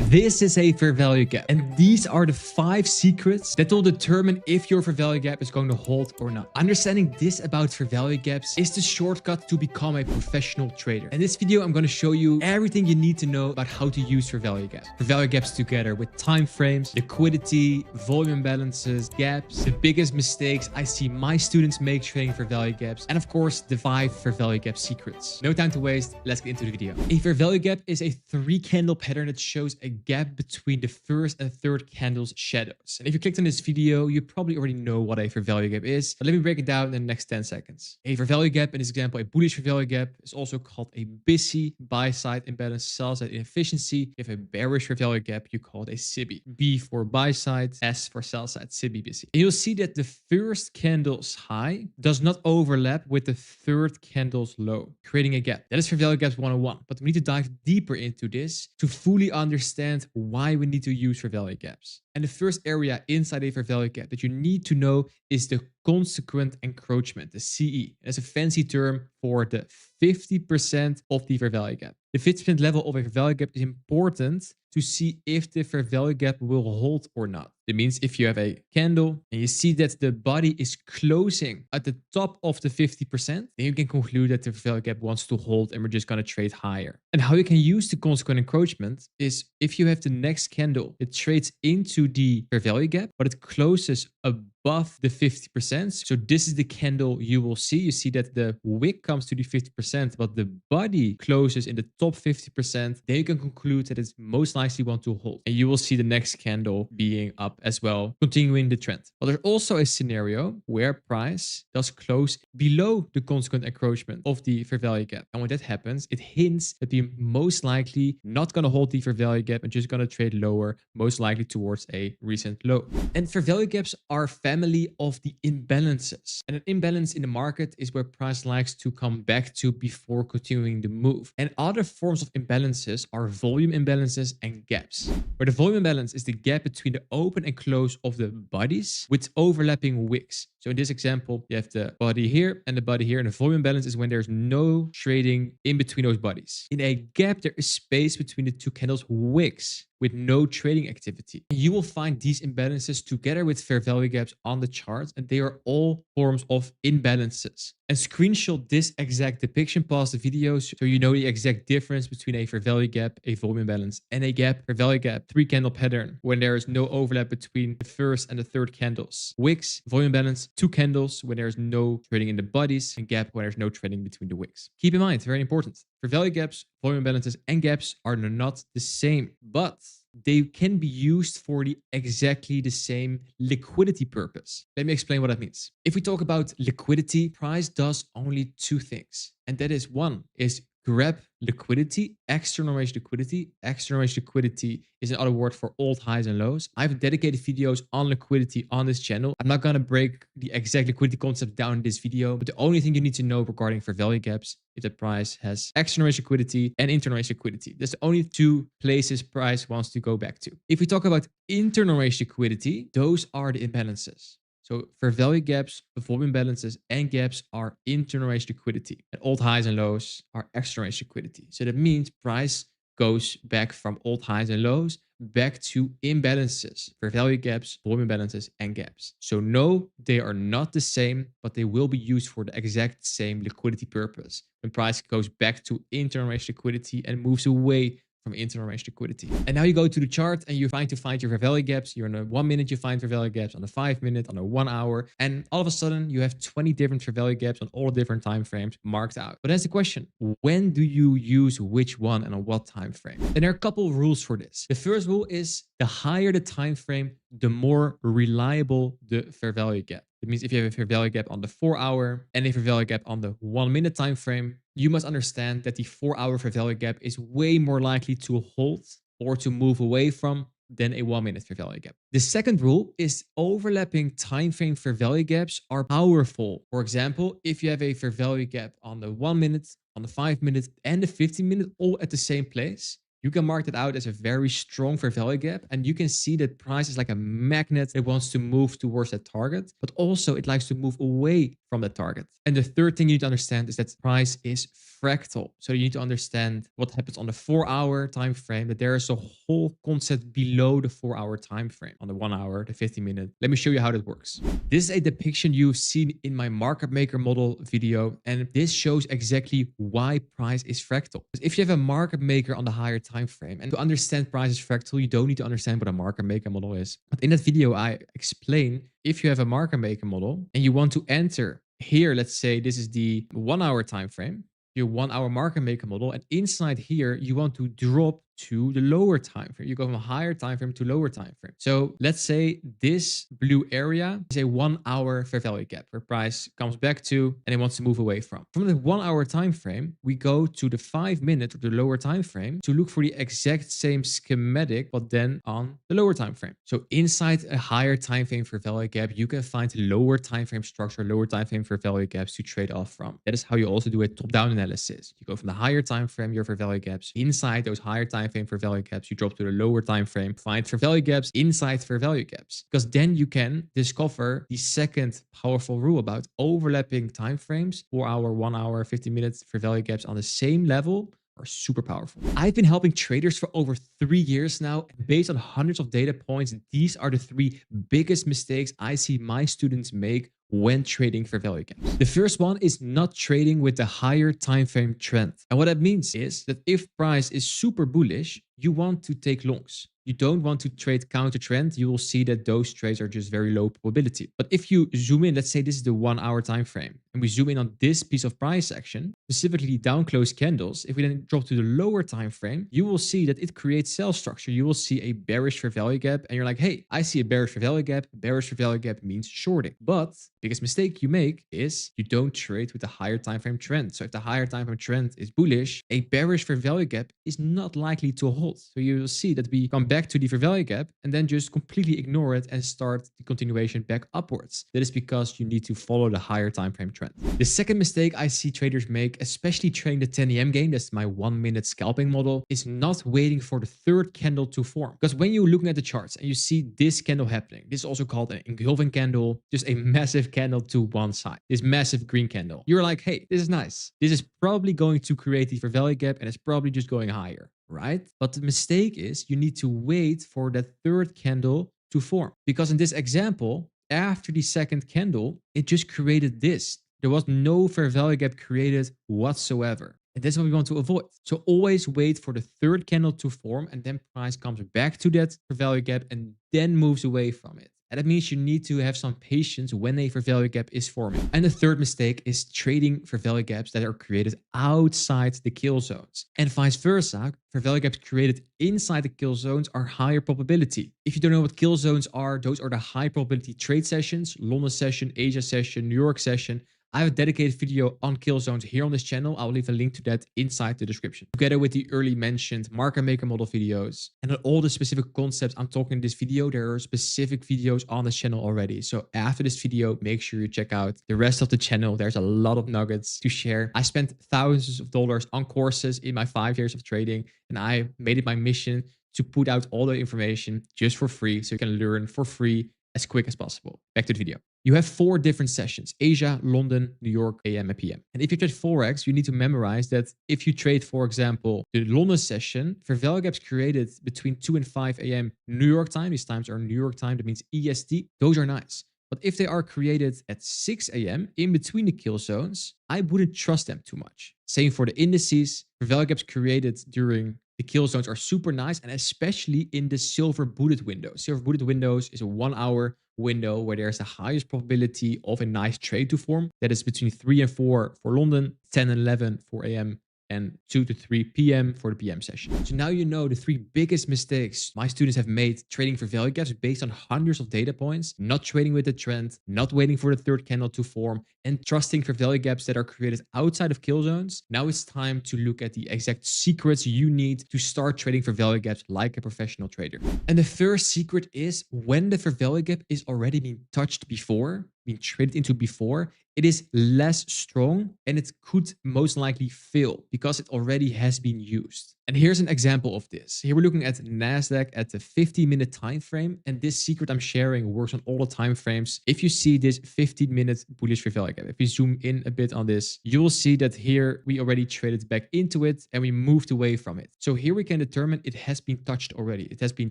This is a fair value gap, and these are the 5 secrets that will determine if your fair value gap is going to hold or not. Understanding this about fair value gaps is the shortcut to become a professional trader. In this video, I'm going to show you everything you need to know about how to use fair value gaps. Fair value gaps together with time frames, liquidity, volume imbalances, gaps, the biggest mistakes I see my students make trading fair value gaps, and of course, the 5 fair value gap secrets. No time to waste, let's get into the video. A fair value gap is a 3-candle pattern that shows a gap between the first and third candle's shadows. And if you clicked on this video, you probably already know what a fair value gap is, but let me break it down in the next 10 seconds. A fair value gap, in this example, a bullish fair value gap, is also called a busy buy-side imbalance, sell-side inefficiency. If a bearish fair value gap, you call it a SIBI. B for buy-side, S for sell-side, SIBI busy. And you'll see that the first candle's high does not overlap with the third candle's low, creating a gap. That is fair value gaps 101, but we need to dive deeper into this to fully understand why we need to use fair value gaps. And the first area inside a fair value gap that you need to know is the consequent encroachment, the CE. That's a fancy term for the 50% of the fair value gap. The 50% level of a fair value gap is important to see if the fair value gap will hold or not. It means if you have a candle and you see that the body is closing at the top of the 50%, then you can conclude that the fair value gap wants to hold and we're just going to trade higher. And how you can use the consequent encroachment is if you have the next candle, it trades into the fair value gap, but it closes above the 50%. So this is the candle you will see. You see that the wick comes to the 50%, but the body closes in the top 50%. Then you can conclude that it's most likely want to hold. And you will see the next candle being up as well, continuing the trend. But there's also a scenario where price does close below the consequent encroachment of the fair value gap. And when that happens, it hints that we're most likely not going to hold the fair value gap and just going to trade lower, most likely towards a recent low. And fair value gaps are fancy family of the imbalances. And an imbalance in the market is where price likes to come back to before continuing the move. And other forms of imbalances are volume imbalances and gaps, where the volume imbalance is the gap between the open and close of the bodies with overlapping wicks. So in this example, you have the body here and the body here, and the volume imbalance is when there's no trading in between those bodies. In a gap, there is space between the two candles wicks with no trading activity. You will find these imbalances together with fair value gaps on the chart, and they are all forms of imbalances. And screenshot this exact depiction, pause the video so you know the exact difference between a fair value gap, a volume imbalance, and a gap, fair value gap, 3-candle pattern when there is no overlap between the first and the third candles. Wicks, volume balance, 2 candles when there is no trading in the bodies, and gap when there's no trading between the wicks. Keep in mind, very important, fair value gaps, volume balances, and gaps are not the same, but they can be used for exactly the same liquidity purpose. Let me explain what that means. If we talk about liquidity, price does only 2 things. And that is, one is grab liquidity, external range liquidity. External range liquidity is another word for old highs and lows. I have dedicated videos on liquidity on this channel. I'm not going to break the exact liquidity concept down in this video, but the only thing you need to know regarding fair value gaps is that price has external range liquidity and internal range liquidity. That's the only 2 places price wants to go back to. If we talk about internal range liquidity, those are the imbalances. So fair value gaps, volume balances, and gaps are internal range liquidity. And old highs and lows are external range liquidity. So that means price goes back from old highs and lows back to imbalances, fair value gaps, volume balances, and gaps. So no, they are not the same, but they will be used for the exact same liquidity purpose. When price goes back to internal range liquidity and moves away from internal range liquidity. And now you go to the chart and you find your fair value gaps. You're on a 1 minute, you find fair value gaps, on a 5 minute, on a 1 hour. And all of a sudden you have 20 different fair value gaps on all different time frames marked out. But that's the question. When do you use which one and on what time frame? And there are a couple of rules for this. The first rule is the higher the time frame, the more reliable the fair value gap. It means if you have a fair value gap on the 4-hour and a fair value gap on the 1 minute time frame, you must understand that the 4-hour fair value gap is way more likely to hold or to move away from than a 1 minute fair value gap. The second rule is overlapping time frame fair value gaps are powerful. For example, if you have a fair value gap on the 1 minute, on the 5 minute, and the 15 minute all at the same place, you can mark that out as a very strong fair value gap. And you can see that price is like a magnet that wants to move towards that target, but also it likes to move away from that target. And the third thing you need to understand is that price is fractal. So you need to understand what happens on the 4-hour time frame, that there is a whole concept below the 4-hour time frame, on the 1 hour, the 15 minute. Let me show you how that works. This is a depiction you've seen in my market maker model video, and this shows exactly why price is fractal. Because if you have a market maker on the higher time frame, and to understand price is fractal, you don't need to understand what a market maker model is. But in that video, I explain if you have a market maker model and you want to enter here, let's say this is the 1-hour time frame, your 1-hour market maker model, and inside here you want to drop to the lower time frame. You go from a higher time frame to lower time frame. So let's say this blue area is a 1-hour fair value gap where price comes back to and it wants to move away from. From the 1-hour time frame, we go to the 5 minute or the lower time frame to look for the exact same schematic, but then on the lower time frame. So inside a higher time frame fair value gap, you can find lower time frame structure, lower time frame fair value gaps to trade off from. That is how you also do a top-down analysis. You go from the higher time frame, your fair value gaps. Inside those higher time frame fair value gaps, you drop to the lower time frame, find fair value gaps inside fair value gaps, because then you can discover the second powerful rule about overlapping time frames. 4-hour, 1 hour, 50 minutes fair value gaps on the same level are super powerful. I've been helping traders for over 3 years now. Based on hundreds of data points, these are the 3 biggest mistakes I see my students make when trading fair value gaps. The first one is not trading with the higher time frame trend. And what that means is that if price is super bullish, you want to take longs. You don't want to trade counter trend. You will see that those trades are just very low probability. But if you zoom in, let's say this is the 1-hour time frame, and we zoom in on this piece of price action, specifically down close candles, if we then drop to the lower time frame, you will see that it creates sell structure. You will see a bearish fair value gap, and you're like, hey, I see a bearish fair value gap. Bearish fair value gap means shorting. But biggest mistake you make is you don't trade with the higher time frame trend. So if the higher time frame trend is bullish, a bearish fair value gap is not likely to hold. So you will see that we come back back to the fair value gap and then just completely ignore it and start the continuation back upwards. That is because you need to follow the higher time frame trend. The second mistake I see traders make, especially trading the 10 AM game, that's my 1 minute scalping model, is not waiting for the third candle to form. Because when you're looking at the charts and you see this candle happening, this is also called an engulfing candle, just a massive candle to one side, this massive green candle. You're like, hey, this is nice. This is probably going to create the fair value gap and it's probably just going higher, right? But the mistake is you need to wait for that third candle to form. Because in this example, after the second candle, it just created this. There was no fair value gap created whatsoever. And that's what we want to avoid. So always wait for the third candle to form and then price comes back to that fair value gap and then moves away from it. And that means you need to have some patience when a fair value gap is forming. And the third mistake is trading fair value gaps that are created outside the kill zones. And vice versa, fair value gaps created inside the kill zones are higher probability. If you don't know what kill zones are, those are the high probability trade sessions, London session, Asia session, New York session. I have a dedicated video on kill zones here on this channel. I'll leave a link to that inside the description, together with the early mentioned market maker model videos. And on all the specific concepts I'm talking in this video, there are specific videos on this channel already. So after this video, make sure you check out the rest of the channel. There's a lot of nuggets to share. I spent thousands of dollars on courses in my 5 years of trading, and I made it my mission to put out all the information just for free so you can learn for free as quick as possible. Back to the video. You have 4 different sessions: Asia, London, New York, AM, and PM. And if you trade Forex, you need to memorize that if you trade, for example, the London session, fair value gaps created between 2 and 5 AM New York time, these times are New York time, that means EST, those are nice. But if they are created at 6 AM in between the kill zones, I wouldn't trust them too much. Same for the indices. Fair value gaps created during the kill zones are super nice, and especially in the silver bullet window. Silver bullet windows is a 1 hour window where there's the highest probability of a nice trade to form. That is between 3 and 4 for London, 10 and 11 for AM, and 2 to 3 PM for the PM session. So now you know the 3 biggest mistakes my students have made trading for value gaps based on hundreds of data points: not trading with the trend, not waiting for the third candle to form, and trusting for value gaps that are created outside of kill zones. Now it's time to look at the exact secrets you need to start trading for value gaps like a professional trader. And the first secret is when the fair value gap is already being touched before, being traded into before, it is less strong and it could most likely fail because it already has been used. And here's an example of this. Here we're looking at NASDAQ at the 50-minute time frame, and this secret I'm sharing works on all the time frames. If you see this 15-minute bullish fair value gap, if you zoom in a bit on this, you will see that here we already traded back into it and we moved away from it. So here we can determine it has been touched already. It has been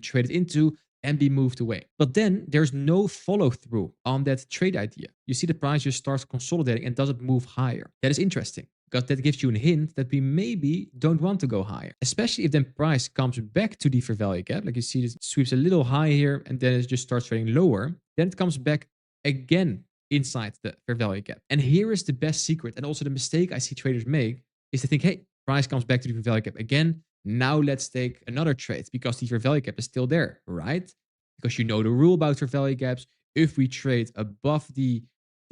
traded into and be moved away. But then there's no follow through on that trade idea. You see the price just starts consolidating and doesn't move higher. That is interesting, because that gives you a hint that we maybe don't want to go higher, especially if then price comes back to the fair value gap. Like you see, this sweeps a little high here and then it just starts trading lower. Then it comes back again inside the fair value gap. And here is the best secret, and also the mistake I see traders make, is to think, hey, price comes back to the fair value gap again. Now let's take another trade because the fair value gap is still there, right? Because you know the rule about fair value gaps. If we trade above the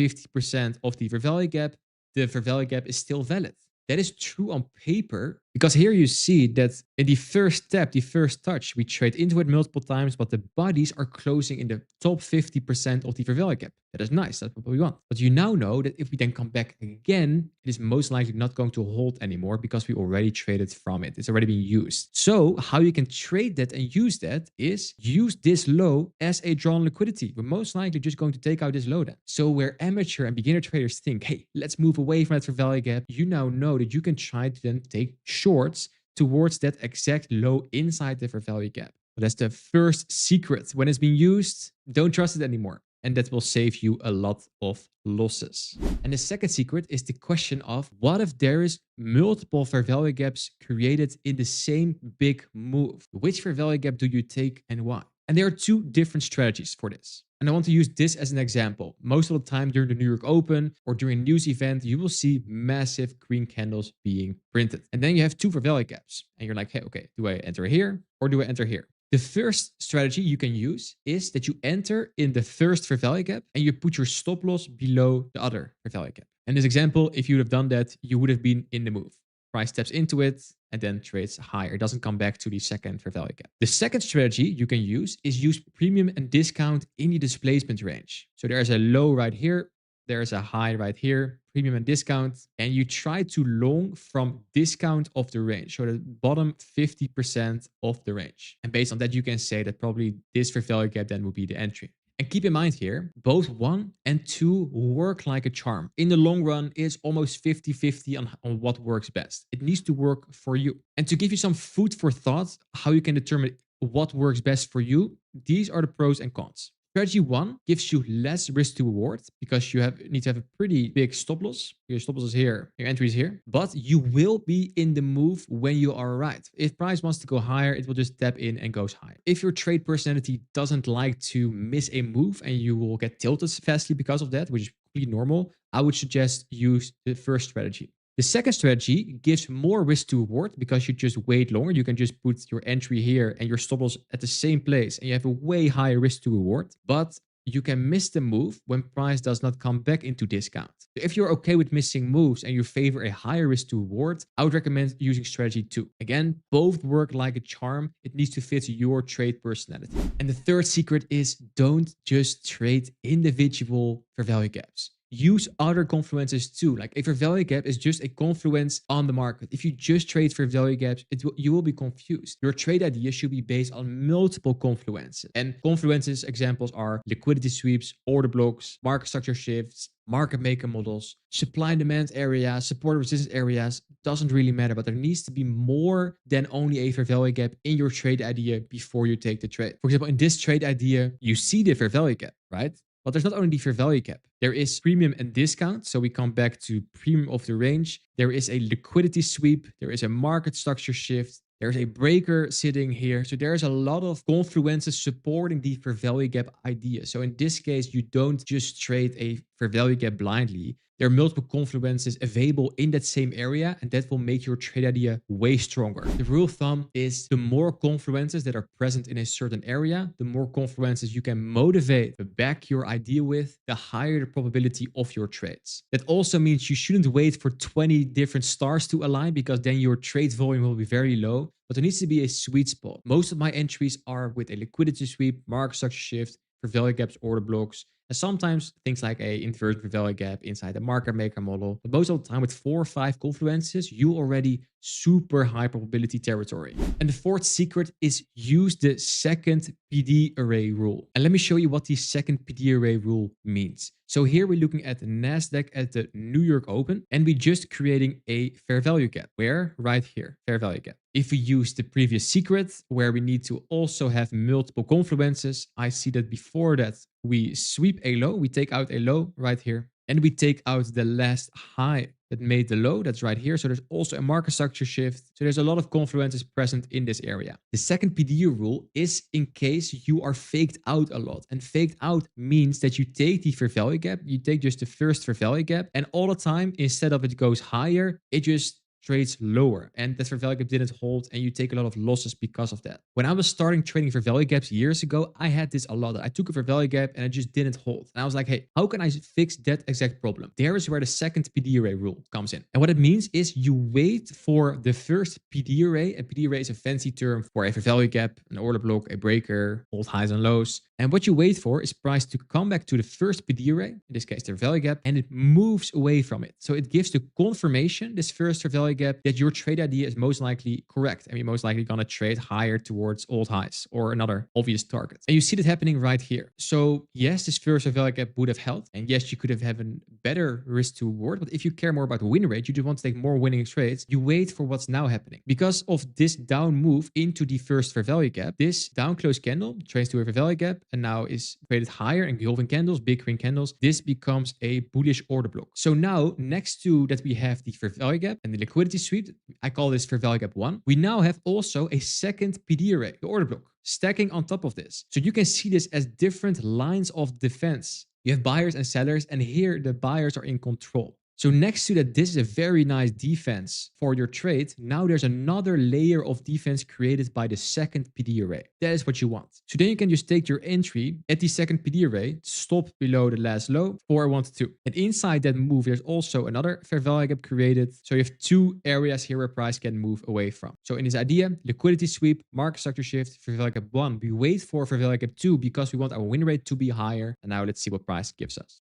50% of the fair value gap, the fair value gap is still valid. That is true on paper, because here you see that in the first step, the first touch, we trade into it multiple times, but the bodies are closing in the top 50% of the fair value gap. That is nice. That's what we want. But you now know that if we then come back again, it is most likely not going to hold anymore because we already traded from it. It's already been used. So how you can trade that and use that is use this low as a drawn liquidity. We're most likely just going to take out this low then. So where amateur and beginner traders think, hey, let's move away from that fair value gap, you now know that you can try to then take shorts towards that exact low inside the fair value gap. But that's the first secret. When it's being used, don't trust it anymore. And that will save you a lot of losses. And the second secret is the question of what if there is multiple fair value gaps created in the same big move? Which fair value gap do you take and why? And there are 2 different strategies for this. And I want to use this as an example. Most of the time during the New York Open or during a news event, you will see massive green candles being printed. And then you have 2 fair value gaps. And you're like, hey, okay, do I enter here or do I enter here? The first strategy you can use is that you enter in the first fair value gap and you put your stop loss below the other fair value gap. In this example, if you would have done that, you would have been in the move. Price steps into it and then trades higher. It doesn't come back to the second fair value gap. The second strategy you can use is use premium and discount in the displacement range. So there's a low right here, there's a high right here, premium and discount, and you try to long from discount of the range, so the bottom 50% of the range. And based on that, you can say that probably this fair value gap then would be the entry. And keep in mind here, both 1 and 2 work like a charm. In the long run, it's almost 50-50 on what works best. It needs to work for you. And to give you some food for thought, how you can determine what works best for you, these are the pros and cons. Strategy 1 gives you less risk to reward because you need to have a pretty big stop loss. Your stop loss is here, your entry is here, but you will be in the move when you are right. If price wants to go higher, it will just tap in and goes higher. If your trade personality doesn't like to miss a move and you will get tilted fastly because of that, which is completely normal, I would suggest use the first strategy. The second strategy gives more risk to reward because you just wait longer. You can just put your entry here and your stop loss at the same place and you have a way higher risk to reward. But you can miss the move when price does not come back into discount. If you're okay with missing moves and you favor a higher risk to reward, I would recommend using strategy 2. Again, both work like a charm. It needs to fit your trade personality. And the third secret is don't just trade individual fair value gaps. Use other confluences too. Like a fair value gap is just a confluence on the market. If you just trade fair value gaps, you will be confused. Your trade idea should be based on multiple confluences. And confluences examples are liquidity sweeps, order blocks, market structure shifts, market maker models, supply and demand areas, support and resistance areas. Doesn't really matter, but there needs to be more than only a fair value gap in your trade idea before you take the trade. For example, in this trade idea, you see the fair value gap, right? But there's not only the fair value gap, there is premium and discount. So we come back to premium of the range. There is a liquidity sweep. There is a market structure shift. There's a breaker sitting here. So there's a lot of confluences supporting the fair value gap idea. So in this case, you don't just trade a fair value gap blindly. There are multiple confluences available in that same area, and that will make your trade idea way stronger. The rule of thumb is the more confluences that are present in a certain area, the more confluences you can motivate to back your idea with, the higher the probability of your trades. That also means you shouldn't wait for 20 different stars to align because then your trade volume will be very low. But there needs to be a sweet spot. Most of my entries are with a liquidity sweep, market structure shift, fair value gaps, order blocks, and sometimes things like a inverted fair value gap inside the market maker model. But most of the time with 4 or 5 confluences, you already super high probability territory. And the fourth secret is use the second PD array rule. And let me show you what the second PD array rule means. So here we're looking at the NASDAQ at the New York Open, and we're just creating a fair value gap. Where? Right here, fair value gap. If we use the previous secret, where we need to also have multiple confluences, I see that before that, we sweep a low, we take out a low right here, and we take out the last high that made the low, that's right here. So there's also a market structure shift. So there's a lot of confluences present in this area. The second PDU rule is in case you are faked out a lot. And faked out means that you take the fair value gap, you take just the first fair value gap, and all the time, instead of it goes higher, it just trades lower, and that fair value gap didn't hold, and you take a lot of losses because of that. When I was starting trading fair value gaps years ago, I had this a lot. I took a fair value gap and it just didn't hold. And I was like, hey, how can I fix that exact problem? There is where the second PD array rule comes in. And what it means is you wait for the first PD array. A PD array is a fancy term for a fair value gap, an order block, a breaker, hold highs and lows. And what you wait for is price to come back to the first PD array, in this case, the fair value gap, and it moves away from it. So it gives the confirmation, this first fair value gap, that your trade idea is most likely correct. And you're most likely going to trade higher towards old highs or another obvious target. And you see that happening right here. So yes, this first fair value gap would have held. And yes, you could have had a better risk to reward. But if you care more about win rate, you just want to take more winning trades, you wait for what's now happening. Because of this down move into the first fair value gap, this down close candle trades to a fair value gap and now is traded higher in engulfing candles, big green candles. This becomes a bullish order block. So now next to that, we have the fair value gap and the liquidity sweep. I call this fair value gap 1. We now have also a second PD array, the order block, stacking on top of this. So you can see this as different lines of defense. You have buyers and sellers, and here the buyers are in control. So next to that, this is a very nice defense for your trade. Now there's another layer of defense created by the second PD array. That is what you want. So then you can just take your entry at the second PD array, stop below the last low, 412. And inside that move, there's also another fair value gap created. So you have two areas here where price can move away from. So in this idea, liquidity sweep, market structure shift, fair value gap 1. We wait for fair value gap 2 because we want our win rate to be higher. And now let's see what price gives us.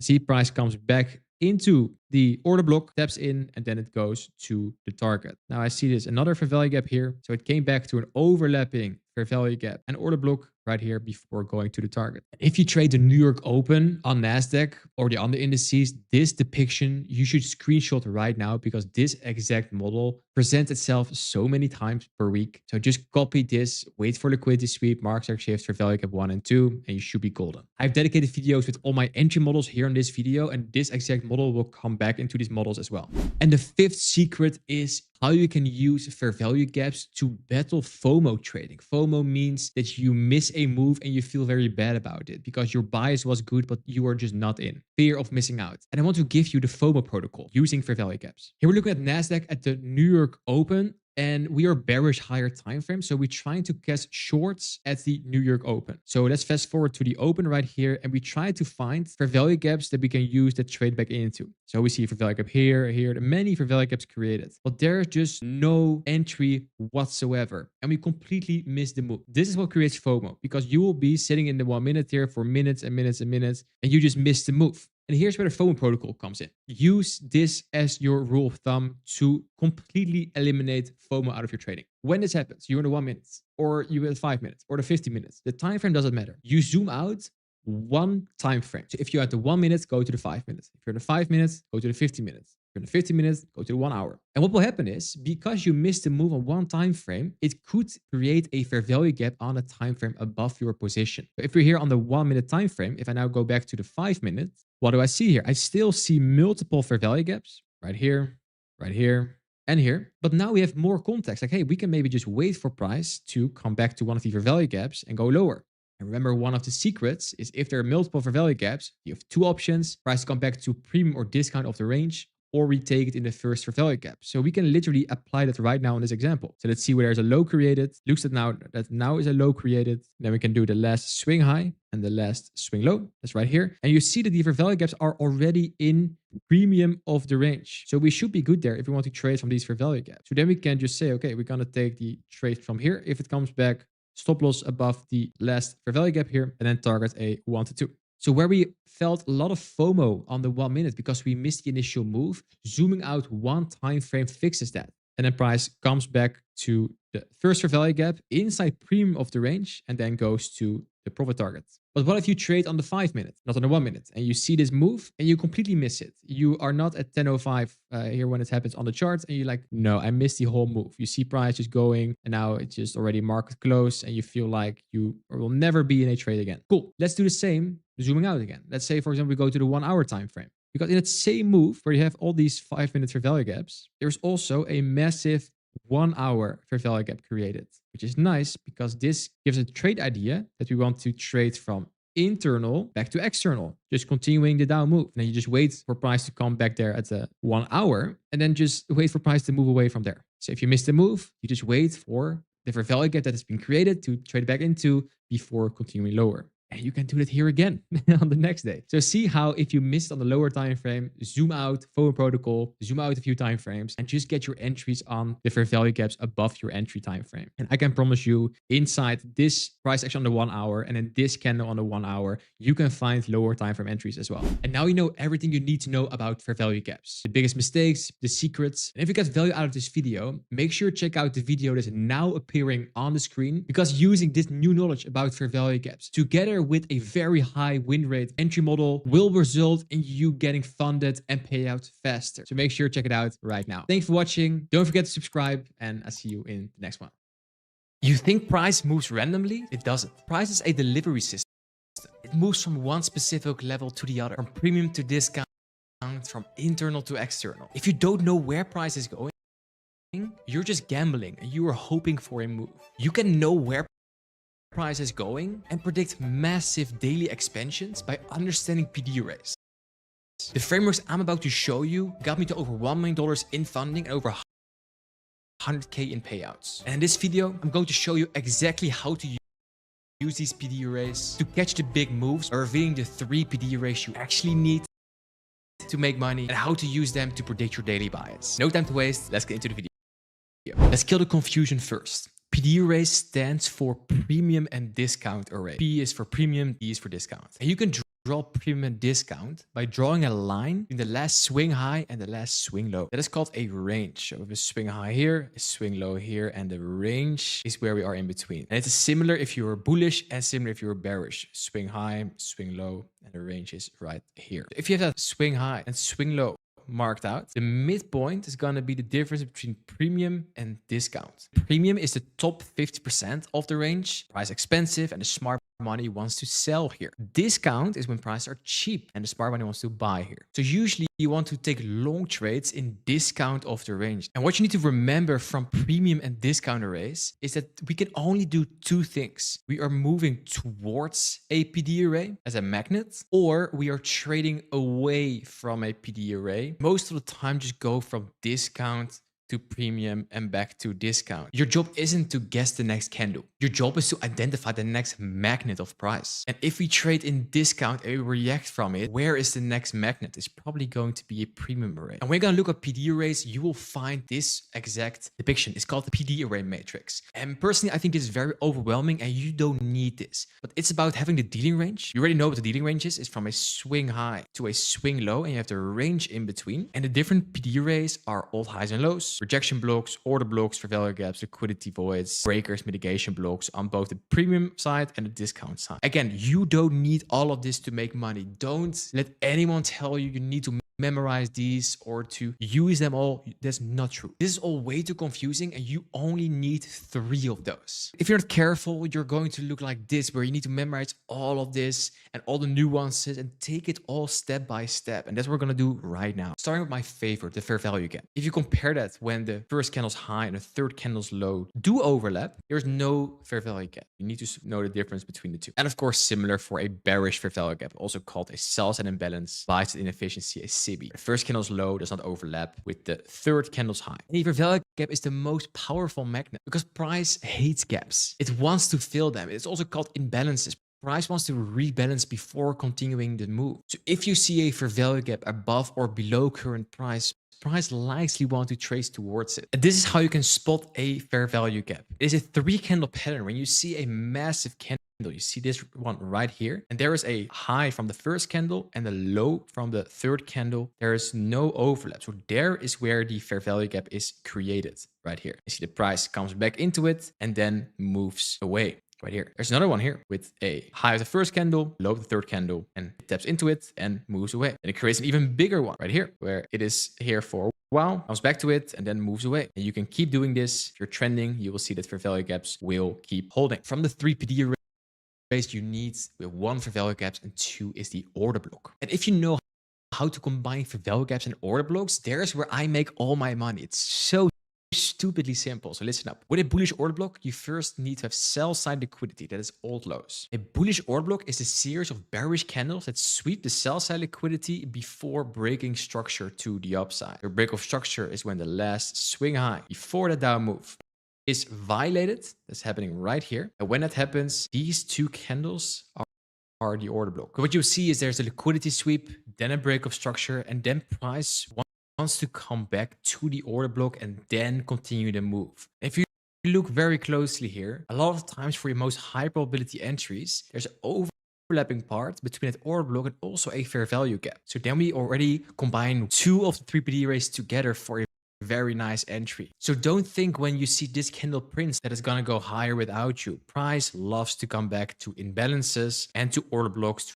See, price comes back into the order block, taps in, and then it goes to the target. Now I see this another fair value gap here. So it came back to an overlapping fair value gap and order block right here before going to the target. If you trade the New York Open on NASDAQ or the other indices, this depiction you should screenshot right now because this exact model presents itself so many times per week. So just copy this, wait for liquidity sweep, market structure shift, fair value gap 1 and 2, and you should be golden. I have dedicated videos with all my entry models here in this video, and this exact model will come back into these models as well. And the fifth secret is how you can use fair value gaps to battle FOMO trading. FOMO means that you miss a move and you feel very bad about it because your bias was good, but you are just not in. Fear of missing out. And I want to give you the FOMO protocol using fair value gaps. Here we're looking at NASDAQ at the New York Open. And we are bearish higher time frame. So we're trying to catch shorts at the New York Open. So let's fast forward to the open right here. And we try to find fair value gaps that we can use that trade back into. So we see fair value gap here, here, many fair value gaps created. But there's just no entry whatsoever. And we completely miss the move. This is what creates FOMO because you will be sitting in the 1 minute here for minutes and minutes and minutes. And you just miss the move. And here's where the FOMO protocol comes in. Use this as your rule of thumb to completely eliminate FOMO out of your trading. When this happens, you're in the 1 minute or you're in 5 minutes or the 50 minutes. The time frame doesn't matter. You zoom out one time frame. So if you're at the 1 minute, go to the 5 minutes. If you're in the 5 minutes, go to the 50 minutes. If you're in the 50 minutes, go to the 1 hour. And what will happen is because you missed the move on one time frame, it could create a fair value gap on a time frame above your position. So if you're here on the 1 minute time frame, if I now go back to the 5 minutes, what do I see here? I still see multiple fair value gaps right here, and here. But now we have more context. Like, hey, we can maybe just wait for price to come back to one of the fair value gaps and go lower. And remember, one of the secrets is if there are multiple fair value gaps, you have two options. Price come back to premium or discount of the range, or we take it in the first fair value gap. So we can literally apply that right now in this example. So let's see where there's a low created. Looks at now is a low created. Then we can do the last swing high and the last swing low. That's right here. And you see that the fair value gaps are already in premium of the range. So we should be good there if we want to trade from these fair value gaps. So then we can just say, okay, we're going to take the trade from here. If it comes back, stop loss above the last fair value gap here, and then target a 1 to 2. So where we felt a lot of FOMO on the 1 minute because we missed the initial move, zooming out one time frame fixes that. And then price comes back to the first fair value gap inside premium of the range and then goes to the profit target. But what if you trade on the 5 minute, not on the 1 minute, and you see this move and you completely miss it? You are not at 10:05 here when it happens on the charts and you're like, no, I missed the whole move. You see price just going and now it's just already market close and you feel like you will never be in a trade again. Cool. Let's do the same, zooming out again. Let's say, for example, we go to the 1 hour time frame. Because in that same move where you have all these 5 minute fair value gaps, there's also a massive 1 hour fair value gap created, which is nice because this gives a trade idea that we want to trade from internal back to external, just continuing the down move. And then you just wait for price to come back there at the 1 hour and then just wait for price to move away from there. So if you miss the move, you just wait for the fair value gap that has been created to trade back into before continuing lower. And you can do that here again on the next day. So see how if you missed on the lower time frame, zoom out, FOMO protocol, zoom out a few time frames, and just get your entries on the fair value gaps above your entry time frame. And I can promise you, inside this price action on the 1 hour and then this candle on the 1 hour, you can find lower time frame entries as well. And now you know everything you need to know about fair value gaps, the biggest mistakes, the secrets. And if you get value out of this video, make sure to check out the video that's now appearing on the screen, because using this new knowledge about fair value gaps together with a very high win rate entry model will result in you getting funded and pay out faster. So make sure to check it out right now. Thanks for watching. Don't forget to subscribe and I'll see you in the next one. You think price moves randomly? It doesn't. Price is a delivery system. It moves from one specific level to the other, from premium to discount, from internal to external. If you don't know where price is going, you're just gambling and you are hoping for a move. You can know where price is going and predict massive daily expansions by understanding PD arrays. The frameworks I'm about to show you got me to over $1 million in funding and over 100K in payouts. And in this video, I'm going to show you exactly how to use these PD arrays to catch the big moves, by revealing the 3 PD arrays you actually need to make money, and how to use them to predict your daily bias. No time to waste, let's get into the video. Let's kill the confusion first. PD array stands for premium and discount array. P is for premium, D is for discount. And you can draw premium and discount by drawing a line between the last swing high and the last swing low. That is called a range. So we have a swing high here, a swing low here, and the range is where we are in between. And it's similar if you're bullish and similar if you're bearish. Swing high, swing low, and the range is right here. If you have that swing high and swing low marked out, the midpoint is going to be the difference between premium and discount. Premium is the top 50% of the range. Price expensive and the smart money wants to sell here. Discount is when prices are cheap and the smart money wants to buy here. So usually you want to take long trades in discount of the range. And what you need to remember from premium and discount arrays is that we can only do 2 things. We are moving towards a PD array as a magnet, or we are trading away from a PD array. Most of the time, just go from discount to premium and back to discount. Your job isn't to guess the next candle. Your job is to identify the next magnet of price. And if we trade in discount and we react from it, where is the next magnet? It's probably going to be a premium array. And when you're going to look at PD arrays, you will find this exact depiction. It's called the PD array matrix. And personally, I think this is very overwhelming and you don't need this. But it's about having the dealing range. You already know what the dealing range is. It's from a swing high to a swing low, and you have the range in between. And the different PD arrays are all highs and lows, rejection blocks, order blocks, fair value gaps, liquidity voids, breakers, mitigation blocks on both the premium side and the discount side. Again, you don't need all of this to make money. Don't let anyone tell you you need to memorize these or to use them all. That's not true. This is all way too confusing and you only need 3 of those. If you're not careful, you're going to look like this, where you need to memorize all of this and all the nuances and take it all step by step. And that's what we're going to do right now. Starting with my favorite, the fair value gap. If you compare that when the first candle's high and the third candle's low do overlap, there's no fair value gap. You need to know the difference between the two. And of course, similar for a bearish fair value gap, also called a sell-side imbalance, buy-side inefficiency, a SIBI. The first candle's low does not overlap with the third candle's high. And the fair value gap is the most powerful magnet because price hates gaps. It wants to fill them. It's also called imbalances. Price wants to rebalance before continuing the move. So if you see a fair value gap above or below current price, price likely want to trace towards it. And this is how you can spot a fair value gap. It is a 3-candle pattern. When you see a massive candle, you see this one right here, and there is a high from the first candle and a low from the third candle. There is no overlap. So there is where the fair value gap is created, right here. You see the price comes back into it and then moves away. Right here. There's another one here with a high of the first candle, low of the third candle, and it taps into it and moves away. And it creates an even bigger one right here, where it is here for a while, comes back to it, and then moves away. And you can keep doing this. If you're trending, you will see that fair value gaps will keep holding. From the 3 PD arrays, you need 1 fair value gaps and 2 is the order block. And if you know how to combine fair value gaps and order blocks, there's where I make all my money. It's so stupidly simple. So listen up. With a bullish order block, you first need to have sell side liquidity. That is old lows. A bullish order block is a series of bearish candles that sweep the sell side liquidity before breaking structure to the upside. The break of structure is when the last swing high before the down move is violated. That's happening right here. And when that happens, these 2 candles are the order block. What you see is there's a liquidity sweep, then a break of structure, and then price wants to come back to the order block and then continue the move. If you look very closely here, a lot of times for your most high probability entries, there's an overlapping part between that order block and also a fair value gap. So then we already combine 2 of the 3 PD arrays together for a very nice entry. So don't think when you see this candle prints that it's gonna go higher without you. Price loves to come back to imbalances and to order blocks to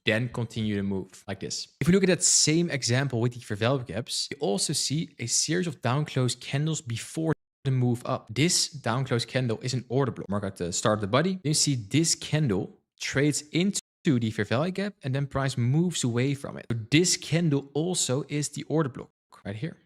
then continue to move like this. If we look at that same example with the fair value gaps, you also see a series of down close candles before the move up. This down close candle is an order block. Mark at the start of the body. Then you see this candle trades into the fair value gap and then price moves away from it. So this candle also is the order block right here.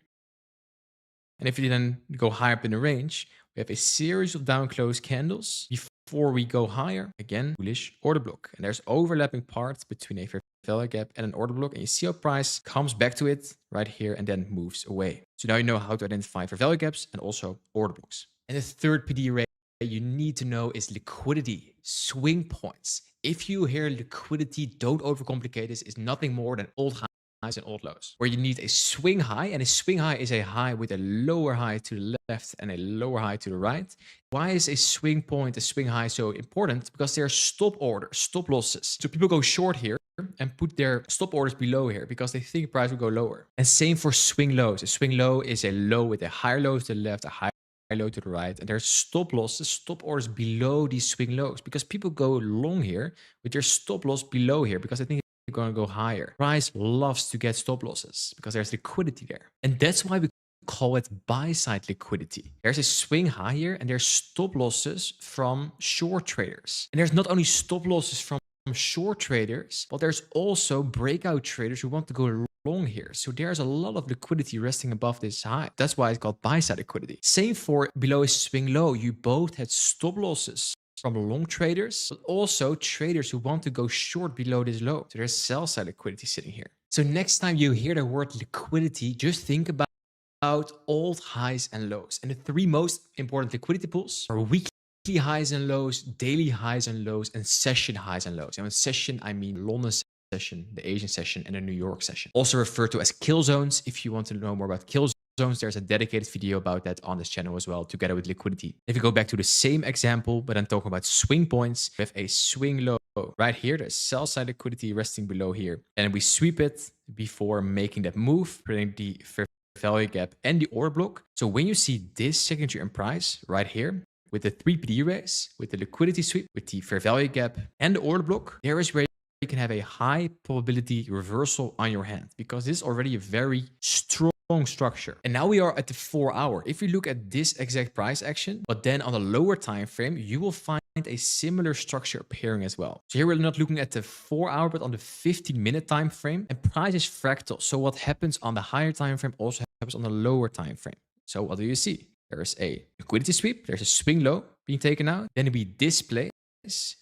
And if you then go higher up in the range, we have a series of down close candles before we go higher. Again, bullish order block. And there's overlapping parts between a fair value gap and an order block, and you see how price comes back to it right here and then moves away. So now you know how to identify fair value gaps and also order blocks. And the third PD array you need to know is liquidity, swing points. If you hear liquidity, don't overcomplicate this. It's nothing more than old highs and old lows, where you need a swing high, and a swing high is a high with a lower high to the left and a lower high to the right. Why is a swing point, a swing high so important? Because there are stop orders, stop losses. So people go short here and put their stop orders below here because they think price will go lower. And same for swing lows. A swing low is a low with a higher low to the left, a higher low to the right, and there's stop losses, stop orders below these swing lows because people go long here with their stop loss below here because they think they're going to go higher. Price loves to get stop losses because there's liquidity there, and that's why we call it buy side liquidity. There's a swing high here, and there's stop losses from short traders, and there's not only stop losses from short traders, but there's also breakout traders who want to go long here. So there's a lot of liquidity resting above this high. That's why it's called buy side liquidity. Same for below a swing low. You both had stop losses from long traders, but also traders who want to go short below this low. So there's sell side liquidity sitting here. So next time you hear the word liquidity, just think about old highs and lows. And the three most important liquidity pools are weekly highs and lows, daily highs and lows, and session highs and lows. And with session, I mean London session, the Asian session, and the New York session. Also referred to as kill zones. If you want to know more about kill zones, there's a dedicated video about that on this channel as well, together with liquidity. If you go back to the same example, but I'm talking about swing points, we have a swing low right here. There's sell side liquidity resting below here. And we sweep it before making that move, putting the fair value gap and the order block. So when you see this signature in price right here, with the 3 PD arrays, with the liquidity sweep, with the fair value gap and the order block, there is where you can have a high probability reversal on your hand because this is already a very strong structure. And now we are at the 4 hour. If you look at this exact price action, but then on a lower time frame, you will find a similar structure appearing as well. So here we're not looking at the 4 hour, but on the 15-minute time frame, and price is fractal. So what happens on the higher time frame also happens on the lower time frame. So what do you see? There's a liquidity sweep, there's a swing low being taken out, then we displace,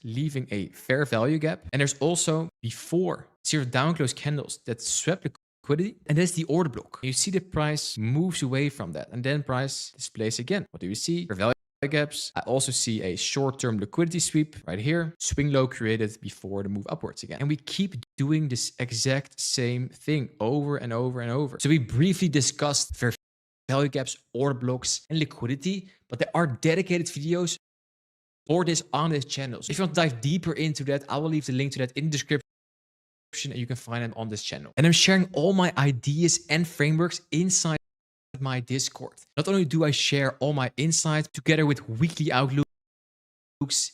leaving a fair value gap. And there's also before zero down close candles that swept liquidity, and that's the order block. You see the price moves away from that, and then price displays again. What do you see? Fair value gaps. I also see a short-term liquidity sweep right here, swing low created before the move upwards again. And we keep doing this exact same thing over and over and over. So we briefly discussed fair value gaps, order blocks, and liquidity, but there are dedicated videos for this on this channel. So if you want to dive deeper into that, I will leave the link to that in the description, and you can find them on this channel. And I'm sharing all my ideas and frameworks inside my Discord. Not only do I share all my insights together with weekly outlooks,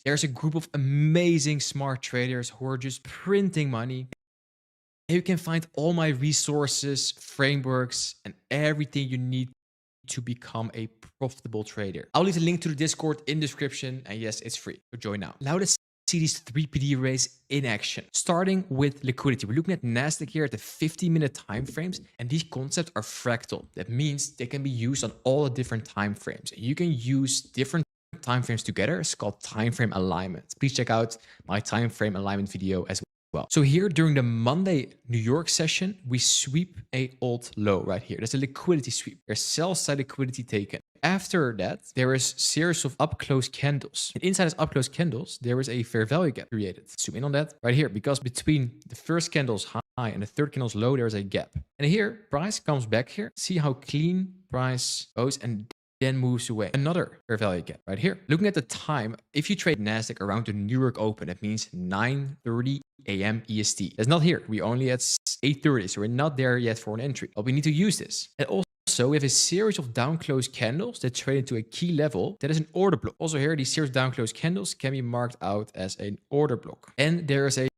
there's a group of amazing smart traders who are just printing money. And you can find all my resources, frameworks, and everything you need to become a profitable trader. I'll leave the link to the Discord in the description, and yes, it's free, so join now. Now let's see these 3 PD arrays in action. Starting with liquidity, we're looking at NASDAQ here at the 50-minute time frames, and these concepts are fractal. That means they can be used on all the different time frames. You can use different time frames together. It's called time frame alignment. Please check out my time frame alignment video as well. So here during the Monday New York session, we sweep a old low right here. That's a liquidity sweep. There's sell side liquidity taken. After that, there is a series of up close candles. And inside these up close candles, there is a fair value gap created. Zoom in on that right here, because between the first candle's high and the third candle's low, there's a gap. And here, price comes back here. See how clean price goes and then moves away. Another fair value gap right here. Looking at the time, if you trade NASDAQ around the New York Open, that means 9:30 a.m. EST. That's not here. We're only at 8:30, so we're not there yet for an entry. But we need to use this. And also, we have a series of down close candles that trade into a key level that is an order block. Also here, these series of down close candles can be marked out as an order block. And there is a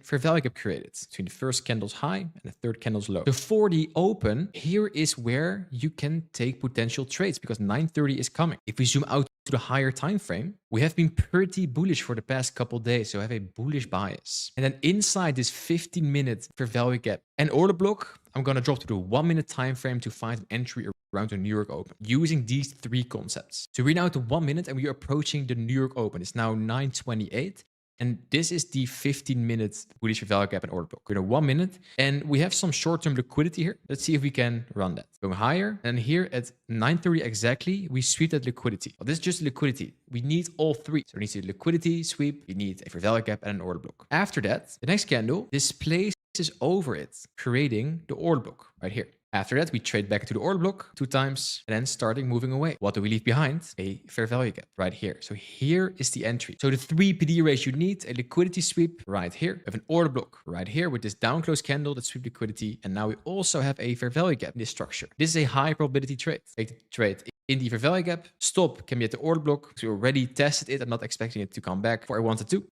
fair value gap created between the first candle's high and the third candle's low. So for the open, here is where you can take potential trades because 9:30 is coming. If we zoom out to the higher time frame, we have been pretty bullish for the past couple days, so I have a bullish bias. And then inside this 15-minute fair value gap and order block, I'm going to drop to the 1-minute time frame to find an entry around the New York Open using these 3 concepts. So we're now at the 1 minute and we are approaching the New York Open. It's now 9:28. And this is the 15-minute bullish fair value gap and order block. We're in 1 minute, and we have some short-term liquidity here. Let's see if we can run that. Going higher, and here at 9:30 exactly, we sweep that liquidity. Well, this is just liquidity. We need all three. So we need a liquidity sweep, we need a fair value gap, and an order block. After that, the next candle displaces over it, creating the order block right here. After that, we trade back into the order block 2 times and then starting moving away. What do we leave behind? A fair value gap right here. So here is the entry. So the 3 PD raise you need, a liquidity sweep right here. We have an order block right here with this down close candle that sweep liquidity. And now we also have a fair value gap in this structure. This is a high probability trade. Take the trade in the fair value gap. Stop can be at the order block. So we already tested it. I'm not expecting it to come back before I wanted to.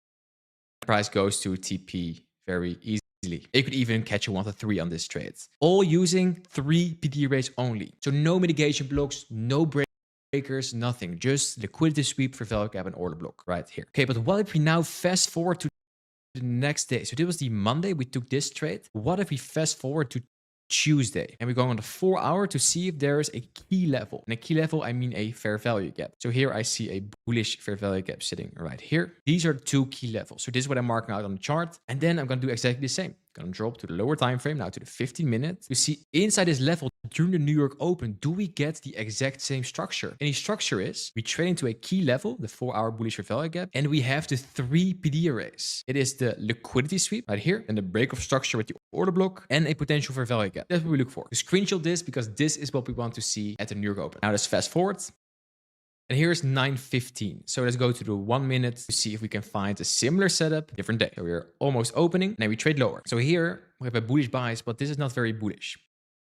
The price goes to TP very easily. You could even catch a 1 to 3 on this trade. All using 3 PD raise only. So no mitigation blocks, no breakers, nothing. Just liquidity sweep for value gap and order block right here. Okay, but what if we now fast forward to the next day? So this was the Monday we took this trade. What if we fast forward to Tuesday and we're going on the 4 hour to see if there is a key level? And a key level, I mean a fair value gap. So here I see a bullish fair value gap sitting right here. These are 2 key levels. So this is what I'm marking out on the chart. And then I'm going to do exactly the same. I'm going to drop to the lower time frame, now to the 15 minutes. You see inside this level during the New York Open, do we get the exact same structure? And the structure is we trade into a key level, the 4 hour bullish fair value gap, and we have the 3 PD arrays. It is the liquidity sweep right here and the break of structure with the order block and a potential fair value gap. That's what we look for. We screenshot this because this is what we want to see at the New York Open. Now let's fast forward. And here's 9:15. So let's go to the 1 minute to see if we can find a similar setup, different day. So we're almost opening, and then we trade lower. So here we have a bullish bias, but this is not very bullish.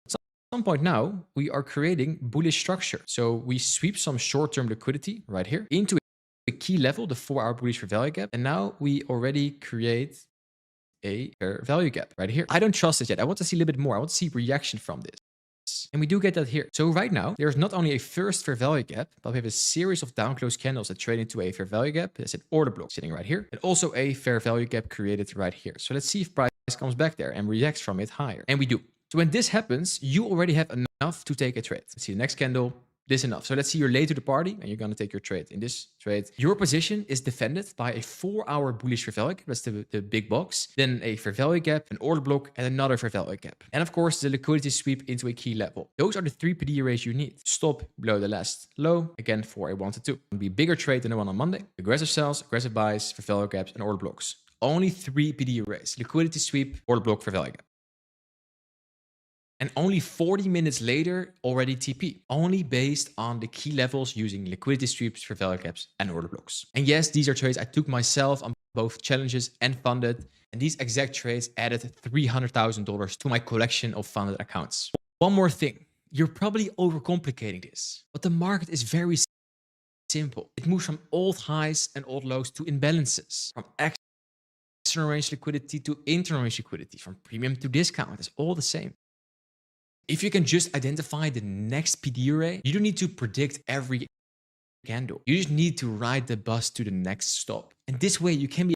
At some point now, we are creating bullish structure. So we sweep some short-term liquidity right here into a key level, the 4 hour bullish fair value gap. And now we already create a fair value gap right here. I don't trust it yet. I want to see a little bit more. I want to see reaction from this. And we do get that here. So right now, there's not only a first fair value gap, but we have a series of down close candles that trade into a fair value gap. There's an order block sitting right here, and also a fair value gap created right here. So let's see if price comes back there and reacts from it higher. And we do. So when this happens, you already have enough to take a trade. Let's see the next candle. This enough. So let's see you're late to the party and you're going to take your trade. In this trade, your position is defended by a 4 hour bullish fair value gap. That's the big box. Then a fair value gap, an order block, and another fair value gap. And of course, the liquidity sweep into a key level. Those are the 3 PD arrays you need. Stop below the last low, again for a 1 to 2. It'll be a bigger trade than the one on Monday. Aggressive sells, aggressive buys, fair value gaps, and order blocks. Only 3 PD arrays. Liquidity sweep, order block, fair value gap. And only 40 minutes later, already TP, only based on the key levels using liquidity sweeps, fair value gaps, and order blocks. And yes, these are trades I took myself on both challenges and funded. And these exact trades added $300,000 to my collection of funded accounts. One more thing, you're probably overcomplicating this, but the market is very simple. It moves from old highs and old lows to imbalances, from external range liquidity to internal range liquidity, from premium to discount. It's all the same. If you can just identify the next PD array, you don't need to predict every candle. You just need to ride the bus to the next stop. And this way you can be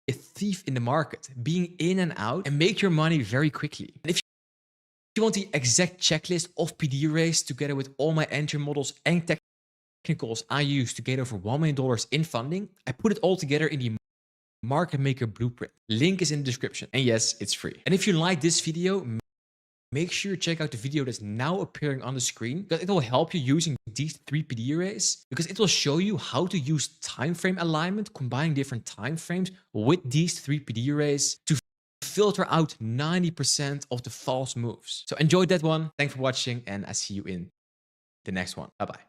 a thief in the market, being in and out and make your money very quickly. And if you want the exact checklist of PD arrays together with all my entry models and technicals I use to get over $1 million in funding, I put it all together in the Market Maker Blueprint. Link is in the description. And yes, it's free. And if you like this video, make sure you check out the video that's now appearing on the screen, because it will help you using these 3 PD arrays, because it will show you how to use time frame alignment, combining different time frames with these 3 PD arrays to filter out 90% of the false moves. So enjoy that one. Thanks for watching, and I see you in the next one. Bye-bye.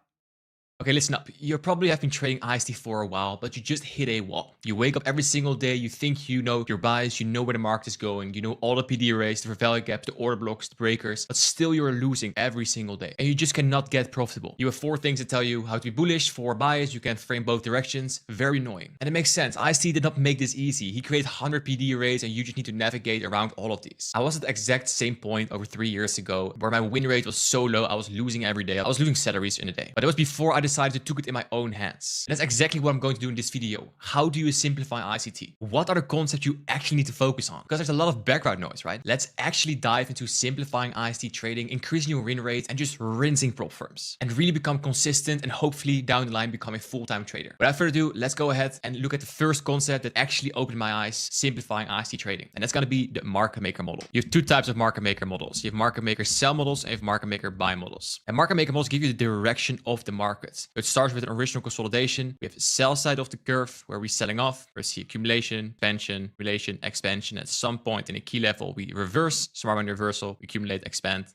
Okay, listen up. You probably have been trading ICT for a while, but you just hit a wall. You wake up every single day, you think you know your bias, you know where the market is going, you know all the PD arrays, the fair value gaps, the order blocks, the breakers, but still you're losing every single day. And you just cannot get profitable. You have 4 things that tell you how to be bullish, 4 bias, you can frame both directions. Very annoying. And it makes sense. ICT did not make this easy. He created 100 PD arrays and you just need to navigate around all of these. I was at the exact same point over 3 years ago where my win rate was so low, I was losing every day. I was losing salaries in a day. But it was before I decided to take it in my own hands. And that's exactly what I'm going to do in this video. How do you simplify ICT? What are the concepts you actually need to focus on? Because there's a lot of background noise, right? Let's actually dive into simplifying ICT trading, increasing your win rates, and just rinsing prop firms. And really become consistent and hopefully down the line become a full-time trader. Without further ado, let's go ahead and look at the first concept that actually opened my eyes simplifying ICT trading. And that's going to be the market maker model. You have two types of market maker models. You have market maker sell models and you have market maker buy models. And market maker models give you the direction of the market. It starts with an original consolidation. We have the sell side of the curve where we're selling off. We see accumulation, expansion, relation, expansion. At some point in a key level, we reverse, smart money reversal, accumulate, expand,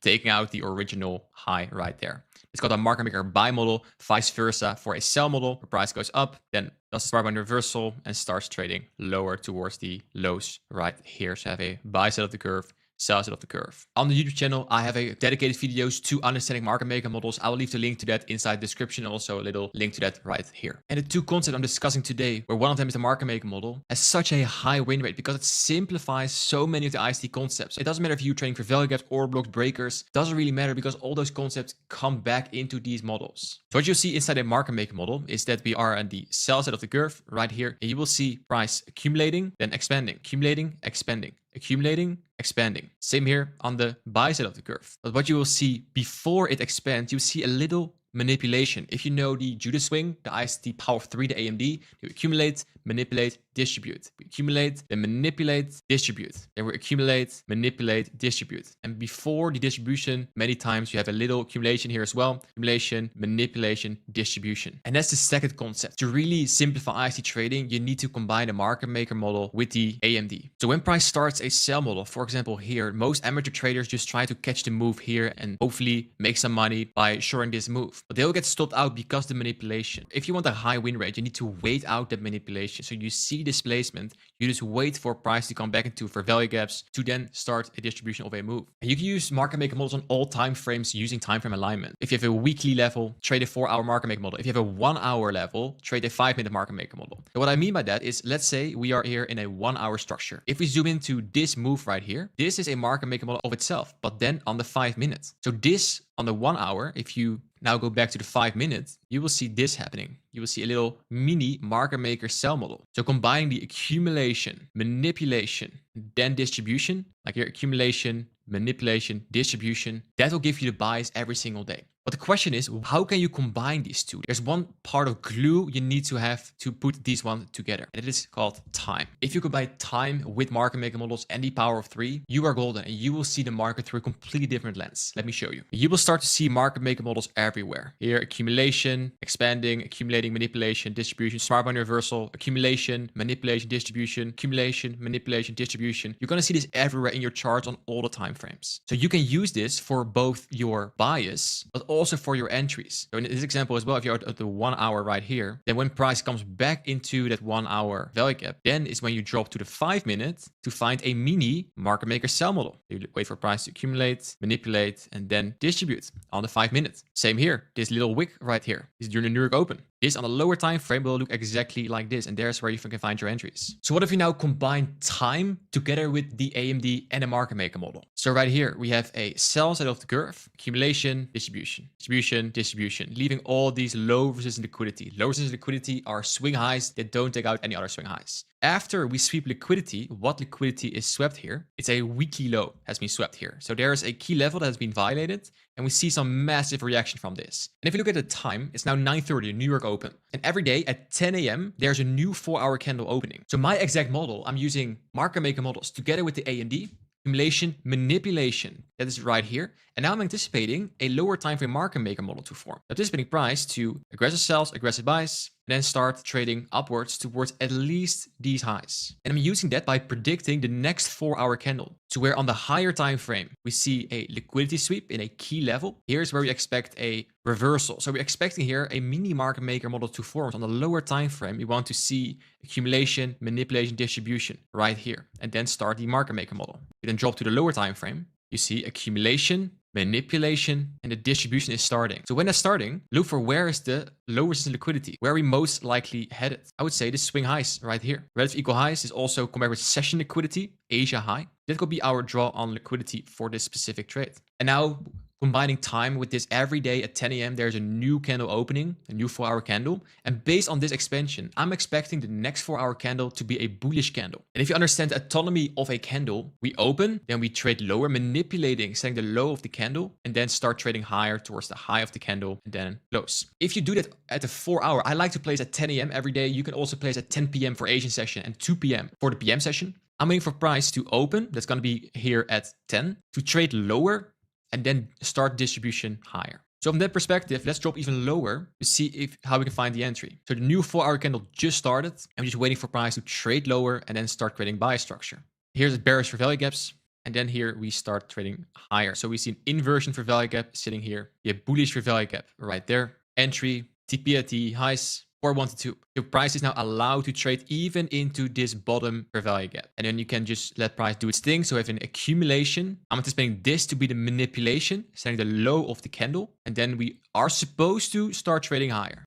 taking out the original high right there. It's called a market maker buy model, vice versa for a sell model. The price goes up, then does a smart money reversal and starts trading lower towards the lows right here. So I have a buy side of the curve, sell side of the curve. On the YouTube channel, I have a dedicated videos to understanding market maker models. I will leave the link to that inside the description, and also a little link to that right here. And the two concepts I'm discussing today, where one of them is the market maker model, has such a high win rate because it simplifies so many of the ICT concepts. It doesn't matter if you're trading for value gaps or blocks breakers, doesn't really matter because all those concepts come back into these models. So what you'll see inside a market maker model is that we are on the sell side of the curve right here, and you will see price accumulating, then expanding, accumulating, expanding, accumulating, expanding. Same here on the buy side of the curve. But what you will see before it expands, you see a little manipulation. If you know the Judas swing, the ICT power of 3, the AMD, you accumulate, manipulate, distribute. We accumulate, then manipulate, distribute. Then we accumulate, manipulate, distribute. And before the distribution, many times you have a little accumulation here as well. Accumulation, manipulation, distribution. And that's the second concept. To really simplify ICT trading, you need to combine the market maker model with the AMD. So when price starts a sell model, for example here, most amateur traders just try to catch the move here and hopefully make some money by shorting this move. But they'll get stopped out because of the manipulation. If you want a high win rate, you need to wait out that manipulation. So you see displacement, you just wait for price to come back into for value gaps to then start a distribution of a move. And you can use market maker models on all time frames using time frame alignment. If you have a weekly level, trade a 4-hour market maker model. If you have a 1-hour level, trade a 5-minute market maker model. So what I mean by that is, let's say we are here in a 1-hour structure. If we zoom into this move right here, this is a market maker model of itself, but then on the 5 minutes. So this on the 1 hour, if you now go back to the 5 minutes, you will see this happening. You will see a little mini market maker sell model. So combining the accumulation, manipulation, then distribution, like your accumulation, manipulation, distribution, that will give you the buys every single day. But the question is, how can you combine these two? There's one part of glue you need to have to put these ones together, and it is called time. If you combine time with market maker models and the power of 3, you are golden, and you will see the market through a completely different lens. Let me show you. You will start to see market maker models everywhere. Here, accumulation, expanding, accumulating, manipulation, distribution, smart money reversal, accumulation, manipulation, distribution, accumulation, manipulation, distribution. You're going to see this everywhere in your charts on all the time frames. So you can use this for both your bias, but also for your entries. So in this example as well, if you're at the 1 hour right here, then when price comes back into that 1 hour value gap, then is when you drop to the 5 minutes to find a mini market maker sell model. You wait for price to accumulate, manipulate, and then distribute on the 5 minutes. Same here, this little wick right here is during the New York Open. This on a lower time frame will look exactly like this, and there's where you can find your entries. So what if you now combine time together with the AMD and a market maker model? So right here, we have a sell side of the curve, accumulation, distribution, distribution, distribution, leaving all these low resistance liquidity. Low resistance liquidity are swing highs that don't take out any other swing highs. After we sweep liquidity, what liquidity is swept here? It's a weekly low has been swept here. So there is a key level that has been violated, and we see some massive reaction from this. And if you look at the time, it's now 9:30, New York Open. And every day at 10 a.m., there's a new 4-hour candle opening. So my exact model, I'm using market maker models together with the AMD, accumulation, manipulation. That is right here. And now I'm anticipating a lower time frame market maker model to form. Anticipating price to aggressive sells, aggressive buys, and then start trading upwards towards at least these highs. And I'm using that by predicting the next 4-hour candle to where on the higher time frame, we see a liquidity sweep in a key level. Here's where we expect a reversal. So we're expecting here a mini market maker model to form. On the lower time frame, we want to see accumulation, manipulation, distribution right here, and then start the market maker model. You then drop to the lower time frame, you see accumulation, manipulation, and the distribution is starting. So when that's starting, look for where is the low resistance liquidity, where are we most likely headed. I would say the swing highs right here. Relative equal highs is also compared with session liquidity, Asia high. That could be our draw on liquidity for this specific trade. And now combining time with this every day at 10 a.m. There's a new candle opening, a new 4-hour candle. And based on this expansion, I'm expecting the next 4-hour candle to be a bullish candle. And if you understand the autonomy of a candle, we open, then we trade lower, manipulating, setting the low of the candle, and then start trading higher towards the high of the candle, and then close. If you do that at the 4-hour, I like to place at 10 a.m. every day. You can also place at 10 p.m. for Asian session and 2 p.m. for the PM session. I'm waiting for price to open. That's going to be here at 10 to trade lower and then start distribution higher. So from that perspective, let's drop even lower to see how we can find the entry. So the new 4-hour candle just started, and we're just waiting for price to trade lower and then start creating buy structure. Here's the bearish for value gaps. And then here we start trading higher. So we see an inversion for value gap sitting here. We have bullish for value gap right there. Entry, TP at the highs, 412. The price is now allowed to trade even into this bottom per value gap. And then you can just let price do its thing. So we have an accumulation. I'm anticipating this to be the manipulation, setting the low of the candle. And then we are supposed to start trading higher.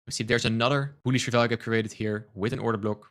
We see there's another bullish for value gap created here with an order block.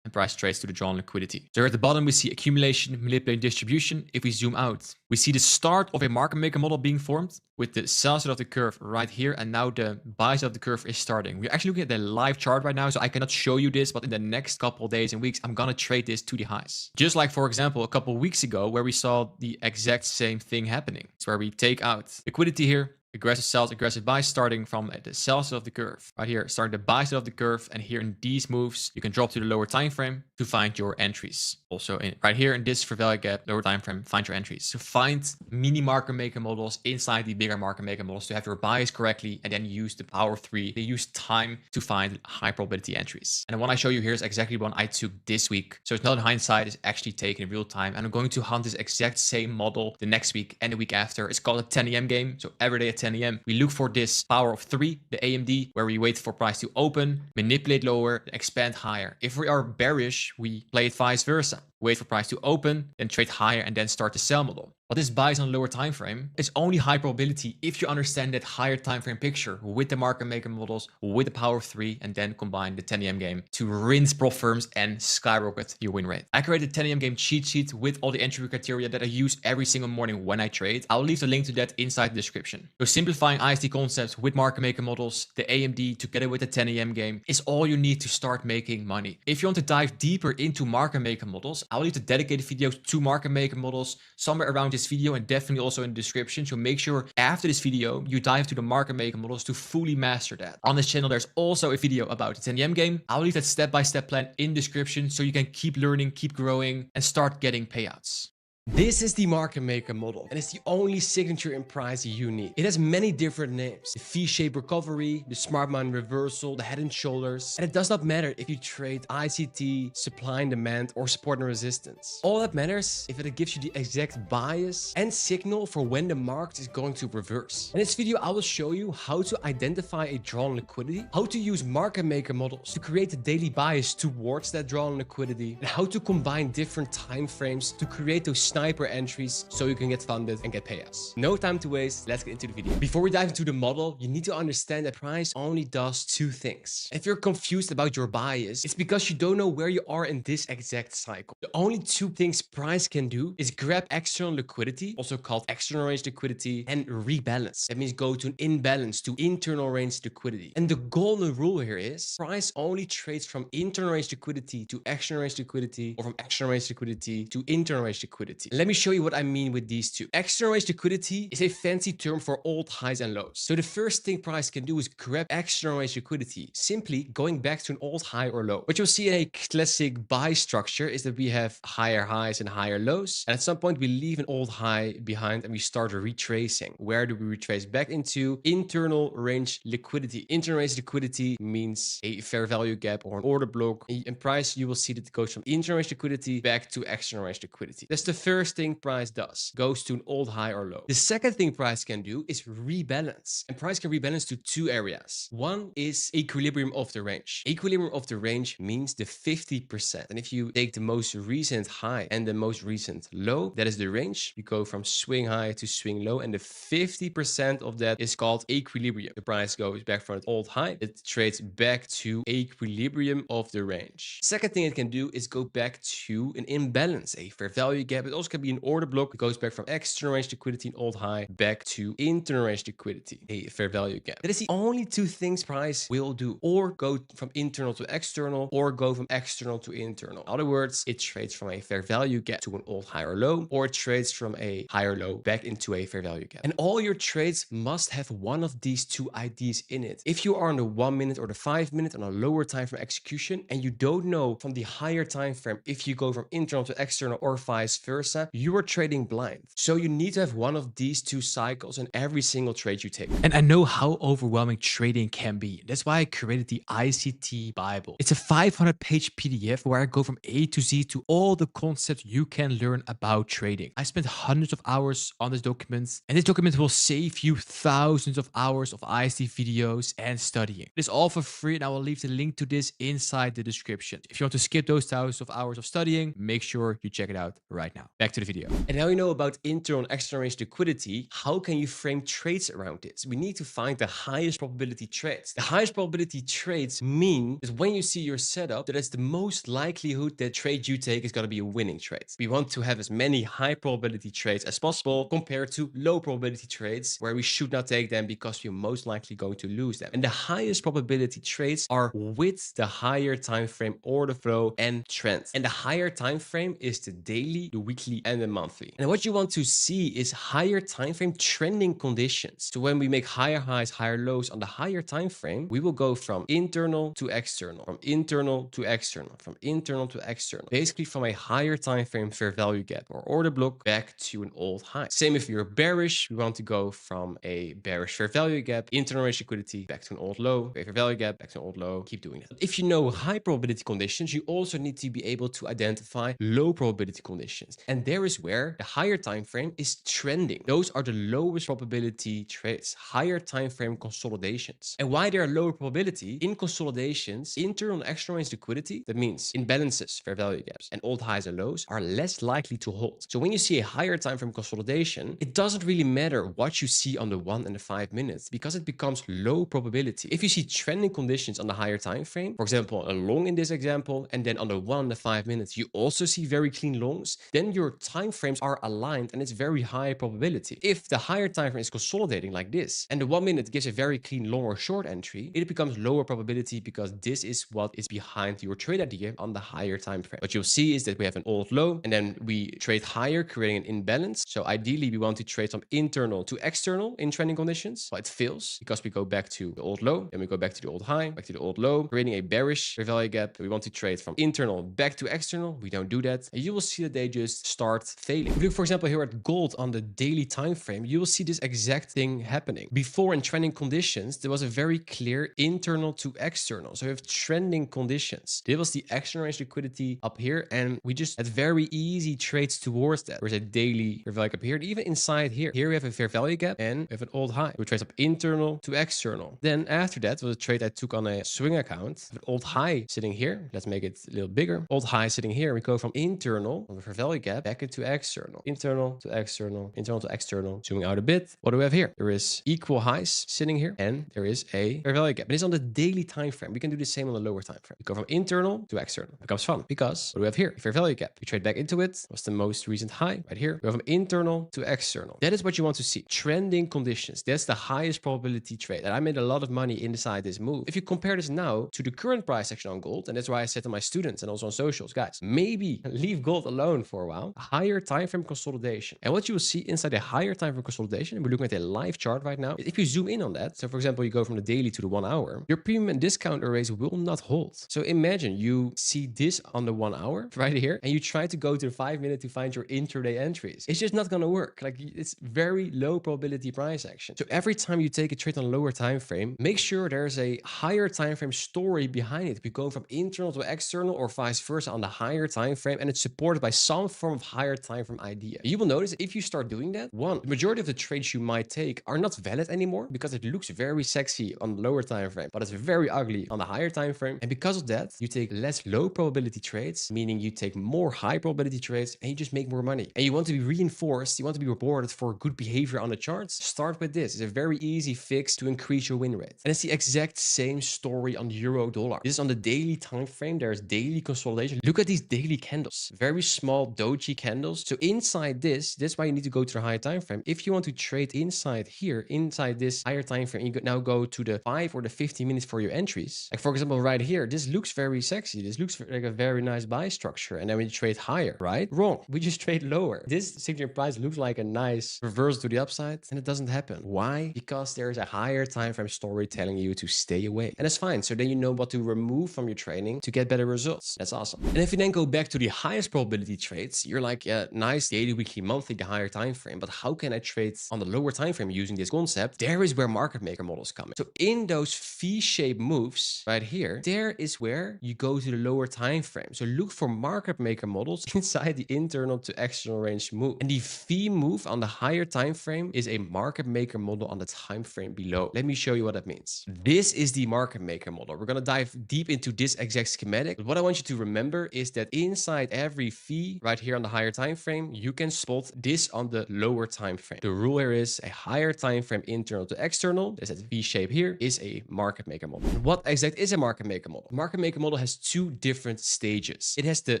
And price trades to the drawn liquidity. So here at the bottom, we see accumulation, manipulating distribution. If we zoom out, we see the start of a market maker model being formed with the sell side of the curve right here. And now the buy side of the curve is starting. We're actually looking at the live chart right now, so I cannot show you this, but in the next couple of days and weeks, I'm going to trade this to the highs. Just like, for example, a couple of weeks ago, where we saw the exact same thing happening. It's where we take out liquidity here, aggressive sells, aggressive buys, starting from the sell side of the curve. Right here, starting the buy side of the curve. And here in these moves, you can drop to the lower time frame to find your entries. Also right here in this for value gap, lower time frame, find your entries. So find mini market maker models inside the bigger market maker models to have your buys correctly, and then use the power of 3. They use time to find high probability entries. And the one I show you here is exactly one I took this week. So it's not in hindsight, it's actually taken in real time. And I'm going to hunt this exact same model the next week and the week after. It's called a 10 a.m. game. So every day at 10 a.m. we look for this power of 3, the AMD, where we wait for price to open, manipulate lower, expand higher. If we are bearish, we play it vice versa. Wait for price to open, then trade higher, and then start the sell model. But this buys on a lower time frame. It's only high probability if you understand that higher time frame picture with the market maker models, with the power of 3, and then combine the 10 a.m. game to rinse prop firms and skyrocket your win rate. I created a 10 a.m. game cheat sheet with all the entry criteria that I use every single morning when I trade. I'll leave the link to that inside the description. So simplifying ICT concepts with market maker models, the AMD together with the 10 a.m. game is all you need to start making money. If you want to dive deeper into market maker models, I'll leave the dedicated videos to market maker models somewhere around this video and definitely also in the description. So make sure after this video, you dive to the market maker models to fully master that. On this channel, there's also a video about the 10 a.m. game. I'll leave that step-by-step plan in the description so you can keep learning, keep growing, and start getting payouts. This is the market maker model, and it's the only signature in price you need. It has many different names: the V-shaped recovery, the smart money reversal, the head and shoulders. And it does not matter if you trade ICT, supply and demand, or support and resistance. All that matters is that it gives you the exact bias and signal for when the market is going to reverse. In this video, I will show you how to identify a drawn liquidity, how to use market maker models to create a daily bias towards that drawn liquidity, and how to combine different time frames to create those sniper entries so you can get funded and get payouts. No time to waste, let's get into the video. Before we dive into the model, you need to understand that price only does 2 things. If you're confused about your bias, it's because you don't know where you are in this exact cycle. The only 2 things price can do is grab external liquidity, also called external range liquidity, and rebalance. That means go to an imbalance to internal range liquidity. And the golden rule here is price only trades from internal range liquidity to external range liquidity, or from external range liquidity to internal range liquidity. Let me show you what I mean with these 2. External range liquidity is a fancy term for old highs and lows. So the first thing price can do is grab external range liquidity, simply going back to an old high or low. What you'll see in a classic buy structure is that we have higher highs and higher lows. And at some point we leave an old high behind and we start retracing. Where do we retrace? Back into internal range liquidity. Internal range liquidity means a fair value gap or an order block. In price, you will see that it goes from internal range liquidity back to external range liquidity. That's the first thing price does, goes to an old high or low. The second thing price can do is rebalance, and price can rebalance to 2 areas. One is equilibrium of the range. Equilibrium of the range means the 50%. And if you take the most recent high and the most recent low, that is the range. You go from swing high to swing low, and the 50% of that is called equilibrium. The price goes back from an old high, it trades back to equilibrium of the range. Second thing it can do is go back to an imbalance, a fair value gap. It also can be an order block. It goes back from external range liquidity, an old high, back to internal range liquidity, a fair value gap. That is the only two things price will do, or go from internal to external, or go from external to internal. In other words, it trades from a fair value gap to an old high or low, or it trades from a higher low back into a fair value gap. And all your trades must have one of these two IDs in it. If you are on the 1 minute or the 5 minute on a lower time frame execution, and you don't know from the higher time frame if you go from internal to external or vice versa, you are trading blind. So you need to have one of these two cycles in every single trade you take. And I know how overwhelming trading can be. That's why I created the ICT Bible. It's a 500-page PDF where I go from A to Z to all the concepts you can learn about trading. I spent hundreds of hours on this document, and this document will save you thousands of hours of ICT videos and studying. It is all for free, and I will leave the link to this inside the description. If you want to skip those thousands of hours of studying, make sure you check it out right now. Back to the video. And now you know about internal and external range liquidity. How can you frame trades around this? We need to find the highest probability trades. The highest probability trades mean that when you see your setup, that is the most likelihood that trade you take is going to be a winning trade. We want to have as many high probability trades as possible compared to low probability trades where we should not take them because we're most likely going to lose them. And the highest probability trades are with the higher time frame order flow and trend. And the higher time frame is the daily, the weekly, and the monthly. And what you want to see is higher time frame trending conditions. So when we make higher highs, higher lows on the higher time frame, we will go from internal to external, from internal to external, from internal to external. Basically from a higher time frame fair value gap or order block back to an old high. Same if you're bearish, we want to go from a bearish fair value gap, internal range liquidity back to an old low, fair value gap back to an old low. Keep doing that. If you know high probability conditions, you also need to be able to identify low probability conditions. And there is where the higher time frame is trending. Those are the lowest probability trades, higher time frame consolidations. And why they are lower probability? In consolidations, internal and external range liquidity, that means imbalances, fair value gaps, and old highs and lows are less likely to hold. So when you see a higher time frame consolidation, it doesn't really matter what you see on the 1 and the 5 minutes because it becomes low probability. If you see trending conditions on the higher time frame, for example, a long in this example, and then on the 1 and the 5 minutes, you also see very clean longs, then your time frames are aligned and it's very high probability. If the higher time frame is consolidating like this, and the 1 minute gives a very clean long or short entry, it becomes lower probability because this is what is behind your trade idea on the higher time frame. What you'll see is that we have an old low, and then we trade higher, creating an imbalance. So ideally, we want to trade from internal to external in trending conditions, but it fails because we go back to the old low, then we go back to the old high, back to the old low, creating a bearish fair value gap. We want to trade from internal back to external. We don't do that. And you will see that they just start failing. If you look, for example, here at gold on the daily time frame, you will see this exact thing happening. Before in trending conditions, there was a very clear internal to external. So we have trending conditions. This was the external range liquidity up here, and we just had very easy trades towards that. There's a daily fair value gap here, and even inside here. Here we have a fair value gap and we have an old high. We trade up internal to external. Then after that was a trade I took on a swing account. An old high sitting here. Let's make it a little bigger. Old high sitting here. We go from internal on the fair value gap back into external. Internal to external. Internal to external. Zooming out a bit. What do we have here? There is equal highs sitting here, and there is a fair value gap. And it's on the daily time frame. We can do the same on the lower time frame. We go from internal to external. It becomes fun because what do we have here? A fair value gap. We trade back into it. What's the most recent high? Right here. We go from internal to external. That is what you want to see. Trending conditions. That's the highest probability trade. And I made a lot of money inside this move. If you compare this now to the current price action on gold, and that's why I said to my students and also on socials, guys, maybe leave gold alone for a while. Higher time frame consolidation. And what you will see inside a higher time frame consolidation, and we're looking at a live chart right now. If you zoom in on that, so for example, you go from the daily to the 1 hour, your premium and discount arrays will not hold. So imagine you see this on the 1 hour right here, and you try to go to the 5 minute to find your intraday entries. It's just not going to work. Like, it's very low probability price action. So every time you take a trade on a lower time frame, make sure there's a higher time frame story behind it. We go from internal to external or vice versa on the higher time frame, and it's supported by some form of higher time frame idea. You will notice if you start doing that, one, the majority of the trades you might take are not valid anymore because it looks very sexy on the lower time frame, but it's very ugly on the higher time frame. And because of that, you take less low probability trades, meaning you take more high probability trades, and you just make more money. And you want to be reinforced, you want to be rewarded for good behavior on the charts. Start with this. It's a very easy fix to increase your win rate. And it's the exact same story on euro dollar. This is on the daily time frame. There's daily consolidation. Look at these daily candles. Very small doji fishy candles. So inside this, that's why you need to go to the higher time frame. If you want to trade inside here, inside this higher time frame, you now go to the 5 or the 15 minutes for your entries. Like for example, right here, this looks very sexy. This looks like a very nice buy structure. And then we trade higher, right? Wrong. We just trade lower. This signature price looks like a nice reversal to the upside, and it doesn't happen. Why? Because there is a higher time frame story telling you to stay away. And that's fine. So then you know what to remove from your trading to get better results. That's awesome. And if you then go back to the highest probability trades, you're like, yeah, nice daily, weekly, monthly, the higher time frame. But how can I trade on the lower time frame using this concept? There is where market maker models come in. So in those V-shaped moves right here, there is where you go to the lower time frame. So look for market maker models inside the internal to external range move. And the V move on the higher time frame is a market maker model on the time frame below. Let me show you what that means. This is the market maker model. We're going to dive deep into this exact schematic. But what I want you to remember is that inside every V right here on the higher time frame, you can spot this on the lower time frame. The rule here is a higher time frame internal to external, there's that V shape here, is a market maker model. And what exact is a market maker model? A market maker model has two different stages. It has the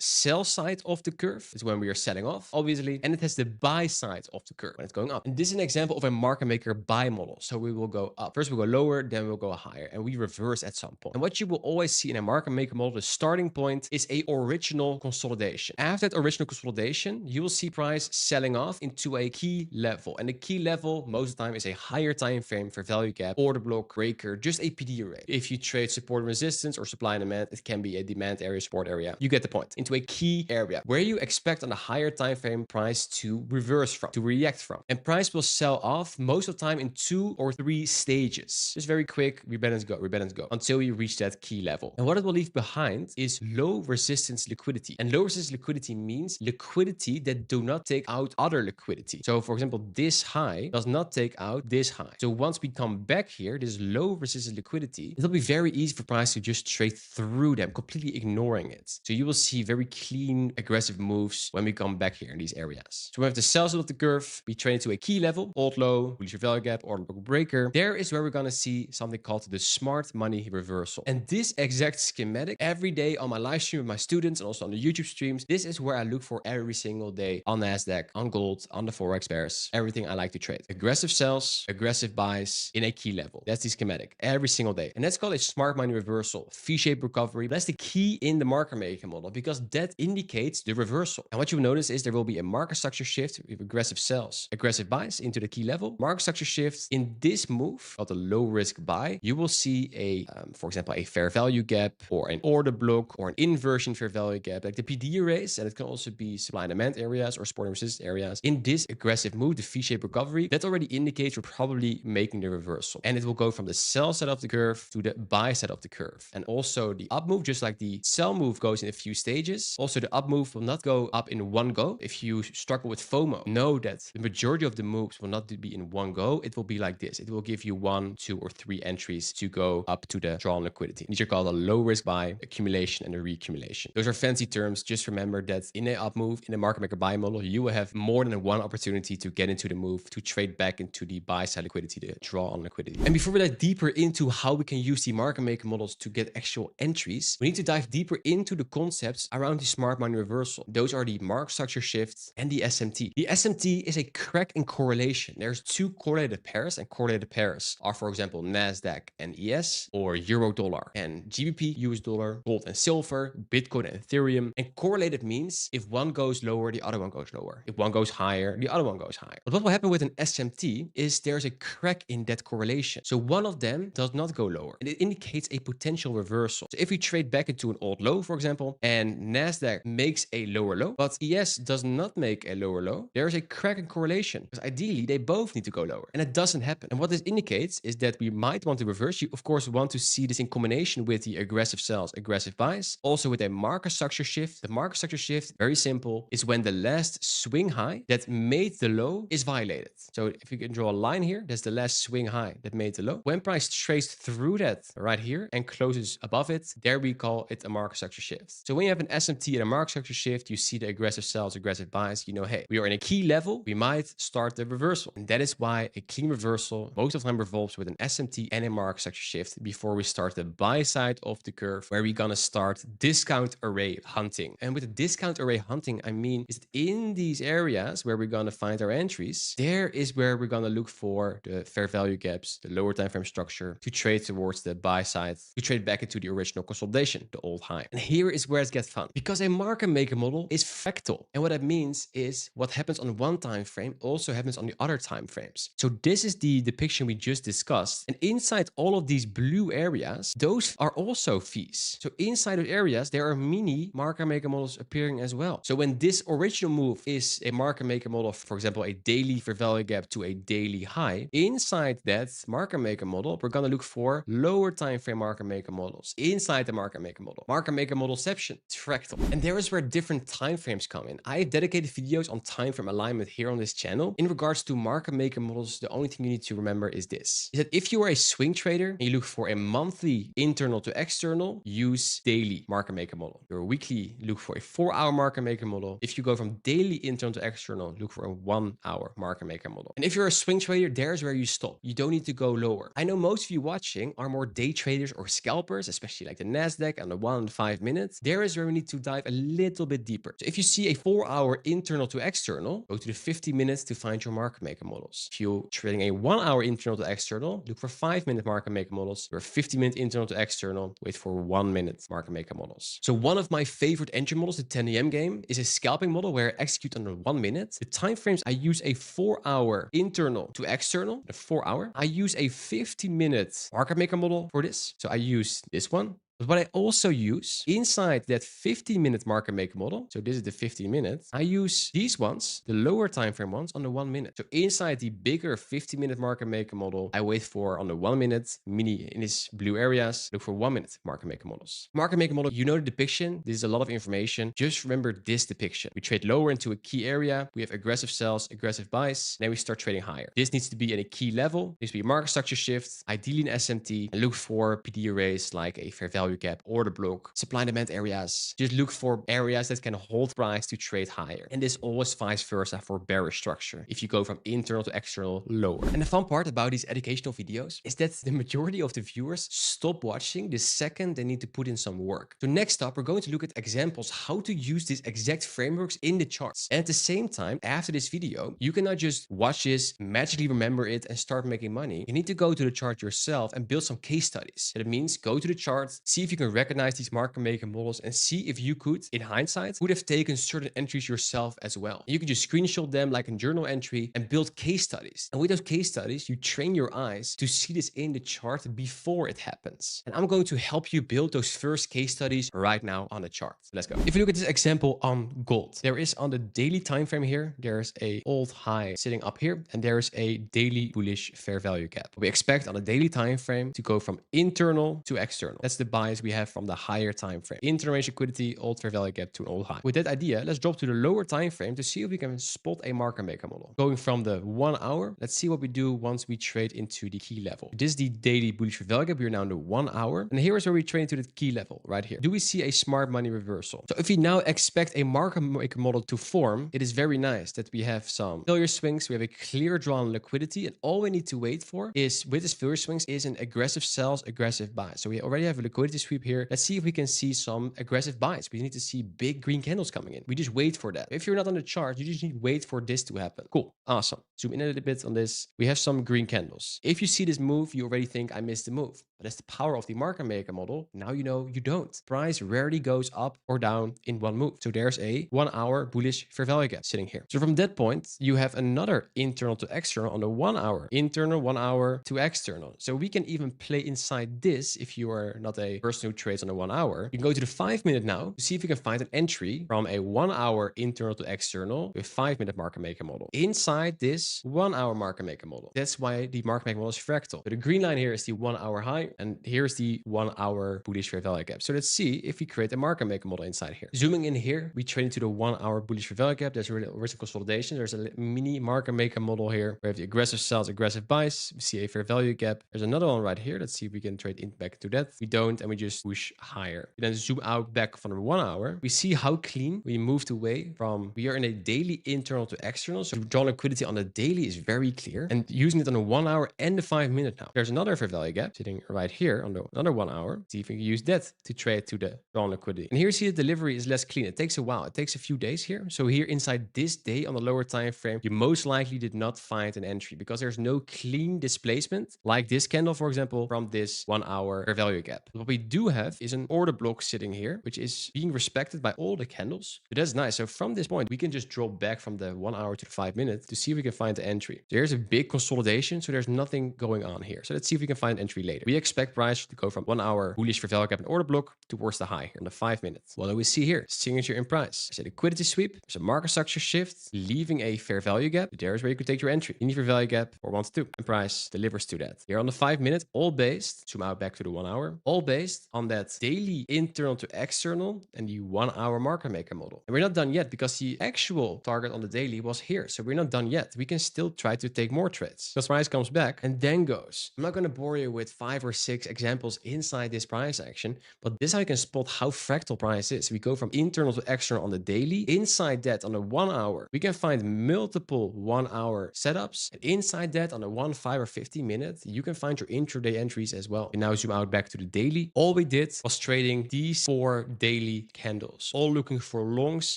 sell side of the curve, is when we are selling off, obviously, and it has the buy side of the curve when it's going up. And this is an example of a market maker buy model. So we will go up. First we'll go lower, then we'll go higher, and we reverse at some point. And what you will always see in a market maker model, the starting point is a original consolidation. After that original consolidation, you will see price selling off into a key level. And the key level most of the time is a higher time frame for value gap, order block, breaker, just a PD array. If you trade support and resistance or supply and demand, it can be a demand area, support area. You get the point. Into a key area where you expect on a higher time frame price to reverse from, to react from. And price will sell off most of the time in 2 or 3 stages. Just very quick, rebalance, go, until you reach that key level. And what it will leave behind is low resistance liquidity. And low resistance liquidity means liquidity that do not take out other liquidity. So for example, this high does not take out this high. So once we come back here, this low resistance liquidity, it'll be very easy for price to just trade through them, completely ignoring it. So you will see very clean, aggressive moves when we come back here in these areas. So we have the sell side of the curve, we trade to a key level, old low, bullish value gap, order block breaker. There is where we're gonna see something called the smart money reversal. And this exact schematic every day on my live stream with my students and also on the YouTube streams, this is where I look for every single day on NASDAQ, on gold, on the Forex pairs, everything I like to trade. Aggressive sells, aggressive buys in a key level. That's the schematic every single day. And that's called a smart money reversal, V-shaped recovery. That's the key in the market maker model because that indicates the reversal. And what you will notice is there will be a market structure shift with aggressive sells, aggressive buys into the key level. Market structure shift in this move called a low risk buy, you will see a, for example, a fair value gap or an order block or an inversion fair value gap, like the PD arrays, and it can also be supply and demand areas or support and resistance areas. In this aggressive move, the V-shaped recovery, that already indicates we're probably making the reversal. And it will go from the sell side of the curve to the buy side of the curve. And also the up move, just like the sell move goes in a few stages, also the up move will not go up in one go. If you struggle with FOMO, know that the majority of the moves will not be in one go. It will be like this. It will give you 1, 2, or 3 entries to go up to the draw on liquidity. These are called a low risk buy, accumulation, and a reaccumulation. Those are fancy terms. Just remember that in a up move, in a market maker buy model, you will have more than one opportunity to get into the move, to trade back into the buy side liquidity, the draw on liquidity. And before we dive deeper into how we can use the market maker models to get actual entries, we need to dive deeper into the concepts around the smart money reversal. Those are the market structure shifts and the SMT. The SMT is a crack in correlation. There's 2 correlated pairs, and correlated pairs are, for example, NASDAQ and ES, or euro dollar and GBP, US dollar, gold and silver, Bitcoin and Ethereum. And correlated means if one goes lower, the other one goes lower. If one goes higher, the other one goes higher. But what will happen with an SMT is there's a crack in that correlation. So one of them does not go lower, and it indicates a potential reversal. So if we trade back into an old low, for example, and NASDAQ makes a lower low, but ES does not make a lower low, there's a crack in correlation because ideally they both need to go lower, and it doesn't happen. And what this indicates is that we might want to reverse. You, of course, want to see this in combination with the aggressive sells, aggressive buys, also with a market structure shift. The market structure shift, very simple, is when the last swing high that made the low is violated. So if you can draw a line here, that's the last swing high that made the low. When price trades through that right here and closes above it, there we call it a market structure shift. So when you have an SMT and a market structure shift, you see the aggressive sells, aggressive buys, you know, hey, we are in a key level, we might start the reversal. And that is why a clean reversal most of the time revolves with an SMT and a market structure shift before we start the buy side of the curve, where we're gonna start discount array hunting. And with the discount array hunting, meaning I mean is that in these areas where we're going to find our entries, there is where we're going to look for the fair value gaps, the lower time frame structure to trade towards the buy side, to trade back into the original consolidation, the old high. And here is where it gets fun because a market maker model is fractal. And what that means is what happens on one time frame also happens on the other time frames. So this is the depiction we just discussed. And inside all of these blue areas, those are also fees. So inside those areas, there are mini market maker models appearing as well. So when this original move is a market maker model, for example, a daily fair value gap to a daily high, inside that market maker model, we're going to look for lower time frame market maker models inside the market maker model. Market maker modelception, it's fractal. And there is where different time frames come in. I have dedicated videos on time frame alignment here on this channel. In regards to market maker models, the only thing you need to remember is this, is that if you are a swing trader and you look for a monthly internal to external, use daily market maker model. Your weekly, look for a 4-hour market maker model. If you go from daily internal to external, look for a 1-hour market maker model. And if you're a swing trader, there's where you stop. You don't need to go lower. I know most of you watching are more day traders or scalpers, especially like the NASDAQ and the 1 and 5 minutes. There is where we need to dive a little bit deeper. So if you see a 4-hour internal to external, go to the 50 minutes to find your market maker models. If you're trading a 1-hour internal to external, look for 5-minute market maker models. Your 50-minute internal to external, wait for 1-minute market maker models. So one of my favorite entry models, the 10 AM game, is a scalping model where I execute under 1 minute. The time frames, I use a 4-hour internal to external, the 4-hour. I use a 50-minute market maker model for this. So I use this one. But what I also use inside that 15-minute market maker model, so this is the 15 minutes, I use these ones, the lower time frame ones, on the 1 minute. So inside the bigger 50-minute market maker model, I wait for on the 1 minute, mini in these blue areas, look for 1-minute market maker models. Market maker model, you know the depiction. This is a lot of information. Just remember this depiction. We trade lower into a key area. We have aggressive sells, aggressive buys. Then we start trading higher. This needs to be at a key level. Needs to be a market structure shift, ideally an SMT, and look for PD arrays like a fair value gap, order block, supply and demand areas. Just look for areas that can hold price to trade higher. And this always vice versa for bearish structure. If you go from internal to external, lower. And the fun part about these educational videos is that the majority of the viewers stop watching the second they need to put in some work. So next up, we're going to look at examples how to use these exact frameworks in the charts. And at the same time, after this video, you cannot just watch this, magically remember it, and start making money. You need to go to the chart yourself and build some case studies. That means go to the chart, see if you can recognize these market maker models and see if you could, in hindsight, would have taken certain entries yourself as well. You can just screenshot them like a journal entry and build case studies. And with those case studies, you train your eyes to see this in the chart before it happens. And I'm going to help you build those first case studies right now on the chart. Let's go. If you look at this example on gold, there is on the daily time frame here, there's a old high sitting up here, and there's a daily bullish fair value gap. We expect on a daily time frame to go from internal to external. That's the bias we have from the higher time frame. Internal range liquidity, old fair value gap to an old high. With that idea, let's drop to the lower time frame to see if we can spot a market maker model. Going from the 1 hour, let's see what we do once we trade into the key level. This is the daily bullish fair value gap. We're now in the 1 hour. And here is where we trade into the key level right here. Do we see a smart money reversal? So if we now expect a market maker model to form, it is very nice that we have some failure swings. We have a clear draw on liquidity. And all we need to wait for is with this failure swings is an aggressive sells, aggressive buy. So we already have a liquidity sweep here. Let's see if we can see some aggressive buys. We need to see big green candles coming in. We just wait for that. If you're not on the chart, you just need to wait for this to happen. Cool. Awesome. Zoom in a little bit on this. We have some green candles. If you see this move, you already think I missed the move. But that's the power of the market maker model. Now you know you don't. Price rarely goes up or down in one move. So there's a 1 hour bullish fair value gap sitting here. So from that point, you have another internal to external on the 1 hour. Internal 1 hour to external. So we can even play inside this if you are not a person who trades on the 1 hour. You can go to the 5 minute now to see if you can find an entry from a 1 hour internal to external with 5 minute market maker model inside this 1 hour market maker model. That's why the market maker model is fractal. So the green line here is the 1 hour high, and here's the 1 hour bullish fair value gap. So let's see if we create a market maker model inside here. Zooming in here, we trade into the 1 hour bullish fair value gap. There's a horizontal consolidation. There's a mini market maker model here. We have the aggressive sells, aggressive buys. We see a fair value gap. There's another one right here. Let's see if we can trade in back to that. We don't, and and we just push higher. We then zoom out back from the 1 hour. We see how clean we moved away from, we are in a daily internal to external. So draw liquidity on the daily is very clear, and using it on the 1 hour and the 5 minute now. There's another fair value gap sitting right here on the another 1 hour. See if we can use that to trade to the drawn liquidity. And here you see the delivery is less clean. It takes a while. It takes a few days here. So here inside this day on the lower time frame, you most likely did not find an entry because there's no clean displacement like this candle, for example, from this 1 hour fair value gap. But what we do have is an order block sitting here, which is being respected by all the candles. But that's nice. So from this point, we can just drop back from the 1 hour to the 5 minutes to see if we can find the entry. So here's a big consolidation. So there's nothing going on here. So let's see if we can find an entry later. We expect price to go from 1 hour bullish fair value gap and order block towards the high here in the 5 minutes. What do we see here? Signature in price. There's a liquidity sweep. There's a market structure shift, leaving a fair value gap. There's where you could take your entry. Any fair value gap or 1 to 2. And price delivers to that. Here on the 5 minute, all based, zoom out back to the 1 hour, all based on that daily internal to external and the 1 hour market maker model. And we're not done yet because the actual target on the daily was here. So we're not done yet. We can still try to take more trades. Because price comes back and then goes. I'm not going to bore you with 5 or 6 examples inside this price action, but this is how you can spot how fractal price is. We go from internal to external on the daily. Inside that on the 1 hour, we can find multiple 1 hour setups. And inside that on the 1, 5 or 50 minute, you can find your intraday entries as well. And now zoom out back to the daily. All we did was trading these 4 daily candles, all looking for longs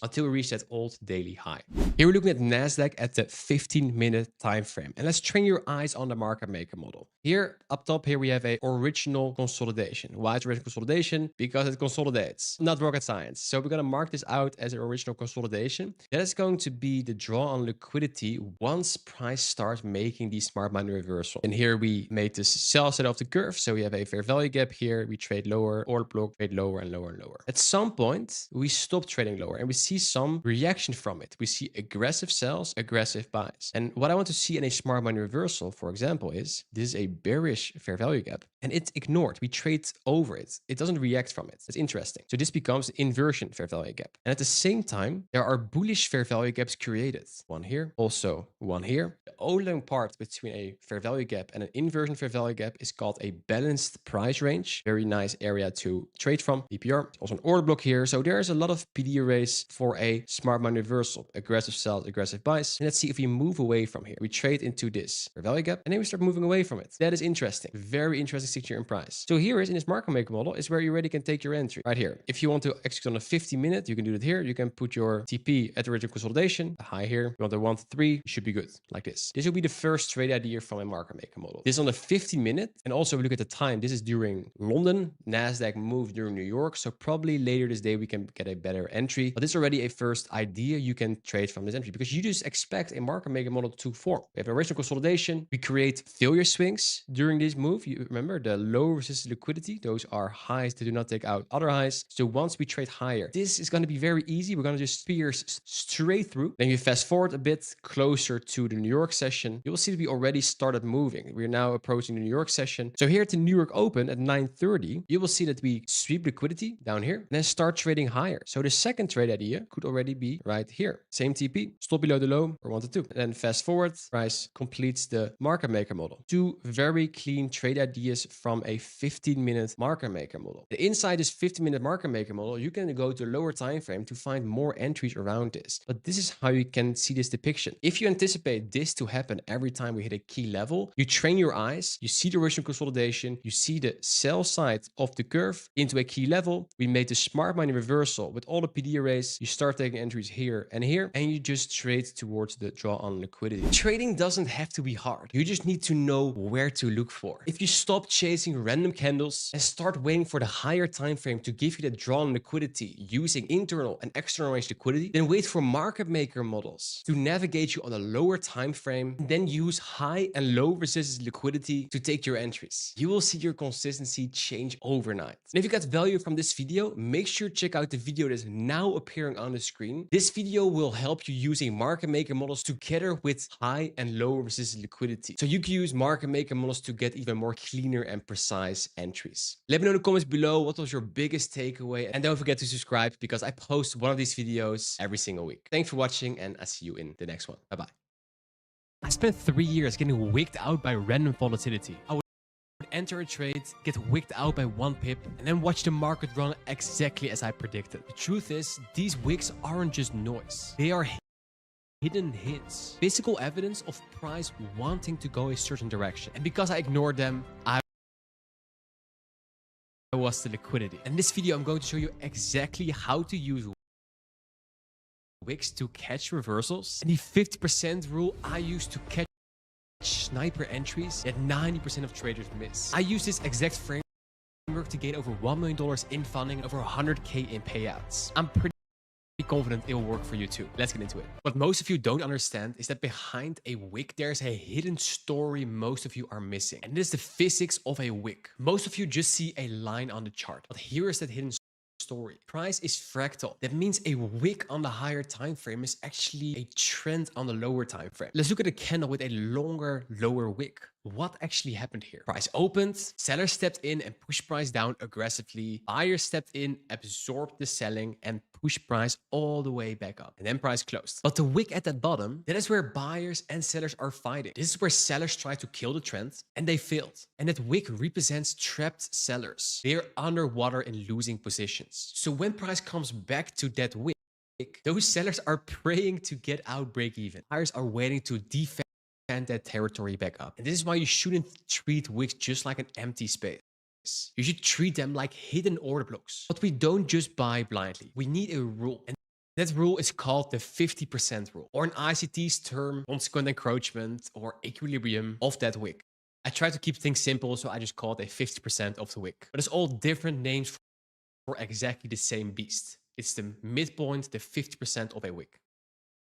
until we reach that old daily high. Here we're looking at NASDAQ at the 15-minute time frame. And let's train your eyes on the market maker model. Here up top here we have a original consolidation. Why is original consolidation? Because it consolidates, not rocket science. So we're going to mark this out as an original consolidation. That is going to be the draw on liquidity once price starts making the smart money reversal. And here we made this sell side of the curve. So we have a fair value gap here. We trade lower, order block, trade lower and lower and lower. At some point, we stop trading lower and we see some reaction from it. We see aggressive sells, aggressive buys. And what I want to see in a smart money reversal, for example, is this is a bearish fair value gap and it's ignored. We trade over it. It doesn't react from it. It's interesting. So this becomes an inversion fair value gap. And at the same time, there are bullish fair value gaps created. One here, also one here. The only part between a fair value gap and an inversion fair value gap is called a balanced price range. Very nice area to trade from. PPR, also an order block here. So there's a lot of PD arrays for a smart money reversal. Aggressive sells, aggressive buys. And let's see if we move away from here. We trade into this fair value gap and then we start moving away from it. That is interesting. Very interesting signature in price. So here is in this market maker model is where you already can take your entry right here. If you want to execute on a 50 minute, you can do it here. You can put your TP at the original consolidation, a high here. You want the 1 to 3, you should be good like this. This will be the first trade idea from a market maker model. This is on the 15 minute. And also we look at the time. This is during London. NASDAQ moved during New York. So probably later this day we can get a better entry. But this is already a first idea you can trade from this entry because you just expect a market maker model to form. We have an original consolidation. We create failure swings during this move. You remember the low resistance liquidity. Those are highs that do not take out other highs. So once we trade higher, this is going to be very easy. We're going to just pierce straight through. Then you fast forward a bit closer to the New York session. You'll see that we already started moving. We're now approaching the New York session. So here at the New York Open at 9:30, you will see that we sweep liquidity down here and then start trading higher. So the second trade idea could already be right here. Same TP, stop below the low or 1 to 2. And then fast forward, price completes the market maker model. 2 very clean trade ideas from a 15-minute market maker model. And inside this 15-minute market maker model, you can go to a lower time frame to find more entries around this. But this is how you can see this depiction. If you anticipate this to happen every time we hit a key level, you train your eyes, you see the original consolidation, you see the sell side of the curve into a key level. We made the smart money reversal with all the PD arrays. You start taking entries here, and you just trade towards the draw on liquidity. Trading doesn't have to be hard. You just need to know where to look for. If you stop chasing random candles and start waiting for the higher time frame to give you the draw on liquidity using internal and external range liquidity, then wait for market maker models to navigate you on a lower time frame, and then use high and low resistance liquidity to take your entries. You will see your consistency change overnight. And if you got value from this video, make sure to check out the video that is now appearing on the screen. This video will help you using market maker models together with high and low resistance liquidity. So you can use market maker models to get even more cleaner and precise entries. Let me know in the comments below what was your biggest takeaway, and don't forget to subscribe because I post one of these videos every single week. Thanks for watching, and I'll see you in the next one. Bye bye. I spent 3 years getting wigged out by random volatility. I enter a trade, get wicked out by 1 pip, and then watch the market run exactly as I predicted. The truth is, these wicks aren't just noise. They are hidden hints, physical evidence of price wanting to go a certain direction. And because I ignored them, I was the liquidity. In this video, I'm going to show you exactly how to use wicks to catch reversals. And the 50% rule I use to catch sniper entries that 90% of traders miss. I use this exact framework to gain over $1 million in funding, over 100K in payouts. I'm pretty confident it will work for you too. Let's get into it. What most of you don't understand is that behind a wick, there's a hidden story most of you are missing. And this is the physics of a wick. Most of you just see a line on the chart, but here is that hidden story. Price is fractal. That means a wick on the higher time frame is actually a trend on the lower time frame. Let's look at a candle with a longer, lower wick. What actually happened here? Price opened, sellers stepped in and pushed price down aggressively. Buyers stepped in, absorbed the selling and pushed price all the way back up. And then price closed. But the wick at that bottom, that is where buyers and sellers are fighting. This is where sellers try to kill the trend and they failed. And that wick represents trapped sellers. They are underwater in losing positions. So when price comes back to that wick, those sellers are praying to get out break even. Buyers are waiting to defend that territory back up. And this is why you shouldn't treat wicks just like an empty space. You should treat them like hidden order blocks. But we don't just buy blindly. We need a rule. And that rule is called the 50% rule, or in ICT's term, consequent encroachment or equilibrium of that wick. I try to keep things simple, so I just call it a 50% of the wick. But it's all different names for exactly the same beast. It's the midpoint, the 50% of a wick.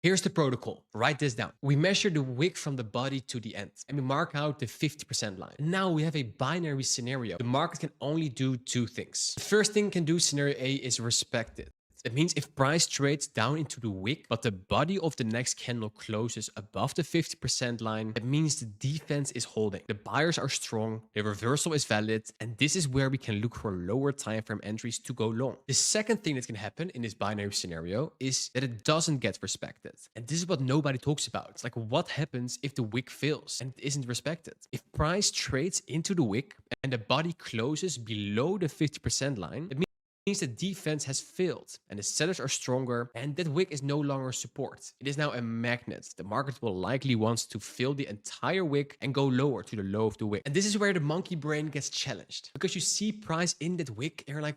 Here's the protocol. Write this down. We measure the wick from the body to the end, and we mark out the 50% line. Now we have a binary scenario. The market can only do two things. The first thing it can do, scenario A, is respect it. It means if price trades down into the wick, but the body of the next candle closes above the 50% line, it means the defense is holding. The buyers are strong, the reversal is valid, and this is where we can look for lower time frame entries to go long. The second thing that can happen in this binary scenario is that it doesn't get respected. And this is what nobody talks about. It's like, what happens if the wick fails and it isn't respected? If price trades into the wick and the body closes below the 50% line, it means the defense has failed and the sellers are stronger and that wick is no longer support. It is now a magnet. The market will likely want to fill the entire wick and go lower to the low of the wick. And this is where the monkey brain gets challenged, because you see price in that wick and you're like,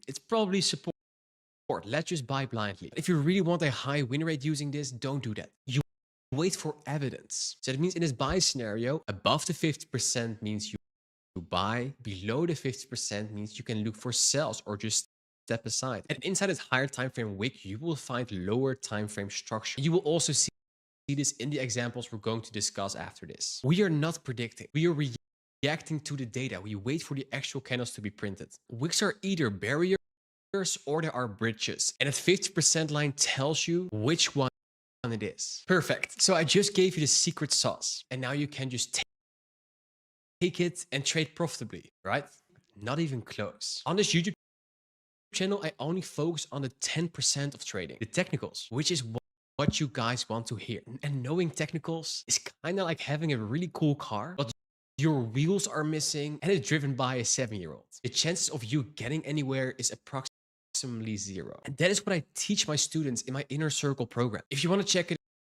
it's probably support. Let's just buy blindly. If you really want a high win rate using this, don't do that. You wait for evidence. So that means in this buy scenario, above the 50% means you buy, below the 50% means you can look for sells or just step aside. And inside this higher time frame wick, you will find lower time frame structure. You will also see this in the examples we're going to discuss after this. We are not predicting. We are reacting to the data. We wait for the actual candles to be printed. Wicks are either barriers or there are bridges. And that 50% line tells you which one it is. Perfect. So I just gave you the secret sauce. And now you can just take it and trade profitably, right? Not even close. On this YouTube channel, I only focus on the 10% of trading, the technicals, which is what you guys want to hear. And knowing technicals is kind of like having a really cool car, but your wheels are missing and it's driven by a 7-year-old. The chances of you getting anywhere is approximately 0. And that is what I teach my students in my Inner Circle program. If you want to check it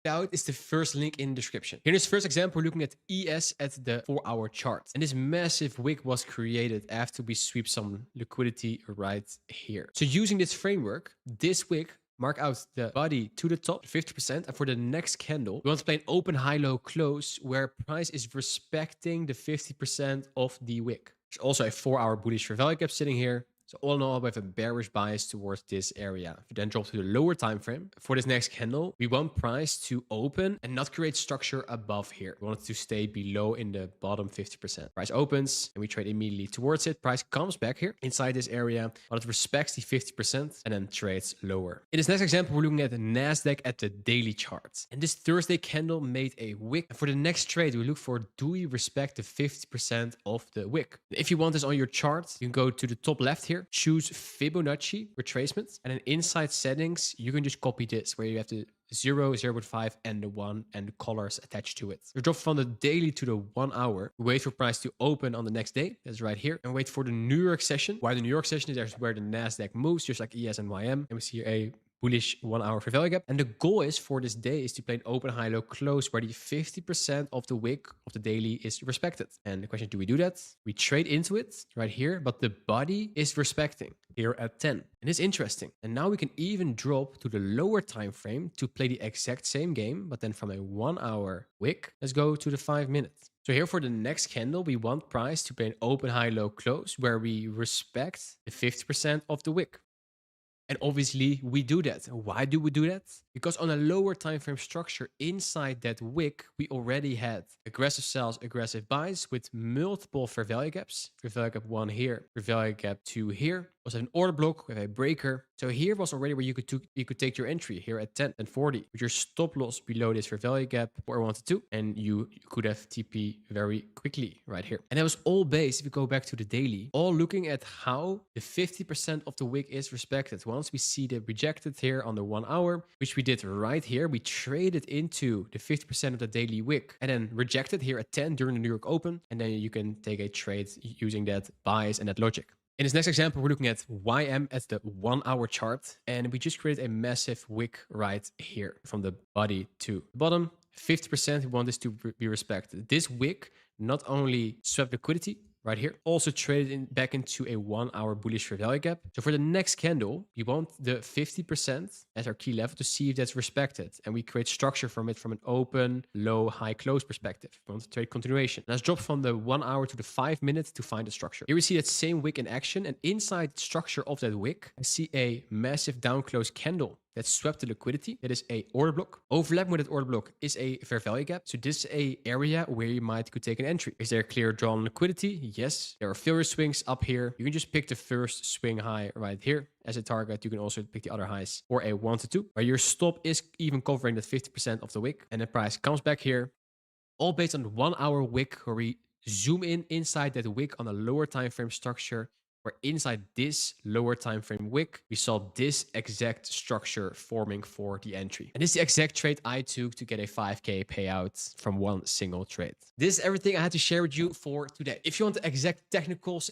out, it's the first link in the description. Here in this first example, we're looking at ES at the 4-hour chart. And this massive wick was created after we sweep some liquidity right here. So using this framework, this wick, mark out the body to the top, 50%. And for the next candle, we want to play an open, high, low, close, where price is respecting the 50% of the wick. There's also a 4-hour bullish fair value gap sitting here. So all in all, we have a bearish bias towards this area. If we then drop to the lower time frame, for this next candle, we want price to open and not create structure above here. We want it to stay below in the bottom 50%. Price opens and we trade immediately towards it. Price comes back here inside this area, but it respects the 50% and then trades lower. In this next example, we're looking at the NASDAQ at the daily chart. And this Thursday candle made a wick. And for the next trade, we look for, do we respect the 50% of the wick? If you want this on your chart, you can go to the top left here here, choose Fibonacci retracement, and then inside settings, you can just copy this where you have the 0, 0.5, and the 1 and the colors attached to it. We drop from the daily to the 1 hour. We wait for price to open on the next day. That's right here. And wait for the New York session. Why the New York session is where the NASDAQ moves, just like ES and YM. And we see a bullish 1 hour fair value gap. And the goal is for this day is to play an open, high, low, close where the 50% of the wick of the daily is respected. And the question, do we do that? We trade into it right here, but the body is respecting here at 10. And it's interesting. And now we can even drop to the lower time frame to play the exact same game, but then from a 1 hour wick, let's go to the 5 minutes. So here for the next candle, we want price to play an open, high, low, close where we respect the 50% of the wick. And obviously we do that. Why do we do that? Because on a lower time frame structure inside that wick, we already had aggressive sells, aggressive buys with multiple fair value gaps. Fair value gap 1 here, fair value gap 2 here. Also an order block with a breaker. So here was already where you could take your entry here at 10 and 40 with your stop loss below this fair value gap where I wanted to, and you could have TP very quickly right here. And that was all based, if you go back to the daily, all looking at how the 50% of the wick is respected. Once we see the rejected here on the 1 hour, which we did right here, we traded into the 50% of the daily wick and then rejected here at 10 during the New York Open. And then you can take a trade using that bias and that logic. In this next example, we're looking at YM as the 1 hour chart, and we just created a massive wick right here from the body to the bottom. 50%, we want this to be respected. This wick not only swept liquidity right here, also traded back into a 1 hour bullish fair value gap. So for the next candle, we want the 50% as our key level to see if that's respected. And we create structure from it from an open, low, high, close perspective. We want to trade continuation. Let's drop from the 1 hour to the 5 minutes to find the structure. Here we see that same wick in action, and inside the structure of that wick, I see a massive down close candle that swept the liquidity. That is a order block. Overlapping with that order block is a fair value gap. So this is a area where you could take an entry. Is there a clear drawn liquidity? Yes. There are failure swings up here. You can just pick the first swing high right here as a target. You can also pick the other highs or a 1 to 2, where your stop is even covering that 50% of the wick. And the price comes back here, all based on the 1 hour wick, where we zoom in inside that wick on a lower time frame structure, where inside this lower time frame wick, we saw this exact structure forming for the entry. And this is the exact trade I took to get a 5K payout from one single trade. This is everything I had to share with you for today. If you want the exact technicals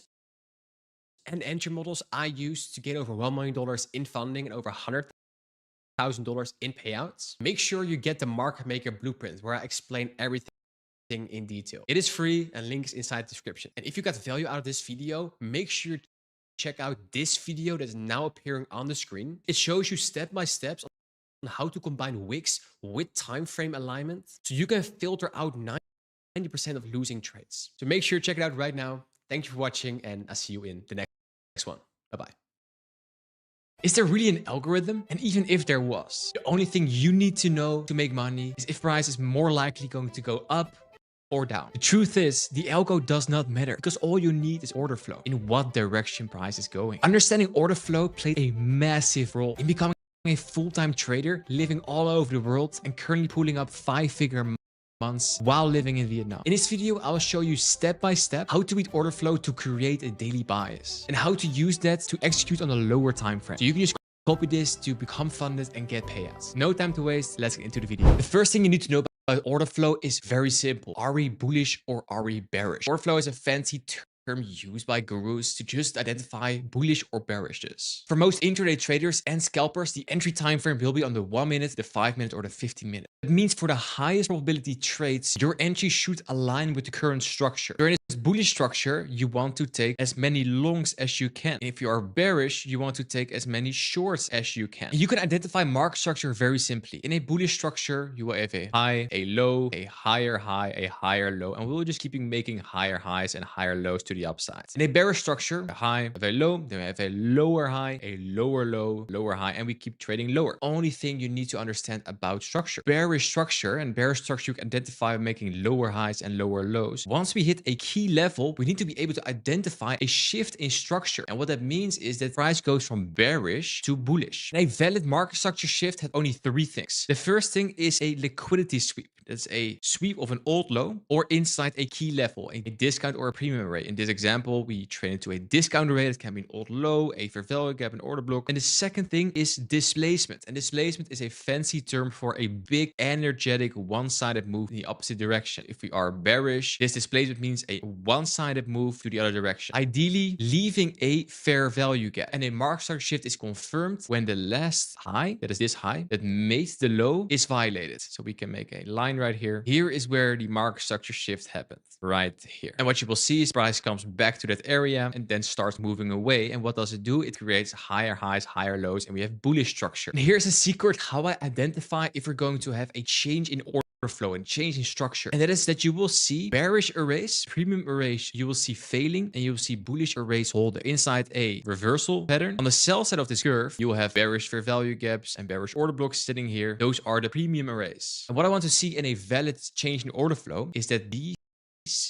and entry models I used to get over $1 million in funding and over $100,000 in payouts, make sure you get the Market Maker Blueprint, where I explain everything in detail. It is free and links inside the description. And if you got value out of this video, make sure to check out this video that is now appearing on the screen. It shows you step-by-step on how to combine wicks with time frame alignment, so you can filter out 90% of losing trades. So make sure to check it out right now. Thank you for watching, and I'll see you in the next one. Bye-bye. Is there really an algorithm? And even if there was, the only thing you need to know to make money is if price is more likely going to go up or down. The truth is, the algo does not matter, because all you need is order flow, in what direction price is going. Understanding order flow played a massive role in becoming a full-time trader, living all over the world and currently pulling up 5-figure months while living in Vietnam. In this video, I will show you step by step how to read order flow to create a daily bias, and how to use that to execute on a lower time frame. So you can just copy this to become funded and get payouts. No time to waste, let's get into the video. The first thing you need to know about order flow is very simple. Are we bullish or are we bearish? Order flow is a fancy term used by gurus to just identify bullish or bearishness. For most intraday traders and scalpers, the entry time frame will be on the 1 minute, the 5 minute, or the 15 minute. It means for the highest probability trades, your entry should align with the current structure. During this bullish structure, you want to take as many longs as you can. And if you are bearish, you want to take as many shorts as you can. And you can identify market structure very simply. In a bullish structure, you will have a high, a low, a higher low, and we'll just keep making higher highs and higher lows to the upside. In a bearish structure, a high, a very low, then we have a lower high, a lower low, lower high, and we keep trading lower. Only thing you need to understand about structure. Bearish structure you can identify by making lower highs and lower lows. Once we hit a key level, we need to be able to identify a shift in structure. And what that means is that price goes from bearish to bullish. And a valid market structure shift has only 3 things. The first thing is a liquidity sweep. That's a sweep of an old low or inside a key level, a discount or a premium rate. In this this example, we trade into a discount rate. It can be an old low, a fair value gap, an order block. And the second thing is displacement. And displacement is a fancy term for a big energetic one-sided move in the opposite direction. If we are bearish, this displacement means a one-sided move to the other direction, ideally leaving a fair value gap. And a market structure shift is confirmed when the last high, that is this high, that made the low, is violated. So we can make a line right here. Here is where the market structure shift happens, right here. And what you will see is price comes back to that area and then starts moving away. And what does it do? It creates higher highs, higher lows, and we have bullish structure. And here's a secret how I identify if we're going to have a change in order flow and change in structure, and that is that you will see bearish arrays, premium arrays, you will see failing, and you will see bullish arrays holding inside a reversal pattern. On the sell side of this curve, you will have bearish fair value gaps and bearish order blocks sitting here. Those are the premium arrays. And what I want to see in a valid change in order flow is that these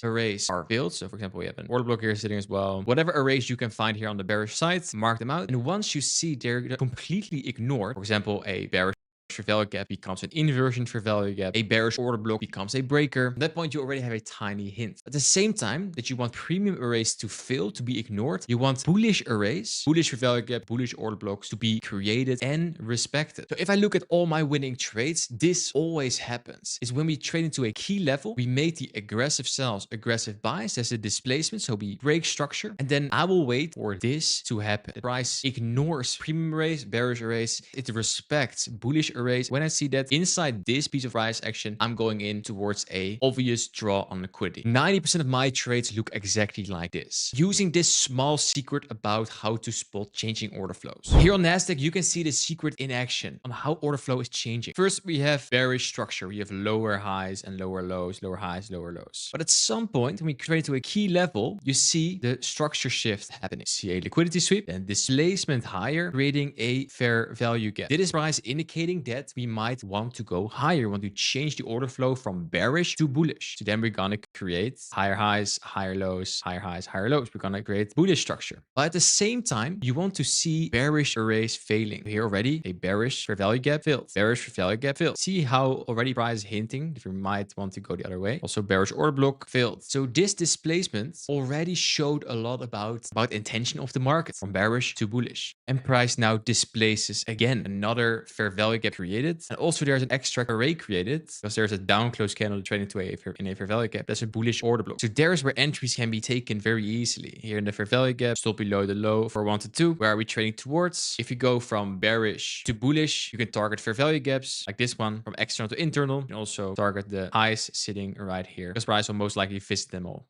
arrays are filled. So for example, we have an order block here sitting as well. Whatever arrays you can find here on the bearish side, mark them out. And once you see they're completely ignored, for example, a bearish fair value gap becomes an inversion fair value gap, a bearish order block becomes a breaker. At that point, you already have a tiny hint. At the same time that you want premium arrays to fail, to be ignored, you want bullish arrays, bullish fair value gap, bullish order blocks to be created and respected. So if I look at all my winning trades, this always happens. Is when we trade into a key level, we make the aggressive sells, aggressive buys as a displacement. So we break structure, and then I will wait for this to happen. The price ignores premium arrays, bearish arrays. It respects bullish arrays. When I see that inside this piece of price action, I'm going in towards a obvious draw on liquidity. 90% of my trades look exactly like this, using this small secret about how to spot changing order flows. Here on NASDAQ, you can see the secret in action on how order flow is changing. First, we have bearish structure. We have lower highs and lower lows, lower highs, lower lows. But at some point, when we trade to a key level, you see the structure shift happening. See a liquidity sweep and displacement higher, creating a fair value gap. This is price indicating that we might want to go higher, want to change the order flow from bearish to bullish. So then we're gonna create higher highs, higher lows, higher highs, higher lows. We're gonna create bullish structure. But at the same time, you want to see bearish arrays failing. Here already, a bearish fair value gap filled. Bearish fair value gap filled. See how already price is hinting if we might want to go the other way. Also bearish order block filled. So this displacement already showed a lot about intention of the market from bearish to bullish. And price now displaces again another fair value gap created. And also there's an extra array created because there's a down close candle trading to a fair value gap. That's a bullish order block. So there's where entries can be taken very easily. Here in the fair value gap, still below the low for 1 to 2. Where are we trading towards? If you go from bearish to bullish, you can target fair value gaps like this one from external to internal. You can also target the highs sitting right here because price will most likely visit them all.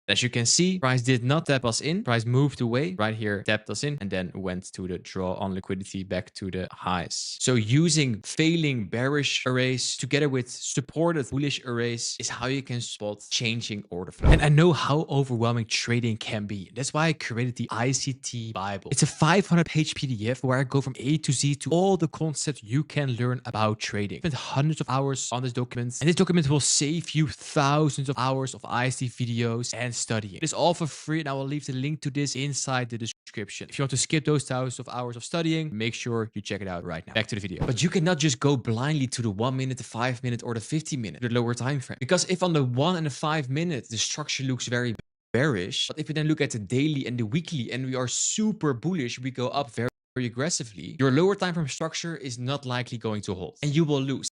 As you can see, price did not tap us in. Price moved away right here, tapped us in, and then went to the draw on liquidity back to the highs. So using failing bearish arrays together with supported bullish arrays is how you can spot changing order flow. And I know how overwhelming trading can be. That's why I created the ICT Bible. It's a 500-page PDF where I go from A to Z to all the concepts you can learn about trading. I spent hundreds of hours on this document, and this document will save you thousands of hours of ICT videos and studying. It's all for free, and I will leave the link to this inside the description. If you want to skip those thousands of hours of studying, make sure you check it out right now. Back to the video. But you cannot just go blindly to the 1 minute, the 5 minute, or the 50 minute, the lower time frame. Because if on the 1 and the 5 minute, the structure looks very bearish, but if you then look at the daily and the weekly, and we are super bullish, we go up very aggressively, your lower time frame structure is not likely going to hold, and you will lose.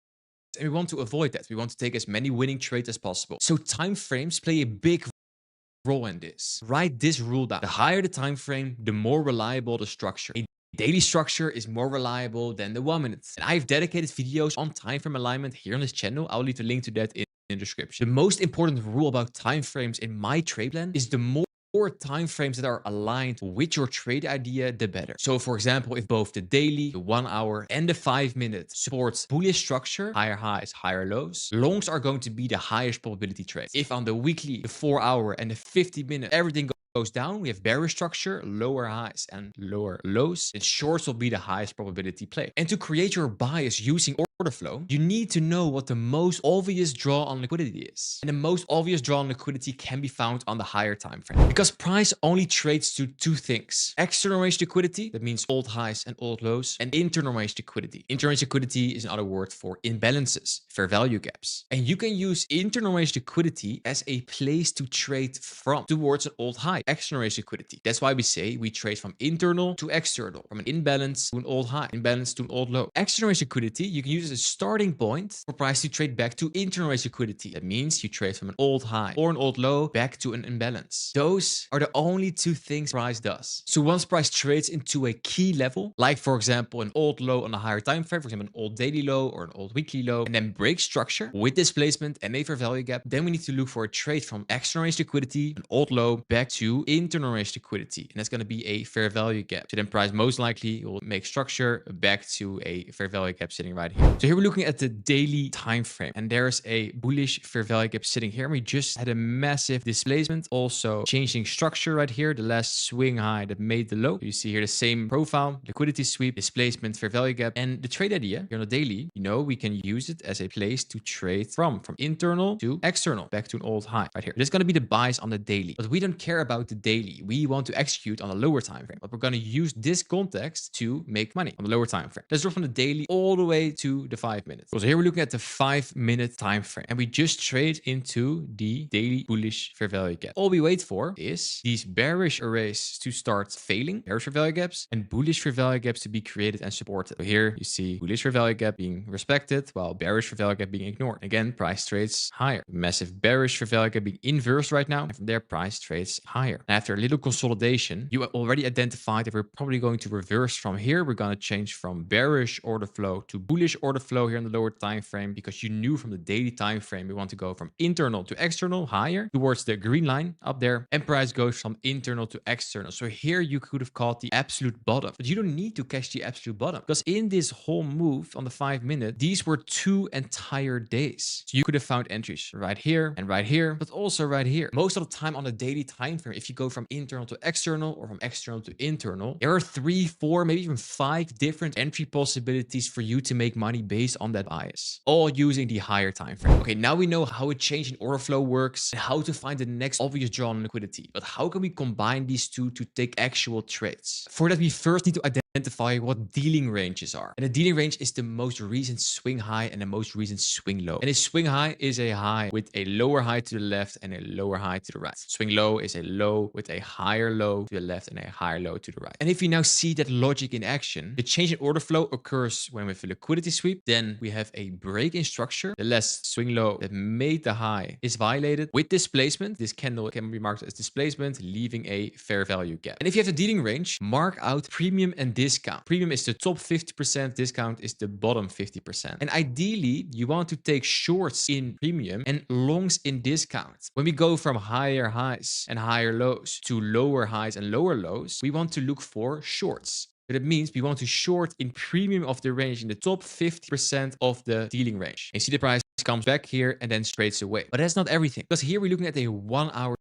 And we want to avoid that. We want to take as many winning trades as possible. So time frames play a big role in this. Write this rule down. The higher the time frame, the more reliable the structure. A daily structure is more reliable than the 1 minute. And I've dedicated videos on time frame alignment here on this channel. I'll leave the link to that in the description. The most important rule about time frames in my trade plan is the more time frames that are aligned with your trade idea, the better. So for example, if both the daily, the 1 hour, and the 5 minute supports bullish structure, higher highs, higher lows, longs are going to be the highest probability trade. If on the weekly, the 4 hour, and the 50 minute, everything goes down, we have bearish structure, lower highs and lower lows, then shorts will be the highest probability play. And to create your bias using order flow, you need to know what the most obvious draw on liquidity is. And the most obvious draw on liquidity can be found on the higher time frame. Because price only trades to two things: external range liquidity, that means old highs and old lows, and internal range liquidity. Internal range liquidity is another word for imbalances, fair value gaps. And you can use internal range liquidity as a place to trade from towards an old high. External range liquidity. That's why we say we trade from internal to external, from an imbalance to an old high, imbalance to an old low. External range liquidity, you can use as a starting point for price to trade back to internal range liquidity. That means you trade from an old high or an old low back to an imbalance. Those are the only two things price does. So once price trades into a key level, like for example an old low on a higher time frame, for example an old daily low or an old weekly low, and then breaks structure with displacement and a fair value gap, then we need to look for a trade from external range liquidity, an old low, back to internal range liquidity, and that's going to be a fair value gap. So then price most likely will make structure back to a fair value gap sitting right here. So here we're looking at the daily time frame, and there's a bullish fair value gap sitting here. And we just had a massive displacement, also changing structure right here, the last swing high that made the low. You see here the same profile, liquidity sweep, displacement, fair value gap. And the trade idea here on the daily, we can use it as a place to trade from internal to external, back to an old high right here. This is going to be the bias on the daily, but we don't care about the daily. We want to execute on a lower time frame, but we're going to use this context to make money on the lower time frame. Let's drop from the daily all the way to the 5 minutes. So here we're looking at the 5-minute time frame, and we just trade into the daily bullish fair value gap. All we wait for is these bearish arrays to start failing, bearish fair value gaps, and bullish fair value gaps to be created and supported. So here you see bullish fair value gap being respected while bearish fair value gap being ignored. Again, price trades higher. Massive bearish fair value gap being inversed right now, and from there price trades higher. And after a little consolidation, you already identified that we're probably going to reverse from here. We're going to change from bearish order flow to bullish order flow here in the lower time frame, because you knew from the daily time frame we want to go from internal to external higher towards the green line up there, and price goes from internal to external. So here you could have caught the absolute bottom, but you don't need to catch the absolute bottom, because in this whole move on the 5 minute, these were 2 entire days. So you could have found entries right here and right here, but also right here. Most of the time on the daily time frame, if you go from internal to external or from external to internal, there are 3, 4, maybe even 5 different entry possibilities for you to make money based on that bias, all using the higher time frame. Okay, now we know how a change in order flow works and how to find the next obvious draw on liquidity, but how can we combine these two to take actual trades? For that, we first need to identify what dealing ranges are. And the dealing range is the most recent swing high and the most recent swing low. And a swing high is a high with a lower high to the left and a lower high to the right. Swing low is a low with a higher low to the left and a higher low to the right. And if you now see that logic in action, the change in order flow occurs when we have a liquidity sweep. Then we have a break in structure. The last swing low that made the high is violated with displacement. This candle can be marked as displacement, leaving a fair value gap. And if you have the dealing range, mark out premium and discount. Premium is the top 50%, discount is the bottom 50%. And ideally, you want to take shorts in premium and longs in discount. When we go from higher highs and higher lows to lower highs and lower lows, we want to look for shorts. But it means we want to short in premium of the range, in the top 50% of the dealing range. And you see the price comes back here and then trades away. But that's not everything, because here we're looking at a 1 hour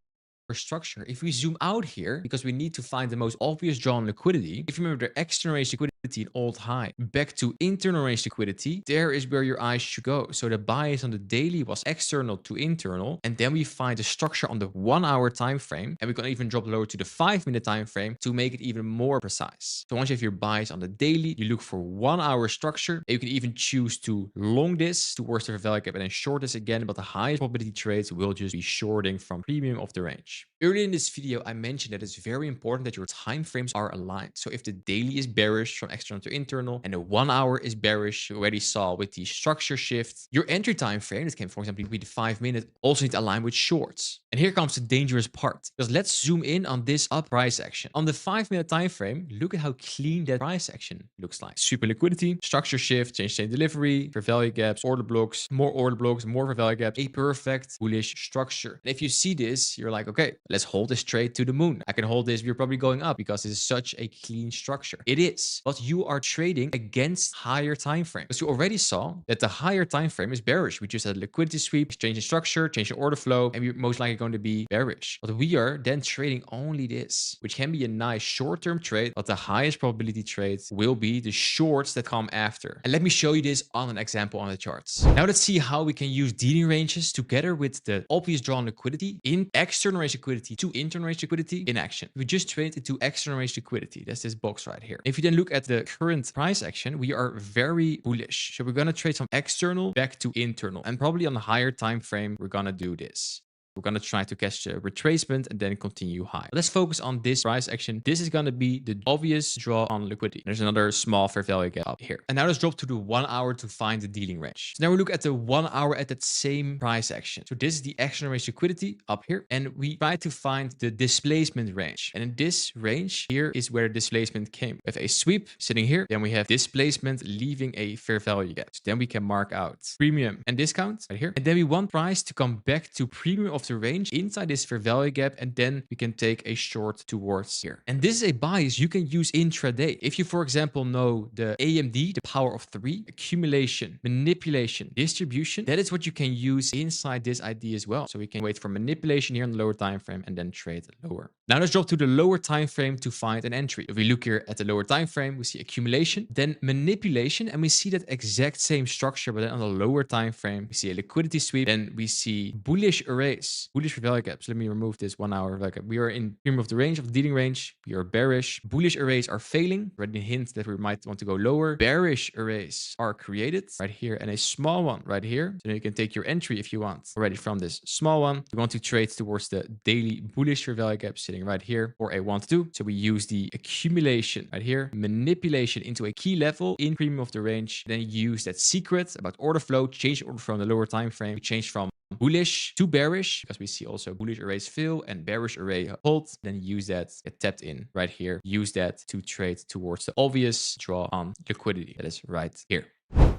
structure. If we zoom out here, because we need to find the most obvious draw on liquidity, if you remember the external range liquidity in old high back to internal range liquidity, there is where your eyes should go. So the bias on the daily was external to internal, and then we find the structure on the 1 hour time frame, and we can even drop lower to the 5-minute time frame to make it even more precise. So once you have your bias on the daily, you look for 1 hour structure, and you can even choose to long this towards the value gap and then short this again, but the highest probability trades will just be shorting from premium of the range. Earlier in this video, I mentioned that it's very important that your time frames are aligned. So if the daily is bearish from external to internal and the 1 hour is bearish, you already saw with the structure shift, your entry time frame, this can for example be the 5 minute, also need to align with shorts. And here comes the dangerous part, because let's zoom in on this up price action. On the 5-minute time frame, look at how clean that price action looks like. Super liquidity, structure shift, change state delivery, fair value gaps, order blocks, more fair value gaps, a perfect bullish structure. And if you see this, you're like, okay, okay, let's hold this trade to the moon. I can hold this. We're probably going up because this is such a clean structure. It is, but you are trading against higher time frame. Because you already saw that the higher time frame is bearish. We just had a liquidity sweep, change in structure, change in order flow, and we're most likely going to be bearish. But we are then trading only this, which can be a nice short-term trade, but the highest probability trade will be the shorts that come after. And let me show you this on an example on the charts. Now let's see how we can use dealing ranges together with the obvious drawn liquidity in external range liquidity to internal range liquidity in action. We just trade into external range liquidity. That's this box right here. If you then look at the current price action, we are very bullish. So we're going to trade from external back to internal, and probably on a higher time frame, we're going to do this. We're going to try to catch a retracement and then continue high. Let's focus on this price action. This is going to be the obvious draw on liquidity. There's another small fair value gap up here. And now let's drop to the 1 hour to find the dealing range. So now we look at the 1 hour at that same price action. So this is the external range liquidity up here. And we try to find the displacement range. And in this range here is where displacement came. We have a sweep sitting here. Then we have displacement leaving a fair value gap. So then we can mark out premium and discount right here. And then we want price to come back to premium of the range inside this fair value gap, and then we can take a short towards here. And this is a bias you can use intraday. If you, for example, know the AMD, the power of 3, accumulation, manipulation, distribution, that is what you can use inside this idea as well. So we can wait for manipulation here on the lower time frame and then trade lower. Now let's drop to the lower time frame to find an entry. If we look here at the lower time frame, we see accumulation, then manipulation, and we see that exact same structure, but then on the lower time frame, we see a liquidity sweep, then we see bullish arrays. Bullish fair value gaps. Let me remove this 1 hour value gap. We are in premium of the range of the dealing range. We are bearish. Bullish arrays are failing. Already hint that we might want to go lower. Bearish arrays are created right here, and a small one right here. So then you can take your entry if you want already from this small one. We want to trade towards the daily bullish fair value gap sitting right here, or a 1 to 2. So we use the accumulation right here, manipulation into a key level in premium of the range. Then use that secret about order flow, change order flow on the lower time frame. We change from bullish to bearish because we see also bullish arrays fill and bearish array hold. Then use that, get tapped in right here. Use that to trade towards the obvious draw on liquidity that is right here.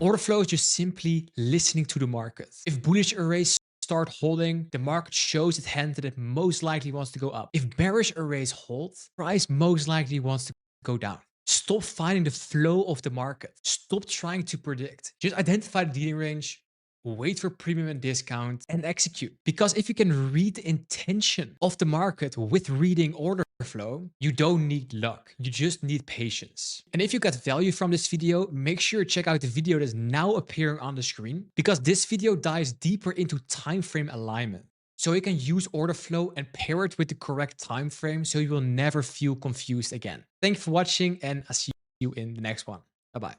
Order flow is just simply listening to the market. If bullish arrays start holding, the market shows its hand that it most likely wants to go up. If bearish arrays hold, price most likely wants to go down. Stop finding the flow of the market. Stop trying to predict. Just identify the dealing range, wait for premium and discount, and execute. Because if you can read the intention of the market with reading order flow, you don't need luck. You just need patience. And if you got value from this video, make sure you check out the video that's now appearing on the screen, because this video dives deeper into time frame alignment. So you can use order flow and pair it with the correct time frame so you will never feel confused again. Thank you for watching, and I'll see you in the next one. Bye-bye.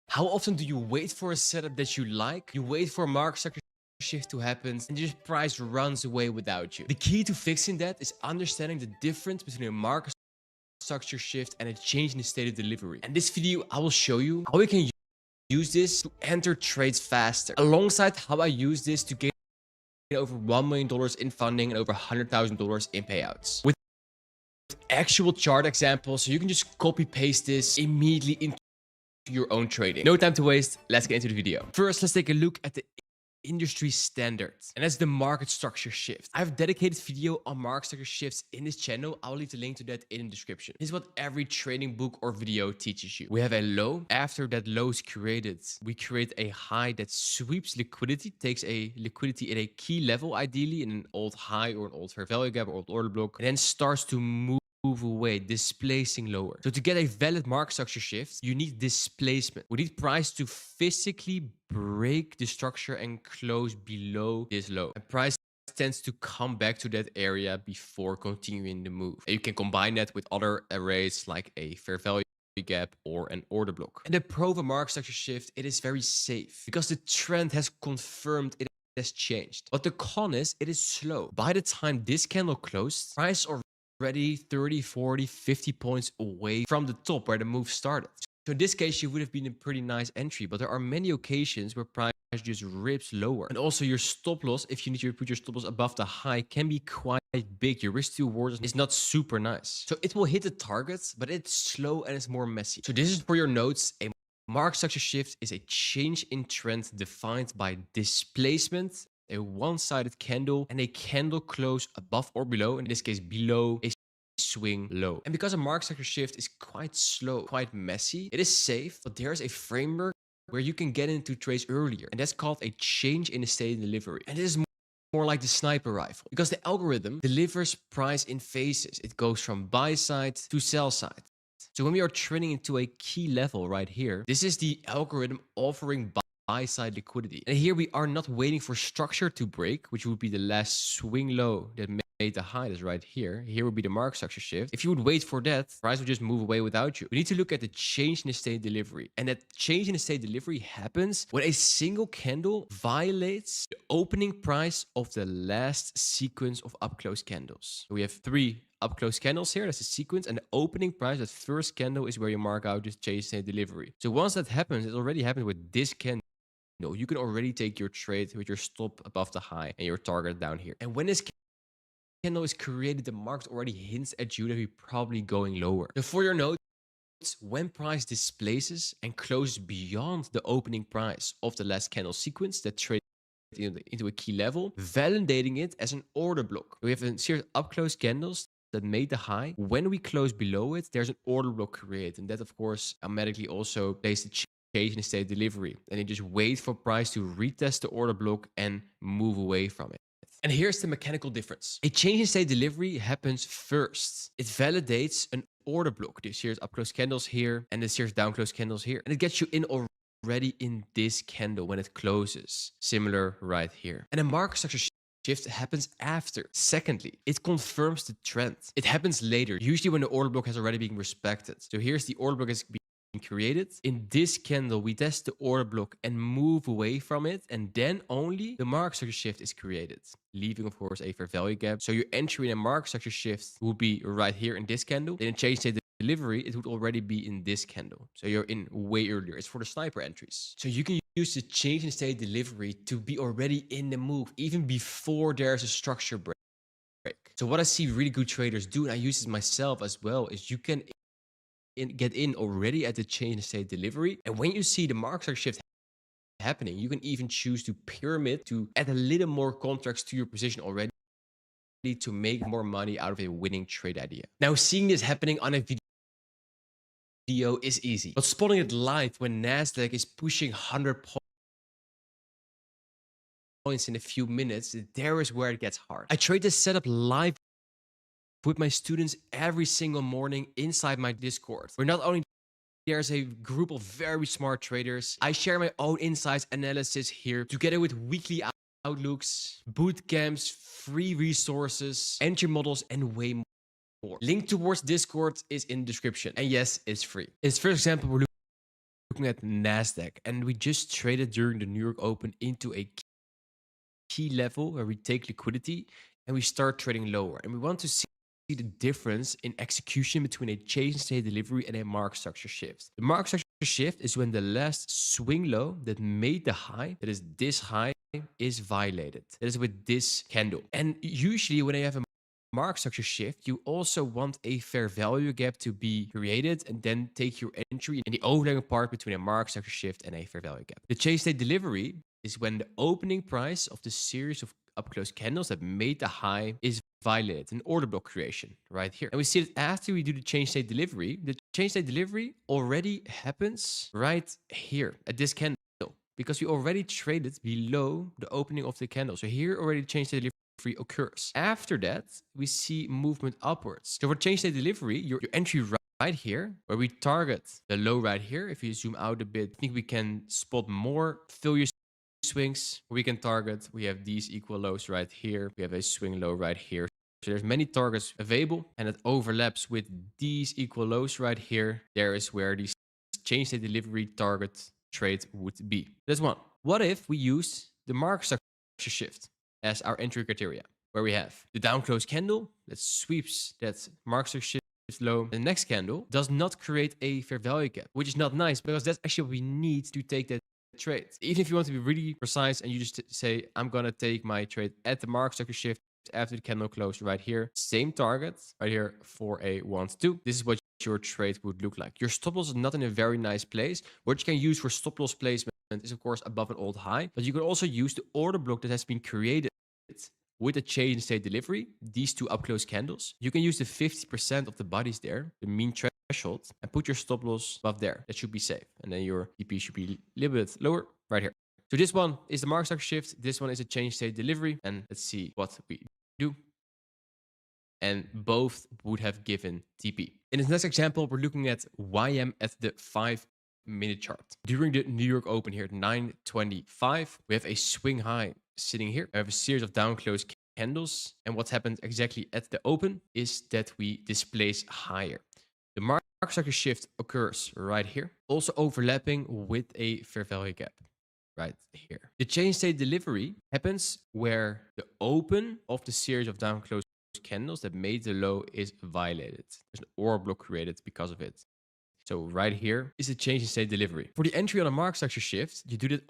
How often do you wait for a setup that you like? You wait for a market structure shift to happen and your price runs away without you. The key to fixing that is understanding the difference between a market structure shift and a change in the state of delivery. And this video, I will show you how we can use this to enter trades faster, alongside how I use this to gain over $1 million in funding and over $100,000 in payouts. With actual chart examples, so you can just copy paste this immediately into your own trading. No time to waste. Let's get into the video. First, let's take a look at the industry standards, and that's the market structure shift. I have a dedicated video on market structure shifts in this channel. I'll leave the link to that in the description. This is what every trading book or video teaches you. We have a low. After that low is created, we create a high that sweeps liquidity, takes a liquidity at a key level, ideally in an old high or an old fair value gap or old order block, and then starts to move away, displacing lower. So to get a valid market structure shift, you need displacement. We need price to physically break the structure and close below this low. And price tends to come back to that area before continuing the move. And you can combine that with other arrays like a fair value gap or an order block. And the pro of a market structure shift, it is very safe because the trend has confirmed it has changed. But the con is it is slow. By the time this candle closed, price already 30, 40, 50 points away from the top where the move started. So in this case, you would have been a pretty nice entry, but there are many occasions where price just rips lower. And also your stop loss, if you need to put your stop loss above the high, can be quite big. Your risk to reward is not super nice. So it will hit the targets, but it's slow and it's more messy. So this is for your notes. A market structure shift is a change in trend defined by displacement a one-sided candle and a candle close above or below, in this case below a swing low. And because a market structure shift is quite slow, quite messy, it is safe, but there's a framework where you can get into trades earlier, and that's called a change in the state of delivery. And this is more like the sniper rifle, because the algorithm delivers price in phases. It goes from buy side to sell side. So when we are trending into a key level right here, this is the algorithm offering buy side liquidity. And here we are not waiting for structure to break, which would be the last swing low that made the high. That's right here. Here would be the market structure shift. If you would wait for that, price would just move away without you. We need to look at the change in the state delivery. And that change in the state delivery happens when a single candle violates the opening price of the last sequence of up close candles. So we have 3 up close candles here. That's the sequence. And the opening price, that first candle, is where you mark out this change in state delivery. So once that happens, it already happened with this candle. You can already take your trade with your stop above the high and your target down here. And when this candle is created, the market already hints at you that we're probably going lower. So for your notes, when price displaces and closes beyond the opening price of the last candle sequence that trade into a key level, validating it as an order block. We have a series of up close candles that made the high. When we close below it, there's an order block created, and that of course automatically also plays the change in the state delivery, and you just wait for price to retest the order block and move away from it. And here's the mechanical difference. A change in state delivery happens first. It validates an order block. This here's up close candles here, and this here's down close candles here, and it gets you in already in this candle when it closes. Similar right here. And a market structure shift happens after. Secondly, it confirms the trend. It happens later, usually when the order block has already been respected. So here's the order block is created. In this candle, we test the order block and move away from it, and then only the market structure shift is created, leaving of course a fair value gap. So your entry in a market structure shift would be right here in this candle. Then in change state delivery, it would already be in this candle. So you're in way earlier. It's for the sniper entries. So you can use the change in state delivery to be already in the move, even before there's a structure break. So what I see really good traders do, and I use it myself as well, is you can get in already at the change in state delivery. And when you see the market structure shift happening, you can even choose to pyramid to add a little more contracts to your position already to make more money out of a winning trade idea. Now, seeing this happening on a video is easy, but spotting it live when NASDAQ is pushing 100 points in a few minutes, there is where it gets hard. I trade this setup live with my students every single morning inside my Discord, where not only there's a group of very smart traders, I share my own insights analysis here, together with weekly outlooks, boot camps, free resources, entry models, and way more. Link towards Discord is in the description. And yes, it's free. In this first example, we're looking at NASDAQ, and we just traded during the New York Open into a key level where we take liquidity and we start trading lower. And we want to see the difference in execution between a change in state delivery and a market structure shift. The market structure shift is when the last swing low that made the high, that is this high, is violated. That is with this candle. And usually when I have a market structure shift, you also want a fair value gap to be created and then take your entry in the overlapping part between a market structure shift and a fair value gap. The change state delivery is when the opening price of the series of up close candles that made the high is violated, an order block creation right here. And we see that after we do the change state delivery, the change state delivery already happens right here at this candle, because we already traded below the opening of the candle. So here already change state delivery occurs. After that, we see movement upwards. So for change state delivery, your entry right here, where we target the low right here. If you zoom out a bit, I think we can spot more failure swings we can target. We have these equal lows right here. We have a swing low right here. So there's many targets available, and it overlaps with these equal lows right here. There is where the change state delivery target trade would be. That's one. What if we use the market structure shift as our entry criteria, where we have the down close candle that sweeps that market structure shift low. The next candle does not create a fair value gap, which is not nice, because that's actually what we need to take that trade. Even if you want to be really precise and you just say, I'm going to take my trade at the market structure shift after the candle close right here, same target right here for a 1 to 2. This is what your trade would look like. Your stop loss is not in a very nice place. What you can use for stop loss placement is of course above an old high, but you can also use the order block that has been created with a change in state delivery, these two up close candles. You can use the 50% of the bodies there, the mean threshold, and put your stop loss above there. That should be safe. And then your TP should be a little bit lower right here. So this one is the market structure shift. This one is a change state delivery. And let's see what we do. And both would have given TP. In this next example, we're looking at YM at the 5-minute chart. During the New York Open here at 9:25, we have a swing high sitting here. I have a series of down close candles. And what happened exactly at the open is that we displace higher. The market structure shift occurs right here, also overlapping with a fair value gap right here. The change state delivery happens where the open of the series of down close candles that made the low is violated. There's an order block created because of it. So right here is the change in state delivery. For the entry on a market structure shift, you do that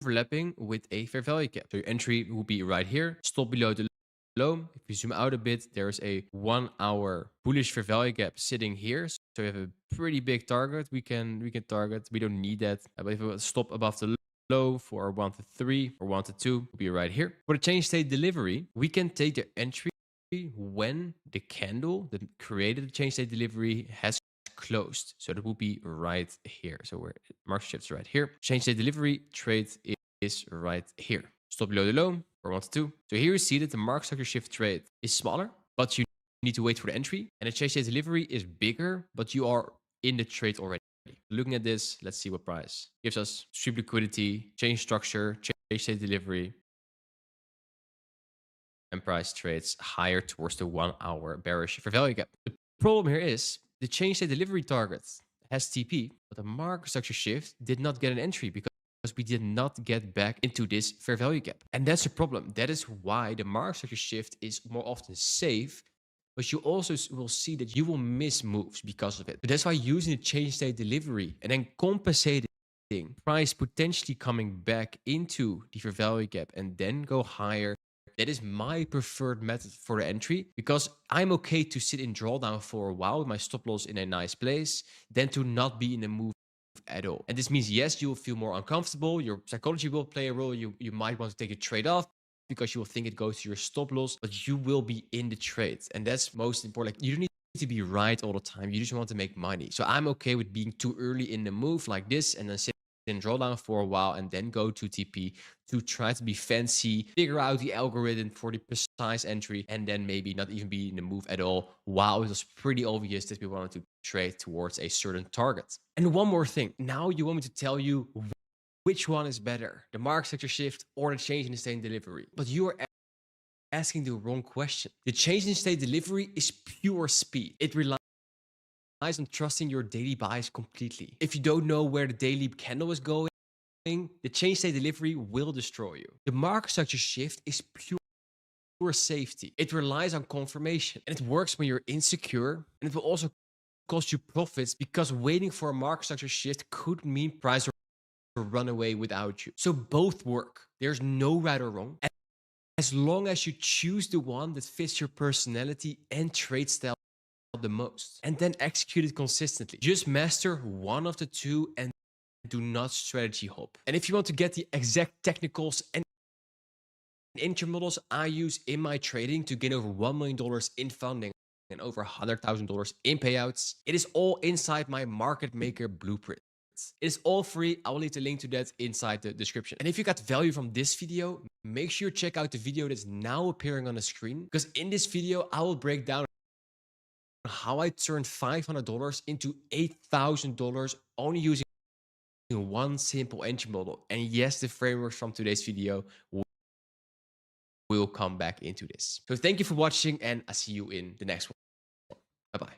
overlapping with a fair value gap. So your entry will be right here, stop below the low. If you zoom out a bit, there's a 1 hour bullish fair value gap sitting here. So we have a pretty big target. We can target. We don't need that. But if we stop above the low for 1 to 3 or 1 to 2, will be right here. For the change state delivery, we can take the entry when the candle that created the change state delivery has closed. So that will be right here. So where market shifts right here. Change state delivery trade is right here. Stop below the low or 1 to 2. So here you see that the market structure shift trade is smaller, but you need to wait for the entry. And the change state delivery is bigger, but you are in the trade already. Looking at this, let's see what price gives us. Sweep liquidity, change structure, change state delivery. And price trades higher towards the 1 hour bearish fair value gap. The problem here is the change state delivery target has TP, but the market structure shift did not get an entry because we did not get back into this fair value gap. And that's a problem. That is why the market structure shift is more often safe, but you also will see that you will miss moves because of it. But that's why using the change state delivery and then compensating price potentially coming back into the fair value gap and then go higher, that is my preferred method for the entry, because I'm okay to sit in drawdown for a while with my stop loss in a nice place than to not be in a move at all. And this means, yes, you will feel more uncomfortable. Your psychology will play a role. You might want to take a trade off because you will think it goes to your stop loss, but you will be in the trade. And that's most important. Like, you don't need to be right all the time. You just want to make money. So I'm okay with being too early in the move like this and then sit in drawdown for a while and then go to TP to try to be fancy, figure out the algorithm for the precise entry, and then maybe not even be in the move at all while it was pretty obvious that we wanted to trade towards a certain target. And one more thing, now you want me to tell you which one is better, the market structure shift or the change in the state delivery. But you are asking the wrong question. The change in state delivery is pure speed. It relies on trusting your daily buys completely. If you don't know where the daily candle is going, the change state delivery will destroy you. The market structure shift is pure safety. It relies on confirmation and it works when you're insecure, and it will also cost you profits because waiting for a market structure shift could mean price will run away without you. So both work. There's no right or wrong. And as long as you choose the one that fits your personality and trade style the most, and then execute it consistently. Just master one of the two and do not strategy hop. And if you want to get the exact technicals and entry models I use in my trading to gain over $1 million in funding and over $100,000 in payouts, it is all inside my market maker blueprint. It is all free. I will leave the link to that inside the description. And if you got value from this video, make sure you check out the video that's now appearing on the screen, because in this video I will break down how I turned $500 into $8,000 only using one simple entry model. And yes, the frameworks from today's video will come back into this. So thank you for watching, and I'll see you in the next one. Bye-bye.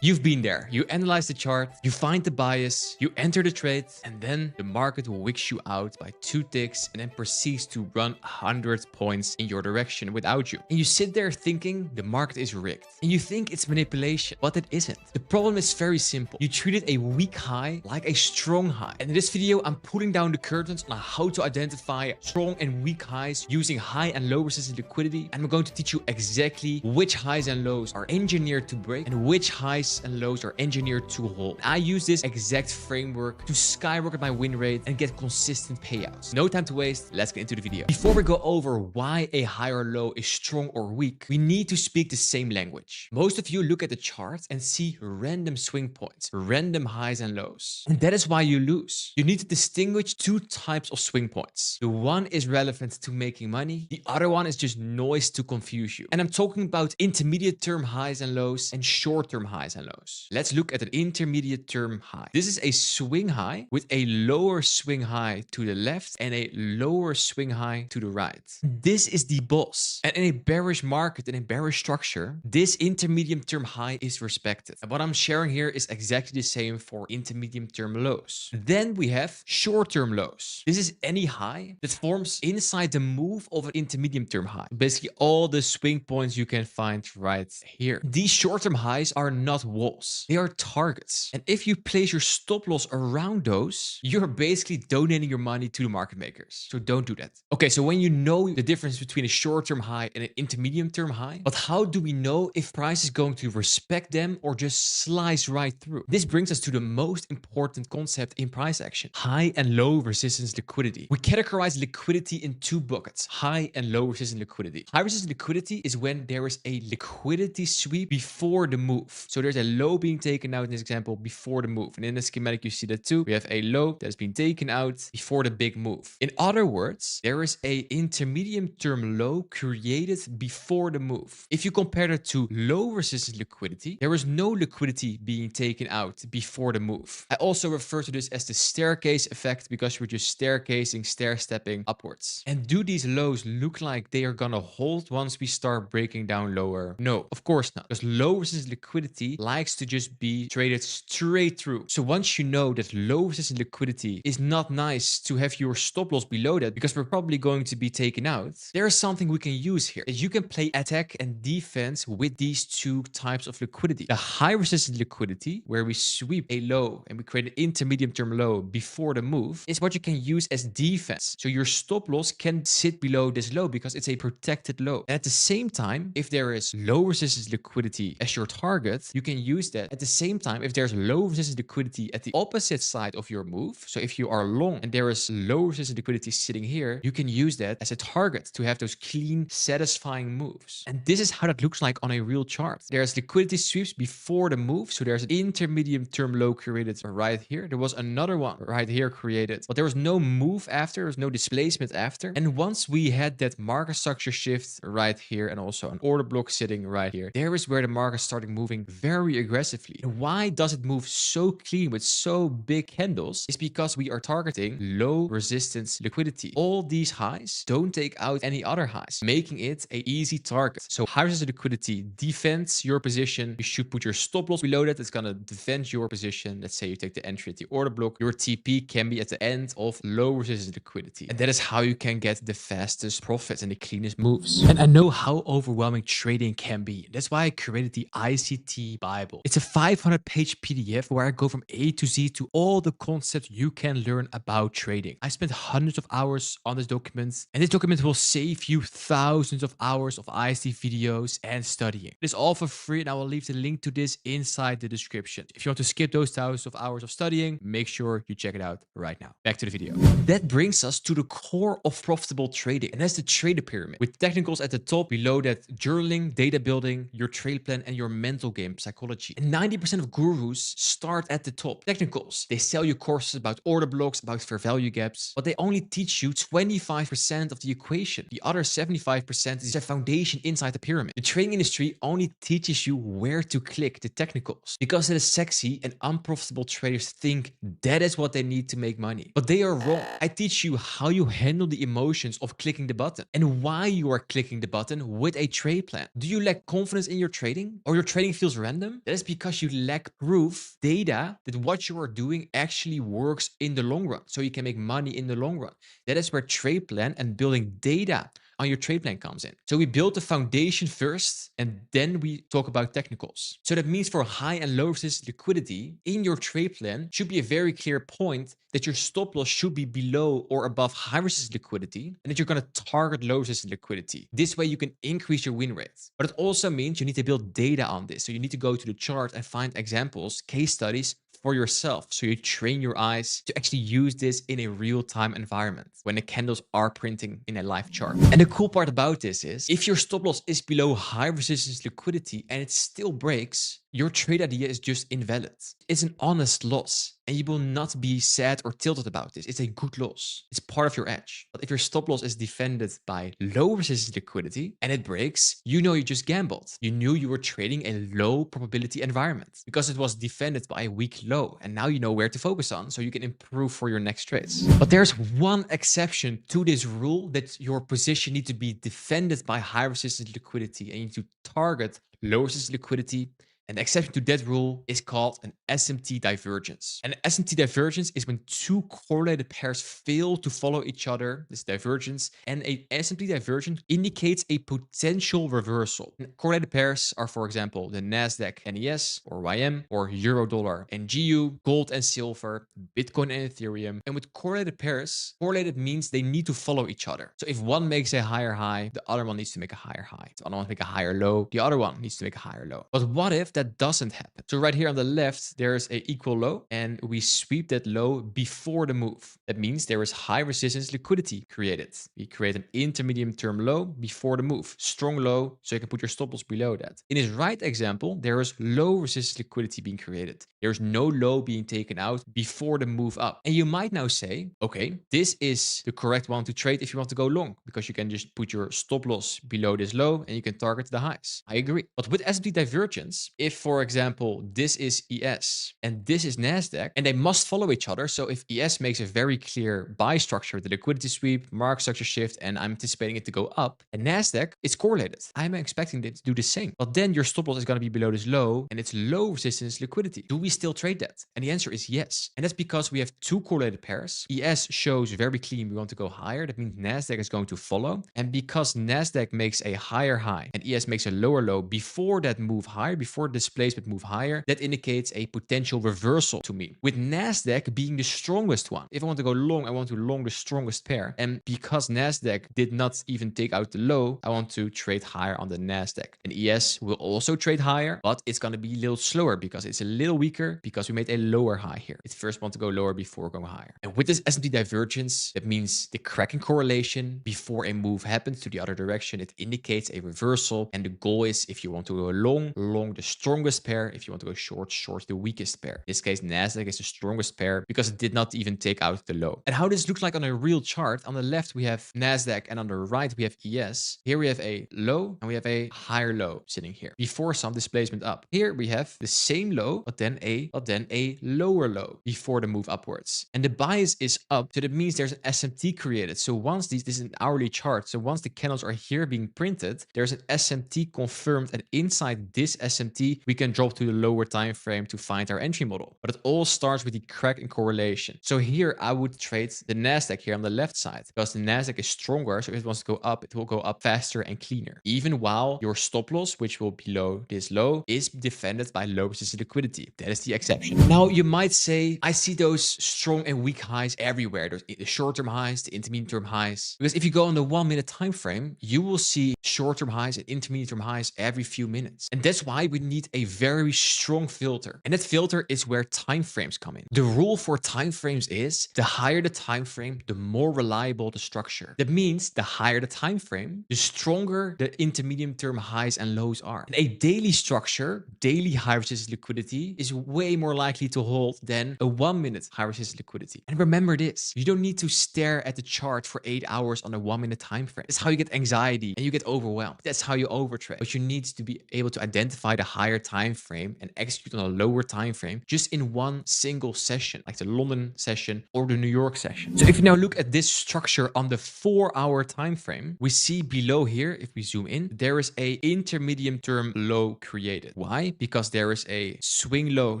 You've been there. You analyze the chart, you find the bias, you enter the trade, and then the market wicks you out by 2 ticks and then proceeds to run 100 points in your direction without you. And you sit there thinking the market is rigged. And you think it's manipulation, but it isn't. The problem is very simple. You treated a weak high like a strong high. And in this video, I'm putting down the curtains on how to identify strong and weak highs using high and low resistance liquidity. And I'm going to teach you exactly which highs and lows are engineered to break and which highs highs and lows are engineered to hold. I use this exact framework to skyrocket my win rate and get consistent payouts. No time to waste, let's get into the video. Before we go over why a high or low is strong or weak, we need to speak the same language. Most of you look at the chart and see random swing points, random highs and lows. And that is why you lose. You need to distinguish two types of swing points. The one is relevant to making money. The other one is just noise to confuse you. And I'm talking about intermediate term highs and lows and short term highs and lows. Let's look at an intermediate term high. This is a swing high with a lower swing high to the left and a lower swing high to the right. This is the boss. And in a bearish market, in a bearish structure, this intermediate term high is respected. And what I'm sharing here is exactly the same for intermediate term lows. Then we have short term lows. This is any high that forms inside the move of an intermediate term high. Basically all the swing points you can find right here. These short term highs are not walls. They are targets. And if you place your stop loss around those, you're basically donating your money to the market makers. So don't do that. Okay, so when you know the difference between a short term high and an intermediate term high, but how do we know if price is going to respect them or just slice right through? This brings us to the most important concept in price action: high and low resistance liquidity. We categorize liquidity in two buckets: high and low resistance liquidity. High resistance liquidity is when there is a liquidity sweep before the move. So there's a low being taken out in this example before the move. And in the schematic, you see that too. We have a low that has been taken out before the big move. In other words, there is a intermediate term low created before the move. If you compare that to low resistance liquidity, there is no liquidity being taken out before the move. I also refer to this as the staircase effect because we're just staircasing, stair-stepping upwards. And do these lows look like they are gonna hold once we start breaking down lower? No, of course not. Because low resistance liquidity likes to just be traded straight through. So once you know that low resistance liquidity is not nice to have your stop loss below that because we're probably going to be taken out, there is something we can use here. You can play attack and defense with these two types of liquidity. The high resistance liquidity, where we sweep a low and we create an intermediate term low before the move, is what you can use as defense. So your stop loss can sit below this low because it's a protected low. And at the same time, if there is low resistance liquidity as your target, you can use that. At the same time, if there's low resistance liquidity at the opposite side of your move, so if you are long and there is low resistance liquidity sitting here, you can use that as a target to have those clean, satisfying moves. And this is how that looks like on a real chart. There's liquidity sweeps before the move, so there's an intermediate term low created right here. There was another one right here created, but there was no move after, there was no displacement after. And once we had that market structure shift right here and also an order block sitting right here, there is where the market started moving very aggressively. And why does it move so clean with so big candles? It's because we are targeting low resistance liquidity. All these highs don't take out any other highs, making it an easy target. So high resistance liquidity defends your position. You should put your stop loss below that. It's going to defend your position. Let's say you take the entry at the order block. Your TP can be at the end of low resistance liquidity. And that is how you can get the fastest profits and the cleanest moves. And I know how overwhelming trading can be. That's why I created the ICT Bible. It's a 500-page PDF where I go from A to Z to all the concepts you can learn about trading. I spent hundreds of hours on this document, and this document will save you thousands of hours of ICT videos and studying. It's all for free, and I will leave the link to this inside the description. If you want to skip those thousands of hours of studying, make sure you check it out right now. Back to the video. That brings us to the core of profitable trading, and that's the trader pyramid, with technicals at the top, below that journaling, data building, your trade plan, and your mental game psychology. And 90% of gurus start at the top. Technicals, they sell you courses about order blocks, about fair value gaps, but they only teach you 25% of the equation. The other 75% is a foundation inside the pyramid. The trading industry only teaches you where to click the technicals because it is sexy and unprofitable traders think that is what they need to make money. But they are wrong. I teach you how you handle the emotions of clicking the button and why you are clicking the button with a trade plan. Do you lack confidence in your trading, or your trading feels random? That is because you lack proof, data, that what you are doing actually works in the long run, so you can make money in the long run. That is where trade plan and building data on your trade plan comes in. So we build the foundation first, and then we talk about technicals. So that means for high and low resistance liquidity in your trade plan should be a very clear point that your stop loss should be below or above high resistance liquidity, and that you're going to target low resistance liquidity. This way you can increase your win rate. But it also means you need to build data on this. So you need to go to the chart and find examples, case studies for yourself. So you train your eyes to actually use this in a real-time environment when the candles are printing in a live chart. And the cool part about this is if your stop loss is below high resistance liquidity and it still breaks, your trade idea is just invalid. It's an honest loss, and you will not be sad or tilted about this. It's a good loss. It's part of your edge. But if your stop loss is defended by low resistance liquidity and it breaks, you know you just gambled. You knew you were trading a low probability environment because it was defended by a weak low, and now you know where to focus on so you can improve for your next trades. But there's one exception to this rule, that your position needs to be defended by high resistance liquidity and you need to target low resistance liquidity. An exception to that rule is called an SMT divergence. An SMT divergence is when two correlated pairs fail to follow each other, this divergence, and a SMT divergence indicates a potential reversal. And correlated pairs are, for example, the NASDAQ NES or YM, or Euro Dollar and GU, gold and silver, Bitcoin and Ethereum. And with correlated pairs, correlated means they need to follow each other. So if one makes a higher high, the other one needs to make a higher high. The other one makes a higher low, the other one needs to make a higher low. But what if that doesn't happen? So right here on the left, there's a equal low, and we sweep that low before the move. That means there is high resistance liquidity created. We create an intermediate term low before the move. Strong low, so you can put your stop loss below that. In this right example, there is low resistance liquidity being created. There's no low being taken out before the move up. And you might now say, okay, this is the correct one to trade if you want to go long, because you can just put your stop loss below this low and you can target the highs. I agree. But with SMT divergence, if, for example, this is ES and this is NASDAQ, and they must follow each other. So if ES makes a very clear buy structure, the liquidity sweep, market structure shift, and I'm anticipating it to go up, and NASDAQ is correlated, I'm expecting it to do the same. But then your stop loss is going to be below this low, and it's low resistance liquidity. Do we still trade that? And the answer is yes. And that's because we have two correlated pairs. ES shows very clean we want to go higher. That means NASDAQ is going to follow. And because NASDAQ makes a higher high and ES makes a lower low before that move higher, before displacement move higher, that indicates a potential reversal to me. With NASDAQ being the strongest one. If I want to go long, I want to long the strongest pair. And because NASDAQ did not even take out the low, I want to trade higher on the NASDAQ. And ES will also trade higher, but it's going to be a little slower because it's a little weaker because we made a lower high here. It first wants to go lower before going higher. And with this SMT divergence, that means the cracking correlation before a move happens to the other direction. It indicates a reversal. And the goal is, if you want to go long, long the strongest pair. If you want to go short, short the weakest pair. In this case, NASDAQ is the strongest pair because it did not even take out the low. And how this looks like on a real chart, on the left we have NASDAQ and on the right we have ES. Here we have a low and we have a higher low sitting here before some displacement up. Here we have the same low, but then a lower low before the move upwards. And the bias is up, so that means there's an SMT created. So once this is an hourly chart, so once the candles are here being printed, there's an SMT confirmed, and inside this SMT we can drop to the lower time frame to find our entry model. But it all starts with the crack in correlation. So here I would trade the NASDAQ here on the left side because the NASDAQ is stronger. So if it wants to go up, it will go up faster and cleaner. Even while your stop loss, which will be below this low, is defended by low resistance liquidity. That is the exception. Now you might say, I see those strong and weak highs everywhere. There's the short-term highs, the intermediate-term highs. Because if you go on the 1 minute time frame, you will see short-term highs and intermediate-term highs every few minutes. And that's why we need a very strong filter. And that filter is where time frames come in. The rule for time frames is the higher the time frame, the more reliable the structure. That means the higher the time frame, the stronger the intermediate term highs and lows are. And a daily structure, daily high resistance liquidity, is way more likely to hold than a 1 minute high resistance liquidity. And remember this, you don't need to stare at the chart for 8 hours on a 1 minute time frame. That's how you get anxiety and you get overwhelmed. That's how you overtrade. But you need to be able to identify the higher higher time frame and execute on a lower time frame just in one single session, like the London session or the New York session. So if you now look at this structure on the 4-hour time frame, we see below here, if we zoom in, there is a intermediate term low created. Why? Because there is a swing low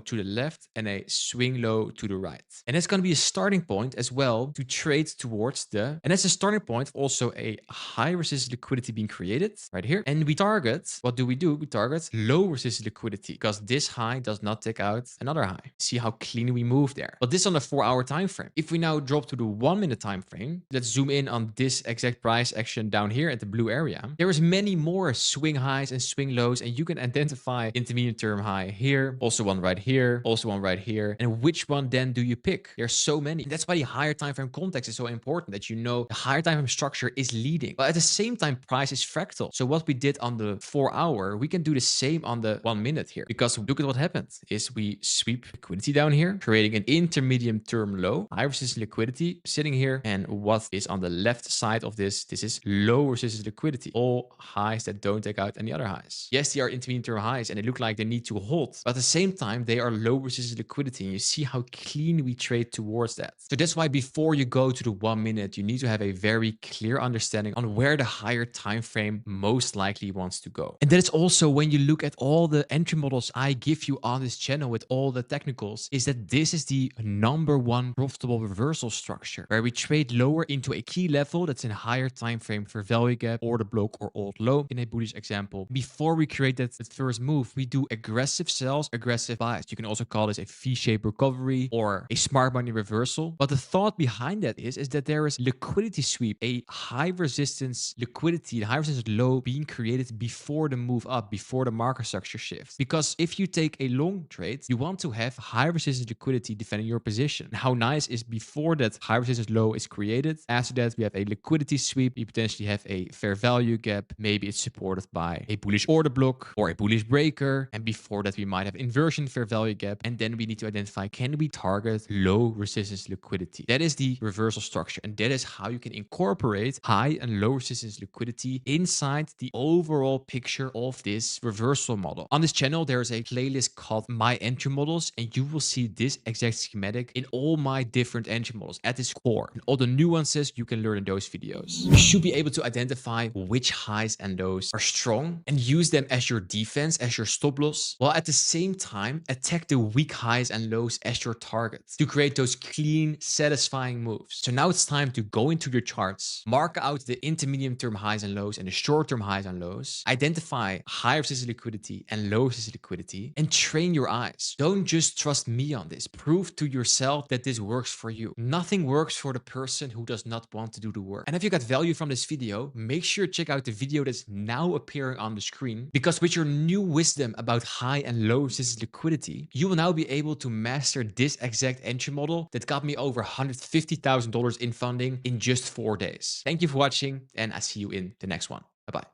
to the left and a swing low to the right. And it's going to be a starting point as well to trade towards and that's a starting point, also a high resistance liquidity being created right here. And we target, what do? We target low resistance liquidity because this high does not take out another high. See how clean we move there. But this on a 4-hour time frame. If we now drop to the 1-minute time frame, let's zoom in on this exact price action down here at the blue area. There is many more swing highs and swing lows, and you can identify intermediate term high here, also one right here, also one right here. And which one then do you pick? There's so many. And that's why the higher time frame context is so important, that you know the higher time frame structure is leading. But at the same time, price is fractal. So what we did on the 4-hour, we can do the same on the 1 minute here. Because look at what happened is we sweep liquidity down here, creating an intermediate term low, high resistance liquidity sitting here. And what is on the left side of this is low resistance liquidity. All highs that don't take out any other highs. Yes, they are intermediate term highs and they look like they need to hold. But at the same time, they are low resistance liquidity. And you see how clean we trade towards that. So that's why before you go to the 1 minute, you need to have a very clear understanding on where the higher time frame most likely wants to go. And that is also when you look at all the entry models I give you on this channel with all the technicals, is that this is the #1 profitable reversal structure where we trade lower into a key level that's in a higher time frame for value gap, order block, or old low in a bullish example. Before we create that first move, we do aggressive sells, aggressive buys. You can also call this a V-shaped recovery or a smart money reversal. But the thought behind that is that there is liquidity sweep, a high resistance liquidity, the high resistance low being created before the move up, before the market structure shifts. Because if you take a long trade, you want to have high resistance liquidity defending your position. And how nice is before that high resistance low is created, after that we have a liquidity sweep, you potentially have a fair value gap, maybe it's supported by a bullish order block or a bullish breaker, and before that we might have inversion fair value gap, and then we need to identify, can we target low resistance liquidity? That is the reversal structure, and that is how you can incorporate high and low resistance liquidity inside the overall picture of this reversal model. On this channel there is a playlist called My Entry Models, and you will see this exact schematic in all my different entry models at its core, and all the nuances you can learn in those videos. You should be able to identify which highs and lows are strong and use them as your defense, as your stop loss, while at the same time attack the weak highs and lows as your target to create those clean, satisfying moves. So now it's time to go into your charts, mark out the intermediate term highs and lows and the short term highs and lows, identify high resistance liquidity and low resistance liquidity, and train your eyes. Don't just trust me on this. Prove to yourself that this works for you. Nothing works for the person who does not want to do the work. And if you got value from this video, make sure to check out the video that's now appearing on the screen, because with your new wisdom about high and low resistance liquidity, you will now be able to master this exact entry model that got me over $150,000 in funding in just 4 days. Thank you for watching, and I see you in the next one. Bye-bye.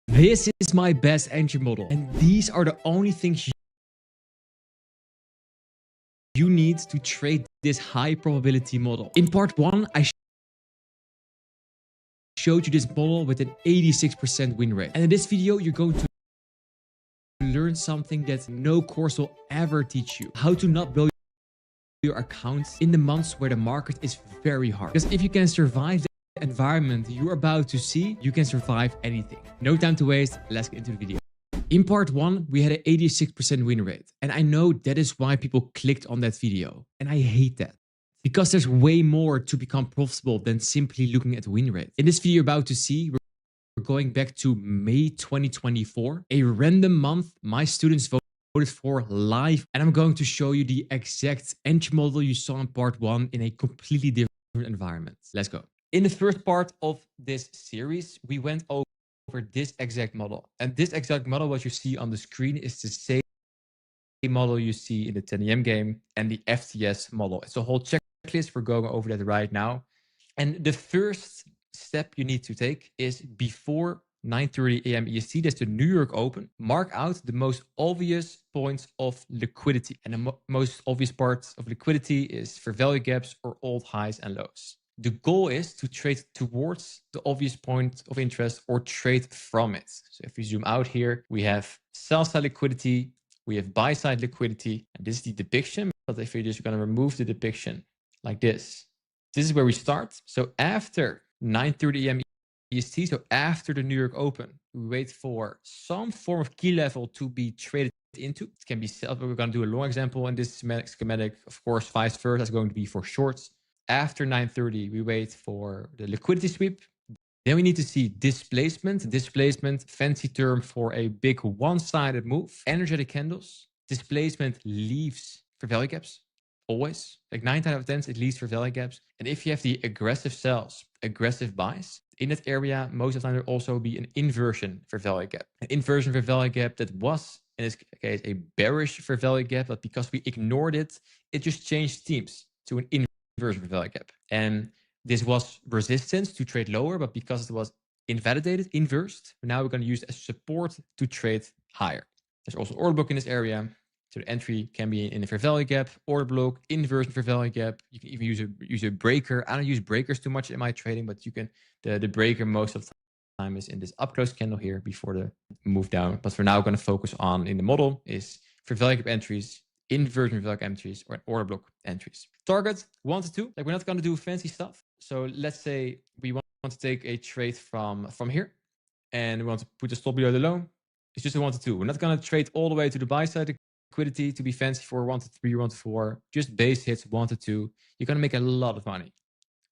This is my best entry model, and these are the only things you need to trade this high probability model. In part 1, I showed you this model with an 86% win rate. And in this video, you're going to learn something that no course will ever teach you: how to not blow your accounts in the months where the market is very hard. Because if you can survive the environment you're about to see, you can survive anything. No time to waste, let's get into the video. In part 1, we had an 86% win rate. And I know that is why people clicked on that video. And I hate that, because there's way more to become profitable than simply looking at win rate. In this video you're about to see, we're going back to May 2024, a random month my students voted for live. And I'm going to show you the exact entry model you saw in part 1 in a completely different environment. Let's go. In the first part of this series, we went over this exact model. And this exact model, what you see on the screen, is the same model you see in the 10 AM game and the FTS model. It's a whole checklist. We're going over that right now. And the first step you need to take is before 9:30 AM EST, that's the New York Open, mark out the most obvious points of liquidity. And the most obvious part of liquidity is for value gaps or old highs and lows. The goal is to trade towards the obvious point of interest or trade from it. So if we zoom out here, we have sell side liquidity, we have buy side liquidity, and this is the depiction. But if we're just going to remove the depiction like this is where we start. So after 9:30 a.m. EST, so after the New York Open, we wait for some form of key level to be traded into. It can be sell, but we're going to do a long example in this schematic. Of course, vice versa is going to be for shorts. After 9:30, we wait for the liquidity sweep. Then we need to see displacement. Displacement, fancy term for a big one-sided move. Energetic candles. Displacement leaves for value gaps. Always. Like 9 out of 10, it leaves for value gaps. And if you have the aggressive sells, aggressive buys, in that area, most of the time there will also be an inversion for value gap. An inversion for value gap that was, in this case, a bearish for value gap, but because we ignored it, it just changed themes to an inversion for value gap. And this was resistance to trade lower, but because it was invalidated, inversed, now we're going to use it as support to trade higher. There's also order block in this area. So the entry can be in a fair value gap, order block, inversion fair value gap. You can even use a breaker. I don't use breakers too much in my trading, but you can, the breaker most of the time is in this up close candle here before the move down. But for now, we're going to focus on in the model is fair value gap entries, inversion fair value gap entries, or order block entries. Target 1 to 2. Like we're not going to do fancy stuff. So let's say we want to take a trade from here and we want to put a stop below the low. It's just a 1 to 2. We're not going to trade all the way to the buy side liquidity to be fancy for 1 to 3, 1 to 4. Just base hits 1 to 2. You're going to make a lot of money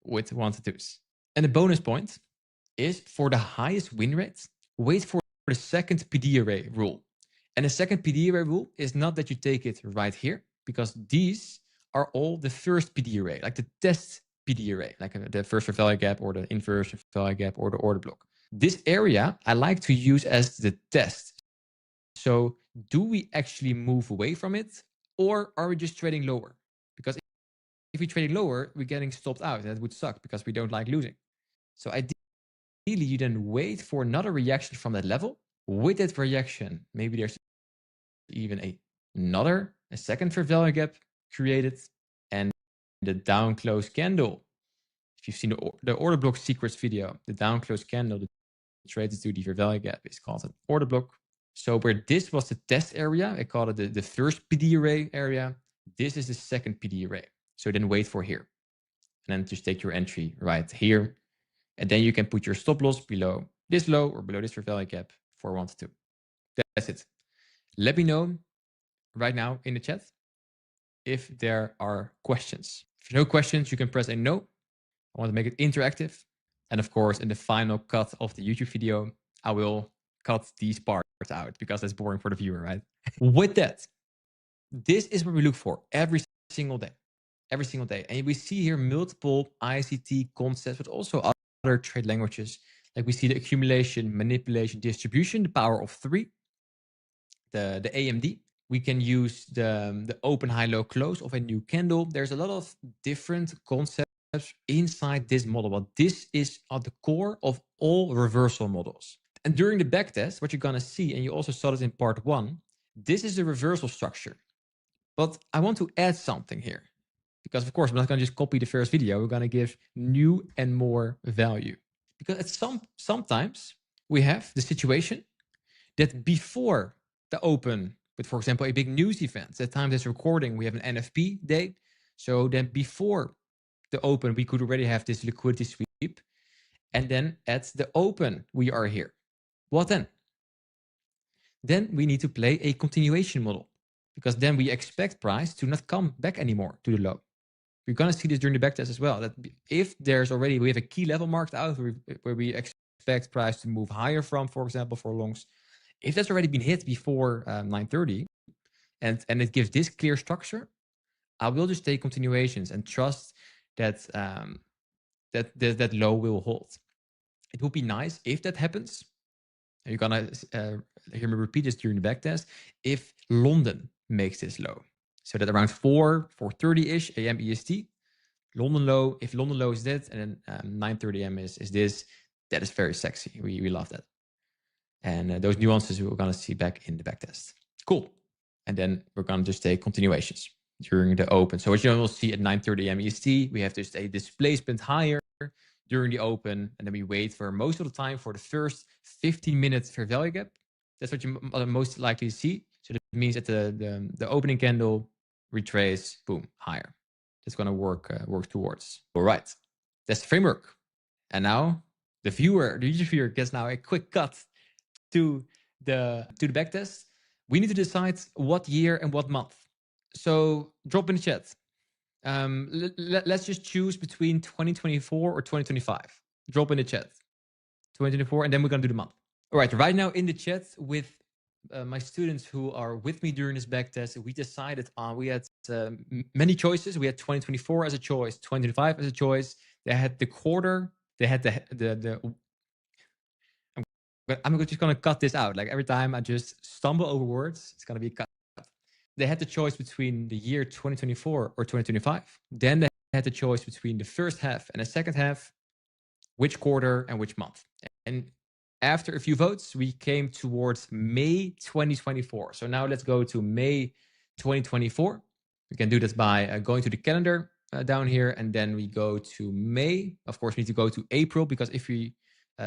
with 1 to 2s. And the bonus point is for the highest win rate, wait for the second PD array rule. And the second PD array rule is not that you take it right here, because these are all the first PD array, like the test PD array, like the first fair value gap or the inversion fair value gap or the order block. This area I like to use as the test. So do we actually move away from it, or are we just trading lower? Because if we're trading lower, we're getting stopped out. And that would suck because we don't like losing. So ideally, you then wait for another reaction from that level. With that reaction, maybe there's even a second fair value gap created, and the down close candle. If you've seen the order block secrets video, the down close candle, the trades to the fair value gap is called an order block. So where this was the test area, I call it the first PD array area. This is the second PD array. So then wait for here. And then just take your entry right here. And then you can put your stop loss below this low or below this fair value gap for 1 to 2. That's it. Let me know right now in the chat if there are questions. If there are no questions, you can press a no. I want to make it interactive. And of course, in the final cut of the YouTube video, I will cut these parts out because that's boring for the viewer, right? With that, this is what we look for every single day. Every single day. And we see here multiple ICT concepts, but also other trade languages. Like we see the accumulation, manipulation, distribution, the power of 3, the AMD. We can use the open, high, low, close of a new candle. There's a lot of different concepts inside this model, but this is at the core of all reversal models. And during the backtest, what you're going to see, and you also saw this in part 1, this is the reversal structure. But I want to add something here. Because of course, we're not going to just copy the first video. We're going to give new and more value. Because at sometimes we have the situation that before the open, with for example, a big news event, at the time this recording, we have an NFP day. So then before the open, we could already have this liquidity sweep. And then at the open, we are here. What then? Then we need to play a continuation model, because then we expect price to not come back anymore to the low. We're going to see this during the backtest as well, that if there's already, we have a key level marked out where we expect price to move higher from, for example, for longs, if that's already been hit before 9:30 and it gives this clear structure, I will just take continuations and trust that that low will hold. It would be nice if that happens. You're going to hear me repeat this during the backtest. If London makes this low, so that around 4:30-ish a.m. EST, London low, if London low is that, and then 9:30 a.m. is this, that is very sexy. We love that. And those nuances we're going to see back in the backtest. Cool. And then we're going to just take continuations. during the open. So what you will see at 9:30 a.m. EST, we have just a displacement higher during the open, and then we wait for most of the time for the first 15 minutes fair value gap. That's what you most likely see. So that means that the opening candle retrace, boom, higher. That's going to work towards. All right, that's the framework. And now the YouTube viewer gets now a quick cut to the backtest. We need to decide what year and what month. So drop in the chat. Let's just choose between 2024 or 2025. Drop in the chat. 2024, and then we're going to do the month. All right, right now in the chat with my students who are with me during this backtest, we decided on, we had many choices. We had 2024 as a choice, 2025 as a choice. They had the quarter, they had I'm just going to cut this out. Like every time I just stumble over words, it's going to be cut. They had the choice between the year 2024 or 2025. Then they had the choice between the first half and the second half, which quarter and which month. And after a few votes, we came towards May 2024. So now let's go to May 2024. We can do this by going to the calendar down here, and then we go to May. Of course, we need to go to April, because if we,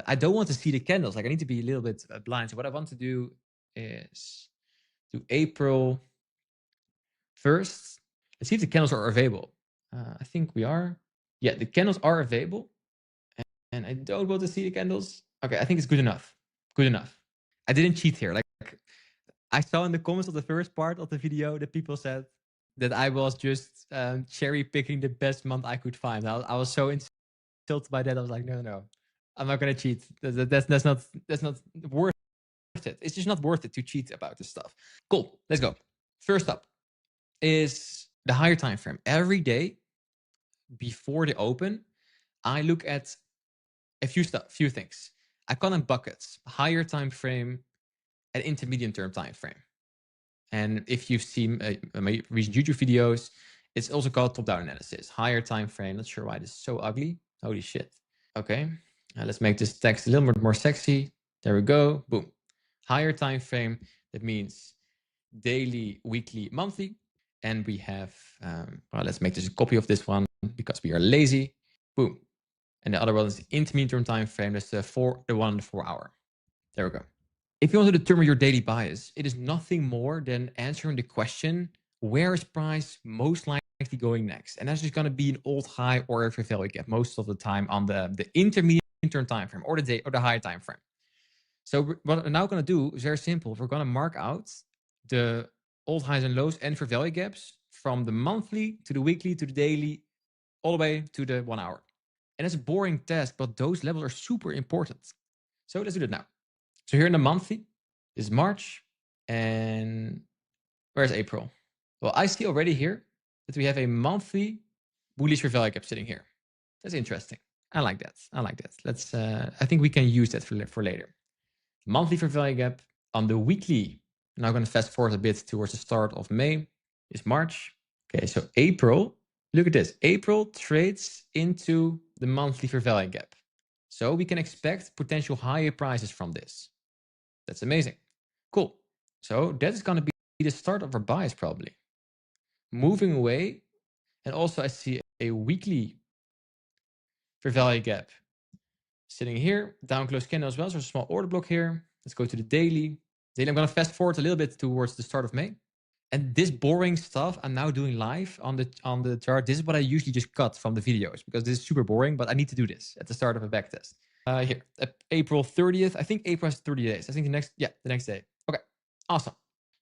I don't want to see the candles. Like I need to be a little bit blind. So what I want to do is do April 1st. Let's see if the candles are available. I think we are. Yeah, the candles are available. And I don't want to see the candles. Okay, I think it's good enough. Good enough. I didn't cheat here. Like I saw in the comments of the first part of the video that people said that I was just cherry picking the best month I could find. I was so insulted by that. I was like, no, I'm not gonna cheat. That's not worth it. It's just not worth it to cheat about this stuff. Cool. Let's go. First up is the higher time frame. Every day before the open, I look at a few things. I call them buckets: higher time frame and intermediate term time frame. And if you've seen my recent YouTube videos, it's also called top-down analysis. Higher time frame. Not sure why this is so ugly. Holy shit. Okay, let's make this text a little bit more sexy. There we go. Boom. Higher time frame. That means daily, weekly, monthly. And we have, well, let's make this a copy of this one because we are lazy. Boom. And the other one is intermediate term time frame. That's the 1 and the 4 hour. There we go. If you want to determine your daily bias, it is nothing more than answering the question, where is price most likely going next? And that's just going to be an old high or a fair value gap most of the time on the intermediate term time frame or the day or the high time frame. So what we're now going to do is very simple. We're going to mark out the old highs and lows and fair value gaps from the monthly to the weekly to the daily, all the way to the 1 hour. And it's a boring task, but those levels are super important. So let's do that now. So here in the monthly is March, and where's April? Well, I see already here that we have a monthly bullish fair value gap sitting here. That's interesting. I like that. I like that. Let's. I think we can use that for later. Monthly fair value gap on the weekly. Now I'm going to fast forward a bit towards the start of May. Is March. Okay, so April. Look at this. April trades into the monthly fair value gap. So we can expect potential higher prices from this. That's amazing. Cool. So that is going to be the start of our bias probably. Moving away. And also I see a weekly fair value gap sitting here. Down close candle as well. So a small order block here. Let's go to the daily. Daily, I'm going to fast forward a little bit towards the start of May. And this boring stuff I'm now doing live on the chart. This is what I usually just cut from the videos because this is super boring, but I need to do this at the start of a backtest. Here, April 30th. I think April has 30 days. I think the next day. Okay, awesome.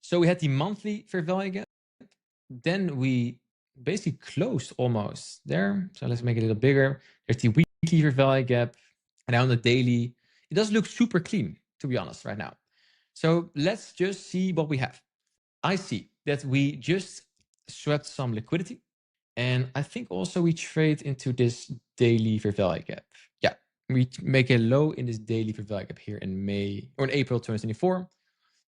So we had the monthly fair value gap. Then we basically closed almost there. So let's make it a little bigger. There's the weekly fair value gap. And now on the daily, it does look super clean, to be honest, right now. So let's just see what we have. I see that we just swept some liquidity. And I think also we trade into this daily fair value gap. Yeah, we make a low in this daily fair value gap here in May or in April 2024.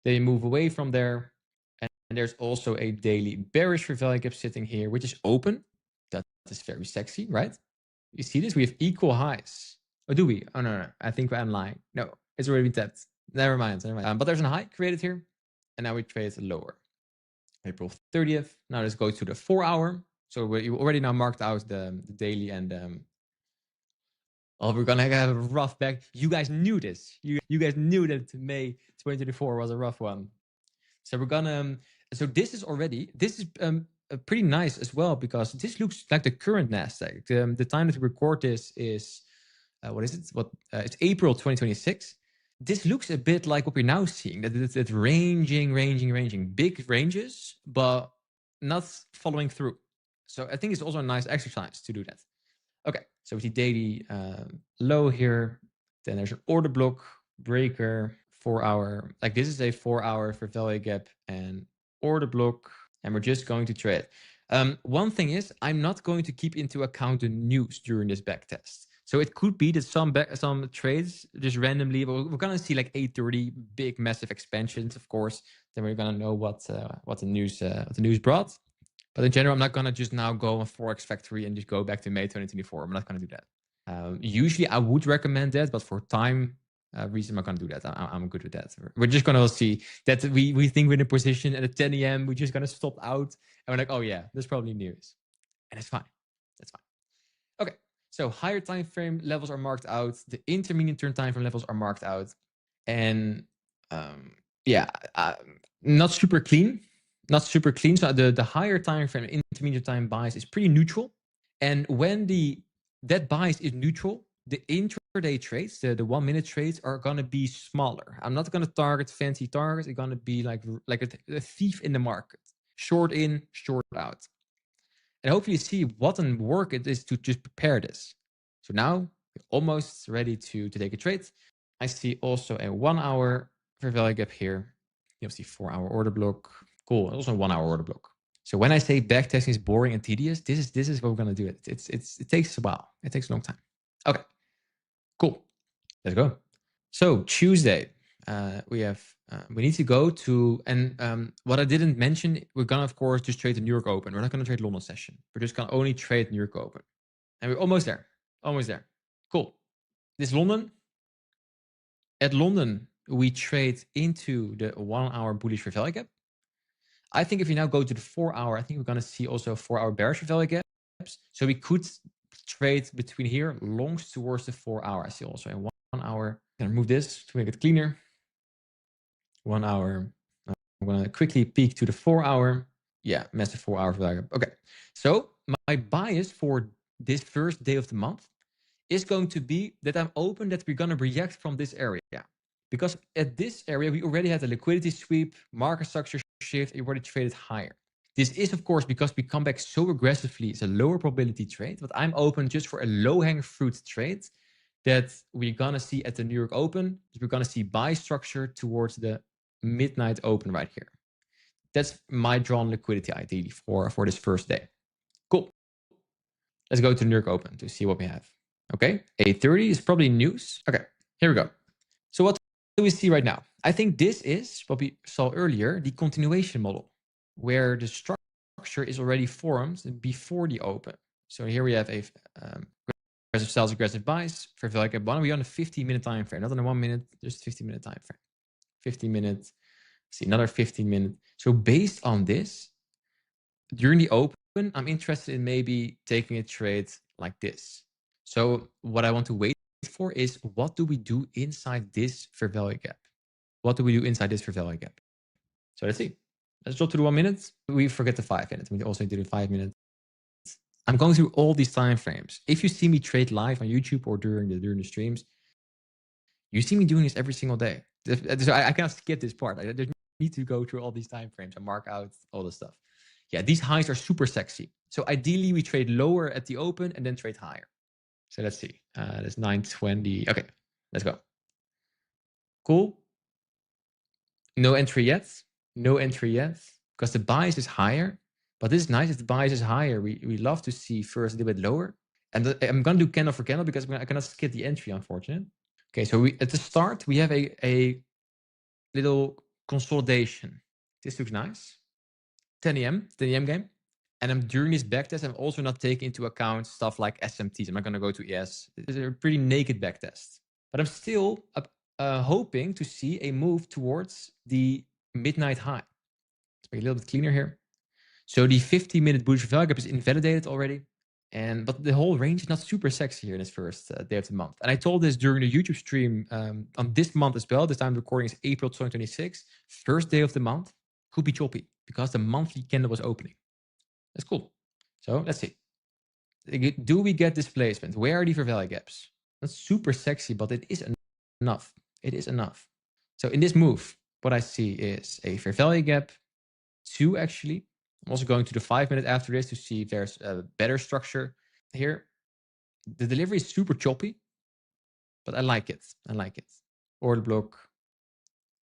They move away from there. And there's also a daily bearish fair value gap sitting here, which is open. That is very sexy, right? You see this? We have equal highs. Or do we? Oh, no. I think I'm lying. No, it's already been tapped. Never mind. But there's a high created here. And now we trade lower. April 30th. Now let's go to the 4-hour. So we already now marked out the daily and oh, we're gonna have a rough back. You guys knew this. You guys knew that May 2024 was a rough one. So we're gonna. So this is pretty nice as well, because this looks like the current NASDAQ. The time that we record this is what is it? It's April 2026. This looks a bit like what we're now seeing. That it's ranging, big ranges, but not following through. So I think it's also a nice exercise to do that. Okay, so we see daily low here. Then there's an order block, breaker, 4-hour. Like this is a 4-hour for value gap and order block, and we're just going to trade. One thing is, I'm not going to keep into account the news during this back test. So it could be that some trades just randomly, we're gonna see like 830 big massive expansions, of course. Then we're gonna know what the news brought. But in general, I'm not gonna just now go on Forex Factory and just go back to May 2024. I'm not gonna do that. Usually I would recommend that, but for time reason, I'm not gonna do that. I'm good with that. We're just gonna see that we think we're in a position at 10 a.m. We're just gonna stop out and we're like, oh yeah, there's probably news, and it's fine. That's fine. Okay. So higher time frame levels are marked out. The intermediate term time frame levels are marked out, and not super clean. So the higher time frame, intermediate time bias is pretty neutral, and when that bias is neutral, the intraday trades, the 1-minute trades, are gonna be smaller. I'm not gonna target fancy targets. It's gonna be like a thief in the market, short in, short out. And hopefully see what an work it is to just prepare this. So now we're almost ready to take a trade. I see also a 1-hour fair value gap here. You see 4-hour order block. Cool. Also a 1-hour order block. So when I say backtesting is boring and tedious, this is what we're gonna do. It takes a while. It takes a long time. Okay. Cool. Let's go. So Tuesday, we need to go to, and what I didn't mention, we're gonna of course just trade the New York Open. We're not gonna trade London session. We're just gonna only trade New York Open, and we're almost there. Cool. This London. At London, we trade into the 1-hour bullish fair value gap. I think if you now go to the 4-hour, I think we're gonna see also 4-hour bearish fair value gaps. So we could trade between here longs towards the 4-hour. I see also in 1-hour. I'm gonna move this to make it cleaner. 1-hour. I'm gonna quickly peek to the 4-hour. Yeah, massive 4-hour value gap. Okay, so my bias for this first day of the month is going to be that I'm open that we're gonna react from this area. Because at this area, we already had a liquidity sweep, market structure shift, it already traded higher. This is, of course, because we come back so aggressively, it's a lower probability trade, but I'm open just for a low-hanging fruit trade that we're gonna see at the New York Open. We're gonna see buy structure towards the midnight open right here. That's my drawn liquidity ideally for this first day. Cool. Let's go to the New York Open to see what we have. Okay, 8:30 is probably news. Okay, here we go. So what do we see right now? I think this is what we saw earlier, the continuation model, where the structure is already formed before the open. So here we have a aggressive sells, aggressive buys for value gap 1. We're on a 15-minute time frame, not on a 1 minute, just 15-minute time frame. 15 minutes, see another 15 minutes. So based on this, during the open, I'm interested in maybe taking a trade like this. So what I want to wait for is, what do we do inside this fair value gap? What do we do inside this fair value gap? So let's see. Let's drop to the 1 minute. We forget the 5 minutes. We also do the 5 minutes. I'm going through all these time frames. If you see me trade live on YouTube or during the streams, you see me doing this every single day. So I cannot skip this part. I just need to go through all these time frames and mark out all the stuff. Yeah, these highs are super sexy. So ideally, we trade lower at the open and then trade higher. So let's see. That's 9:20. Okay, let's go. Cool. No entry yet. No entry yet, because the bias is higher. But this is nice. If the bias is higher, we love to see first a little bit lower. And I'm going to do candle for candle because I cannot skip the entry, unfortunately. Okay, so at the start, we have a little consolidation. This looks nice. 10 a.m. game. And during this backtest, I'm also not taking into account stuff like SMTs. I'm not going to go to ES. It's a pretty naked backtest. But I'm still hoping to see a move towards the midnight high. Let's Make it a little bit cleaner here. So the 50-minute bullish value gap is invalidated already. But the whole range is not super sexy here in this first day of the month. And I told this during the YouTube stream on this month as well. This time the recording is April 2026. First day of the month could be choppy because the monthly candle was opening. That's cool. So let's see. Do we get displacement? Where are the fair value gaps? Not super sexy, but it is enough. It is enough. So in this move, what I see is a fair value gap, 2 actually. I'm also going to the 5-minute after this to see if there's a better structure here. The delivery is super choppy, but I like it. I like it. Order block.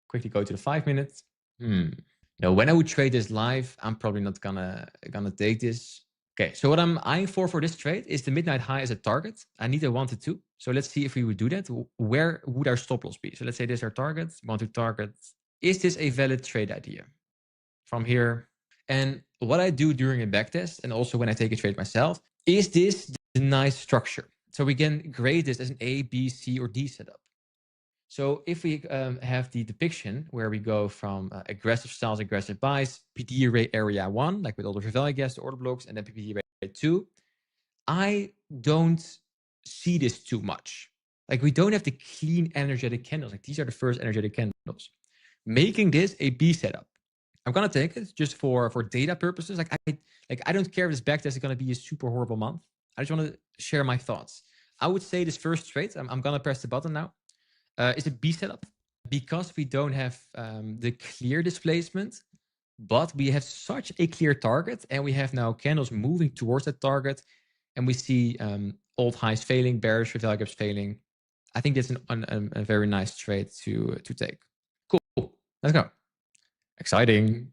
Quickly go to the 5-minute. Now, when I would trade this live, I'm probably not gonna take this. Okay, so what I'm eyeing for this trade is the midnight high as a target. I need a 1 to 2. So let's see if we would do that. Where would our stop loss be? So let's say this is our target. 1 to target. Is this a valid trade idea? From here. And what I do during a backtest, and also when I take a trade myself, is this the nice structure? So we can grade this as an A, B, C, or D setup. So if we have the depiction where we go from aggressive styles, aggressive buys, PD array area 1, like with all the fair value gaps, the order blocks, and then PD array 2, I don't see this too much. Like we don't have the clean energetic candles. Like these are the first energetic candles. Making this a B setup. I'm gonna take it just for data purposes. I don't care if this backtest is gonna be a super horrible month. I just want to share my thoughts. I would say this first trade, I'm gonna press the button now, is a B setup because we don't have the clear displacement, but we have such a clear target, and we have now candles moving towards that target, and we see old highs failing, bearish fair value gaps failing. I think that's a very nice trade to take. Cool, let's go. Exciting.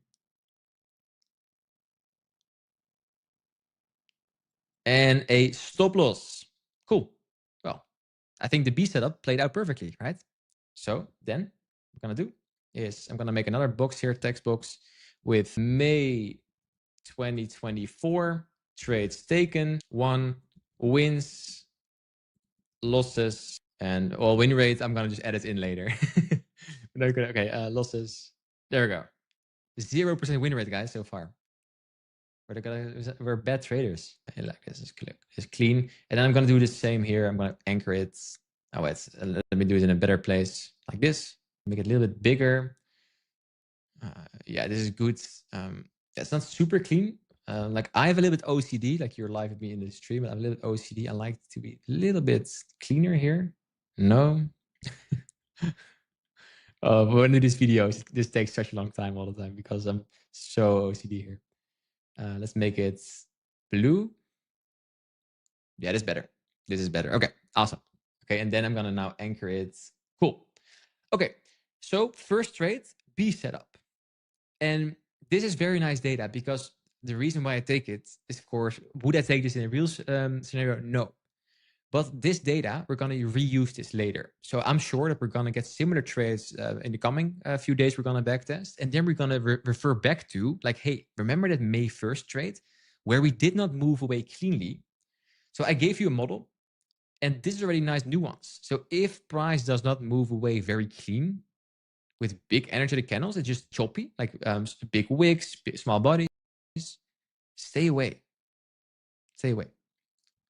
And a stop loss. Cool. Well, I think the B setup played out perfectly, right? So then what I'm going to do is I'm going to make another box here, text box, with May 2024 trades taken, 1 wins, losses, and win rate. I'm going to just add it in later. Okay, losses. There we go. 0% win rate, guys, so far. We're bad traders. I like this. It's clean. And then I'm going to do the same here. I'm going to anchor it. Oh, wait. Let me do it in a better place like this. Make it a little bit bigger. Yeah, this is good. It's not super clean. Like I have a little bit OCD, like you're live with me in the stream, but I have a little bit OCD. I like to be a little bit cleaner here. No. But when I do these videos, this takes such a long time all the time because I'm so OCD here. Let's make it blue. Yeah, this is better. This is better. Okay, awesome. Okay, and then I'm gonna now anchor it. Cool. Okay, so first trade, B setup. And this is very nice data because the reason why I take it is, of course, would I take this in a real scenario? No. But this data, we're going to reuse this later. So I'm sure that we're going to get similar trades in the coming few days. We're going to backtest. And then we're going to refer back to like, hey, remember that May 1st trade where we did not move away cleanly? So I gave you a model. And this is already nice nuance. So if price does not move away very clean with big energetic candles, it's just choppy, like big wicks, small bodies, stay away. Stay away.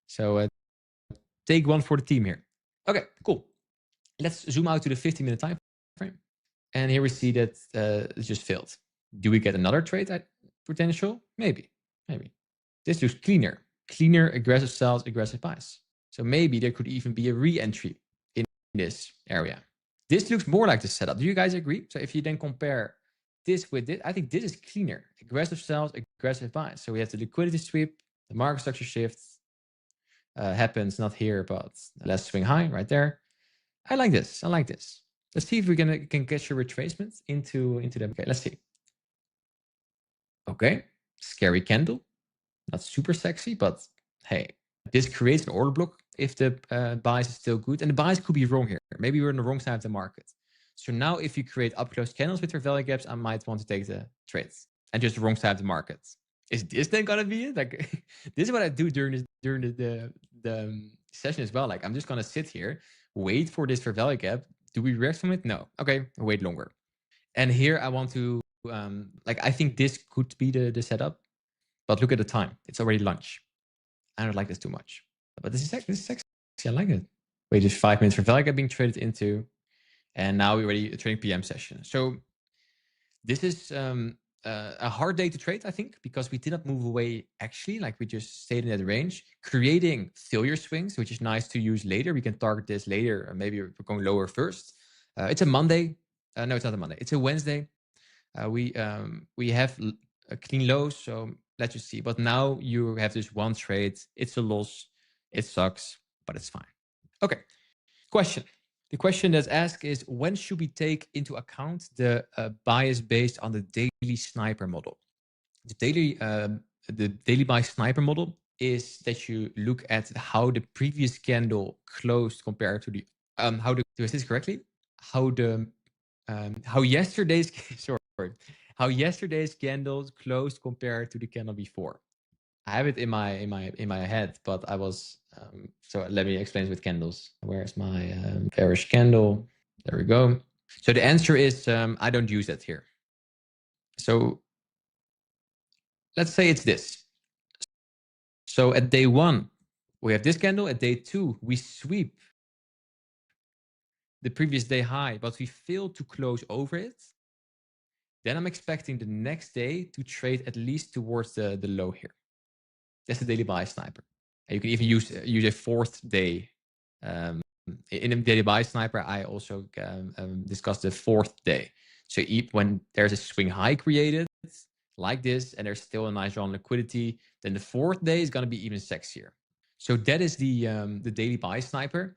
So take one for the team here. Okay, cool. Let's zoom out to the 15-minute time frame. And here we see that it just failed. Do we get another trade at potential? Maybe. This looks cleaner. Cleaner, aggressive sells, aggressive buys. So maybe there could even be a re-entry in this area. This looks more like the setup. Do you guys agree? So if you then compare this with this, I think this is cleaner. Aggressive sells, aggressive buys. So we have the liquidity sweep, the market structure shift, happens not here, but less swing high right there. I like this. Let's see if we can get your retracement into them. Okay, let's see. Okay, scary candle, not super sexy, but hey, this creates an order block if the bias is still good, and the bias could be wrong here. Maybe we're on the wrong side of the market. So now if you create up close candles with their value gaps, I might want to take the trades and just the wrong side of the market. Is this then gonna be it? Like this is what I do during the session as well. Like I'm just gonna sit here, wait for this fair value gap. Do we react from it? No. Okay, wait longer. And here I want to like, I think this could be the setup, but look at the time. It's already lunch. I don't like this too much, but this is sexy. I like it. Wait, just 5 minutes for value gap being traded into, and now we're already trading PM session. So this is a hard day to trade, I think, because we did not move away actually, like we just stayed in that range, creating failure swings, which is nice to use later. We can target this later, or maybe we're going lower first. It's a Monday. No, it's not a Monday. It's a Wednesday. We have a clean lows, so let's just see. But now you have this one trade. It's a loss. It sucks, but it's fine. Okay. Question. The question that's asked is, when should we take into account the bias based on the daily sniper model? The daily bias sniper model is that you look at how the previous candle closed compared to the do I say this correctly? How yesterday's how yesterday's candles closed compared to the candle before. I have it in my head, but I was so let me explain it with candles. Where's my bearish candle? There we go. So the answer is I don't use that here. So let's say it's this. So at day 1, we have this candle. At day 2, we sweep the previous day high, but we fail to close over it. Then I'm expecting the next day to trade at least towards the low here. That's the daily bias sniper. And you can even use a 4th day. In a daily bias sniper, I also discussed the 4th day. So when there's a swing high created like this, and there's still a nice drawn liquidity, then the 4th day is going to be even sexier. So that is the daily bias sniper.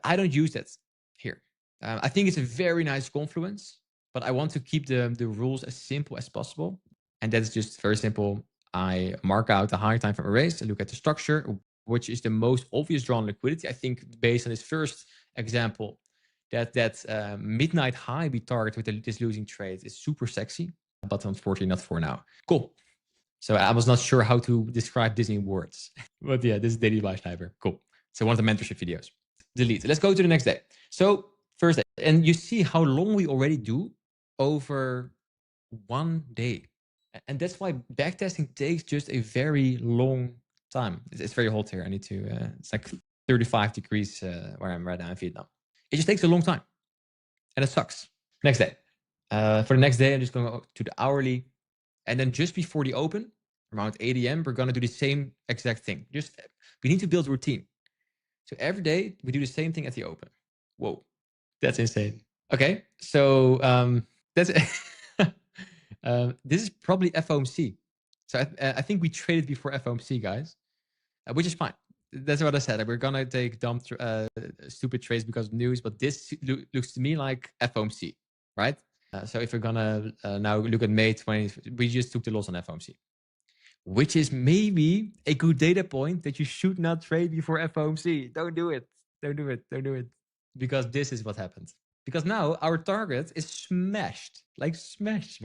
I don't use that here. I think it's a very nice confluence, but I want to keep the rules as simple as possible. And that's just very simple. I mark out the higher time frame arrays and look at the structure, which is the most obvious drawn liquidity. I think based on this first example, that midnight high we target with this losing trade is super sexy, but unfortunately not for now. Cool. So I was not sure how to describe this in words, but yeah, this is daily buy sniper. Cool. So one of the mentorship videos. Delete. Let's go to the next day. So first day, and you see how long we already do over one day. And that's why backtesting takes just a very long time. It's very hot here. I need to, it's like 35 degrees where I'm right now in Vietnam. It just takes a long time. And it sucks. Next day. For the next day, I'm just going to go to the hourly. And then just before the open, around 8 a.m., we're going to do the same exact thing. We need to build a routine. So every day, we do the same thing at the open. Whoa, that's insane. Okay, so that's this is probably FOMC. So I think we traded before FOMC, guys, which is fine. That's what I said. We're gonna take dumb, stupid trades because of news, but this looks to me like FOMC, right? So if we're gonna now look at May 20th, we just took the loss on FOMC, which is maybe a good data point that you should not trade before FOMC. Don't do it. Don't do it. Don't do it. Because this is what happened. Because now our target is smashed. Like smashed.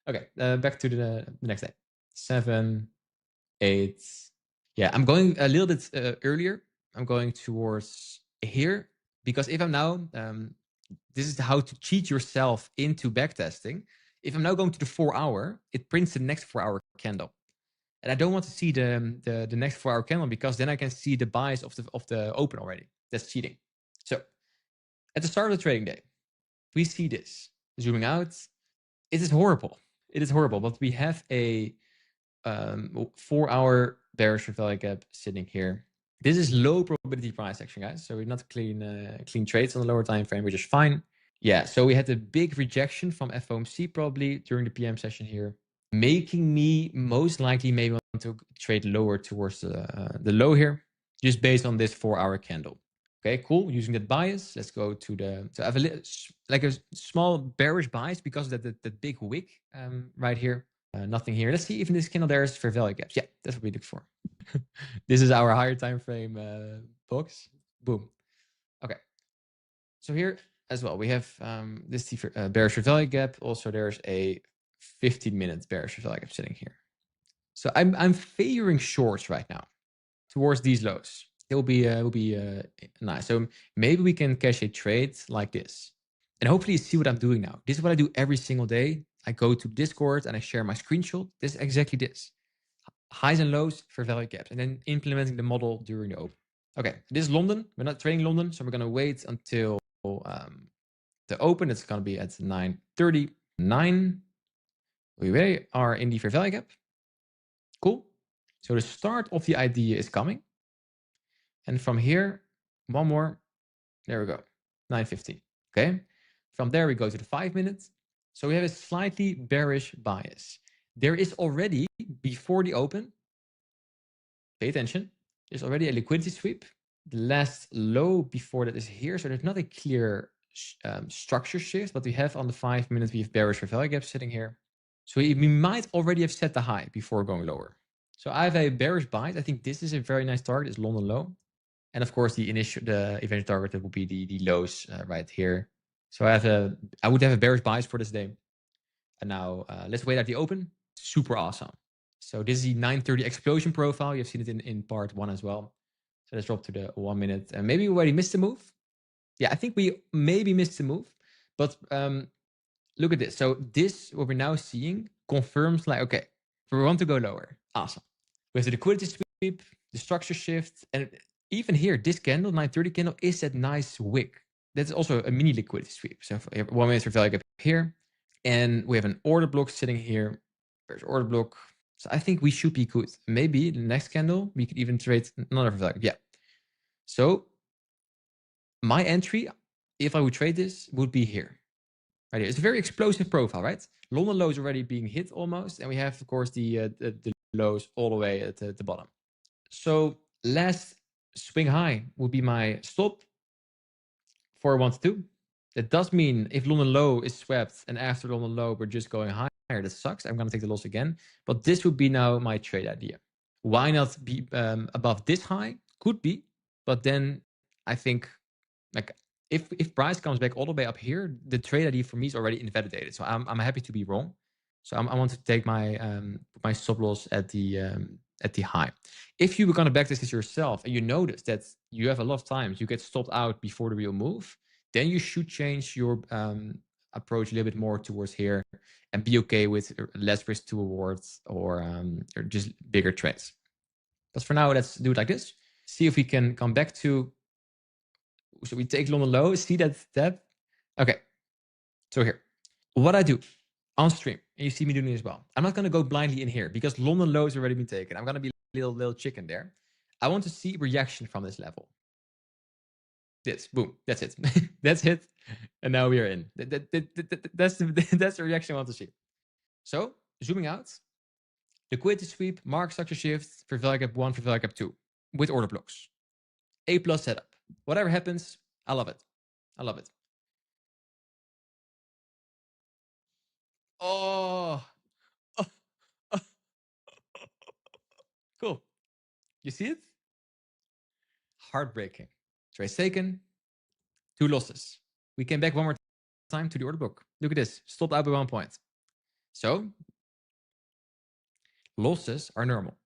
Okay, back to the next day. 7, 8. Yeah, I'm going a little bit earlier. I'm going towards here. Because if I'm now, this is how to cheat yourself into backtesting. If I'm now going to the 4-hour, it prints the next 4-hour candle. And I don't want to see the next 4-hour candle because then I can see the bias of the open already. That's cheating. So at the start of the trading day, we see this. Zooming out, it is horrible. It is horrible, but we have a 4-hour bearish value gap sitting here. This is low probability price action, guys. So we're not clean trades on the lower time frame, which is fine. Yeah, so we had a big rejection from FOMC probably during the PM session here, making me most likely maybe want to trade lower towards the low here, just based on this 4-hour candle. Okay, cool. Using that bias, let's go to so I have a small bearish bias because of that big wick right here. Nothing here. Let's see if in this candle there is fair value gaps. Yeah, that's what we look for. This is our higher time frame box. Boom. Okay. So here as well, we have this bearish fair value gap. Also, there's a 15-minute bearish fair value gap sitting here. So I'm favoring shorts right now towards these lows. It will be nice. So maybe we can cash a trade like this. And hopefully you see what I'm doing now. This is what I do every single day. I go to Discord and I share my screenshot. This is exactly this. Highs and lows for value gaps, and then implementing the model during the open. Okay, this is London. We're not trading London, so we're going to wait until the open. It's going to be at 9:39. We are in the fair value gap. Cool. So the start of the idea is coming. And from here, one more. There we go. 9:15. Okay. From there, we go to the 5 minutes. So we have a slightly bearish bias. There is already, before the open, pay attention, there's already a liquidity sweep. The last low before that is here. So there's not a clear structure shift, but we have on the 5 minutes, we have bearish for value gap sitting here. So we might already have set the high before going lower. So I have a bearish bias. I think this is a very nice target. It's London low. And of course, the eventual target that will be the lows right here. So I would have a bearish bias for this day. And now let's wait at the open. Super awesome. So this is the 9:30 explosion profile. You've seen it in part 1 as well. So let's drop to the 1 minute. And maybe we already missed the move. Yeah, I think we maybe missed the move. But look at this. So this, what we're now seeing, confirms like, okay, we want to go lower. Awesome. We have the liquidity sweep, the structure shift. And even here, this candle, 9:30 candle, is that nice wick. That's also a mini liquidity sweep. So 1 minute for value gap here. And we have an order block sitting here. There's order block. So I think we should be good. Maybe the next candle, we could even trade another value. Yeah. So my entry, if I would trade this, would be here. Right here. It's a very explosive profile, right? London lows already being hit almost. And we have, of course, the lows all the way at the bottom. So last swing high would be my stop for 1 to 2. That does mean if London low is swept and after London low, we're just going higher. That sucks. I'm going to take the loss again. But this would be now my trade idea. Why not be above this high? Could be. But then I think like if price comes back all the way up here, the trade idea for me is already invalidated. So I'm happy to be wrong. So I want to take my my stop loss at the high. If you were going to backtest this yourself and you notice that you have a lot of times you get stopped out before the real move, then you should change your approach a little bit more towards here and be okay with less risk to rewards or just bigger trades. But for now, let's do it like this. See if we can come back to. So we take London low. See that step? Okay. So here, what I do on stream, and you see me doing it as well. I'm not going to go blindly in here because London low has already been taken. I'm going to be a little chicken there. I want to see reaction from this level. This, boom, that's it. That's it. And now we are in. That's the reaction I want to see. So zooming out, liquidity sweep, market structure shift for value gap 1, for value gap 2 with order blocks. A+ setup. Whatever happens, I love it. I love it. Oh. Cool. You see it? Heartbreaking. Trades taken. 2 losses. We came back one more time to the order book. Look at this. Stopped out by 1 point. So losses are normal.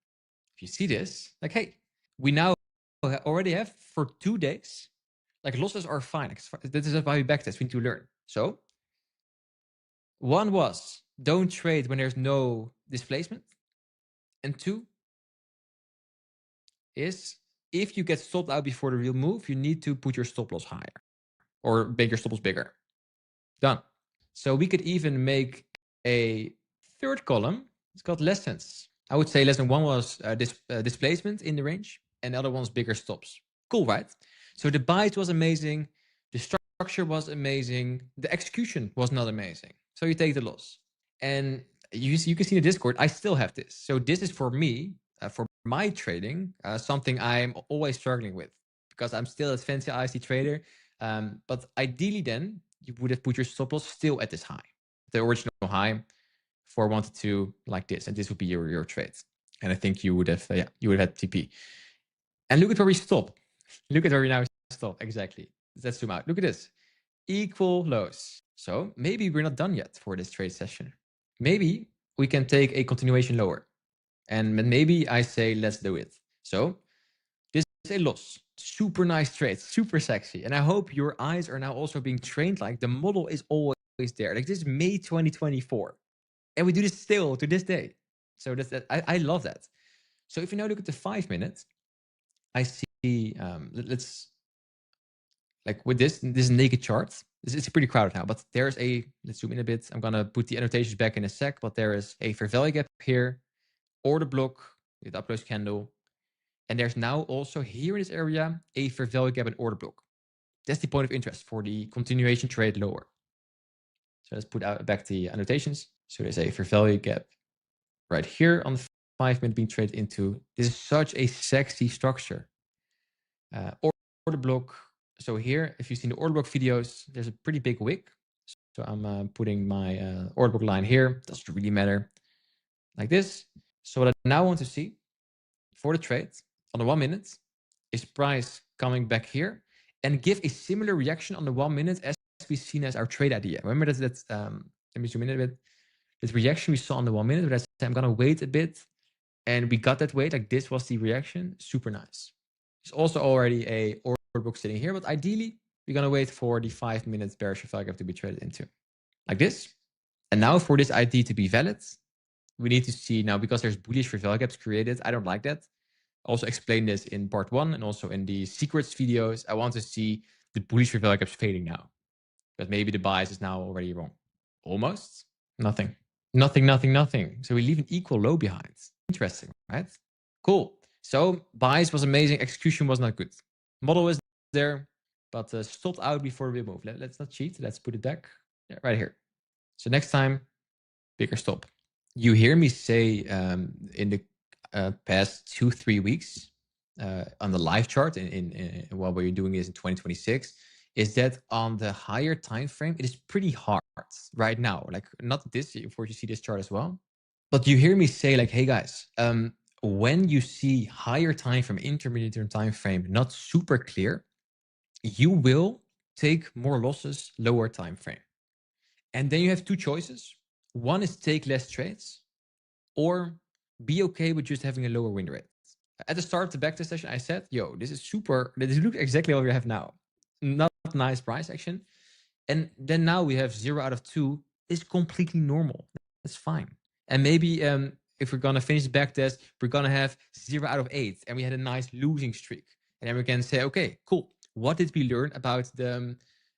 If you see this, like, hey, we now already have for 2 days, like losses are fine. This is why we backtest. We need to learn. So 1 was don't trade when there's no displacement. And 2 is if you get stopped out before the real move, you need to put your stop loss higher or make your stop loss bigger. Done. So we could even make a 3rd column. It's called lessons. I would say lesson 1 was displacement in the range and the other one's bigger stops. Cool, right? So the bite was amazing. The structure was amazing. The execution was not amazing. So you take the loss. And you can see in the Discord, I still have this. So this is for me, for my trading, something I'm always struggling with because I'm still a fancy ICT trader. But ideally then, you would have put your stop loss still at this high, the original high for 1 to 2 like this. And this would be your trades. And I think you would have, you would have had TP. And look at where we stop. Look at where we now stop. Exactly. Let's zoom out. Look at this. Equal lows. So maybe we're not done yet for this trade session. Maybe we can take a continuation lower. And maybe I say, let's do it. So this is a loss. Super nice trade. Super sexy. And I hope your eyes are now also being trained like the model is always there. Like this is May 2024. And we do this still to this day. So I love that. So if you now look at the 5 minutes, I see, let's, like with this naked chart, it's pretty crowded now, but there's let's zoom in a bit. I'm going to put the annotations back in a sec, but there is a fair value gap here, order block with upclose candle. And there's now also here in this area, a fair value gap and order block. That's the point of interest for the continuation trade lower. So let's put back the annotations. So there's a fair value gap right here on the 5 minute being traded into. This is such a sexy structure. Order block. So here, if you've seen the order block videos, there's a pretty big wick. So I'm putting my order block line here. Doesn't really matter. Like this. So what I now want to see for the trade on the 1 minute is price coming back here and give a similar reaction on the 1 minute as we've seen as our trade idea. Remember that's let me zoom in a bit. This reaction we saw on the 1 minute, but I said I'm gonna wait a bit, and we got that wait. Like this was the reaction. Super nice. There's also already a order book sitting here, but ideally we're gonna wait for the 5 minutes bearish value gap to be traded into, like this. And now for this ID to be valid, we need to see now, because there's bullish fair value gaps created. I don't like that. Also explained this in part 1 and also in the secrets videos. I want to see the bullish fair value gaps fading now, because maybe the bias is now already wrong. Almost nothing. So we leave an equal low behind. Interesting, right? Cool. So bias was amazing. Execution was not good. Model is there, but stopped out before we move. Let's not cheat. Let's put it back. Yeah, right here. So next time, bigger stop. You hear me say in the past 2-3 weeks on the live chart in what we're doing is in 2026, is that on the higher time frame, it is pretty hard right now. Like not this, of course you see this chart as well, but you hear me say like, hey guys, when you see higher time frame, intermediate term time frame, not super clear, you will take more losses lower time frame. And then you have two choices. One is take less trades, or be okay with just having a lower win rate. At the start of the backtest session, I said, yo, this is super, this looks exactly what we have now. Not nice price action. And then now we have 0 out of 2 is completely normal. That's fine. And maybe if we're gonna finish the backtest, we're gonna have 0 out of 8 and we had a nice losing streak. And then we can say, okay, cool. What did we learn about the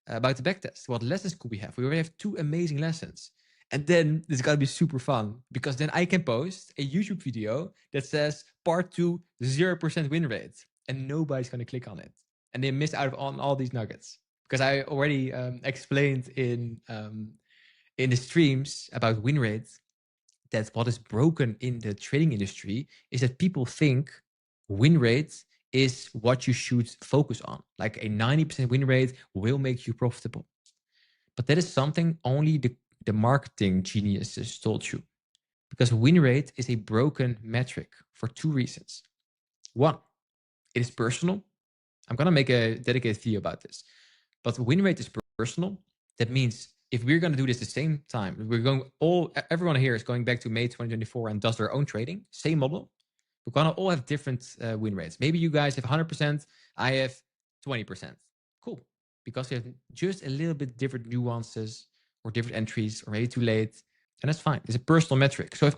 backtest? What lessons could we have? We already have 2 amazing lessons. And then this is gonna be super fun, because then I can post a YouTube video that says part 2, 0% win rate, and nobody's gonna click on it. And they missed out on all these nuggets, because I already explained in the streams about win rates that what is broken in the trading industry is that people think win rate is what you should focus on. Like a 90% win rate will make you profitable. But that is something only the marketing geniuses told you, because win rate is a broken metric for 2 reasons. 1, it is personal. I'm going to make a dedicated video about this, but win rate is personal. That means if we're going to do this the same time, everyone here is going back to May 2024 and does their own trading, same model. We're going to all have different win rates. Maybe you guys have 100%, I have 20%. Cool. Because we have just a little bit different nuances or different entries, or maybe too late, and that's fine. It's a personal metric. So if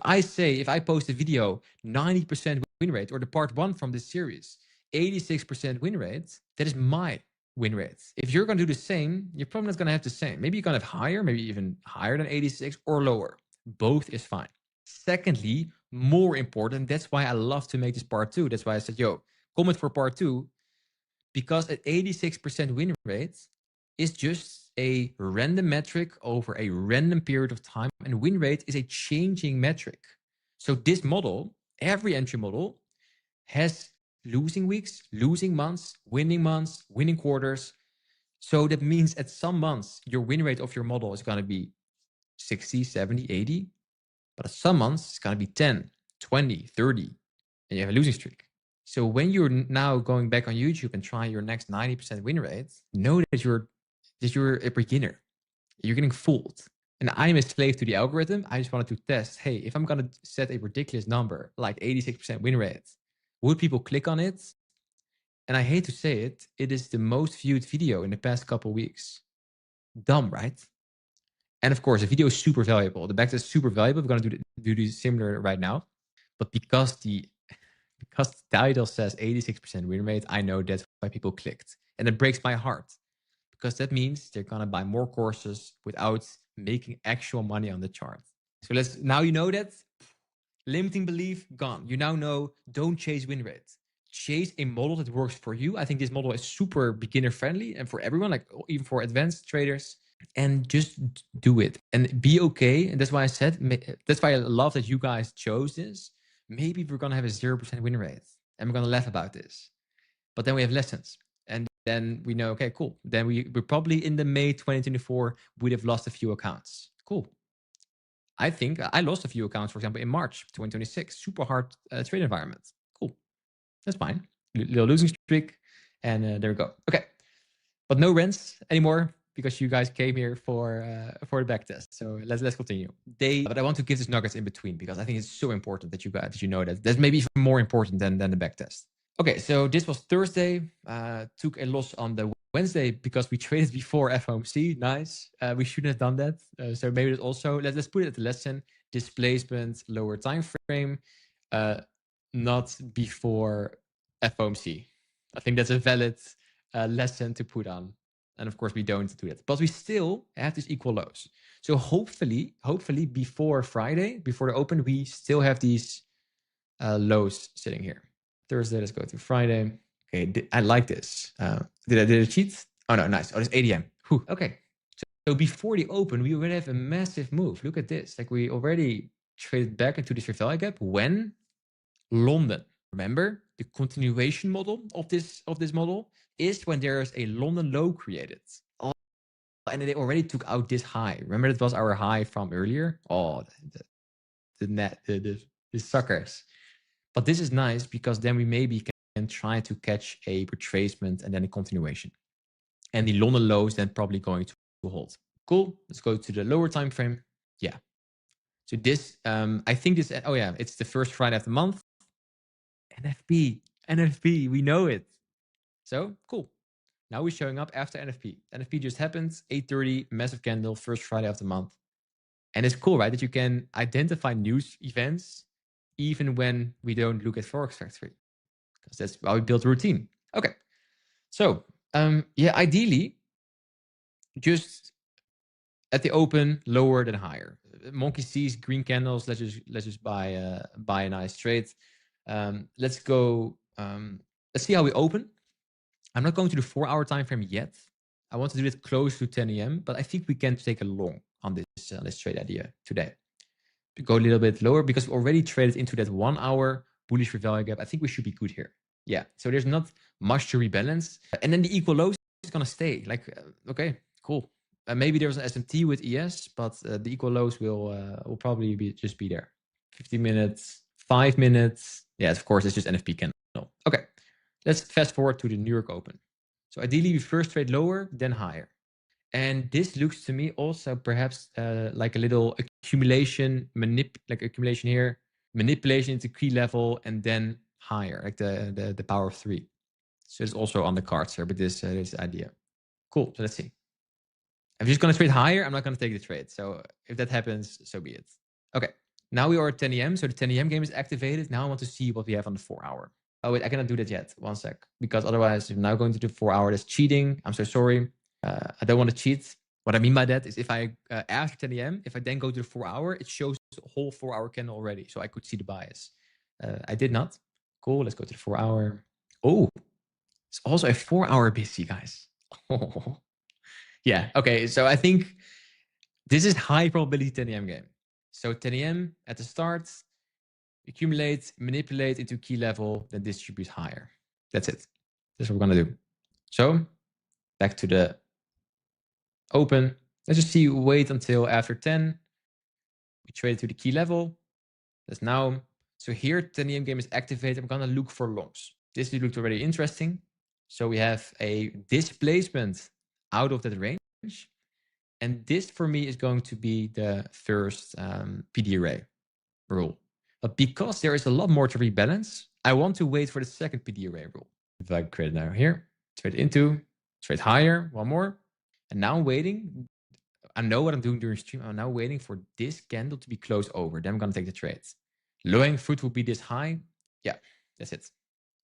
I post a video, 90% win rate, or the part 1 from this series, 86% win rate, that is my win rate. If you're going to do the same, you're probably not going to have the same. Maybe you're going to have higher, maybe even higher than 86 or lower. Both is fine. Secondly, more important, that's why I love to make this part 2. That's why I said, yo, comment for part 2, because at 86% win rate is just a random metric over a random period of time, and win rate is a changing metric. So this model, every entry model, has losing weeks, losing months, winning quarters. So that means at some months, your win rate of your model is going to be 60, 70, 80. But at some months, it's going to be 10, 20, 30, and you have a losing streak. So when you're now going back on YouTube and trying your next 90% win rate, know that you're a beginner. You're getting fooled. And I'm a slave to the algorithm. I just wanted to test, hey, if I'm going to set a ridiculous number, like 86% win rate, would people click on it? And I hate to say it, it is the most viewed video in the past couple of weeks. Dumb, right? And of course, the video is super valuable. The backtest is super valuable. We're going to do the similar right now. But because the title says 86% win rate, I know that's why people clicked. And it breaks my heart, because that means they're going to buy more courses without making actual money on the chart. So now you know that. Limiting belief, gone. You now know, don't chase win rate. Chase a model that works for you. I think this model is super beginner friendly and for everyone, like even for advanced traders. And just do it and be okay. And that's why I said, that's why I love that you guys chose this. Maybe we're going to have a 0% win rate and we're going to laugh about this. But then we have lessons. And then we know, okay, cool. Then we're probably in the May 2024, we'd have lost a few accounts. Cool. I think I lost a few accounts, for example, in March 2026. Super hard trade environment. Cool. That's fine. Little losing streak. And there we go. Okay. But no rents anymore, because you guys came here for the back test. So let's continue. But I want to give this nuggets in between, because I think it's so important that you know that. That's maybe even more important than the back test. Okay, so this was Thursday. Took a loss on the Wednesday because we traded before FOMC. Nice. We shouldn't have done that. So maybe that's also, let's put it at the lesson. Displacement, lower time frame, not before FOMC. I think that's a valid lesson to put on. And of course, we don't do that. But we still have these equal lows. So hopefully before Friday, before the open, we still have these lows sitting here. Thursday, let's go to Friday. Okay, I like this. Did I cheat? Oh no, nice. Oh, it's ADM. Whew. Okay. So before the open, we already have a massive move. Look at this. Like we already traded back into this value gap when London. Remember, the continuation model of this model is when there is a London low created. Oh, and they already took out this high. Remember, that was our high from earlier. Oh, the suckers. But this is nice because then we maybe can try to catch a retracement and then a continuation. And the London low is then probably going to hold. Cool. Let's go to the lower time frame. Yeah. So this, I think this, oh yeah, it's the first Friday of the month. NFP, we know it. So cool. Now we're showing up after NFP. NFP just happened, 8:30, massive candle, first Friday of the month. And it's cool, right? That you can identify news events even when we don't look at Forex Factory, because that's how we build routine. Okay. So yeah, ideally, just at the open, lower than higher. Monkey sees green candles. Let's just buy a nice trade. Let's go. Let's see how we open. I'm not going to the 4-hour time frame yet. I want to do it close to 10 a.m. But I think we can take a long on this trade idea today. To go a little bit lower because we already traded into that 1-hour bullish value gap. I think we should be good here. Yeah. So there's not much to rebalance, and then the equal lows is gonna stay. Like okay, cool. Maybe there's an SMT with ES, but the equal lows will probably just be there. 15 minutes, 5 minutes. Yes, of course, it's just NFP candle. Okay, let's fast forward to the New York Open. So ideally, we first trade lower, then higher. And this looks to me also perhaps like a little accumulation, accumulation here, manipulation into key level, and then higher, like the power of 3. So it's also on the cards here, but this idea. Cool. So let's see. I'm just going to trade higher. I'm not going to take the trade. So if that happens, so be it. Okay. Now we are at 10 a.m. So the 10 a.m. game is activated. Now I want to see what we have on the 4-hour. Oh, wait, I cannot do that yet. 1 sec. Because otherwise, if I'm now going to do 4-hour, that's cheating. I'm so sorry. I don't want to cheat. What I mean by that is if I, after 10 a.m., if I then go to the 4-hour, it shows the whole 4-hour candle already. So I could see the bias. I did not. Cool. Let's go to the 4-hour. Oh, it's also a 4-hour BC, guys. Oh. Yeah. Okay. So I think this is high probability 10 a.m. game. So 10 a.m. at the start, accumulate, manipulate into key level, then distribute higher. That's it. That's what we're going to do. So back to the open. Let's just see, wait until after 10. We trade to the key level. That's now. So here, 10 a.m. game is activated. I'm going to look for longs. This looked already interesting. So we have a displacement out of that range. And this for me is going to be the first PD array rule. But because there is a lot more to rebalance, I want to wait for the second PD array rule. If I create it now here, trade into, trade higher, one more. And now I'm waiting. I know what I'm doing during stream. I'm now waiting for this candle to be closed over. Then I'm going to take the trade. Low-hanging fruit will be this high. Yeah, that's it.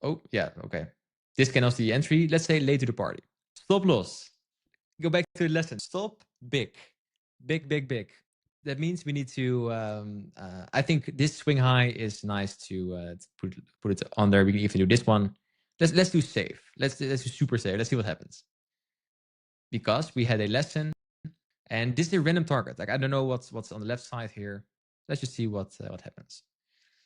Oh, yeah, okay. This candle's the entry. Let's say late to the party. Stop loss. Go back to the lesson. Stop big. Big, big, big. That means we need to, I think this swing high is nice to put it on there. We can even do this one. Let's do safe. Let's do super safe. Let's see what happens. Because we had a lesson, and this is a random target. Like I don't know what's on the left side here. Let's just see what happens.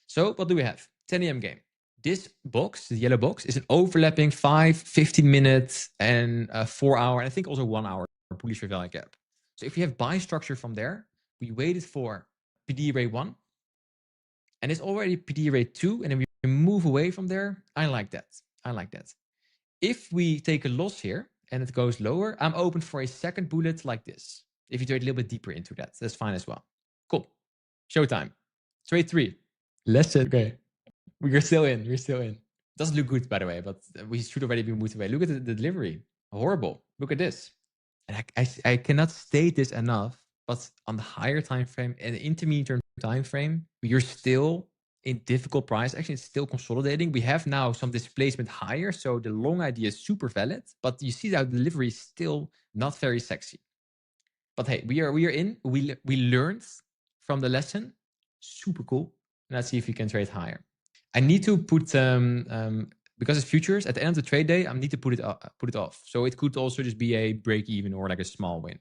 So what do we have? 10 a.m. game. This box, the yellow box, is an overlapping 5, 15 minutes, and 4 hour, and I think also 1 hour bullish fair value gap. So if you have buy structure from there, we waited for PD array 1, and it's already PD array 2, and then we move away from there. I like that. I like that. If we take a loss here and it goes lower, I'm open for a second bullet like this. If you trade a little bit deeper into that, that's fine as well. Cool. Showtime. Trade 3. Lesson. Okay. We're still in. We're still in. Doesn't look good, by the way, but we should already be moved away. Look at the delivery. Horrible. Look at this. And I cannot state this enough, but on the higher time frame and the intermediate time frame, we are still in difficult price. Actually, it's still consolidating. We have now some displacement higher, so the long idea is super valid, but you see that delivery is still not very sexy. But hey, we are in. We learned from the lesson. Super cool. Let's see if we can trade higher. I need to put because it's futures at the end of the trade day. I need to put it off. So it could also just be a break even or like a small win.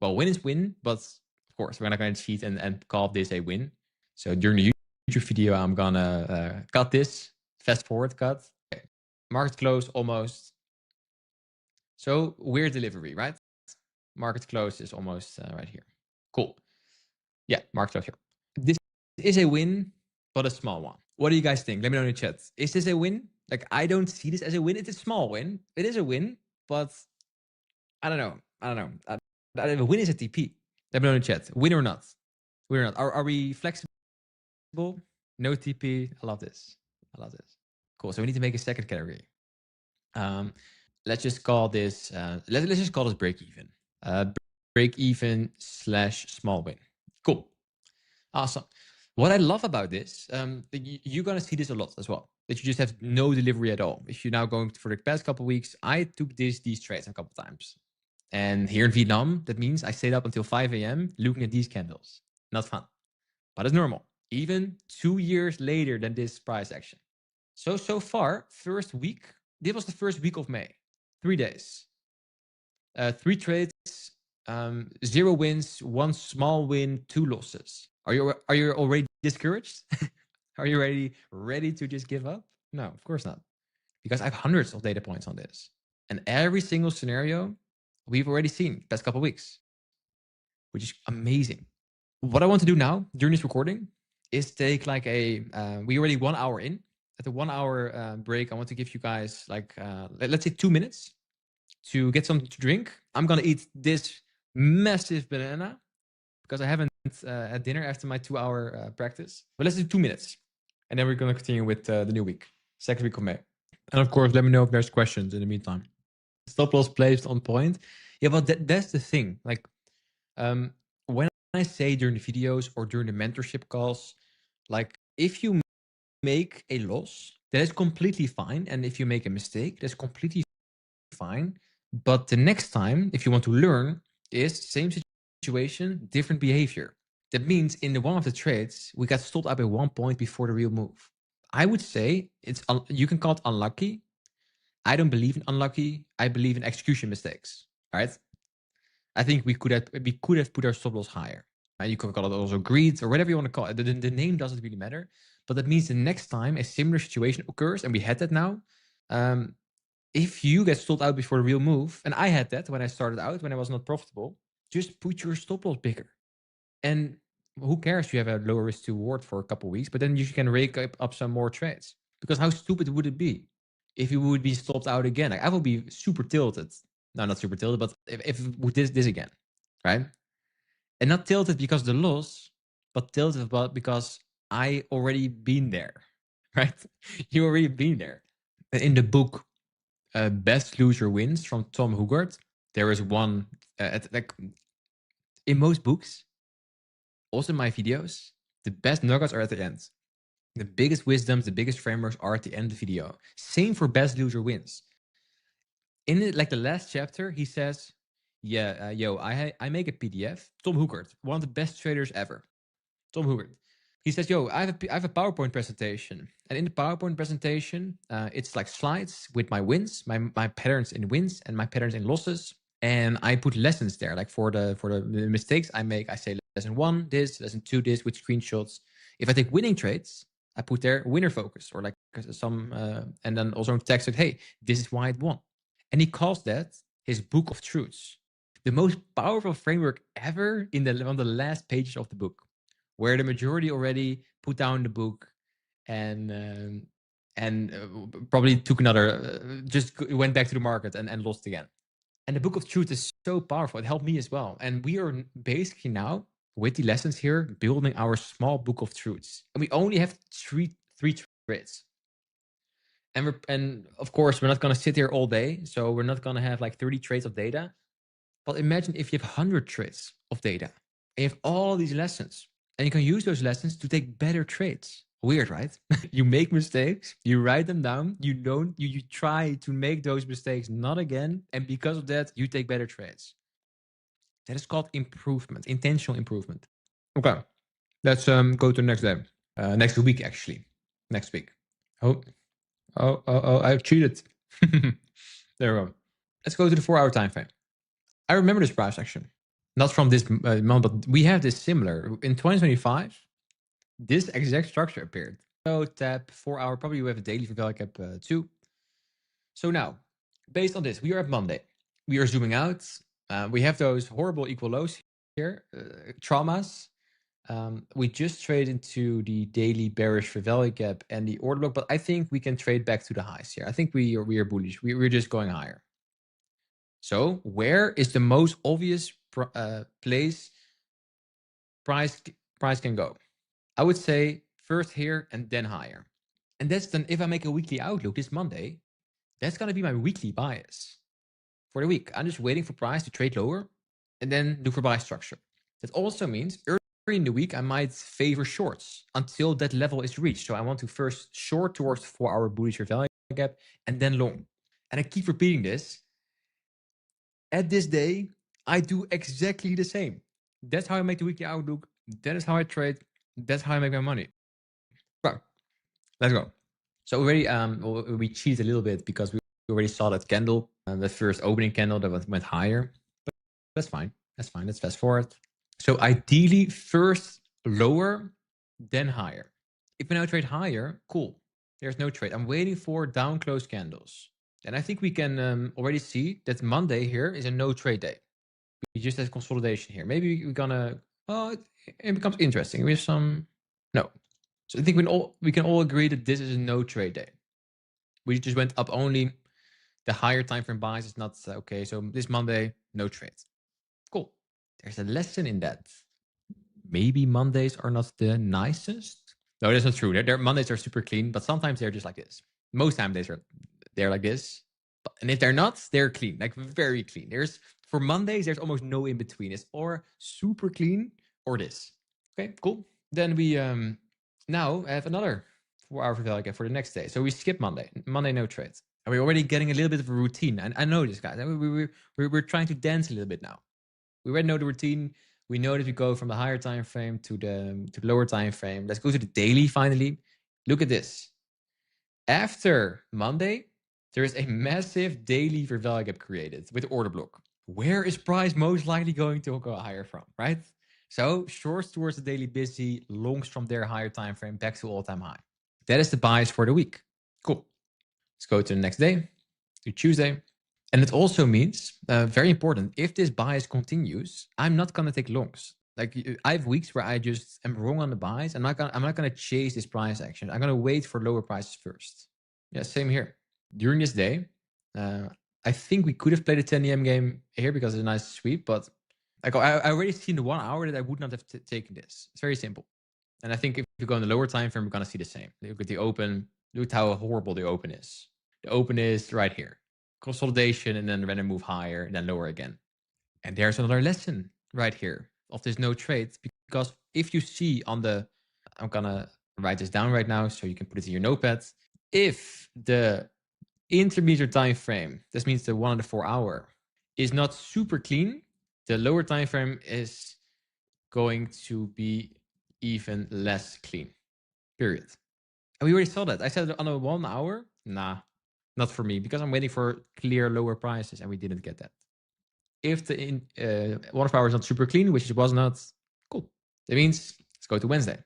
Well, win is win, but of course we're not going to cheat and call this a win. So during the YouTube video, I'm gonna cut this. Fast forward cut. Okay. Market close almost. So weird delivery, right? Market close is almost right here. Cool. Yeah, market close here. This is a win, but a small one. What do you guys think? Let me know in the chat. Is this a win? Like, I don't see this as a win. It's a small win. It is a win, but I don't know. A win is a TP. Let me know in the chat. Win or not? Win or not? Are we flexible? No TP. I love this. I love this. Cool. So we need to make a second category. Let's just call this. Let's just call this break even. Break even / small win. Cool. Awesome. What I love about this, you're going to see this a lot as well, that you just have no delivery at all. If you're now going for the past couple of weeks, I took these trades a couple of times. And here in Vietnam, that means I stayed up until 5 a.m. looking at these candles. Not fun, but it's normal. Even 2 years later than this price action. So far, first week, this was the first week of May. 3 days. 3 trades, 0 wins, 1 small win, 2 losses. Are you already discouraged? Are you ready to just give up? No, of course not. Because I have hundreds of data points on this. And every single scenario we've already seen the past couple of weeks, which is amazing. What I want to do now during this recording is take like we already 1 hour in. At the 1 hour break, I want to give you guys like, let's say 2 minutes to get something to drink. I'm going to eat this massive banana because I haven't had dinner after my 2 hour practice. But let's do 2 minutes. And then we're going to continue with the new week, second week of May. And of course, let me know if there's questions in the meantime. Stop loss placed on point. Yeah, but that's the thing. Like, when I say during the videos or during the mentorship calls, like if you make a loss, that is completely fine. And if you make a mistake, that's completely fine. But the next time, if you want to learn, is same situation, different behavior. That means in one of the trades, we got stopped up at 1 point before the real move. I would say you can call it unlucky. I don't believe in unlucky. I believe in execution mistakes. Right? I think we could have put our stop loss higher. You could call it also greed or whatever you want to call it. The name doesn't really matter. But that means the next time a similar situation occurs, and we had that now, if you get stopped out before the real move, and I had that when I started out, when I was not profitable, just put your stop loss bigger. And who cares? You have a lower risk to reward for a couple of weeks, but then you can rake up some more trades. Because how stupid would it be if you would be stopped out again? Like, I would be super tilted. No, not super tilted, but if with this again, right? And not tilted because of the loss, but tilted because I already been there, right? You already been there. In the book, Best Loser Wins from Tom Hoogart, there is one, In most books, also in my videos, the best nuggets are at the end. The biggest wisdoms, the biggest frameworks are at the end of the video. Same for best loser wins. In it, like the last chapter, he says, yeah, yo, I make a PDF. Tom Hoekert, one of the best traders ever. Tom Hoekert. He says, yo, I have a PowerPoint presentation. And in the PowerPoint presentation, it's like slides with my wins, my patterns in wins and my patterns in losses. And I put lessons there, like for the mistakes I make, I say lesson 1, this, lesson 2, this, with screenshots. If I take winning trades, I put there winner focus or like some, and then also text like, hey, this is why it won. And he calls that his book of truths, the most powerful framework ever on the last pages of the book, where the majority already put down the book and probably took another, just went back to the market and lost again. And the book of truth is so powerful. It helped me as well. And we are basically now, with the lessons here, building our small book of truths. And we only have three trades. And of course, we're not going to sit here all day. So we're not going to have like 30 trades of data. But imagine if you have 100 trades of data. And you have all these lessons. And you can use those lessons to take better trades. Weird, right? You make mistakes, you write them down, you try to make those mistakes not again. And because of that, you take better trades. That is called improvement, intentional improvement. Okay, let's go to the next day. Next week, actually. Next week. Oh, I cheated. There we go. Let's go to the 4-hour time frame. I remember this price action. Not from this month, but we have this similar. In 2025, this exact structure appeared. So tap 4-hour, probably we have a daily for value gap 2. So now, based on this, we are at Monday. We are zooming out. We have those horrible equal lows here, traumas. We just trade into the daily bearish for value gap and the order block, but I think we can trade back to the highs here. I think we are bullish. We're just going higher. So where is the most obvious place price can go? I would say first here and then higher. And that's then, if I make a weekly outlook this Monday, that's going to be my weekly bias for the week. I'm just waiting for price to trade lower and then look for buy structure. That also means early in the week, I might favor shorts until that level is reached. So I want to first short towards 4-hour bullish or value gap and then long. And I keep repeating this. At this day, I do exactly the same. That's how I make the weekly outlook. That is how I trade. That's how I make my money. Well, let's go. So already we cheated a little bit because we already saw that candle, the first opening candle that went higher. But that's fine. That's fine. Let's fast forward. So ideally, first lower, then higher. If we now trade higher, cool. There's no trade. I'm waiting for down close candles. And I think we can already see that Monday here is a no trade day. We just have consolidation here. Maybe we're gonna, it becomes interesting. We have some, no. So I think we can all agree that this is a no trade day. We just went up only. The higher time frame buys is not okay. So this Monday, no trade. Cool. There's a lesson in that. Maybe Mondays are not the nicest. No, that's not true. Their Mondays are super clean, but sometimes they're just like this. Most time they're like this. And if they're not, they're clean, like very clean. For Mondays, there's almost no in between. It's or super clean or this. Okay, cool. Then we now have another 4-hour value gap for the next day. So we skip Monday. Monday, no trades. And we're already getting a little bit of a routine. And I know this, guys. We're trying to dance a little bit now. We already know the routine. We know that we go from the higher time frame to the lower time frame. Let's go to the daily finally. Look at this. After Monday, there is a massive daily fair value gap created with order block. Where is price most likely going to go higher from, right? So shorts towards the daily busy, longs from their higher time frame back to all-time high. That is the bias for the week. Cool. Let's go to the next day, to Tuesday. And it also means, very important, if this bias continues, I'm not going to take longs. Like I have weeks where I just am wrong on the buys. I'm not going to chase this price action. I'm going to wait for lower prices first. Yeah, same here. During this day, I think we could have played a 10 AM game here because it's a nice sweep, but like I already seen the 1 hour that I would not have taken this. It's very simple. And I think if you go in the lower time frame, we're going to see the same. Look at the open. Look at how horrible the open is. The open is right here. Consolidation, and then move higher and then lower again. And there's another lesson right here. of this no trade, because if you see on the, I'm gonna write this down right now so you can put it in your notepad. If the intermediate time frame, this means the 1 and the 4 hour, is not super clean, the lower time frame is going to be even less clean, period. And we already saw that. I said on a 1 hour, nah, not for me, because I'm waiting for clear lower prices, and we didn't get that. If the 1 hour is not super clean, which it was not, cool. That means let's go to Wednesday.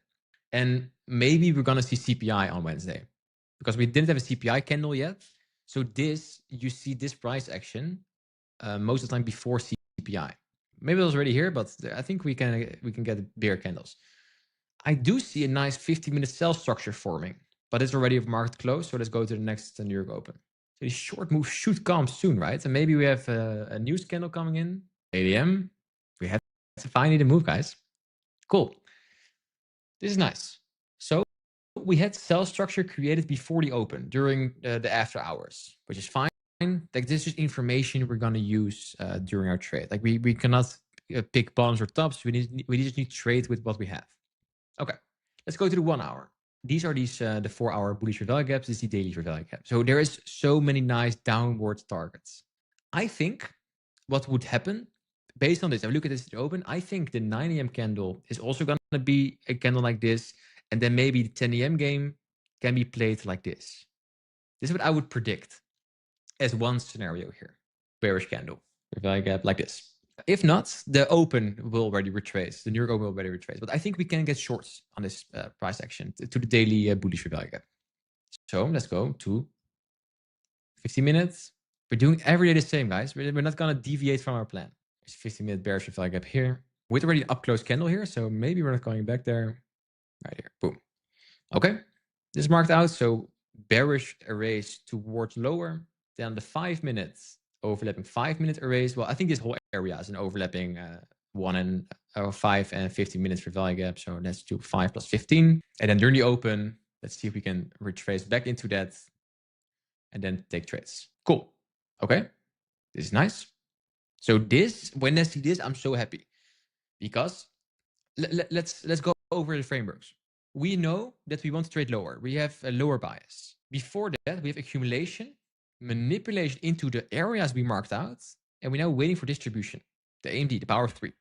And maybe we're going to see CPI on Wednesday, because we didn't have a CPI candle yet. So this, you see this price action most of the time before CPI. Maybe it was already here, but I think we can get bigger candles. I do see a nice 50-minute sell structure forming, but it's already a market close. So let's go to the next New York Open. So the short move should come soon, right? And maybe we have a news candle coming in, 8 a.m. We have to finally the move, guys. Cool. This is nice. So we had sell structure created before the open during the after hours, which is fine. Like this is information we're gonna use during our trade. Like we cannot pick bottoms or tops. We just need to trade with what we have. Okay, let's go to the 1 hour. These are the 4 hour bullish fair value gaps. This is the daily fair value gap. So there is so many nice downward targets. I think what would happen based on this, I look at this at the open, I think the 9 a.m. candle is also going to be a candle like this. And then maybe the 10 a.m. game can be played like this. This is what I would predict as one scenario here. Bearish candle, fair value gap like this. If not, the open will already retrace. The New York Open will already retrace. But I think we can get shorts on this price action to the daily bullish fair value gap. So let's go to 15 minutes. We're doing every day the same, guys. We're not going to deviate from our plan. There's a 15-minute bearish fair value gap here. With already an up close candle here. So maybe we're not going back there. Right here. Boom. Okay. This is marked out. So bearish erase towards lower. Then the 5 minutes. Overlapping 5-minute arrays. Well, I think this whole area is an overlapping 5 and 15 minutes for value gap. So let's do 5 plus 15. And then during the open, let's see if we can retrace back into that and then take trades. Cool. Okay. This is nice. So this, when I see this, I'm so happy because let's go over the frameworks. We know that we want to trade lower. We have a lower bias. Before that, we have accumulation, manipulation into the areas we marked out, and we're now waiting for distribution, the AMD, the power of 3.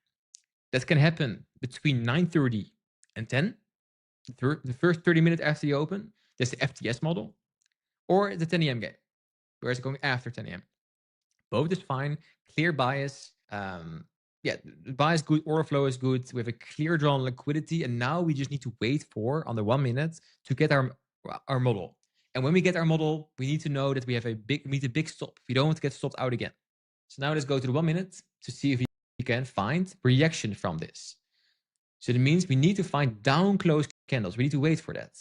That can happen between 9:30 and 10, the first 30 minutes after the open. There's the FTS model, or the 10 a.m. game, where it's going after 10 a.m. Both is fine, clear bias. Yeah, the bias good, order flow is good. We have a clear draw on liquidity, and now we just need to wait for, on the 1 minute, to get our model. And when we get our model, we need to know that we need a big stop. We don't want to get stopped out again. So now let's go to the 1 minute to see if we can find reaction from this. So that means we need to find down close candles. We need to wait for that.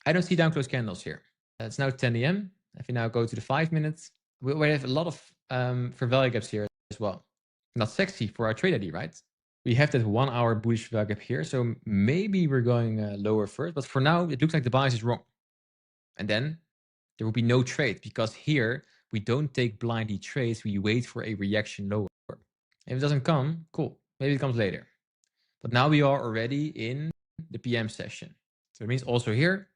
I don't see down close candles here. It's now 10 a.m. If we now go to the 5 minutes, we have a lot of fair value gaps here as well. Not sexy for our trade ID, right? We have that 1 hour bullish fair value gap here. So maybe we're going lower first. But for now, it looks like the bias is wrong. And then there will be no trade because here we don't take blindly trades. We wait for a reaction lower. If it doesn't come, cool. Maybe it comes later. But now we are already in the PM session. So it means also here,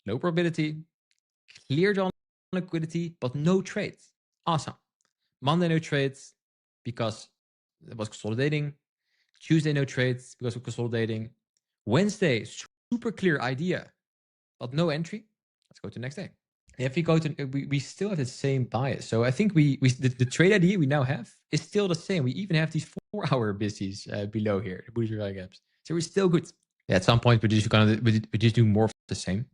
low probability, cleared on liquidity, but no trades. Awesome. Monday, no trades because it was consolidating. Tuesday, no trades because we're consolidating. Wednesday, super clear idea, but no entry. Let's go to the next day. If we go to, we still have the same bias. So I think the trade ID we now have is still the same. We even have these 4 hour busies below here, the bullish value gaps. So we're still good. Yeah, at some point, we just do more of the same.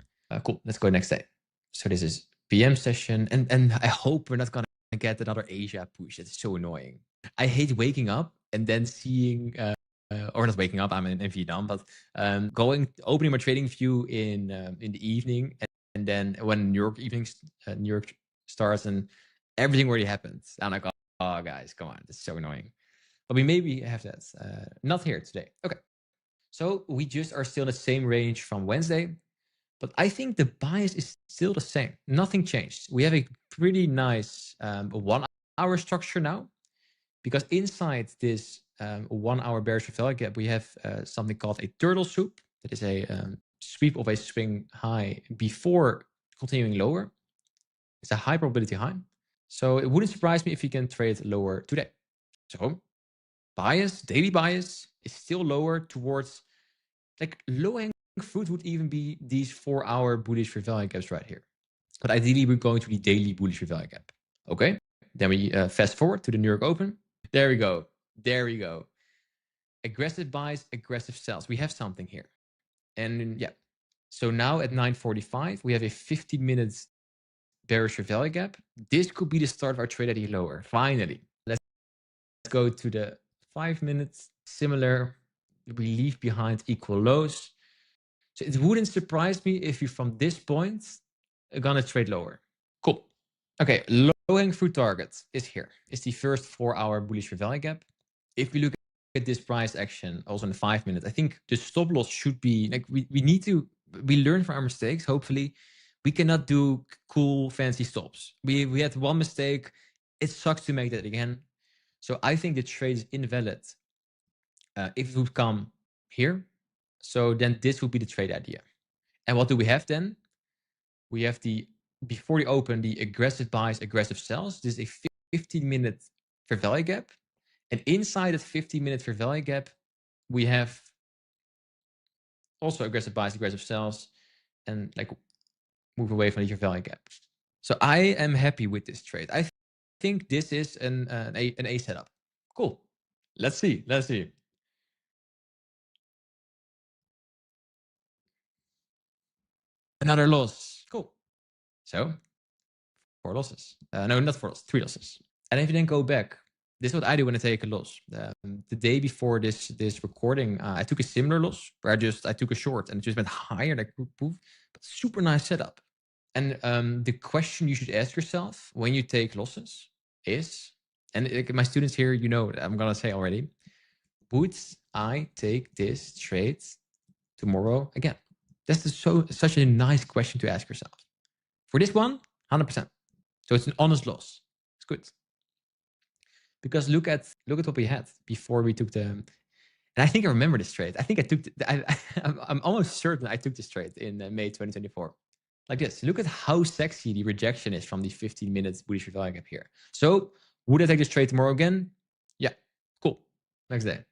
Cool. Let's go next day. So this is PM session. And I hope we're not going to get another Asia push. It's so annoying. I hate waking up and then seeing, or not waking up, I'm in Vietnam, but opening my trading view in the evening. And then when New York starts and everything already happens, I'm like, oh guys, come on, it's so annoying. But we maybe have that. Not here today. Okay. So we just are still in the same range from Wednesday. But I think the bias is still the same. Nothing changed. We have a pretty nice 1 hour structure now because inside this 1 hour bearish value gap, we have something called a turtle soup. That is a sweep of a swing high before continuing lower. It's a high probability high. So it wouldn't surprise me if you can trade lower today. So bias, daily bias is still lower towards, like, low-hanging fruit would even be these 4 hour bullish value gaps right here. But ideally, we're going to the daily bullish value gap. Okay. Then we fast forward to the New York Open. There we go. There we go. Aggressive buys, aggressive sells. We have something here. And yeah. So now at 9:45, we have a 50-minute bearish value gap. This could be the start of our trade at the lower. Finally. Let's go to the 5 minutes. Similar. We leave behind equal lows. So it wouldn't surprise me if you from this point are gonna trade lower. Cool. Okay, low-hanging fruit target is here. It's the first 4 hour bullish value gap. If we look at this price action, also in the 5 minutes, I think the stop loss should be, like, we learn from our mistakes. Hopefully, we cannot do cool, fancy stops. We had one mistake. It sucks to make that again. So I think the trade is invalid if it would come here. So then this would be the trade idea. And what do we have then? We have the, before the open, the aggressive buys, aggressive sells. This is a 15-minute fair value gap. And inside that 15-minute fair value gap, we have also aggressive buys, aggressive sells, and like move away from the fair value gap. So I am happy with this trade. I think this is an A setup. Cool. Let's see. Let's see. Another loss. Cool. So 4 losses. No, not 4 losses, 3 losses. And if you then go back, this is what I do when I take a loss. The day before this recording, I took a similar loss where I took a short and it just went higher, like poof. But super nice setup. And the question you should ask yourself when you take losses is, and my students here, you know what I'm gonna say already, would I take this trade tomorrow again? That's such a nice question to ask yourself. For this one, 100%. So it's an honest loss. It's good. Because look at what we had before we took the, and I think I remember this trade. I think I took, I'm almost certain I took this trade in May 2024. Like this. Look at how sexy the rejection is from the 15 minutes bullish value gap here. So would I take this trade tomorrow again? Yeah, cool. Next day.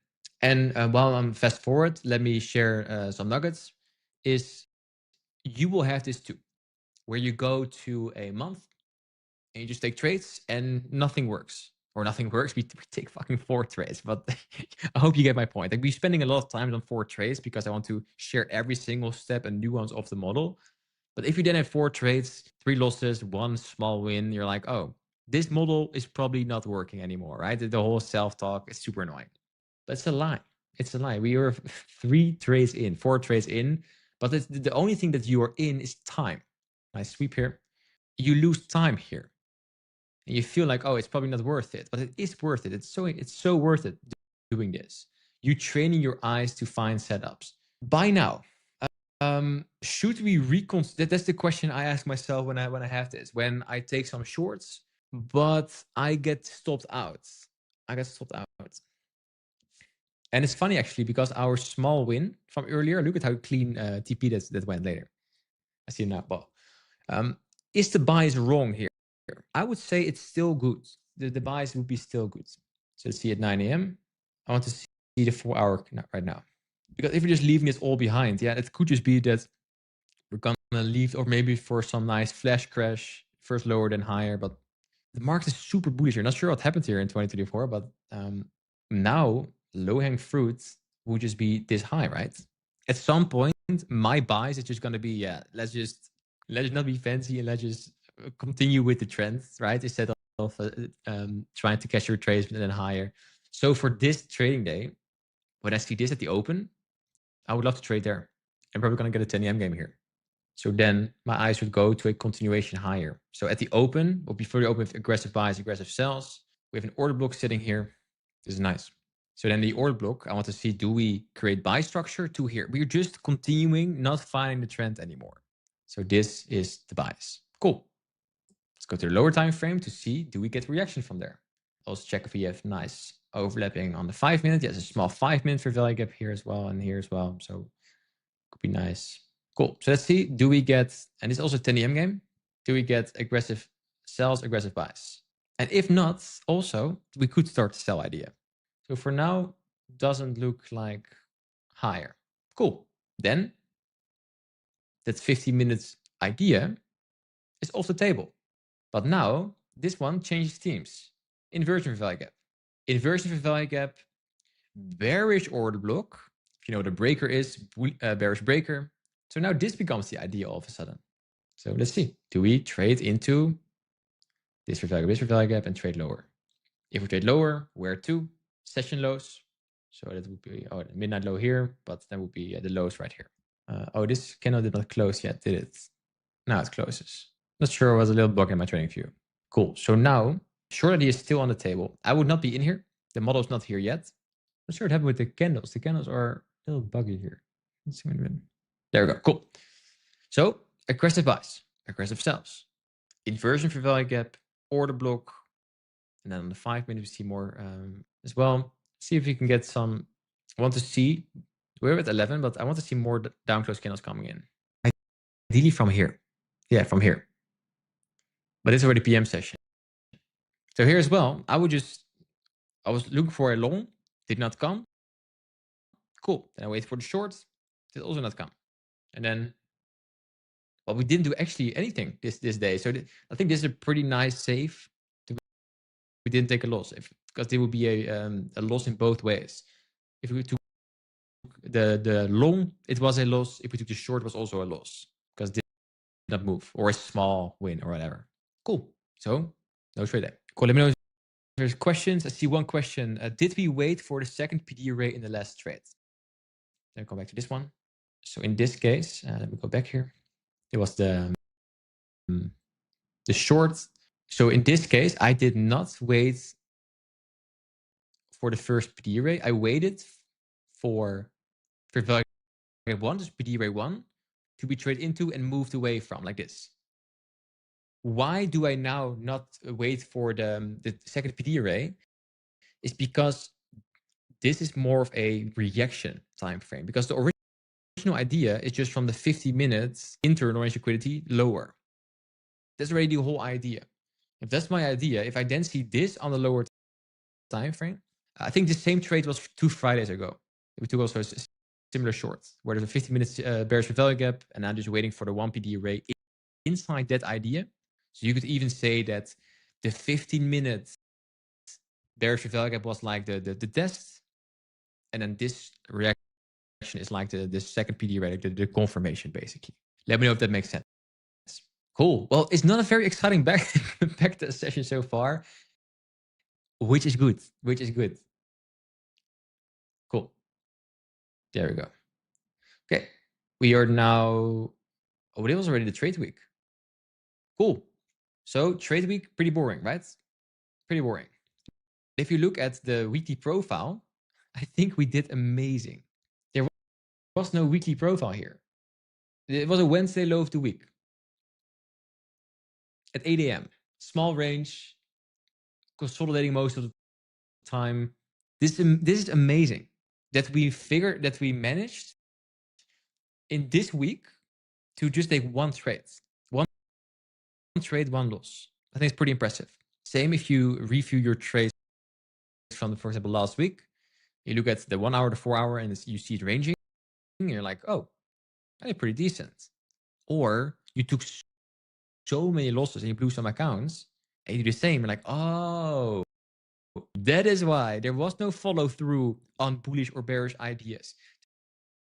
And while I'm fast forward, let me share some nuggets. Is you will have this too, where you go to a month and you just take trades and nothing works. Or nothing works, we take fucking 4 trades. But I hope you get my point. Like, we're spending a lot of time on 4 trades because I want to share every single step and nuance of the model. But if you then have 4 trades, 3 losses, 1 small win, you're like, oh, this model is probably not working anymore, right? The whole self-talk is super annoying. But it's a lie. It's a lie. We are 3 trades in, 4 trades in. But the only thing that you are in is time. Nice sweep here. You lose time here. And you feel like, oh, it's probably not worth it. But it is worth it. It's so worth it doing this. You training your eyes to find setups. By now, should we reconsider? That's the question I ask myself when I have this. When I take some shorts, but I get stopped out. And it's funny actually, because our small win from earlier, look at how clean TP that went later. I see now. Well, is the bias wrong here? I would say it's still good. The bias would be still good. So let's see at 9 a.m. I want to see the 4 hour right now. Because if you're just leaving this all behind, yeah, it could just be that we're gonna leave, or maybe for some nice flash crash, first lower then higher. But the market is super bullish here. Not sure what happened here in 2024, but now low-hanging fruit would just be this high, right? At some point, my bias is just gonna be, yeah, let's just not be fancy and let's just continue with the trend, right? Instead of trying to catch your trades and then higher. So for this trading day, when I see this at the open, I would love to trade there. I'm probably going to get a 10 AM game here. So then my eyes would go to a continuation higher. So at the open, or before the open with aggressive buys, aggressive sells, we have an order block sitting here. This is nice. So then the order block, I want to see, do we create buy structure to here? We're just continuing, not finding the trend anymore. So this is the bias. Cool. Let's go to the lower time frame to see, do we get reaction from there? Also check if we have nice overlapping on the 5 minute. Yes, a small 5 minute fair value gap here as well and here as well. So could be nice. Cool. So let's see. Do we get, and it's also a 10 AM game. Do we get aggressive sells, aggressive buys? And if not, also we could start the sell idea. So for now, doesn't look like higher. Cool. Then that 15 minutes idea is off the table. But now this one changes themes. Inversion for value gap. Inversion for value gap, bearish order block. If you know what a breaker is, bearish breaker. So now this becomes the idea all of a sudden. So let's see. Do we trade into this for value gap, and trade lower? If we trade lower, where to? Session lows. So that would be midnight low here, but that would be the lows right here. This candle did not close yet, did it? Now it closes. Not sure, it was a little bug in my trading view. Cool. So now, short idea is still on the table. I would not be in here. The model is not here yet. Not sure what happened with the candles. The candles are a little buggy here. Let's see. There we go. Cool. So aggressive buys, aggressive sells, inversion for value gap, order block, and then on the 5 minutes we see more as well. See if we can get some. I want to see. We're at 11, but I want to see more down close candles coming in. Ideally from here. Yeah, from here. But it's already PM session. So here as well, I was looking for a long, did not come. Cool. Then I wait for the short, did also not come. And then, well, we didn't do actually anything this day. So I think this is a pretty nice save. We didn't take a loss because there would be a loss in both ways. If we took the long, it was a loss. If we took the short, it was also a loss because it did not move, or a small win or whatever. Cool. So no trade there. Cool. Let me know if there's questions. I see one question. Did we wait for the second PD array in the last trade? Then go back to this one. So in this case, let me go back here. It was the short. So in this case, I did not wait for the first PD array. I waited for value 1, this PD array 1, to be traded into and moved away from, like this. Why do I now not wait for the second PD array? It's because this is more of a reaction time frame, because the original idea is just from the 50 minutes internal range liquidity lower. That's already the whole idea. If that's my idea, if I then see this on the lower time frame, I think the same trade was 2 Fridays ago. We took also a similar short, where there's a 50 minutes bearish value gap, and I'm just waiting for the 1 PD array inside that idea. So you could even say that the 15 minutes bearish value gap was like the test, and then this reaction is like the second PD array, the confirmation, basically. Let me know if that makes sense. Cool. Well, it's not a very exciting back session so far, which is good. Cool. There we go. Okay. We are now, oh, it was already the trade week. Cool. So trade week, pretty boring, right? Pretty boring. If you look at the weekly profile, I think we did amazing. There was no weekly profile here. It was a Wednesday low of the week at 8 AM. Small range, consolidating most of the time. This is amazing that we managed in this week to just take one trade. One trade, one loss. I think it's pretty impressive. Same if you review your trades from, for example, last week. You look at the 1 hour, the 4 hour, and you see it ranging. And you're like, oh, that's pretty decent. Or you took so many losses and you blew some accounts, and you do the same. You're like, oh, that is why there was no follow through on bullish or bearish ideas.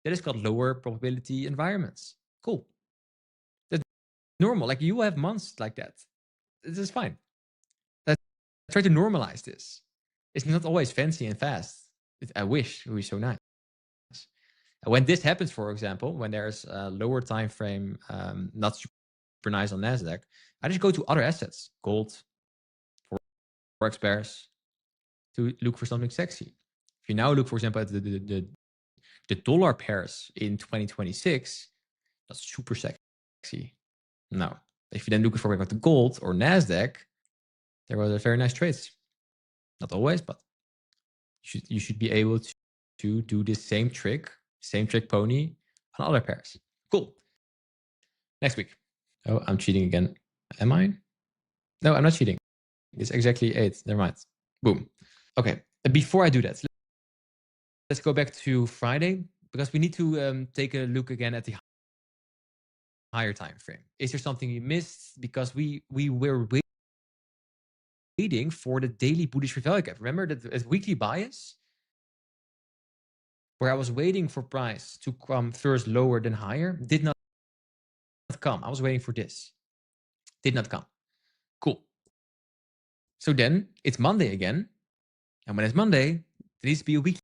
That is called lower probability environments. Cool. That's normal. Like, you have months like that. This is fine. Let's try to normalize this. It's not always fancy and fast. I wish it would be so nice. When this happens, for example, when there's a lower time frame, not super nice on NASDAQ, I just go to other assets, gold, forex pairs, to look for something sexy. If you now look, for example, at the dollar pairs in 2026, that's super sexy. No. If you then look for the gold or NASDAQ, there was a very nice trades. Not always, but you should be able to do this same trick pony on other pairs. Cool. Next week. Oh, I'm cheating again. Am I? No, I'm not cheating. It's exactly 8. Never mind. Boom. Okay. Before I do that, let's go back to Friday because we need to take a look again at the higher time frame. Is there something you missed? Because we were waiting for the daily bullish value gap. Remember that weekly bias where I was waiting for price to come first lower than higher did not come. I was waiting for this. Did not come. Cool. So then it's Monday again. And when it's Monday, there needs to be a weekly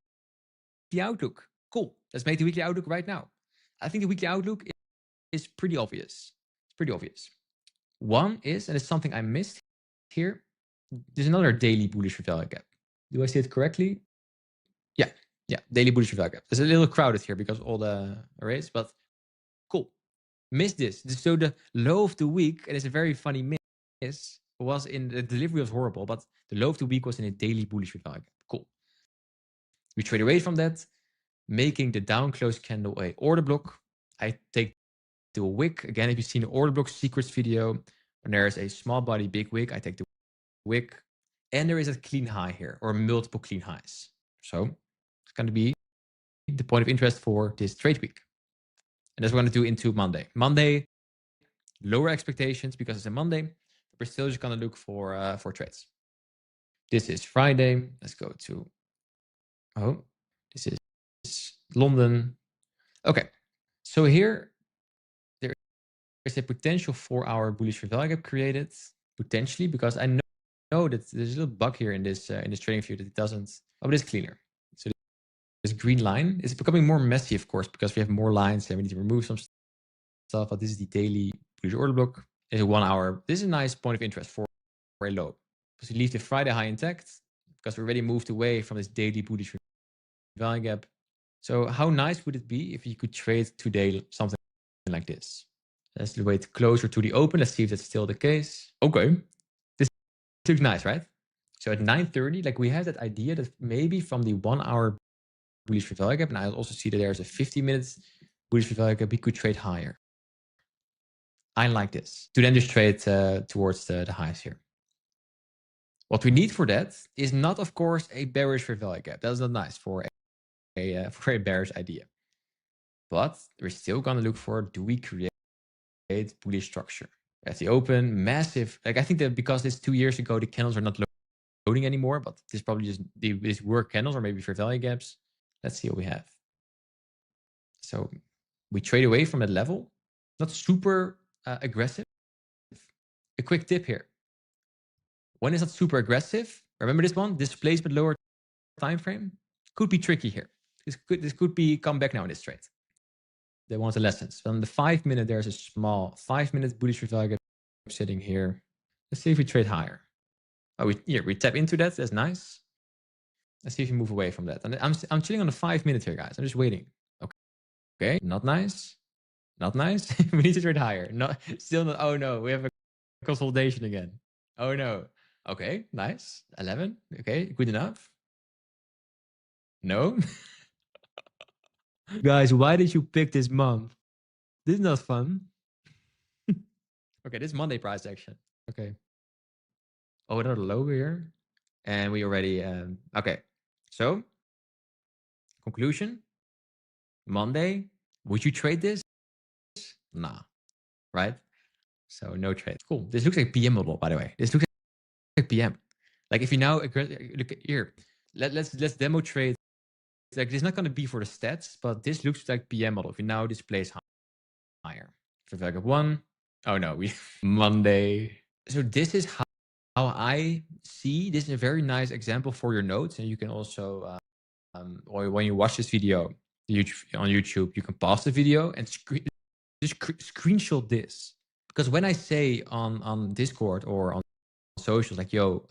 outlook. Cool. Let's make the weekly outlook right now. I think the weekly outlook is pretty obvious. It's pretty obvious. One is, and it's something I missed here, there's another daily bullish value gap. Do I see it correctly? Yeah, daily bullish value gap. It's a little crowded here because all the arrays, but cool. Missed this. So the low of the week, and it's a very funny miss, was in the delivery was horrible, but the low of the week was in a daily bullish value gap. Cool. We trade away from that, making the down close candle a order block. I take the wick. Again, if you've seen the order block secrets video, when there is a small body, big wick, I take the wick. And there is a clean high here, or multiple clean highs. So it's going to be the point of interest for this trade week. And that's what we're going to do into Monday. Monday, lower expectations because it's a Monday. We're still just going to look for trades. This is Friday. Let's go to, this is London. Okay. So here, there is a potential 4-hour bullish value gap created, potentially, because I know that there's a little bug here in this trading view that it doesn't, but it's cleaner. So this green line is becoming more messy, of course, because we have more lines and we need to remove some stuff, but this is the daily bullish order block. It's a 1 hour. This is a nice point of interest for a low. Because we leave the Friday high intact because we already moved away from this daily bullish value gap. So how nice would it be if you could trade today something like this? Let's wait closer to the open. Let's see if that's still the case. Okay. This looks nice, right? So at 9:30, like we have that idea that maybe from the 1 hour bullish value gap, and I also see that there's a 50 minutes bullish value gap, we could trade higher. I like this. To then just trade towards the highs here. What we need for that is not, of course, a bearish value gap. That's not nice for a bearish idea. But we're still going to look for, do we create bullish structure? At the open, massive. Like I think that because it's 2 years ago, the candles are not loading anymore, but this probably just these were candles or maybe fair value gaps. Let's see what we have. So we trade away from that level, not super aggressive. A quick tip here. When it's not super aggressive, remember this one, displacement lower time frame, could be tricky here. This could be come back now in this trade. They want the lessons. On the 5 minute, there's a small 5 minute bullish value gap sitting here. Let's see if we trade higher. Oh, we tap into that. That's nice. Let's see if we move away from that. And I'm chilling on the 5 minute here, guys. I'm just waiting. Okay, not nice. Not nice. We need to trade higher. Still not. Oh no, we have a consolidation again. Oh no. Okay, nice. 11. Okay, good enough. No. Guys, why did you pick this month? This is not fun. Okay, this is Monday price action. Okay. Oh, another low here. And we already, okay. So, conclusion. Monday, would you trade this? Nah, right? So no trade. Cool. This looks like PM model, by the way. This looks like PM. Like if you now look at here, let's demo trade. Like this is not going to be for the stats, but this looks like PM model. If you now displace higher for value of 1. Oh no, we Monday. So this is how I see. This is a very nice example for your notes, and you can also, or when you watch this video on YouTube, you can pause the video and just screenshot this. Because when I say on Discord or on socials, like, yo,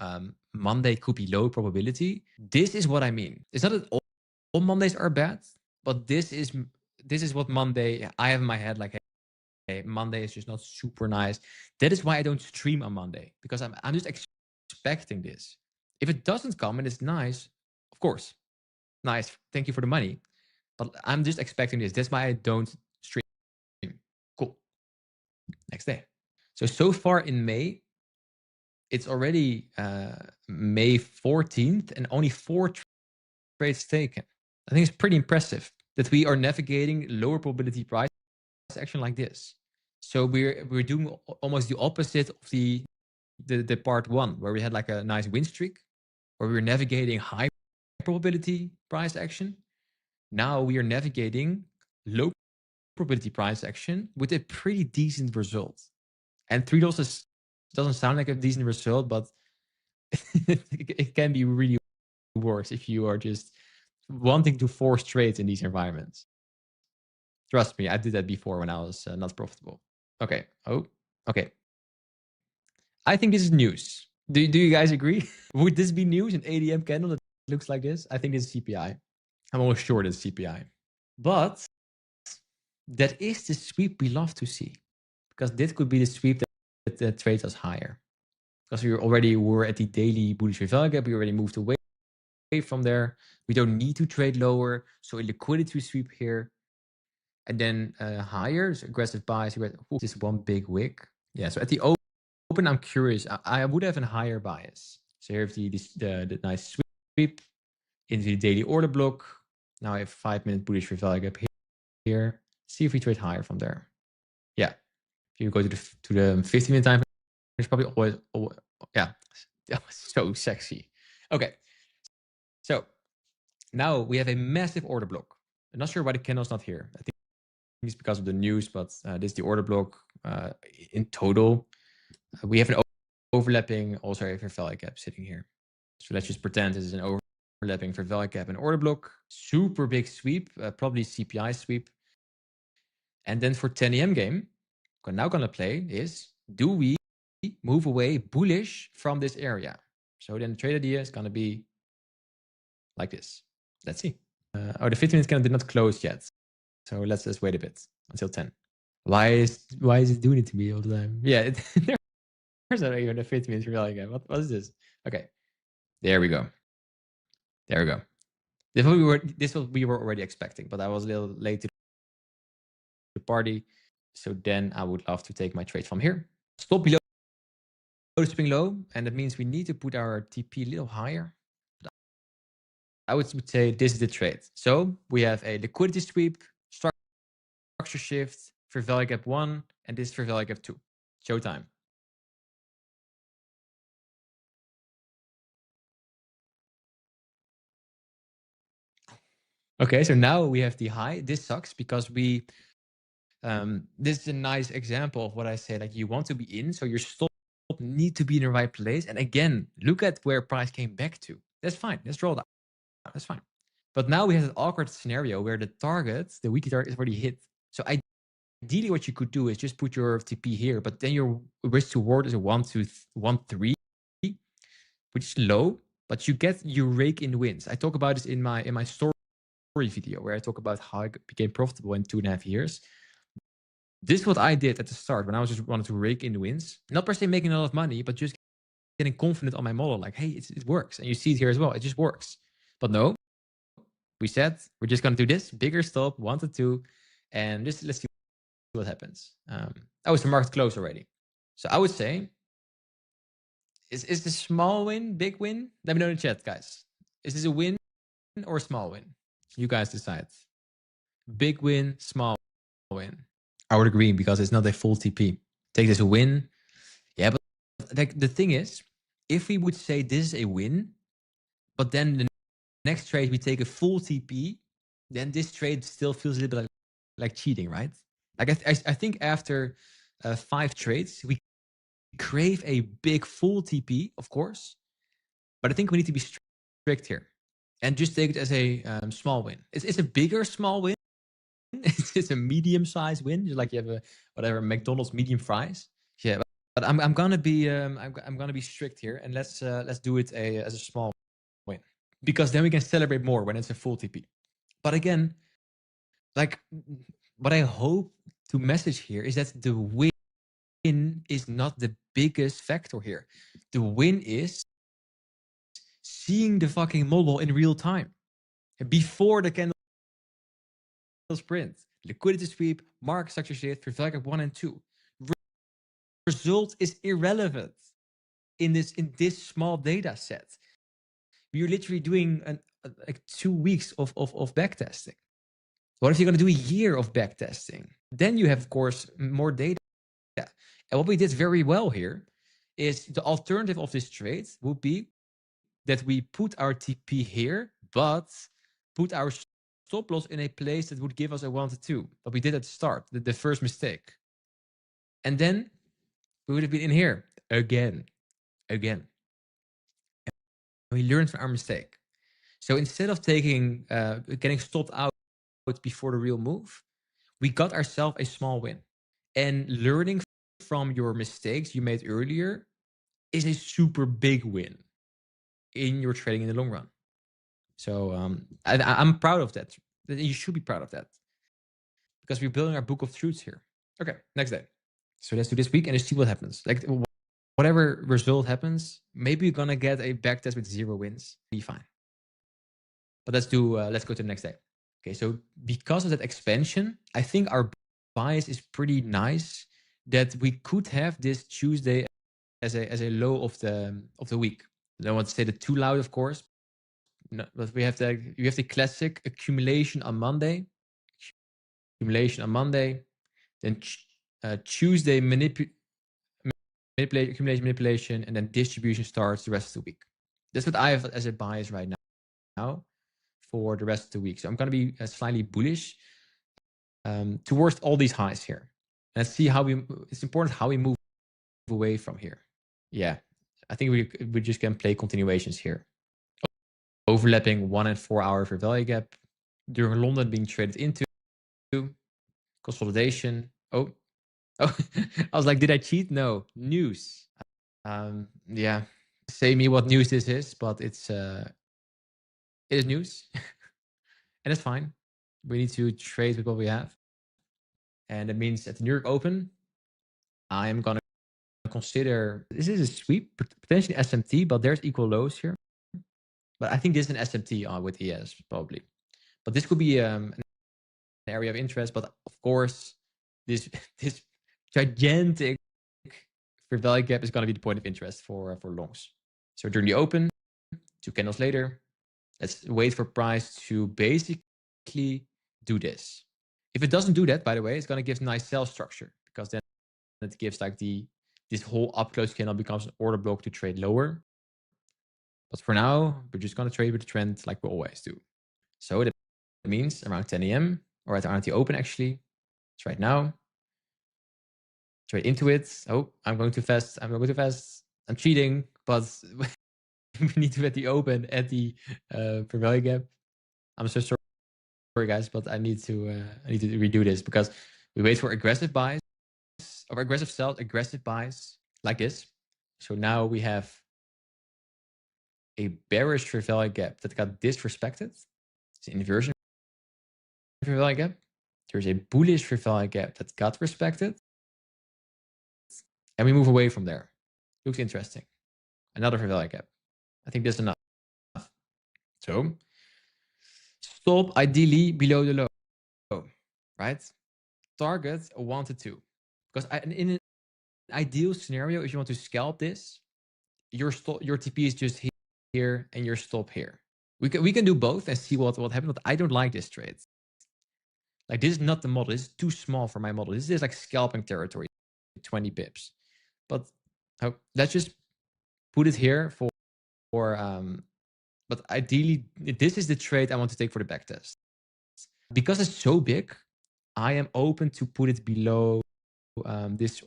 Monday could be low probability, this is what I mean. It's not that all Mondays are bad, but this is what Monday I have in my head. Like, hey, Monday is just not super nice. That is why I don't stream on Monday, because I'm just expecting this. If it doesn't come and it's nice, of course, nice, thank you for the money. But I'm just expecting this. That's why I don't stream. Cool. Next day. So far in May, it's already May 14th and only 4 trades taken. I think it's pretty impressive that we are navigating lower probability price action like this. So we're doing almost the opposite of the part 1, where we had like a nice win streak, where we were navigating high probability price action. Now we are navigating low probability price action with a pretty decent result. And $3 doesn't sound like a decent result, but it can be really worse if you are just wanting to force trades in these environments. Trust me, I did that before when I was not profitable. Okay. Oh, okay. I think this is news. Do you guys agree? Would this be news? An ADM candle that looks like this? I think this is CPI. I'm almost sure it's CPI. But that is the sweep we love to see, because this could be the sweep that trades us higher. Because we already were at the daily bullish value gap. We already moved away from there. We don't need to trade lower. So a liquidity sweep here. And then higher, so aggressive buys. This one big wick. Yeah, so at the open, I'm curious. I would have a higher bias. So here's the nice sweep into the daily order block. Now I have 5-minute bullish value gap here. See if we trade higher from there. Yeah. If you go to the 15-minute time, it's probably always yeah. That was so sexy. Okay. So now we have a massive order block. I'm not sure why the candle's not here. I think it's because of the news, but this is the order block in total. We have an overlapping, also a fair value gap sitting here. So let's just pretend this is an overlapping fair value gap and order block. Super big sweep, probably CPI sweep. And then for 10 AM game, what I'm now going to play is, do we move away bullish from this area? So then the trade idea is going to be like this. Let's see. The 15-minute candle did not close yet. So let's just wait a bit until 10. Why is it doing it to me all the time? Yeah, there's not even a 15-minute value gap. What is this? Okay, there we go. There we go. This is what we were already expecting, but I was a little late to the party. So then I would love to take my trade from here. Stop below the swing low, and that means we need to put our TP a little higher. I would say this is the trade. So we have a liquidity sweep, structure shift for value gap 1, and this for value gap 2. Showtime. Okay, so now we have the high. This sucks because we this is a nice example of what I say, like you want to be in, so your stop need to be in the right place. And again, look at where price came back to. That's fine. Let's roll that. That's fine. But now we have an awkward scenario where the target, the weekly target, is already hit. So ideally what you could do is just put your TP here, but then your risk to reward is a 1, 2, 1, 3, which is low, but you rake in wins. I talk about this in my story video where I talk about how I became profitable in 2.5 years. This is what I did at the start when I was just wanted to rake in the wins. Not per se making a lot of money, but just getting confident on my model. Like, hey, it works. And you see it here as well. It just works. But no, we said we're just going to do this. Bigger stop, 1 to 2. And just let's see what happens. Oh, it's the market close already. So I would say, is the small win, big win? Let me know in the chat, guys. Is this a win or a small win? You guys decide. Big win, small win. I would agree because it's not a full TP. Take this a win. Yeah, but like the thing is, if we would say this is a win, but then the next trade we take a full TP, then this trade still feels a little bit like cheating, right? Like I think after 5 trades, we crave a big full TP, of course, but I think we need to be strict here and just take it as a small win. It's a bigger small win. It's a medium-sized win, just like you have a McDonald's medium fries. Yeah, but I'm gonna be I'm gonna be strict here, and let's do it as a small win, because then we can celebrate more when it's a full TP. But again, like what I hope to message here is that the win is not the biggest factor here. The win is seeing the fucking model in real time before the candle sprint. Liquidity sweep, market structure shift, fair value gap 1 and 2. Result is irrelevant in this small data set. You're literally doing like 2 weeks of backtesting. What if you're going to do a year of backtesting? Then you have, of course, more data. And what we did very well here is the alternative of this trade would be that we put our TP here, but put our stop loss in a place that would give us a 1 to 2. But we did at the start, the first mistake. And then we would have been in here again. And we learned from our mistake. So instead of getting stopped out before the real move, we got ourselves a small win. And learning from your mistakes you made earlier is a super big win in your trading in the long run. So I'm proud of that. You should be proud of that because we're building our book of truths here. Okay, next day. So let's do this week and let's see what happens. Like whatever result happens, maybe you're gonna get a backtest with 0 wins. Be fine. But let's go to the next day. Okay, so because of that expansion, I think our bias is pretty nice that we could have this Tuesday as a low of the week. I don't want to say that too loud, of course. No, but we have the classic accumulation on Monday. Then Tuesday manipulation, and then distribution starts the rest of the week. That's what I have as a bias right now for the rest of the week. So I'm going to be slightly bullish towards all these highs here. And let's see it's important how we move away from here. Yeah, I think we just can play continuations here. Overlapping 1 and 4 hour fair value gap. During London being traded into. Consolidation. Oh, I was like, did I cheat? No. News. Yeah. Say me what news this is, but it is news. And it's fine. We need to trade with what we have. And that means at the New York Open, I am going to consider, this is a sweep, potentially SMT, but there's equal lows here. But I think this is an SMT with ES, probably. But this could be an area of interest. But of course, this gigantic fair value gap is going to be the point of interest for longs. So during the open, 2 candles later, let's wait for price to basically do this. If it doesn't do that, by the way, it's going to give nice sell structure because then it gives like this whole up close candle becomes an order block to trade lower. But for now, we're just going to trade with the trend like we always do. So that means around 10 a.m. or around the open actually. It's right now. Trade into it. Oh, I'm going too fast. I'm cheating, but we need to at the open at the fair value gap. I'm so sorry, guys, but I need to redo this because we wait for aggressive buys or aggressive sells, aggressive buys like this. So now we have a bearish fair value gap that got disrespected. It's an inversion fair value gap. There's a bullish fair value gap that got respected. And we move away from there. Looks interesting. Another fair value gap. I think that's enough. So stop ideally below the low, right? Target a 1 to 2. Because in an ideal scenario, if you want to scalp this, your TP is just here and your stop here. We can do both and see what happens. But I don't like this trade. Like this is not the model. This is too small for my model. This is like scalping territory, 20 pips. But let's just put it here for but ideally, this is the trade I want to take for the backtest. Because it's so big, I am open to put it below this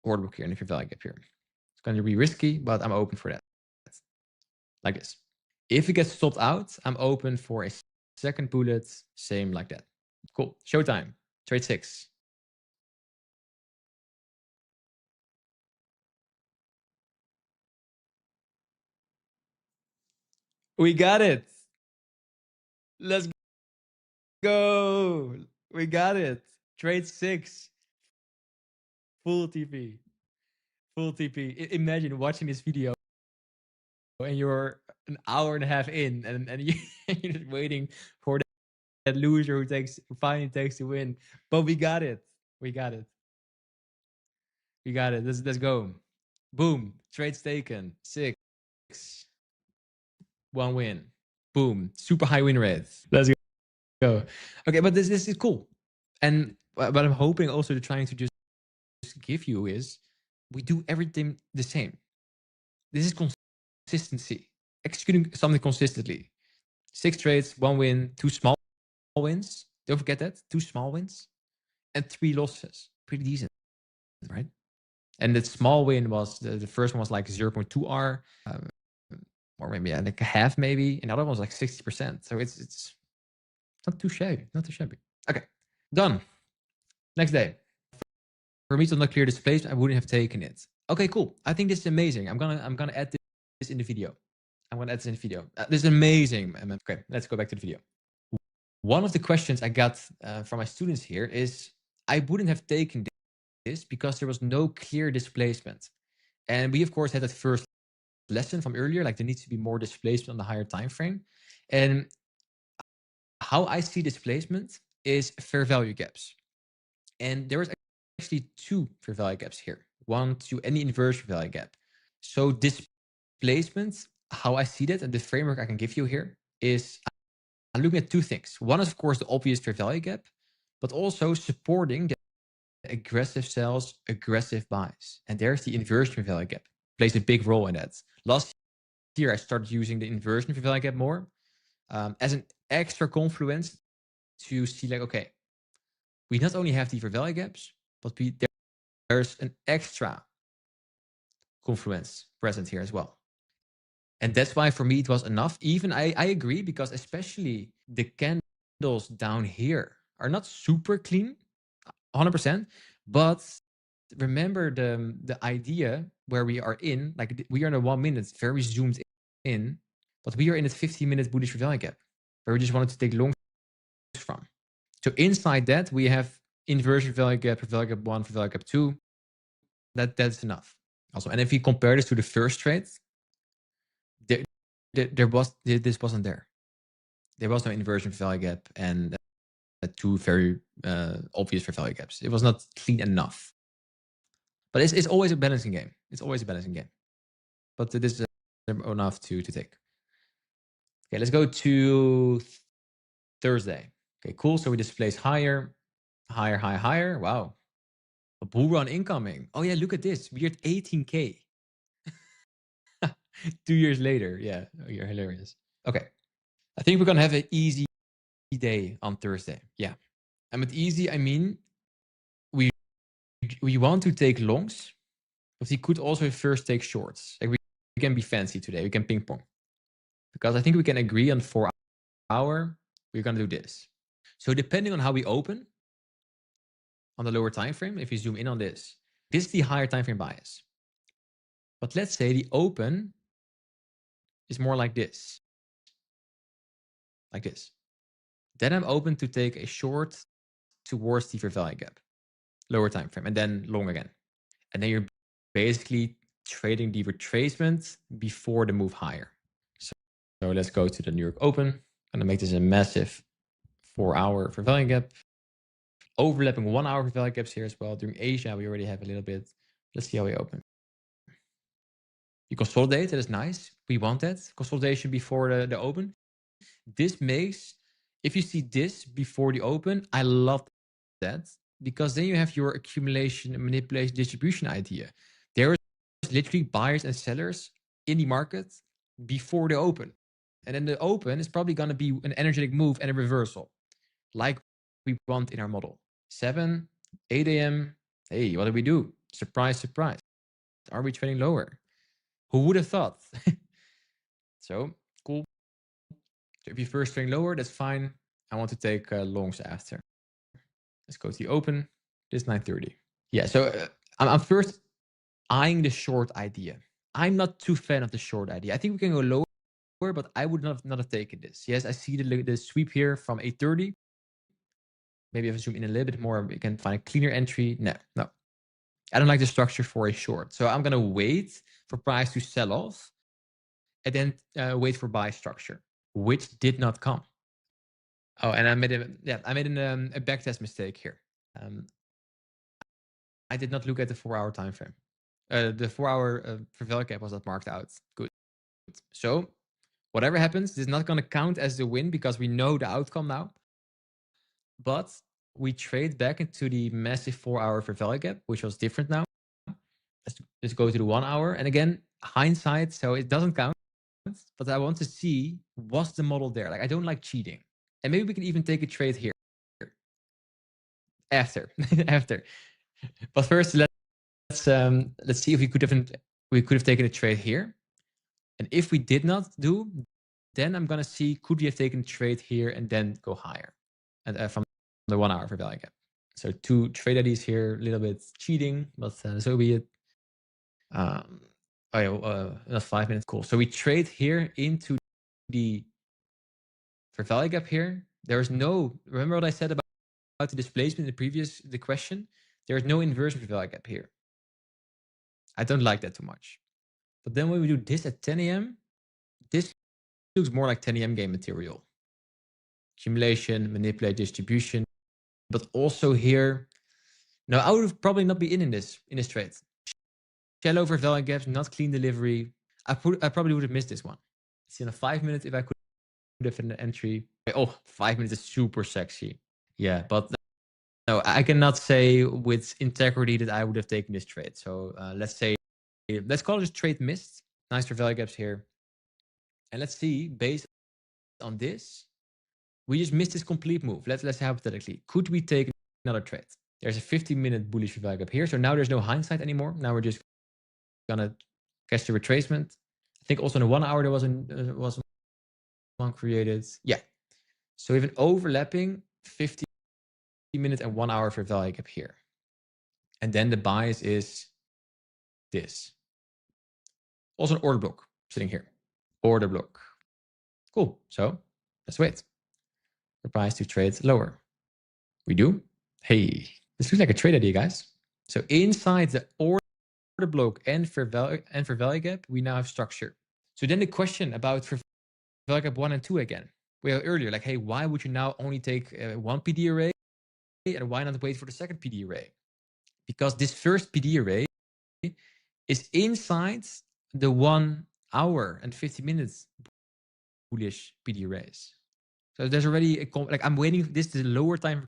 order book here and if your value gap here. It's going to be risky, but I'm open for that. Like this. If it gets stopped out, I'm open for a second bullet, same like that. Cool. Showtime. Trade 6. We got it. Let's go. We got it. Trade 6. Full TP. Full TP. Imagine watching this video and you're an hour and a half in, and you're just waiting for that loser who finally takes the win. But we got it. We got it. We got it. Let's go. Boom. Trades taken. 6. 1 win. Boom. Super high win rate. Let's go. Okay, but this is cool. And what I'm hoping also to trying to just give you is we do everything the same. This is consistency. Executing something consistently. 6 trades, 1 win, 2 small wins. Don't forget that. 2 small wins and 3 losses. Pretty decent, right? And the small win was the first one was like 0.2 R, or maybe like a half, maybe. And the other one was like 60%. So it's not too shabby. Not too shabby. Okay, done. Next day. For me to not clear this place, I wouldn't have taken it. Okay, cool. I think this is amazing. I'm gonna add this in the video. I'm gonna add this in the video. This is amazing. Okay, let's go back to the video. One of the questions I got from my students here is, I wouldn't have taken this because there was no clear displacement. And we, of course, had that first lesson from earlier, like there needs to be more displacement on the higher time frame. And how I see displacement is fair value gaps. And there was actually 2 fair value gaps here. 1, 2, any inverse fair value gap. So displacement, how I see that, and the framework I can give you here is, I'm looking at 2 things. One is, of course, the obvious fair value gap, but also supporting the aggressive sells, aggressive buys. And there's the inversion fair value gap. Plays a big role in that. Last year, I started using the inversion fair value gap more as an extra confluence to see like, okay, we not only have the fair value gaps, but there's an extra confluence present here as well. And that's why for me it was enough. Even I agree, because especially the candles down here are not super clean, 100%. But remember the idea where we are in, like we are in a 1 minute, very zoomed in, but we are in a 15-minute bullish fair value gap where we just wanted to take longs from. So inside that we have inversion fair value gap 1, fair value gap 2. That's enough. Also, and if we compare this to the first trade, this wasn't there. There was no inversion fair value gap and 2 very obvious fair value gaps. It was not clean enough. But it's always a balancing game. It's always a balancing game. But this is enough to take. Okay, let's go to Thursday. Okay, cool. So we displace higher, higher, higher, higher. Wow. A bull run incoming. Oh yeah, look at this. We're at 18K. 2 years later. Yeah, oh, you're hilarious. Okay. I think we're going to have an easy day on Thursday. Yeah. And with easy, I mean, we want to take longs, but we could also first take shorts. Like we can be fancy today. We can ping pong. Because I think we can agree on 4 hour, we're going to do this. So depending on how we open on the lower time frame, if you zoom in on this is the higher time frame bias. But let's say the open is more like this. Like this. Then I'm open to take a short towards the fair value gap, lower time frame, and then long again. And then you're basically trading the retracement before the move higher. So let's go to the New York Open. I'm going to make this a massive 4 hour fair value gap. Overlapping 1 hour fair value gaps here as well. During Asia, we already have a little bit. Let's see how we open. You consolidate, that is nice. We want that. Consolidation before the open. This makes, if you see this before the open, I love that. Because then you have your accumulation and manipulation distribution idea. There is literally buyers and sellers in the market before the open. And then the open is probably going to be an energetic move and a reversal. Like we want in our model. 7, 8 a.m. Hey, what do we do? Surprise, surprise. Are we trading lower? Who would have thought? So, cool. So if you first trading lower, that's fine. I want to take longs after. Let's go to the open. This 9:30. Yeah, so I'm first eyeing the short idea. I'm not too fan of the short idea. I think we can go lower, but I would not have taken this. Yes, I see the sweep here from 8:30. Maybe if I zoom in a little bit more, we can find a cleaner entry. No. I don't like the structure for a short. So I'm going to wait for price to sell off and then wait for buy structure, which did not come. Oh, and I made a backtest mistake here. I did not look at the 4-hour time frame. The 4-hour fair value gap was not marked out. Good. So whatever happens, this is not going to count as the win because we know the outcome now. But we trade back into the massive 4-hour fair value gap, which was different now. Let's go to the 1 hour. And again, hindsight, so it doesn't count. But I want to see, was the model there? Like, I don't like cheating. And maybe we can even take a trade here. After. But first, let's see if we could have taken a trade here. And if we did not do, then I'm gonna see, could we have taken a trade here and then go higher, and from the 1 hour fair value gap. So 2 trade IDs here, a little bit cheating, but so be it. That's 5 minutes. Cool. So we trade here into the fair value gap here. There is no, remember what I said about the displacement in the question? There is no inversion fair value gap here. I don't like that too much. But then when we do this at 10 a.m., this looks more like 10 a.m. game material. Accumulation, manipulate distribution, but also here. No, I would have probably not be in this trade. Shallow fair value gaps, not clean delivery. I probably would have missed this one. See, in a 5 minutes, if I could have an entry. Oh, 5 minutes is super sexy. Yeah, but no, I cannot say with integrity that I would have taken this trade. So let's call this trade missed. Nice fair value gaps here. And let's see, based on this, we just missed this complete move. Let's hypothetically, could we take another trade? There's a 15-minute bullish fair value gap here. So now there's no hindsight anymore. Now we're just gonna catch the retracement. I think also in the 1 hour there was one created. Yeah. So we have an overlapping 50-minute and 1 hour fair value gap here. And then the bias is this. Also an order block sitting here. Order block. Cool. So let's wait. The price to trade lower. We do. Hey, this looks like a trade idea, guys. So inside the order block and fair value gap, we now have structure. So then the question about fair value gap 1 and 2 again. Well, earlier, like, hey, why would you now only take one PD array, and why not wait for the second PD array? Because this first PD array is inside the 1 hour and 50 minutes bullish PD arrays. So there's already I'm waiting. This is the lower time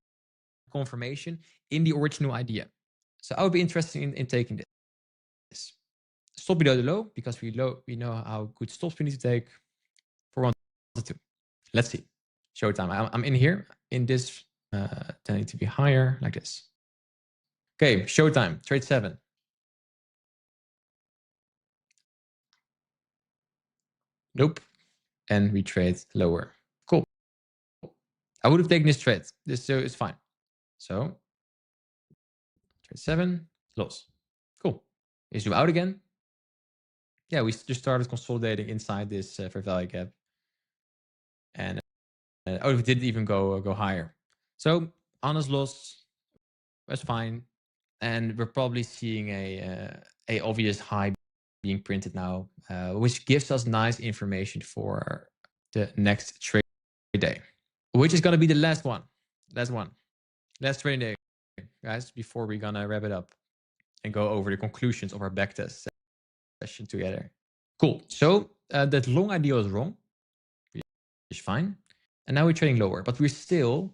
confirmation in the original idea. So I would be interested in taking this. Stop below the low, because we know how good stops we need to take for 1 to 2. Let's see. Showtime. I'm in here in this tending to be higher like this. Okay, showtime. Trade 7. Nope. And we trade lower. Cool. I would have taken this trade. So it's fine. So trade 7, loss. Cool. You zoom out again. Yeah, we just started consolidating inside this fair value gap. And we didn't even go higher. So honest loss, that's fine. And we're probably seeing a obvious high being printed now, which gives us nice information for the next trade day, which is going to be the last one. Last trading day, guys, before we're going to wrap it up and go over the conclusions of our backtest session together. Cool. So that long idea was wrong, which is fine. And now we're trading lower, but we're still,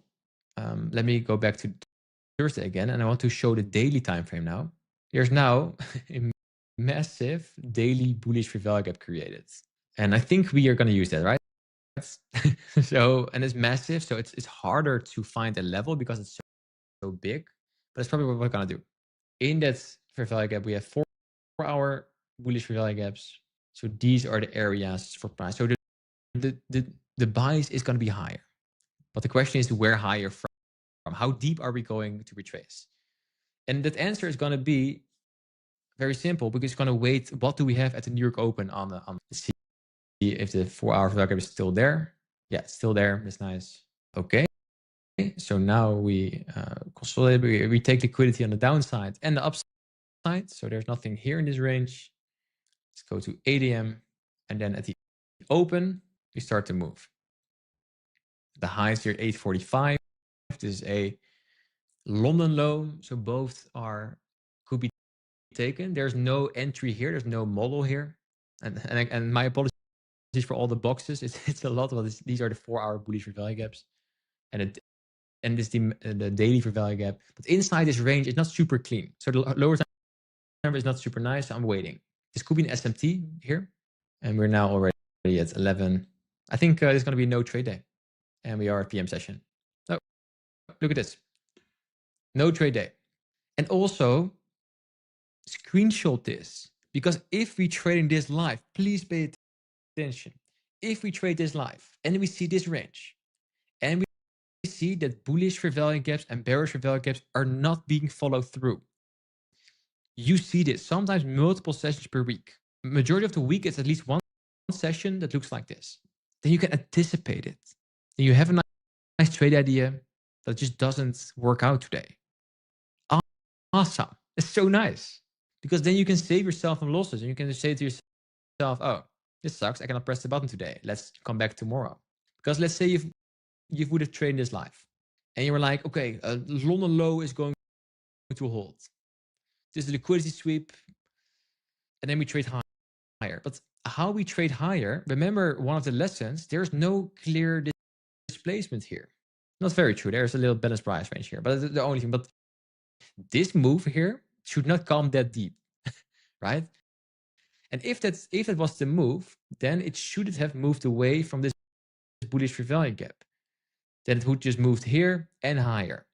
let me go back to Thursday again, and I want to show the daily time frame now. There's now a massive daily bullish fair value gap created. And I think we are going to use that, right? So, and it's massive, so it's harder to find a level because it's so big, but it's probably what we're going to do. In that fair value gap, we have 4-hour bullish fair value gaps. So these are the areas for price. So the bias is going to be higher. But the question is, where higher from? How deep are we going to retrace? And that answer is going to be very simple, because it's going to wait. What do we have at the New York Open on the see if the 4-hour fair value gap is still there? Yeah, it's still there. That's nice. Okay. So now we consolidate. We take liquidity on the downside and the upside. So there's nothing here in this range. Let's go to 8 a.m. and then at the open, we start to move. The highs here at 845. This is a London low, so both could be taken. There's no entry here. There's no model here, and my apologies for all the boxes. It's a lot. But these are the 4-hour bullish for value gaps, and this the daily for value gap. But inside this range, it's not super clean. So the lower time number is not super nice. So I'm waiting. This could be an SMT here, and we're now already at 11. I think there's going to be no trade day, and we are at PM session. Oh, look at this. No trade day. And also, screenshot this, because if we trading this live, please pay attention. If we trade this live and we see this range, and we see that bullish for value gaps and bearish for value gaps are not being followed through. You see this sometimes multiple sessions per week. Majority of the week, it's at least one session that looks like this. Then you can anticipate it. Then you have a nice trade idea that just doesn't work out today. Awesome. It's so nice. Because then you can save yourself from losses, and you can just say to yourself, oh, this sucks. I cannot press the button today. Let's come back tomorrow. Because let's say you would have traded this live, and you were like, okay, London low is going to hold. This is a liquidity sweep, and then we trade higher. But how we trade higher, remember one of the lessons, there's no clear displacement here. Not very true. There's a little balance price range here, but the only thing. But this move here should not come that deep, right? And if that was the move, then it shouldn't have moved away from this bullish for value gap. Then it would just moved here and higher.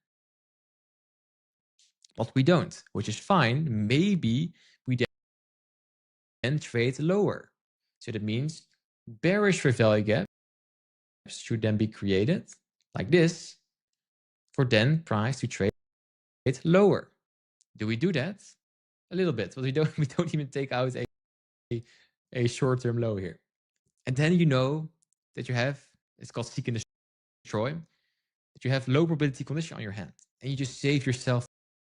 But we don't, which is fine. Maybe we then trade lower. So that means bearish for value gaps should then be created like this for then price to trade lower. Do we do that? A little bit, but we don't even take out a short-term low here. And then you know that you have, it's called seek and destroy, that you have low probability condition on your hand, and you just save yourself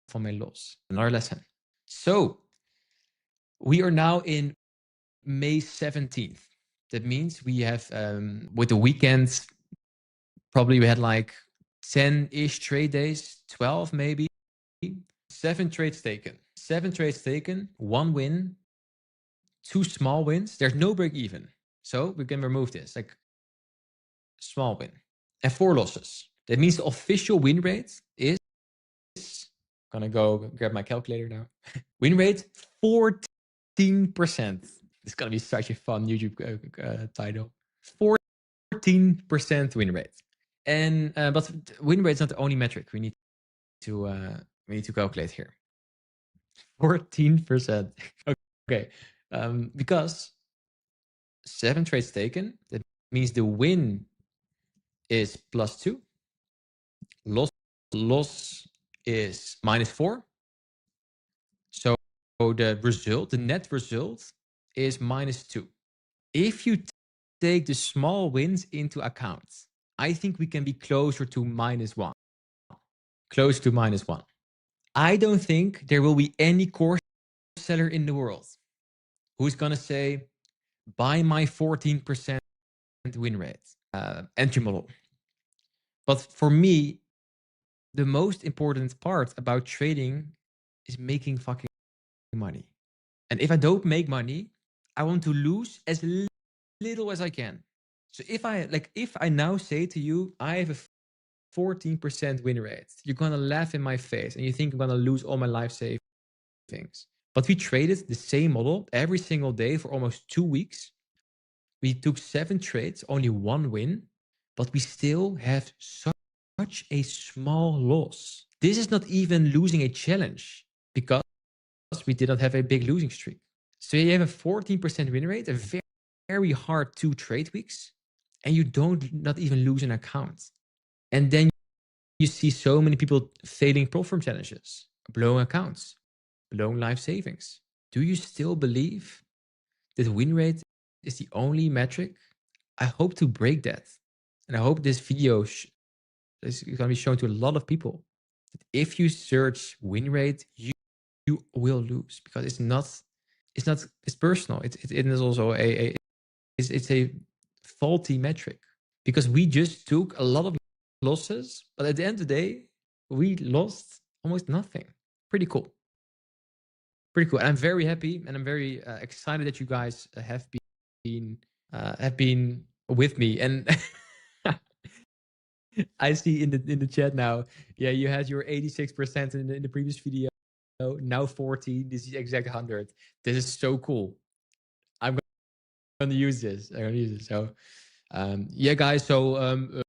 from a loss. Another lesson. So we are now in May 17th. That means we have, with the weekend, probably we had like 10-ish trade days, 12 maybe. 7 trades taken. 7 trades taken, 1 win, 2 small wins. There's no break even. So we can remove this, like small win. And 4 losses. That means the official win rate is, gonna go grab my calculator now. Win rate, 14%. It's gonna be such a fun YouTube title. 14% win rate. And but win rate is not the only metric we need to calculate here. 14%. Okay, because 7 trades taken, that means the win is +2. Loss is -4. So the net result is -2. If you take the small wins into account, I think we can be closer to -1. Close to -1. I don't think there will be any course seller in the world who's going to say, buy my 14% win rate entry model. But for me, the most important part about trading is making fucking money. And if I don't make money, I want to lose as little as I can. So if I now say to you, I have a 14% win rate, you're gonna laugh in my face and you think I'm gonna lose all my life savings. But we traded the same model every single day for almost 2 weeks. We took 7 trades, only 1 win, but we still have such a small loss. This is not even losing a challenge because we did not have a big losing streak. So you have a 14% win rate, a very, very hard 2 trade weeks, and you not even lose an account. And then you see so many people failing prop firm challenges, blowing accounts, blowing life savings. Do you still believe that win rate is the only metric? I hope to break that. And I hope this video is going to be shown to a lot of people. That if you search win rate, you will lose, because it's personal. It is also it's a faulty metric because we just took a lot of losses, but at the end of the day, we lost almost nothing. Pretty cool. Pretty cool. And I'm very happy and I'm very excited that you guys have been with me. And I see in the chat now, yeah, you had your 86% in the previous video, now 40. This is exact 100. This is so cool. I'm going to use this. So, yeah, guys. So,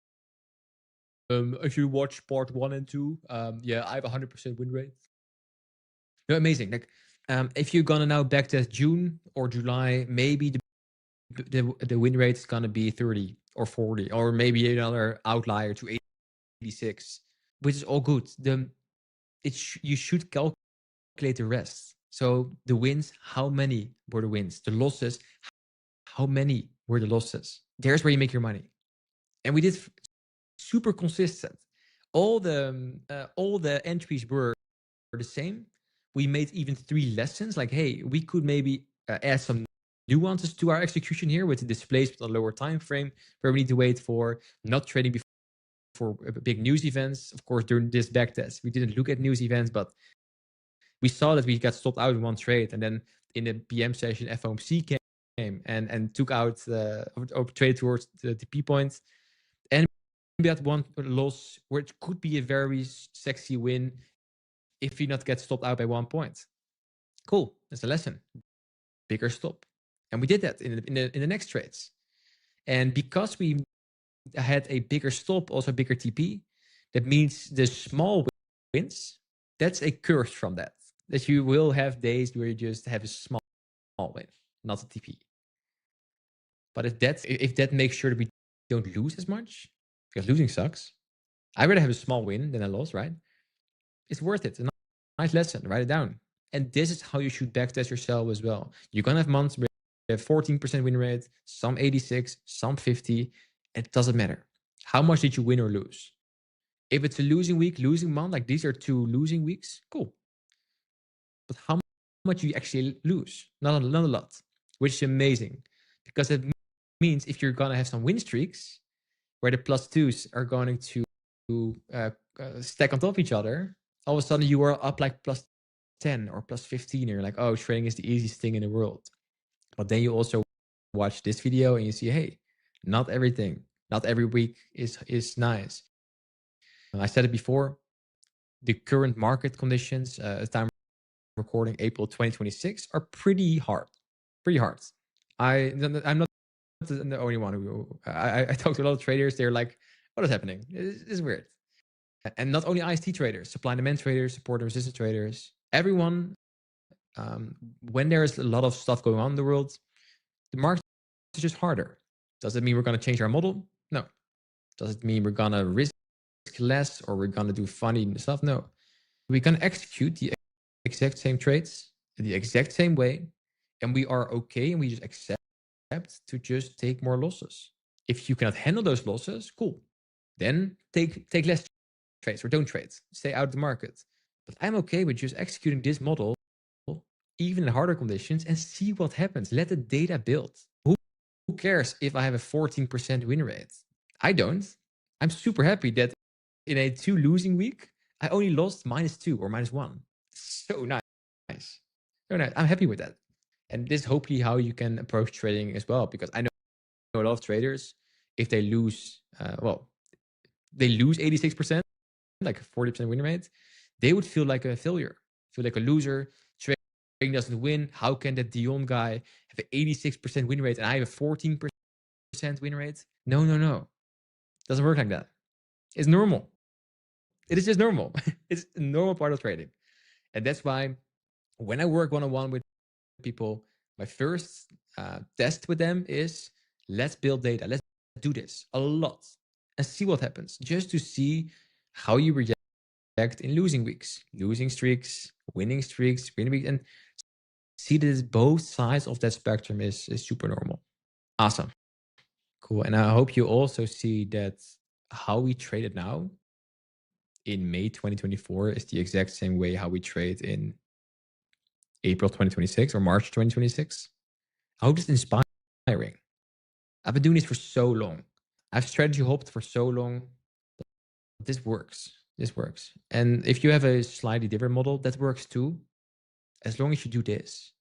if you watch part 1 and 2, yeah, I have 100% win rate. No, amazing. Like, if you're gonna now backtest June or July, maybe the win rate is gonna be 30 or 40, or maybe another outlier to 86, which is all good. You should calculate the rest. So the wins, how many were the wins? The losses, how many were the losses? There's where you make your money. And we did super consistent. All the entries were the same. We made even 3 lessons. Like, hey, we could maybe add some nuances to our execution here with the displays with a lower time frame, where we need to wait for not trading before big news events. Of course, during this backtest, we didn't look at news events, but we saw that we got stopped out in one trade, and then in the PM session, FOMC came and took out or trade towards the P points, and we had one loss where it could be a very sexy win if you not get stopped out by 1 point. Cool, that's a lesson. Bigger stop, and we did that in the next trades. And because we had a bigger stop, also bigger TP, that means the small wins. That's a curse from that you will have days where you just have a small win, not a TP. But if that makes sure that we don't lose as much, because losing sucks, I'd rather have a small win than a loss, right? It's worth it. A nice lesson. Write it down. And this is how you should backtest yourself as well. You're gonna have months where you have 14% win rate, some 86, some 50. It doesn't matter. How much did you win or lose? If it's a losing week, losing month, like these are 2 losing weeks, cool. But how much you actually lose? Not a lot, which is amazing, because it means if you're gonna have some win streaks where the +2s are going to stack on top of each other, all of a sudden you are up like +10 or +15, and you're like, oh, trading is the easiest thing in the world. But then you also watch this video and you see, hey, not everything, not every week is nice. I said it before, the current market conditions, time recording April 2026, are pretty hard. I'm not the only one who I talked to a lot of traders. They're like, what is happening? It's weird. And not only ICT traders, supply and demand traders, support and resistance traders, everyone, when there's a lot of stuff going on in the world, the market is just harder. Does it mean we're going to change our model? No. Does it mean we're going to risk less or we're going to do funny stuff? No. We can execute the exact same trades in the exact same way, and we are okay, and we just accept to just take more losses. If you cannot handle those losses, cool. Then take less trades or don't trade. Stay out of the market. But I'm okay with just executing this model, even in harder conditions, and see what happens. Let the data build. Who cares if I have a 14% win rate? I don't. I'm super happy that in a 2 losing week, I only lost -2 or -1. So nice. So nice. I'm happy with that. And this is hopefully how you can approach trading as well, because I know a lot of traders, if they lose, they lose 86%, like a 40% win rate, they would feel like a failure, feel like a loser. Trading doesn't win. How can that Dion guy have an 86% win rate and I have a 14% win rate? No. Doesn't work like that. It's normal. It is just normal. It's a normal part of trading. And that's why when I work one-on-one with people, my first test with them is, let's build data. Let's do this a lot and see what happens, just to see how you react in losing weeks, losing streaks, winning streaks, winning weeks, and see that both sides of that spectrum is super normal. Awesome. Cool. And I hope you also see that how we traded now in May 2024 is the exact same way how we trade in April 2026 or March 2026. I hope it's inspiring. I've been doing this for so long. I've strategy hopped for so long. But this works. This works. And if you have a slightly different model, that works too. As long as you do this,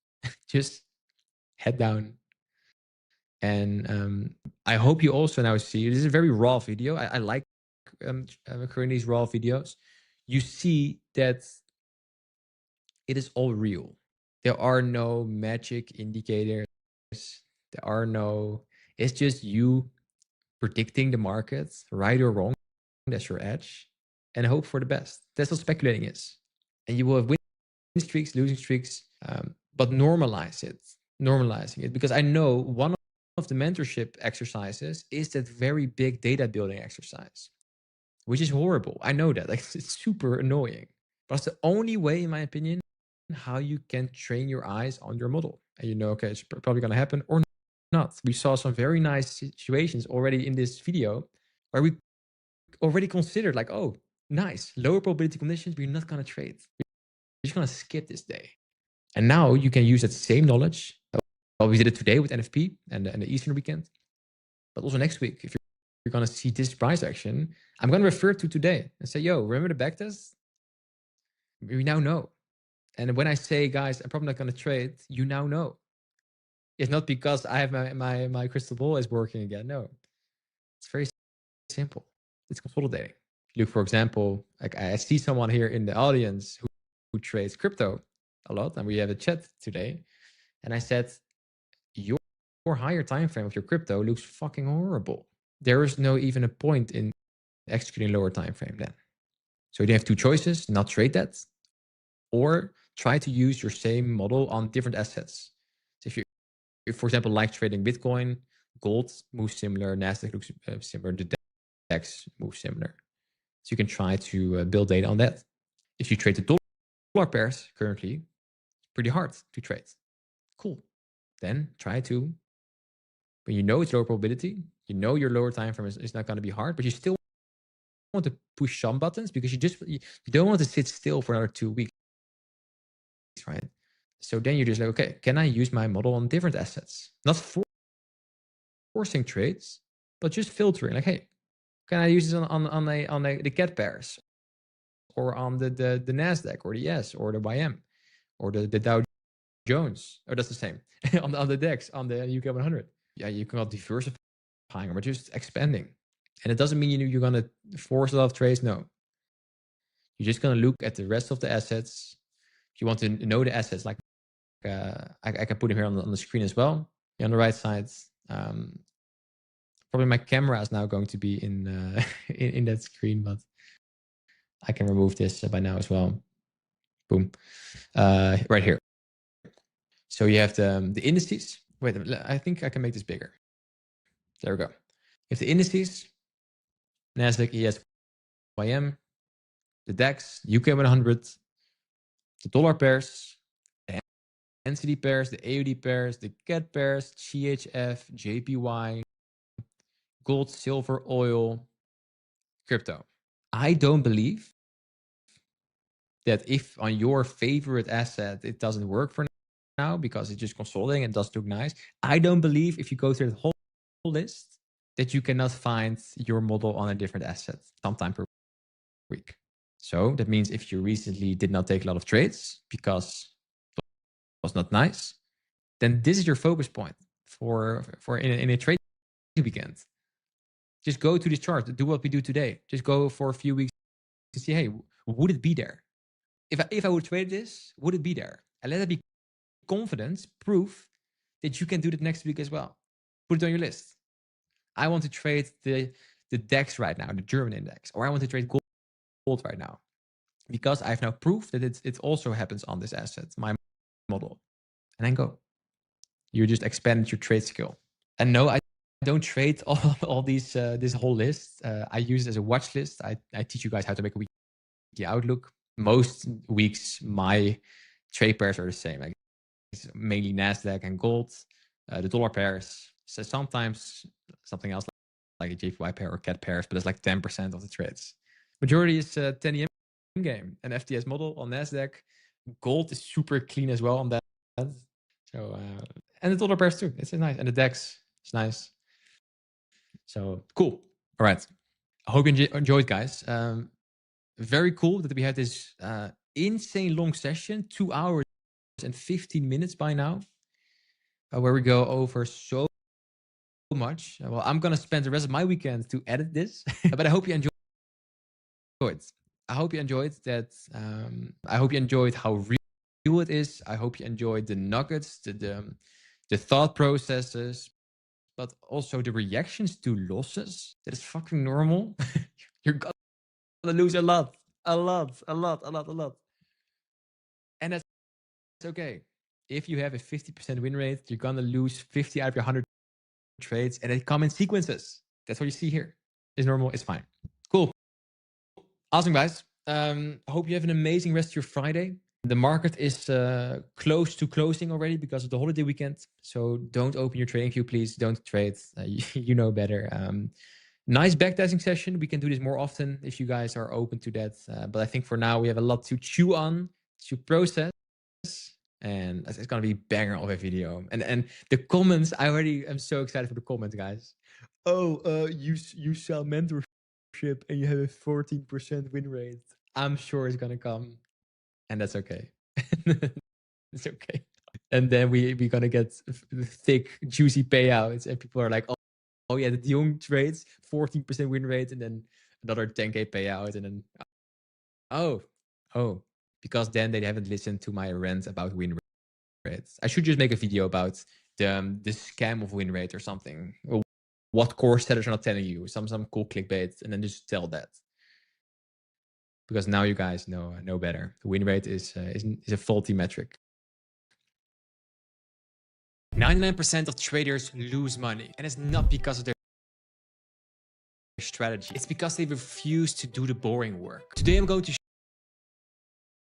just head down. And I hope you also now see, this is a very raw video. I like creating these raw videos. You see that it is all real. There are no magic indicators. There are no, it's just you predicting the market, right or wrong. That's your edge. And hope for the best. That's what speculating is. And you will have win streaks, losing streaks, but normalizing it. Because I know one of the mentorship exercises is that very big data building exercise, which is horrible. I know that. Like, it's super annoying. But it's the only way, in my opinion, how you can train your eyes on your model. And you know, okay, it's probably going to happen or not. We saw some very nice situations already in this video where we already considered like, oh, nice, lower probability conditions, we're not going to trade. We're just going to skip this day. And now you can use that same knowledge. Well, we did it today with NFP and the Eastern weekend. But also next week, if you're going to see this price action, I'm going to refer to today and say, yo, remember the backtest? We now know. And when I say, guys, I'm probably not going to trade, you now know. It's not because I have my crystal ball is working again. No, it's very simple. It's consolidating. Look, for example, like I see someone here in the audience who trades crypto a lot, and we have a chat today. And I said, your higher time frame of your crypto looks fucking horrible. There is no even a point in executing lower time frame then. So you have two choices: not trade that, or try to use your same model on different assets. So if you, for example, like trading Bitcoin, gold moves similar, NASDAQ looks similar, the DAX moves similar. So you can try to build data on that. If you trade the dollar pairs currently, it's pretty hard to trade. Cool. Then try to, when you know it's lower probability, you know your lower time frame is not going to be hard, but you still want to push some buttons because you don't want to sit still for another 2 weeks, right? So then you're just like, okay, can I use my model on different assets? Not forcing trades, but just filtering. Like, hey, can I use this on the cat pairs, or on the NASDAQ, or the S, or the YM, or the Dow Jones? Or that's the same on the DAX, on the UK 100. Yeah, you can diversifying, or just expanding. And it doesn't mean you're going to force a lot of trades. No, you're just going to look at the rest of the assets. If you want to know the assets, like I can put them here on the screen as well. Yeah, on the right side. Probably my camera is now going to be in in that screen, but I can remove this by now as well. Boom. Right here. So you have the indices. Wait a minute, I think I can make this bigger. There we go. You have the indices, NASDAQ, ES, YM, the DAX, UK 100, the dollar pairs, the NCD pairs, the AUD pairs, the CAD pairs, GHF, JPY, gold, silver, oil, crypto. I don't believe that if on your favorite asset it doesn't work for now because it's just consolidating and doesn't look nice, I don't believe if you go through the whole list that you cannot find your model on a different asset sometime per week. So that means if you recently did not take a lot of trades because it was not nice, then this is your focus point for in a trade weekend. Just go to this chart, do what we do today. Just go for a few weeks to see, hey, would it be there? If I would trade this, would it be there? And let it be confidence, proof that you can do that next week as well. Put it on your list. I want to trade the DAX right now, the German index, or I want to trade gold right now, because I've now proof that it also happens on this asset, my model. And then go. You just expand your trade skill. And no, I don't trade all these this whole list. I use it as a watch list. I teach you guys how to make a weekly outlook. Most weeks, my trade pairs are the same. Like, it's mainly NASDAQ and gold, the dollar pairs. So sometimes something else like a JPY pair or CAD pairs, but it's like 10% of the trades. Majority is 10 EM game, an FTS model on NASDAQ. Gold is super clean as well on that. So and the dollar pairs too. It's nice, and the DAX is nice. So cool. All right. I hope you enjoyed, guys. Very cool that we had this insane long session, 2 hours and 15 minutes by now, where we go over so much. Well, I'm going to spend the rest of my weekend to edit this, but I hope you enjoyed. I hope you enjoyed that. I hope you enjoyed how real it is. I hope you enjoyed the nuggets, the thought processes, but also the reactions to losses. That is fucking normal. You're gonna lose a lot. And that's okay. If you have a 50% win rate, you're gonna lose 50 out of your 100 trades, and they come in sequences. That's what you see here. It's normal, it's fine. Cool. Awesome, guys. I hope you have an amazing rest of your Friday. The market is close to closing already because of the holiday weekend. So don't open your trading view, please. Don't trade. You know better. Nice backtesting session. We can do this more often if you guys are open to that. But I think for now, we have a lot to chew on, to process. And it's going to be banger of a video. And the comments, I already am so excited for the comments, guys. Oh, you sell mentorship and you have a 14% win rate. I'm sure it's going to come. And that's okay. It's okay. And then we're going to get thick, juicy payouts. And people are like, oh yeah, the Dion Trades, 14% win rate. And then another 10K payout. And then, oh, because then they haven't listened to my rant about win rates. I should just make a video about the scam of win rate or something. Or what course sellers are not telling you. Some cool clickbait. And then just tell that. Because now you guys know better. The win rate is a faulty metric. 99% of traders lose money, and it's not because of their strategy. It's because they refuse to do the boring work. Today I'm going to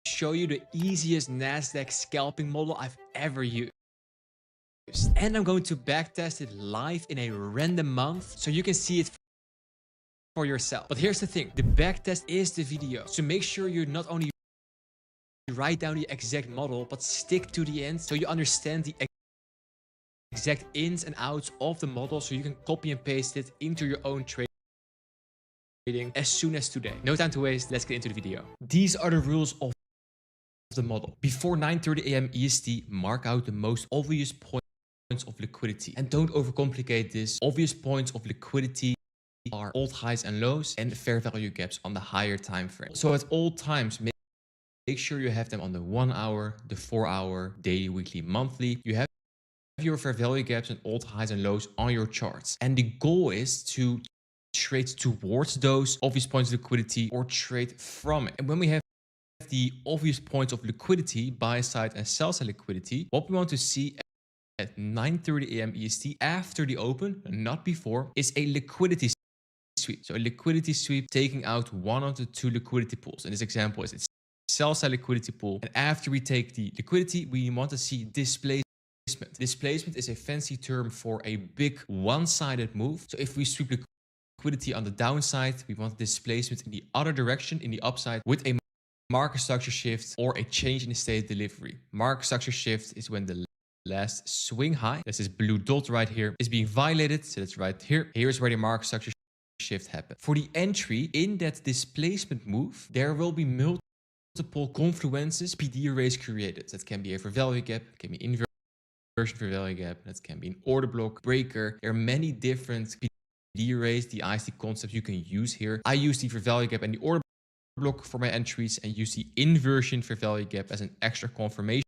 show you the easiest NASDAQ scalping model I've ever used. And I'm going to backtest it live in a random month so you can see it for yourself. But here's the thing, the backtest is the video. So make sure you not only write down the exact model, but stick to the end so you understand the exact ins and outs of the model so you can copy and paste it into your own trading as soon as today. No time to waste, let's get into the video. These are the rules of the model. Before 9:30 a.m. EST, mark out the most obvious points of liquidity. And don't overcomplicate this. Obvious points of liquidity are all highs and lows and fair value gaps on the higher time frame. So at all times, make sure you have them on the 1 hour, the 4 hour, daily, weekly, monthly. You have your fair value gaps and all highs and lows on your charts. And the goal is to trade towards those obvious points of liquidity or trade from it. And when we have the obvious points of liquidity, buy side and sell side liquidity, what we want to see at 9:30 a.m. EST after the open, not before, is a liquidity sweep. So a liquidity sweep taking out one of the two liquidity pools. In this example, it's sell side liquidity pool. And after we take the liquidity, we want to see displacement. Displacement is a fancy term for a big one-sided move. So if we sweep liquidity on the downside, we want displacement in the other direction, in the upside, with a market structure shift or a change in the state of delivery. Market structure shift is when the last swing high, that's this blue dot right here, is being violated. So that's right here. Here's where the market structure shift happens. For the entry in that displacement move, there will be multiple confluences, PD arrays created. That can be a fair value gap, it can be inversion fair value gap, that can be an order block, breaker. There are many different PD arrays, the ICT concepts you can use here. I use the fair value gap and the order block for my entries and use the inversion fair value gap as an extra confirmation.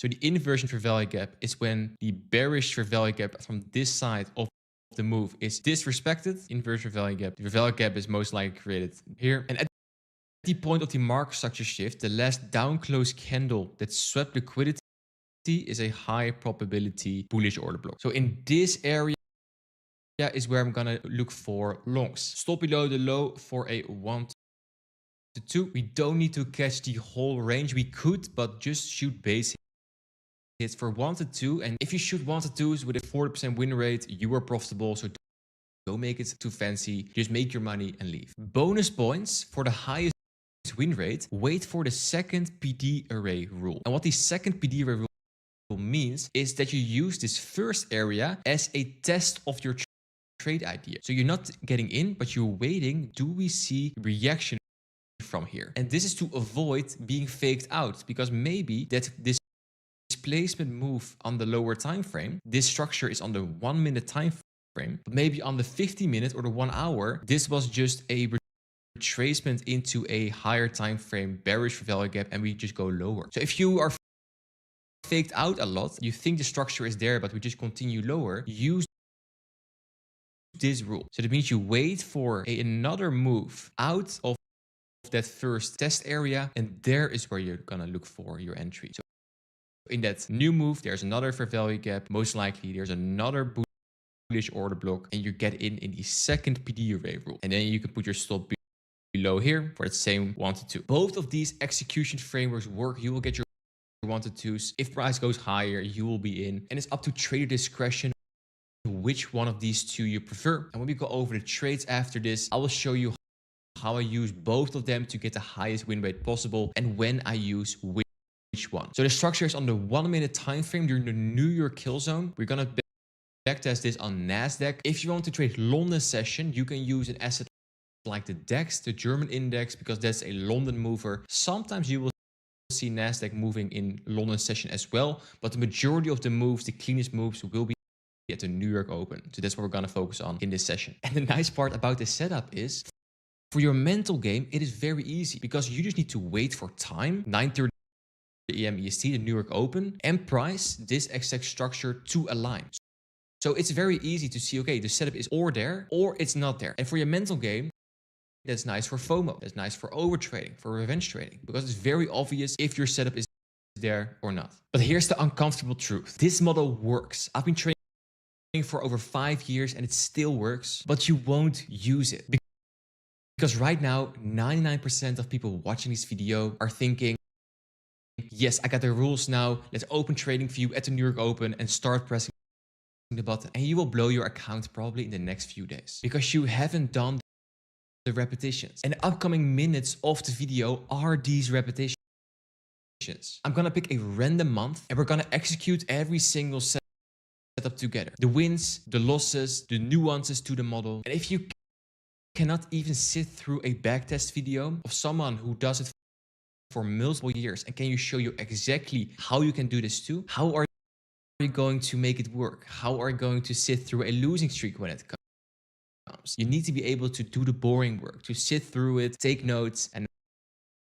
So the inversion fair value gap is when the bearish fair value gap from this side of the move is disrespected. Inversion fair value gap. The fair value gap is most likely created here. And at the point of the market structure shift, the last down close candle that swept liquidity is a high probability bullish order block. So in this area is where I'm gonna look for longs. Stop below the low for a 1 to 2. We don't need to catch the whole range. We could, but just shoot base hits for 1 to 2. And if you shoot 1 to 2s with a 40% win rate, you are profitable. So don't make it too fancy. Just make your money and leave. Bonus points for the highest win rate. Wait for the second PD array rule. And what the second PD array rule means is that you use this first area as a test of your trade idea. So you're not getting in, but you're waiting. Do we see reaction from here? And this is to avoid being faked out, because maybe that this displacement move on the lower time frame, this structure is on the 1 minute time frame, but maybe on the 50-minute or the 1 hour, this was just a retracement into a higher time frame bearish value gap, and we just go lower. So if you are faked out a lot, you think the structure is there, but we just continue lower, use this rule. So that means you wait for another move out of that first test area, and there is where you're gonna look for your entry. So in that new move, there's another fair value gap. Most likely there's another bullish order block, and you get in the second PD array rule. And then you can put your stop below here for the same 1 to 2. Both of these execution frameworks work. You will get your 1 to 2s. If price goes higher, you will be in. And it's up to trader discretion which one of these two you prefer. And when we go over the trades after this, I will show you how I use both of them to get the highest win rate possible, and when I use which one. So the structure is on the 1 minute time frame during the New York kill zone. We're gonna backtest this on NASDAQ. If you want to trade London session, you can use an asset like the DAX, the German index, because that's a London mover. Sometimes you will see NASDAQ moving in London session as well, but the majority of the moves, the cleanest moves, will be at the New York Open. So that's what we're gonna focus on in this session. And the nice part about this setup is, for your mental game, it is very easy, because you just need to wait for time, 9:30 AM EST, the New York Open, and price, this exact structure to align. So it's very easy to see, okay, the setup is or there or it's not there. And for your mental game, that's nice for FOMO. That's nice for overtrading, for revenge trading, because it's very obvious if your setup is there or not. But here's the uncomfortable truth. This model works. I've been trading for over 5 years and it still works, but you won't use it. Because right now, 99% of people watching this video are thinking, yes, I got the rules now. Let's open trading for you at the New York Open and start pressing the button. And you will blow your account probably in the next few days, because you haven't done the repetitions. And the upcoming minutes of the video are these repetitions. I'm gonna pick a random month and we're gonna execute every single setup together. The wins, the losses, the nuances to the model. And if you cannot even sit through a backtest video of someone who does it for multiple years, and can you show you exactly how you can do this too? How are you going to make it work? How are you going to sit through a losing streak when it comes? You need to be able to do the boring work, to sit through it, take notes, and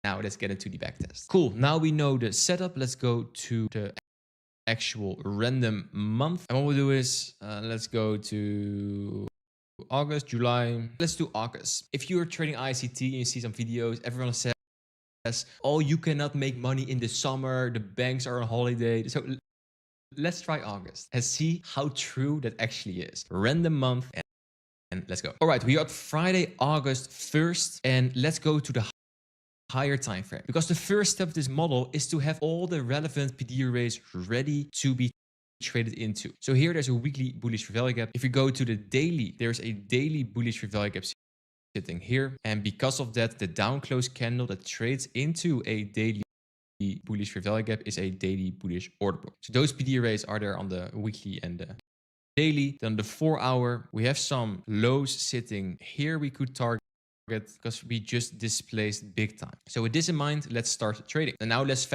now let's get into the backtest. Cool, now we know the setup. Let's go to the actual random month. And what we'll do is, let's go to August, July. Let's do August. If you're trading ICT and you see some videos, everyone says, oh, you cannot make money in the summer, the banks are on holiday. So let's try August and see how true that actually is. Random month, and let's go. All right, we are at Friday, August 1st, and let's go to the higher time frame, because the first step of this model is to have all the relevant PD arrays ready to be traded into. So here there's a weekly bullish value gap. If you go to the daily, there's a daily bullish value gap sitting here, and because of that, the down close candle that trades into a daily bullish value gap is a daily bullish order block. So those PD arrays are there on the weekly and the daily. Then the 4 hour, we have some lows sitting here we could target, because we just displaced big time. So with this in mind, let's start trading. And now let's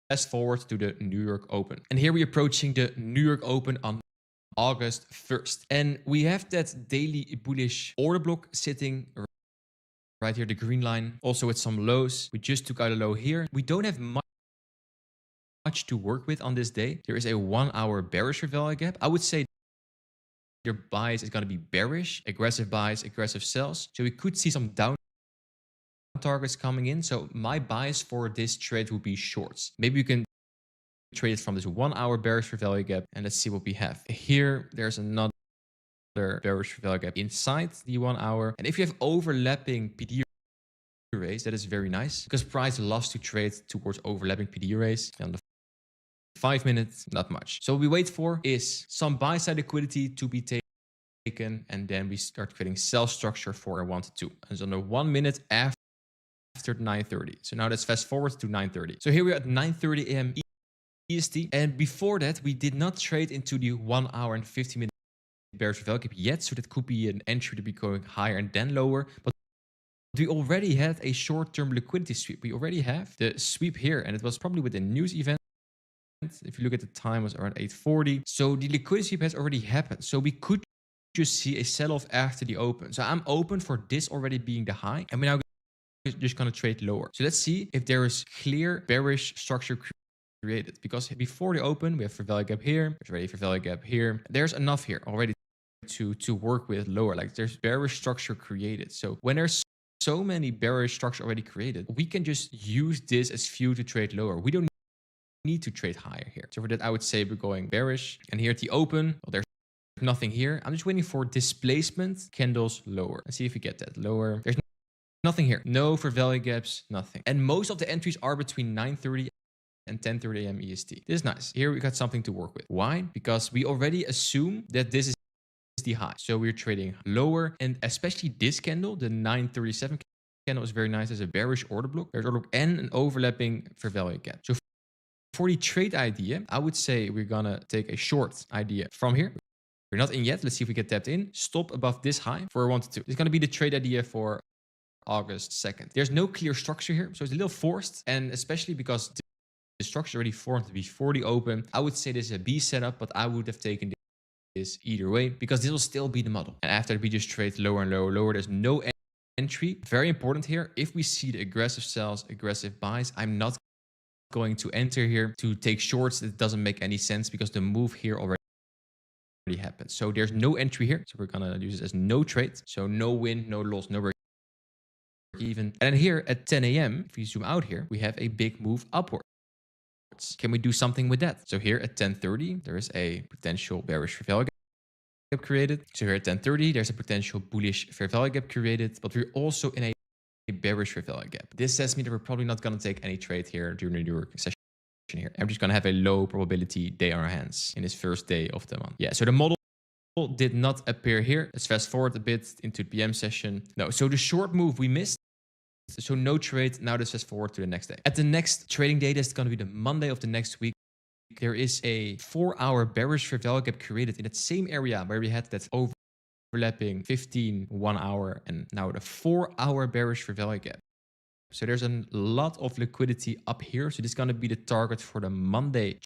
fast forward to the New York Open. And here we're approaching the New York Open on August 1st. And we have that daily bullish order block sitting right here, the green line, also with some lows. We just took out a low here. We don't have much to work with on this day. There is a 1 hour bearish value gap. I would say your bias is going to be bearish, aggressive buys, aggressive sells. So we could see some down targets coming in. So my bias for this trade would be shorts. Maybe you can trade it from this 1 hour bearish value gap, and let's see what we have. Here, there's another bearish value gap inside the 1 hour. And if you have overlapping PD arrays, that is very nice, because price loves to trade towards overlapping PD arrays. And on the 5 minutes, not much. So what we wait for is some buy side liquidity to be taken, and then we start creating sell structure for a 1 to 2. And so on the 1 minute after 9:30. So now let's fast forward to 9:30. So here we are at 9:30 AM EST. And before that, we did not trade into the 1 hour and 50 minute bearish value gap yet, so that could be an entry to be going higher and then lower. But we already had a short-term liquidity sweep. We already have the sweep here, and it was probably with a news event. If you look at the time, it was around 8:40. So the liquidity sweep has already happened. So we could just see a sell-off after the open. So I'm open for this already being the high, and we're now just going to trade lower. So let's see if there is clear bearish structure created, because before the open we have for value gap here, there's already for value gap here, there's enough here already to work with lower. Like there's bearish structure created. So when there's so many bearish structure already created, we can just use this as fuel to trade lower. We don't need to trade higher here. So for that, I would say we're going bearish. And here at the open, well, there's nothing here. I'm just waiting for displacement candles lower. Let's see if we get that lower. There's nothing here. No for value gaps, nothing. And most of the entries are between 9:30 and 10:30 a.m. EST. This is nice. Here we got something to work with. Why? Because we already assume that this is the high. So we're trading lower, and especially this candle, the 937 candle, is very nice as a bearish order block. There's order block and an overlapping for value gap. So for the trade idea, I would say we're gonna take a short idea from here. We're not in yet. Let's see if we get tapped in. Stop above this high for 1 to 2. It's gonna be the trade idea for August 2nd. There's no clear structure here, so it's a little forced, and especially because the structure already formed before the open, I would say this is a B setup, but I would have taken this either way, because this will still be the model. And after we just trade lower and lower, lower, there's no entry. Very important here, if we see the aggressive sells, aggressive buys, I'm not going to enter here to take shorts. It doesn't make any sense because the move here already happened. So there's no entry here. So we're gonna use it as no trade. So no win, no loss, no break even. And here at 10 a.m., if we zoom out here, we have a big move upward. Can we do something with that? So here at 10:30, there is a potential bearish fair value gap created. So here at 10:30, there's a potential bullish fair value gap created, but we're also in a bearish fair value gap. This says me that we're probably not going to take any trade here during the New York session here. I'm just going to have a low probability day on our hands in this first day of the month. Yeah, so the model did not appear here. Let's fast forward a bit into the PM session. No, so the short move we missed. So no trade. Now let's fast forward to the next day. At the next trading day, that's going to be the Monday of the next week. There is a 4-hour bearish fair value gap created in that same area where we had that overlapping 15, 1 hour, and now the 4-hour bearish fair value gap. So there's a lot of liquidity up here. So this is going to be the target for the Monday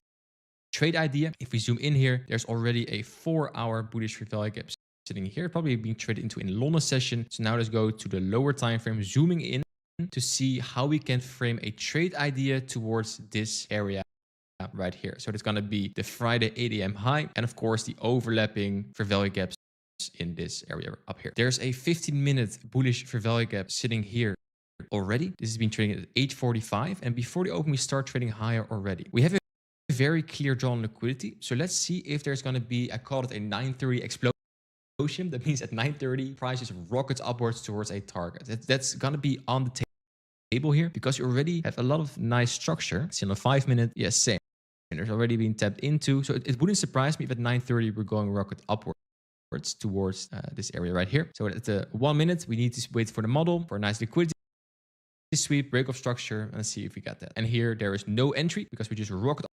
trade idea. If we zoom in here, there's already a 4-hour bullish fair value gap sitting here, probably being traded into in London session. So now let's go to the lower time frame, zooming in to see how we can frame a trade idea towards this area right here. So it's going to be the Friday 8 a.m. high, and of course the overlapping fair value gaps in this area up here. There's a 15-minute bullish fair value gap sitting here already. This has been trading at 8:45, and before the open we start trading higher already. We have a very clear drawn liquidity. So let's see if there's going to be, I call it a 9:30 explosion. That means at 9:30 prices rockets upwards towards a target. That's going to be on the table here, because you already have a lot of nice structure. See on the 5-minute, yes, same. And there's already been tapped into. So it wouldn't surprise me if at 9:30 we're going rocket upwards towards this area right here. So at the 1 minute, we need to wait for the model for a nice liquidity sweep, break of structure, and see if we got that. And here there is no entry because we just rocket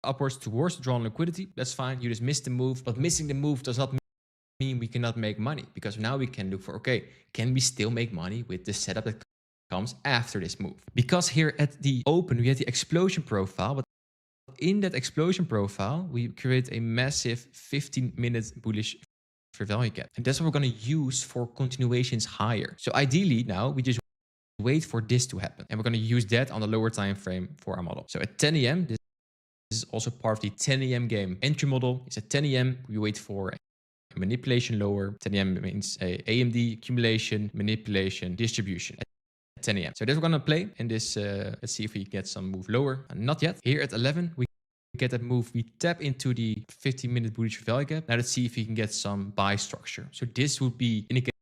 upwards towards the drawn liquidity. That's fine. You just missed the move, but missing the move does not mean we cannot make money, because now we can look for, okay, can we still make money with the setup that comes after this move? Because here at the open, we had the explosion profile, but in that explosion profile, we create a massive 15-minute bullish fair value gap. And that's what we're going to use for continuations higher. So ideally now we just wait for this to happen, and we're going to use that on the lower time frame for our model. So at 10 a.m., this is also part of the 10 a.m. game entry model. It's at 10 a.m. We wait for manipulation lower. 10 a.m. means AMD accumulation, manipulation, distribution at 10 a.m. So that's what we're going to play in this. Let's see if we get some move lower. Not yet. Here at 11, we get that move. We tap into the 15-minute bullish value gap. Now let's see if we can get some buy structure. So this would be indicated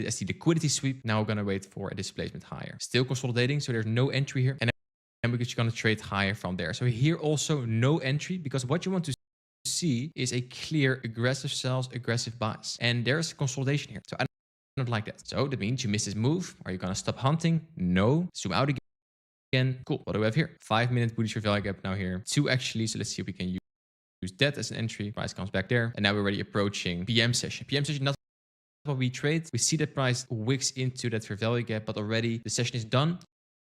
as the liquidity sweep. Now we're going to wait for a displacement higher. Still consolidating, so there's no entry here. And we're just going to trade higher from there. So here also no entry, because what you want to see is a clear aggressive sells, aggressive buys. And there's consolidation here. So I don't like that. So that means you miss this move. Are you going to stop hunting? No. Zoom out again. Cool. What do we have here? 5-minute bullish fair value gap now here. 2 actually. So let's see if we can that as an entry. Price comes back there. And now we're already approaching PM session. PM session, not what we trade. We see that price wicks into that fair value gap, but already the session is done.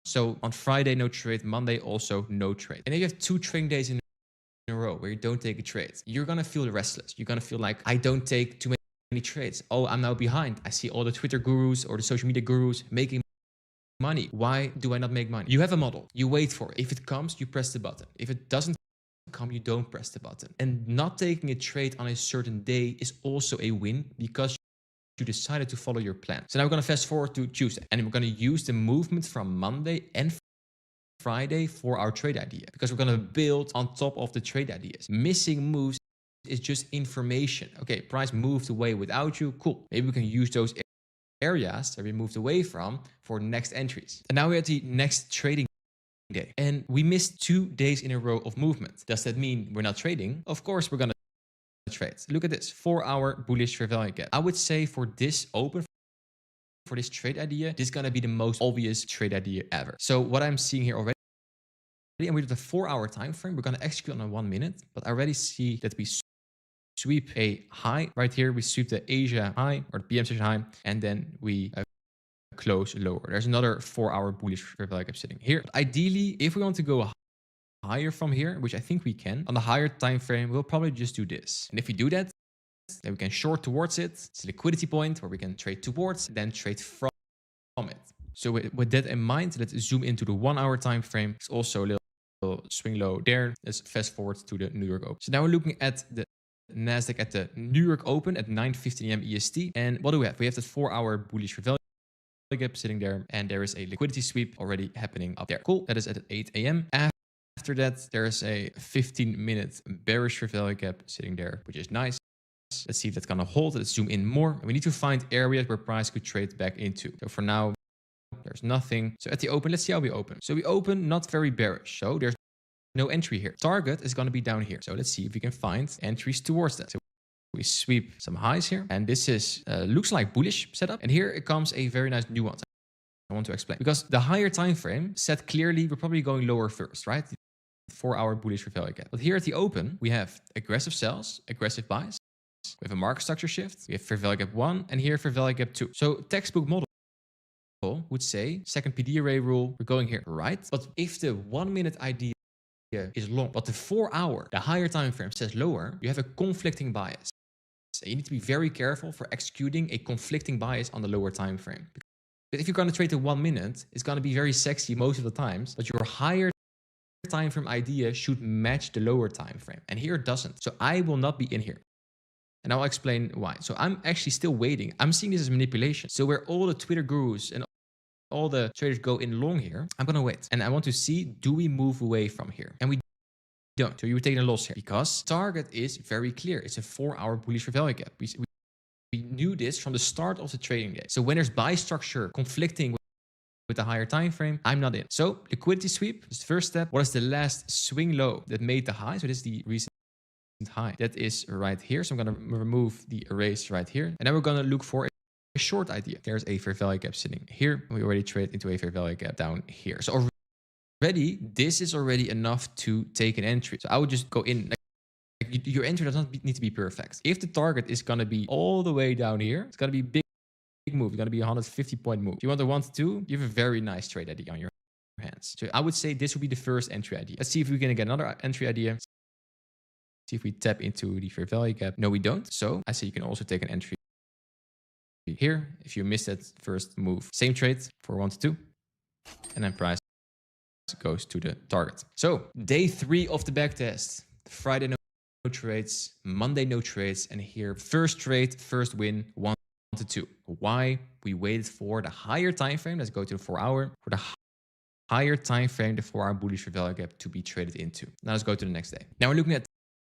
So on Friday, no trade. Monday, also no trade. And if you have 2 trading days in a row where you don't take a trade, you're going to feel restless. You're going to feel like, I don't take too many trades. Oh, I'm now behind. I see all the Twitter gurus or the social media gurus making money. Why do I not make money? You have a model. You wait for it. If it comes, you press the button. If it doesn't come, you don't press the button. And not taking a trade on a certain day is also a win because you decided to follow your plan. So now we're going to fast forward to Tuesday and we're going to use the movement from Monday and Friday for our trade idea because we're going to build on top of the trade ideas. Missing moves is just information. Okay, price moved away without you. Cool. Maybe we can use those areas that we moved away from for next entries. And now we're at the next trading day and we missed 2 days in a row of movement. Does that mean we're not trading? Of course, we're going to trade. Look at this 4-hour bullish fair value gap. I would say for this open, for this trade idea, this is going to be the most obvious trade idea ever. So what I'm seeing here already, and we do the 4-hour time frame, we're going to execute on a 1 minute, but I already see that we sweep a high right here. We sweep the Asia high or the PM session high, and then we close lower. There's another 4-hour bullish fair value gap sitting here. But ideally, if we want to go higher from here, which I think we can, on the higher time frame, we'll probably just do this. And if we do that, then we can short towards it. It's a liquidity point where we can trade towards, then trade from it. So with that in mind, let's zoom into the 1-hour time frame. It's also a little swing low there. Let's fast forward to the New York Open. So now we're looking at the NASDAQ at the New York Open at 9:15 a.m. EST. And what do we have? We have the 4-hour bullish fair value gap sitting there, and there is a liquidity sweep already happening up there. Cool. That is at 8 a.m. After that, there is a 15-minute bearish fair value gap sitting there, which is nice. Let's see if that's gonna hold. Let's zoom in more. We need to find areas where price could trade back into. So for now, there's nothing. So at the open, let's see how we open. So we open not very bearish. So there's no entry here. Target is gonna be down here. So let's see if we can find entries towards that. So we sweep some highs here, and this is looks like bullish setup. And here it comes a very nice nuance I want to explain, because the higher time frame said clearly we're probably going lower first, right? 4-hour bullish fair value gap. But here at the open, we have aggressive sells, aggressive buys. We have a market structure shift. We have fair value gap 1, and here fair value gap 2. So textbook model would say second PD array rule, we're going here, right? But if the 1 minute idea is long, but the 4-hour, the higher time frame says lower, you have a conflicting bias. So you need to be very careful for executing a conflicting bias on the lower time frame. But if you're going to trade the 1 minute, it's going to be very sexy most of the times, but your higher time frame idea should match the lower time frame, and here it doesn't. So I will not be in here, and I'll explain why. So I'm actually still waiting. I'm seeing this as manipulation. So where all the Twitter gurus and all the traders go in long here, I'm gonna wait, and I want to see, do we move away from here? And we don't. So you're taking a loss here because target is very clear. It's a 4-hour bullish fair value gap. We knew this from the start of the trading day. So when there's buy structure conflicting with the higher time frame, I'm not in. So liquidity sweep is the first step. What is the last swing low that made the high? So this is the recent high. That is right here. So I'm going to remove the erase right here. And then we're going to look for a short idea. There's a fair value gap sitting here. We already trade into a fair value gap down here. So already, this is already enough to take an entry. So I would just go in. Your entry does not need to be perfect. If the target is going to be all the way down here, it's going to be big move. It's going to be a 150-point move. If you want a 1 to 2, you have a very nice trade idea on your hands. So I would say this would be the first entry idea. Let's see if we can get another entry idea. See if we tap into the fair value gap. No, we don't. So I say you can also take an entry here if you missed that first move. Same trade for 1 to 2. And then price goes to the target. So day 3 of the backtest. Friday no trades, Monday no trades, and here first trade, first win, 1 to 2. Why? We waited for the higher time frame. Let's go to the 4-hour. For the higher time frame, the 4-hour bullish fair value gap to be traded into. Now let's go to the next day. Now we're looking at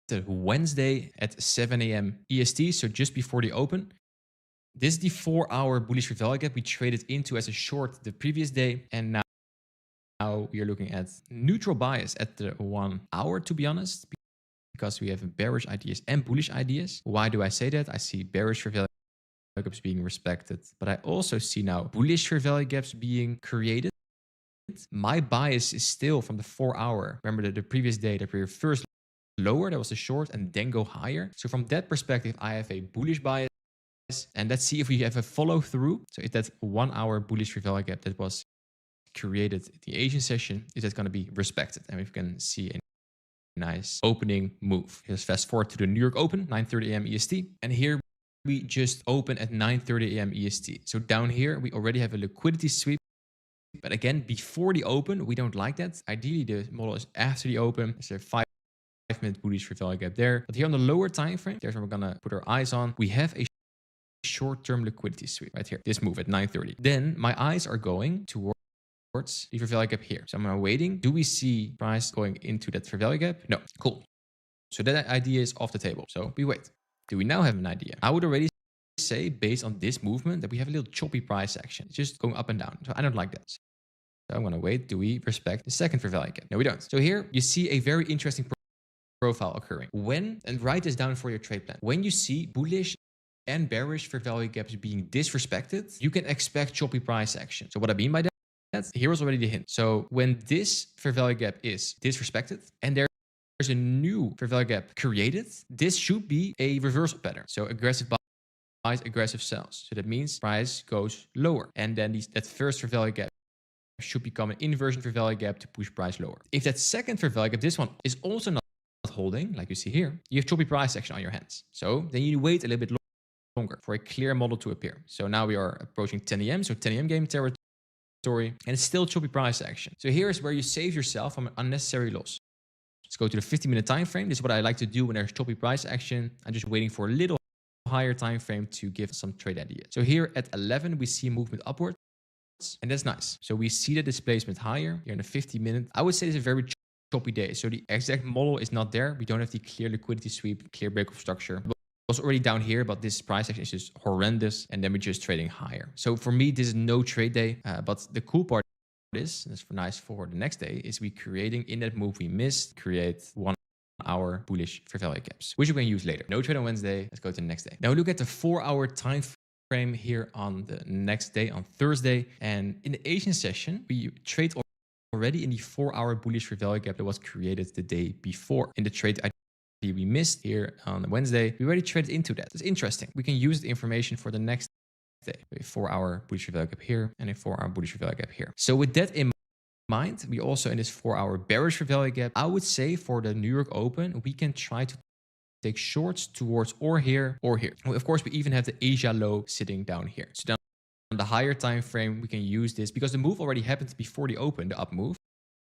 the Wednesday at 7 a.m. EST, so just before the open. This is the 4-hour bullish fair value gap we traded into as a short the previous day, and now we are looking at neutral bias at the 1 hour, to be honest, because we have bearish ideas and bullish ideas. Why do I say that? I see bearish fair value gaps being respected, but I also see now bullish fair value gaps being created. My bias is still from the 4-hour. Remember the previous day that we were first lower, that was the short, and then go higher. So from that perspective, I have a bullish bias. And let's see if we have a follow through. So if that 1 hour bullish fair value gap that was created in the Asian session, is that going to be respected? And we can see a nice opening move. Let's fast forward to the New York Open, 9:30 a.m. EST. And here we just open at 9:30 a.m. EST. So down here, we already have a liquidity sweep. But again, before the open, we don't like that. Ideally, the model is after the open. There's a 5-minute bullish fair value gap there. But here on the lower time frame, there's where we're going to put our eyes on. We have a short-term liquidity sweep right here. This move at 9:30. Then my eyes are going towards the fair value gap here. So I'm waiting. Do we see price going into that fair value gap? No. Cool. So that idea is off the table. So we wait. Do we now have an idea? I would already say, based on this movement, that we have a little choppy price action. It's just going up and down. So I don't like that. So I'm going to wait. Do we respect the second fair value gap? No, we don't. So here you see a very interesting profile occurring. When, and write this down for your trade plan. When you see bullish and bearish fair value gaps being disrespected, you can expect choppy price action. So what I mean by that, here was already the hint. So when this fair value gap is disrespected and there's a new fair value gap created, this should be a reversal pattern. So aggressive buys, aggressive sells. So that means price goes lower. And then that first fair value gap should become an inversion fair value gap to push price lower. If that second fair value gap, this one, is also not holding, like you see here, you have choppy price action on your hands. So then you wait a little bit longer for a clear model to appear. So now we are approaching 10 a.m. So 10 a.m. game territory, and it's still choppy price action. So here's where you save yourself from an unnecessary loss. Let's go to the 50-minute time frame. This is what I like to do when there's choppy price action. I'm just waiting for a little higher time frame to give some trade ideas. So here at 11, we see movement upwards, and that's nice. So we see the displacement higher here in the 50-minute. I would say it's a very choppy day. So the exact model is not there. We don't have the clear liquidity sweep, clear break of structure. It was already down here, but this price action is just horrendous, and then we're just trading higher. So for me, this is no trade day, but the cool part is, and it's nice for the next day, is we creating in that move we missed, create 1 hour bullish fair value gaps, which we can use later. No trade on Wednesday. Let's go to the next day. Now look at the 4-hour time frame here on the next day, on Thursday. And in the Asian session, we trade already in the 4-hour bullish fair value gap that was created the day before. In the trade we missed here on Wednesday, we already traded into that. It's interesting. We can use the information for the next day. A 4-hour bullish fair value gap here and a 4-hour bullish fair value gap here. So with that in mind, we also in this 4-hour bearish fair value gap, I would say for the New York Open, we can try to take shorts towards or here or here. Well, of course, we even have the Asia low sitting down here. So down on the higher time frame, we can use this because the move already happened before the open, the up move.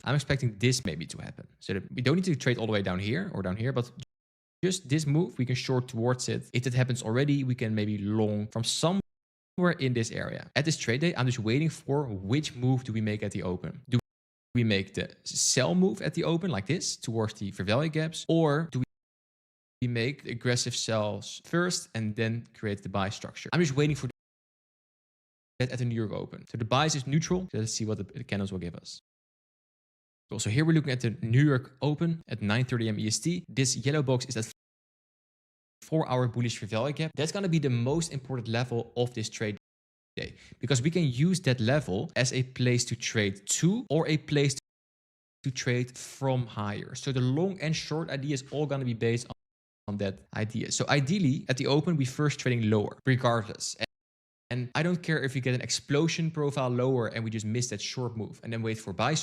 I'm expecting this maybe to happen. So that we don't need to trade all the way down here or down here, but just this move, we can short towards it. If that happens already, we can maybe long from somewhere in this area. At this trade day, I'm just waiting for which move do we make at the open. Do we make the sell move at the open like this towards the fair value gaps, or do we make the aggressive sells first and then create the buy structure? I'm just waiting for that at the New York Open. So the bias is neutral. So let's see what the candles will give us. So here we're looking at the New York Open at 9:30 a.m. EST. This yellow box is that 4-hour bullish fair value gap. That's going to be the most important level of this trade day, because we can use that level as a place to trade to or a place to trade from higher. So the long and short idea is all going to be based on that idea. So ideally at the open, we first trading lower regardless. And I don't care if we get an explosion profile lower and we just miss that short move and then wait for buy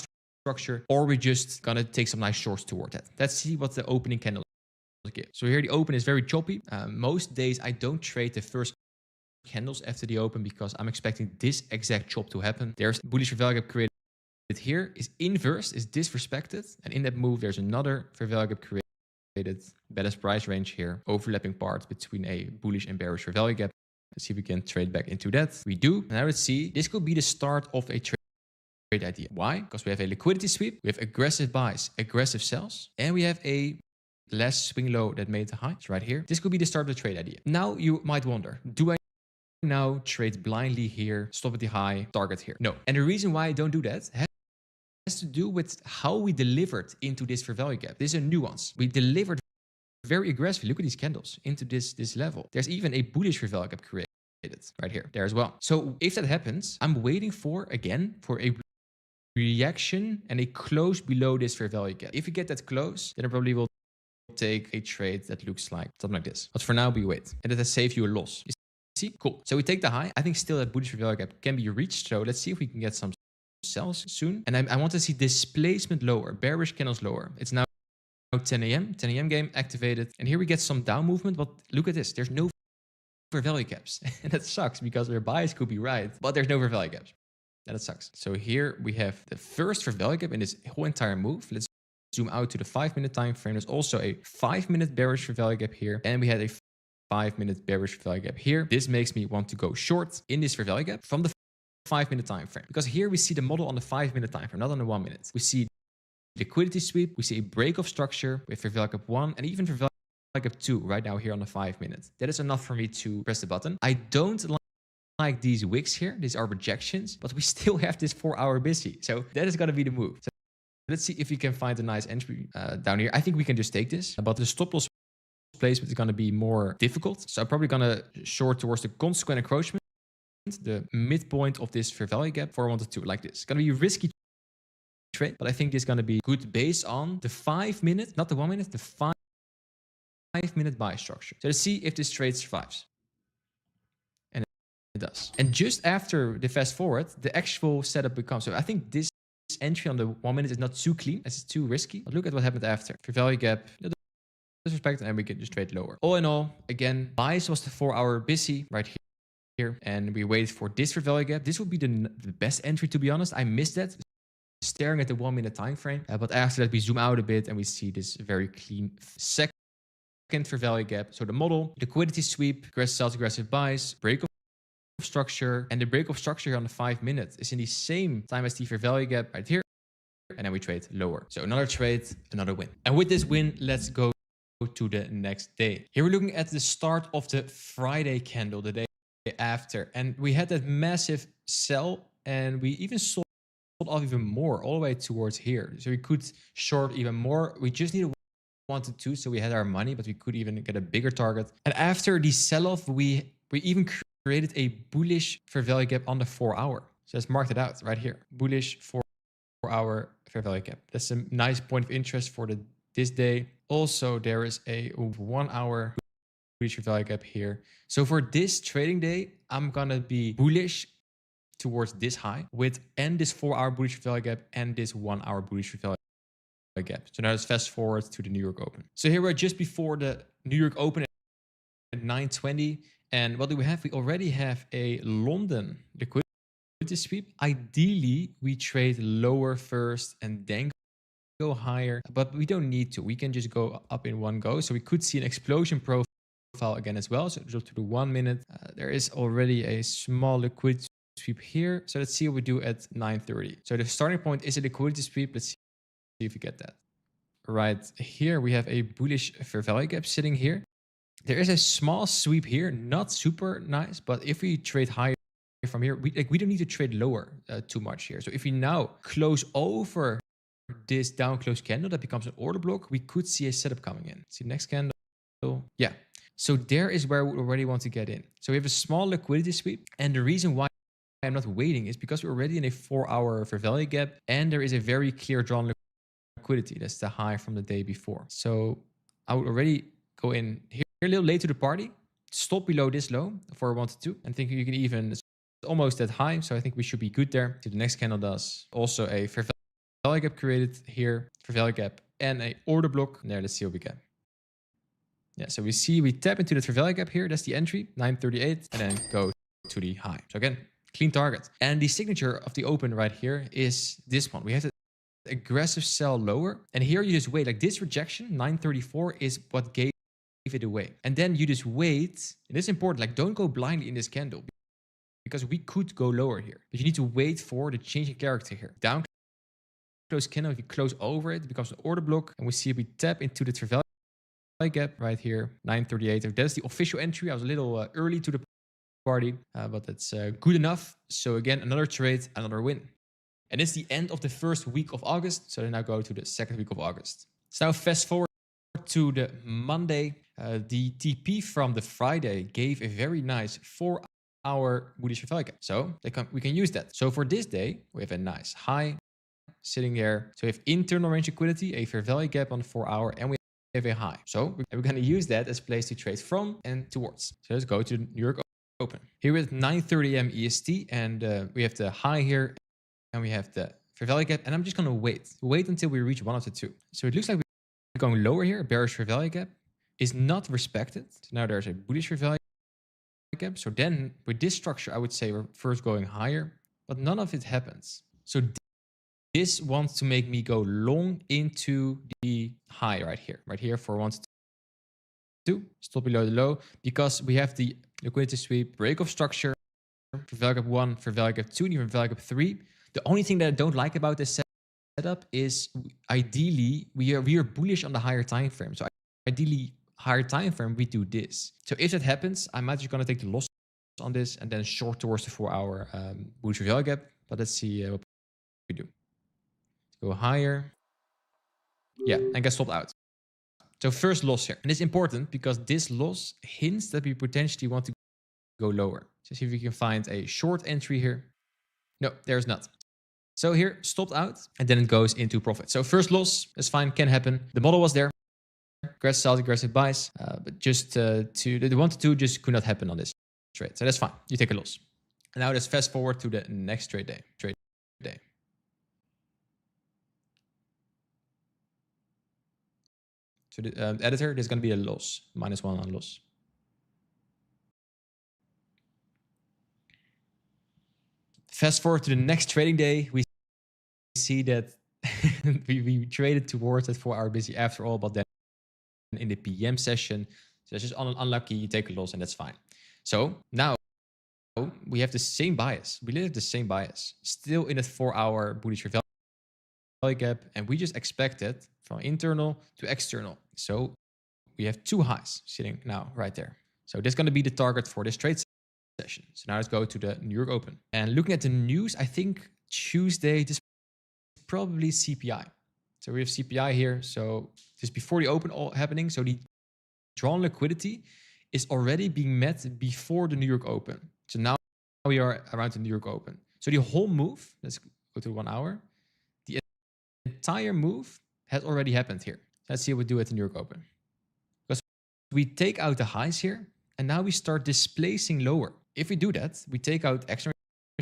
structure, or we're just gonna take some nice shorts toward that. Let's see what the opening candle gives. So here the open is very choppy. Most days I don't trade the first candles after the open because I'm expecting this exact chop to happen. There's bullish fair value gap created here, is inversed, is disrespected, and in that move there's another fair value gap created, balanced price range here, overlapping part between a bullish and bearish fair value gap. Let's see if we can trade back into that. We do. Now let's see. This could be the start of a trade idea. Why? Because we have a liquidity sweep, we have aggressive buys, aggressive sells, and we have a last swing low that made the high. It's right here. This could be the start of the trade idea. Now you might wonder, do I now trade blindly here, stop at the high, target here? No. And the reason why I don't do that has to do with how we delivered into this fair value gap. This is a nuance. We delivered very aggressively. Look at these candles into this level. There's even a bullish fair value gap created right here, there as well. So if that happens, I'm waiting for a reaction and a close below this fair value gap. If we get that close, then I probably will take a trade that looks like something like this. But for now, we wait. And that has saved you a loss. You see? Cool. So we take the high. I think still that bullish value gap can be reached. So let's see if we can get some sells soon. And I want to see displacement lower, bearish candles lower. It's now 10 a.m. game activated. And here we get some down movement. But look at this. There's no fair value gaps. And that sucks because their bias could be right, but there's no fair value gaps. And that sucks. So here we have the first fair value gap in this whole entire move. Let's zoom out to the 5-minute time frame. There's also a 5-minute bearish fair value gap here. And we had a 5-minute bearish fair value gap here. This makes me want to go short in this fair value gap from the 5-minute time frame. Because here we see the model on the 5-minute time frame, not on the 1 minute. We see liquidity sweep. We see a break of structure with fair value gap 1 and even fair value gap 2 right now here on the 5 minutes. That is enough for me to press the button. I don't like these wicks here. These are rejections, but we still have this 4-hour busy. So that is going to be the move. So let's see if we can find a nice entry down here. I think we can just take this, but the stop loss placement is going to be more difficult. So I'm probably going to short towards the consequent encroachment, the midpoint of this fair value gap 412 like this. It's going to be a risky trade, but I think this is going to be good based on the 5 minute, not the 1 minute, the 5-minute buy structure. So let's see if this trade survives. And it does. And just after the fast forward, the actual setup becomes. So I think this entry on the 1 minute is not too clean. It's too risky. But look at what happened after. Fair value gap, disrespect, and we can just trade lower. All in all, again, bias was the 4-hour busy right here. And we wait for this fair value gap. This would be the best entry, to be honest. I missed that. Staring at the 1 minute time frame. But after that, we zoom out a bit and we see this very clean second fair value gap. So the model, liquidity sweep, aggressive sells, aggressive buys, break of structure, and the break of structure here on the 5 minutes is in the same time as the fair value gap right here. And then we trade lower. So another trade, another win. And with this win, let's go to the next day. Here we're looking at the start of the Friday candle, the day after. And we had that massive sell and we even sold off even more all the way towards here. So we could short even more. We just needed 1 to 2, so we had our money, but we could even get a bigger target. And after the sell-off, we even created a bullish fair value gap on the 4-hour. So let's mark it out right here. Bullish 4-hour fair value gap. That's a nice point of interest for this day. Also, there is a 1-hour bullish fair value gap here. So for this trading day, I'm gonna be bullish towards this high and this 4-hour bullish fair value gap and this 1-hour bullish fair value gap. So now let's fast forward to the New York Open. So here we're just before the New York Open at 9:20. And what do we have? We already have a London liquidity sweep. Ideally, we trade lower first and then go higher, but we don't need to. We can just go up in one go. So we could see an explosion profile again as well. So to the 1 minute, there is already a small liquidity sweep here. So let's see what we do at 9:30. So the starting point is a liquidity sweep. Let's see if we get that. Right here, we have a bullish fair value gap sitting here. There is a small sweep here, not super nice, but if we trade higher from here, we don't need to trade lower too much here. So if we now close over this down close candle, that becomes an order block, we could see a setup coming in. See next candle. Yeah. So there is where we already want to get in. So we have a small liquidity sweep. And the reason why I'm not waiting is because we're already in a 4-hour fair value gap. And there is a very clear drawn liquidity. That's the high from the day before. So I would already go in here a little late to the party, stop below this low for 1 to 2. And think you can even, it's almost that high. So I think we should be good there. So the next candle does also a fair value gap created here, fair value gap and a order block. There, let's see what we get. Yeah, so we tap into the fair value gap here. That's the entry, 938, and then go to the high. So again, clean target. And the signature of the open right here is this one. We have the aggressive sell lower. And here you just wait. Like this rejection, 934, is what gave it away. And then you just wait. And it's important. Like don't go blindly in this candle because we could go lower here. But you need to wait for the changing character here. Down close candle. If you close over it, it becomes an order block. And we see we tap into the fair value gap right here, 938. That's the official entry. I was a little early to the party, but that's good enough. So again, another trade, another win. And it's the end of the first week of August. So then I go to the second week of August. So now fast forward to the Monday. The TP from the Friday gave a very nice 4-hour bullish fair value gap. So we can use that. So for this day, we have a nice high sitting there. So we have internal range liquidity, a fair value gap on the 4-hour, and we have a high. So we're going to use that as a place to trade from and towards. So let's go to New York Open. Here with 9:30 a.m. EST, and we have the high here, and we have the fair value gap, and I'm just going to wait until we reach one of the two. So it looks like we're going lower here. Bearish fair value gap is not respected. So now there's a bullish fair value gap. So then with this structure, I would say we're first going higher, but none of it happens. So this wants to make me go long into the high right here for 1 to 2, stop below the low, because we have the liquidity sweep, break of structure, for value gap 1, for value gap 2, and even value gap 3. The only thing that I don't like about this setup is ideally we are bullish on the higher time frame. So ideally higher time frame, we do this. So if that happens, I'm actually going to take the loss on this and then short towards the 4-hour bullish value gap. But let's see what we do. Go higher. Yeah, and get stopped out. So first loss here. And it's important because this loss hints that we potentially want to go lower. So see if we can find a short entry here. No, there's not. So here, stopped out, and then it goes into profit. So first loss, that's fine, can happen. The model was there. Aggressive sells, aggressive buys. But just the 1 to 2 just could not happen on this trade. So that's fine. You take a loss. And now let's fast forward to the next trade day. So the editor, there's going to be a loss, -1 on loss. Fast forward to the next trading day, we see that we traded towards it 4-hour busy after all, but then in the PM session, so it's just unlucky, you take a loss and that's fine. So now we have the same bias. We live the same bias, still in a 4-hour bullish value gap, and we just expect it from internal to external. So we have 2 highs sitting now right there. So this is going to be the target for this trade session. So now let's go to the New York Open. And looking at the news, I think Tuesday, this is probably CPI. So we have CPI here. So this is before the open all happening. So the drawn liquidity is already being met before the New York Open. So now we are around the New York Open. So the whole move, let's go to 1 hour. The entire move has already happened here. Let's see what we do at the New York Open. Because we take out the highs here, and now we start displacing lower. If we do that, we take out extra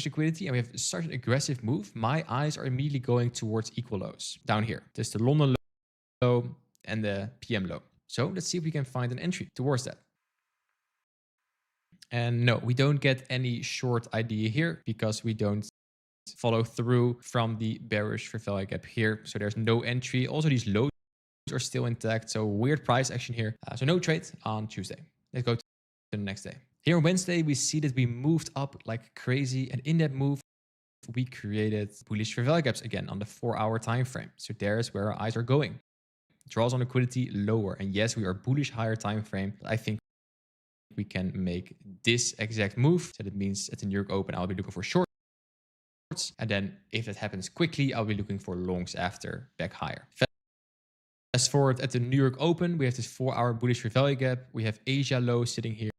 liquidity, and we have such an aggressive move. My eyes are immediately going towards equal lows down here. There's the London low and the PM low. So let's see if we can find an entry towards that. And no, we don't get any short idea here because we don't follow through from the bearish fair value gap here. So there's no entry. Also, these lows are still intact. So weird price action here. So no trade on Tuesday. Let's go to the next day. Here on Wednesday, we see that we moved up like crazy. And in that move, we created bullish fair value gaps again on the 4-hour time frame. So there's where our eyes are going. Draws on liquidity lower. And yes, we are bullish higher time frame. But I think we can make this exact move. So that means at the New York Open, I'll be looking for shorts. And then if that happens quickly, I'll be looking for longs after back higher. Fast forward at the New York Open, we have this 4-hour bullish fair value gap. We have Asia low sitting here.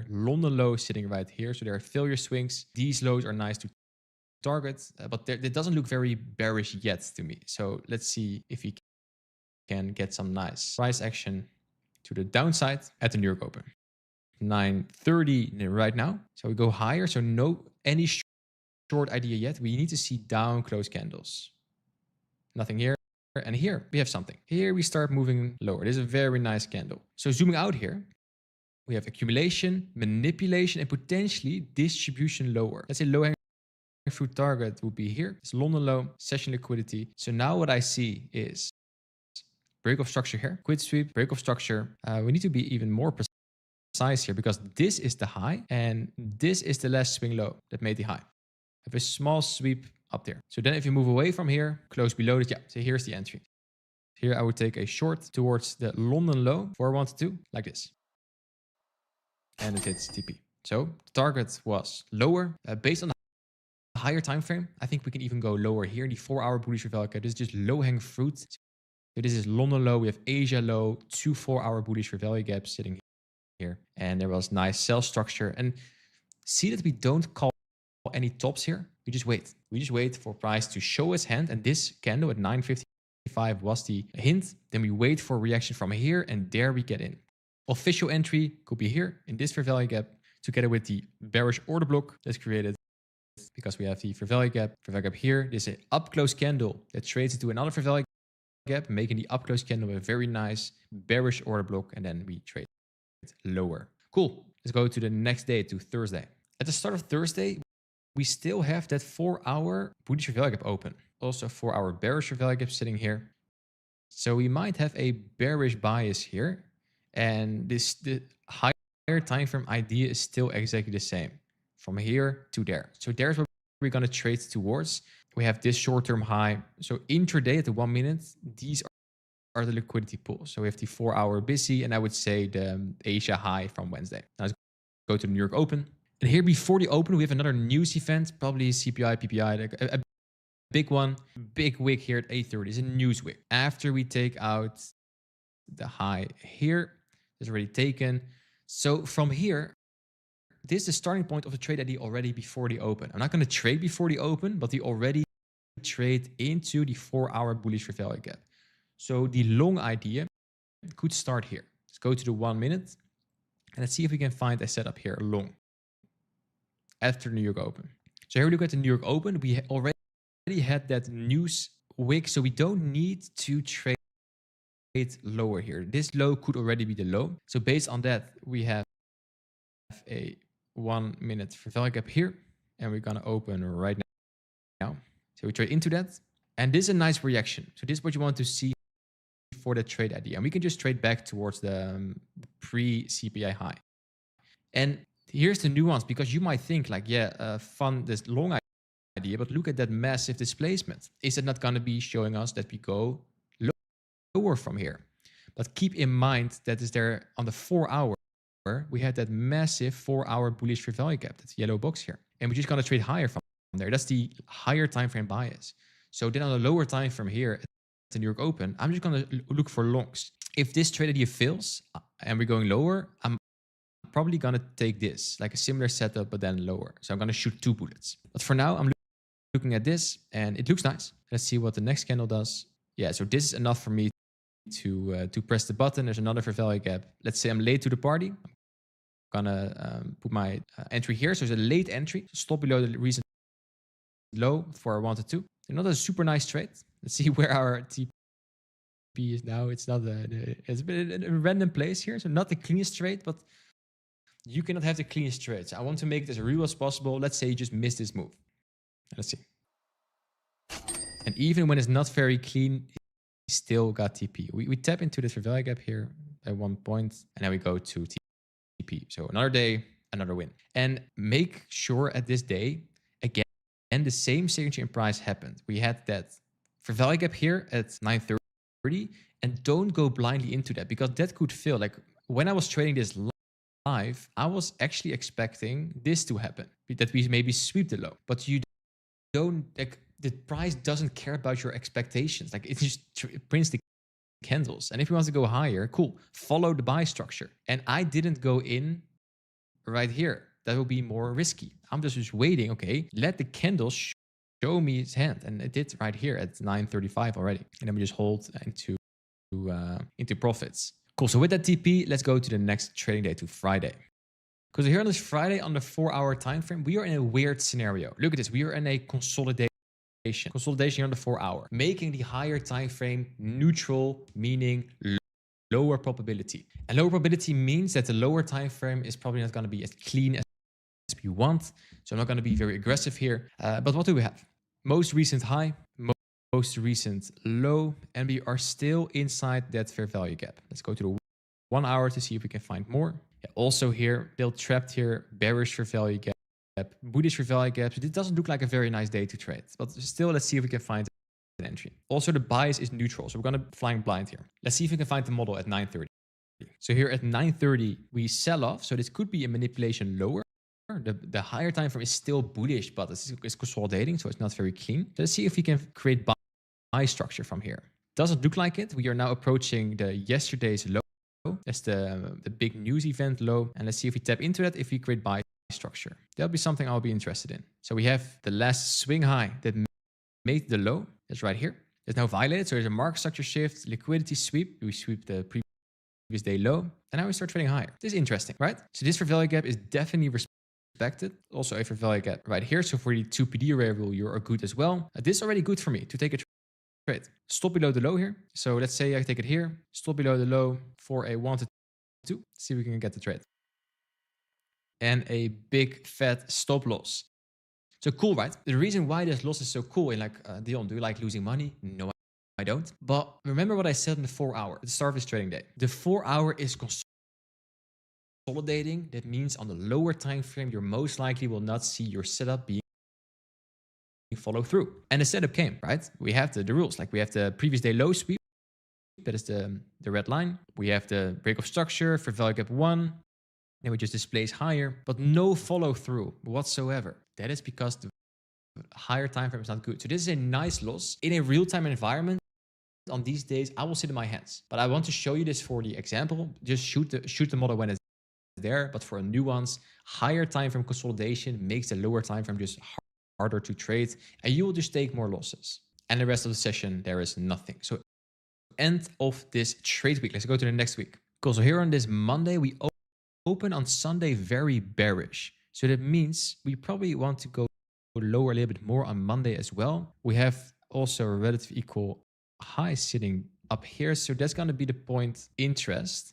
London low sitting right here. So there are failure swings. These lows are nice to target, but it doesn't look very bearish yet to me. So let's see if we can get some nice price action to the downside at the New York Open. 9:30 right now. So we go higher. So no any short idea yet. We need to see down close candles. Nothing here. And here we have something. Here we start moving lower. This is a very nice candle. So zooming out here, we have accumulation, manipulation, and potentially distribution lower. Let's say low hanging fruit target would be here. It's London low, session liquidity. So now what I see is break of structure here, quit sweep, break of structure. We need to be even more precise here because this is the high and this is the last swing low that made the high. I have a small sweep up there. So then if you move away from here, close below it, yeah, so here's the entry. Here I would take a short towards the London low for 1 to 2, like this. And it hits TP. So the target was lower. Based on the higher time frame, I think we can even go lower here in the 4-hour bullish fair value gap. This is just low-hanging fruit. So this is London low. We have Asia low, 2 4-hour bullish fair value gaps sitting here. And there was nice sell structure. And see that we don't call any tops here. We just wait. We just wait for price to show its hand. And this candle at 9:50 was the hint. Then we wait for a reaction from here, and there we get in. Official entry could be here in this fair value gap, together with the bearish order block that's created because we have the fair value gap here. This is an up close candle that trades into another fair value gap, making the up close candle a very nice bearish order block, and then we trade lower. Cool. Let's go to the next day, to Thursday. At the start of Thursday, we still have that 4-hour bullish fair value gap open. Also 4-hour bearish fair value gap sitting here. So we might have a bearish bias here. And the higher time frame idea is still exactly the same from here to there. So there's what we're going to trade towards. We have this short-term high. So intraday at the 1 minute, these are the liquidity pools. So we have the 4-hour busy, and I would say the Asia high from Wednesday. Now let's go to the New York Open. And here before the open, we have another news event, probably CPI, PPI, like a big one, big wick here at 8:30. It's a news wick. After we take out the high here, it's already taken. So from here, this is the starting point of the trade idea already before the open. I'm not going to trade before the open, but we already trade into the 4-hour bullish fair value gap. So the long idea could start here. Let's go to the 1 minute and let's see if we can find a setup here long after the New York Open. So here we look at the New York Open. We already had that news wick, so we don't need to trade lower here. This low could already be the low. So based on that, we have a 1 minute fair value gap here, and we're going to open right now. So we trade into that, and this is a nice reaction. So this is what you want to see for the trade idea, and we can just trade back towards the pre-CPI high. And here's the nuance, because you might think like, yeah, fun this long idea, but look at that massive displacement. Is it not going to be showing us that we go lower from here? But keep in mind that is there on the 4-hour, we had that massive 4-hour bullish fair value gap, that's yellow box here, and we're just going to trade higher from there. That's the higher time frame bias. So then on the lower time from here at the New York Open, I'm just going to look for longs. If this trade idea fails and we're going lower, I'm probably going to take this, like a similar setup, but then lower. So I'm going to shoot 2 bullets. But for now, I'm looking at this and it looks nice. Let's see what the next candle does. Yeah, so this is enough for me to press the button. There's another fair value gap. Let's say I'm late to the party. I'm gonna put my entry here. So it's a late entry. Stop below the recent low for 1 to 2. Another super nice trade. Let's see where our TP is now. It's not it's been in a random place here. So not the cleanest trade, but you cannot have the cleanest trade. So I want to make it as real as possible. Let's say you just missed this move. Let's see. And even when it's not very clean, still got TP. We tap into this fair value gap here at 1 point, and then we go to TP. So another day, another win. And make sure at this day, again, and the same signature in price happened. We had that fair value gap here at 9:30, and don't go blindly into that, because that could fail. Like when I was trading this live, I was actually expecting this to happen, that we maybe sweep the low, but you don't, like, the price doesn't care about your expectations. Like it just prints the candles. And if you want to go higher, cool, follow the buy structure. And I didn't go in right here. That will be more risky. I'm just waiting. Okay, let the candles show me its hand. And it did right here at 9:35 already. And then we just hold into profits. Cool. So with that TP, let's go to the next trading day, to Friday. Because here on this Friday, on the 4-hour time frame, we are in a weird scenario. Look at this. We are in a consolidation here on the 4-hour, making the higher time frame neutral, meaning lower probability. And lower probability means that the lower time frame is probably not going to be as clean as we want. So I'm not going to be very aggressive here. But what do we have? Most recent high, most recent low, and we are still inside that fair value gap. Let's go to the 1 hour to see if we can find more. Yeah, also here, still trapped here, bearish fair value gap, bullish fair value gap. So it doesn't look like a very nice day to trade, but still, let's see if we can find an entry. Also, the bias is neutral, so we're going to flying blind here. Let's see if we can find the model at 9:30. So here at 9:30, we sell off. So this could be a manipulation lower. The higher time frame is still bullish, but it's consolidating, so it's not very clean. Let's see if we can create buy structure from here. Doesn't look like it. We are now approaching the yesterday's low. That's the big news event low. And let's see if we tap into that, if we create buy structure. That'll be something I'll be interested in. So we have the last swing high that made the low. That's right here. It's now violated. So there's a market structure shift, liquidity sweep. We sweep the previous day low, and now we start trading higher. This is interesting, right? So this fair value gap is definitely respected. Also a fair value gap right here. So for the 2 PD array rule, you are good as well. This is already good for me to take a trade. Stop below the low here. So let's say I take it here, stop below the low for a 1 to 2. See if we can get the trade. And a big fat stop loss. So cool, right? The reason why this loss is so cool, and like, Dion, do you like losing money? No, I don't. But remember what I said in the 4 hour, at the start of this trading day. The 4 hour is consolidating. That means on the lower time frame, you most likely will not see your setup being follow through. And the setup came, right? We have the rules, like we have the previous day low sweep. That is the red line. We have the break of structure for value gap 1. And we just displace higher, but no follow through whatsoever. That is because the higher time frame is not good. So this is a nice loss in a real-time environment. On these days, I will sit in my hands, but I want to show you this for the example. Just shoot the model when it's there. But for a nuance, higher time frame consolidation makes the lower time frame just harder to trade, and you will just take more losses. And the rest of the session, there is nothing. So end of this trade week. Let's go to the next week. Cool. So here on this Monday, we open on Sunday very bearish. So that means we probably want to go lower a little bit more on Monday as well. We have also a relative equal high sitting up here. So that's going to be the point interest.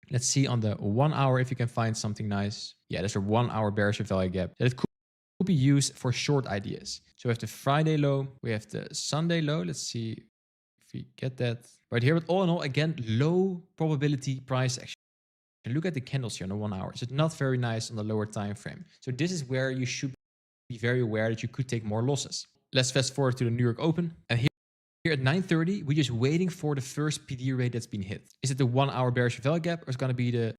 Let's see on the 1 hour if you can find something nice. Yeah, there's a 1 hour bearish value gap that could be used for short ideas. So we have the Friday low, we have the Sunday low. Let's see if we get that right here. But all in all, again, low probability price action. And look at the candles here on the 1 hour. So it's not very nice on the lower time frame. So this is where you should be very aware that you could take more losses. Let's fast forward to the New York Open. And here at 9:30, we're just waiting for the first PD rate that's been hit. Is it the 1 hour bearish value gap, or it's going to be the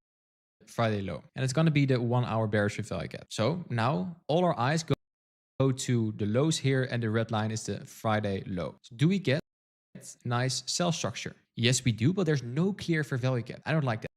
Friday low? And it's going to be the 1 hour bearish value gap. So now all our eyes go to the lows here, and the red line is the Friday low. So do we get nice sell structure? Yes, we do, but there's no clear fair value gap. I don't like that.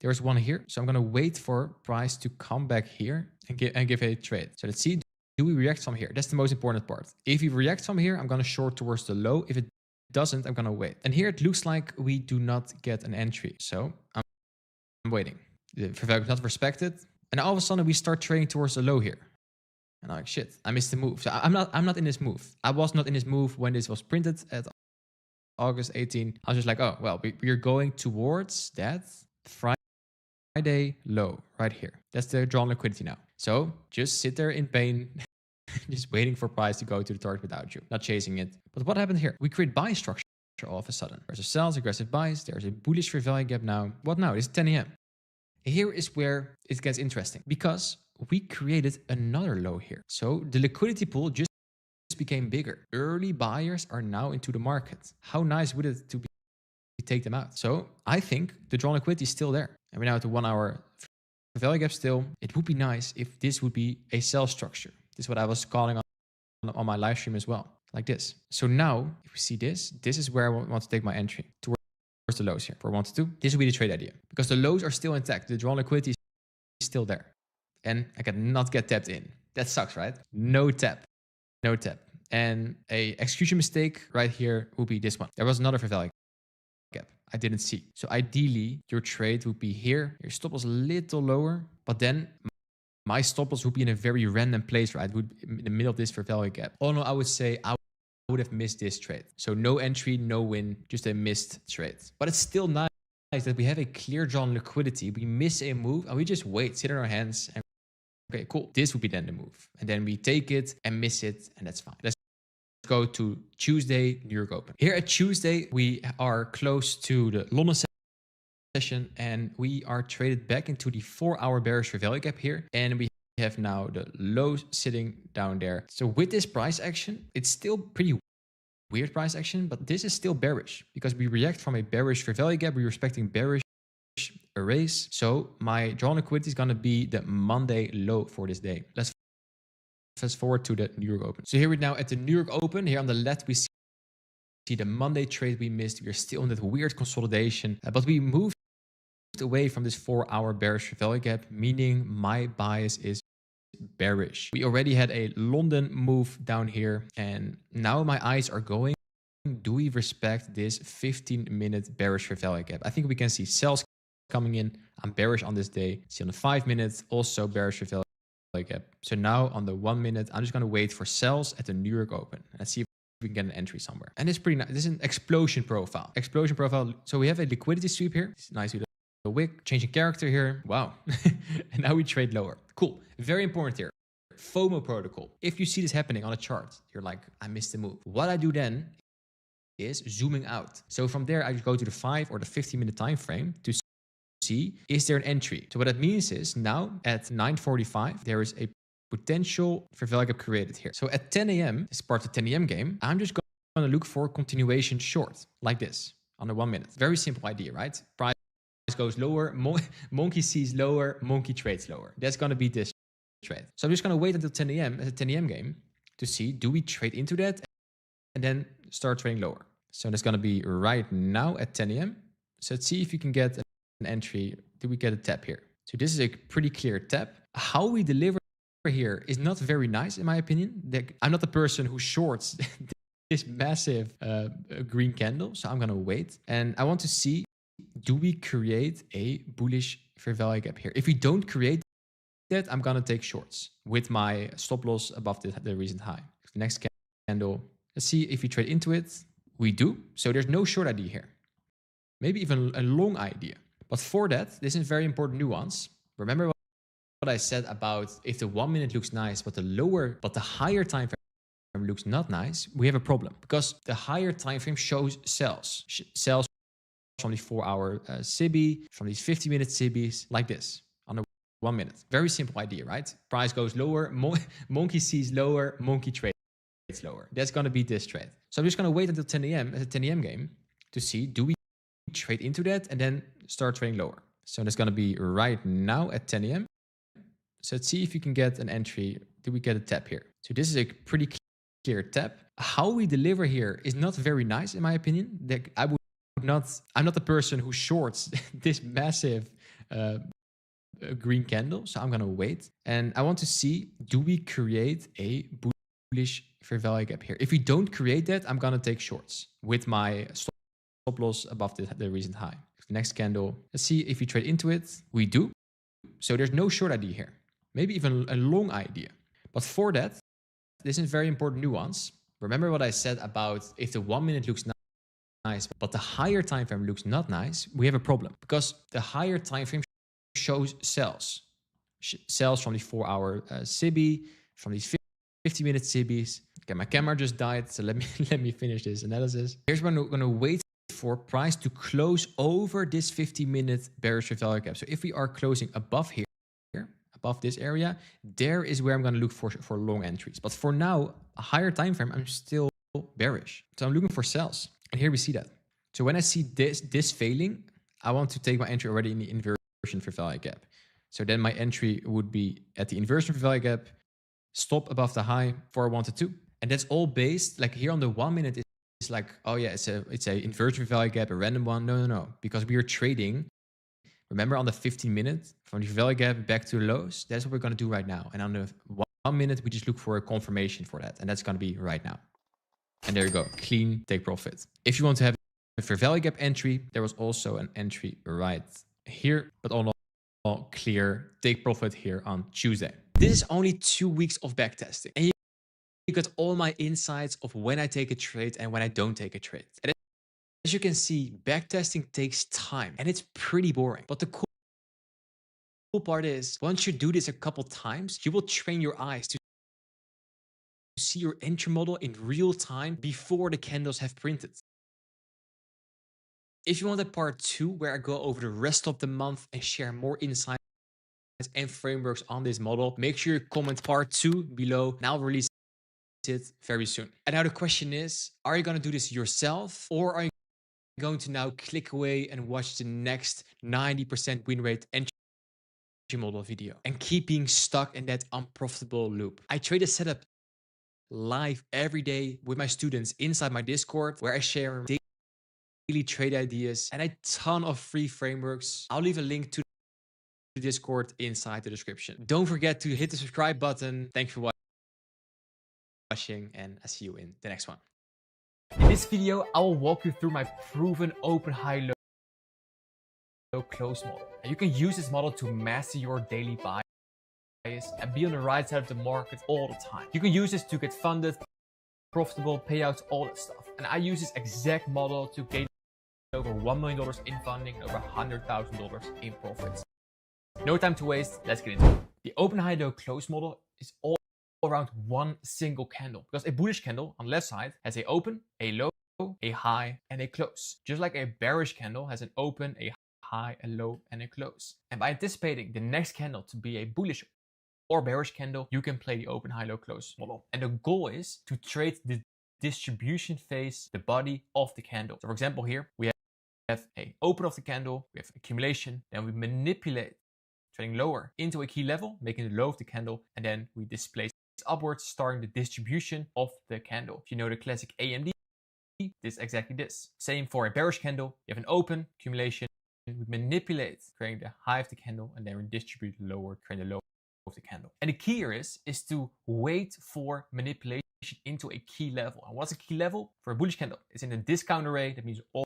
There's one here. So I'm going to wait for price to come back here and give a trade. So let's see, do we react from here? That's the most important part. If we react from here, I'm going to short towards the low. If it doesn't, I'm going to wait. And here it looks like we do not get an entry. So I'm waiting. The fair value is not respected. And all of a sudden we start trading towards the low here. And I'm like, shit, I missed the move. So I'm not in this move. I was not in this move when this was printed at August 18. I was just like, oh, well, we're going towards that Friday low right here. That's the drawn liquidity now. So just sit there in pain, just waiting for price to go to the target without you, not chasing it. But what happened here? We create buy structure all of a sudden. There's a sells, aggressive buys. There's a bullish fair value gap now. What now? It's 10 a.m. Here is where it gets interesting because we created another low here. So the liquidity pool just became bigger. Early buyers are now into the market. How nice would it to be take them out? So I think the drawn liquidity is still there. And we're now at the 1 hour value gap still. It would be nice if this would be a sell structure. This is what I was calling on my live stream as well, like this. So now if we see this is where I want to take my entry towards the lows here for 1 to 2. This will be the trade idea because the lows are still intact. The drawn liquidity is still there. And I cannot get tapped in. That sucks, right? No tap. And a execution mistake right here would be this one. There was another fair value gap I didn't see. So ideally, your trade would be here. Your stop loss a little lower, but then my stop loss would be in a very random place, right? It would be in the middle of this fair value gap. Oh no, I would say I would have missed this trade. So no entry, no win, just a missed trade. But it's still nice that we have a clear drawn liquidity. We miss a move and we just wait, sit in our hands and okay, cool. This would be then the move. And then we take it and miss it, and that's fine. Let's go to Tuesday, New York Open. Here at Tuesday, we are close to the London session, and we are traded back into the 4 hour bearish fair value gap here. And we have now the low sitting down there. So with this price action, it's still pretty weird price action, but this is still bearish because we react from a bearish fair value gap. We're expecting bearish erase. So my drawn liquidity is going to be the Monday low for this day. Let's fast forward to the New York Open. So here we're now at the New York Open. Here on the left, we see the Monday trade we missed. We're still in that weird consolidation, but we moved away from this 4 hour bearish value gap, meaning my bias is bearish. We already had a London move down here, and now my eyes are going do we respect this 15-minute bearish fair value gap? I think we can see sells coming in. I'm bearish on this day. See on the 5 minutes, also bearish fair value gap. So now on the 1 minute, I'm just going to wait for sells at the New York Open. Let's see if we can get an entry somewhere. And it's pretty nice. This is an explosion profile. Explosion profile. So we have a liquidity sweep here. It's nice with a wick, changing character here. Wow. And now we trade lower. Cool. Very important here. FTMO protocol. If you see this happening on a chart, you're like, I missed the move. What I do then is zooming out. So from there, I go to the 5 or the 15-minute time frame to see, is there an entry? So what that means is now at 9:45, there is a potential fair value gap created here. So at 10 a.m., this part of the 10 a.m. game, I'm just going to look for continuation short, like this, on the 1 minute. Very simple idea, right? Price goes lower, monkey sees lower, monkey trades lower. That's going to be this trade. So I'm just going to wait until 10 a.m. as a 10 a.m. game to see, do we trade into that and then start trading lower? So that's going to be right now at 10 a.m. So let's see if you can get an entry. Do we get a tap here? So this is a pretty clear tap. How we deliver here is not very nice, in my opinion. I'm not the person who shorts this massive green candle. So I'm going to wait. And I want to see, do we create a bullish fair value gap here? If we don't create that, I'm going to take shorts with my stop loss above the recent high. The next candle, let's see if we trade into it. We do. So there's no short idea here. Maybe even a long idea. But for that, this is a very important nuance. Remember what I said about if the 1 minute looks nice, but the higher time frame looks not nice, we have a problem because the higher time frame shows sells. Sells from the 4-hour SIBI, from these 50-minute SIBIs, like this on the 1 minute. Very simple idea, right? Price goes lower, monkey sees lower, monkey trades lower. That's going to be this trade. So I'm just going to wait until 10 a.m. as a 10 a.m. game to see, do we trade into that and then start trading lower? So that's going to be right now at 10 a.m. So let's see if you can get an entry. Do we get a tap here? So this is a pretty clear tap. How we deliver here is not very nice, in my opinion. I'm not the person who shorts this massive green candle. So I'm going to wait. And I want to see, do we create a bullish fair value gap here? If we don't create that, I'm going to take shorts with my stop loss above the recent high. The next candle, let's see if we trade into it. We do. So there's no short idea here. Maybe even a long idea. But for that, this is a very important nuance. Remember what I said about if the 1 minute looks nice, but the higher time frame looks not nice, we have a problem because the higher time frame shows sells. Sells from the 4-hour SIBI, from these 50-minute SIBIs. Okay, my camera just died, so let me finish this analysis. Here's when we're going to wait for price to close over this 50-minute bearish fair value gap. So if we are closing above here, above this area, there is where I'm going to look for long entries. But for now, a higher time frame, I'm still bearish. So I'm looking for sells. And here we see that. So when I see this failing, I want to take my entry already in the inversion fair value gap. So then my entry would be at the inversion fair value gap, stop above the high for 1 to 2. And that's all based, like here on the 1 minute, it's like, oh yeah, it's a inversion fair value gap, a random one. No. Because we are trading. Remember on the 15 minute, from the value gap back to the lows, that's what we're going to do right now. And on the 1 minute, we just look for a confirmation for that. And that's going to be right now. And there you go, clean, take profit. If you want to have a fair value gap entry, there was also an entry right here, but all clear, take profit here on Tuesday. This is only 2 weeks of backtesting. And you got all my insights of when I take a trade and when I don't take a trade. And as you can see, backtesting takes time and it's pretty boring. But the cool part is, once you do this a couple times, you will train your eyes to see your entry model in real time before the candles have printed. If you want a part 2 where I go over the rest of the month and share more insights and frameworks on this model, make sure you comment part 2 below and I'll release it very soon. And now the question is, are you going to do this yourself or are you going to now click away and watch the next 90% win rate entry model video and keep being stuck in that unprofitable loop? I trade a setup live every day with my students inside my Discord where I share daily trade ideas and a ton of free frameworks. I'll leave a link to the Discord inside the description. Don't forget to hit the subscribe button. Thanks for watching and I'll see you in the next one. this video, I will walk you through my proven open high low close model. And you can use this model to master your daily bias and be on the right side of the market all the time. You can use this to get funded, profitable, payouts, all that stuff. And I use this exact model to gain over $1 million in funding and over $100,000 in profits. No time to waste, let's get into it. The open high low close model is all around one single candle, because a bullish candle on the left side has a open, a low, a high, and a close. Just like a bearish candle has an open, a high, a low, and a close. And by anticipating the next candle to be a bullish or bearish candle, you can play the open high low close model. And the goal is to trade the distribution phase, the body of the candle. So for example, here we have a open of the candle, we have accumulation, then we manipulate trading lower into a key level, making the low of the candle, and then we displace upwards, starting the distribution of the candle. If you know the classic AMD, this is exactly this. Same for a bearish candle, you have an open, accumulation, we manipulate, creating the high of the candle, and then we distribute lower, creating the low of the candle. And the key here is to wait for manipulation into a key level. And what's a key level? For a bullish candle, it's in the discount array. That means all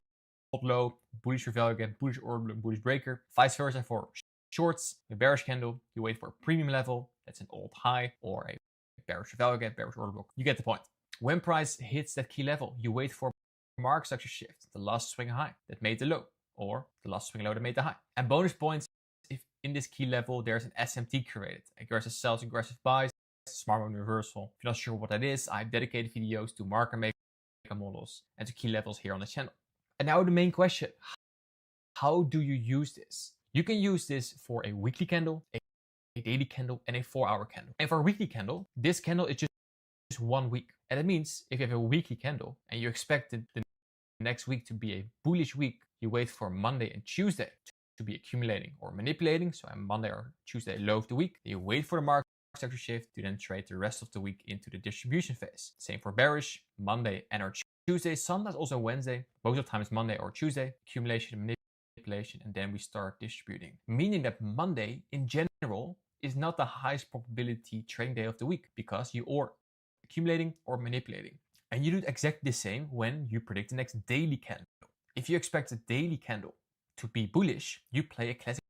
low, bullish revalue gap, bullish order, bullish breaker. Vice versa for shorts, a bearish candle, you wait for a premium level. That's an old high or a bearish revalue gap, bearish order block. You get the point. When price hits that key level, you wait for market structure shift, the last swing high that made the low, or the last swing low that made the high. And bonus points if in this key level there's an SMT created, aggressive sells, aggressive buys, smart mode reversal. If you're not sure what that is, I have dedicated videos to market maker models and to key levels here on the channel. And now the main question, how do you use this? You can use this for a weekly candle, a daily candle, and a 4-hour candle. And for a weekly candle, this candle is just 1 week. And that means if you have a weekly candle and you expect the next week to be a bullish week, you wait for Monday and Tuesday to be accumulating or manipulating. So on Monday or Tuesday, low of the week, you wait for the market structure shift to then trade the rest of the week into the distribution phase. Same for bearish, Monday and or Tuesday, sometimes also Wednesday. Most of the time it's Monday or Tuesday, accumulation, manipulation, and then we start distributing. Meaning that Monday in general is not the highest probability trading day of the week because you are accumulating or manipulating. And you do exactly the same when you predict the next daily candle. If you expect a daily candle to be bullish, you play a classic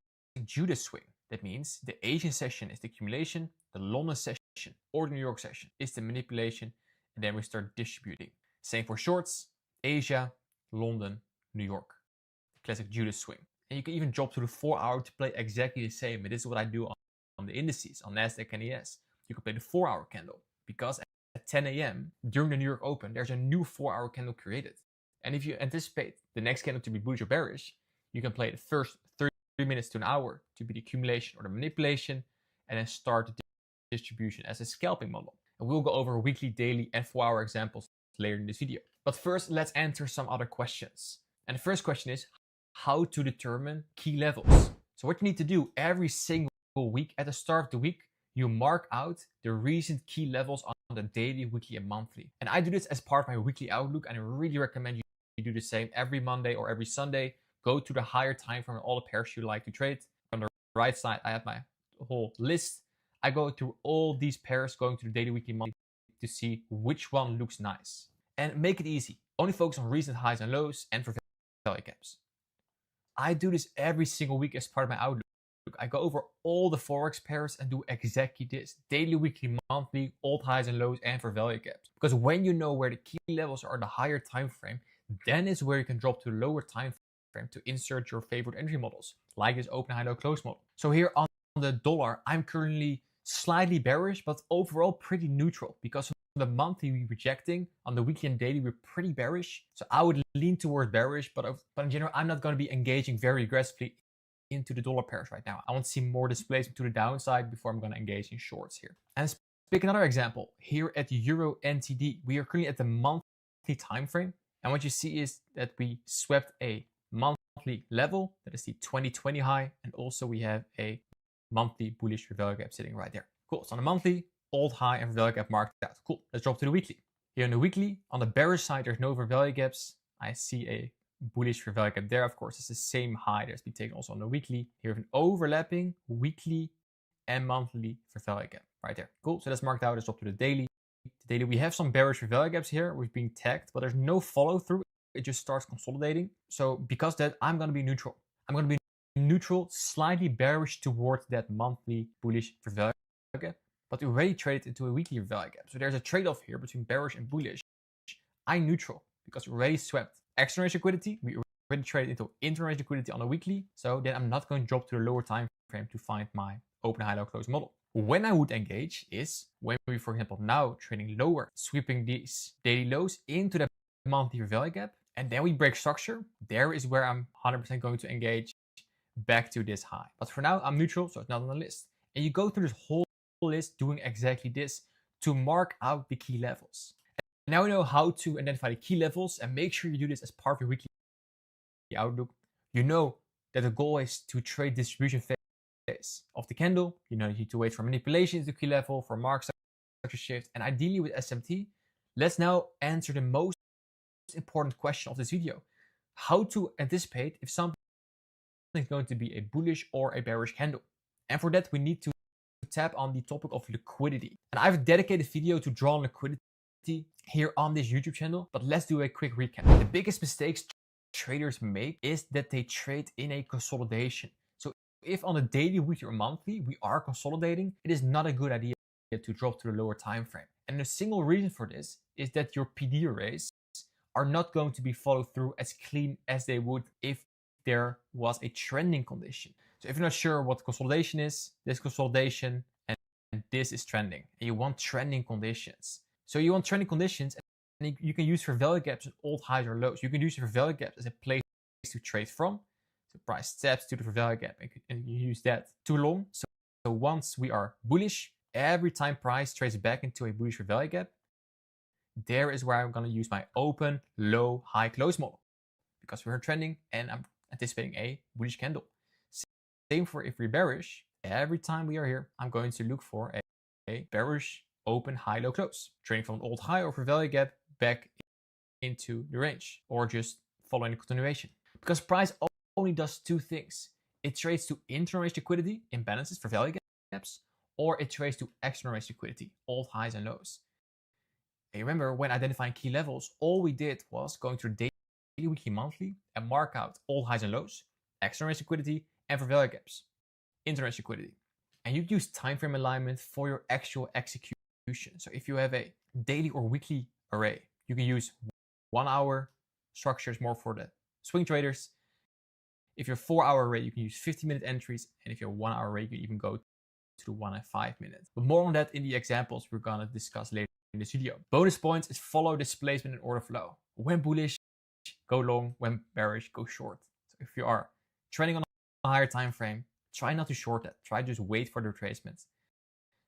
Judas swing. That means the Asian session is the accumulation, the London session or the New York session is the manipulation, and then we start distributing. Same for shorts, Asia, London, New York. Classic Judas swing. And you can even drop to the 4-hour to play exactly the same. And this is what I do on the indices, on NASDAQ and ES. You can play the 4-hour candle because at 10 a.m. during the New York Open, there's a new 4-hour candle created. And if you anticipate the next candle to be bullish or bearish, you can play the first 30 minutes to an hour to be the accumulation or the manipulation, and then start the distribution as a scalping model. And we'll go over weekly, daily, and 4-hour examples later in this video. But first, let's answer some other questions. And the first question is how to determine key levels. So what you need to do every single week at the start of the week, you mark out the recent key levels on the daily, weekly, and monthly. And I do this as part of my weekly outlook, and I really recommend you do the same every Monday or every Sunday. Go to the higher time frame and all the pairs you like to trade. On the right side, I have my whole list. I go through all these pairs, going to the daily, weekly, monthly to see which one looks nice. And make it easy. Only focus on recent highs and lows and for value gaps. I do this every single week as part of my outlook. I go over all the Forex pairs and do exactly this. Daily, weekly, monthly, old highs and lows, and for value gaps. Because when you know where the key levels are in the higher time frame, then is where you can drop to the lower time frame to insert your favorite entry models, like this open high low close model. So here on the dollar, I'm currently slightly bearish, but overall pretty neutral, because on the monthly we're rejecting, on the weekly and daily we're pretty bearish. So I would lean towards bearish, but in general, I'm not going to be engaging very aggressively into the dollar pairs right now. I want to see more displacement to the downside before I'm going to engage in shorts here. And let's pick another example. Here at Euro NTD, we are currently at the monthly time frame. And what you see is that we swept a monthly level, that is the 2020 high, and also we have a monthly bullish value gap sitting right there. Cool. So on the monthly, old high and value gap marked out. Cool. Let's drop to the weekly. Here on the weekly, on the bearish side, there's no value gaps. I see a bullish value gap there. Of course, it's the same high that's been taken also on the weekly. Here we have an overlapping weekly and monthly value gap right there. Cool. So that's marked out. Let's drop to the daily. The daily, we have some bearish value gaps here. We've been tagged, but there's no follow through. It just starts consolidating. So because that, I'm going to be neutral. I'm going to be neutral, slightly bearish towards that monthly bullish value gap, but we already traded into a weekly value gap. So there's a trade-off here between bearish and bullish. I'm neutral because we already swept external range liquidity. We already traded into internal range liquidity on a weekly. So then I'm not going to drop to the lower time frame to find my open, high, low, close model. When I would engage is when we, for example, now trading lower, sweeping these daily lows into the monthly value gap, and then we break structure. There is where I'm 100% going to engage back to this high. But for now, I'm neutral, so it's not on the list. And you go through this whole list doing exactly this to mark out the key levels. And now we know how to identify the key levels, and make sure you do this as part of your weekly outlook. You know that the goal is to trade distribution phase of the candle. You know, you need to wait for manipulation to key level, for mark structure shift, and ideally with SMT. Let's now answer the most important question of this video: how to anticipate if something is going to be a bullish or a bearish candle. And for that, we need to tap on the topic of liquidity. And I have a dedicated video to draw on liquidity here on this YouTube channel, but let's do a quick recap. The biggest mistakes traders make is that they trade in a consolidation. So if on a daily, weekly, or monthly we are consolidating, it is not a good idea to drop to the lower time frame. And the single reason for this is that your PD arrays are not going to be followed through as clean as they would if there was a trending condition. So if you're not sure what consolidation is, this consolidation and this is trending, and you want trending conditions. So you want trending conditions, and you can use for value gaps at old highs or lows. You can use for value gaps as a place to trade from. So price steps to the value gap, and you use that too long. So once we are bullish, every time price trades back into a bullish value gap, there is where I'm going to use my open, low, high, close model, because we're trending and I'm anticipating a bullish candle. Same for if we're bearish. Every time we are here, I'm going to look for a bearish open, high, low, close, trading from an old high or value gap back into the range, or just following the continuation. Because price only does two things: it trades to internal range liquidity imbalances for value gaps, or it trades to external range liquidity, old highs and lows. And remember, when identifying key levels, all we did was going through daily, weekly, monthly, and mark out all highs and lows, external range liquidity, and for value gaps, internal range liquidity. And you use time frame alignment for your actual execution. So if you have a daily or weekly array, you can use 1 hour structures more for the swing traders. If you're 4 hour array, you can use 50-minute entries. And if you're 1 hour array, you can even go to the 1 and 5 minutes. But more on that in the examples we're gonna discuss later in this video. Bonus points is follow displacement in order flow. When bullish, go long. When bearish, go short. So if you are trading on a higher time frame, try not to short that. Try to just wait for the retracements.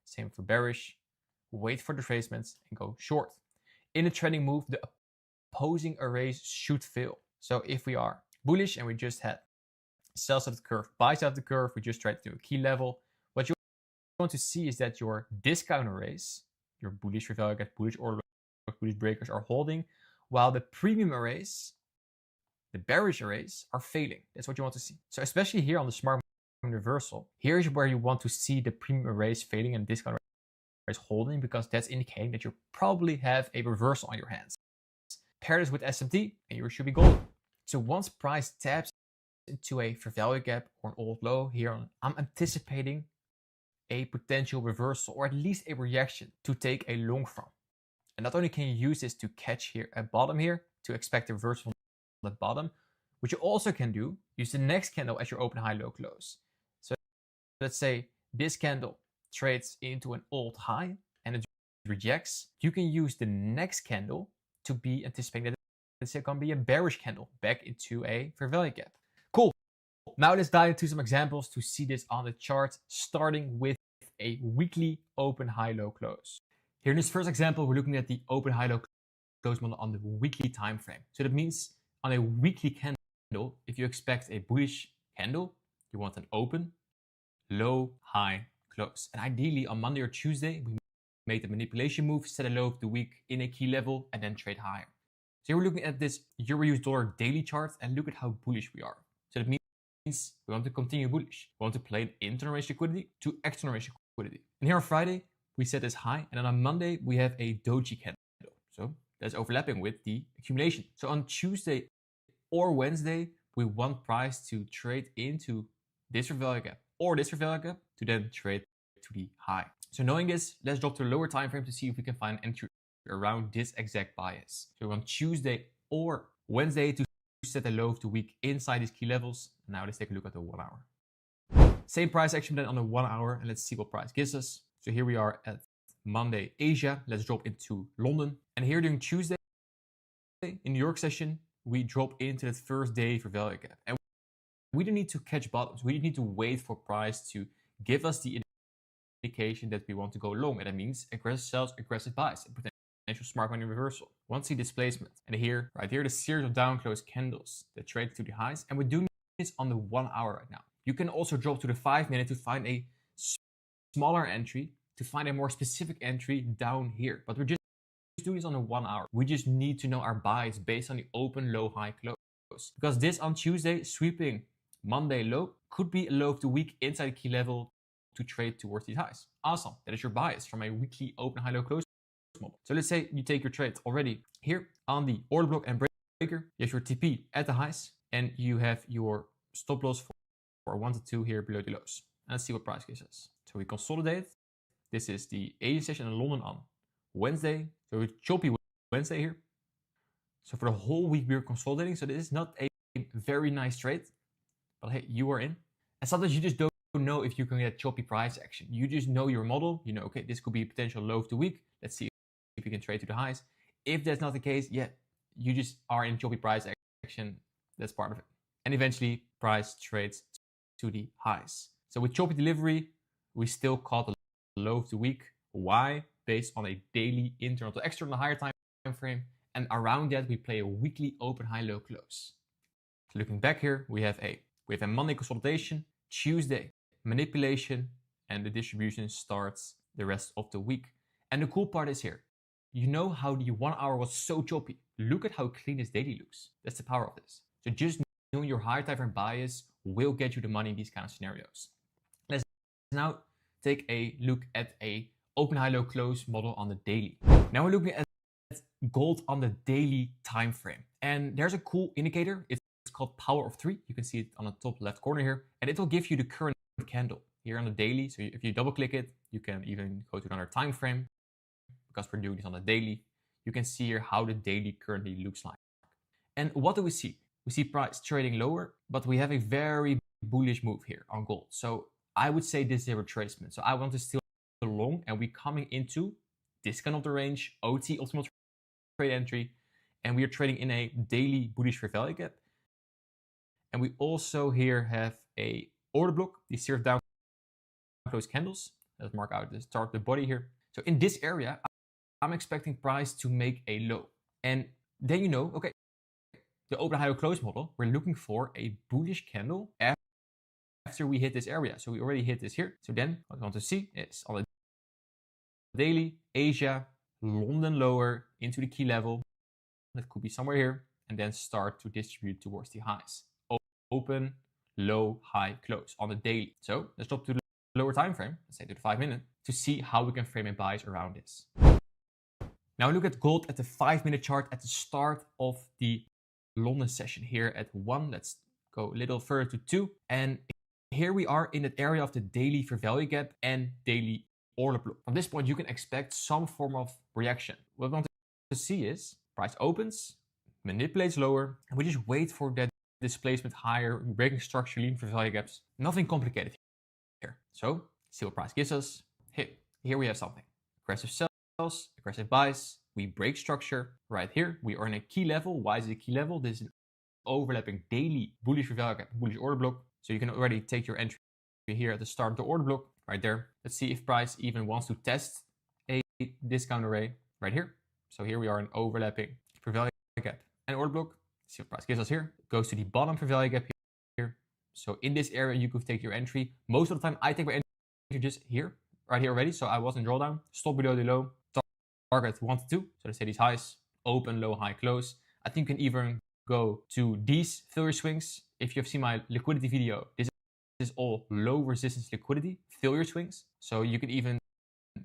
Same for bearish. Wait for the retracements and go short. In a trending move, the opposing arrays should fail. So if we are bullish and we just had sell side of the curve, buy side of the curve, we just tried to do a key level, what you want to see is that your discount arrays, your bullish value gap, bullish or bullish breakers are holding, while the premium arrays, the bearish arrays, are failing. That's what you want to see. So especially here on the smart reversal, here's where you want to see the premium arrays failing and discount arrays holding, because that's indicating that you probably have a reversal on your hands. Pair this with SMT and you should be golden. So once price taps into a fair value gap or an old low here, I'm anticipating a potential reversal, or at least a reaction to take a long from. And not only can you use this to catch here a bottom here, to expect a reversal from the bottom, what you also can do, use the next candle as your open, high, low, close. So let's say this candle trades into an old high and it rejects. You can use the next candle to be anticipating that it's going to be a bearish candle back into a fair value gap. Cool. Now let's dive into some examples to see this on the chart, starting with a weekly open, high, low, close. Here in this first example, we're looking at the open, high, low, close model on the weekly time frame. So that means on a weekly candle, if you expect a bullish candle, you want an open, low, high, close. And ideally on Monday or Tuesday, we made the manipulation move, set a low of the week in a key level, and then trade higher. So here we're looking at this Euro-US-dollar daily chart, and look at how bullish we are. So that means we want to continue bullish. We want to play an internal range liquidity to external range liquidity. And here on Friday, we set this high, and then on Monday we have a doji candle. So that's overlapping with the accumulation. So on Tuesday or Wednesday, we want price to trade into this value gap or this value gap to then trade to the high. So knowing this, let's drop to the lower time frame to see if we can find an entry around this exact bias. So on Tuesday or Wednesday to set a low of the week inside these key levels. Now let's take a look at the 1 hour. Same price action then on the 1 hour, and let's see what price gives us. So here we are at Monday, Asia. Let's drop into London. And here during Tuesday, in New York session, we drop into that first day for value gap. And we don't need to catch bottoms. We need to wait for price to give us the indication that we want to go long. And that means aggressive sells, aggressive buys, and potential smart money reversal. Once the displacement. And here, right here, the series of down close candles that trade to the highs. And we're doing this on the 1 hour right now. You can also drop to the 5 minute to find a smaller entry, to find a more specific entry down here. But we're just doing this on the 1 hour. We just need to know our buys based on the open, low, high, close. Because this on Tuesday, sweeping Monday low, could be a low of the week inside the key level to trade towards these highs. Awesome. That is your bias from a weekly open, high, low, close model. So let's say you take your trade already here on the order block and breaker. You have your TP at the highs and you have your stop loss for 1 to 2 here below the lows. And let's see what price gives us. So we consolidate. This is the Asian session in London on Wednesday. So we're choppy Wednesday here. So for the whole week we're consolidating. So this is not a very nice trade, but hey, you are in. And sometimes you just don't know if you can get choppy price action. You just know your model. You know, okay, this could be a potential low of the week. Let's see if you can trade to the highs. If that's not the case, yeah, you just are in choppy price action. That's part of it. And eventually price trades to the highs. So with choppy delivery, we still caught the low of the week. Why? Based on a daily internal to external higher time frame. And around that, we play a weekly open, high, low, close. So looking back here, we have a Monday consolidation, Tuesday manipulation, and the distribution starts the rest of the week. And the cool part is here. You know how the 1 hour was so choppy. Look at how clean this daily looks. That's the power of this. So just knowing your higher time frame bias will get you the money in these kind of scenarios. Let's now take a look at a open, high, low, close model on the daily. Now we're looking at gold on the daily time frame. And there's a cool indicator. It's called power of 3. You can see it on the top left corner here. And it will give you the current candle here on the daily. So if you double click it, you can even go to another time frame. Because we're doing this on the daily, you can see here how the daily currently looks like. And what do we see? We see price trading lower, but we have a very bullish move here on gold. So I would say this is a retracement. So I want to still long, and we're coming into this kind of the range, OT, optimal trade entry, and we are trading in a daily bullish fair value gap. And we also here have a order block, these series down close candles. Let's mark out the start of the body here. So in this area, I'm expecting price to make a low. And then you know, okay, the open, high, low, close model, we're looking for a bullish candle after we hit this area. So we already hit this here. So then what we want to see is on the daily, Asia, London lower into the key level. That could be somewhere here. And then start to distribute towards the highs. Open, low, high, close on the daily. So let's drop to the lower time frame, let's say to the 5 minute, to see how we can frame a bias around this. Now look at gold at the 5 minute chart at the start of the London session here at 1. Let's go a little further to 2. And here we are in that area of the daily fair value gap and daily order block. From this point, you can expect some form of reaction. What we want to see is price opens, manipulates lower, and we just wait for that displacement higher, breaking structure, leaving fair value gaps. Nothing complicated here. So see what price gives us. Here we have something. Aggressive sells, aggressive buys. We break structure right here. We are in a key level. Why is it a key level? This is an overlapping daily bullish fair value gap, bullish order block. So you can already take your entry here at the start of the order block right there. Let's see if price even wants to test a discount array right here. So here we are in overlapping fair value gap and order block. Let's see what price gives us here. It goes to the bottom fair value gap here. So in this area, you could take your entry. Most of the time, I take my entry just here, right here already. So I was in drawdown, stop below the low, target 1 to 2. So let's say these highs, open, low, high, close. I think you can even go to these failure swings. If you've seen my liquidity video, this is all low resistance liquidity, failure swings. So you can even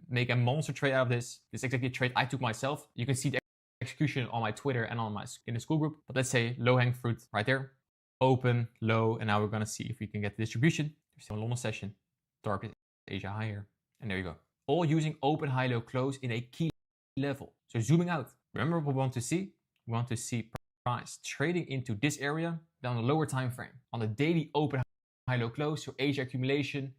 make a monster trade out of this. This is exactly a trade I took myself. You can see the execution on my Twitter and on my in the school group. But let's say low-hanging fruit right there. Open, low, and now we're gonna see if we can get the distribution. There's still a London session. Target Asia higher. And there you go. All using open, high, low, close in a key level. So zooming out. Remember what we want to see? We want to see price trading into this area down the lower time frame. On the daily open, high, low, close. So Asia accumulation,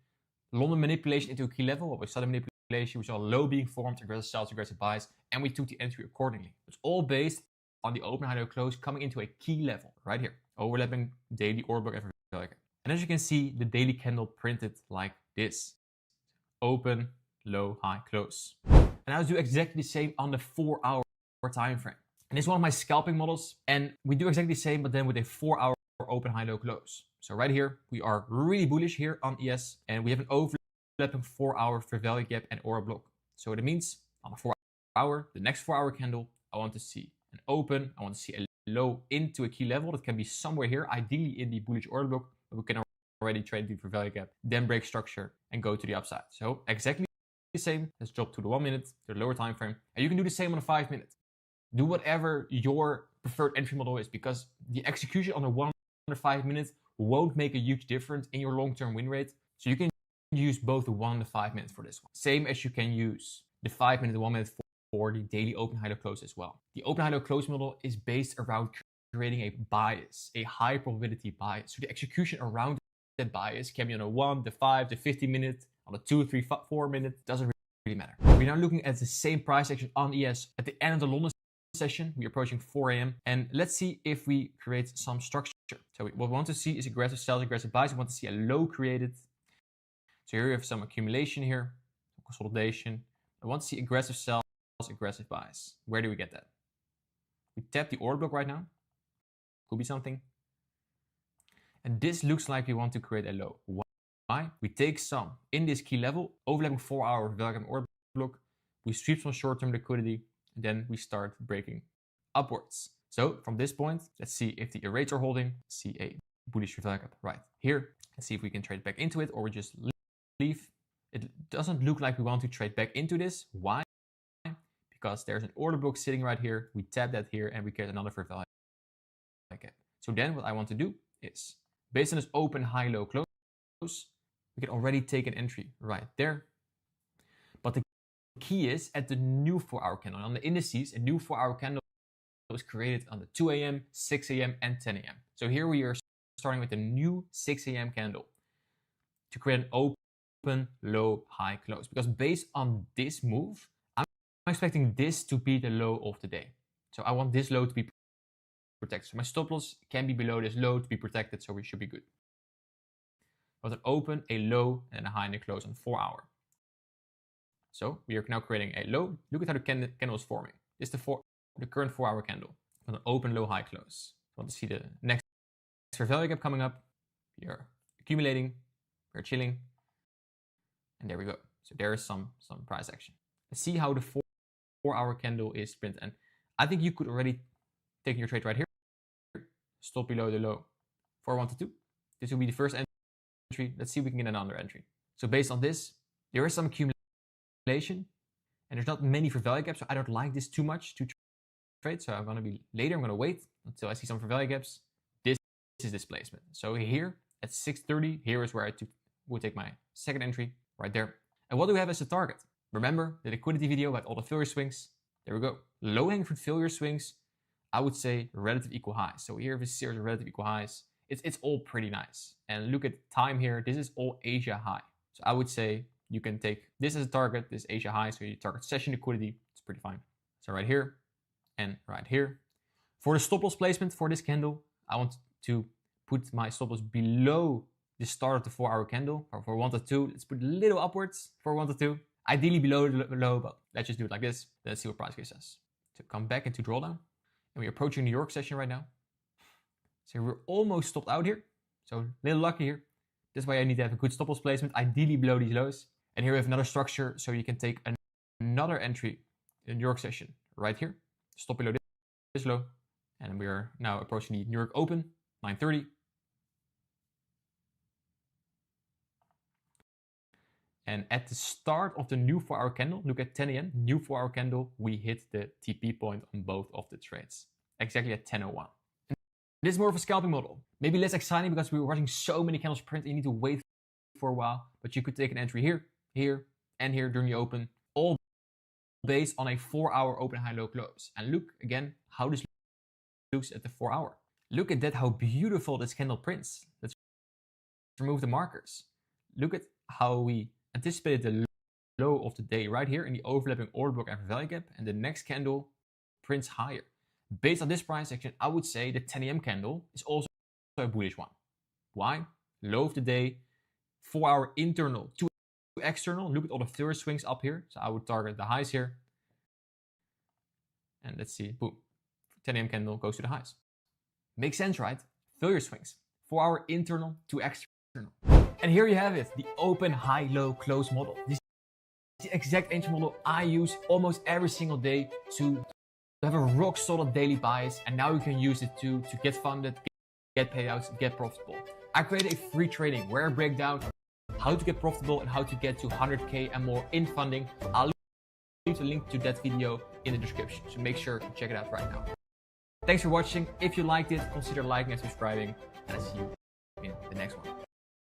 London manipulation into a key level. What we saw the manipulation, we saw low being formed, aggressive sells, aggressive buys, and we took the entry accordingly. It's all based on the open, high, low, close coming into a key level right here. Overlapping daily order block and value gap. And as you can see, the daily candle printed like this. Open, low, high, close. And I do exactly the same on the 4-hour time frame. And this is one of my scalping models. And we do exactly the same, but then with a 4-hour open, high, low, close. So right here, we are really bullish here on ES. And we have an overlapping 4-hour fair value gap and order block. So that means on the 4-hour, the next 4-hour candle, I want to see an open. I want to see a low into a key level. That can be somewhere here, ideally in the bullish order block. But we can already trade the fair value gap, then break structure and go to the upside. So exactly the same. Let's drop to the 1 minute, to the lower time frame. And you can do the same on the 5 minute. Do whatever your preferred entry model is, because the execution on the 1 or 5 minutes won't make a huge difference in your long-term win rate. So you can use both the 1 and the 5 minutes for this one. Same as you can use the 5 minute, the 1 minute for the daily open, high, low, close as well. The open, high, low, close model is based around creating a bias, a high probability bias. So the execution around that bias can be on the 1, the 5, the 50 minute, on the 2, 3, 4 minute, doesn't really matter. We're now looking at the same price action on ES at the end of the London session. We're approaching 4 a.m. and let's see if we create some structure. So what we want to see is aggressive sells, aggressive buys. We want to see a low created. So here we have some accumulation here, consolidation. I want to see aggressive sells, aggressive buys. Where do we get that? We tap the order block right now. Could be something. And this looks like we want to create a low. Why? We take some in this key level, overlapping 4-hour value order block. We sweep some short-term liquidity, and then we start breaking upwards. So from this point, let's see if the rates are holding. See a bullish value gap right here. Let's see if we can trade back into it or we just leave. It doesn't look like we want to trade back into this. Why? Because there's an order block sitting right here. We tap that here and we get another fair value gap. So then what I want to do is, based on this open, high, low, close, we can already take an entry right there. But the key is at the new 4-hour candle. On the indices, a new 4-hour candle was created on the 2 a.m., 6 a.m., and 10 a.m. So here we are starting with the new 6 a.m. candle to create an open, low, high, close. Because based on this move, I'm expecting this to be the low of the day. So I want this low to be protected. So my stop loss can be below this low to be protected, so we should be good. But an open, a low, and a high and a close on 4-hour. So we are now creating a low. Look at how the candle is forming. This is the current 4-hour candle. With an open, low, high, close. I want to see the next fair value gap coming up. We are accumulating. We're chilling. And there we go. So there is some price action. Let's see how the 4-hour candle is printed. And I think you could already take your trade right here. Stop below the low. 412. This will be the first entry. Let's see if we can get another entry. So based on this, there is some accumulation. And there's not many fair value gaps. So I don't like this too much to trade. So I'm going to be later. I'm going to wait until I see some fair value gaps. This is displacement. So here at 6:30, here is where I would take my second entry right there. And what do we have as a target? Remember the liquidity video about all the failure swings? There we go. Low hanging fruit failure swings, I would say relative equal highs. So here we see series of relative equal highs. It's all pretty nice. And look at time here. This is all Asia high. So I would say you can take this as a target, this Asia high. So you target session liquidity. It's pretty fine. So right here and right here. For the stop loss placement for this candle, I want to put my stop loss below the start of the 4-hour candle. For 1 to 2, let's put a little upwards for 1 to 2. Ideally below the low, but let's just do it like this. Let's see what price case says. So come back into drawdown. And we're approaching New York session right now. So we're almost stopped out here. So a little lucky here. That's why I need to have a good stop loss placement, ideally below these lows. And here we have another structure, so you can take another entry in New York session right here. Stop below this low. And we are now approaching the New York Open, 9:30. And at the start of the new 4-hour candle, look at 10 a.m., new 4-hour candle, we hit the TP point on both of the trades, exactly at 10:01. This is more of a scalping model. Maybe less exciting because we were watching so many candles print and you need to wait for a while, but you could take an entry here, here, and here during the open, all based on a 4-hour open high low close. And look again how this looks at the 4-hour. Look at that, how beautiful this candle prints. Let's remove the markers. Look at how we anticipated the low of the day right here in the overlapping order block and value gap, and the next candle prints higher. Based on this price action, I would say the 10 a.m. candle is also a bullish one. Why? Low of the day, 4-hour internal to external. Look at all the failure swings up here. So I would target the highs here. And let's see, boom, 10 a.m. candle goes to the highs. Makes sense, right? Failure swings, 4-hour internal to external. And here you have it, the open high low close model. This is the exact entry model I use almost every single day to have a rock solid daily bias, and now you can use it to get funded, get payouts, get profitable. I created a free training where I break down how to get profitable and how to get to 100K and more in funding. I'll leave the link to that video in the description, so make sure to check it out right now. Thanks for watching. If you liked it, consider liking and subscribing, and I'll see you in the next one.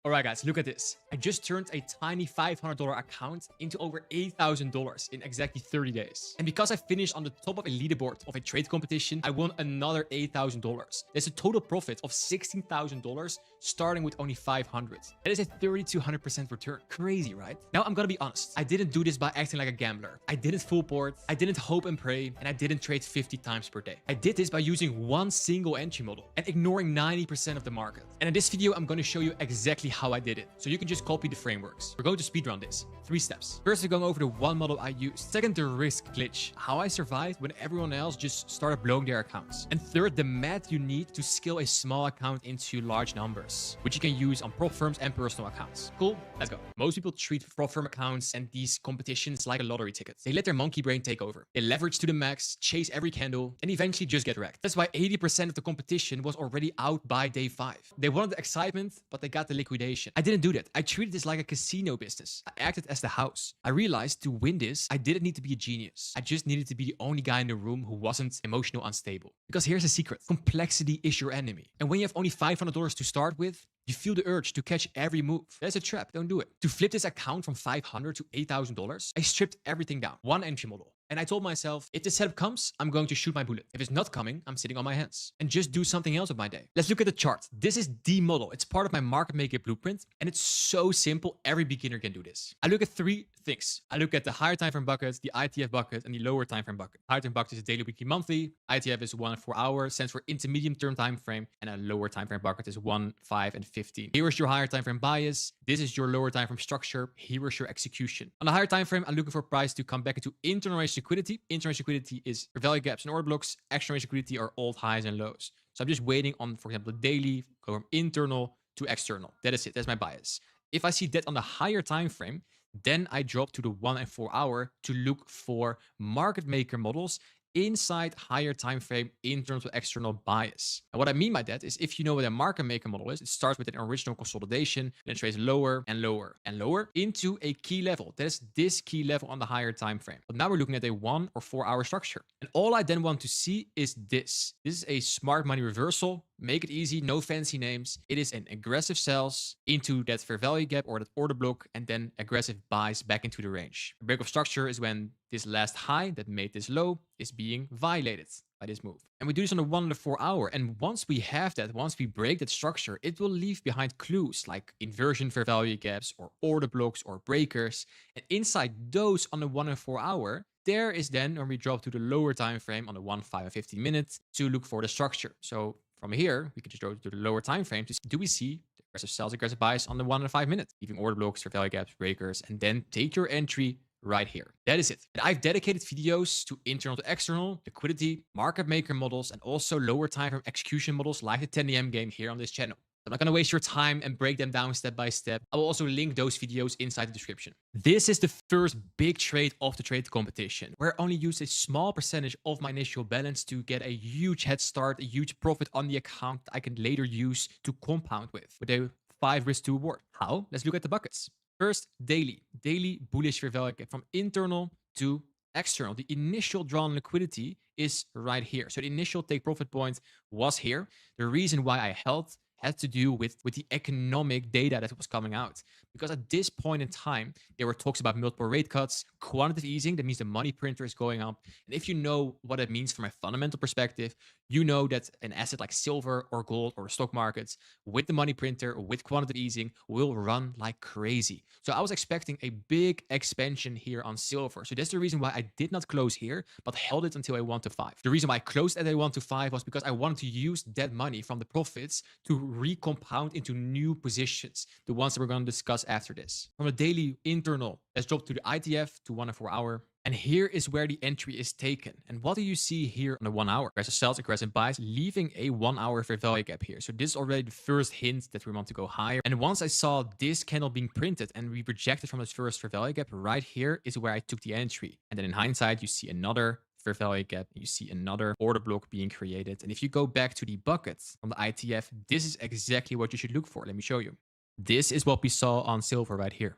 Alright guys, look at this. I just turned a tiny $500 account into over $8,000 in exactly 30 days. And because I finished on the top of a leaderboard of a trade competition, I won another $8,000. There's a total profit of $16,000 starting with only 500. That is a 3,200% return. Crazy, right? Now I'm gonna be honest. I didn't do this by acting like a gambler. I didn't full port, I didn't hope and pray, and I didn't trade 50 times per day. I did this by using one single entry model and ignoring 90% of the market. And in this video, I'm gonna show you exactly how I did it. So you can just copy the frameworks. We're going to speedrun this. 3 steps. First, we're going over the one model I used. Second, the risk glitch. How I survived when everyone else just started blowing their accounts. And third, the math you need to scale a small account into large numbers, which you can use on prop firms and personal accounts. Cool? Let's go. Most people treat prop firm accounts and these competitions like a lottery ticket. They let their monkey brain take over. They leverage to the max, chase every candle, and eventually just get wrecked. That's why 80% of the competition was already out by day 5. They wanted the excitement, but they got the liquidation. I didn't do that. I treated this like a casino business. I acted as the house. I realized to win this, I didn't need to be a genius. I just needed to be the only guy in the room who wasn't emotional unstable. Because here's the secret. Complexity is your enemy. And when you have only $500 to start with, you feel the urge to catch every move. That's a trap. Don't do it. To flip this account from $500 to $8,000, I stripped everything down. One entry model. And I told myself, if the setup comes, I'm going to shoot my bullet. If it's not coming, I'm sitting on my hands and just do something else with my day. Let's look at the chart. This is the model. It's part of my market maker blueprint, and it's so simple. Every beginner can do this. I look at 3 things. I look at the higher time frame bucket, the ITF bucket, and the lower time frame bucket. Higher time bucket is daily, weekly, monthly. ITF is 1 and 4 hours, stands for intermediate term time frame, and a lower time frame bucket is 1, 5, and 15. Here is your higher time frame bias. This is your lower time frame structure. Here is your execution. On the higher time frame, I'm looking for price to come back into internal range liquidity. Internal range liquidity is value gaps and order blocks. External range liquidity are old highs and lows. So I'm just waiting on, for example, the daily, go from internal to external. That is it. That's my bias. If I see that on the higher time frame, then I drop to the 1 and 4 hour to look for market maker models inside higher time frame internal to external bias. And what I mean by that is, if you know what a market maker model is, it starts with an original consolidation, then trades lower and lower and lower into a key level. That is this key level on the higher time frame. But now we're looking at a 1 or 4 hour structure. And all I then want to see is this. This is a smart money reversal. Make it easy, no fancy names. It is an aggressive sells into that fair value gap or that order block, and then aggressive buys back into the range. A break of structure is when this last high that made this low is being violated by this move. And we do this on the 1 and the 4 hour. And once we have that, once we break that structure, it will leave behind clues like inversion fair value gaps or order blocks or breakers. And inside those on the 1 and 4 hour, there is then when we drop to the lower time frame on the 1, 5, and 15 minutes to look for the structure. So from here, we can just go to the lower time frame to see, do we see the aggressive sells, aggressive buys on the 1 and 5 minutes, leaving order blocks, fair value gaps, breakers, and then take your entry right here. That is it. And I've dedicated videos to internal to external, liquidity, market maker models, and also lower time frame execution models like the 10 AM game here on this channel. I'm not going to waste your time and break them down step by step. I will also link those videos inside the description. This is the first big trade of the trade competition, where I only used a small percentage of my initial balance to get a huge head start, a huge profit on the account that I can later use to compound with a 5 risk to reward. How? Let's look at the buckets. First, daily bullish fair value gap from internal to external. The initial drawn liquidity is right here. So the initial take profit point was here. The reason why I held had to do with the economic data that was coming out. Because at this point in time, there were talks about multiple rate cuts, quantitative easing. That means the money printer is going up. And if you know what it means from a fundamental perspective, you know that an asset like silver or gold or stock markets with the money printer, with quantitative easing, will run like crazy. So I was expecting a big expansion here on silver. So that's the reason why I did not close here, but held it until A1 to 5. The reason why I closed at A1 to 5 was because I wanted to use that money from the profits to recompound into new positions, the ones that we're going to discuss after this. From the daily internal, let's drop to the ITF to 1 and 4 hour. And here is where the entry is taken. And what do you see here on the 1 hour? Aggressive sells, aggressive buys, leaving a 1 hour fair value gap here. So this is already the first hint that we want to go higher. And once I saw this candle being printed and we projected from this first fair value gap, right here is where I took the entry. And then in hindsight, you see another fair value gap, you see another order block being created. And if you go back to the buckets on the ITF, this is exactly what you should look for. Let me show you. This is what we saw on silver right here.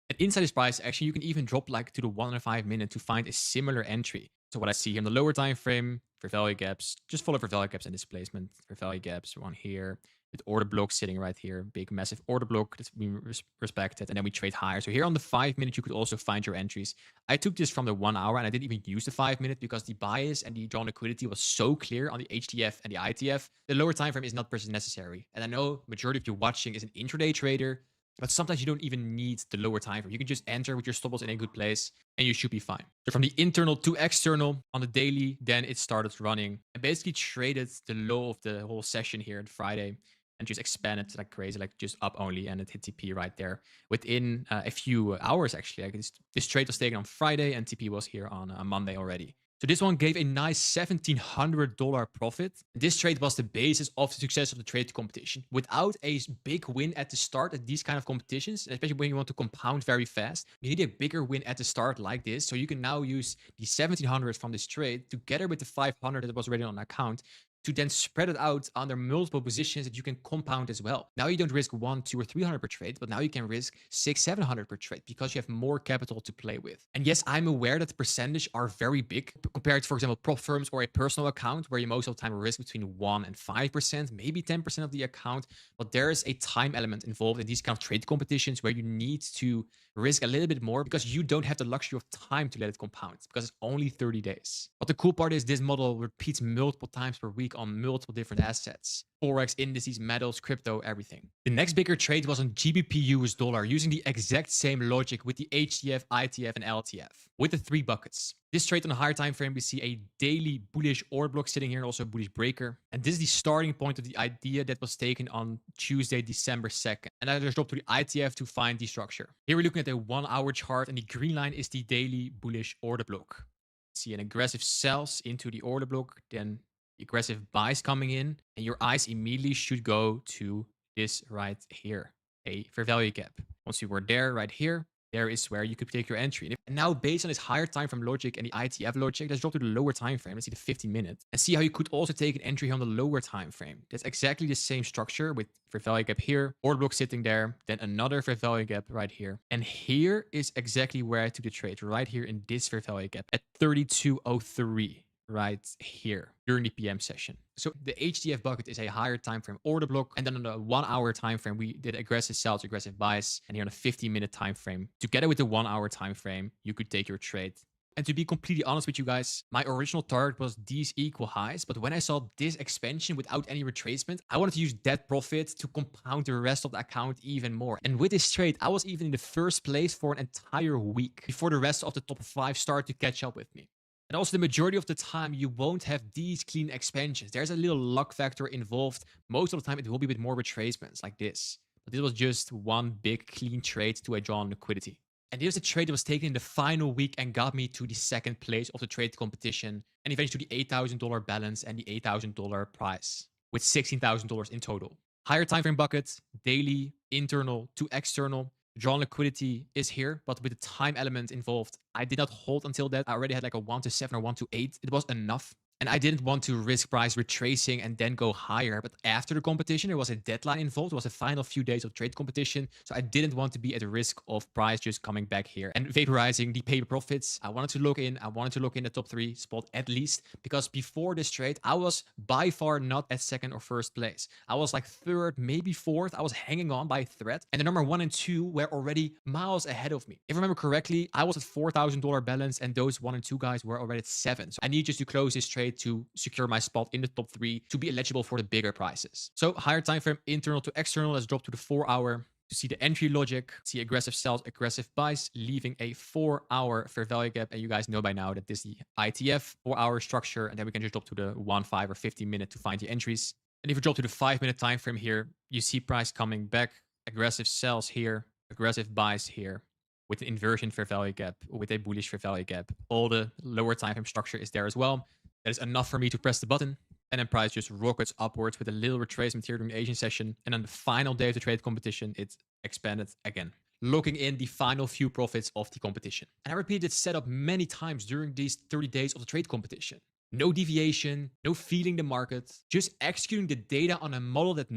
And inside this price action, you can even drop like to the 1 and 5 minute to find a similar entry. So what I see here in the lower time frame, fair value gaps, just follow fair value gaps and displacement. Fair value gaps, one here, with order block sitting right here, big massive order block that's being respected, and then we trade higher. So here on the 5 minute, you could also find your entries. I took this from the 1 hour and I didn't even use the 5 minute because the bias and the drawn liquidity was so clear on the HTF and the ITF. The lower time frame is not necessary. And I know majority of you watching is an intraday trader, but sometimes you don't even need the lower time frame. You can just enter with your stop loss in a good place and you should be fine. So from the internal to external on the daily, then it started running and basically traded the low of the whole session here on Friday and just expanded like crazy, like just up only, and it hit TP right there within a few hours actually. Like this trade was taken on Friday and TP was here on Monday already. So this one gave a nice $1,700 profit. This trade was the basis of the success of the trade competition. Without a big win at the start at these kind of competitions, especially when you want to compound very fast, you need a bigger win at the start like this. So you can now use the 1,700 from this trade together with the 500 that was already on account to then spread it out under multiple positions that you can compound as well. Now you don't risk 100, 200, or 300 per trade, but now you can risk 600, 700 per trade because you have more capital to play with. And yes, I'm aware that the percentage are very big compared to, for example, prop firms or a personal account where you most of the time risk between 1 and 5%, maybe 10% of the account. But there is a time element involved in these kind of trade competitions where you need to risk a little bit more because you don't have the luxury of time to let it compound because it's only 30 days. But the cool part is this model repeats multiple times per week on multiple different assets. Forex, indices, metals, crypto, everything. The next bigger trade was on GBP US dollar using the exact same logic with the HTF, ITF, and LTF with the 3 buckets. This trade on a higher time frame, we see a daily bullish order block sitting here and also a bullish breaker. And this is the starting point of the idea that was taken on Tuesday, December 2nd. And I just dropped to the ITF to find the structure. Here we're looking at a 1 hour chart and the green line is the daily bullish order block. See an aggressive sells into the order block, then aggressive buys coming in, and your eyes immediately should go to this right here, a fair value gap. Once you were there, right here, there is where you could take your entry. And now based on this higher time frame logic and the ITF logic, let's drop to the lower time frame. Let's see the 15 minute and see how you could also take an entry on the lower time frame. That's exactly the same structure with fair value gap here, order block sitting there, then another fair value gap right here. And here is exactly where I took the trade, right here in this fair value gap at 32.03. Right here during the PM session. So the HTF bucket is a higher time frame order block, and then on the 1 hour time frame we did aggressive sells, aggressive buys, and here on a 15-minute time frame together with the 1 hour time frame you could take your trade. And to be completely honest with you guys, my original target was these equal highs, but when I saw this expansion without any retracement, I wanted to use that profit to compound the rest of the account even more. And with this trade, I was even in the first place for an entire week before the rest of the top 5 started to catch up with me. And also the majority of the time, you won't have these clean expansions. There's a little luck factor involved. Most of the time, it will be with more retracements like this. But this was just one big clean trade to a drawn liquidity. And here's a trade that was taken in the final week and got me to the 2nd place of the trade competition and eventually to the $8,000 balance and the $8,000 price with $16,000 in total. Higher time frame bucket, daily, internal to external. Drawn liquidity is here, but with the time element involved, I did not hold until that. I already had like a 1 to 7 or 1 to 8. It was enough. And I didn't want to risk price retracing and then go higher. But after the competition, there was a deadline involved. It was the final few days of trade competition. So I didn't want to be at risk of price just coming back here and vaporizing the paper profits. I wanted to look in. I wanted to look in the top 3 spot at least, because before this trade, I was by far not at second or first place. I was like third, maybe fourth. I was hanging on by a thread. And the number 1 and 2 were already miles ahead of me. If I remember correctly, I was at $4,000 balance and those 1 and 2 guys were already at 7. So I need just to close this trade to secure my spot in the top 3 to be eligible for the bigger prices. So higher time frame, internal to external. Let's drop to the 4-hour to see the entry logic, see aggressive sells, aggressive buys, leaving a 4-hour fair value gap. And you guys know by now that this is the ITF 4-hour structure. And then we can just drop to the 1, 5, or 15 minute to find the entries. And if you drop to the 5-minute time frame here, you see price coming back, aggressive sells here, aggressive buys here, with an inversion fair value gap, with a bullish fair value gap. All the lower time frame structure is there as well. That is enough for me to press the button. And then price just rockets upwards with a little retracement here during the Asian session. And on the final day of the trade competition, it expanded again, locking in the final few profits of the competition. And I repeated this setup many times during these 30 days of the trade competition. No deviation, no feeling the market, just executing the data on a model that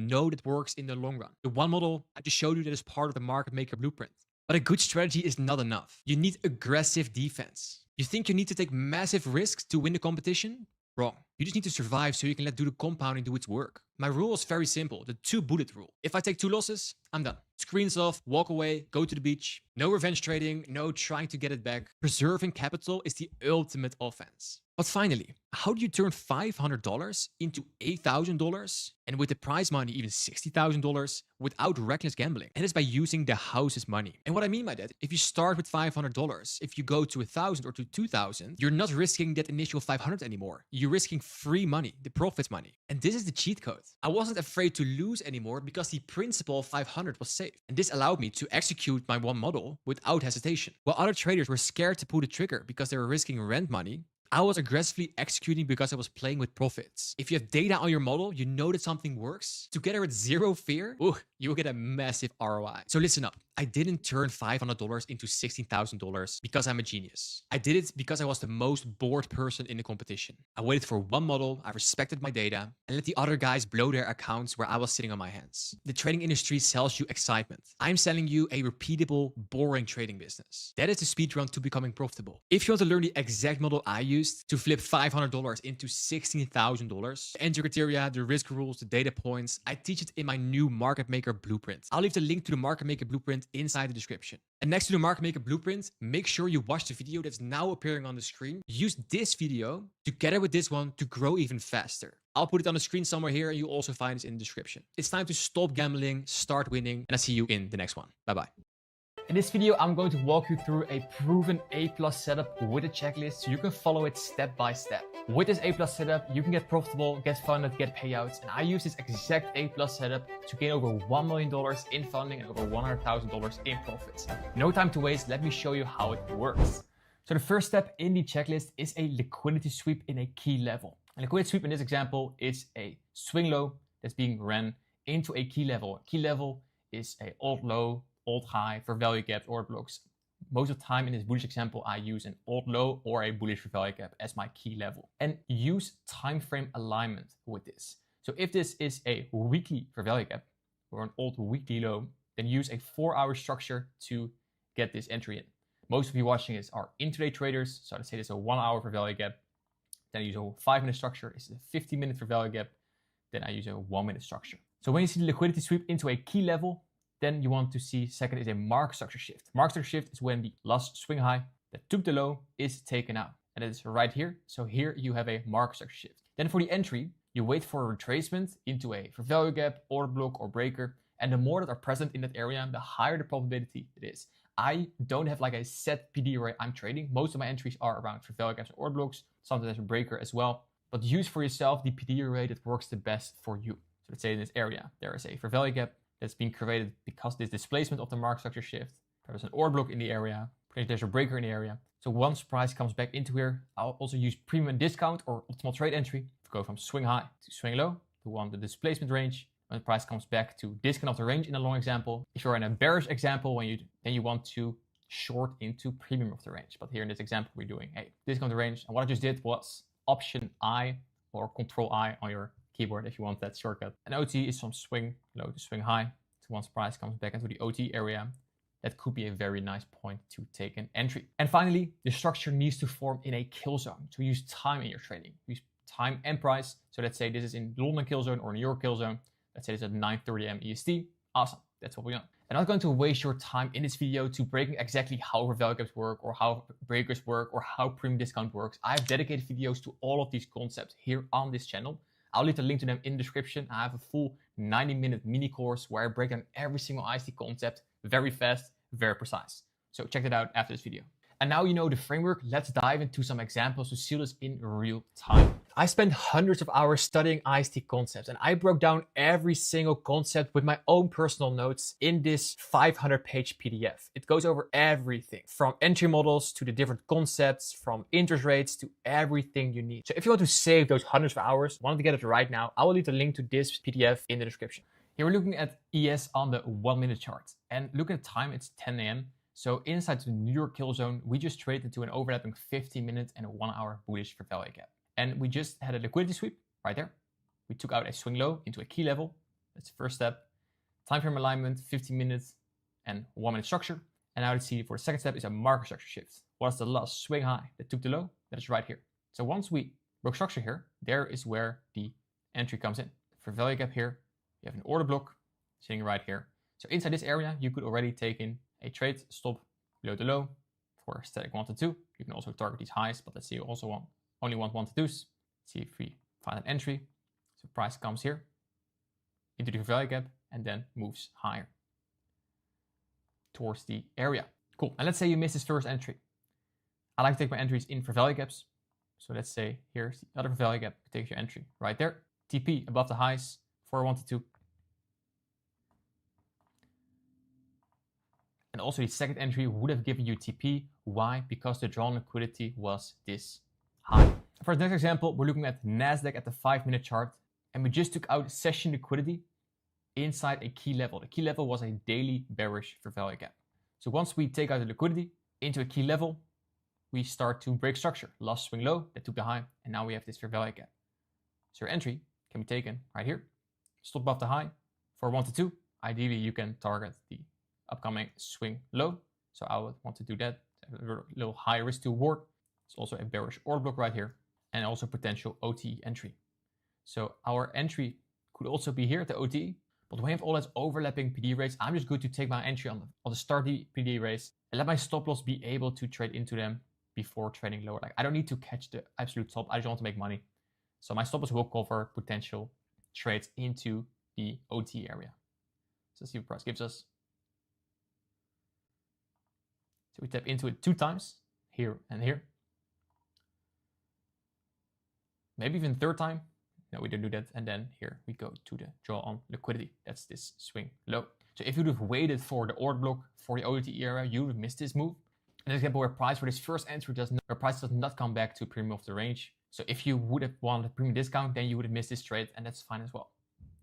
works in the long run. The one model I just showed you that is part of the market maker blueprint. But a good strategy is not enough. You need aggressive defense. You think you need to take massive risks to win the competition? Wrong. You just need to survive so you can let do the compounding do its work. My rule is very simple, the 2-bullet rule. If I take 2 losses, I'm done. Screens off, walk away, go to the beach. No revenge trading, no trying to get it back. Preserving capital is the ultimate offense. But finally, how do you turn $500 into $8,000 and with the prize money even $60,000 without reckless gambling? And it's by using the house's money. And what I mean by that, if you start with $500, if you go to 1,000 or to 2,000, you're not risking that initial 500 anymore. You're risking free money, the profit money. And this is the cheat code. I wasn't afraid to lose anymore because the principal of 500 was safe. And this allowed me to execute my one model without hesitation. While other traders were scared to pull the trigger because they were risking rent money, I was aggressively executing because I was playing with profits. If you have data on your model, you know that something works. Together with zero fear, you will get a massive ROI. So listen up. I didn't turn $500 into $16,000 because I'm a genius. I did it because I was the most bored person in the competition. I waited for one model, I respected my data, and let the other guys blow their accounts where I was sitting on my hands. The trading industry sells you excitement. I'm selling you a repeatable, boring trading business. That is the speedrun to becoming profitable. If you want to learn the exact model I used to flip $500 into $16,000, the entry criteria, the risk rules, the data points, I teach it in my new Market Maker Blueprint. I'll leave the link to the Market Maker Blueprint inside the description. And next to the Market Maker Blueprint, make sure you watch the video that's now appearing on the screen. Use this video together with this one to grow even faster. I'll put it on the screen somewhere here and you'll also find it in the description. It's time to stop gambling, start winning, and I'll see you in the next one. Bye-bye. In this video, I'm going to walk you through a proven A+ setup with a checklist so you can follow it step by step. With this A+ setup, you can get profitable, get funded, get payouts, and I use this exact A+ setup to gain over $1 million in funding and over $100,000 in profits. No time to waste, let me show you how it works. So the first step in the checklist is a liquidity sweep in a key level. A liquidity sweep in this example is a swing low that's being ran into a key level. A key level is a old low, old high for value gaps or blocks. Most of the time in this bullish example, I use an old low or a bullish for value gap as my key level and use time frame alignment with this. So if this is a weekly for value gap or an old weekly low, then use a 4-hour structure to get this entry in. Most of you watching this are intraday traders. So let's say this is a 1-hour for value gap. Then I use a 5-minute structure. This is a 15-minute for value gap. Then I use a 1-minute structure. So when you see the liquidity sweep into a key level, then you want to see second is a market structure shift. Market structure shift is when the last swing high that took the low is taken out. And it is right here. So here you have a market structure shift. Then for the entry, you wait for a retracement into a for value gap, order block, or breaker. And the more that are present in that area, the higher the probability it is. I don't have like a set PD array I'm trading. Most of my entries are around for value gaps and order blocks. Sometimes there's a breaker as well. But use for yourself the PD array that works the best for you. So let's say in this area, there is a for value gap that's being created because this displacement of the market structure shift. There's an order block in the area. There's a breaker in the area. So once price comes back into here, I'll also use premium discount or optimal trade entry to go from swing high to swing low to want the displacement range. When the price comes back to discount of the range in a long example. If you're in a bearish example, then you want to short into premium of the range. But here in this example, we're doing a discount of the range. And what I just did was Option I or Control I on your keyboard if you want that shortcut. An OT is from swing low to swing high. So once price comes back into the OT area, that could be a very nice point to take an entry. And finally, the structure needs to form in a kill zone. So use time in your trading. Use time and price. So let's say this is in London kill zone or New York kill zone. Let's say it's at 9:30 AM EST. Awesome, that's what we want. I'm not going to waste your time in this video to breaking exactly how value gaps work or how breakers work or how premium discount works. I have dedicated videos to all of these concepts here on this channel. I'll leave the link to them in the description. I have a full 90-minute mini course where I break down every single ICT concept very fast, very precise. So check that out after this video. And now you know the framework, let's dive into some examples to see this in real time. I spent hundreds of hours studying ICT concepts and I broke down every single concept with my own personal notes in this 500-page PDF. It goes over everything from entry models to the different concepts, from interest rates to everything you need. So if you want to save those hundreds of hours, wanted to get it right now, I will leave the link to this PDF in the description. Here we're looking at ES on the 1-minute chart and look at the time, it's 10 AM. So inside the New York kill zone, we just traded into an overlapping 15-minute and a 1-hour bullish fair value gap. And we just had a liquidity sweep right there. We took out a swing low into a key level. That's the first step. Time frame alignment, 15 minutes and 1-minute structure. And now let's see for the second step is a market structure shift. What's the last swing high that took the low? That is right here. So once we broke structure here, there is where the entry comes in. For value gap here, you have an order block sitting right here. So inside this area, you could already take in a trade stop below the low for static 1 to 2. You can also target these highs, but let's say you also only want 1 to 2s. See if we find an entry. So price comes here into the value gap and then moves higher towards the area. Cool. And let's say you miss this first entry. I like to take my entries in for value gaps. So let's say here's the other value gap. Take your entry right there. TP above the highs for 1 to 2. And also the second entry would have given you TP. Why? Because the drawn liquidity was this high. For the next example, we're looking at NASDAQ at the 5-minute chart. And we just took out session liquidity inside a key level. The key level was a daily bearish for value gap. So once we take out the liquidity into a key level, we start to break structure. Last swing low, that took the high. And now we have this fair value gap. So your entry can be taken right here. Stop above the high for 1 to 2. Ideally, you can target the upcoming swing low. So I would want to do that. A little high risk to reward. It's also a bearish order block right here and also potential OTE entry. So our entry could also be here at the OTE, but when we have all those overlapping PD rates, I'm just good to take my entry on the start PD rates and let my stop loss be able to trade into them before trading lower. Like I don't need to catch the absolute top. I just want to make money. So my stop loss will cover potential trades into the OTE area. So let's see what price gives us. So we tap into it 2 times, here and here. Maybe even 3rd time. No, we don't do that. And then here we go to the draw on liquidity. That's this swing low. So if you would have waited for the order block for the OTE area, you would have missed this move. An example where price for this first entry does not come back to premium of the range. So if you would have wanted a premium discount, then you would have missed this trade, and that's fine as well.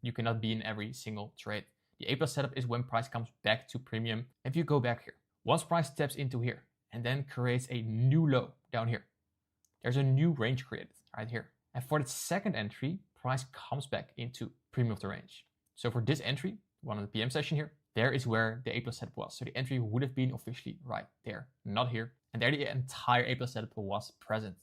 You cannot be in every single trade. The A+ setup is when price comes back to premium. If you go back here, once price steps into here and then creates a new low down here, there's a new range created right here. And for the second entry, price comes back into premium of the range. So for this entry, one on the PM session here, there is where the A+ setup was. So the entry would have been officially right there, not here. And there the entire A+ setup was present.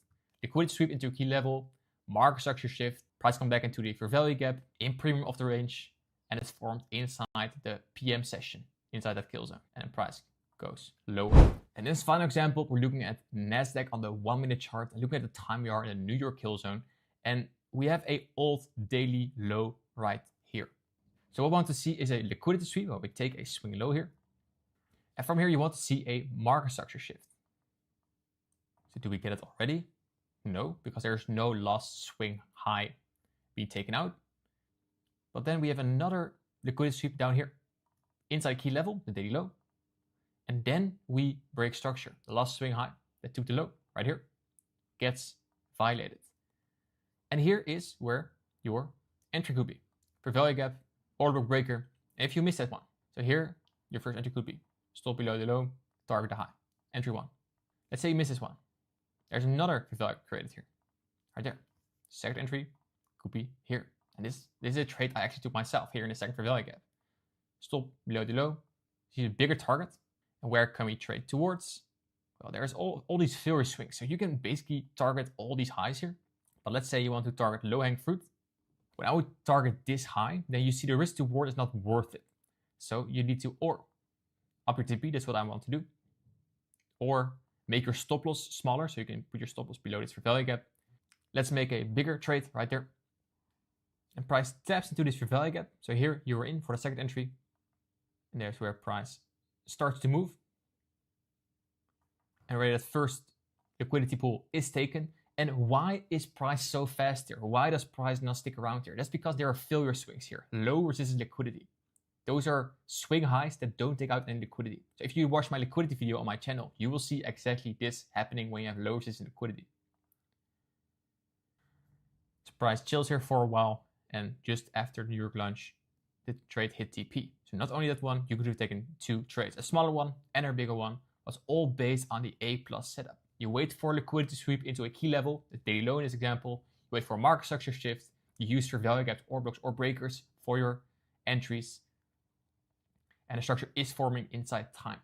Liquidity sweep into key level, market structure shift, price come back into the fair value gap in premium of the range, and it's formed inside the PM session, inside that kill zone, and then price goes lower. And in this final example, we're looking at NASDAQ on the 1-minute chart and looking at the time we are in the New York kill zone, and we have a old daily low right here. So what we want to see is a liquidity sweep, where we take a swing low here, and from here you want to see a market structure shift. So do we get it already? No, because there's no last swing high be taken out. But then we have another liquidity sweep down here inside key level, the daily low. And then we break structure. The last swing high that took the low right here gets violated. And here is where your entry could be. For value gap, order block breaker, and if you miss that one. So here, your first entry could be stop below the low, target the high. Entry 1. Let's say you miss this one. There's another value created here, right there. Second entry could be here. And this is a trade I actually took myself here in the second fair value gap. Stop below the low. See a bigger target. And where can we trade towards? Well, there's all these failure swings. So you can basically target all these highs here. But let's say you want to target low-hanging fruit. When I would target this high, then you see the risk to reward is not worth it. So you need to or up your TP, that's what I want to do. Or make your stop loss smaller, so you can put your stop loss below this fair value gap. Let's make a bigger trade right there. And price taps into this fair value gap. So here you are in for the second entry. And there's where price starts to move. And already that first liquidity pool is taken. And why is price so fast here? Why does price not stick around here? That's because there are failure swings here. Low resistance liquidity. Those are swing highs that don't take out any liquidity. So if you watch my liquidity video on my channel, you will see exactly this happening when you have low resistance liquidity. So price chills here for a while, and just after the New York lunch, the trade hit TP. So not only that one, you could have taken two trades. A smaller one and a bigger one was all based on the A+ setup. You wait for liquidity to sweep into a key level, the daily low in this example. You wait for a market structure shift. You use your value gaps or blocks or breakers for your entries. And the structure is forming inside time.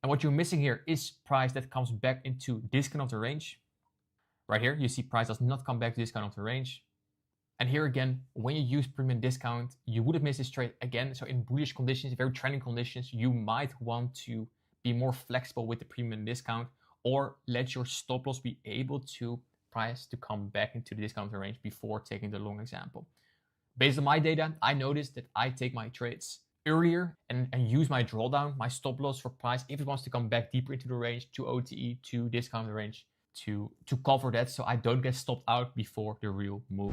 And what you're missing here is price that comes back into discount of the range. Right here, you see price does not come back to discount of the range. And here again, when you use premium discount, you would have missed this trade again. So in bullish conditions, very trending conditions, you might want to be more flexible with the premium discount, or let your stop loss be able to price to come back into the discount range before taking the long example. Based on my data, I noticed that I take my trades earlier and use my drawdown, my stop loss for price, if it wants to come back deeper into the range, to OTE, to discount range, to cover that so I don't get stopped out before the real move.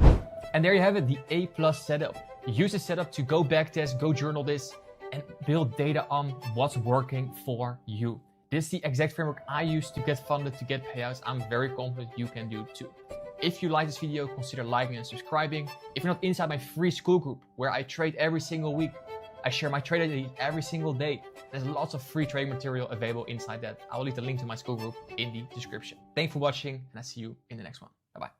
And there you have it, the A+ setup. Use this setup to go backtest, go journal this, and build data on what's working for you. This is the exact framework I use to get funded, to get payouts. I'm very confident you can do too. If you like this video, consider liking and subscribing. If you're not inside my free school group where I trade every single week, I share my trade ideas every single day. There's lots of free trading material available inside that. I will leave the link to my school group in the description. Thanks for watching, and I'll see you in the next one. Bye-bye.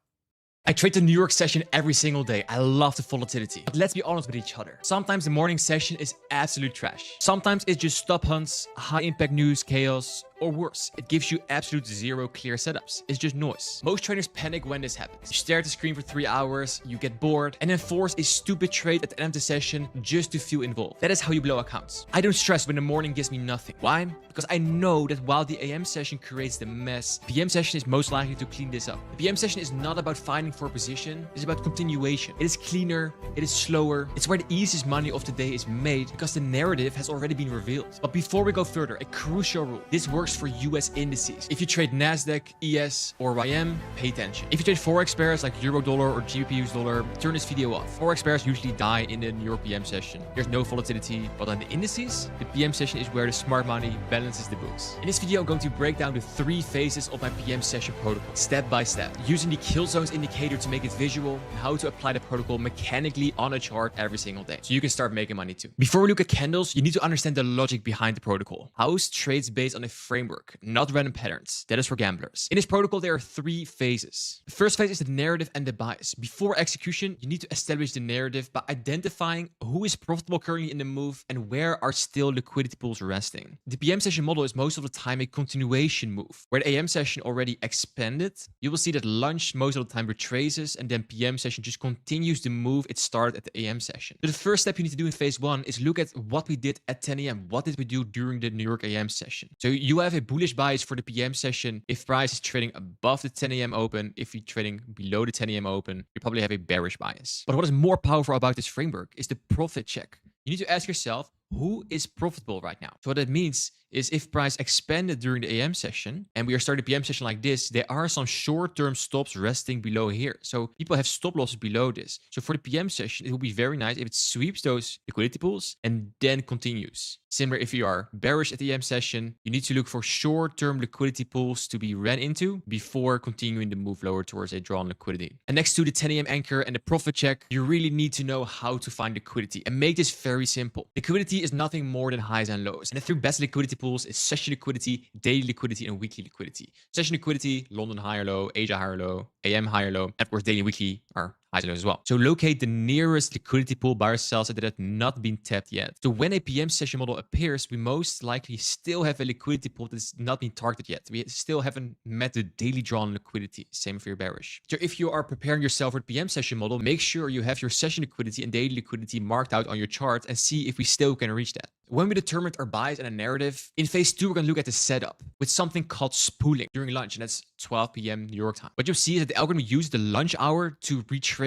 I trade the New York session every single day. I love the volatility. But let's be honest with each other. Sometimes the morning session is absolute trash. Sometimes it's just stop hunts, high impact news, chaos, or worse, it gives you absolute zero clear setups. It's just noise. Most traders panic when this happens. You stare at the screen for 3 hours, you get bored, and then force a stupid trade at the end of the session just to feel involved. That is how you blow accounts. I don't stress when the morning gives me nothing. Why? Because I know that while the AM session creates the mess, the PM session is most likely to clean this up. The PM session is not about finding for a position, it's about continuation. It is cleaner, it is slower, it's where the easiest money of the day is made because the narrative has already been revealed. But before we go further, a crucial rule. This works for US indices. If you trade NASDAQ, ES, or YM, pay attention. If you trade Forex pairs like Euro dollar or GBP US dollar, turn this video off. Forex pairs usually die in the New York PM session. There's no volatility, but on the indices, the PM session is where the smart money balances the books. In this video, I'm going to break down the 3 phases of my PM session protocol, step by step, using the kill zones indicator to make it visual, and how to apply the protocol mechanically on a chart every single day, so you can start making money too. Before we look at candles, you need to understand the logic behind the protocol. House trades based on a framework, not random patterns. That is for gamblers. In this protocol, there are 3 phases. The first phase is the narrative and the bias. Before execution, you need to establish the narrative by identifying who is profitable currently in the move and where are still liquidity pools resting. The PM session model is most of the time a continuation move. Where the AM session already expanded, you will see that lunch most of the time retraces and then PM session just continues the move it started at the AM session. So the first step you need to do in phase 1 is look at what we did at 10 AM. What did we do during the New York AM session? So you have a bullish bias for the PM session if price is trading above the 10 AM open. If you're trading below the 10 AM open, you probably have a bearish bias. But what is more powerful about this framework is the profit check. You need to ask yourself, who is profitable right now? So what that means is if price expanded during the AM session and we are starting the PM session like this, there are some short-term stops resting below here. So people have stop losses below this. So for the PM session, it will be very nice if it sweeps those liquidity pools and then continues. Similar, if you are bearish at the AM session, you need to look for short-term liquidity pools to be ran into before continuing the move lower towards a drawn liquidity. And next to the 10 AM anchor and the profit check, you really need to know how to find liquidity and make this very simple. Liquidity is nothing more than highs and lows. And the 3 best liquidity pools pools is session liquidity, daily liquidity, and weekly liquidity. Session liquidity, London high or low, Asia high or low, AM high or low, and of course daily and weekly are highs and lows as well. So locate the nearest liquidity pool buy or sell side that has not been tapped yet. So when a PM session model appears, we most likely still have a liquidity pool that has not been targeted yet. We still haven't met the daily drawn liquidity. Same for your bearish. So if you are preparing yourself for the PM session model, make sure you have your session liquidity and daily liquidity marked out on your chart and see if we still can reach that. When we determined our buys and a narrative, in phase 2, we're going to look at the setup with something called spooling during lunch, and that's 12 p.m. New York time. What you'll see is that the algorithm uses the lunch hour to retrade